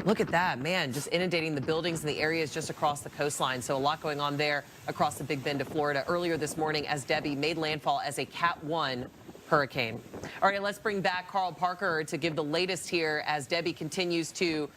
[SPEAKER 1] Look at that, man, just inundating the buildings and the areas just across the coastline. So a lot going on there across the Big Bend of Florida earlier this morning as Debby made landfall as a Cat 1 hurricane. All right, let's bring back Carl Parker to give the latest here as Debby continues to,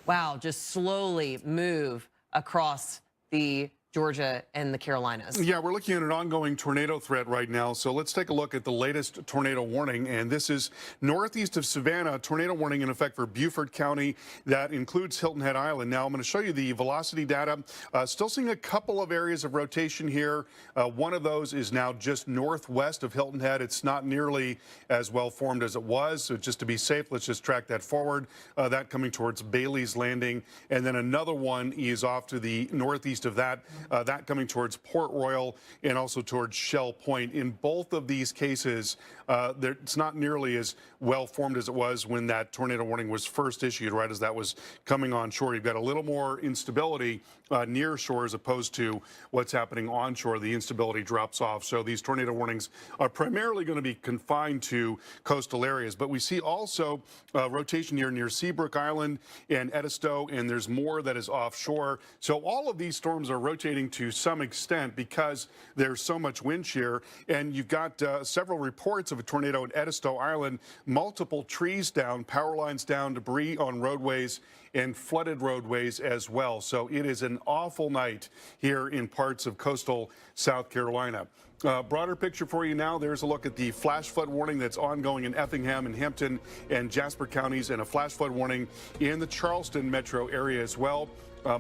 [SPEAKER 1] wow, just slowly move across the Georgia and the Carolinas.
[SPEAKER 3] Yeah, we're looking at an ongoing tornado threat right now. So let's take a look at the latest tornado warning. And this is northeast of Savannah, tornado warning in effect for Beaufort County. That includes Hilton Head Island. Now I'm going to show you the velocity data. Still seeing a couple of areas of rotation here. One of those is now just northwest of Hilton Head. It's not nearly as well formed as it was. So just to be safe, let's just track that forward. That coming towards Bailey's Landing. And then another one is off to the northeast of that. That coming towards Port Royal and also towards Shell Point. In both of these cases, it's not nearly as well formed as it was when that tornado warning was first issued, right as that was coming on shore. You've got a little more instability near shore as opposed to what's happening onshore. The instability drops off. So these tornado warnings are primarily going to be confined to coastal areas. But we see also rotation here near Seabrook Island and Edisto, and there's more that is offshore. So all of these storms are rotating to some extent because there's so much wind shear. And you've got several reports of a tornado at Edisto Island, multiple trees down, power lines down, debris on roadways and flooded roadways as well. So it is an awful night here in parts of coastal South Carolina. Broader picture for you now. There's a look at the flash flood warning that's ongoing in Effingham and Hampton and Jasper counties, and a flash flood warning in the Charleston metro area as well.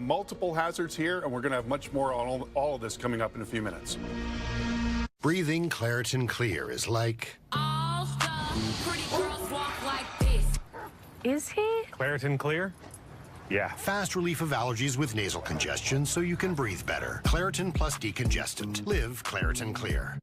[SPEAKER 3] Multiple hazards here, and we're going to have much more on all of this coming up in a few minutes.
[SPEAKER 6] Breathing Claritin Clear is like...
[SPEAKER 13] All the pretty girls walk like this.
[SPEAKER 8] Is he?
[SPEAKER 6] Claritin Clear? Yeah. Fast relief of allergies with nasal congestion so you can breathe better. Claritin plus decongestant. Live Claritin Clear.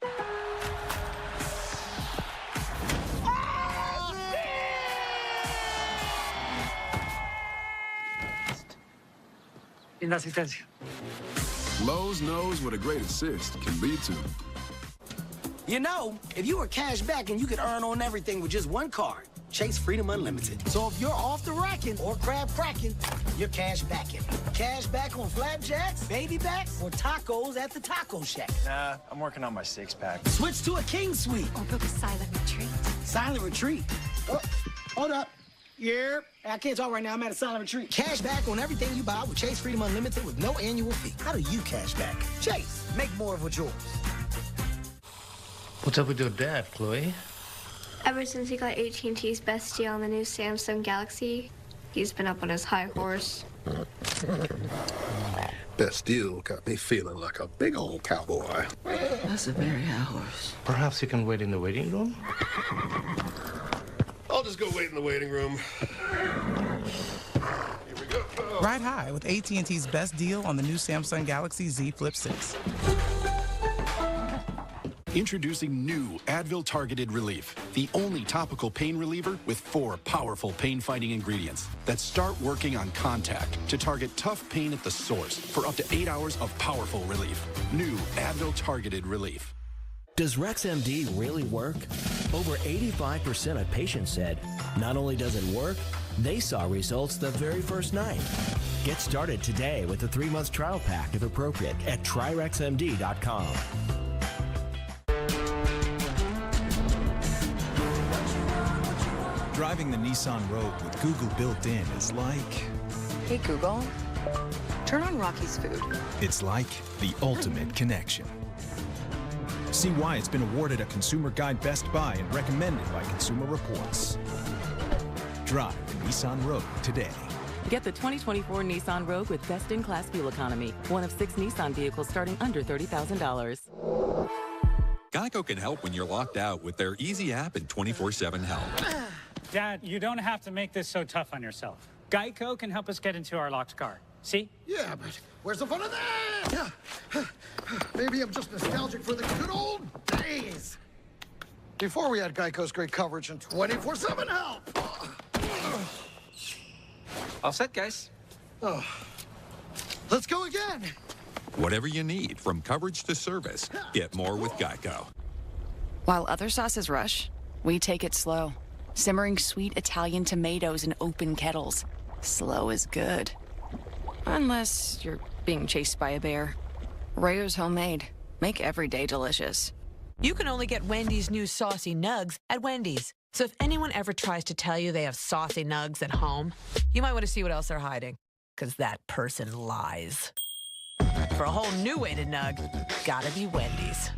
[SPEAKER 12] Lowe's knows what a great assist can lead to.
[SPEAKER 15] You know, if you were cash back and you could earn on everything with just one card, Chase Freedom Unlimited. So if you're off the racking or crab cracking, you're cash backing. Cash back on flapjacks, baby backs, or tacos at the Taco Shack.
[SPEAKER 7] Nah, I'm working on my six-pack.
[SPEAKER 15] Switch to a King Suite.
[SPEAKER 13] Or book a silent retreat.
[SPEAKER 15] Silent retreat? Oh, hold up. Yeah, I can't talk right now. I'm at a silent retreat. Cash back on everything you buy with Chase Freedom Unlimited with no annual fee. How do you cash back? Chase, make more of what's yours.
[SPEAKER 16] What's up with your dad, Chloe?
[SPEAKER 8] Ever since he got AT&T's best deal on the new Samsung Galaxy, he's been up on his high horse.
[SPEAKER 17] Best deal got me feeling like a big old cowboy.
[SPEAKER 16] That's a very high horse. Perhaps you can wait in the waiting room?
[SPEAKER 17] I'll just go wait in the waiting room. Here we go.
[SPEAKER 18] Ride high with AT&T's best deal on the new Samsung Galaxy Z Flip 6.
[SPEAKER 19] Introducing new Advil Targeted Relief, the only topical pain reliever with 4 powerful pain-fighting ingredients that start working on contact to target tough pain at the source for up to 8 hours of powerful relief. New Advil Targeted Relief.
[SPEAKER 20] Does RexMD really work? Over 85% of patients said not only does it work, they saw results the very first night. Get started today with a 3-month trial pack if appropriate at tryrexmd.com.
[SPEAKER 10] Driving the Nissan Rogue with Google built in is like...
[SPEAKER 21] Hey Google, turn on Rocky's food.
[SPEAKER 10] It's like the ultimate connection. See why it's been awarded a Consumer Guide Best Buy and recommended by Consumer Reports. Drive the Nissan Rogue today.
[SPEAKER 22] Get the 2024 Nissan Rogue with best-in-class fuel economy. One of 6 Nissan vehicles starting under $30,000.
[SPEAKER 16] Geico can help when you're locked out with their easy app and 24/7 help.
[SPEAKER 11] Dad, you don't have to make this so tough on yourself. Geico can help us get into our locked car. See?
[SPEAKER 17] Yeah, but where's the fun of that? Maybe I'm just nostalgic for the good old days. Before we had Geico's great coverage and 24/7 help.
[SPEAKER 7] All set, guys.
[SPEAKER 17] Oh. Let's go again.
[SPEAKER 16] Whatever you need, from coverage to service, get more with Geico.
[SPEAKER 21] While other sauces rush, we take it slow. Simmering sweet Italian tomatoes in open kettles. Slow is good. Unless you're being chased by a bear. Rayo's homemade. Make every day delicious.
[SPEAKER 17] You can only get Wendy's new saucy nugs at Wendy's. So if anyone ever tries to tell you they have saucy nugs at home, you might want to see what else they're hiding. Because that person lies. For a whole new way to nug, gotta be Wendy's.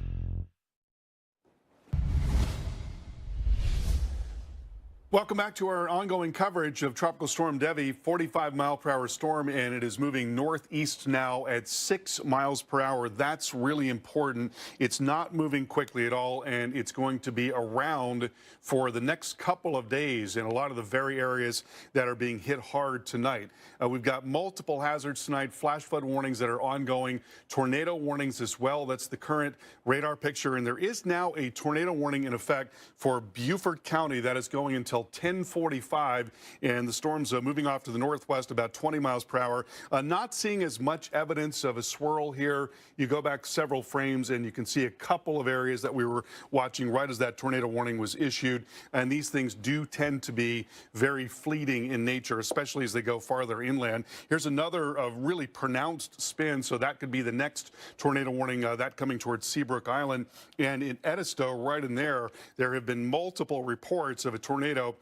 [SPEAKER 3] Welcome back to our ongoing coverage of Tropical Storm Debby, 45-mile-per-hour storm, and it is moving northeast now at 6 miles per hour. That's really important. It's not moving quickly at all, and it's going to be around for the next couple of days in a lot of the very areas that are being hit hard tonight. We've got multiple hazards tonight, flash flood warnings that are ongoing, tornado warnings as well. That's the current radar picture, and there is now a tornado warning in effect for Beaufort County that is going until 10:45, and the storm's moving off to the northwest about 20 miles per hour. Not seeing as much evidence of a swirl here. You go back several frames and you can see a couple of areas that we were watching right as that tornado warning was issued, and these things do tend to be very fleeting in nature, especially as they go farther inland. Here's another really pronounced spin, so that could be the next tornado warning, that coming towards Seabrook Island. And in Edisto, right in there have been multiple reports of a tornado.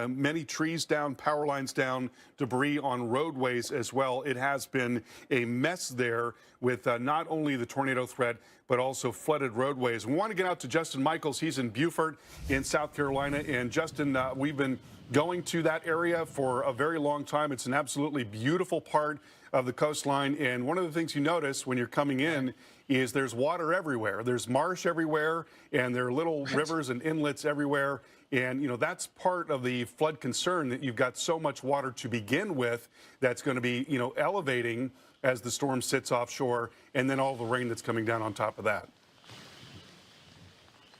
[SPEAKER 3] Many trees down, power lines down, debris on roadways as well. It has been a mess there with not only the tornado threat, but also flooded roadways. We want to get out to Justin Michaels. He's in Beaufort in South Carolina. And Justin, we've been going to that area for a very long time. It's an absolutely beautiful part of the coastline. And one of the things you notice when you're coming in is there's water everywhere. There's marsh everywhere, and there are little rivers and inlets everywhere. And, you know, that's part of the flood concern, that you've got so much water to begin with that's going to be, you know, elevating as the storm sits offshore, and then all the rain that's coming down on top of that.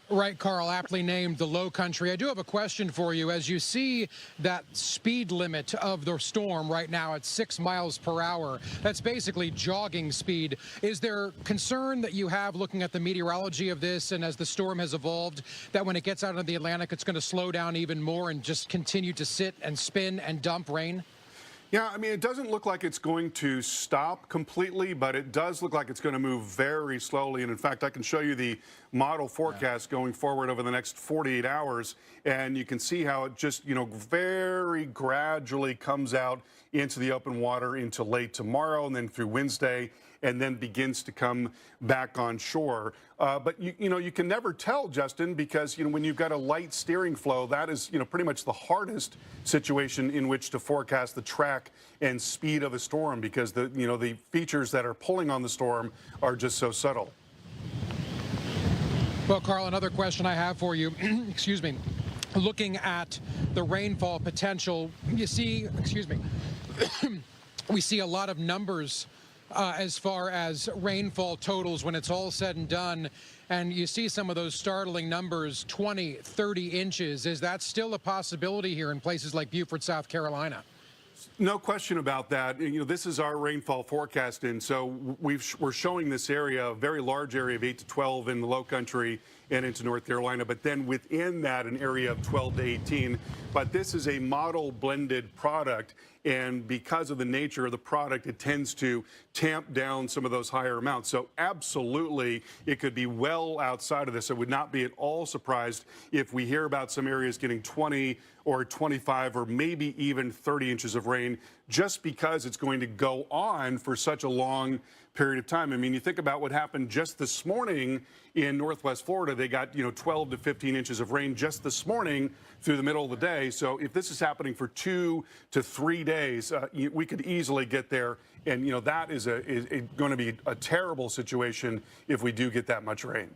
[SPEAKER 2] Right, Carl, aptly named the Low Country. I do have a question for you. As you see that speed limit of the storm right now at 6 miles per hour, that's basically jogging speed. Is there concern that you have looking at the meteorology of this, and as the storm has evolved, that when it gets out into the Atlantic, it's going to slow down even more and just continue to sit and spin and dump rain?
[SPEAKER 3] Yeah, I mean, it doesn't look like it's going to stop completely, but it does look like it's going to move very slowly. And in fact, I can show you the model forecast going forward over the next 48 hours. And you can see how it just, you know, very gradually comes out into the open water into late tomorrow and then through Wednesday. and then begins to come back on shore. But you can never tell, Justin, because when you've got a light steering flow, that is pretty much the hardest situation in which to forecast the track and speed of a storm, because the features that are pulling on the storm are just so subtle.
[SPEAKER 2] Well, Carl, another question I have for you, excuse me, looking at the rainfall potential, you see, excuse me, we see a lot of numbers as far as rainfall totals when it's all said and done, and you see some of those startling numbers, 20, 30 inches. Is that still a possibility here in places like Beaufort, South Carolina?
[SPEAKER 3] No question about that. This is our rainfall forecast, and so we're showing this area, a very large area of 8 to 12 in the low country and into North Carolina, but then within that an area of 12 to 18. But this is a model blended product, and because of the nature of the product, it tends to tamp down some of those higher amounts. So absolutely, it could be well outside of this. I would not be at all surprised if we hear about some areas getting 20 or 25 or maybe even 30 inches of rain, just because it's going to go on for such a long period of time. I mean, you think about what happened just this morning in Northwest Florida. They got 12 to 15 inches of rain just this morning through the middle of the day. So if this is happening for 2 to 3 days, we could easily get there. And that is going to be a terrible situation if we do get that much rain.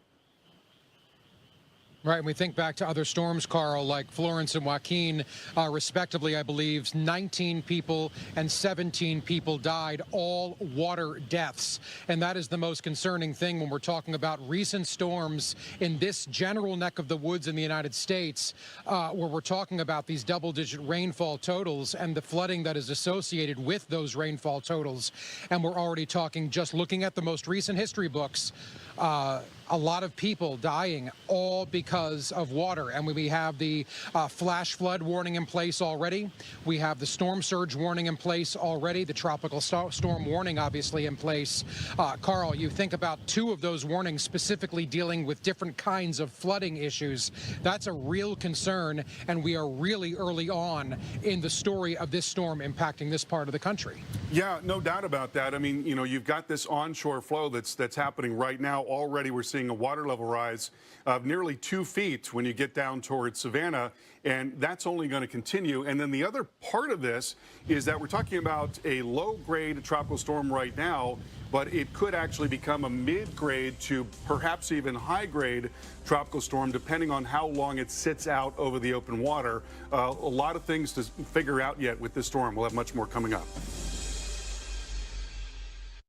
[SPEAKER 2] Right, and we think back to other storms, Carl, like Florence and Joaquin, respectively, I believe 19 people and 17 people died, all water deaths. And that is the most concerning thing when we're talking about recent storms in this general neck of the woods in the United States, where we're talking about these double-digit rainfall totals and the flooding that is associated with those rainfall totals. And we're already talking, just looking at the most recent history books, a lot of people dying, all because of water. And we have the flash flood warning in place already. We have the storm surge warning in place already, the tropical storm warning obviously in place. Carl, you think about 2 of those warnings specifically dealing with different kinds of flooding issues. That's a real concern, and we are really early on in the story of this storm impacting this part of the country.
[SPEAKER 3] Yeah, no doubt about that. I mean, you've got this onshore flow that's happening right now. Already we're seeing a water level rise of nearly 2 feet when you get down towards Savannah, and that's only going to continue. And then the other part of this is that we're talking about a low-grade tropical storm right now, but it could actually become a mid-grade to perhaps even high-grade tropical storm, depending on how long it sits out over the open water. A lot of things to figure out yet with this storm. We'll have much more coming up.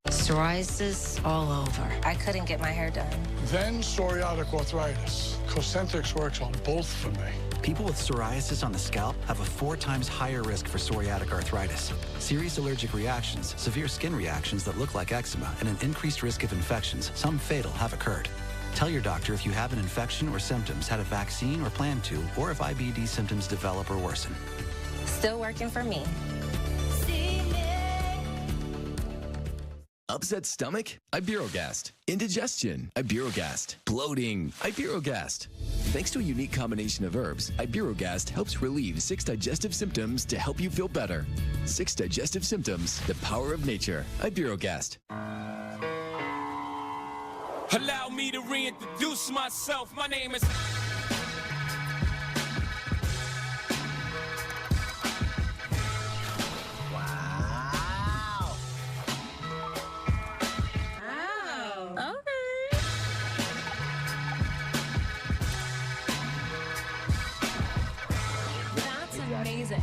[SPEAKER 4] Psoriasis all over. I couldn't get my hair done.
[SPEAKER 5] Then psoriatic arthritis. Cosentyx works on both for me.
[SPEAKER 23] People with psoriasis on the scalp have a 4 times higher risk for psoriatic arthritis. Serious allergic reactions, severe skin reactions that look like eczema, and an increased risk of infections, some fatal, have occurred. Tell your doctor if you have an infection or symptoms, had a vaccine or plan to, or if IBD symptoms develop or worsen.
[SPEAKER 4] Still working for me.
[SPEAKER 24] Upset stomach? Iberogast. Indigestion? Iberogast. Bloating? Iberogast. Thanks to a unique combination of herbs, Iberogast helps relieve 6 digestive symptoms to help you feel better. 6 digestive symptoms, the power of nature. Iberogast.
[SPEAKER 25] Allow me to reintroduce myself. My name is...
[SPEAKER 14] Amazing.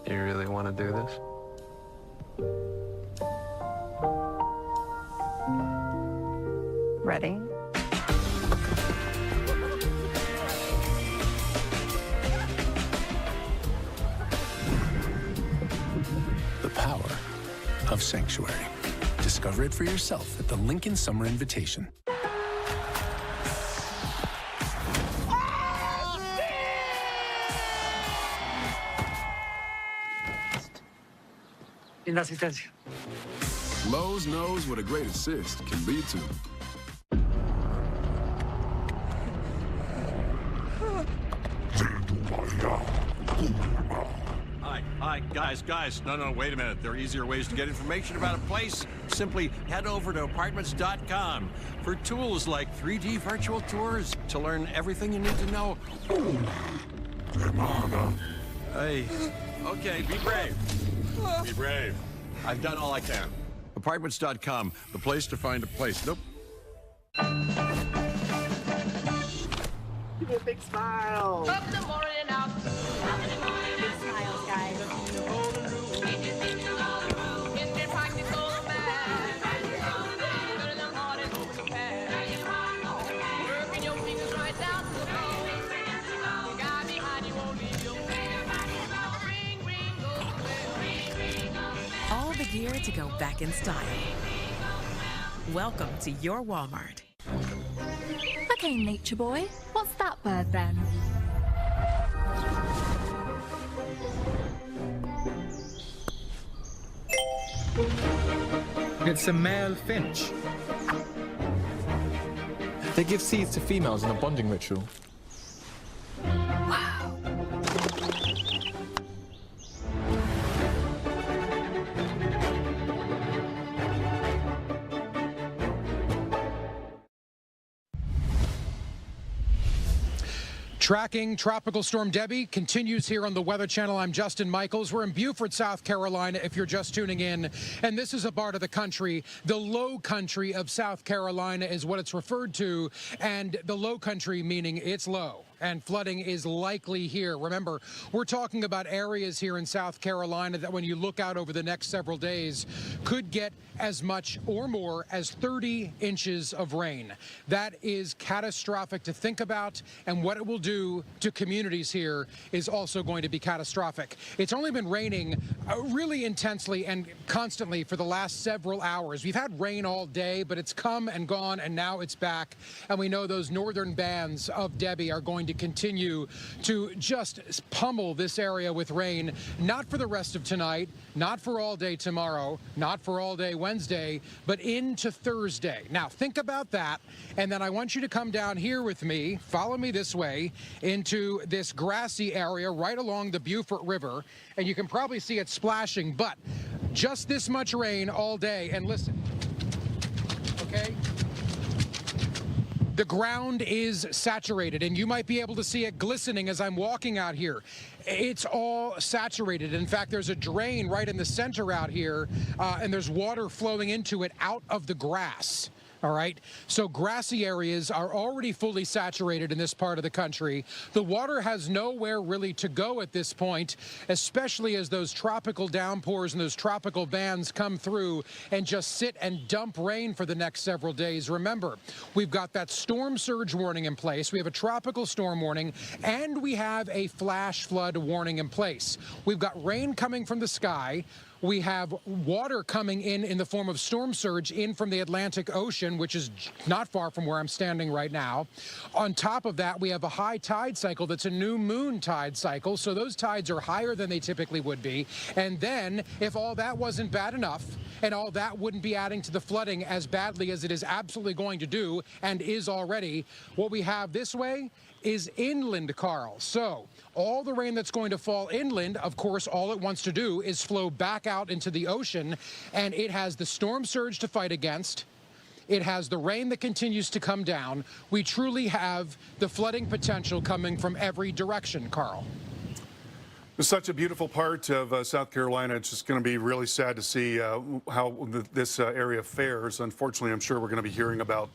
[SPEAKER 26] You really want to do this?
[SPEAKER 4] Ready?
[SPEAKER 19] The power of Sanctuary. Discover it for yourself at the Lincoln Summer Invitation.
[SPEAKER 12] Lowe's knows what a great assist can lead to.
[SPEAKER 1] Guys, no, wait a minute. There are easier ways to get information about a place. Simply head over to apartments.com for tools like 3D virtual tours to learn everything you need to know. Hey, okay, be brave. Be brave. I've done all I can. Apartments.com, the place to find a place. Nope.
[SPEAKER 6] Give me a big smile.
[SPEAKER 14] Up the morning out. Big smiles, guys.
[SPEAKER 17] All the gear to go back in style. Welcome to your Walmart.
[SPEAKER 8] Okay, nature boy, what's that bird then?
[SPEAKER 9] It's a male finch.
[SPEAKER 26] They give seeds to females in a bonding ritual.
[SPEAKER 2] Tracking Tropical Storm Debby continues here on the Weather Channel. I'm Justin Michaels. We're in Beaufort, South Carolina, if you're just tuning in. And this is a part of the country. The low country of South Carolina is what it's referred to. And the low country meaning it's low. And flooding is likely here. Remember, we're talking about areas here in South Carolina that when you look out over the next several days could get as much or more as 30 inches of rain. That is catastrophic to think about, and what it will do to communities here is also going to be catastrophic. It's only been raining really intensely and constantly for the last several hours. We've had rain all day, but it's come and gone, and now it's back. And we know those northern bands of Debby are going to continue to just pummel this area with rain, not for the rest of tonight, not for all day tomorrow, not for all day Wednesday, but into Thursday. Now, think about that, and then I want you to come down here with me, follow me this way, into this grassy area right along the Beaufort River, and you can probably see it splashing, but just this much rain all day, and listen, okay? The ground is saturated, and you might be able to see it glistening as I'm walking out here. It's all saturated. In fact, there's a drain right in the center out here, and there's water flowing into it out of the grass. All right, so grassy areas are already fully saturated in this part of the country. The water has nowhere really to go at this point, especially as those tropical downpours and those tropical bands come through and just sit and dump rain for the next several days. Remember, we've got that storm surge warning in place. We have a tropical storm warning, and we have a flash flood warning in place. We've got rain coming from the sky. We have water coming in the form of storm surge in from the Atlantic Ocean, which is not far from where I'm standing right now. On top of that, we have a high tide cycle that's a new moon tide cycle, so those tides are higher than they typically would be. And then, if all that wasn't bad enough, and all that wouldn't be adding to the flooding as badly as it is absolutely going to do, and is already, what we have this way is inland, Carl. So all the rain that's going to fall inland, of course, all it wants to do is flow back out into the ocean, and it has the storm surge to fight against. It has the rain that continues to come down. We truly have the flooding potential coming from every direction, Carl.
[SPEAKER 3] It's such a beautiful part of South Carolina. It's just going to be really sad to see how this area fares. Unfortunately, I'm sure we're going to be hearing about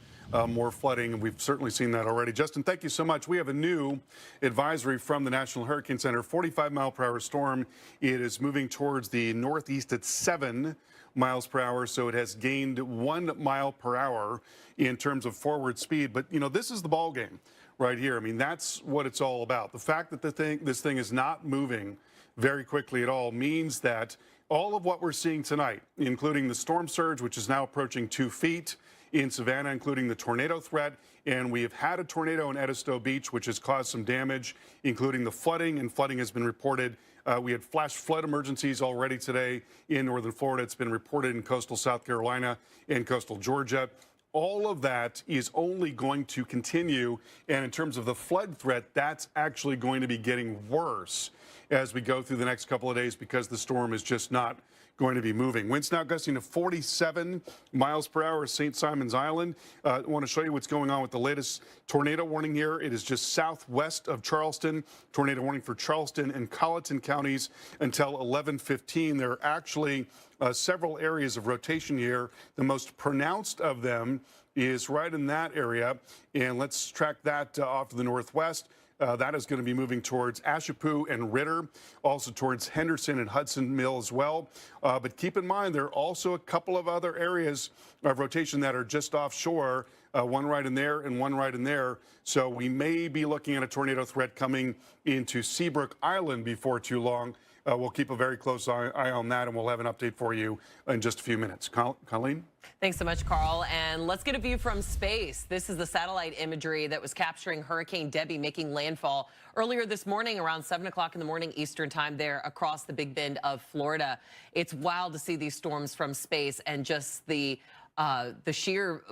[SPEAKER 3] more flooding, and we've certainly seen that already. Justin, thank you so much. We have a new advisory from the National Hurricane Center, 45-mile-per-hour storm. It is moving towards the northeast at 7 miles per hour, so it has gained 1 mile per hour in terms of forward speed. But, you know, this is the ball game right here. I mean, that's what it's all about. The fact that this thing is not moving very quickly at all means that all of what we're seeing tonight, including the storm surge, which is now approaching 2 feet, in Savannah, including the tornado threat. And we have had a tornado in Edisto Beach, which has caused some damage, including the flooding, and flooding has been reported. We had flash flood emergencies already today in northern Florida. It's been reported in coastal South Carolina and coastal Georgia. all of that is only going to continue. And in terms of the flood threat, that's actually going to be getting worse as we go through the next couple of days because the storm is just not going to be moving. Winds now gusting to 47 miles per hour, St. Simon's Island. I want to show you what's going on with the latest tornado warning here. It is just southwest of Charleston. Tornado warning for Charleston and Colleton counties until 11:15. There are actually several areas of rotation here. The most pronounced of them is right in that area. And let's track that off to the northwest. That is going to be moving towards Ashepoo and Ritter, also towards Henderson and Hudson Mill as well. But keep in mind, there are also a couple of other areas of rotation that are just offshore, one right in there and one right in there. So we may be looking at a tornado threat coming into Seabrook Island before too long. We'll keep a very close eye on that, and we'll have an update for you in just a few minutes. Colleen?
[SPEAKER 10] Thanks so much, Carl. And let's get a view from space. This is the satellite imagery that was capturing Hurricane Debby making landfall earlier this morning around 7 o'clock in the morning Eastern time there across the Big Bend of Florida. It's wild to see these storms from space and just the sheer,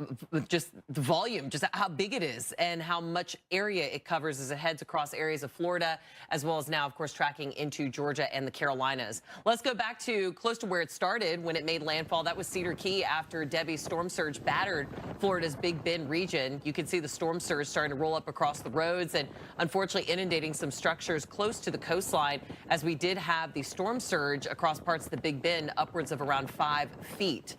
[SPEAKER 10] just the volume, just how big it is and how much area it covers as it heads across areas of Florida, as well as now, of course, tracking into Georgia and the Carolinas. Let's go back to close to where it started when it made landfall. That was Cedar Key after Debbie's storm surge battered Florida's Big Bend region. You can see the storm surge starting to roll up across the roads and unfortunately inundating some structures close to the coastline, as we did have the storm surge across parts of the Big Bend upwards of around 5 feet.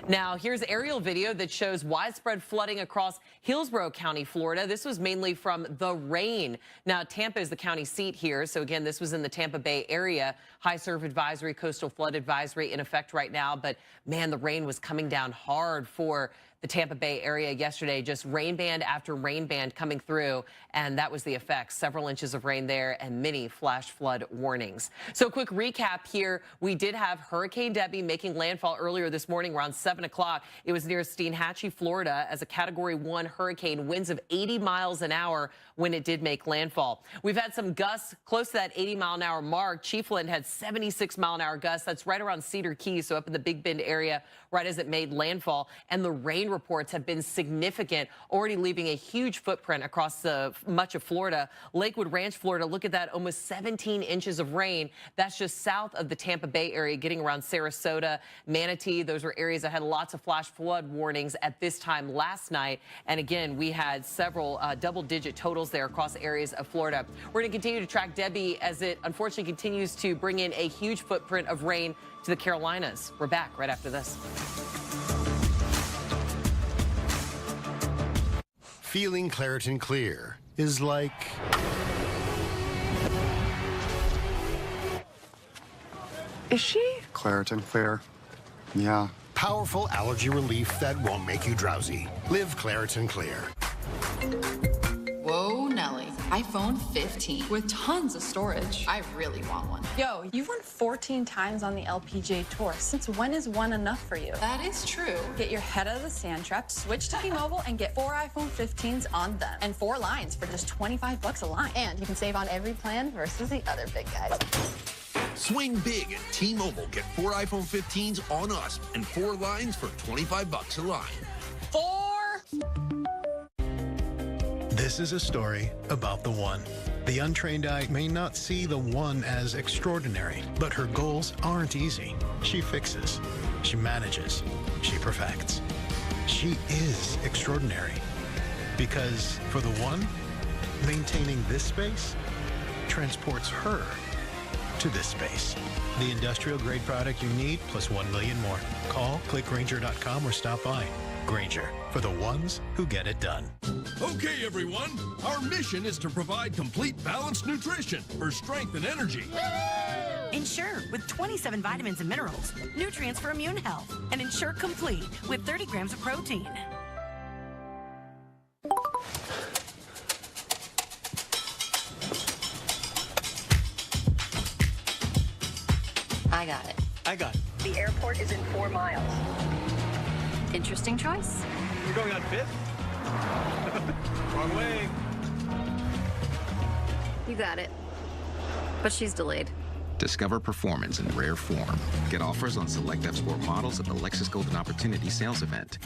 [SPEAKER 10] Now, here's aerial video that shows widespread flooding across Hillsborough County, Florida. This was mainly from the rain. Now, Tampa is the county seat here. So, again, this was in the Tampa Bay area. High surf advisory, coastal flood advisory in effect right now. But, man, the rain was coming down hard for the Tampa Bay area yesterday. Just rain band after rain band coming through, and that was the effect. Several inches of rain there and many flash flood warnings. So quick recap here. We did have Hurricane Debby making landfall earlier this morning around 7 o'clock. It was near Steinhatchee, Florida, as a Category 1 hurricane, winds of 80 miles an hour when it did make landfall. We've had some gusts close to that 80-mile-an-hour mark. Chiefland had 76-mile-an-hour gusts. That's right around Cedar Key, so up in the Big Bend area, right as it made landfall. And the rain reports have been significant, already leaving a huge footprint across much of Florida. Lakewood Ranch, Florida, look at that, almost 17 inches of rain. That's just south of the Tampa Bay area, getting around Sarasota, Manatee. Those were areas that had lots of flash flood warnings at this time last night. And again, we had several double-digit totals there across areas of Florida. We're going to continue to track Debby as it unfortunately continues to bring in a huge footprint of rain to the Carolinas. We're back right after this.
[SPEAKER 13] Feeling Claritin Clear is like...
[SPEAKER 15] Is she?
[SPEAKER 18] Claritin Clear. Yeah.
[SPEAKER 13] Powerful allergy relief that won't make you drowsy. Live Claritin Clear.
[SPEAKER 20] Whoa, Nelly. iPhone 15 with tons of storage. I really want one.
[SPEAKER 22] Yo, you've won 14 times on the LPGA Tour. Since when is one enough for you?
[SPEAKER 20] That is true.
[SPEAKER 22] Get your head out of the sand trap, switch to T-Mobile, and get 4 iPhone 15s on them. And 4 lines for just $25 a line.
[SPEAKER 20] And you can save on every plan versus the other big guys.
[SPEAKER 27] Swing big at T-Mobile. Get 4 iPhone 15s on us and 4 lines for $25 a line.
[SPEAKER 22] 4?
[SPEAKER 28] This is a story about the one. The untrained eye may not see the one as extraordinary, but her goals aren't easy. She fixes, she manages, she perfects. She is extraordinary. Because for the one, maintaining this space transports her to this space. The industrial grade product you need plus 1 million more. Call, click Grainger.com or stop by. Grainger, for the ones who get it done.
[SPEAKER 12] Okay, everyone. Our mission is to provide complete balanced nutrition for strength and energy.
[SPEAKER 29] Ensure with 27 vitamins and minerals, nutrients for immune health, and Ensure Complete with 30 grams of protein.
[SPEAKER 4] I got it.
[SPEAKER 26] I got it.
[SPEAKER 29] The airport is in 4 miles.
[SPEAKER 4] Interesting choice.
[SPEAKER 26] You're going on 5th? Wrong way.
[SPEAKER 4] You got it. But she's delayed.
[SPEAKER 30] Discover performance in rare form. Get offers on select F-Sport models at the Lexus Golden Opportunity sales event.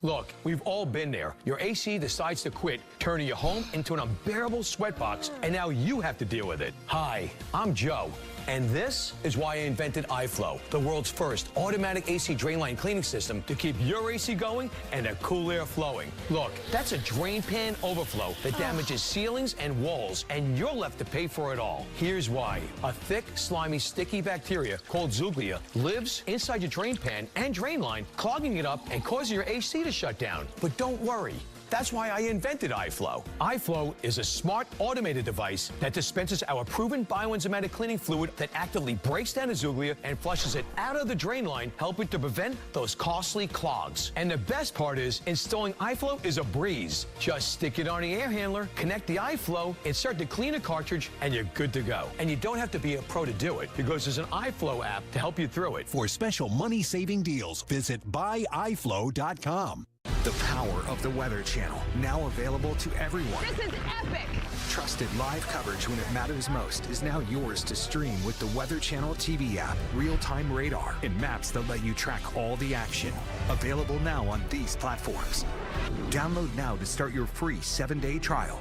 [SPEAKER 1] Look, we've all been there. Your AC decides to quit, turning your home into an unbearable sweatbox, and now you have to deal with it. Hi, I'm Joe, and this is why I invented iFlow, the world's first automatic AC drain line cleaning system to keep your AC going and the cool air flowing. Look, that's a drain pan overflow that damages ceilings and walls, and you're left to pay for it all. Here's why. A thick, slimy, sticky bacteria called Zuglia lives inside your drain pan and drain line, clogging it up and causing your AC to shut down. But don't worry. That's why I invented iFlow. iFlow is a smart, automated device that dispenses our proven bioenzymatic cleaning fluid that actively breaks down the Zuglia and flushes it out of the drain line, helping to prevent those costly clogs. And the best part is, installing iFlow is a breeze. Just stick it on the air handler, connect the iFlow, insert the cleaner cartridge, and you're good to go. And you don't have to be a pro to do it, because there's an iFlow app to help you through it.
[SPEAKER 5] For special money-saving deals, visit buyiflow.com. The power of the Weather Channel, now available to everyone.
[SPEAKER 14] This is epic!
[SPEAKER 5] Trusted live coverage when it matters most is now yours to stream with the Weather Channel TV app, real-time radar, and maps that let you track all the action. Available now on these platforms. Download now to start your free 7-day trial.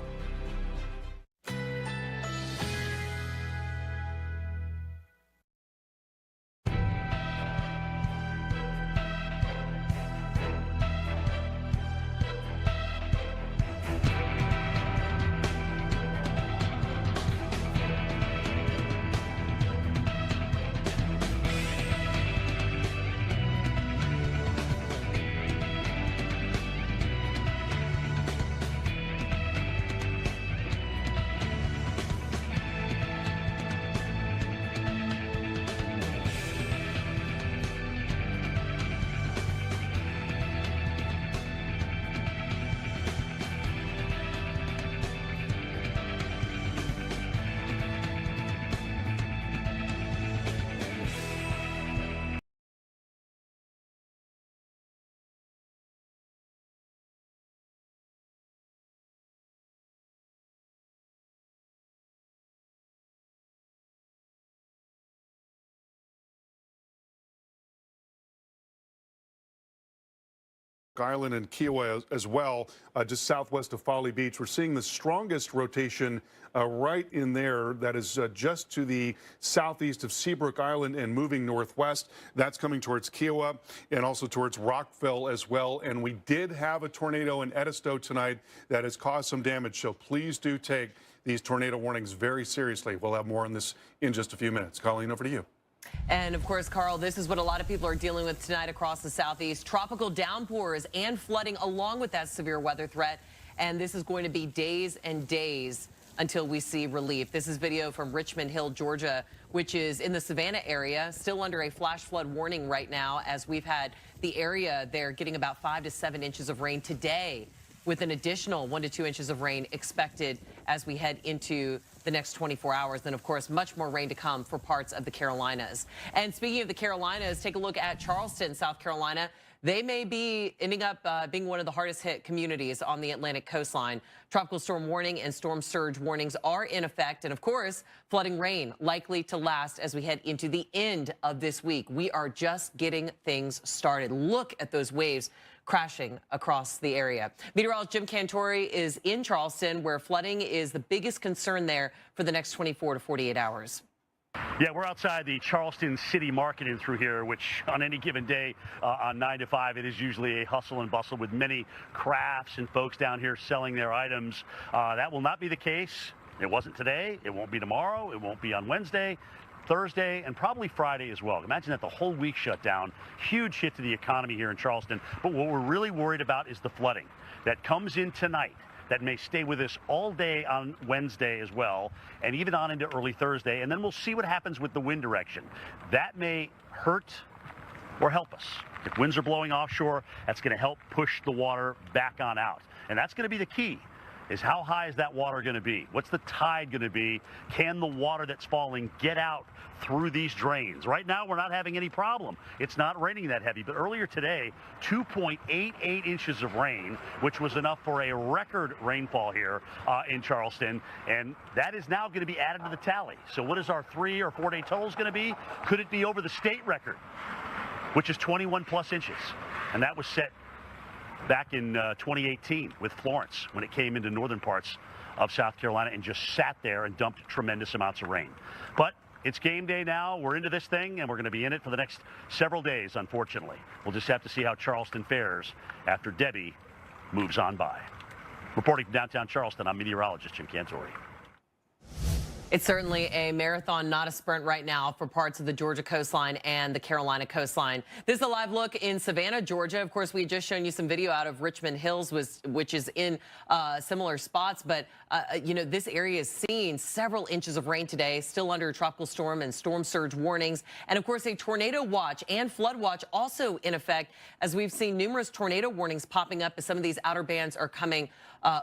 [SPEAKER 3] Island and Kiowa as well, just southwest of Folly Beach. We're seeing the strongest rotation right in there. That is just to the southeast of Seabrook Island and moving northwest. That's coming towards Kiowa and also towards Rockville as well. And we did have a tornado in Edisto tonight that has caused some damage. So please do take these tornado warnings very seriously. We'll have more on this in just a few minutes. Colleen, over to you.
[SPEAKER 10] And of course, Carl, this is what a lot of people are dealing with tonight across the southeast. Tropical downpours and flooding along with that severe weather threat. And this is going to be days and days until we see relief. This is video from Richmond Hill, Georgia, which is in the Savannah area, still under a flash flood warning right now, as we've had the area there getting about 5 to 7 inches of rain today, with an additional 1 to 2 inches of rain expected as we head into the next 24 hours. Then, of course, much more rain to come for parts of the Carolinas. And speaking of the Carolinas, take a look at Charleston, South Carolina. They may be ending up being one of the hardest hit communities on the Atlantic coastline. Tropical storm warning and storm surge warnings are in effect. And of course, flooding rain likely to last as we head into the end of this week. We are just getting things started. Look at those waves crashing across the area. Meteorologist Jim Cantori is in Charleston, where flooding is the biggest concern there for the next 24 to 48 hours.
[SPEAKER 7] Yeah, we're outside the Charleston City Market in through here, which on any given day on 9 to 5, it is usually a hustle and bustle with many crafts and folks down here selling their items. That will not be the case. It wasn't today. It won't be tomorrow. It won't be on Wednesday, Thursday, and probably Friday as well. Imagine that the whole week shut down. Huge hit to the economy here in Charleston. But what we're really worried about is the flooding that comes in tonight, that may stay with us all day on Wednesday as well, and even on into early Thursday. And then we'll see what happens with the wind direction. That may hurt or help us. If winds are blowing offshore, that's going to help push the water back on out. And that's going to be the key, is how high is that water going to be? What's the tide going to be? Can the water that's falling get out through these drains? Right now, we're not having any problem. It's not raining that heavy. But earlier today, 2.88 inches of rain, which was enough for a record rainfall here in Charleston. And that is now going to be added to the tally. So what is our 3 or 4 day totals going to be? Could it be over the state record, which is 21 plus inches? And that was set back in 2018 with Florence when it came into northern parts of South Carolina and just sat there and dumped tremendous amounts of rain. But it's game day now. We're into this thing, and we're going to be in it for the next several days, unfortunately. We'll just have to see how Charleston fares after Debby moves on by. Reporting from downtown Charleston, I'm meteorologist Jim Cantori.
[SPEAKER 10] It's certainly a marathon, not a sprint right now for parts of the Georgia coastline and the Carolina coastline. This is a live look in Savannah, Georgia. Of course, we had just shown you some video out of Richmond Hills, which is in similar spots. But, you know, this area is seeing several inches of rain today, still under a tropical storm and storm surge warnings. And, of course, a tornado watch and flood watch also in effect, as we've seen numerous tornado warnings popping up as some of these outer bands are coming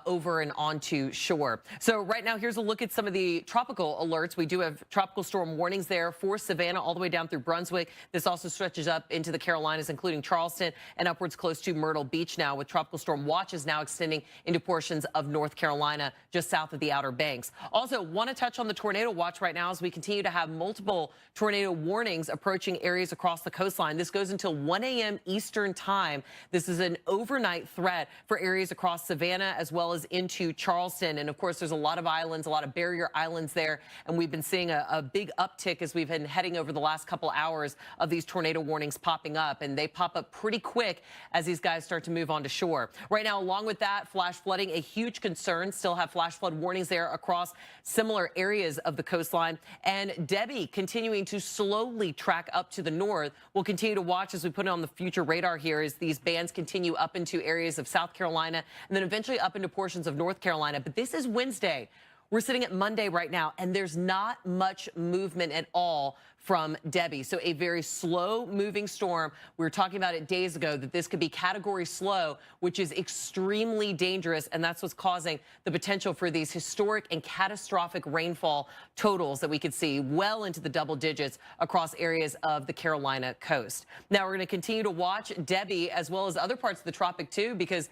[SPEAKER 10] over and onto shore. So right now, here's a look at some of the tropical alerts. We do have tropical storm warnings there for Savannah all the way down through Brunswick. This also stretches up into the Carolinas, including Charleston and upwards close to Myrtle Beach now, with tropical storm watches now extending into portions of North Carolina just south of the Outer Banks. Also, want to touch on the tornado watch right now as we continue to have multiple tornado warnings approaching areas across the coastline. This goes until 1 a.m. Eastern time. This is an overnight threat for areas across Savannah as well as into Charleston. And of course, there's a lot of islands, a lot of barrier islands there. And we've been seeing a big uptick as we've been heading over the last couple hours of these tornado warnings popping up. And they pop up pretty quick as these guys start to move onto shore. Right now, along with that, flash flooding, a huge concern. Still have flash flood warnings there across similar areas of the coastline. And Debby continuing to slowly track up to the north. We'll continue to watch as we put it on the future radar here as these bands continue up into areas of South Carolina and then eventually up into portions of North Carolina. But this is Wednesday. We're sitting at Monday right now, and there's not much movement at all from Debby. So a very slow moving storm. We were talking about it days ago that this could be category slow, which is extremely dangerous. And that's what's causing the potential for these historic and catastrophic rainfall totals that we could see well into the double digits across areas of the Carolina coast. Now we're going to continue to watch Debby as well as other parts of the tropic too, because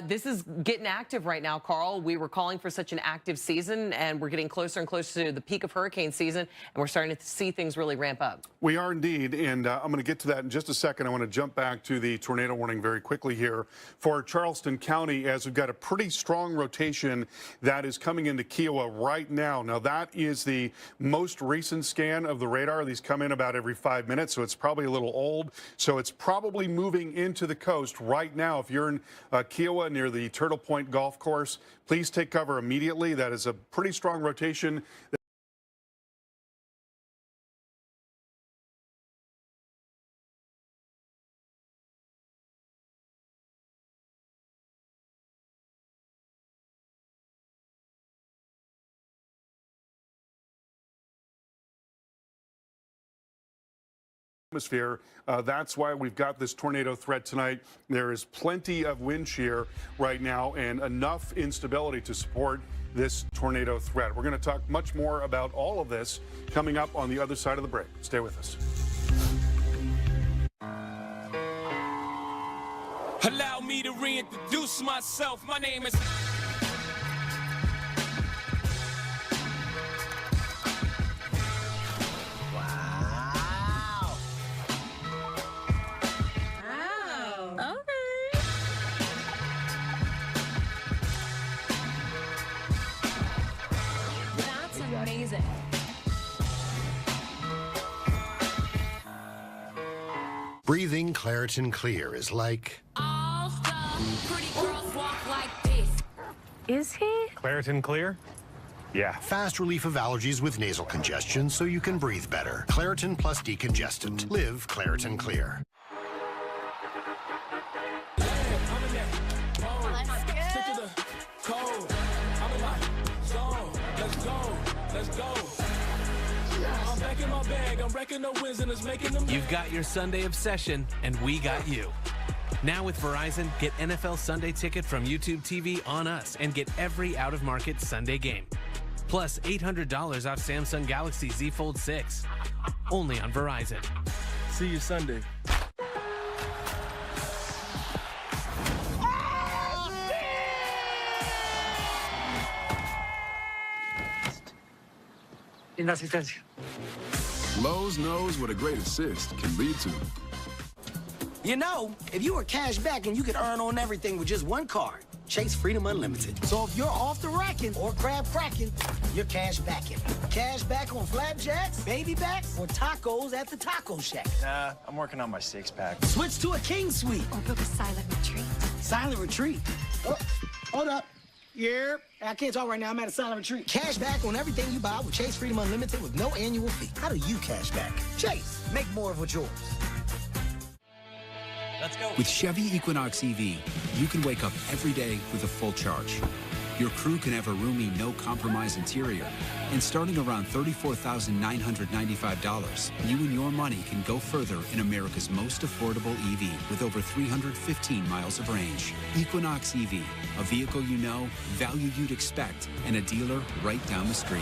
[SPEAKER 10] this is getting active right now, Carl. We were calling for such an active season and we're getting closer and closer to the peak of hurricane season. And we're starting to see things really ramp up.
[SPEAKER 3] We are indeed, and I'm going to get to that in just a second. I want to jump back to the tornado warning very quickly here for Charleston County, as we've got a pretty strong rotation that is coming into Kiowa right now. Now, that is the most recent scan of the radar. These come in about every 5 minutes, so it's probably a little old. So it's probably moving into the coast right now. If you're in Kiowa near the Turtle Point Golf Course, please take cover immediately. That is a pretty strong rotation. Atmosphere. That's why we've got this tornado threat tonight. There is plenty of wind shear right now and enough instability to support this tornado threat. We're going to talk much more about all of this coming up on the other side of the break. Stay with us.
[SPEAKER 6] Allow me to reintroduce myself. My name is...
[SPEAKER 22] Amazing.
[SPEAKER 13] Breathing Claritin Clear is like...
[SPEAKER 29] All stuff. Pretty girls walk like this.
[SPEAKER 15] Is he?
[SPEAKER 13] Claritin Clear? Yeah. Fast relief of allergies with nasal congestion so you can breathe better. Claritin plus decongestant. Live Claritin Clear.
[SPEAKER 8] You've got your Sunday obsession, and we got you. Now with Verizon, get NFL Sunday Ticket from YouTube TV on us and get every out-of-market Sunday game. Plus $800 off Samsung Galaxy Z Fold 6. Only on Verizon.
[SPEAKER 26] See you Sunday.
[SPEAKER 11] Lowe's knows what a great assist can lead to.
[SPEAKER 2] You know, if you were cash back and you could earn on everything with just one card, Chase Freedom Unlimited. So if you're off the racking or crab cracking, you're cash backing. Cash back on flapjacks, baby backs, or tacos at the taco shack.
[SPEAKER 9] Nah, I'm working on my six-pack.
[SPEAKER 2] Switch to a king suite.
[SPEAKER 29] Or book a silent retreat.
[SPEAKER 2] Silent retreat. Oh, hold up. Yeah, I can't talk right now. I'm at a silent retreat. Cash back on everything you buy with Chase Freedom Unlimited with no annual fee. How do you cash back? Chase, make more of what's yours.
[SPEAKER 11] Let's go.
[SPEAKER 16] With Chevy Equinox EV, you can wake up every day with a full charge. Your crew can have a roomy, no-compromise interior. And starting around $34,995, you and your money can go further in America's most affordable EV with over 315 miles of range. Equinox EV, a vehicle you know, value you'd expect, and a dealer right down the street.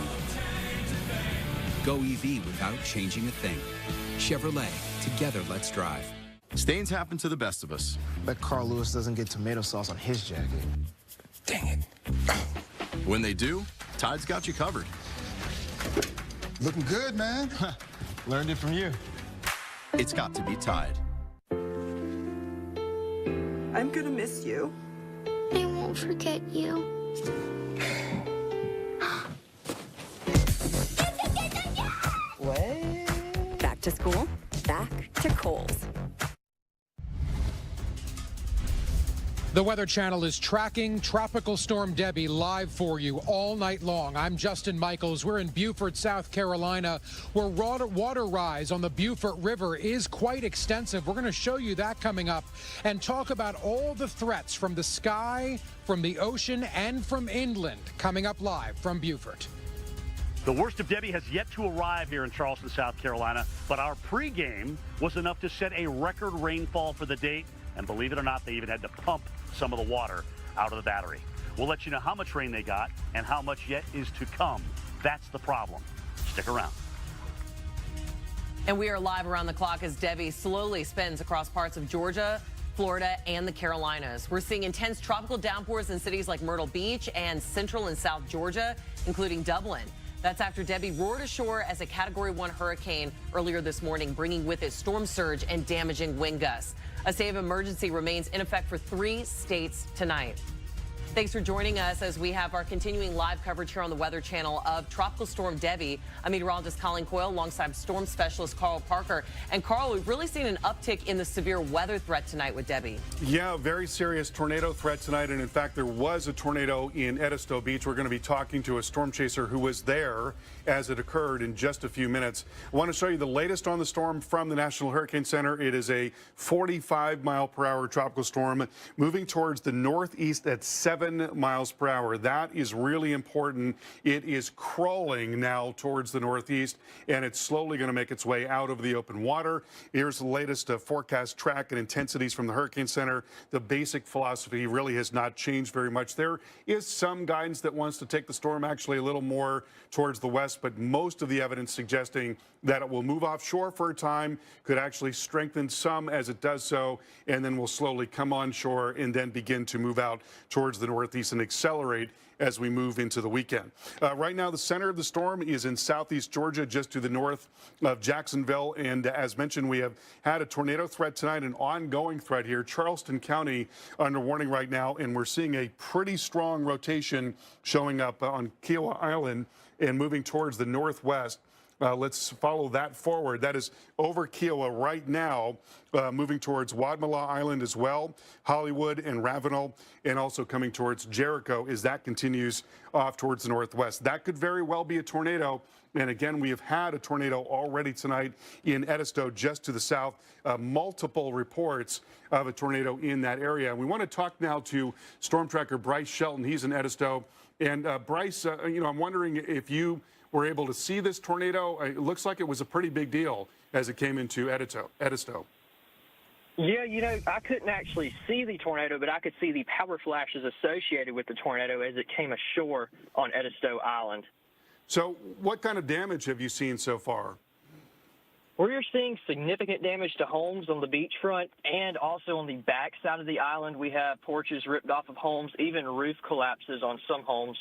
[SPEAKER 16] Go EV without changing a thing. Chevrolet, together let's drive.
[SPEAKER 17] Stains happen to the best of us.
[SPEAKER 19] Bet Carl Lewis doesn't get tomato sauce on his jacket.
[SPEAKER 17] Dang it. When they do, Tide's got you covered.
[SPEAKER 19] Looking good, man. Learned it from you.
[SPEAKER 17] It's got to be Tide.
[SPEAKER 15] I'm gonna miss you.
[SPEAKER 21] I won't forget you.
[SPEAKER 15] What?
[SPEAKER 29] Back to school, back to Kohl's.
[SPEAKER 23] The Weather Channel is tracking Tropical Storm Debby live for you all night long. I'm Justin Michaels. We're in Beaufort, South Carolina, where water rise on the Beaufort River is quite extensive. We're going to show you that coming up and talk about all the threats from the sky, from the ocean, and from inland coming up live from Beaufort.
[SPEAKER 7] The worst of Debby has yet to arrive here in Charleston, South Carolina, but our pregame was enough to set a record rainfall for the date. And believe it or not, they even had to pump some of the water out of the battery. We'll let you know how much rain they got and how much yet is to come. That's the problem. Stick around.
[SPEAKER 10] And we are live around the clock as Debby slowly spins across parts of Georgia, Florida, and the Carolinas. We're seeing intense tropical downpours in cities like Myrtle Beach and central and south Georgia, including Dublin. That's after Debby roared ashore as a Category 1 hurricane earlier this morning, bringing with it storm surge and damaging wind gusts. A state of emergency remains in effect for 3 states tonight. Thanks for joining us as we have our continuing live coverage here on the Weather Channel of Tropical Storm Debby. I'm meteorologist Colleen Coyle alongside storm specialist Carl Parker. And Carl, we've really seen an uptick in the severe weather threat tonight with Debby.
[SPEAKER 3] Yeah, very serious tornado threat tonight. And in fact, there was a tornado in Edisto Beach. We're going to be talking to a storm chaser who was there as it occurred in just a few minutes. I want to show you the latest on the storm from the National Hurricane Center. It is a 45-mile-per-hour tropical storm moving towards the northeast at 7 miles per hour. That is really important. It is crawling now towards the northeast, and it's slowly going to make its way out of the open water. Here's the latest forecast track and intensities from the Hurricane Center. The basic philosophy really has not changed very much. There is some guidance that wants to take the storm actually a little more towards the west, but most of the evidence suggesting that it will move offshore for a time, could actually strengthen some as it does so, and then will slowly come onshore and then begin to move out towards the northeast and accelerate as we move into the weekend. Right now, the center of the storm is in southeast Georgia, just to the north of Jacksonville. And as mentioned, we have had a tornado threat tonight, an ongoing threat here. Charleston County under warning right now, and we're seeing a pretty strong rotation showing up on Kiowa Island and moving towards the northwest. Let's follow that forward. That is over Kiowa right now, moving towards Wadmalaw Island as well, Hollywood and Ravenel, and also coming towards Jericho as that continues off towards the northwest. That could very well be a tornado. And again, we have had a tornado already tonight in Edisto, just to the south. Multiple reports of a tornado in that area. And we want to talk now to storm tracker Bryce Shelton. He's in Edisto. And Bryce, I'm wondering if you were able to see this tornado. It looks like it was a pretty big deal as it came into Edisto.
[SPEAKER 24] Yeah, I couldn't actually see the tornado, but I could see the power flashes associated with the tornado as it came ashore on Edisto Island.
[SPEAKER 3] So what kind of damage have you seen so far?
[SPEAKER 24] We're seeing significant damage to homes on the beachfront and also on the back side of the island. We have porches ripped off of homes, even roof collapses on some homes.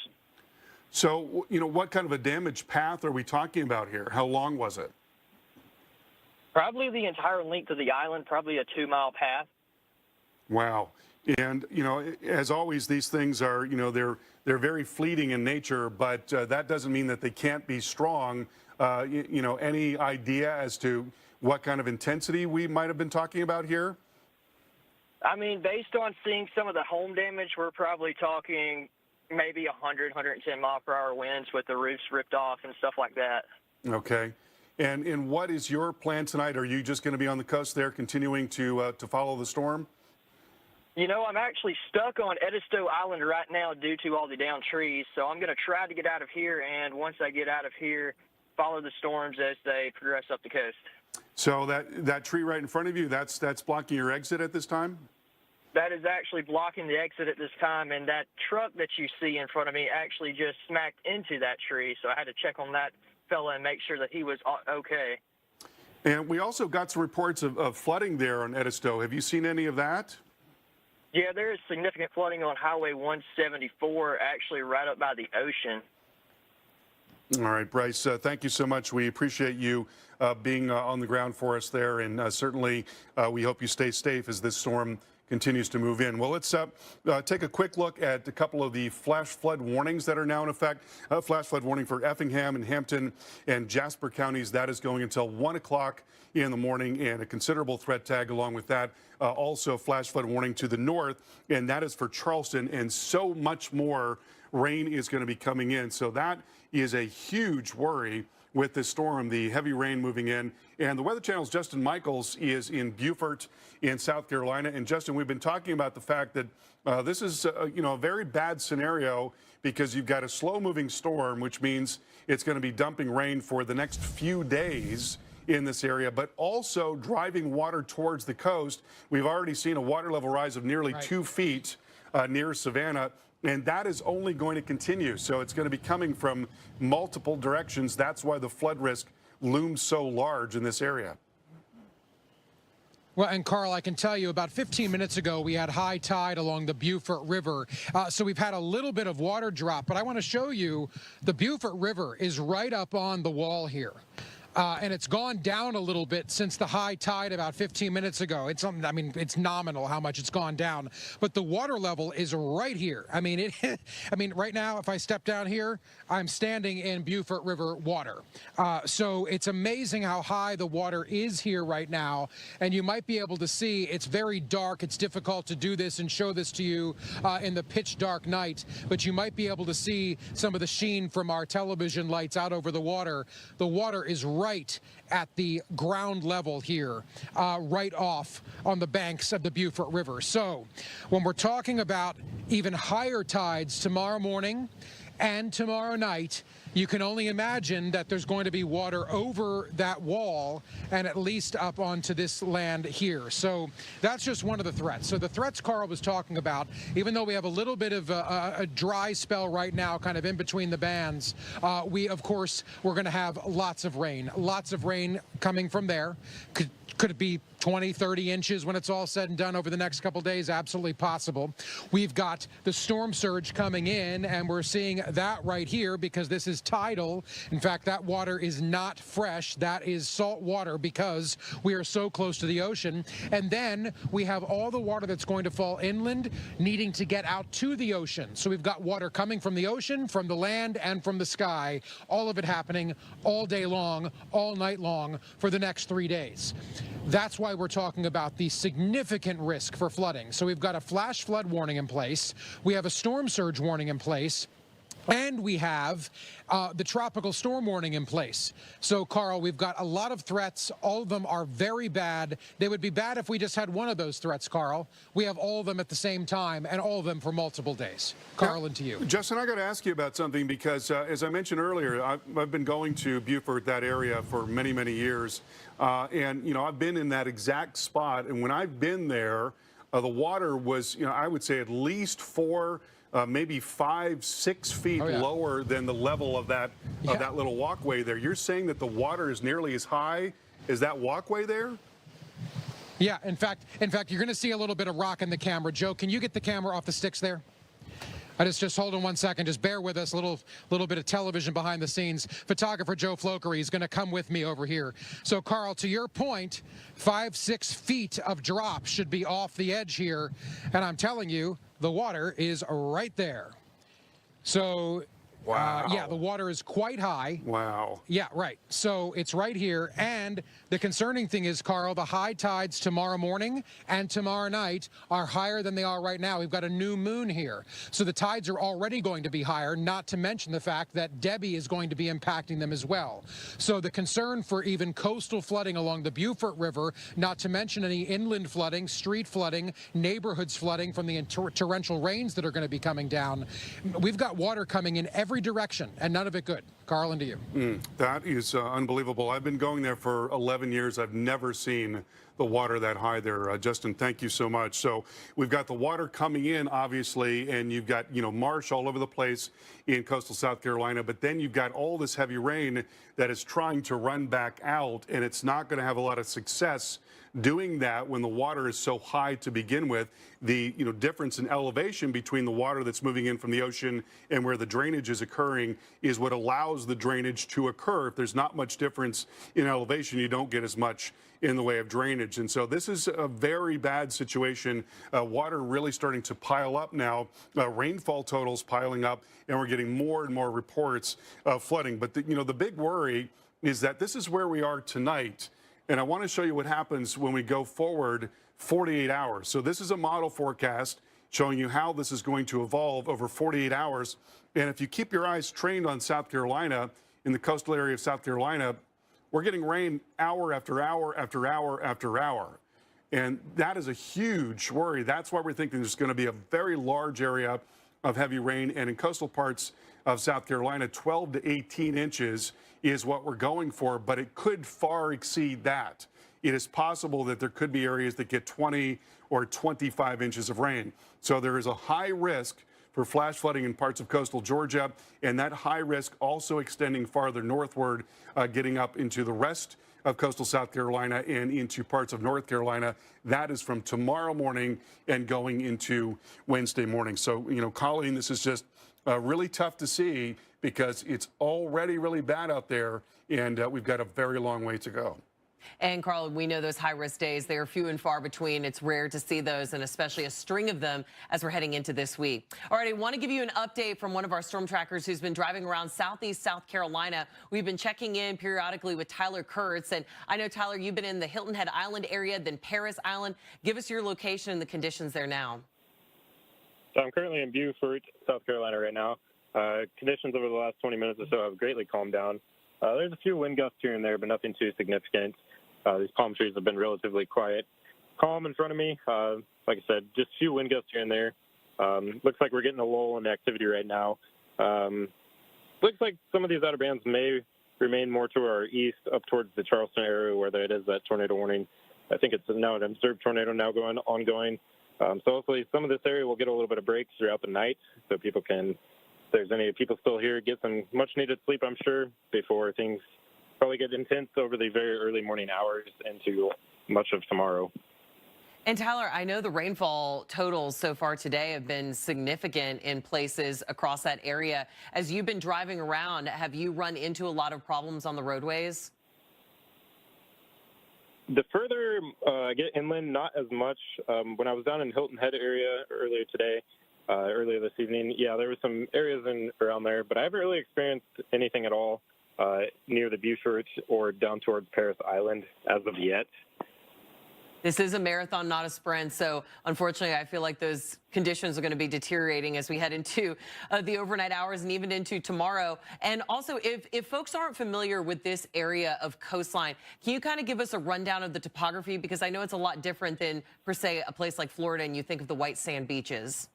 [SPEAKER 3] So, what kind of a damage path are we talking about here? How long was it?
[SPEAKER 24] Probably the entire length of the island, probably a 2-mile path.
[SPEAKER 3] Wow. And, you know, as always, these things are, you know, they're very fleeting in nature, but that doesn't mean that they can't be strong. You know, any idea as to what kind of intensity we might have been talking about here?
[SPEAKER 24] I mean, based on seeing some of the home damage, we're probably talking maybe 100, 110 mile per hour winds with the roofs ripped off and stuff like that.
[SPEAKER 3] Okay. And what is your plan tonight? Are you just going to be on the coast there continuing to follow the storm?
[SPEAKER 24] You know, I'm actually stuck on Edisto Island right now due to all the downed trees, so I'm going to try to get out of here, and once I get out of here, follow the storms as they progress up the coast.
[SPEAKER 3] So that tree right in front of you, that's blocking your exit at this time?
[SPEAKER 24] That is actually blocking the exit at this time, and that truck that you see in front of me actually just smacked into that tree, so I had to check on that fella and make sure that he was okay.
[SPEAKER 3] And we also got some reports of flooding there on Edisto. Have you seen any of that?
[SPEAKER 24] Yeah, there is significant flooding on Highway 174, actually right up by the ocean.
[SPEAKER 3] All right, Bryce, thank you so much. We appreciate you being on the ground for us there, and certainly we hope you stay safe as this storm continues to move in. Well, let's take a quick look at a couple of the flash flood warnings that are now in effect. Flash flood warning for Effingham and Hampton and Jasper counties. That is going until 1 o'clock in the morning, and a considerable threat tag along with that. Also, flash flood warning to the north, and that is for Charleston, and so much more rain is going to be coming in. So that is a huge worry with this storm, the heavy rain moving in. And the Weather Channel's Justin Michaels is in Beaufort in South Carolina. And Justin, we've been talking about the fact that this is you know, a very bad scenario because you've got a slow moving storm, which means it's going to be dumping rain for the next few days in this area, but also driving water towards the coast. We've already seen a water level rise of nearly 2 feet near Savannah. And that is only going to continue. So it's going to be coming from multiple directions. That's why the flood risk looms so large in this area.
[SPEAKER 23] Well, and Carl, I can tell you about 15 minutes ago, we had high tide along the Beaufort River. So we've had a little bit of water drop, but I want to show you the Beaufort River is right up on the wall here. And it's gone down a little bit since the high tide about 15 minutes ago. It's I mean, it's nominal how much it's gone down, but the water level is right here. I mean, I mean, right now, if I step down here, I'm standing in Beaufort River water. So it's amazing how high the water is here right now. And you might be able to see it's very dark. It's difficult to do this and show this to you in the pitch dark night, but you might be able to see some of the sheen from our television lights out over the water. The water is right at the ground level here, right off on the banks of the Beaufort River. So when we're talking about even higher tides tomorrow morning and tomorrow night, you can only imagine that there's going to be water over that wall and at least up onto this land here. So that's just one of the threats. So the threats Carl was talking about, even though we have a little bit of a dry spell right now, kind of in between the bands, of course, we're going to have lots of rain coming from there. Could it be 20, 30 inches when it's all said and done over the next couple days? Absolutely possible. We've got the storm surge coming in, and we're seeing that right here because this is tidal. In fact, that water is not fresh. That is salt water because we are so close to the ocean. And then we have all the water that's going to fall inland needing to get out to the ocean. So we've got water coming from the ocean, from the land, and from the sky, all of it happening all day long, all night long for the next 3 days. That's why we're talking about the significant risk for flooding. So we've got a flash flood warning in place. We have a storm surge warning in place. And we have the tropical storm warning in place. So, Carl, we've got a lot of threats. All of them are very bad. They would be bad if we just had one of those threats, Carl. We have all of them at the same time, and all of them for multiple days. Carl, and to you.
[SPEAKER 3] Justin, I got to ask you about something because, as I mentioned earlier, I've been going to Beaufort, that area, for many, many years. And, you know, I've been in that exact spot. And when I've been there, the water was, you know, I would say at least maybe 5, 6 feet lower than the level of that little walkway there. You're saying that the water is nearly as high as that walkway there?
[SPEAKER 23] Yeah, in fact, you're going to see a little bit of rock in the camera. Joe, can you get the camera off the sticks there? Just hold on 1 second. Just bear with us. A little bit of television behind the scenes. Photographer Joe Flokery is going to come with me over here. So, Carl, to your point, 5-6 feet of drop should be off the edge here. And I'm telling you, the water is right there. So,
[SPEAKER 3] wow.
[SPEAKER 23] Yeah, the water is quite high.
[SPEAKER 3] Wow.
[SPEAKER 23] Yeah, right. So it's right here. And the concerning thing is, Carl, the high tides tomorrow morning and tomorrow night are higher than they are right now. We've got a new moon here. So the tides are already going to be higher, not to mention the fact that Debby is going to be impacting them as well. So the concern for even coastal flooding along the Beaufort River, not to mention any inland flooding, street flooding, neighborhoods flooding from the torrential rains that are going to be coming down. We've got water coming in every direction, and none of it good. Carl, into you.
[SPEAKER 3] That is unbelievable. I've been going there for 11 years. I've never seen the water that high there. Justin, thank you so much. So we've got the water coming in, obviously, and you've got, marsh all over the place in coastal South Carolina, but then you've got all this heavy rain that is trying to run back out, and it's not going to have a lot of success doing that when the water is so high to begin with. The difference in elevation between the water that's moving in from the ocean and where the drainage is occurring is what allows the drainage to occur. If there's not much difference in elevation, you don't get as much in the way of drainage. And so this is a very bad situation. Water really starting to pile up now. Rainfall totals piling up, and we're getting more and more reports of flooding. But the big worry is that this is where we are tonight. And I want to show you what happens when we go forward 48 hours. So this is a model forecast showing you how this is going to evolve over 48 hours. And if you keep your eyes trained on South Carolina, in the coastal area of South Carolina, we're getting rain hour after hour after hour after hour. And that is a huge worry. That's why we're thinking there's going to be a very large area of heavy rain. And in coastal parts of South Carolina, 12 to 18 inches is what we're going for, but it could far exceed that. It is possible that there could be areas that get 20 or 25 inches of rain. So there is a high risk for flash flooding in parts of coastal Georgia, and that high risk also extending farther northward, getting up into the rest of coastal South Carolina and into parts of North Carolina. That is from tomorrow morning and going into Wednesday morning. So, Colleen, this is just really tough to see because it's already really bad out there, and we've got a very long way to go.
[SPEAKER 10] And Carl, we know those high-risk days, they are few and far between. It's rare to see those, and especially a string of them as we're heading into this week. All right, I want to give you an update from one of our storm trackers who's been driving around southeast South Carolina. We've been checking in periodically with Tyler Kurtz, and I know, Tyler, you've been in the Hilton Head Island area, then Paris Island. Give us your location and the conditions there now.
[SPEAKER 1] So I'm currently in Beaufort, South Carolina right now. Conditions over the last 20 minutes or so have greatly calmed down. There's a few wind gusts here and there, but nothing too significant. These palm trees have been relatively quiet. Calm in front of me. Like I said, just a few wind gusts here and there. Looks like we're getting a lull in activity right now. Looks like some of these outer bands may remain more to our east, up towards the Charleston area where there is that tornado warning. I think it's now an observed tornado now ongoing. So hopefully some of this area will get a little bit of breaks throughout the night so people can, if there's any people still here, get some much needed sleep, I'm sure, before things probably get intense over the very early morning hours into much of tomorrow.
[SPEAKER 10] And Tyler, I know the rainfall totals so far today have been significant in places across that area. As you've been driving around, have you run into a lot of problems on the roadways?
[SPEAKER 1] The further I get inland, not as much. When I was down in Hilton Head area earlier today, earlier this evening, yeah, there were some areas around there, but I haven't really experienced anything at all near the Beaufort or down towards Paris Island as of yet.
[SPEAKER 10] This is a marathon, not a sprint. So unfortunately, I feel like those conditions are going to be deteriorating as we head into the overnight hours and even into tomorrow. And also, if folks aren't familiar with this area of coastline, can you kind of give us a rundown of the topography? Because I know it's a lot different than, per se, a place like Florida and you think of the white sand beaches.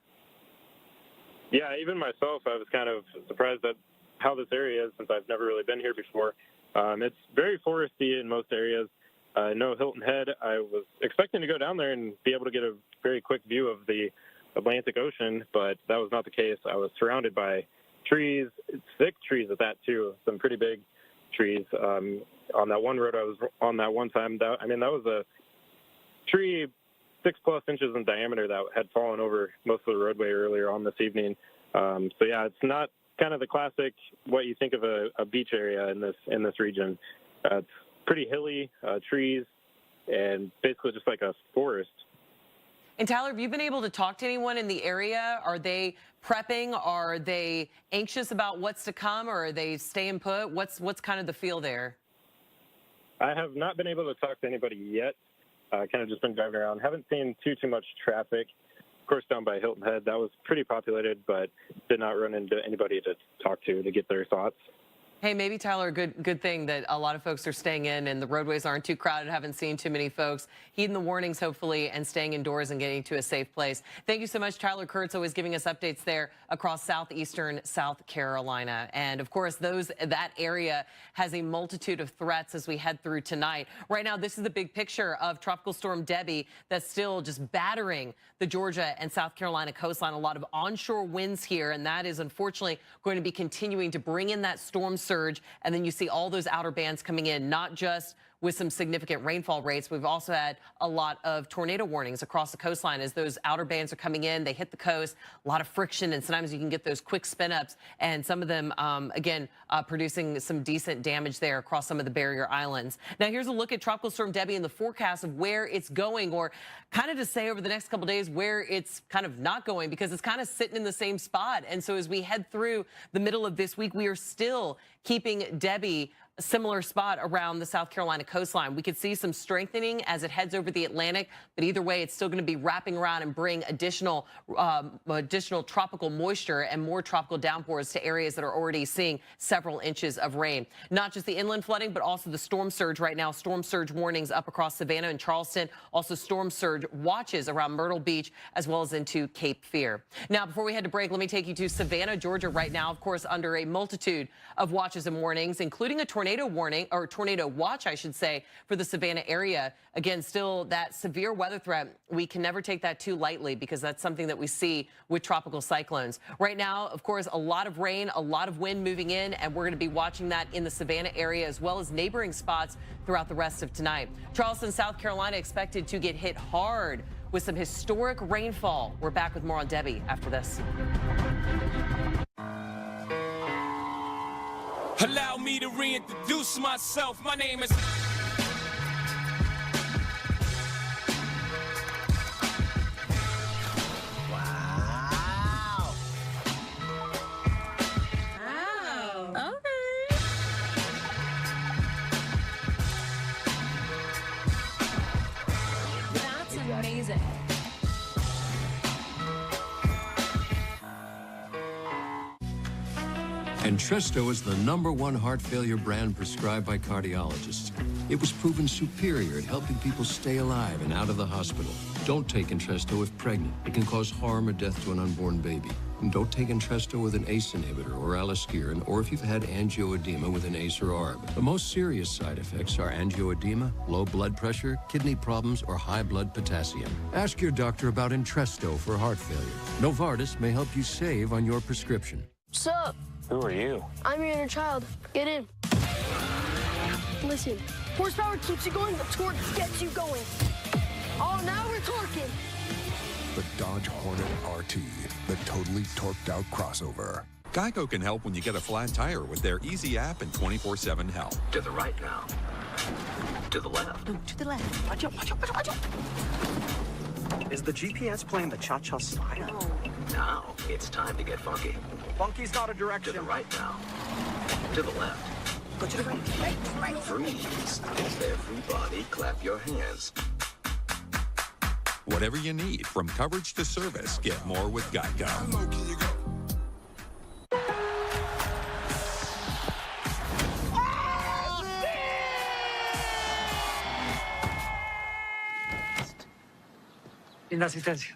[SPEAKER 1] Yeah, even myself, I was kind of surprised at how this area is since I've never really been here before. It's very foresty in most areas. I know Hilton Head, I was expecting to go down there and be able to get a very quick view of the Atlantic Ocean, but that was not the case. I was surrounded by trees, thick trees at that too, some pretty big trees. On that one road I was on that one time, that was a tree 6+ inches in diameter that had fallen over most of the roadway earlier on this evening. So yeah, it's not kind of the classic what you think of a beach area in this region. It's pretty hilly, trees, and basically just like a forest.
[SPEAKER 10] And Tyler, have you been able to talk to anyone in the area? Are they prepping? Are they anxious about what's to come, or are they staying put? What's kind of the feel there?
[SPEAKER 1] I have not been able to talk to anybody yet. Kind of just been driving around. Haven't seen too much traffic. Of course, down by Hilton Head, that was pretty populated, but did not run into anybody to talk to get their thoughts.
[SPEAKER 10] Hey, maybe, Tyler, good thing that a lot of folks are staying in and the roadways aren't too crowded. Haven't seen too many folks. Heeding the warnings, hopefully, and staying indoors and getting to a safe place. Thank you so much, Tyler Kurtz, always giving us updates there across southeastern South Carolina. And, of course, that area has a multitude of threats as we head through tonight. Right now, this is the big picture of Tropical Storm Debby that's still just battering the Georgia and South Carolina coastline. A lot of onshore winds here, and that is unfortunately going to be continuing to bring in that storm surge. And then you see all those outer bands coming in, not just with some significant rainfall rates. We've also had a lot of tornado warnings across the coastline as those outer bands are coming in. They hit the coast, a lot of friction, and sometimes you can get those quick spin ups, and some of them, again, producing some decent damage there across some of the barrier islands. Now, here's a look at Tropical Storm Debby and the forecast of where it's going, or kind of to say over the next couple days where it's kind of not going, because it's kind of sitting in the same spot. And so as we head through the middle of this week, we are still keeping Debby a similar spot around the South Carolina coastline. We could see some strengthening as it heads over the Atlantic, but either way, it's still going to be wrapping around and bring additional tropical moisture and more tropical downpours to areas that are already seeing several inches of rain. Not just the inland flooding, but also the storm surge right now. Storm surge warnings up across Savannah and Charleston. Also storm surge watches around Myrtle Beach, as well as into Cape Fear. Now, before we head to break, let me take you to Savannah, Georgia right now, of course, under a multitude of watches and warnings, including a tornado warning, or tornado watch, I should say, for the Savannah area. Again, still that severe weather threat. We can never take that too lightly, because that's something that we see with tropical cyclones. Right now, of course, a lot of rain, a lot of wind moving in, and we're going to be watching that in the Savannah area as well as neighboring spots throughout the rest of tonight. Charleston, South Carolina expected to get hit hard with some historic rainfall. We're back with more on Debby after this.
[SPEAKER 6] Allow me to reintroduce myself. My name is...
[SPEAKER 4] Wow.
[SPEAKER 22] Wow. Okay. That's amazing.
[SPEAKER 17] Entresto is the #1 heart failure brand prescribed by cardiologists. It was proven superior at helping people stay alive and out of the hospital. Don't take Entresto if pregnant. It can cause harm or death to an unborn baby. And don't take Entresto with an ACE inhibitor or aliskiren, or if you've had angioedema with an ACE or ARB. The most serious side effects are angioedema, low blood pressure, kidney problems, or high blood potassium. Ask your doctor about Entresto for heart failure. Novartis may help you save on your prescription.
[SPEAKER 4] Sup?
[SPEAKER 11] Who are you?
[SPEAKER 4] I'm your inner child. Get in. Listen, horsepower keeps you going, but torque gets you going. Oh, now we're torquing.
[SPEAKER 12] The Dodge Hornet RT, the totally torqued out crossover.
[SPEAKER 14] Geico can help when you get a flat tire with their easy app and 24/7 help.
[SPEAKER 11] To the right now. To the left.
[SPEAKER 22] No, to the left.
[SPEAKER 11] Watch out, watch out, watch out, watch out.
[SPEAKER 18] Is the GPS playing the cha-cha slide?
[SPEAKER 11] No. Now it's time to get funky.
[SPEAKER 18] Funky's not a direction.
[SPEAKER 11] To the right now. To the left.
[SPEAKER 18] Go to the right.
[SPEAKER 11] Right. Freeze. Everybody clap your hands.
[SPEAKER 14] Whatever you need, from coverage to service, get more with Geico.
[SPEAKER 18] Inasistencia.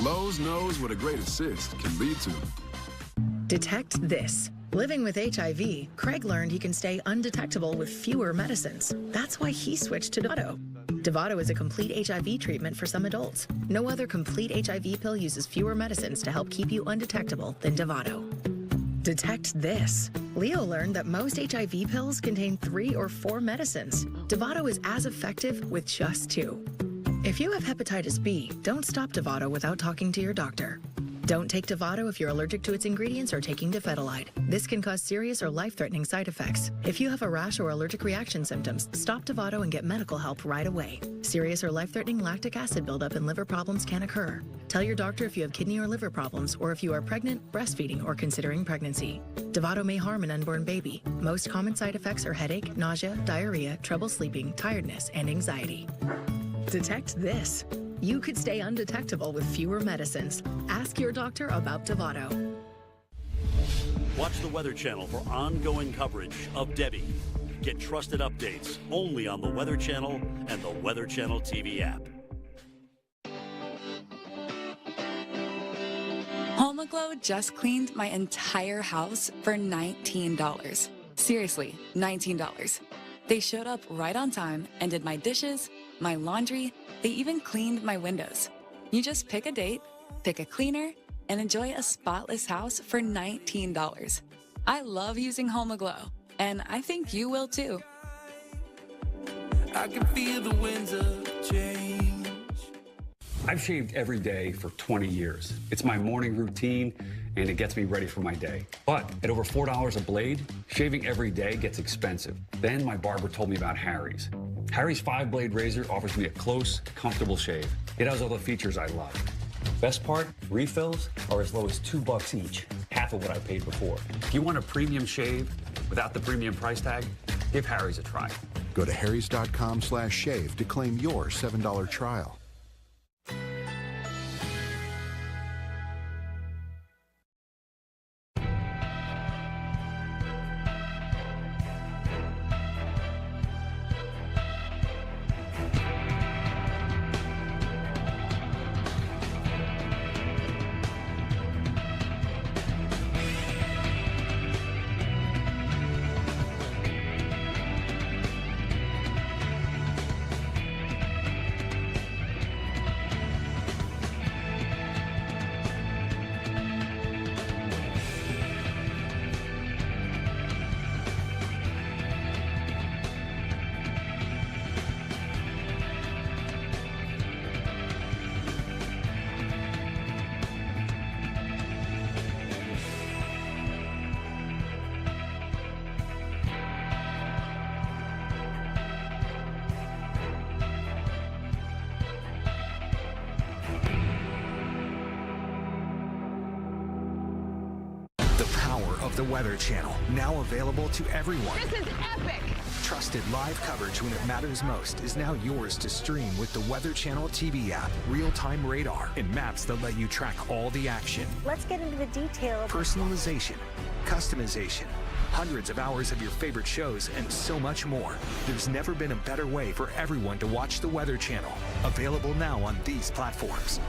[SPEAKER 12] Lowe's knows what a great assist can be to.
[SPEAKER 20] Detect this. Living with HIV, Craig learned he can stay undetectable with fewer medicines. That's why he switched to Dovato. Dovato is a complete HIV treatment for some adults. No other complete HIV pill uses fewer medicines to help keep you undetectable than Dovato. Detect this. Leo learned that most HIV pills contain 3 or 4 medicines. Dovato is as effective with just 2. If you have hepatitis B, don't stop Dovato without talking to your doctor. Don't take Dovato if you're allergic to its ingredients or taking dofetilide. This can cause serious or life-threatening side effects. If you have a rash or allergic reaction symptoms, stop Dovato and get medical help right away. Serious or life-threatening lactic acid buildup and liver problems can occur. Tell your doctor if you have kidney or liver problems or if you are pregnant, breastfeeding, or considering pregnancy. Dovato may harm an unborn baby. Most common side effects are headache, nausea, diarrhea, trouble sleeping, tiredness, and anxiety. Detect this. You could stay undetectable with fewer medicines. Ask your doctor about Dovato.
[SPEAKER 2] Watch the Weather Channel for ongoing coverage of Debby. Get trusted updates only on the Weather Channel and the Weather Channel TV app.
[SPEAKER 5] HomeGlow just cleaned my entire house for $19. Seriously, $19. They showed up right on time and did my dishes, my laundry. They even cleaned my windows. You just pick a date, pick a cleaner, and enjoy a spotless house for $19. I love using HomeGlow, and I think you will too.
[SPEAKER 6] I can feel the winds of change.
[SPEAKER 8] I've shaved every day for 20 years. It's my morning routine, and it gets me ready for my day. But at over $4 a blade, shaving every day gets expensive. Then my barber told me about Harry's. Harry's 5-blade razor offers me a close, comfortable shave. It has all the features I love. Best part, refills are as low as $2 each, half of what I paid before. If you want a premium shave without the premium price tag, give Harry's a try.
[SPEAKER 12] Go to harrys.com/shave to claim your $7 trial.
[SPEAKER 9] The Weather Channel, now available to everyone.
[SPEAKER 4] This is epic!
[SPEAKER 9] Trusted live coverage when it matters most is now yours to stream with the Weather Channel TV app, real-time radar, and maps that let you track all the action.
[SPEAKER 13] Let's get into the detail.
[SPEAKER 9] Personalization, customization, hundreds of hours of your favorite shows, and so much more. There's never been a better way for everyone to watch the Weather Channel. Available now on these platforms.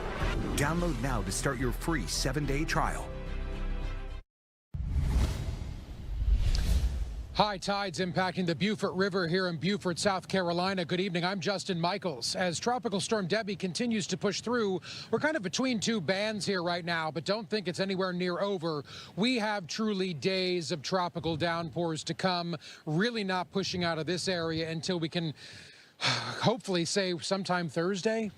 [SPEAKER 9] Download now to start your free 7-day trial.
[SPEAKER 23] High tides impacting the Beaufort River here in Beaufort, South Carolina. Good evening. I'm Justin Michaels. As Tropical Storm Debby continues to push through, we're kind of between two bands here right now, but don't think it's anywhere near over. We have truly days of tropical downpours to come, really not pushing out of this area until we can hopefully say sometime Thursday.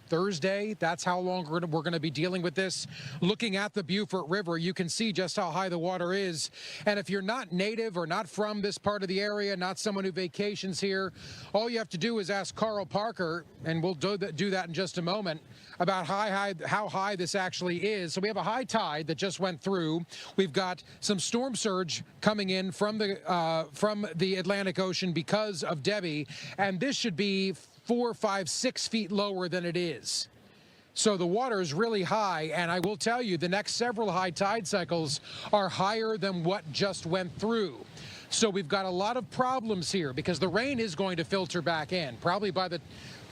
[SPEAKER 23] That's how long we're going to be dealing with this. Looking at the Beaufort River, you can see just how high the water is. And if you're not native or not from this part of the area, not someone who vacations here, all you have to do is ask Carl Parker, and we'll do that in just a moment, about how high this actually is. So we have a high tide that just went through. We've got some storm surge coming in from the Atlantic Ocean because of Debby, and this should be 4, 5, 6 feet lower than it is. So the water is really high, and I will tell you the next several high tide cycles are higher than what just went through. So we've got a lot of problems here because the rain is going to filter back in. Probably by the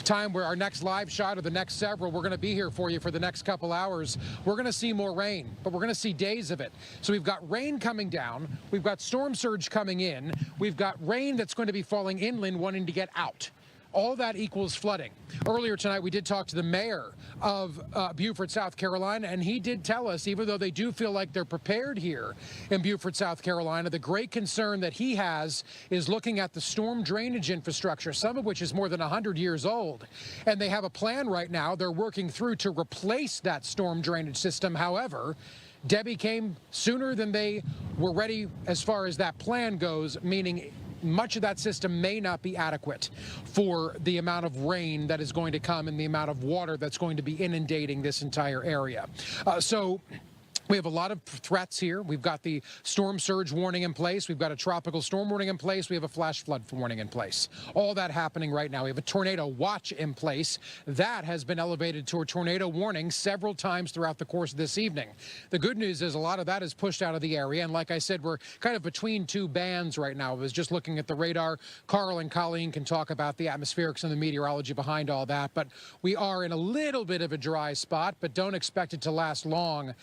[SPEAKER 23] time where our next live shot or the next several, we're going to be here for you for the next couple hours. We're going to see more rain, but we're going to see days of it. So we've got rain coming down. We've got storm surge coming in. We've got rain that's going to be falling inland wanting to get out. all that equals flooding. Earlier tonight, we did talk to the mayor of Beaufort, South Carolina, and he did tell us, even though they do feel like they're prepared here in Beaufort, South Carolina, the great concern that he has is looking at the storm drainage infrastructure, some of which is more than 100 years old. And they have a plan right now they're working through to replace that storm drainage system. However, Debby came sooner than they were ready as far as that plan goes, meaning much of that system may not be adequate for the amount of rain that is going to come and the amount of water that's going to be inundating this entire area. So we have a lot of threats here. We've got the storm surge warning in place. We've got a tropical storm warning in place. We have a flash flood warning in place. All that happening right now. We have a tornado watch in place. That has been elevated to a tornado warning several times throughout the course of this evening. The good news is a lot of that is pushed out of the area. And like I said, we're kind of between two bands right now. I was just looking at the radar. Carl and Colleen can talk about the atmospherics and the meteorology behind all that. But we are in a little bit of a dry spot, but don't expect it to last long.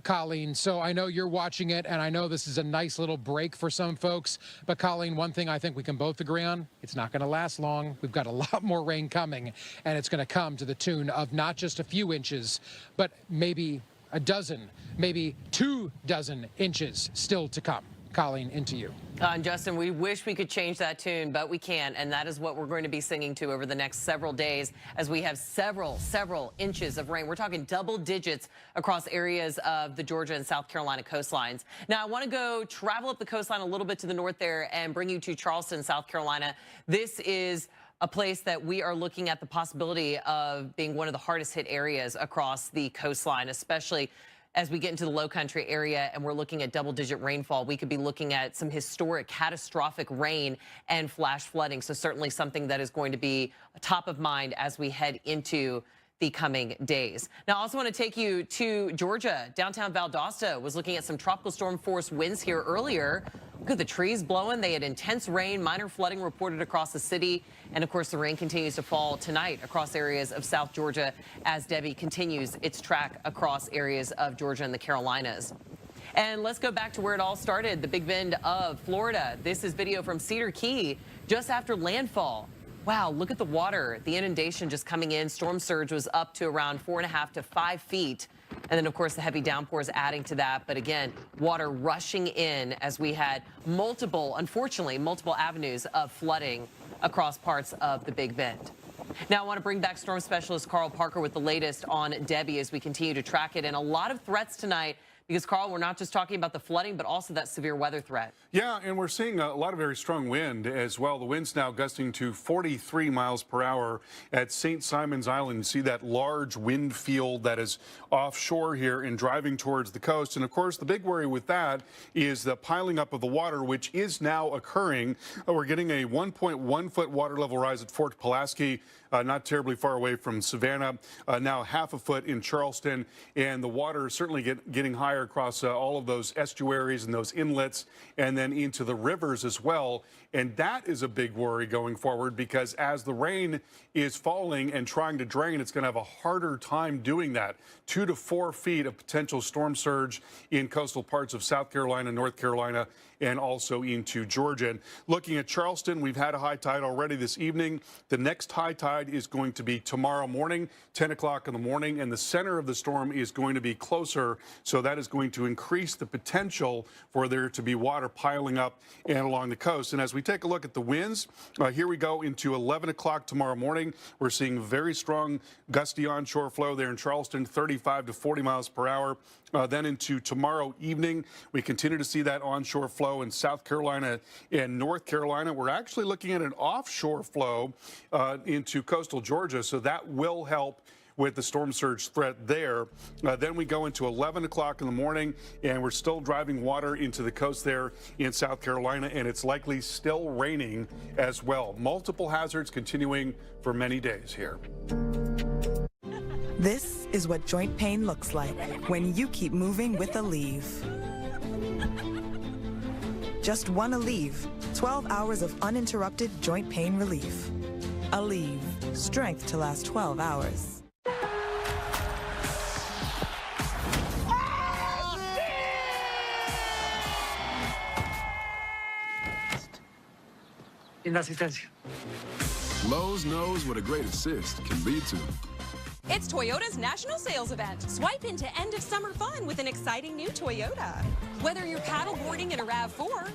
[SPEAKER 23] Colleen, so I know you're watching it, and I know this is a nice little break for some folks, but Colleen, one thing I think we can both agree on, it's not going to last long. We've got a lot more rain coming, and it's going to come to the tune of not just a few inches, but maybe a dozen, maybe 24 inches still to come. Colleen, into you.
[SPEAKER 10] And Justin, we wish we could change that tune, but we can't, and that is what we're going to be singing to over the next several days as we have several inches of rain. We're talking double digits across areas of the Georgia and South Carolina coastlines. Now, I want to go travel up the coastline a little bit to the north there and bring you to Charleston, South Carolina. This is a place that we are looking at the possibility of being one of the hardest hit areas across the coastline, especially as we get into the low country area and we're looking at double-digit rainfall. We could be looking at some historic catastrophic rain and flash flooding. So certainly something that is going to be top of mind as we head into the coming days. Now, I also want to take you to Georgia. Downtown Valdosta was looking at some tropical storm force winds here earlier. Look at the trees blowing. They had intense rain, minor flooding reported across the city. And of course, the rain continues to fall tonight across areas of South Georgia as Debby continues its track across areas of Georgia and the Carolinas. And let's go back to where it all started, the Big Bend of Florida. This is video from Cedar Key just after landfall. Wow, look at the water. The inundation just coming in. Storm surge was up to around 4.5 to 5 feet. And then, of course, the heavy downpours adding to that. But again, water rushing in as we had unfortunately, multiple avenues of flooding across parts of the Big Bend. Now, I want to bring back storm specialist Carl Parker with the latest on Debby as we continue to track it. And a lot of threats tonight. Because, Carl, we're not just talking about the flooding, but also that severe weather threat.
[SPEAKER 3] Yeah, and we're seeing a lot of very strong wind as well. The wind's now gusting to 43 miles per hour at St. Simon's Island. You see that large wind field that is offshore here and driving towards the coast. And, of course, the big worry with that is the piling up of the water, which is now occurring. We're getting a 1.1-foot water level rise at Fort Pulaski, not terribly far away from Savannah, now half a foot in Charleston. And the water is certainly getting higher across all of those estuaries and those inlets and then into the rivers as well. And that is a big worry going forward because as the rain is falling and trying to drain, it's going to have a harder time doing that. 2 to 4 feet of potential storm surge in coastal parts of South Carolina, North Carolina, and also into Georgia. And looking at Charleston, we've had a high tide already this evening. The next high tide is going to be tomorrow morning, 10 o'clock in the morning, and the center of the storm is going to be closer. So that is going to increase the potential for there to be water piling up and along the coast. And as we take a look at the winds, here we go into 11 o'clock tomorrow morning. We're seeing very strong gusty onshore flow there in Charleston, 35 to 40 miles per hour. Then into tomorrow evening, we continue to see that onshore flow in South Carolina and North Carolina. We're actually looking at an offshore flow into coastal Georgia, so that will help with the storm surge threat there. Then we go into 11 o'clock in the morning, and we're still driving water into the coast there in South Carolina, and it's likely still raining as well. Multiple hazards continuing for many days here.
[SPEAKER 13] This is what joint pain looks like when you keep moving with Aleve. Just one Aleve, 12 hours of uninterrupted joint pain relief. Aleve, strength to last 12 hours.
[SPEAKER 18] Linda asistencia.
[SPEAKER 12] Lowe's knows what a great assist can lead to.
[SPEAKER 15] It's Toyota's national sales event. Swipe into end of summer fun with an exciting new Toyota. Whether you're paddleboarding in a RAV4,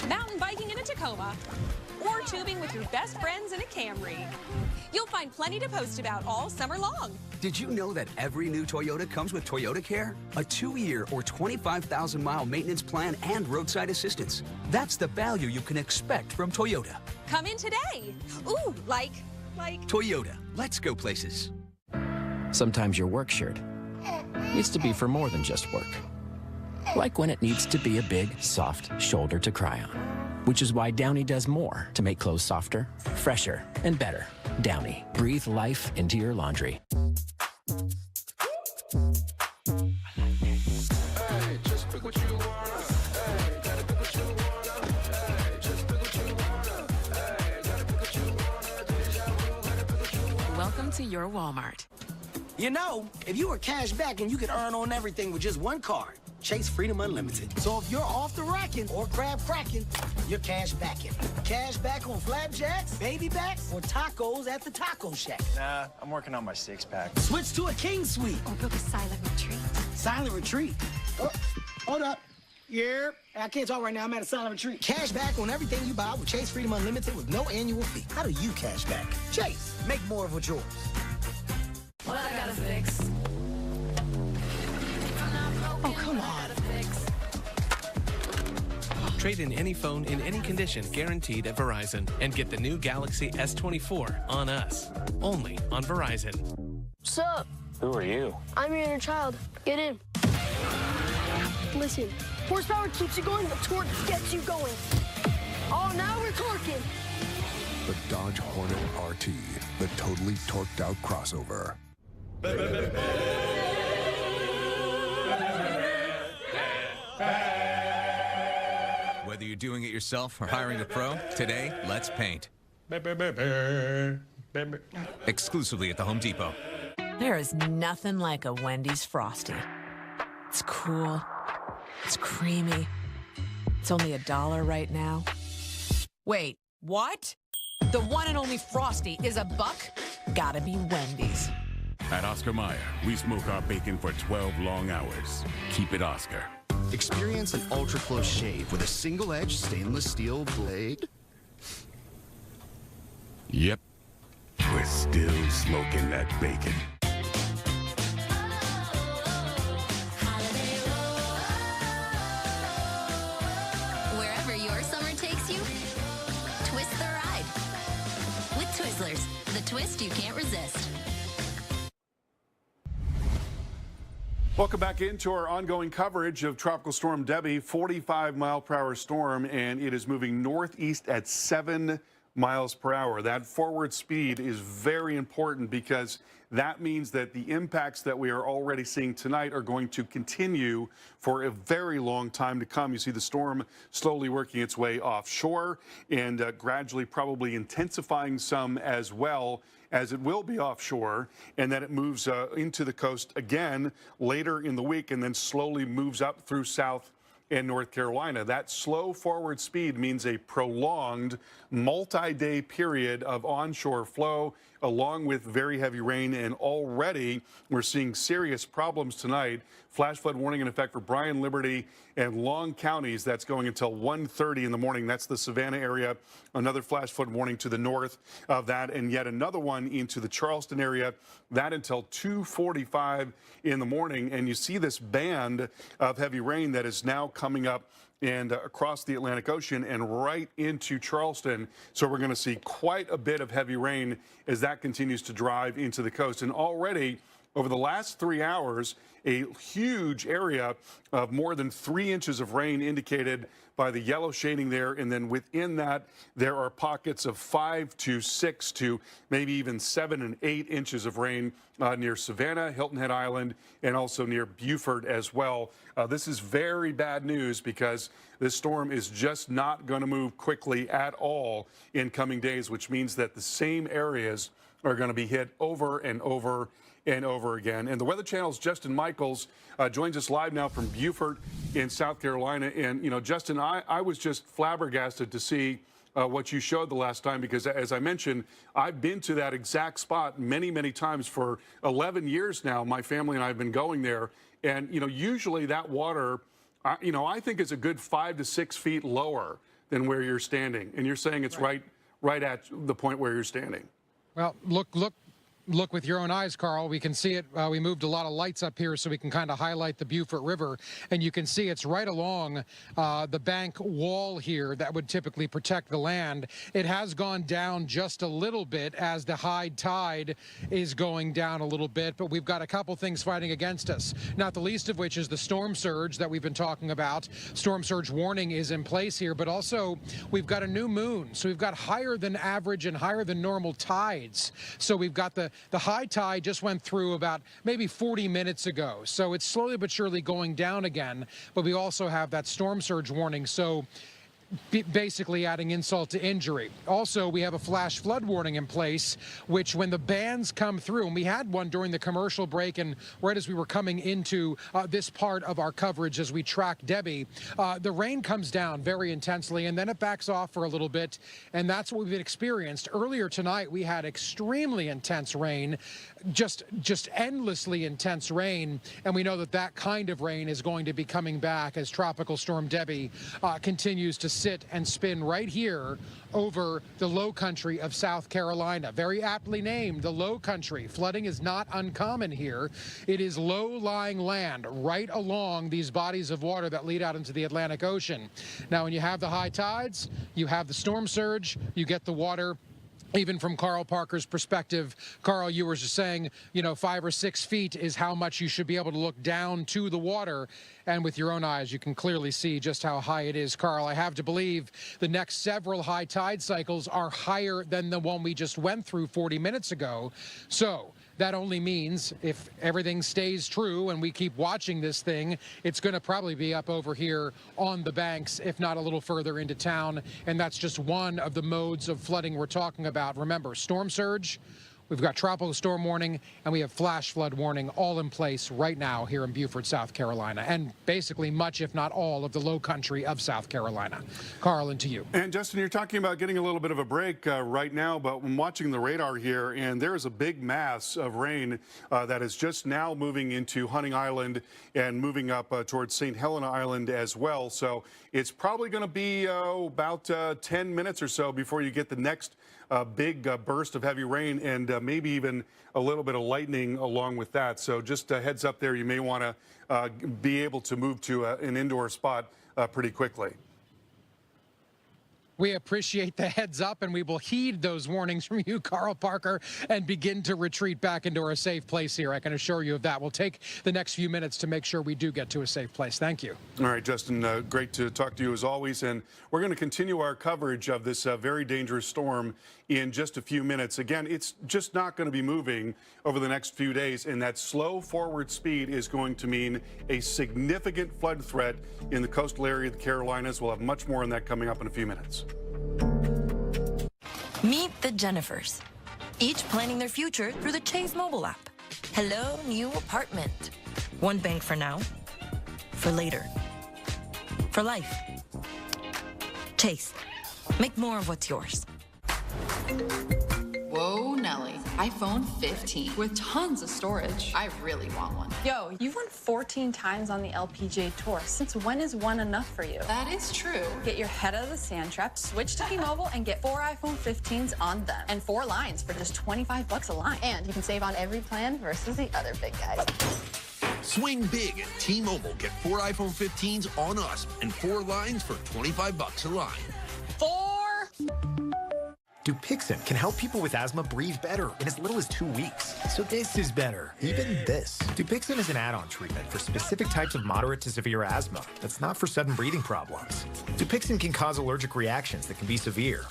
[SPEAKER 15] mountain biking in a Tacoma, or tubing with your best friends in a Camry, you'll find plenty to post about all summer long.
[SPEAKER 16] Did you know that every new Toyota comes with Toyota Care? A 2-year or 25,000-mile maintenance plan and roadside assistance. That's the value you can expect from Toyota.
[SPEAKER 15] Come in today. Ooh, like...
[SPEAKER 16] Toyota, let's go places.
[SPEAKER 19] Sometimes your work shirt needs to be for more than just work. Like when it needs to be a big, soft shoulder to cry on. Which is why Downy does more to make clothes softer, fresher, and better. Downy, breathe life into your laundry.
[SPEAKER 21] Welcome to your Walmart.
[SPEAKER 25] You know, if you were cash back and you could earn on everything with just one card, Chase Freedom Unlimited. So if you're off the racking or crab cracking, you're cash backing. Cash back on flapjacks, baby backs, or tacos at the Taco Shack.
[SPEAKER 26] Nah, I'm working on my six-pack.
[SPEAKER 25] Switch to a King Suite.
[SPEAKER 21] Or book a silent retreat.
[SPEAKER 25] Silent retreat? Oh, hold up. Yeah, I can't talk right now. I'm at a silent retreat. Cash back on everything you buy with Chase Freedom Unlimited with no annual fee. How do you cash back? Chase, make more of what's yours.
[SPEAKER 21] What I gotta fix.
[SPEAKER 25] Oh, come on.
[SPEAKER 27] Trade in any phone in any condition guaranteed at Verizon and get the new Galaxy S24 on us. Only on Verizon.
[SPEAKER 4] Sup?
[SPEAKER 26] Who are you?
[SPEAKER 4] I'm your inner child. Get in. Listen, horsepower keeps you going, but torque gets you going. Oh, now we're torquing.
[SPEAKER 12] The Dodge Hornet RT, the totally torqued out crossover.
[SPEAKER 28] Whether you're doing it yourself or hiring a pro, today, let's paint. Exclusively at the Home Depot.
[SPEAKER 21] There is nothing like a Wendy's Frosty. It's cool. It's creamy. It's only $1 right now. Wait, what? The one and only Frosty is $1? Gotta be Wendy's.
[SPEAKER 29] At Oscar Mayer, we smoke our bacon for 12 long hours. Keep it Oscar.
[SPEAKER 30] Experience an ultra-close shave with a single-edged stainless steel blade.
[SPEAKER 29] Yep. We're still smoking that bacon.
[SPEAKER 31] Wherever your summer takes you, twist the ride. With Twizzlers, the twist you can't resist.
[SPEAKER 3] Welcome back into our ongoing coverage of Tropical Storm Debby, 45-mile-per-hour storm, and it is moving northeast at 7 miles per hour. That forward speed is very important because that means that the impacts that we are already seeing tonight are going to continue for a very long time to come. You see the storm slowly working its way offshore and gradually probably intensifying some as well, as it will be offshore, and then it moves into the coast again later in the week and then slowly moves up through South and North Carolina. That slow forward speed means a prolonged multi-day period of onshore flow along with very heavy rain, and already we're seeing serious problems tonight. Flash flood warning in effect for Bryan, Liberty, and Long counties. That's going until 1:30 in the morning. That's the Savannah area. Another flash flood warning to the north of that, and yet another one into the Charleston area. That until 2:45 in the morning. And you see this band of heavy rain that is now coming up and across the Atlantic Ocean and right into Charleston. So we're going to see quite a bit of heavy rain as that continues to drive into the coast. And already over the last 3 hours, a huge area of more than 3 inches of rain indicated by the yellow shading there. And then within that, there are pockets of 5 to 6 to maybe even 7 and 8 inches of rain near Savannah, Hilton Head Island, and also near Beaufort as well. This is very bad news because this storm is just not going to move quickly at all in coming days, which means that the same areas are going to be hit over and over and over again. And the Weather Channel's Justin Michaels joins us live now from Beaufort in South Carolina. And, you know, Justin, I was just flabbergasted to see what you showed the last time, because as I mentioned, I've been to that exact spot many, many times for 11 years now. My family and I have been going there. And, usually that water, I think is a good 5 to 6 feet lower than where you're standing. And you're saying it's right at the point where you're standing.
[SPEAKER 23] Well, look with your own eyes, Carl. We can see it. We moved a lot of lights up here so we can kind of highlight the Beaufort River. And you can see it's right along the bank wall here that would typically protect the land. It has gone down just a little bit as the high tide is going down a little bit. But we've got a couple things fighting against us, not the least of which is the storm surge that we've been talking about. Storm surge warning is in place here, but also we've got a new moon. So we've got higher than average and higher than normal tides. So we've got the high tide just went through about maybe 40 minutes ago. So it's slowly but surely going down again. But we also have that storm surge warning. So basically adding insult to injury. Also, we have a flash flood warning in place, which when the bands come through, and we had one during the commercial break and right as we were coming into this part of our coverage as we track Debby, the rain comes down very intensely and then it backs off for a little bit, and that's what we've experienced. Earlier tonight, we had extremely intense rain, just endlessly intense rain, and we know that that kind of rain is going to be coming back as Tropical Storm Debby continues to sit and spin right here over the low country of South Carolina. Very aptly named, the low country. Flooding is not uncommon here. It is low-lying land right along these bodies of water that lead out into the Atlantic Ocean. Now, when you have the high tides, you have the storm surge, you get the water. Even from Carl Parker's perspective, Carl, you were just saying, 5 or 6 feet is how much you should be able to look down to the water. And with your own eyes, you can clearly see just how high it is, Carl. I have to believe the next several high tide cycles are higher than the one we just went through 40 minutes ago. So that only means if everything stays true and we keep watching this thing, it's going to probably be up over here on the banks, if not a little further into town. And that's just one of the modes of flooding we're talking about. Remember, storm surge, we've got tropical storm warning, and we have flash flood warning all in place right now here in Beaufort, South Carolina, and basically much, if not all, of the low country of South Carolina. Carl, into you.
[SPEAKER 3] And Justin, you're talking about getting a little bit of a break right now, but I'm watching the radar here, and there is a big mass of rain that is just now moving into Hunting Island and moving up towards St. Helena Island as well. So it's probably going to be about 10 minutes or so before you get the next big burst of heavy rain, and maybe even a little bit of lightning along with that. So just a heads up there, you may want to be able to move to an indoor spot pretty quickly.
[SPEAKER 23] We appreciate the heads up, and we will heed those warnings from you, Carl Parker, and begin to retreat back into our safe place here. I can assure you of that. We'll take the next few minutes to make sure we do get to a safe place. Thank you.
[SPEAKER 3] All right, Justin, great to talk to you as always. And we're going to continue our coverage of this very dangerous storm in just a few minutes. Again, it's just not going to be moving over the next few days, and that slow forward speed is going to mean a significant flood threat in the coastal area of the Carolinas. We'll have much more on that coming up in a few minutes.
[SPEAKER 1] Meet the Jennifers, each planning their future through the Chase mobile app. Hello, new apartment. One bank for now, for later, for life. Chase, make more of what's yours.
[SPEAKER 2] Whoa, Nelly. iPhone 15 with tons of storage. I really want one.
[SPEAKER 5] Yo, you've won 14 times on the LPGA Tour. Since when is one enough for you?
[SPEAKER 2] That is true.
[SPEAKER 5] Get your head out of the sand trap, switch to T-Mobile, and get 4 iPhone 15s on them. And 4 lines for just $25 a line. And you can save on every plan versus the other big guys.
[SPEAKER 6] Swing big at T-Mobile. Get 4 iPhone 15s on us and 4 lines for $25 a line.
[SPEAKER 5] 4.
[SPEAKER 7] Dupixent can help people with asthma breathe better in as little as 2 weeks. So this is better, even this. Dupixent is an add-on treatment for specific types of moderate to severe asthma that's not for sudden breathing problems. Dupixent can cause allergic reactions that can be severe.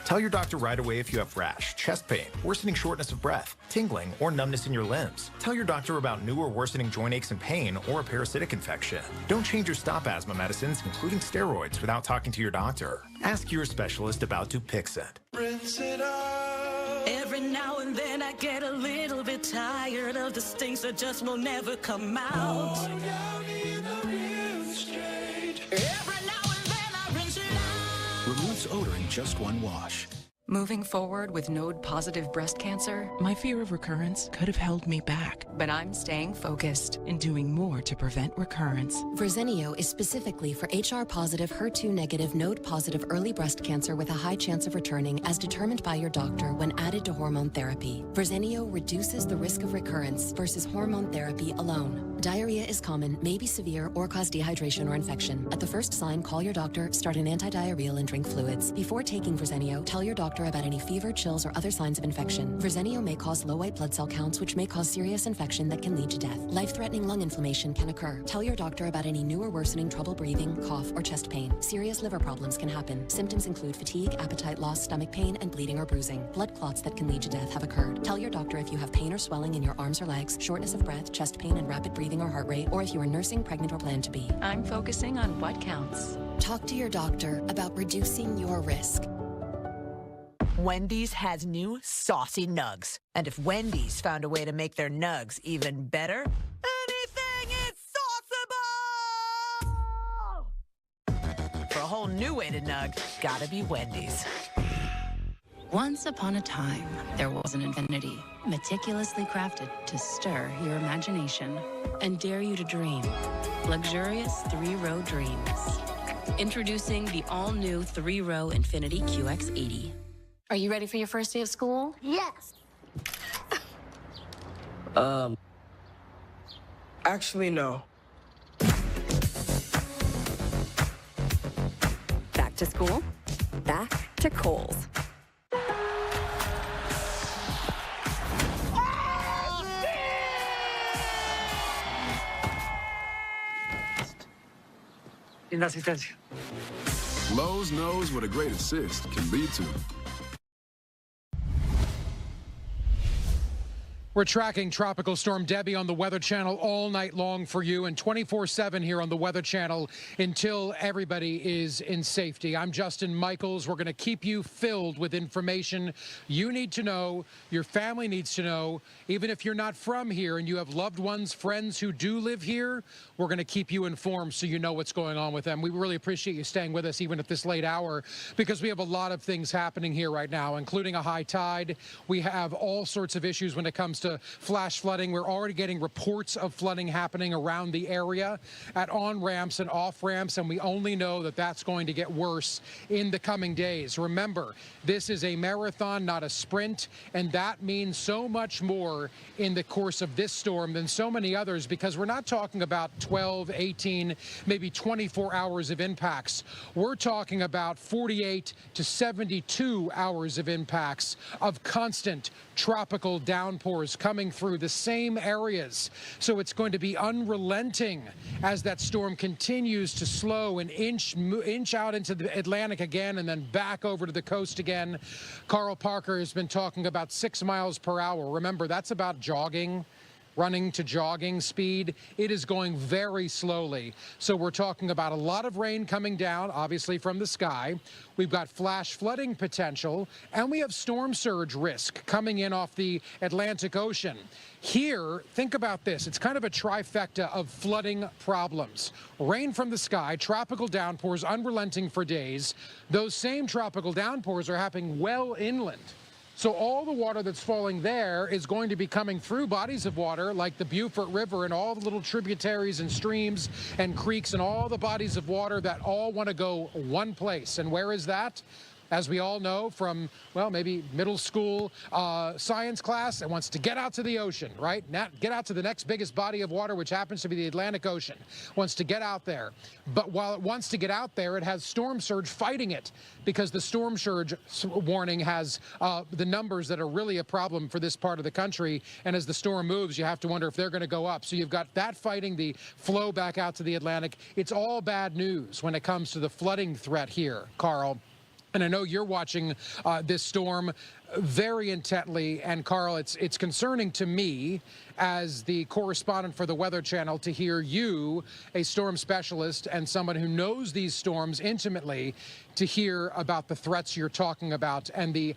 [SPEAKER 7] Tell your doctor right away if you have rash, chest pain, worsening shortness of breath, tingling, or numbness in your limbs. Tell your doctor about new or worsening joint aches and pain or a parasitic infection. Don't change your stop asthma medicines, including steroids, without talking to your doctor. Ask your specialist about Dupixent.
[SPEAKER 11] Rinse it out. Every now and then I get a little bit tired of the stings that just will never come out. Going down in a real straight. Every now and then I rinse it out.
[SPEAKER 6] Removes odor in
[SPEAKER 12] just one wash.
[SPEAKER 8] Moving forward with node-positive breast cancer, my fear of recurrence could have held me back, but I'm staying focused and doing more to prevent recurrence.
[SPEAKER 9] Verzenio is specifically for HR-positive, HER2-negative, node-positive early breast cancer with a high chance of returning as determined by your doctor when added to hormone therapy. Verzenio reduces the risk of recurrence versus hormone therapy alone. Diarrhea is common, may be severe, or cause dehydration or infection. At the first sign, call your doctor, start an antidiarrheal, and drink fluids. Before taking Verzenio, tell your doctor about any fever, chills, or other signs of infection. Verzenio may cause low white blood cell counts, which may cause serious infection that can lead to death. Life-threatening lung inflammation can occur. Tell your doctor about any new or worsening trouble breathing, cough, or chest pain. Serious liver problems can happen. Symptoms include fatigue, appetite loss, stomach pain, and bleeding or bruising. Blood clots that can lead to death have occurred. Tell your doctor if you have pain or swelling in your arms or legs, shortness of breath, chest pain, and rapid breathing or heart rate, or if you are nursing, pregnant, or plan to be.
[SPEAKER 8] I'm focusing on what counts.
[SPEAKER 9] Talk to your doctor about reducing your risk.
[SPEAKER 21] Wendy's has new saucy nugs. And if Wendy's found a way to make their nugs even better, anything is sauceable! For a whole new way to nug, gotta be Wendy's.
[SPEAKER 31] Once upon a time, there was an infinity, meticulously crafted to stir your imagination and dare you to dream. Luxurious three-row dreams. Introducing the all-new three-row Infinity QX80. Are you ready for your first day of school?
[SPEAKER 4] Yes. Actually, no.
[SPEAKER 10] Back to school, back to Kohl's.
[SPEAKER 12] Lowe's knows what a great assist can be to.
[SPEAKER 23] We're tracking Tropical Storm Debby on the Weather Channel all night long for you, and 24/7 here on the Weather Channel until everybody is in safety. I'm Justin Michaels. We're going to keep you filled with information you need to know, your family needs to know. Even if you're not from here and you have loved ones, friends who do live here, we're going to keep you informed so you know what's going on with them. We really appreciate you staying with us even at this late hour, because we have a lot of things happening here right now, including a high tide. We have all sorts of issues when it comes to flash flooding. We're already getting reports of flooding happening around the area at on-ramps and off-ramps, and we only know that that's going to get worse in the coming days. Remember, this is a marathon, not a sprint, and that means so much more in the course of this storm than so many others, because we're not talking about 12, 18, maybe 24 hours of impacts. We're talking about 48 to 72 hours of impacts of constant tropical downpours coming through the same areas. So it's going to be unrelenting as that storm continues to slow and inch out into the Atlantic again and then back over to the coast again. Carl Parker has been talking about 6 miles per hour. Remember, that's about jogging. Running to jogging speed. It is going very slowly. So we're talking about a lot of rain coming down, obviously from the sky. We've got flash flooding potential, and we have storm surge risk coming in off the Atlantic Ocean. Here, think about this. It's kind of a trifecta of flooding problems. Rain from the sky, tropical downpours unrelenting for days. Those same tropical downpours are happening well inland. So all the water that's falling there is going to be coming through bodies of water like the Beaufort River and all the little tributaries and streams and creeks and all the bodies of water that all want to go one place. And where is that? As we all know from, well, maybe middle school science class, it wants to get out to the ocean, right? Get out to the next biggest body of water, which happens to be the Atlantic Ocean. Wants to get out there. But while it wants to get out there, it has storm surge fighting it, because the storm surge warning has the numbers that are really a problem for this part of the country. And as the storm moves, you have to wonder if they're going to go up. So you've got that fighting the flow back out to the Atlantic. It's all bad news when it comes to the flooding threat here, Carl. And I know you're watching this storm very intently. And Carl, it's concerning to me as the correspondent for the Weather Channel to hear you, a storm specialist and someone who knows these storms intimately, to hear about the threats you're talking about and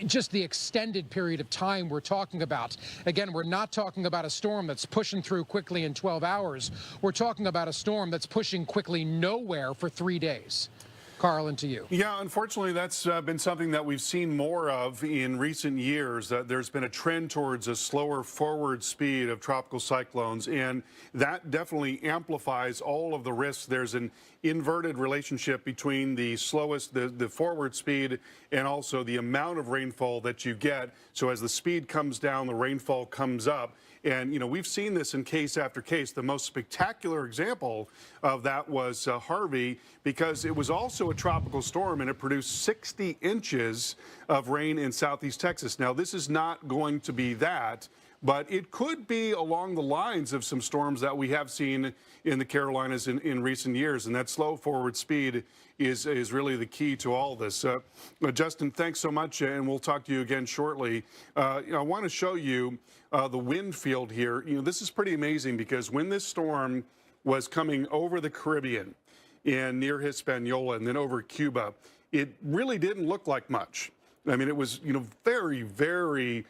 [SPEAKER 23] just the extended period of time we're talking about. Again, we're not talking about a storm that's pushing through quickly in 12 hours. We're talking about a storm that's pushing quickly nowhere for 3 days. Carlin, to you.
[SPEAKER 3] Yeah, unfortunately, that's been something that we've seen more of in recent years. There's been a trend towards a slower forward speed of tropical cyclones, and that definitely amplifies all of the risks. There's an inverted relationship between the slowest, the forward speed, and also the amount of rainfall that you get. So as the speed comes down, the rainfall comes up. And, you know, we've seen this in case after case. The most spectacular example of that was Harvey, because it was also a tropical storm and it produced 60 inches of rain in southeast Texas. Now, this is not going to be that, but it could be along the lines of some storms that we have seen in the Carolinas in recent years. And that slow forward speed is really the key to all this. Justin, thanks so much, and we'll talk to you again shortly. I want to show you the wind field here. You know, this is pretty amazing, because when this storm was coming over the Caribbean and near Hispaniola and then over Cuba, it really didn't look like much. I mean, it was, you know, very, very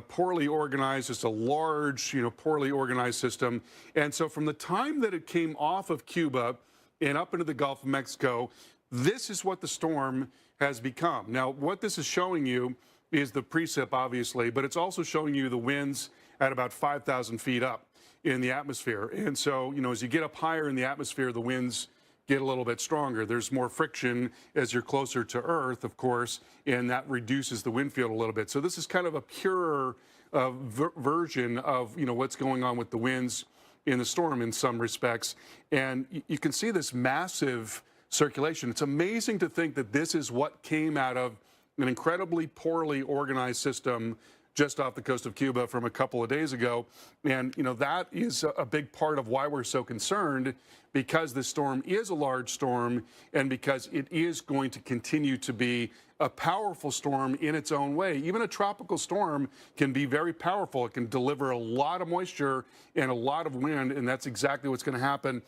[SPEAKER 3] poorly organized, just a large, you know, poorly organized system. And so from the time that it came off of Cuba and up into the Gulf of Mexico, this is what the storm has become. Now, what this is showing you is the precip, obviously, but it's also showing you the winds at about 5,000 feet up in the atmosphere. And so, you know, as you get up higher in the atmosphere, the winds get a little bit stronger. There's more friction as you're closer to Earth, of course, and that reduces the wind field a little bit. So this is kind of a purer version of, you know, what's going on with the winds in the storm in some respects. And you can see this massive circulation. It's amazing to think that this is what came out of an incredibly poorly organized system just off the coast of Cuba from a couple of days ago. And, you know, that is a big part of why we're so concerned, because this storm is a large storm and because it is going to continue to be a powerful storm in its own way. Even a tropical storm can be very powerful. It can deliver a lot of moisture and a lot of wind, and that's exactly what's going to happen.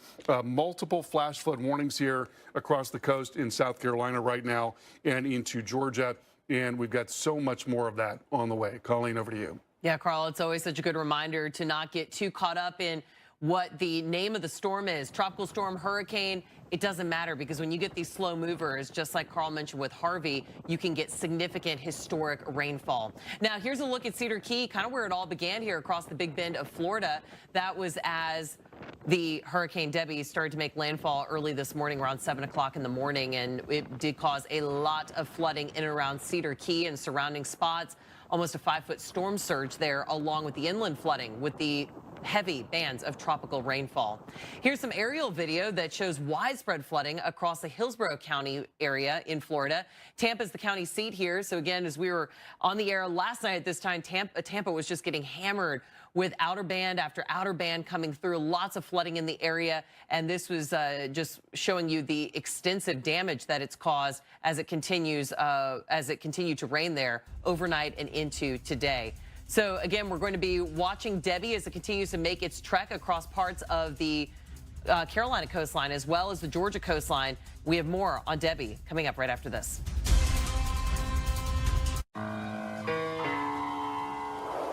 [SPEAKER 3] Multiple flash flood warnings here across the coast in South Carolina right now and into Georgia. And we've got so much more of that on the way. Colleen, over to you.
[SPEAKER 13] Yeah, Carl, it's always such a good reminder to not get too caught up in what the name of the storm is. Tropical storm, hurricane, it doesn't matter, because when you get these slow movers, just like Carl mentioned with Harvey, you can get significant historic rainfall. Now, here's a look at Cedar Key, kind of where it all began here across the Big Bend of Florida. That was as the Hurricane Debby started to make landfall early this morning around 7 o'clock in the morning, and it did cause a lot of flooding in and around Cedar Key and surrounding spots. Almost a 5-foot storm surge there, along with the inland flooding with the heavy bands of tropical rainfall. Here's some aerial video that shows widespread flooding across the Hillsborough County area in Florida. Tampa is the county seat here. So again, as we were on the air last night at this time, Tampa was just getting hammered with outer band after outer band coming through. Lots of flooding in the area. And this was just showing you the extensive damage that it's caused as it continued to rain there overnight and into today. So again, we're going to be watching Debby as it continues to make its trek across parts of the Carolina coastline as well as the Georgia coastline. We have more on Debby coming up right after this.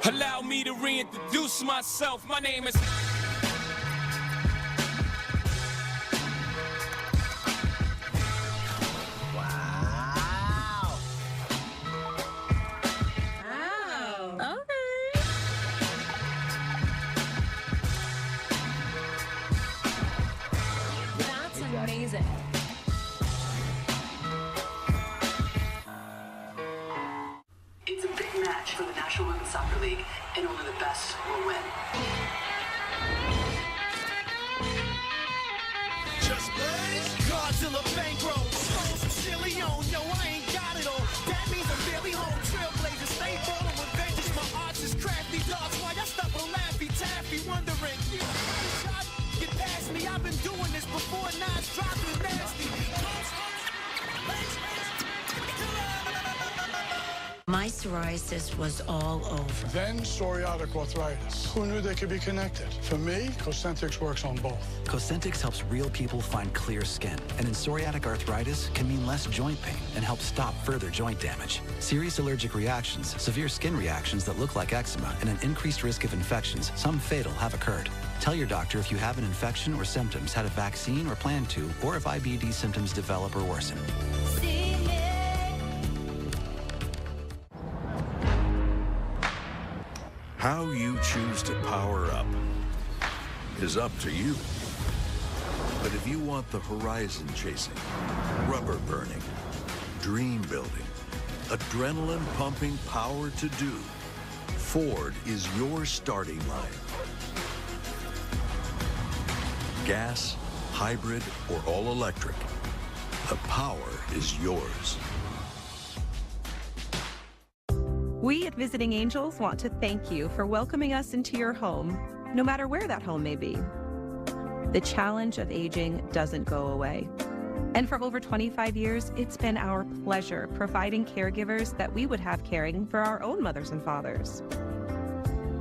[SPEAKER 14] Allow me to reintroduce myself. My name is...
[SPEAKER 5] Amazing.
[SPEAKER 15] It's a big match for the National Women's Soccer League, and only the best will win.
[SPEAKER 16] Just Godzilla bankroll, silly on, yo, I ain't got it all. That means I'm barely home. Trailblazers, stay ballin' with vengeance. My arts is crafty, dogs. Why I stuck on Laffy Taffy, wondering. Get past me, I've been doing this before. Now it's dropping nasty.
[SPEAKER 17] My
[SPEAKER 11] psoriasis was all over.
[SPEAKER 17] Then psoriatic arthritis. Who knew they could be connected? For me, Cosentyx works on both.
[SPEAKER 18] Cosentyx helps real people find clear skin, and in psoriatic arthritis can mean less joint pain and help stop further joint damage. Serious allergic reactions, severe skin reactions that look like eczema, and an increased risk of infections, some fatal, have occurred. Tell your doctor if you have an infection or symptoms, had a vaccine or plan to, or if IBD symptoms develop or worsen.
[SPEAKER 19] How you choose to power up is up to you. But if you want the horizon chasing, rubber burning, dream building, adrenaline pumping power to do, Ford is your starting line. Gas, hybrid, or all electric, the power is yours.
[SPEAKER 20] We at Visiting Angels want to thank you for welcoming us into your home, no matter where that home may be. The challenge of aging doesn't go away. And for over 25 years, it's been our pleasure providing caregivers that we would have caring for our own mothers and fathers.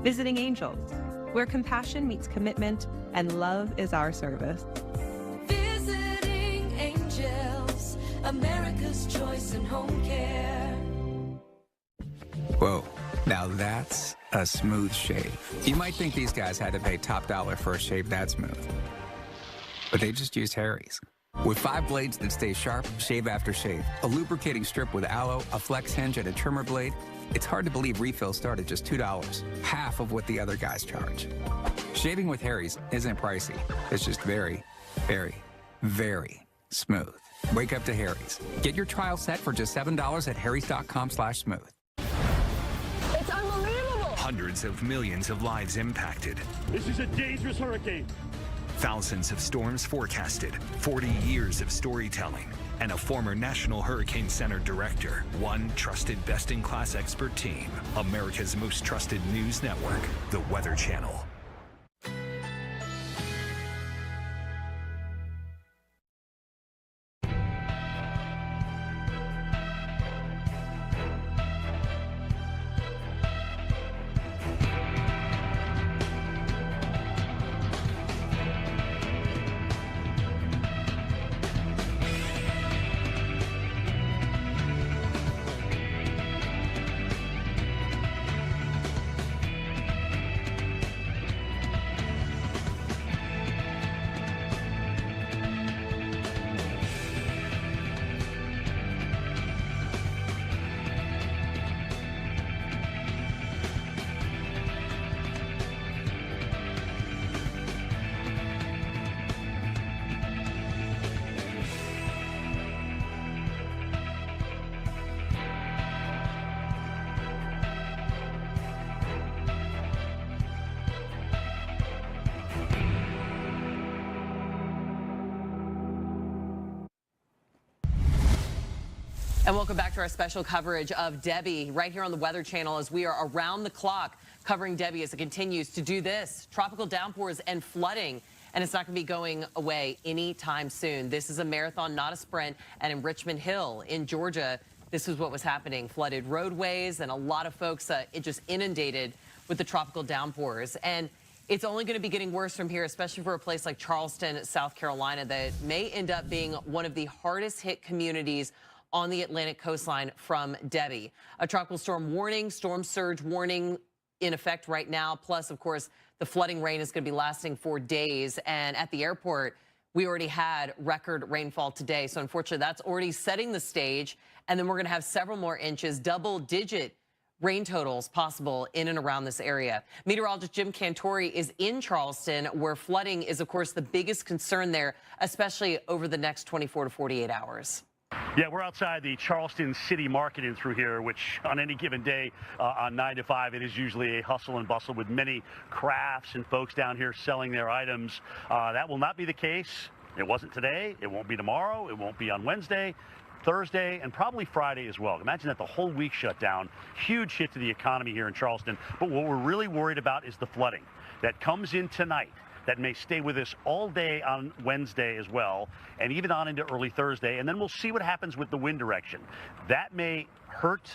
[SPEAKER 20] Visiting Angels, where compassion meets commitment and love is our service.
[SPEAKER 11] Visiting Angels, America's choice in home care.
[SPEAKER 22] Whoa, now that's a smooth shave. You might think these guys had to pay top dollar for a shave that smooth, but they just used Harry's. With 5 blades that stay sharp, shave after shave, a lubricating strip with aloe, a flex hinge, and a trimmer blade, it's hard to believe refills start at just $2, half of what the other guys charge. Shaving with Harry's isn't pricey. It's just very, very, very smooth. Wake up to Harry's. Get your trial set for just $7 at harrys.com/smooth.
[SPEAKER 4] It's unbelievable.
[SPEAKER 24] Hundreds of millions of lives impacted.
[SPEAKER 25] This is a dangerous hurricane.
[SPEAKER 24] Thousands of storms forecasted, 40 years of storytelling, and a former National Hurricane Center director. One trusted best-in-class expert team. America's most trusted news network, the Weather Channel.
[SPEAKER 13] And welcome back to our special coverage of Debby right here on the Weather Channel as we are around the clock covering Debby as it continues to do this. Tropical downpours and flooding, and it's not going to be going away anytime soon. This is a marathon, not a sprint. And in Richmond Hill in Georgia, this is what was happening. Flooded roadways and a lot of folks it just inundated with the tropical downpours. And it's only going to be getting worse from here, especially for a place like Charleston, South Carolina, that may end up being one of the hardest hit communities on the Atlantic coastline from Debby. A tropical storm warning, storm surge warning in effect right now. Plus, of course, the flooding rain is going to be lasting for days. And at the airport, we already had record rainfall today. So unfortunately, that's already setting the stage. And then we're going to have several more inches, double-digit rain totals possible in and around this area. Meteorologist Jim Cantori is in Charleston, where flooding is, of course, the biggest concern there, especially over the next 24 to 48 hours.
[SPEAKER 25] Yeah, we're outside the Charleston City Market in through here, which on any given day on 9 to 5, it is usually a hustle and bustle with many crafts and folks down here selling their items. That will not be the case. It wasn't today. It won't be tomorrow. It won't be on Wednesday, Thursday, and probably Friday as well. Imagine that the whole week shut down. Huge hit to the economy here in Charleston. But what we're really worried about is the flooding that comes in tonight. That may stay with us all day on Wednesday as well, and even on into early Thursday. And then we'll see what happens with the wind direction. That may hurt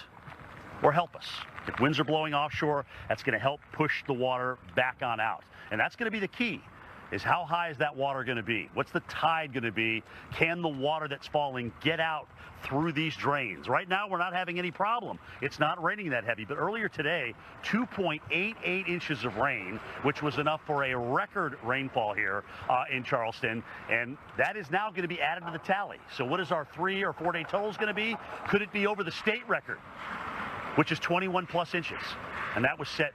[SPEAKER 25] or help us. If winds are blowing offshore, that's going to help push the water back on out. And that's going to be the key, is how high is that water going to be? What's the tide going to be? Can the water that's falling get out through these drains? Right now, we're not having any problem. It's not raining that heavy. But earlier today, 2.88 inches of rain, which was enough for a record rainfall here in Charleston. And that is now going to be added to the tally. So what is our 3 or 4 day totals going to be? Could it be over the state record, which is 21 plus inches? And that was set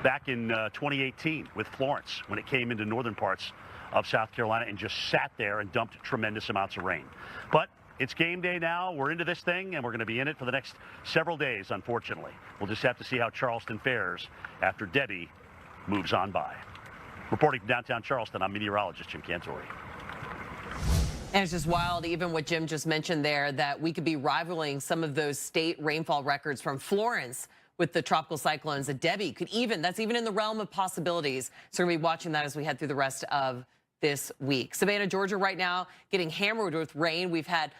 [SPEAKER 25] back in 2018 with Florence when it came into northern parts of South Carolina and just sat there and dumped tremendous amounts of rain. But it's game day now. We're into this thing, and we're going to be in it for the next several days, unfortunately. We'll just have to see how Charleston fares after Debby moves on by. Reporting from downtown Charleston, I'm meteorologist Jim Cantori.
[SPEAKER 13] And it's just wild, even what Jim just mentioned there, that we could be rivaling some of those state rainfall records from Florence with the tropical cyclones. That Debby could that's even in the realm of possibilities. So we're going to be watching that as we head through the rest of this week. Savannah, Georgia right now getting hammered with rain. We've had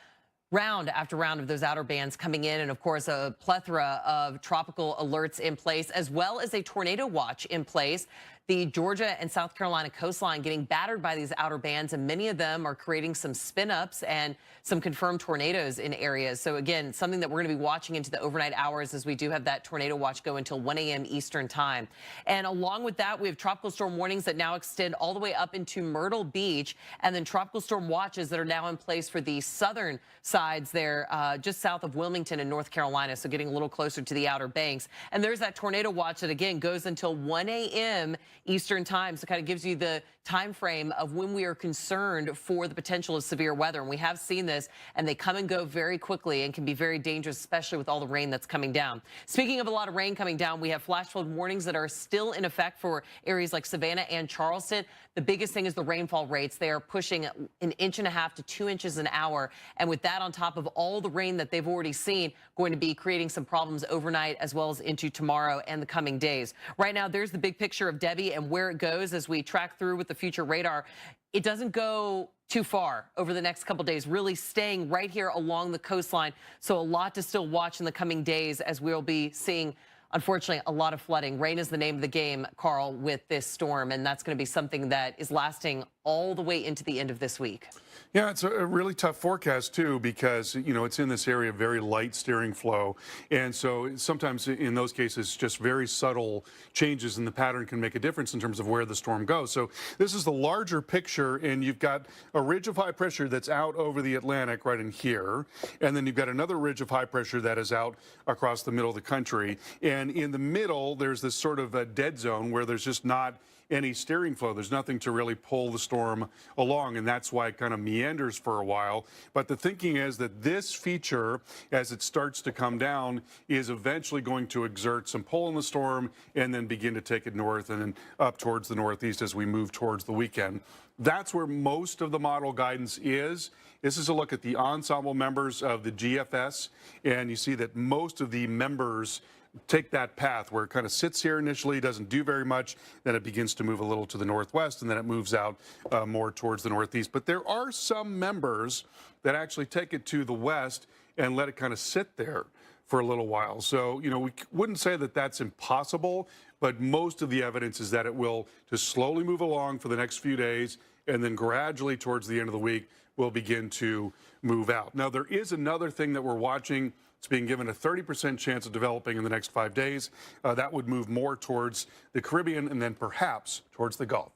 [SPEAKER 13] round after round of those outer bands coming in, and of course a plethora of tropical alerts in place, as well as a tornado watch in place. The Georgia and South Carolina coastline getting battered by these outer bands, and many of them are creating some spin-ups and some confirmed tornadoes in areas. So again, something that we're going to be watching into the overnight hours, as we do have that tornado watch go until 1 a.m. Eastern time. And along with that, we have tropical storm warnings that now extend all the way up into Myrtle Beach, and then tropical storm watches that are now in place for the southern sides there, just south of Wilmington in North Carolina, so getting a little closer to the Outer Banks. And there's that tornado watch that again goes until 1 a.m. Eastern time, so it kind of gives you the time frame of when we are concerned for the potential of severe weather. And we have seen this, and they come and go very quickly and can be very dangerous, especially with all the rain that's coming down. Speaking of a lot of rain coming down, we have flash flood warnings that are still in effect for areas like Savannah and Charleston. The biggest thing is the rainfall rates. They are pushing 1.5 inches to 2 inches an hour. And with that on top of all the rain that they've already seen, going to be creating some problems overnight as well as into tomorrow and the coming days. Right now, there's the big picture of Debby and where it goes as we track through with the future radar. It doesn't go too far over the next couple days, really staying right here along the coastline. So a lot to still watch in the coming days, as we'll be seeing, unfortunately, a lot of flooding. Rain is the name of the game, Carl, with this storm, and that's going to be something that is lasting all the way into the end of this week.
[SPEAKER 3] Yeah, it's a really tough forecast, too, because, you know, it's in this area of very light steering flow. And so sometimes in those cases, just very subtle changes in the pattern can make a difference in terms of where the storm goes. So this is the larger picture, and you've got a ridge of high pressure that's out over the Atlantic right in here. And then you've got another ridge of high pressure that is out across the middle of the country. And in the middle, there's this sort of a dead zone where there's just not any steering flow. There's nothing to really pull the storm along, and that's why it kind of meanders for a while. But the thinking is that this feature, as it starts to come down, is eventually going to exert some pull in the storm and then begin to take it north and then up towards the northeast as we move towards the weekend. That's where most of the model guidance is. This is a look at the ensemble members of the GFS, and you see that most of the members take that path where it kind of sits here initially, doesn't do very much, then it begins to move a little to the northwest, and then it moves out more towards the northeast. But there are some members that actually take it to the west and let it kind of sit there for a little while. So, you know, we wouldn't say that that's impossible, but most of the evidence is that it will just slowly move along for the next few days, and then gradually towards the end of the week will begin to move out. Now, there is another thing that we're watching. It's being given a 30% chance of developing in the next 5 days. That would move more towards the Caribbean and then perhaps towards the Gulf.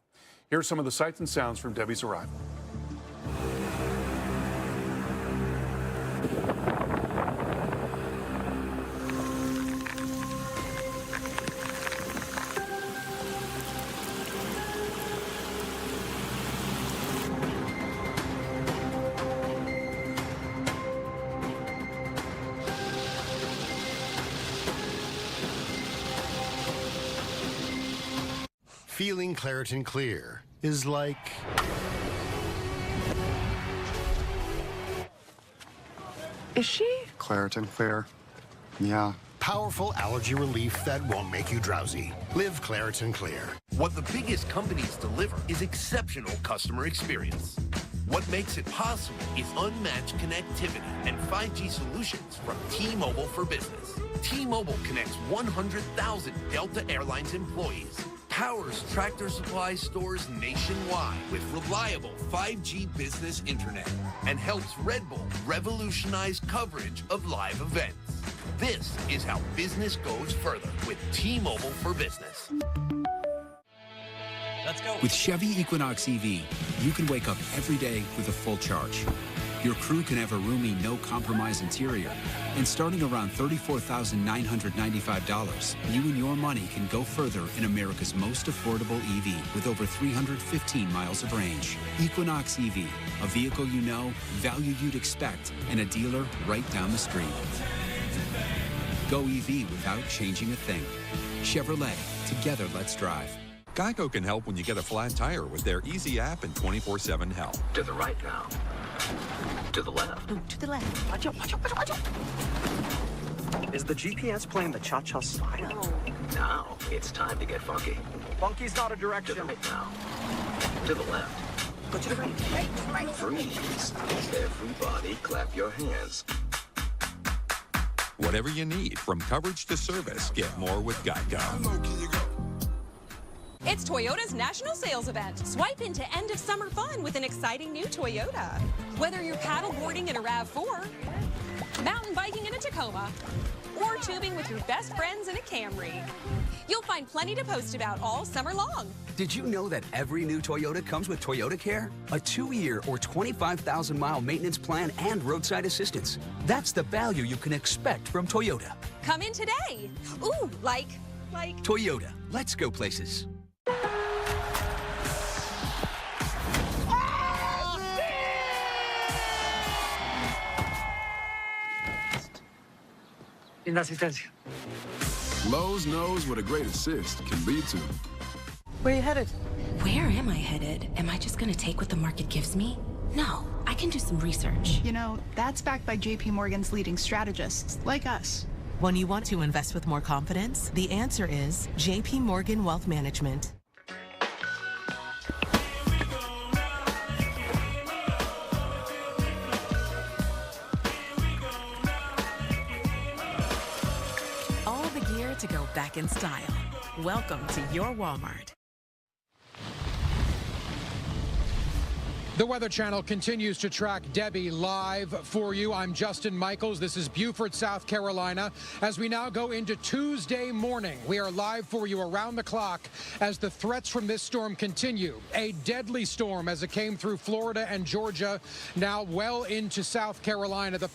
[SPEAKER 3] Here are some of the sights and sounds from Debby's arrival.
[SPEAKER 1] Feeling Claritin Clear is like...
[SPEAKER 2] Is she?
[SPEAKER 6] Claritin Clear. Yeah.
[SPEAKER 1] Powerful allergy relief that won't make you drowsy. Live Claritin Clear.
[SPEAKER 7] What the biggest companies deliver is exceptional customer experience. What makes it possible is unmatched connectivity and 5G solutions from T-Mobile for Business. T-Mobile connects 100,000 Delta Airlines employees, powers Tractor Supply stores nationwide with reliable 5G business internet, and helps Red Bull revolutionize coverage of live events. This is how business goes further with T-Mobile for Business.
[SPEAKER 8] Let's go.
[SPEAKER 9] With Chevy Equinox EV, you can wake up every day with a full charge. Your crew can have a roomy, no-compromise interior. And starting around $34,995, you and your money can go further in America's most affordable EV with over 315 miles of range. Equinox EV, a vehicle you know, value you'd expect, and a dealer right down the street. Go EV without changing a thing. Chevrolet, together let's drive.
[SPEAKER 10] Geico can help when you get a flat tire with their easy app and 24/7 help.
[SPEAKER 21] To the right now. To the left.
[SPEAKER 4] To the left. Watch out, watch out, watch out, watch out.
[SPEAKER 21] Is the GPS playing the cha-cha slide? No. Now it's time to get funky. Funky's not a direction. To the right now. To the left.
[SPEAKER 4] Go to the right. Right.
[SPEAKER 21] Freeze. Everybody clap your hands.
[SPEAKER 10] Whatever you need, from coverage to service, get more with Geico.
[SPEAKER 26] It's Toyota's national sales event. Swipe into end of summer fun with an exciting new Toyota. Whether you're paddleboarding in a RAV4, mountain biking in a Tacoma, or tubing with your best friends in a Camry, you'll find plenty to post about all summer long.
[SPEAKER 27] Did you know that every new Toyota comes with Toyota Care? A 2-year or 25,000-mile maintenance plan and roadside assistance. That's the value you can expect from Toyota.
[SPEAKER 26] Come in today. Ooh, like...
[SPEAKER 27] Toyota. Let's go places.
[SPEAKER 12] Lowe's knows what a great assist can lead to.
[SPEAKER 4] Where are you headed?
[SPEAKER 28] Where am I headed? Am I just gonna take what the market gives me? No, I can do some research.
[SPEAKER 29] You know, that's backed by JP Morgan's leading strategists, like us.
[SPEAKER 30] When you want to invest with more confidence, the answer is JP Morgan Wealth Management.
[SPEAKER 31] All the gear to go back in style. Welcome to your Walmart.
[SPEAKER 23] The Weather Channel continues to track Debby live for you. I'm Justin Michaels. This is Beaufort, South Carolina. As we now go into Tuesday morning, we are live for you around the clock as the threats from this storm continue. A deadly storm as it came through Florida and Georgia, now well into South Carolina. The